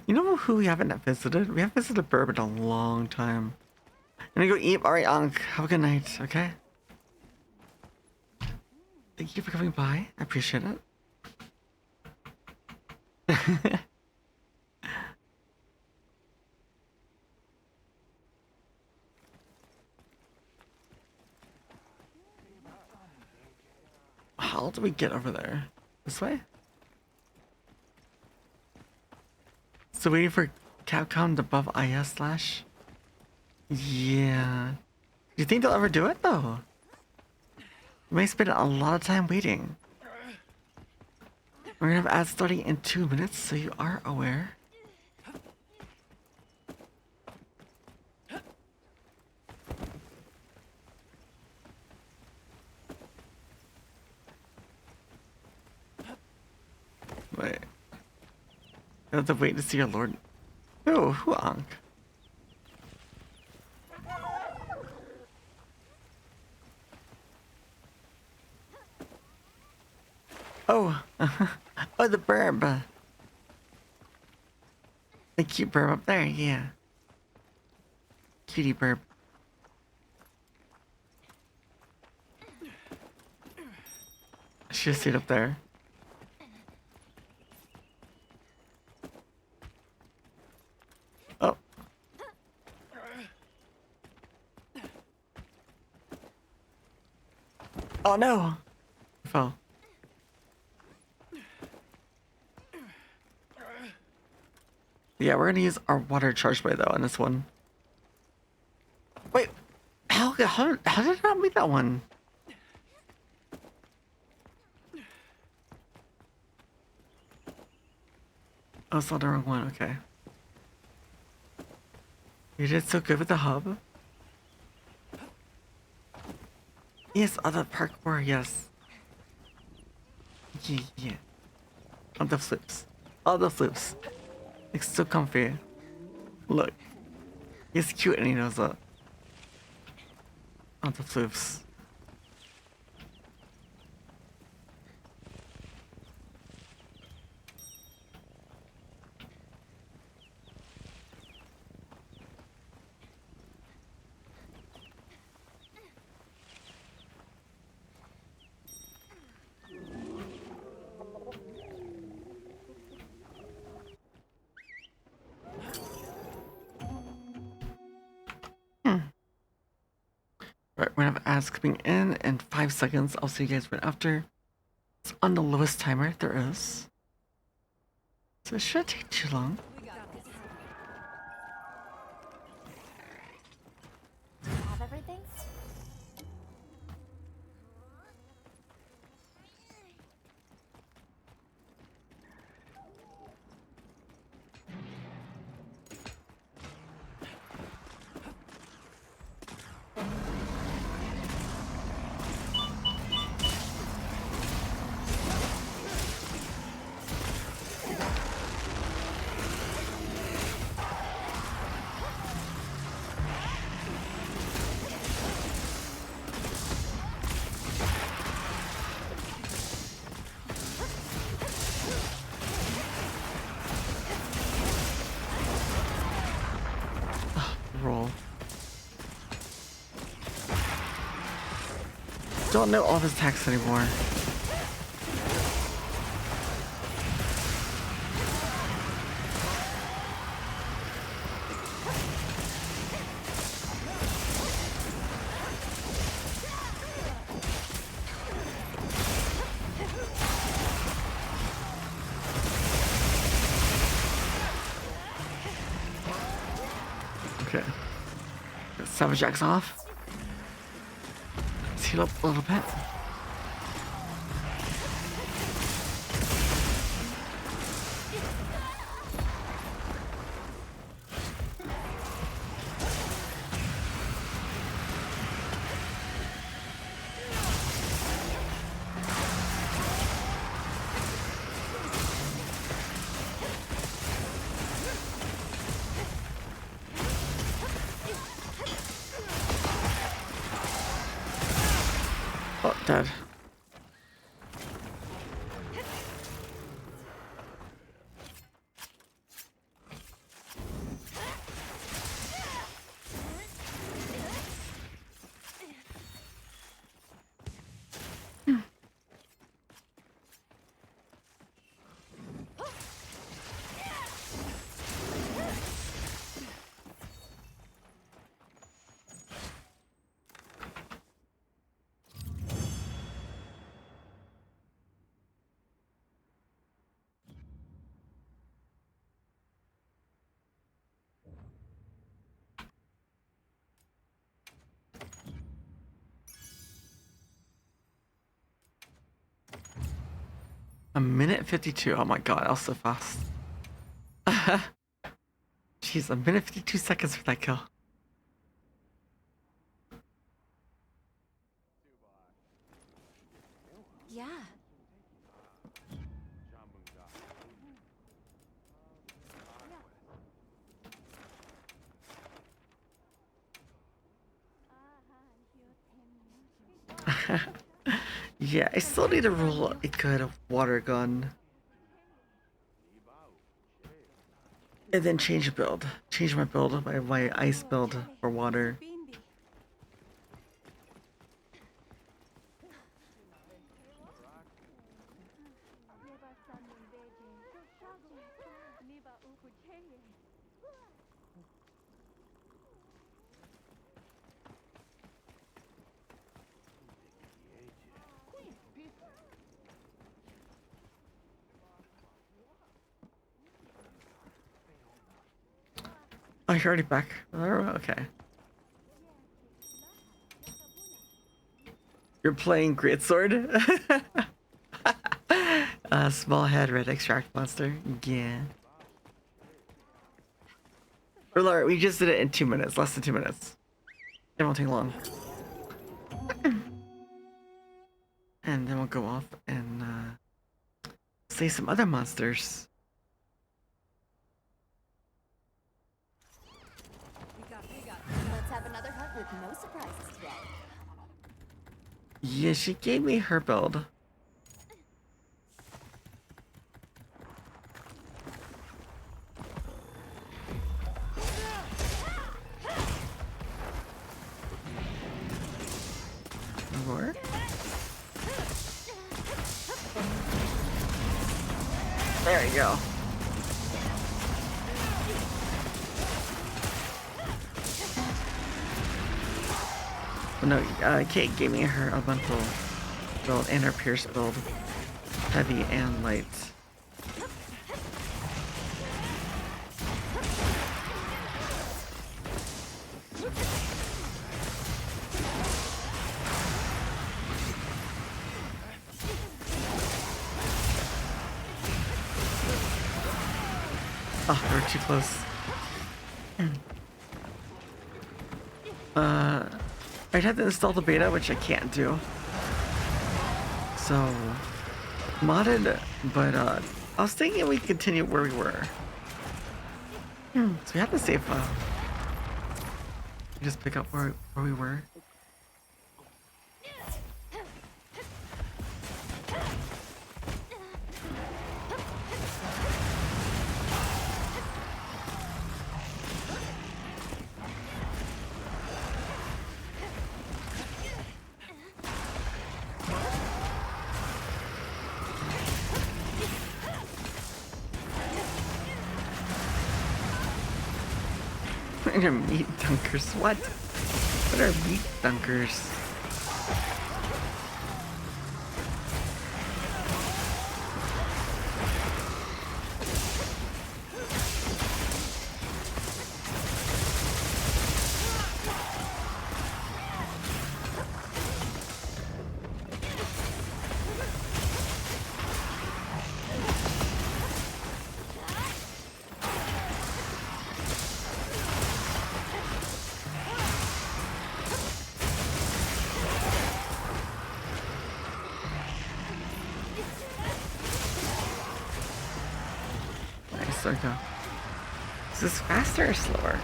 You know who we haven't visited? We haven't visited Burb in a long time. I'm gonna go eat. Alright, Ankh. Have a good night, okay? Thank you for coming by. I appreciate it. How do we get over there? This way? So waiting for Capcom above IS slash? Yeah. Do you think they'll ever do it though? We may spend a lot of time waiting. We're gonna have ads starting in 2 minutes, so you are aware. Wait. You have to wait to see your lord. Oh, who Ankh? Oh, oh, the burb. The cute burb up there, yeah. Cutie burb. She just sit up there. Oh. Oh no! I fell. Yeah, we're gonna use our water charge spray though on this one. Wait, how did I not make that one? Oh, it's not the wrong one. Okay. You did so good with the hub. Yes, other parkour. Yes. Yeah, yeah. On the flips. All the flips. It's so comfy. Look. He's cute and he knows that. On the flips. Right, we're gonna have ads coming in 5 seconds. I'll see you guys right after. It's on the lowest timer there is. So it shouldn't take too long. Have everything? Roll. Don't know all of his attacks anymore. Okay. Get Savage Axe off. Let's heal up a little bit. Oh, dead. A minute 52. Oh my god, that was so fast. Jeez, a minute 52 seconds for that kill. Yeah. Yeah, I still need to roll a good water gun. And then change build. Change my build, my ice build for water. Oh, you're already back. Oh, okay. You're playing Greatsword? Small head red extract monster. Yeah. Or we just did it in 2 minutes, less than 2 minutes. It won't take long. And then we'll go off and slay some other monsters. Let's have another hunt with no surprises today. Yeah, she gave me her build. More? There you go. Oh, no, Kate gave me her elemental build and her pierce build. Heavy and light. Oh, we were too close. I'd have to install the beta, which I can't do. So, modded, but I was thinking we continue where we were. So we have the save file. Just pick up where we were. What are meat dunkers? What? What are meat dunkers? Nice, okay. Is this faster or slower?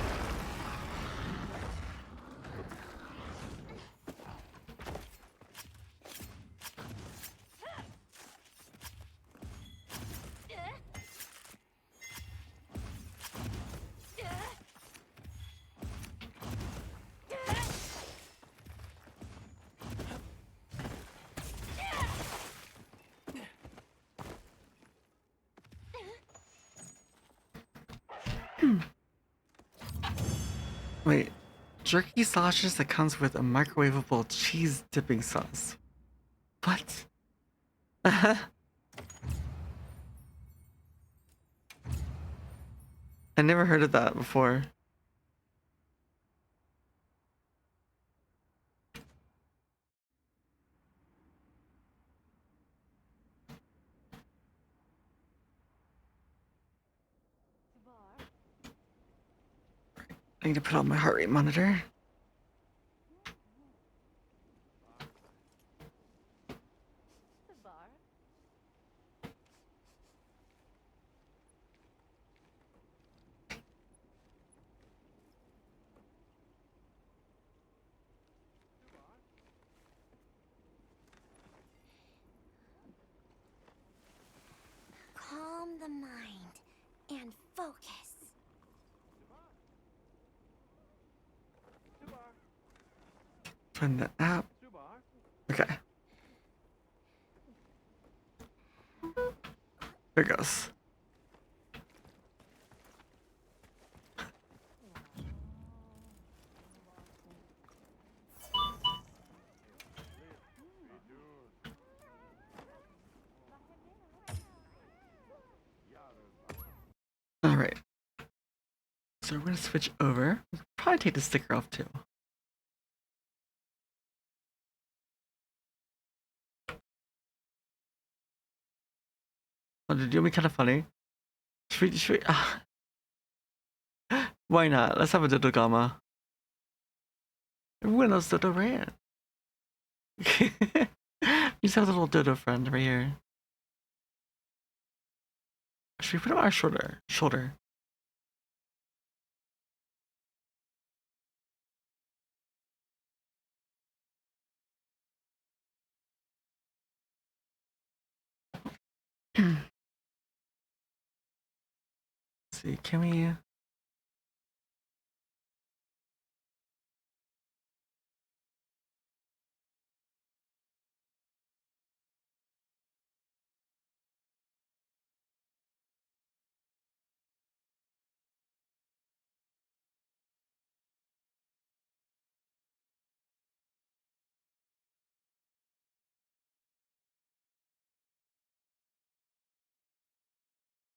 Wait, jerky sausage that comes with a microwavable cheese dipping sauce. What? I never heard of that before. need to put on my heart rate monitor. Calm the mind and focus. Find the app. Okay. There it goes. Alright. So we're gonna switch over. Probably take the sticker off too. Oh, did you make kind of funny? Why not? Let's have a Dodo Gamma. Everyone knows Dodo ran. We just have a little Dodo friend right here. Should we put him on our shoulder? Let's see, can we...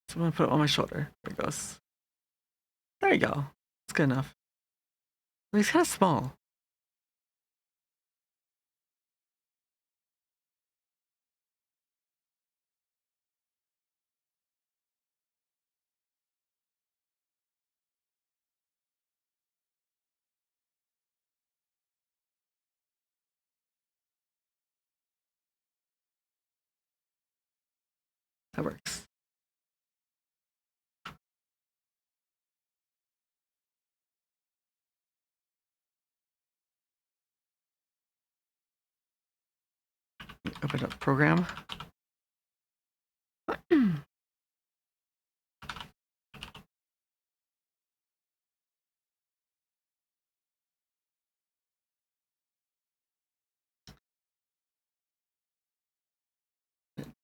So I'm gonna put it on my shoulder. There it goes. There you go. It's good enough. But he's kind of small. That works. Open up program.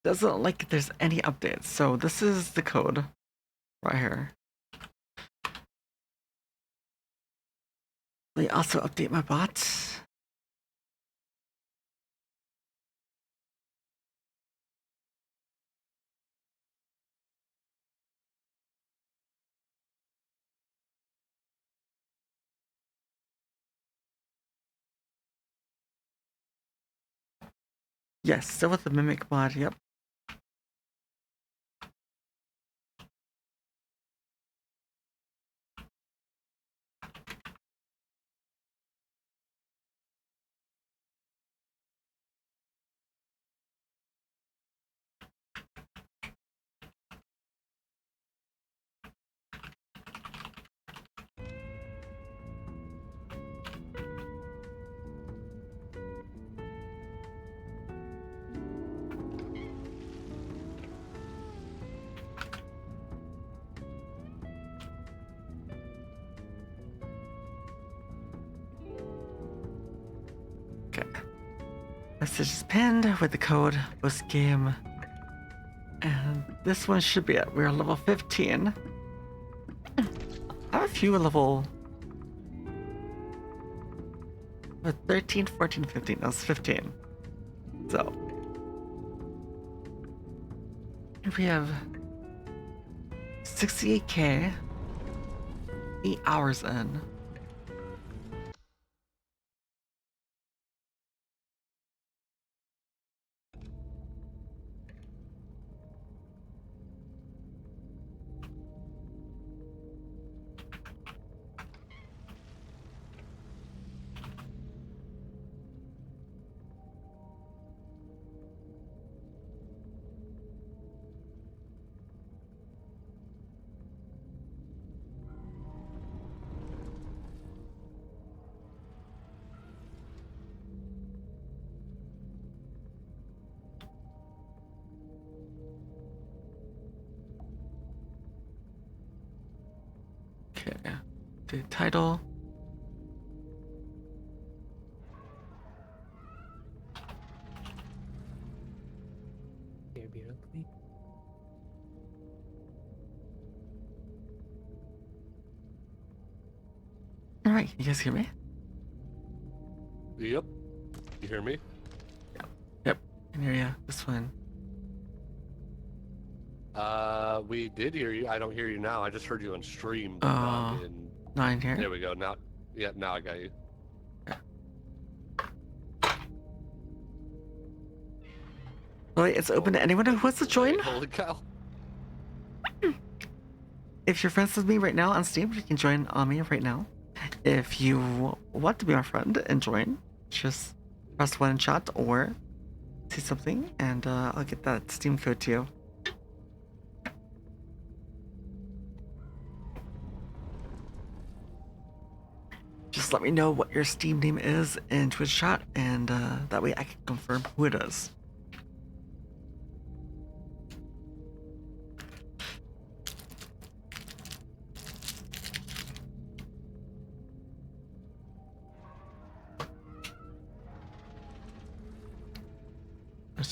Doesn't look like there's any updates. So this is the code right here. Let me also update my bot. Yes, still with the mimic mod, yep. Okay. Message is pinned with the code post game. And this one should be it. We're level 15. I have a few level 13, 14, 15. That's 15. So we have 68k, 8 hours in. The title. Here, be real quick. All right, you guys hear me? Yep. You hear me? Yep, I can hear you. This one. We did hear you. I don't hear you now. I just heard you on stream. Oh, Not in... Nine here. There we go. Now, yeah, now I got you. Wait, it's open to anyone who wants to join. Holy cow. If you're friends with me right now on Steam, you can join on me right now. If you want to be my friend and join, just press 1 in chat or say something, and I'll get that Steam code to you. Just let me know what your Steam name is in Twitch chat, and that way I can confirm who it is.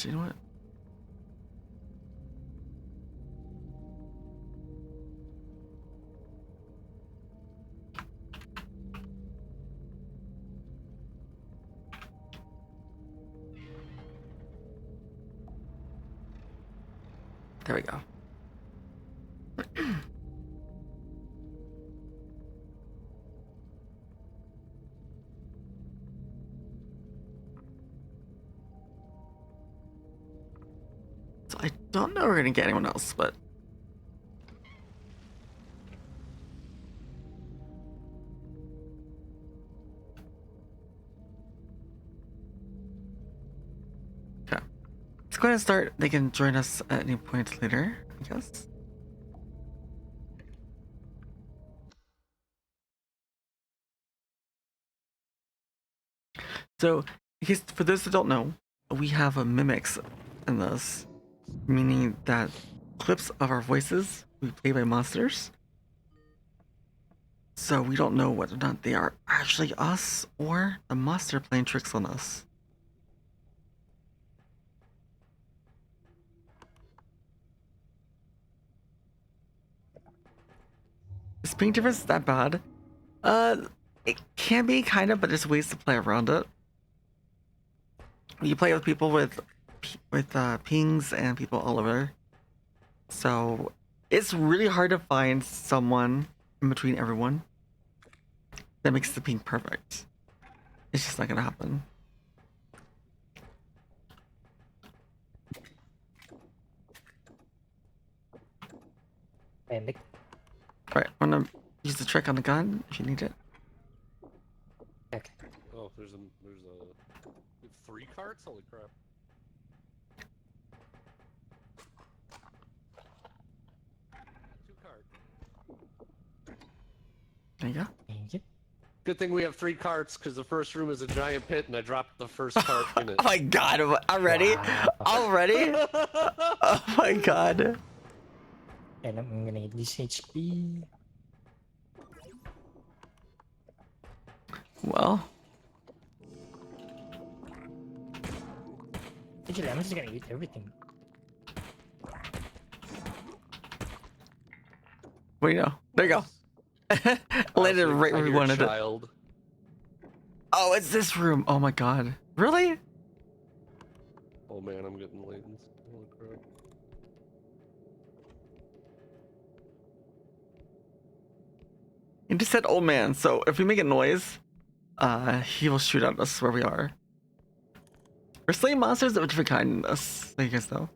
You know what? There we go. So I don't know if we're gonna get anyone else, but okay. Let's go ahead and start. They can join us at any point later, I guess. So, because for those that don't know, we have a mimics in this, meaning that clips of our voices we play by monsters. So we don't know whether or not they are actually us or the monster playing tricks on us. Is ping difference that bad? It can be kind of, but there's ways to play around it. You play with people with pings and people all over. So it's really hard to find someone in between everyone that makes the ping perfect. It's just not gonna happen. Pendek. Alright, I'm gonna use the trick on the gun if you need it. Okay. Oh, there's a... we have 3 carts? Holy crap. Two carts. There you go. Thank you. Good thing we have 3 carts, because the first room is a giant pit, and I dropped the first cart in it. Oh my god, already? Wow. Already? Oh my god. And I'm gonna get this HP. Well, Actually, I'm just gonna eat everything. what do you know? There you go. Landed right where we wanted it. Child. Oh, it's this room. Oh my god. Really? Oh man, I'm getting latents. Holy crap. He just said old man, so if we make a noise, he will shoot at us where we are. We're slaying monsters of a different kind in this, so you guys know.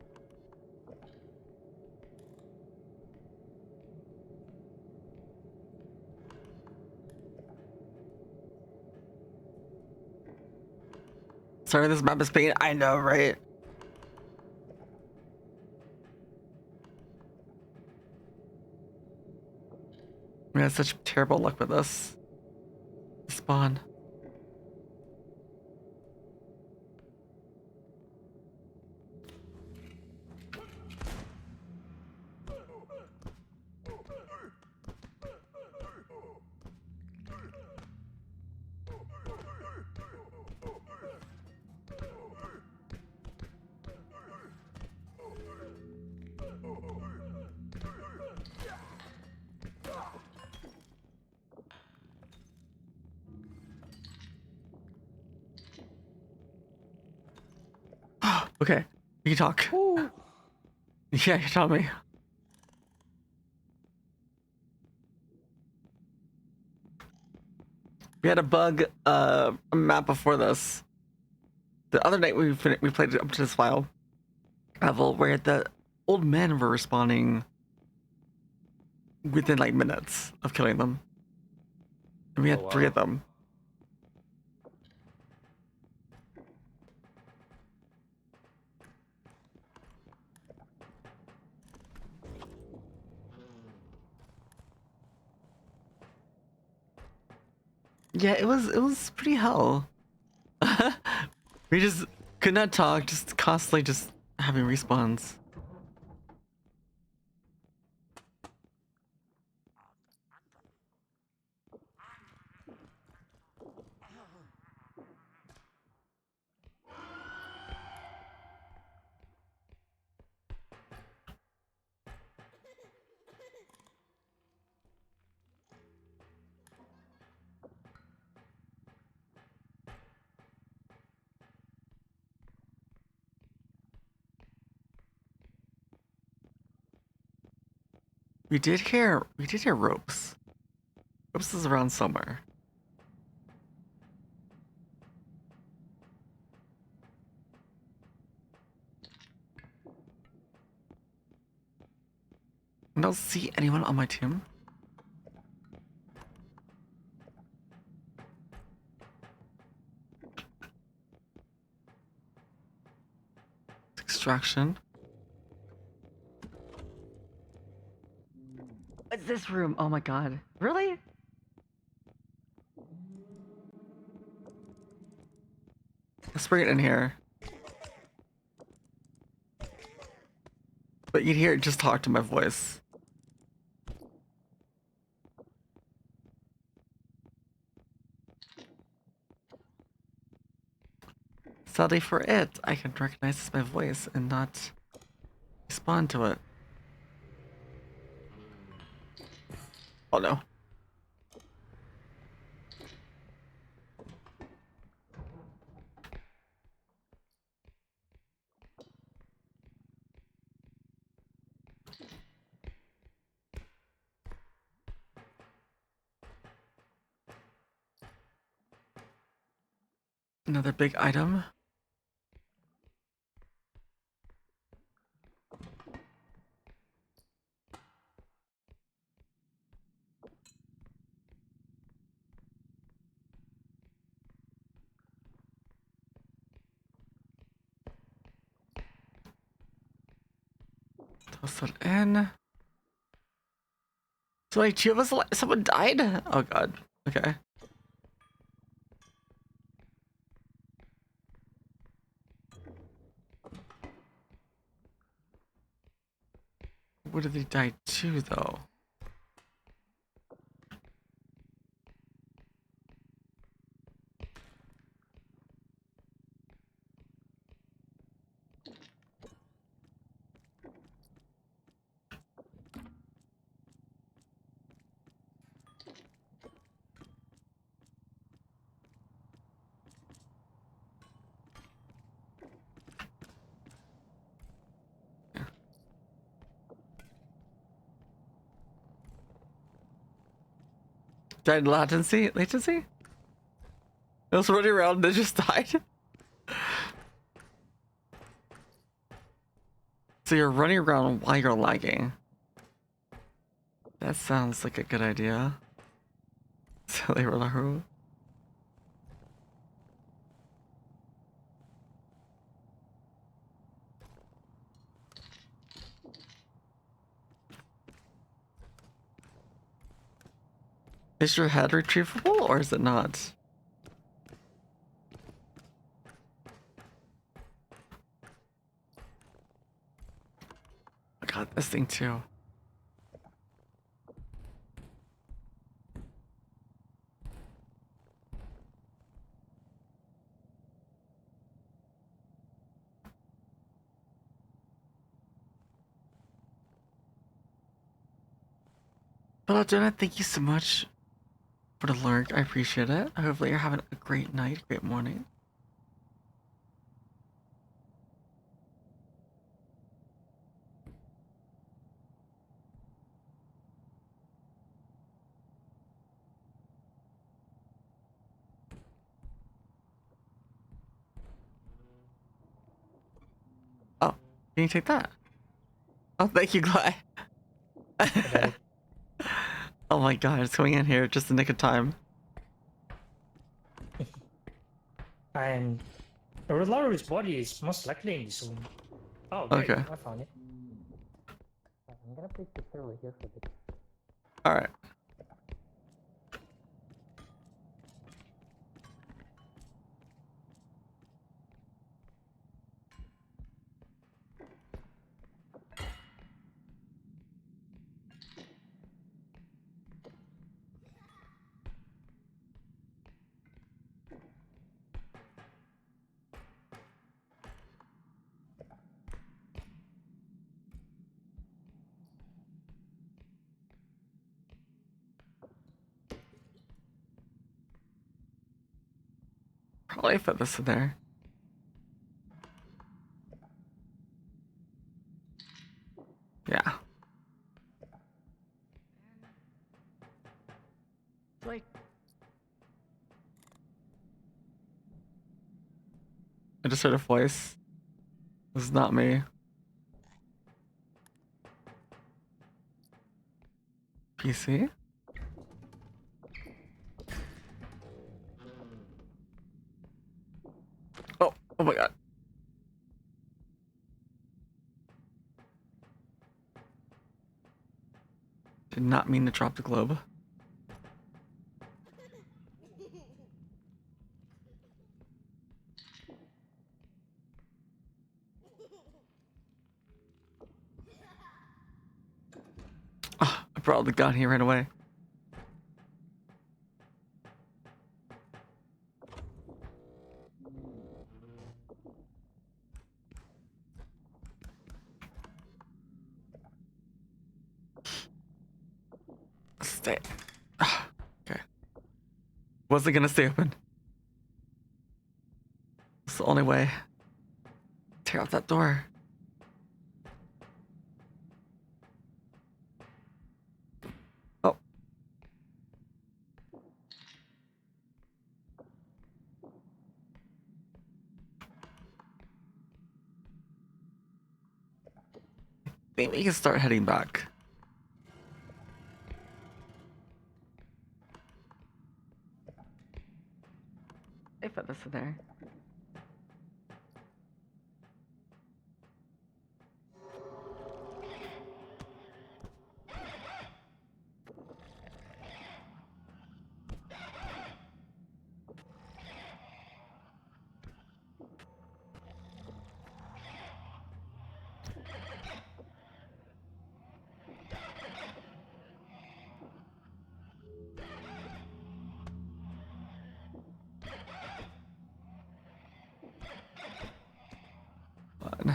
Sorry, this map is pain. I know, right? We had such terrible luck with this. Spawn. Okay, you can talk. Woo. Yeah, you tell me. We had a bug a map before this. The other night we played up to this file level where the old men were respawning within like minutes of killing them. And we had Oh, 3 wow. of them. Yeah, it was pretty hell. We just could not talk, just constantly just having respawns. We did hear ropes. Ropes is around somewhere. I don't see anyone on my team. Extraction. What's this room? Oh my god. Really? Let's bring it in here. But you'd hear it just talk to my voice. Sadly for it, I can recognize my voice and not respond to it. Oh no. Another big item. Toss it in. So like 2 of us, someone died? Oh god. Okay. What did they die to though? Died latency? Latency? I was running around and they just died. So you're running around while you're lagging. That sounds like a good idea. So they were like, who? Is your head retrievable or is it not? I got this thing too. Well, Jonah, thank you so much for the lurk. I appreciate it. Hopefully you're having a great night, great morning. Can you take that? Oh, thank you, Gly. I got it. Oh my god, it's coming in here just the nick of time. And Aurela's body is most likely in this room. Oh, there you Okay. go. I found it. I'm gonna place the pillow here for a bit. Alright. Probably fit this in there. Yeah. Like, I just heard a voice. This is not me. PC? Oh, oh my god. Did not mean to drop the globe. Oh, I brought the gun here right away. Stay. Okay. Wasn't gonna stay open. It's the only way. Tear out that door. Oh. Maybe we can start heading back. I put this in there. Fun.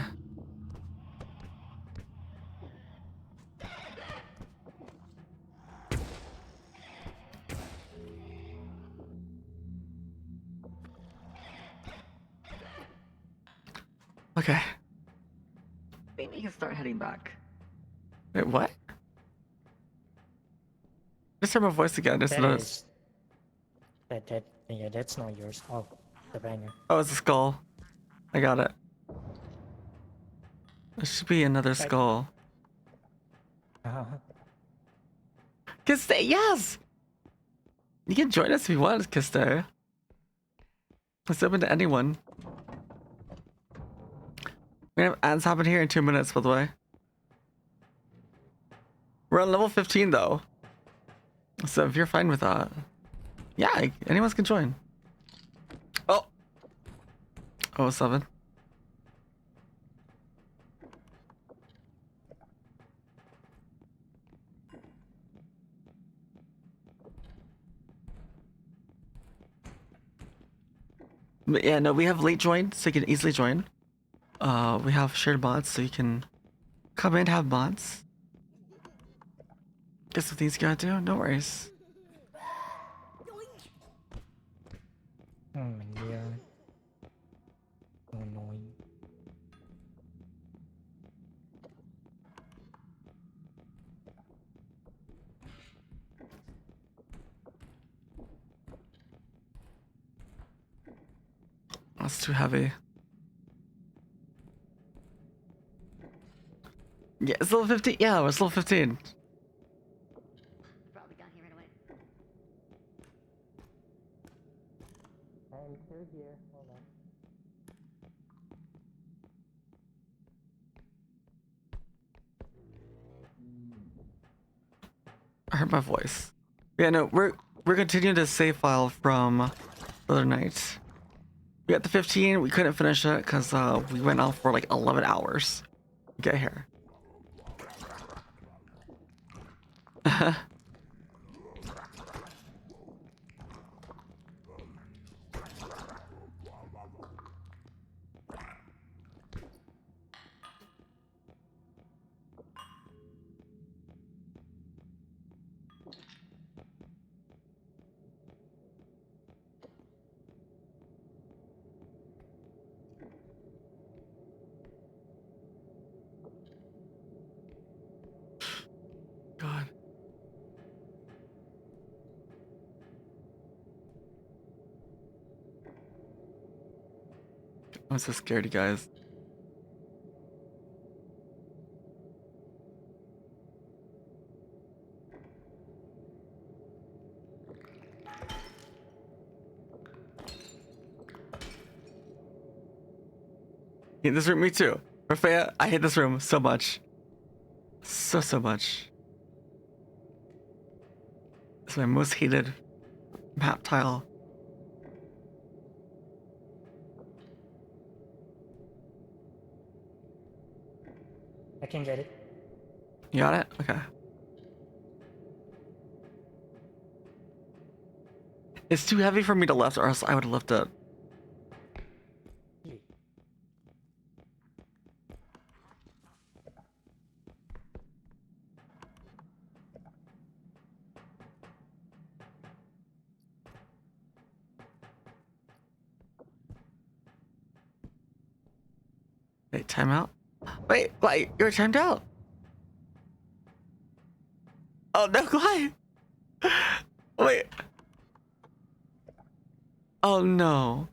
Okay. Maybe we can start heading back. Wait, what? Just heard my voice again. Just That noticed. is. Yeah, that's not yours. Oh, the banger. Oh, it's a skull. I got it. There should be another skull. Uh-huh. Kiste, yes! You can join us if you want, Kiste. It's open to anyone. We have ads happen here in 2 minutes, by the way. We're on level 15 though. So if you're fine with that. Yeah, anyone can join. Oh! Oh, 07. But yeah, no, we have late join, so you can easily join. We have shared mods, so you can come in, have mods. Get some things you gotta do, no worries. Oh my god. So annoying. That's too heavy. Yeah, it's level 15. Yeah, it's level 15. Probably got here right away. I'm still here. Hold on. I heard my voice. Yeah, no, we're continuing to save file from the other night. We got the 15. We couldn't finish it because we went out for like 11 hours to get here. God. I'm so scared, you guys. Hate this room, me too. Rafea, I hate this room so much. So much. It's my most hated map tile. I can get it. You got it? Okay. It's too heavy for me to lift, or else I would have lifted it. Wait, timeout? Wait, you're timed out. Oh no, Glide! Wait. Oh no.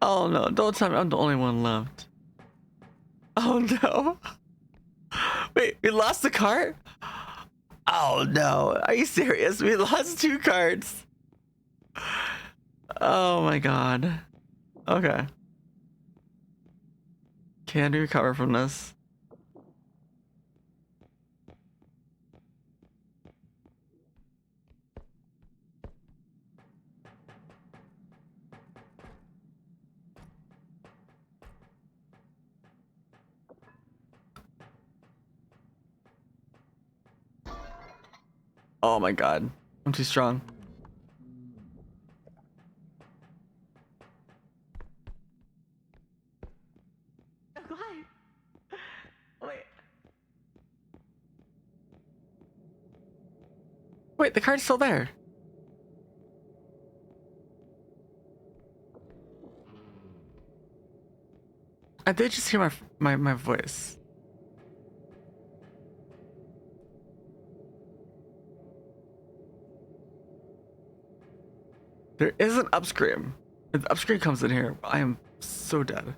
Oh no, don't tell me I'm the only one left. Oh no. Wait, we lost the cart? Oh no, are you serious? We lost 2 cards. Oh my god. Okay. Can we recover from this? Oh my god. I'm too strong. Wait. Wait, the card's still there. I did just hear my voice. There is an upscream. If the upscream comes in here, I am so dead.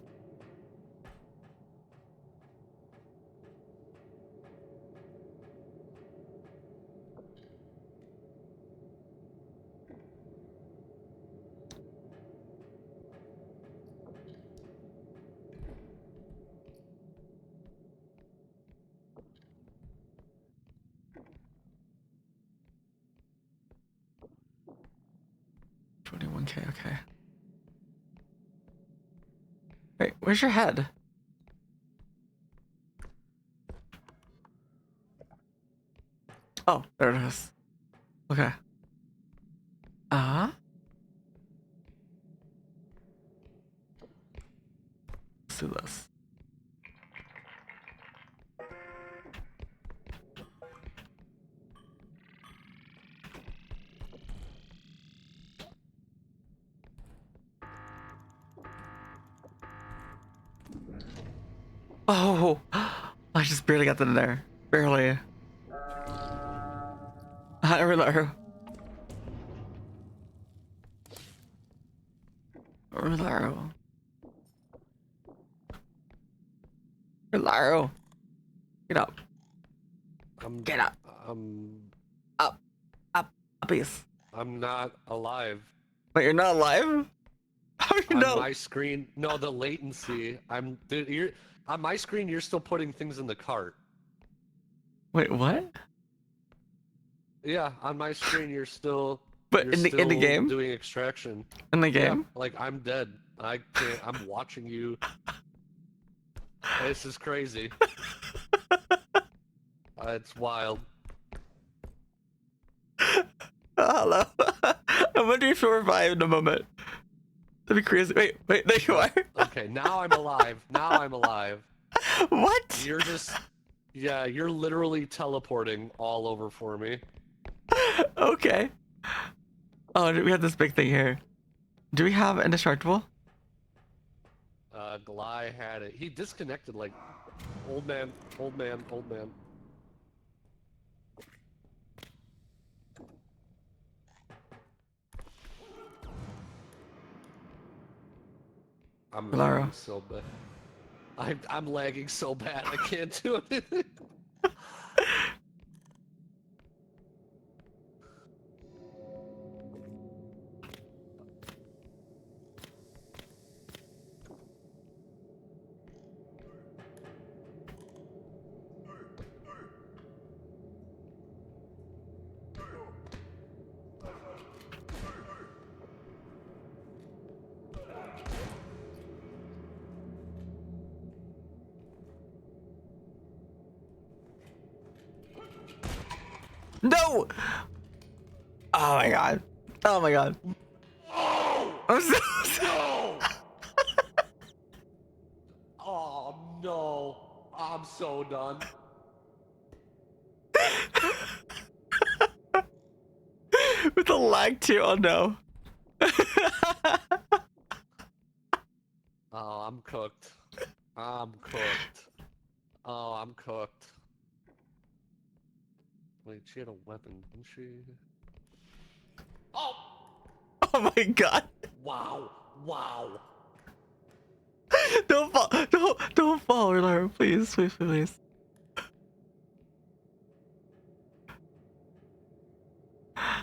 $21K, okay. Wait, where's your head? Oh, there it is. Okay. Uh-huh. Let's do this. Oh, I just barely got that in there. Barely. Hi, Relaru. Relaru. Relaru. Get up. Get up. Up. Uppies. I'm not alive. Wait, you're not alive? How are you On not? my screen, no, the latency. Dude, you're on my screen. You're still putting things in the cart. Wait, what? Yeah, on my screen, you're still. But You're in the still game? doing extraction. In the Yeah, game? like I'm dead. I can't. I'm watching you. This is crazy. It's wild. Hello. I wonder if you'll revive in a moment. That'd be crazy. Wait, there you are. Okay, now I'm alive. Now I'm alive. What? You're just. Yeah, you're literally teleporting all over for me. Okay. Oh, we have this big thing here. Do we have indestructible? Gly had it. He disconnected like old man. I'm Lara. lagging so bad. I'm lagging so bad. I can't do anything. No! Oh my god. Oh my god. I'm so No! Oh no! I'm so done. with the lag too. Oh no. Oh, I'm cooked. I'm cooked. Oh, I'm cooked. Wait, she had a weapon, didn't she? Oh! Oh my god. Wow! Wow! Don't fall. Don't fall, Lara. Please, please, please.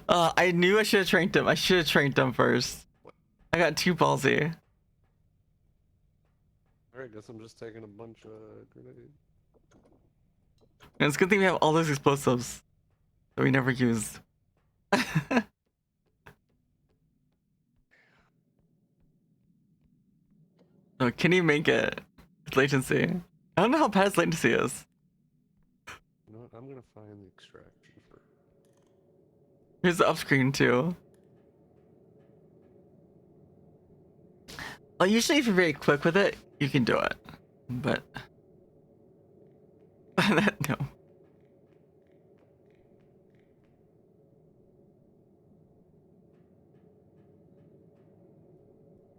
I knew I should have trained him. I should have trained him first. I got too ballsy. Alright, guess I'm just taking a bunch of grenades. And it's a good thing we have all those explosives that we never used. Oh, can you make it? It's latency. I don't know how bad its latency is. You know what? I'm gonna find the extraction first. Here's the upscreen too. Well, usually if you're very quick with it, you can do it. But no.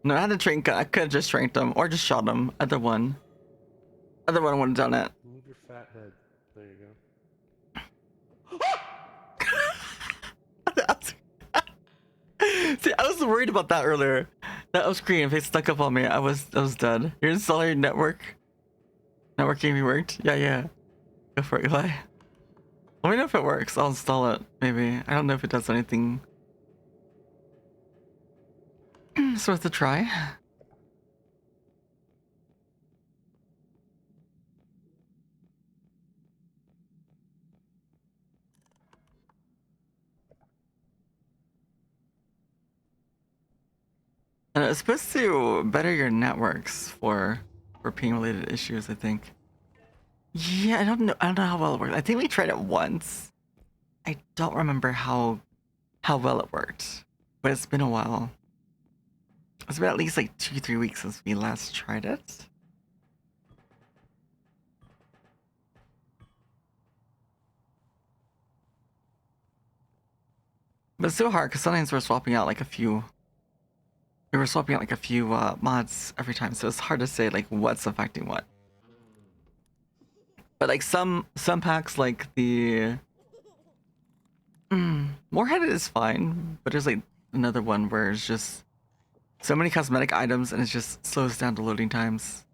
No, I had to train. I could have just trained him or just shot him. Either one. Other one would have done it. Move your fat head. There you go. See, I was worried about that earlier. That upscreen, if it stuck up on me, I was dead. You're installing your network. Networking worked? Yeah. Go for it, Eli. Let me know if it works. I'll install it, maybe. I don't know if it does anything. It's worth a try. And it's supposed to better your networks for ping related issues, I think. Yeah, I don't know how well it worked. I think we tried it once. I don't remember how well it worked. But it's been a while. It's been at least like 2-3 weeks since we last tried it. But it's so hard because sometimes we're swapping out like a few. We were swapping out like a few mods every time, so it's hard to say like what's affecting what. But like some packs like the Moorheaded is fine, but there's like another one where it's just so many cosmetic items and it just slows down the loading times.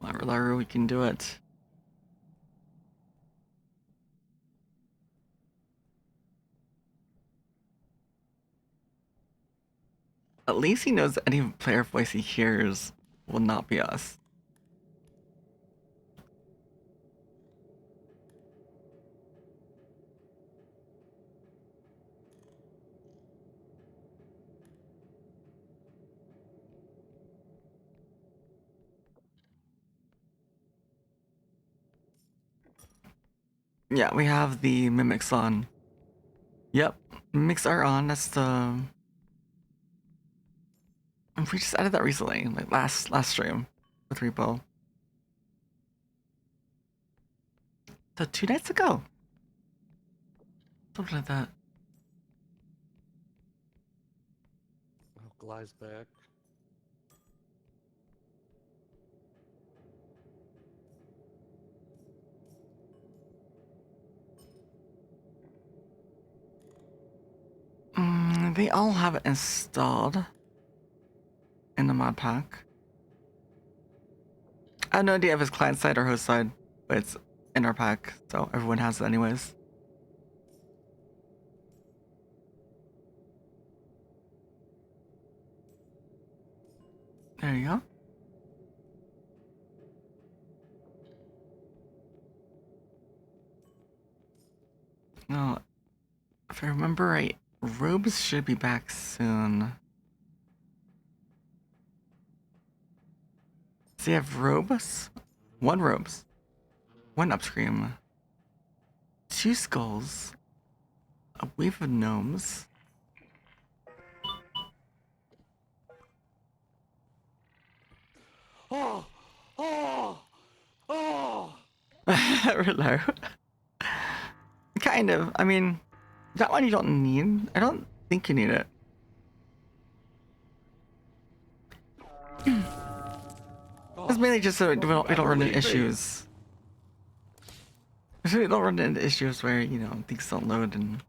Laru, we can do it. At least he knows any player voice he hears will not be us. Yeah, we have the mimics on. Yep, mimics are on. That's the. And we just added that recently, like last stream with Repo. So 2 nights ago. Something like that. Oh, Gly's back. They all have it installed in the mod pack. I have no idea if it's client side or host side, but it's in our pack, so everyone has it anyways. There you go. Now, if I remember right, Robes should be back soon. Does he have Robes? 1 Robes. 1 Upscream. 2 Skulls. A Wave of Gnomes. Oh! Oh! Oh! Hello. Kind of. I mean, that one you don't need. I don't think you need it. It's mainly just so we don't run into issues. So we don't run into issues where, you know, things don't load and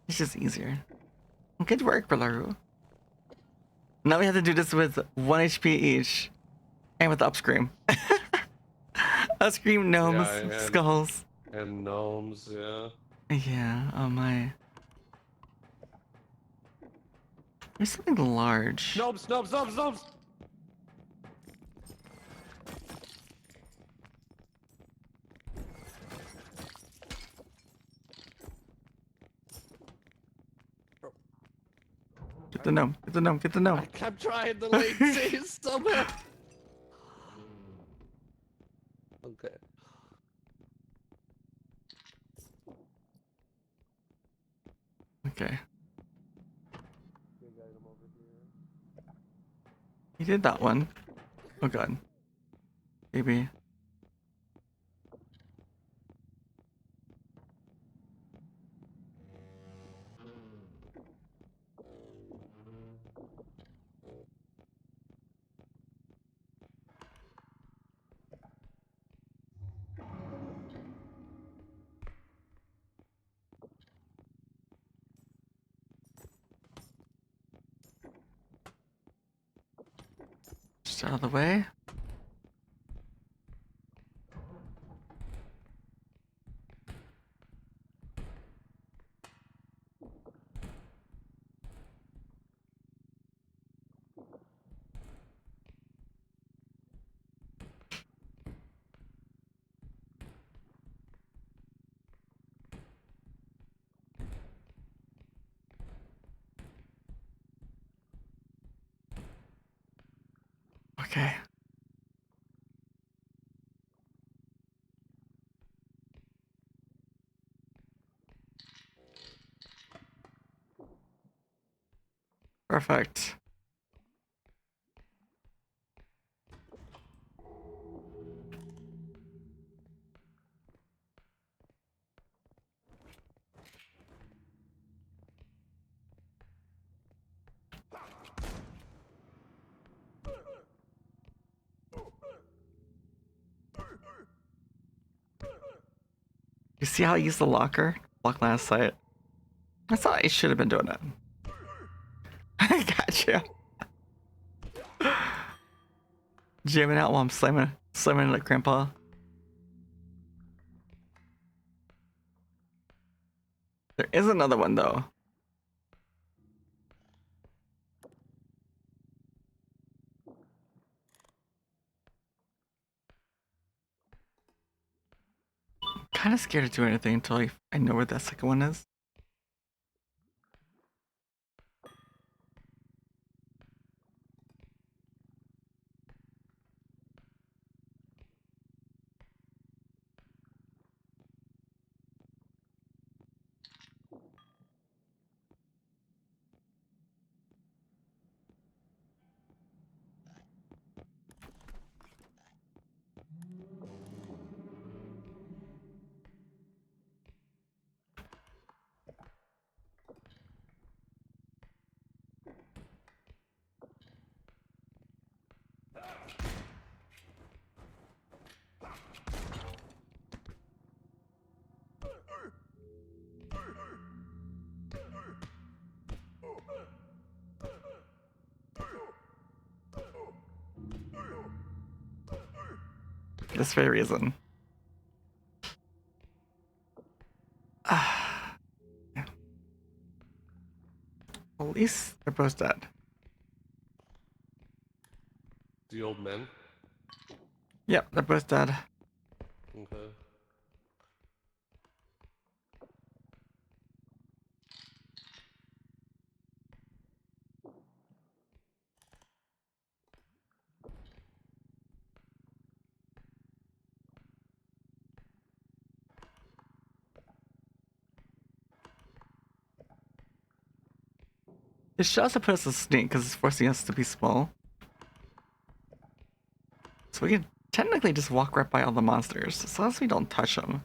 it's just easier. Good work, Belaru. Now we have to do this with 1 HP each and with Upscream. Upscream, gnomes, Yeah, skulls. And gnomes, yeah. Yeah, oh my. There's something large. Gnomes, gnomes, gnomes, gnomes! Get the gnome, get the gnome, get the gnome. I kept trying the latency so bad. Okay. Okay. He did that one. Oh god. Maybe. Just out of the way. Okay. Perfect. You see how I use the locker? Block line of sight. I thought I should have been doing it. I got you. jamming out while I'm slamming like grandpa. There is another one though. Kind of scared to do anything until I know where that second one is. This very reason. Yeah. At least they're both dead. The old men? Yep, they're both dead. Okay. It should also put us to sneak because it's forcing us to be small. So we can technically just walk right by all the monsters, as long as we don't touch them.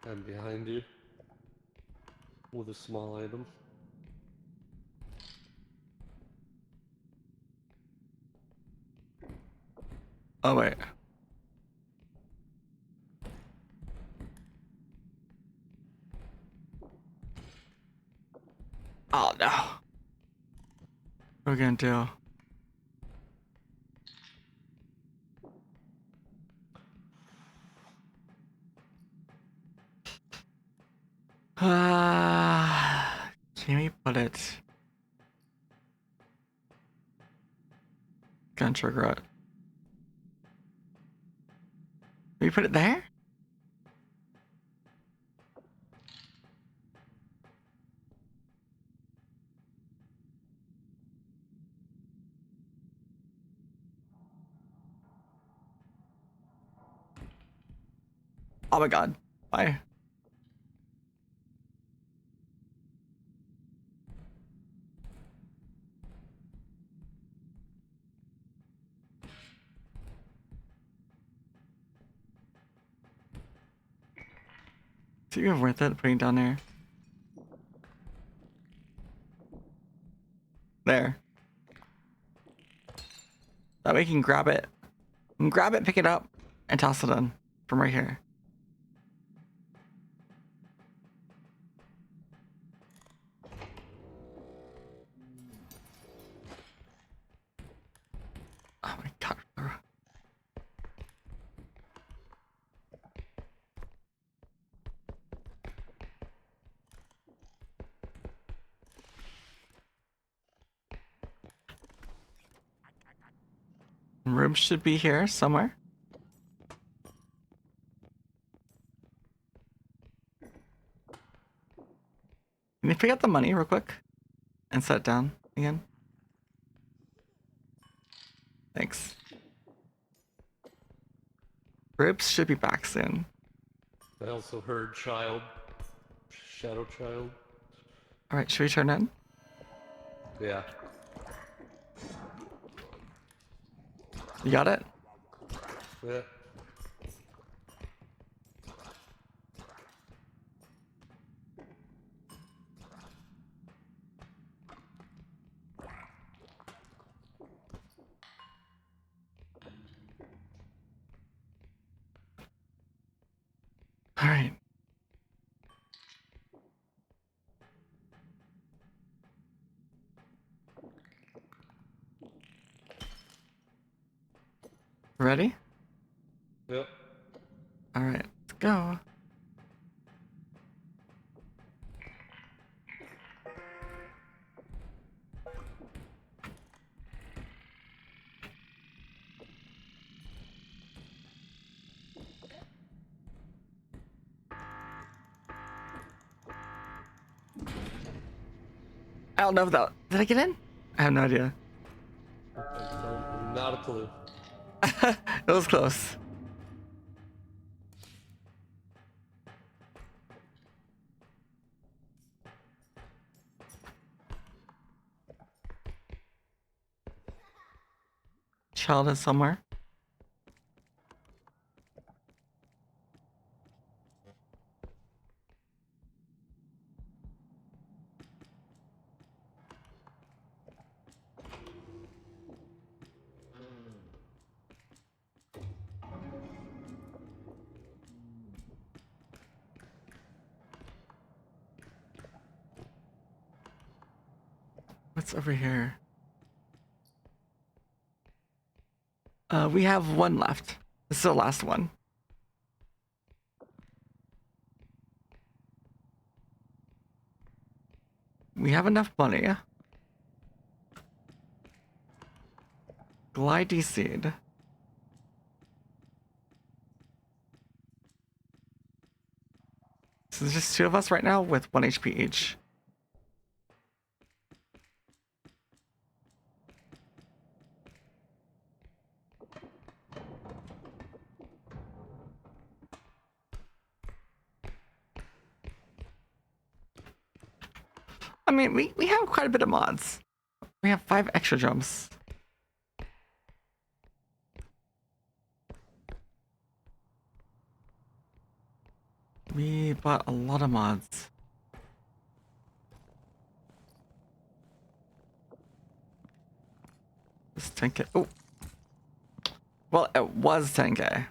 I'm behind you. With a small item. Oh wait. Oh no. What are we gonna do? Can we put it? Gonna trigger it. Can we put it there? Oh my god. Why? Is it even worth it putting down there? There. That way you can grab it. Grab it, pick it up, and toss it in from right here. Oh my god. Room should be here somewhere. Can you pick up the money real quick and set it down again? Thanks. Ribs should be back soon. I also heard child. Shadow child. Alright, should we turn in? Yeah. You got it? Yeah. Ready? Yep. All right, let's go. I don't know if that. Did I get in? I have no idea. Not a clue. It was close. Child is somewhere. What's over here? We have one left. This is the last one. We have enough money. Glide seed. So there's just 2 of us right now with 1 HP each. I mean, we have quite a bit of mods. We have 5 extra jumps. We bought a lot of mods. This 10k. Oh. Well, it was 10k.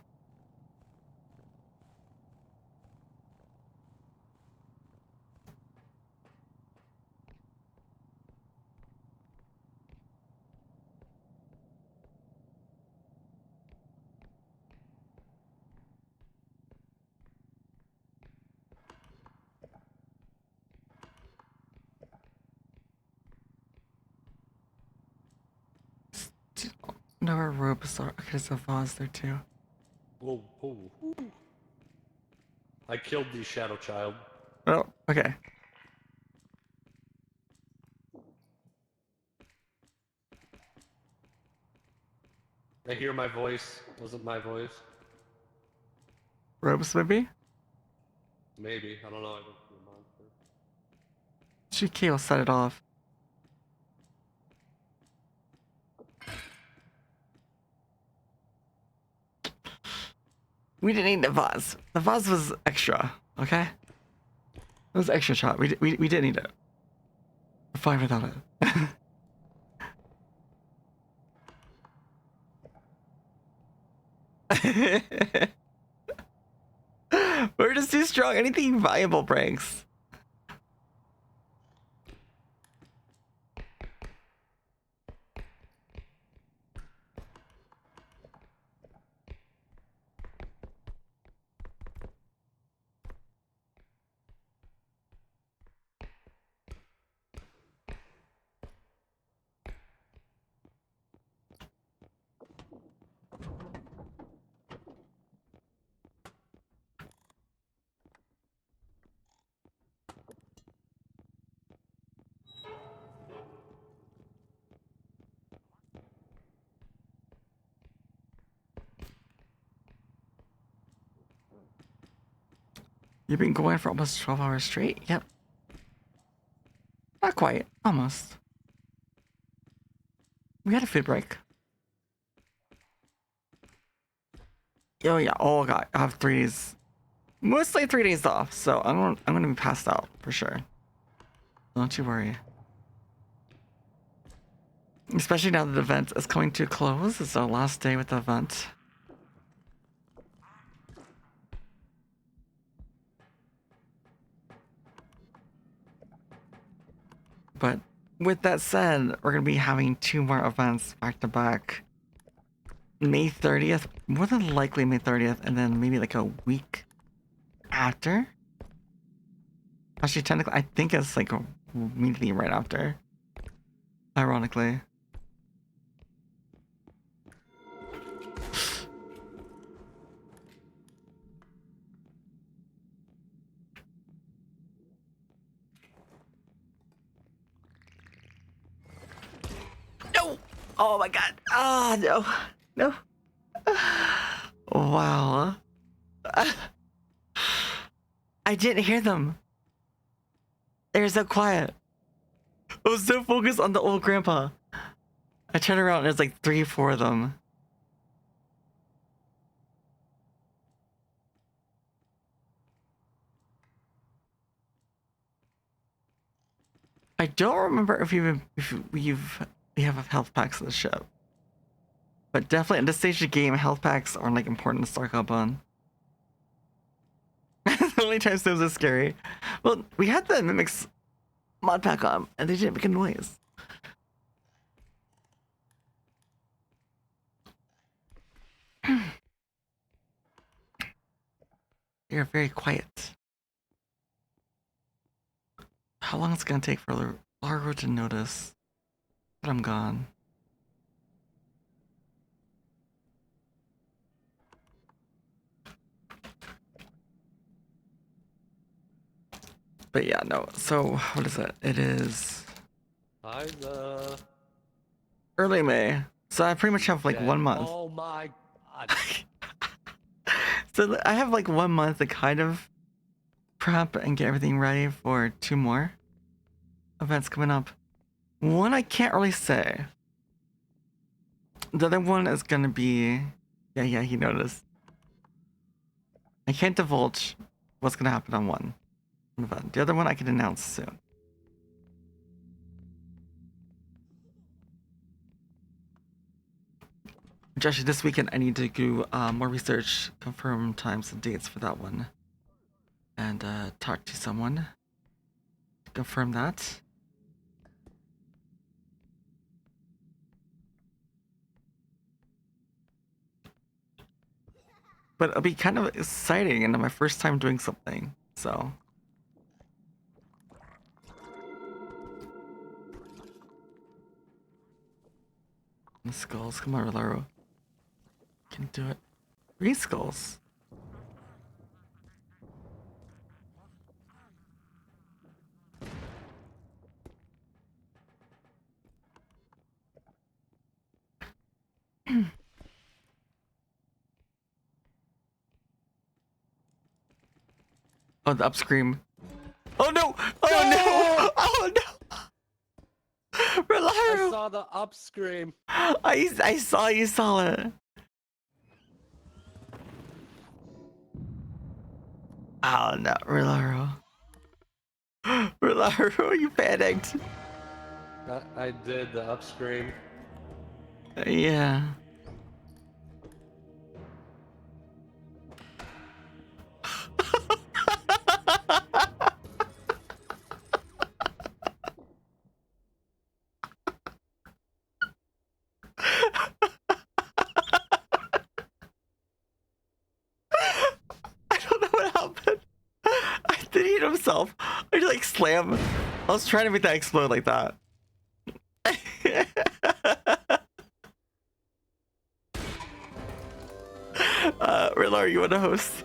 No, our ropes are. Okay, there's a vase there too. Whoa, whoa. I killed the shadow child. Oh, okay. I hear my voice. Wasn't my voice? Ropes, maybe? Maybe. I don't know. I don't see a monster. GK will set it off. We didn't need the vase. The vase was extra, okay? It was extra shot. We didn't need it. We're fine without it. We're just too strong. Anything viable breaks. You've been going for almost 12 hours straight? Yep. Not quite. Almost. We had a food break. Oh yeah. Oh god. I have 3 days. Mostly 3 days off, so I'm gonna be passed out for sure. Don't you worry. Especially now that the event is coming to a close. It's our last day with the event. But with that said, we're gonna be having 2 more events back to back May 30th, more than likely May 30th, and then maybe like a week after. Actually, technically, I think it's like immediately right after. Ironically. No! Oh my god. Ah, no. No. Wow. I didn't hear them. They were so quiet. I was so focused on the old grandpa. I turned around and there's like 3 or 4 of them. I don't remember if we have health packs in the ship. But definitely at this stage of the game, health packs are like important to stock up on. The only time those are scary. Well, we had the Mimics mod pack on and they didn't make a noise. You're very quiet. How long is it gonna take for Largo to notice that I'm gone? But yeah, no. So what is it? It is Hi, early May. So I pretty much have like 1 month. Oh my god. So I have like 1 month to kind of prep and get everything ready for 2 more events coming up. One I can't really say. The other one is gonna be, yeah, he noticed. I can't divulge what's gonna happen on one event. The other one I can announce soon. Which actually this weekend I need to do more research, confirm times and dates for that one. And talk to someone to confirm that. But it'll be kind of exciting and my first time doing something, so. The skulls, come on, Rolaro. Can do it. 3 skulls. Oh, the upscream. Oh no! Oh no! Oh no! I Rolaro! saw the up scream. I saw you saw it. Oh no, Rolaro. Rolaro, you panicked. I did the up scream. Yeah. I don't know what happened. Did he hit himself? I just like slam. I was trying to make that explode like that. Riddler, you want to host?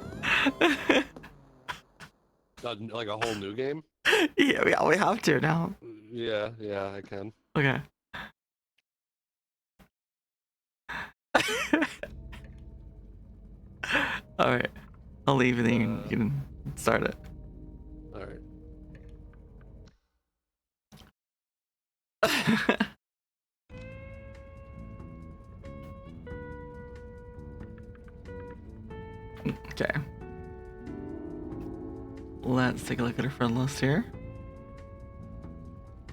Like a whole new game? Yeah, we have to now. Yeah, I can. Okay. All right. I'll leave and then you can start it. All right. Okay. Let's take a look at our friend list here.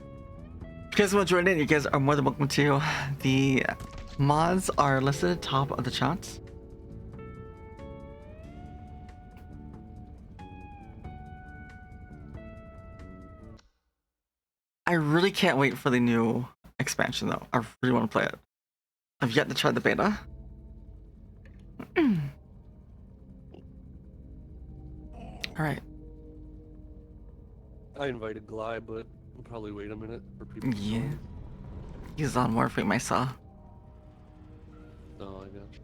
If you guys want to join in, you guys are more than welcome to. The mods are listed at the top of the chat. I really can't wait for the new expansion though. I really want to play it. I've yet to try the beta. Alright. I invited Glide, but I'll probably wait a minute for people to Yeah. join. He's on morphine, I saw. Oh, I gotcha.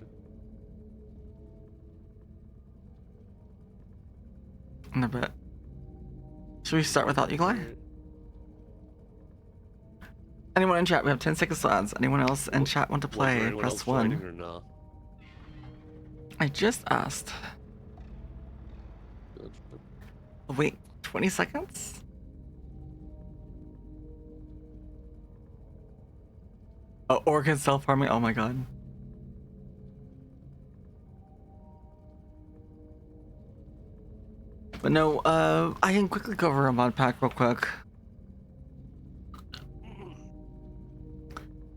In a bit. Should we start without you, Glide? Alright. Anyone in chat? We have 10 seconds slots. Anyone else in chat want to Was play? there anyone else Press joining 1. or no? I just asked. Gotcha. Wait, 20 seconds? Oh, Oregon self-farming? Oh my god. But no, I can quickly cover a mod pack real quick.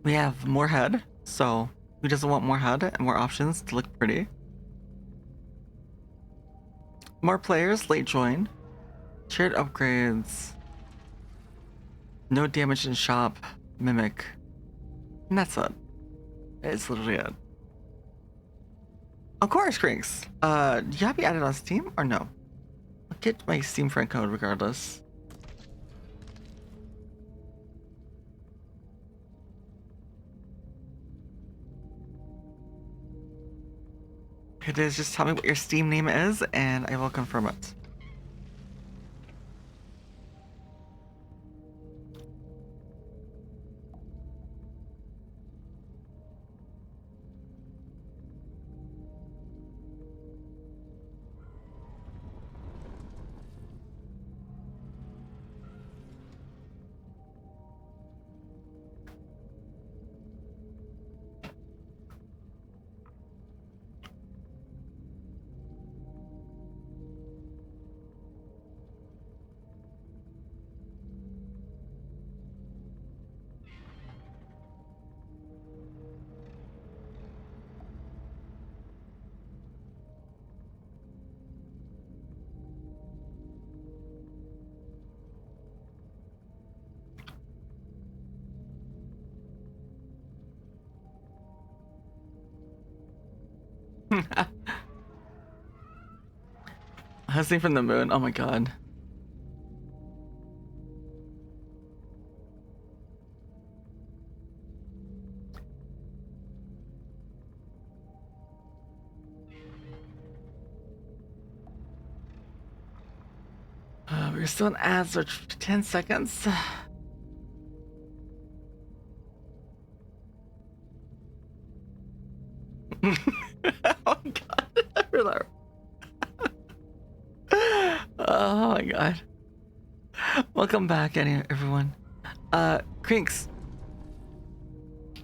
We have more head, so who doesn't want more head and more options to look pretty? More players, late join. Shared upgrades. No damage in shop. Mimic. And that's it. It's literally it. Of course, Crinks. Do you have to be added on Steam or no? I'll get my Steam friend code regardless. It is, just tell me what your Steam name is and I will confirm it. Hustling from the moon. Oh my god. We're still in ads for 10 seconds. Oh my god. Relax. Oh my god. Welcome back, everyone. Crinks.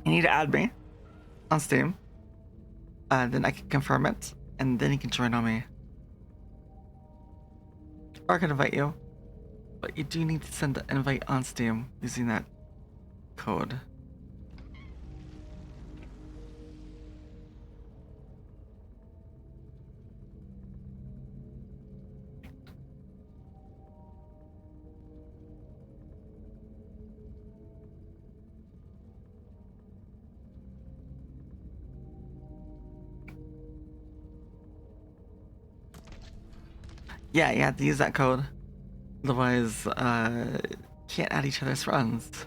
You need to add me on Steam. Then I can confirm it, and then you can join on me. Or I can invite you. But you do need to send the invite on Steam using that code. Yeah, you have to use that code. Otherwise, can't add each other's friends.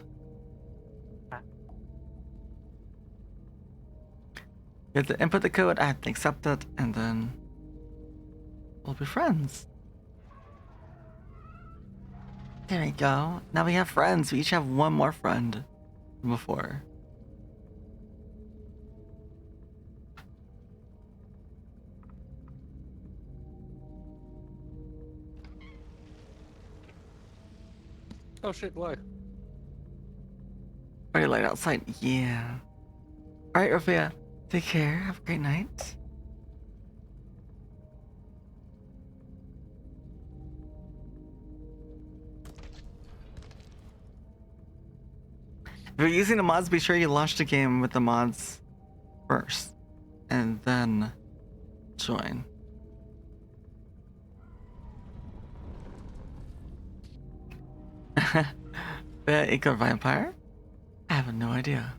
You have to input the code, I have to accept it, and then we'll be friends. There we go. Now we have friends. We each have one more friend than before. Oh shit, why? Very light outside. Yeah. Alright, Rafia. Take care. Have a great night. If you're using the mods, be sure you launch the game with the mods first. And then join. The Eco Vampire? I have no idea.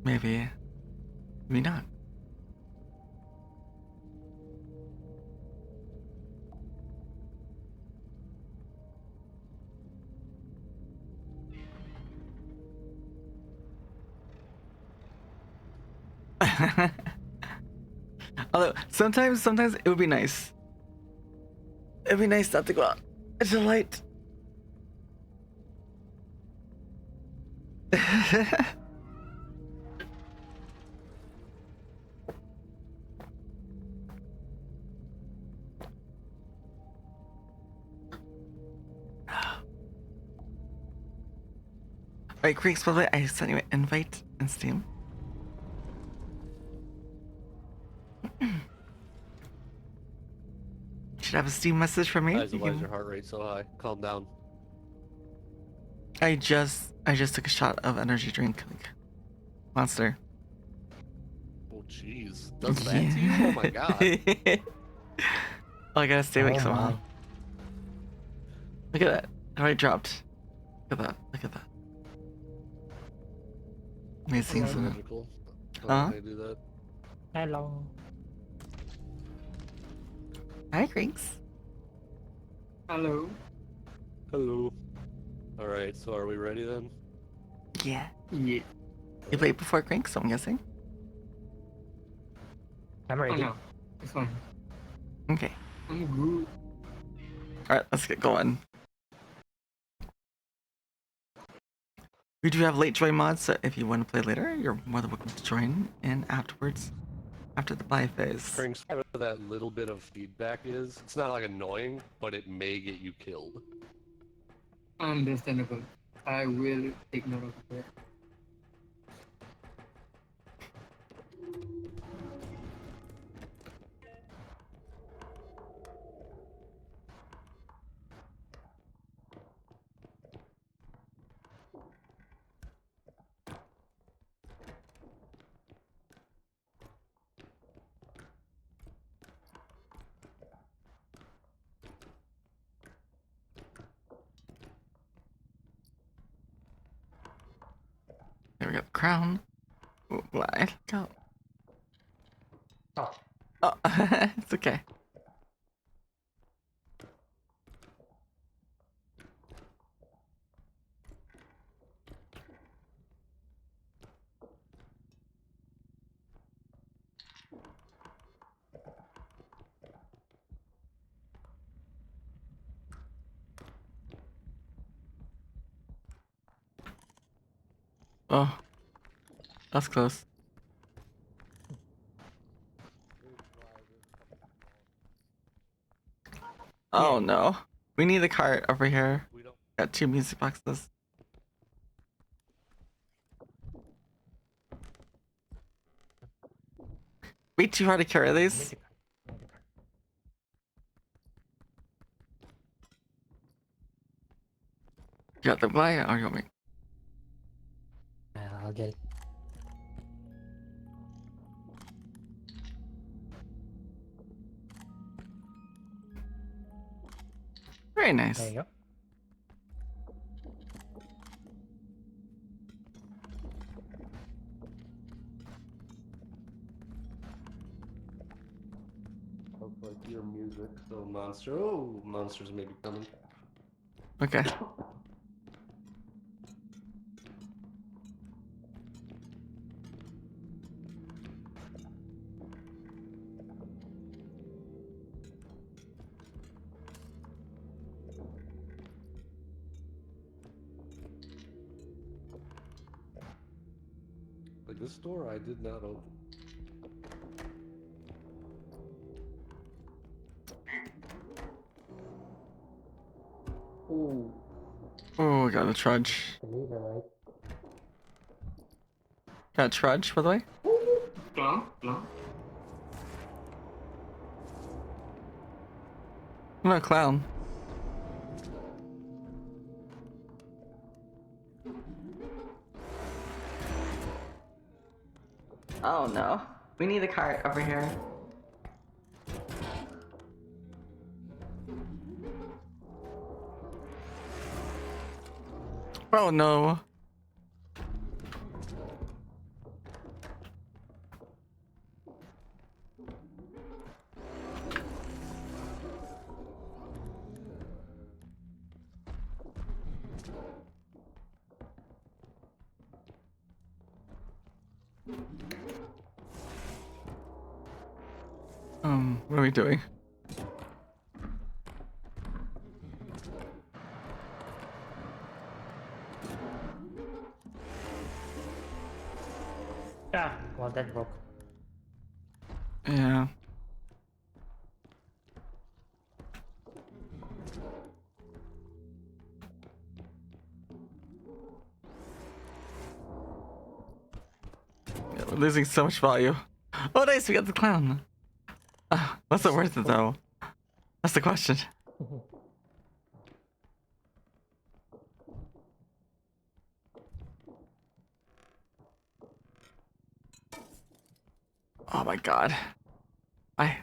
Maybe. Maybe not. Although sometimes it would be nice. It'd be nice not to go out into the light. Alright, Creeks, by the way, I sent you an invite in Steam. Should have a Steam message from me. Guys, why is your heart rate so high? Calm down. I just took a shot of energy drink, like Monster. Oh, jeez. Does that to you? Oh my god. Oh, I gotta stay awake Oh somehow. my. Look at that. How I dropped. Look at that. Look at that. Amazing, isn't it? Logical. Huh? They do that. Hello. Hi, Creeks. Hello. Hello. Alright, so are we ready then? Yeah. Yeah. You played before Creeks, I'm guessing? I'm Oh ready. no. It's fine. Okay. I'm good. Alright, let's get going. We do have late join mods, so if you want to play later, you're more than welcome to join in afterwards. After the buy phase. Cranks, whatever that little bit of feedback is, it's not like annoying, but it may get you killed. Understandable. I will take note of that. There we go. Crown. Ooh, why? Go. Oh, Oh, it's okay. Oh, that's close. Oh no. We need a cart over here. We don't. Got 2 music boxes. Way too hard to carry these. You got the guy or you want me? I'll get it. Very There nice. you go. Sounds like your music, so monster. Oh, monsters may be coming. Okay. Like this door, I did not open. Ooh. Oh, got a trudge. Got a trudge, by the way? Clown? Clown? I'm not a clown. Oh no. We need a cart over here. Oh no. What are we doing? Yeah, well, that broke. Yeah. Yeah, we're losing so much value. Oh, nice, we got the clown. Was it worth it though? That's the question. Oh my god. I.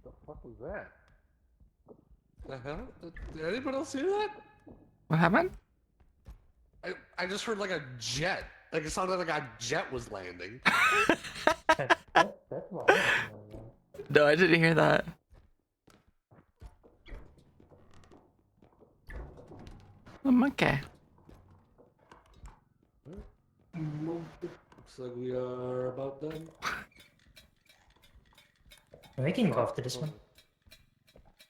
The fuck was that? The hell? Did anybody else see that? What happened? I just heard like a jet. Like it sounded like a jet was landing. That's what I No, I didn't hear that. A monkey. Looks like we are about done. We can go after this one.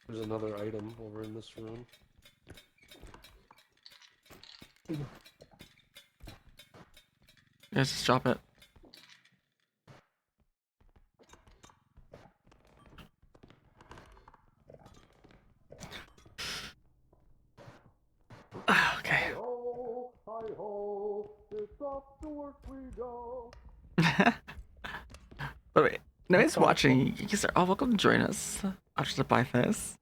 There's another item over in this room. Yeah, just drop it. Okay. Hi-ho, hi-ho, it's off to work we go. But wait, nobody's watching. You guys are all welcome to join us after the buy this.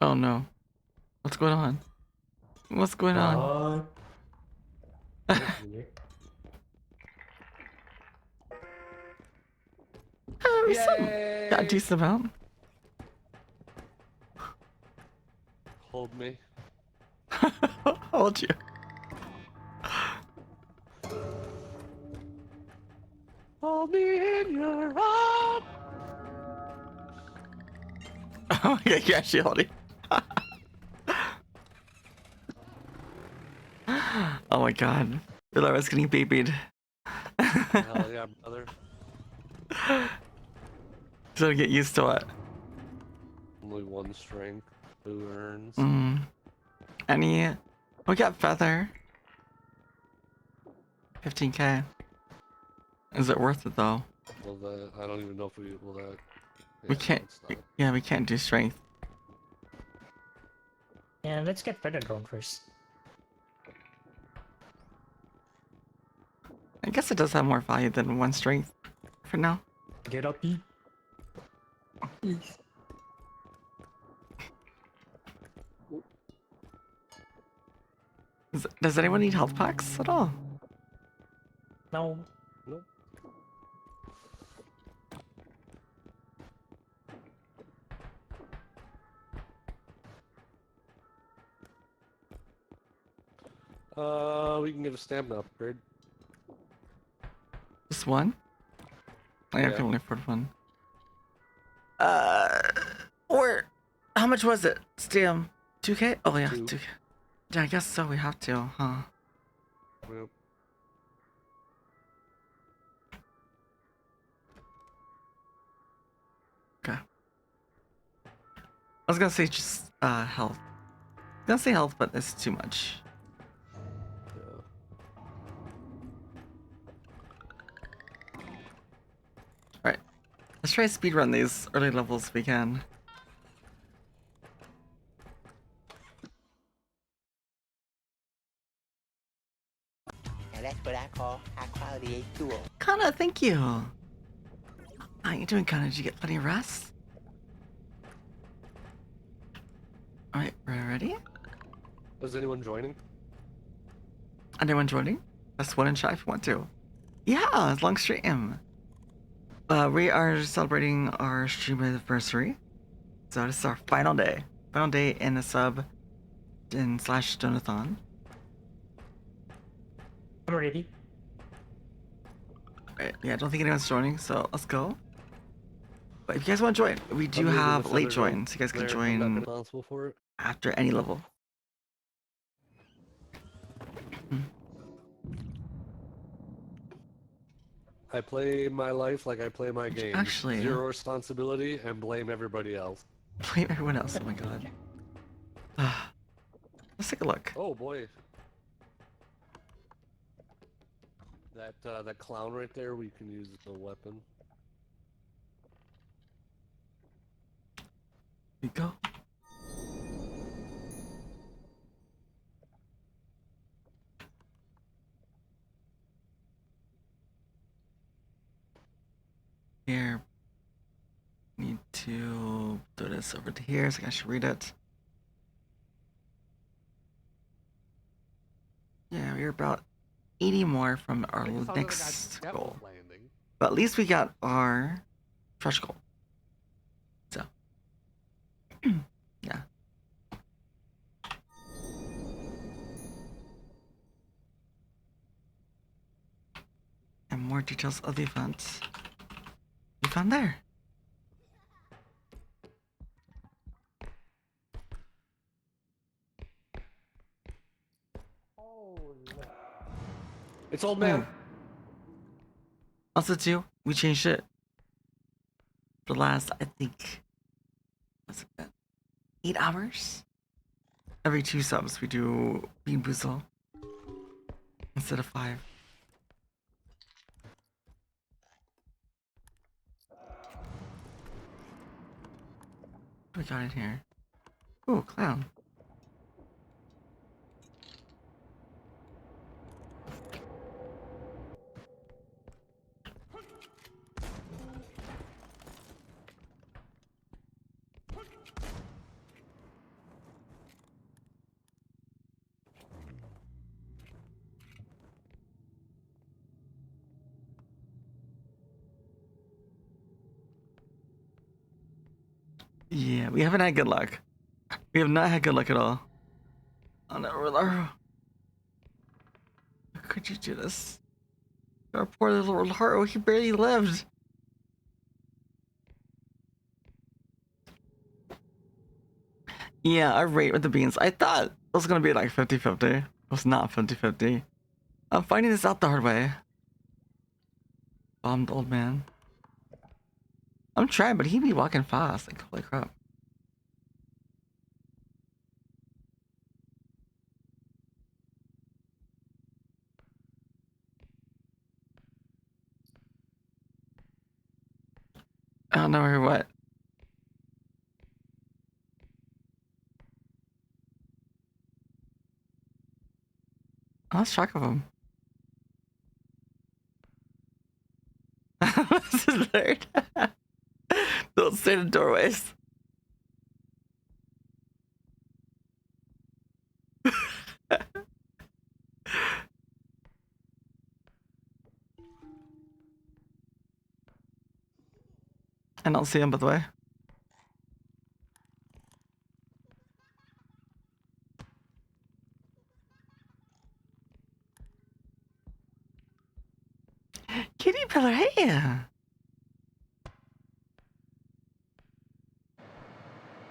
Oh no. What's going on? What's going on? Yay! Got a decent amount. Hold me. Hold you. Hold me in your arms. Oh yeah, yeah, she hold you. Oh my god. Feel like I was getting babied. Hell yeah, brother. So get used to it. Only one strength. Who earns? Any we got feather. 15k. Is it worth it though? Will that? I don't even know if we will that. We can't. Yeah, we can't do strength. Yeah, let's get better drone first. I guess it does have more value than one strength for now. Get up, E. Does anyone need health packs at all? No. Nope. We can get a stamina upgrade. Just one? I Yeah. can only afford one. Or how much was it? Stam 2k? Oh yeah, 2. 2k. Yeah, I guess so. We have to, huh? Yep. Okay. I was gonna say just health. I was gonna say health, but it's too much. Yeah. Alright. Let's try to speedrun these early levels if we can. Now that's what I call high quality A2. Kana, thank you. How you doing, Kana? Did you get plenty of rest? Alright, we're ready? Is anyone joining? Anyone joining? Press 1 in chat if you want to. Yeah, it's long stream. We are celebrating our stream anniversary. So this is our final day. Final day in the sub in slash Donathon. I'm ready. Right, yeah, I don't think anyone's joining, so let's go. But if you guys want to join, we do I'm moving have the late feather dome joins. You guys can there. I'm not join responsible for it. after any level. I play my life like I play my game. Actually, Zero responsibility and blame everybody else. blame everyone else. Oh my god. Let's take a look. Oh boy. That clown right there, we can use as a weapon. Here we go. Here. Need to do this over to here so I should read it. Yeah, we're about 80 more from our next goal. Landing. But at least we got our stretch goal. So, yeah. And more details of the event we found there. It's old man. Also, too, we changed it. For the last, I think, what's it, 8 hours? Every 2 subs, we do Bean Boozle instead of 5. What we got in here? Ooh, clown. Yeah, we haven't had good luck. We have not had good luck at all. Oh no, How could you do this? Our poor little Lauro, he barely lived. Yeah, our rate with the beans. I thought it was gonna be like 50-50. It was not 50-50. I'm finding this out the hard way. Bombed old man. I'm trying, but he'd be walking fast. Like, holy crap. I don't know where what. I lost track of him. This is weird. Don't stay in doorways. I don't see him, by the way. Kitty Pillar, hey!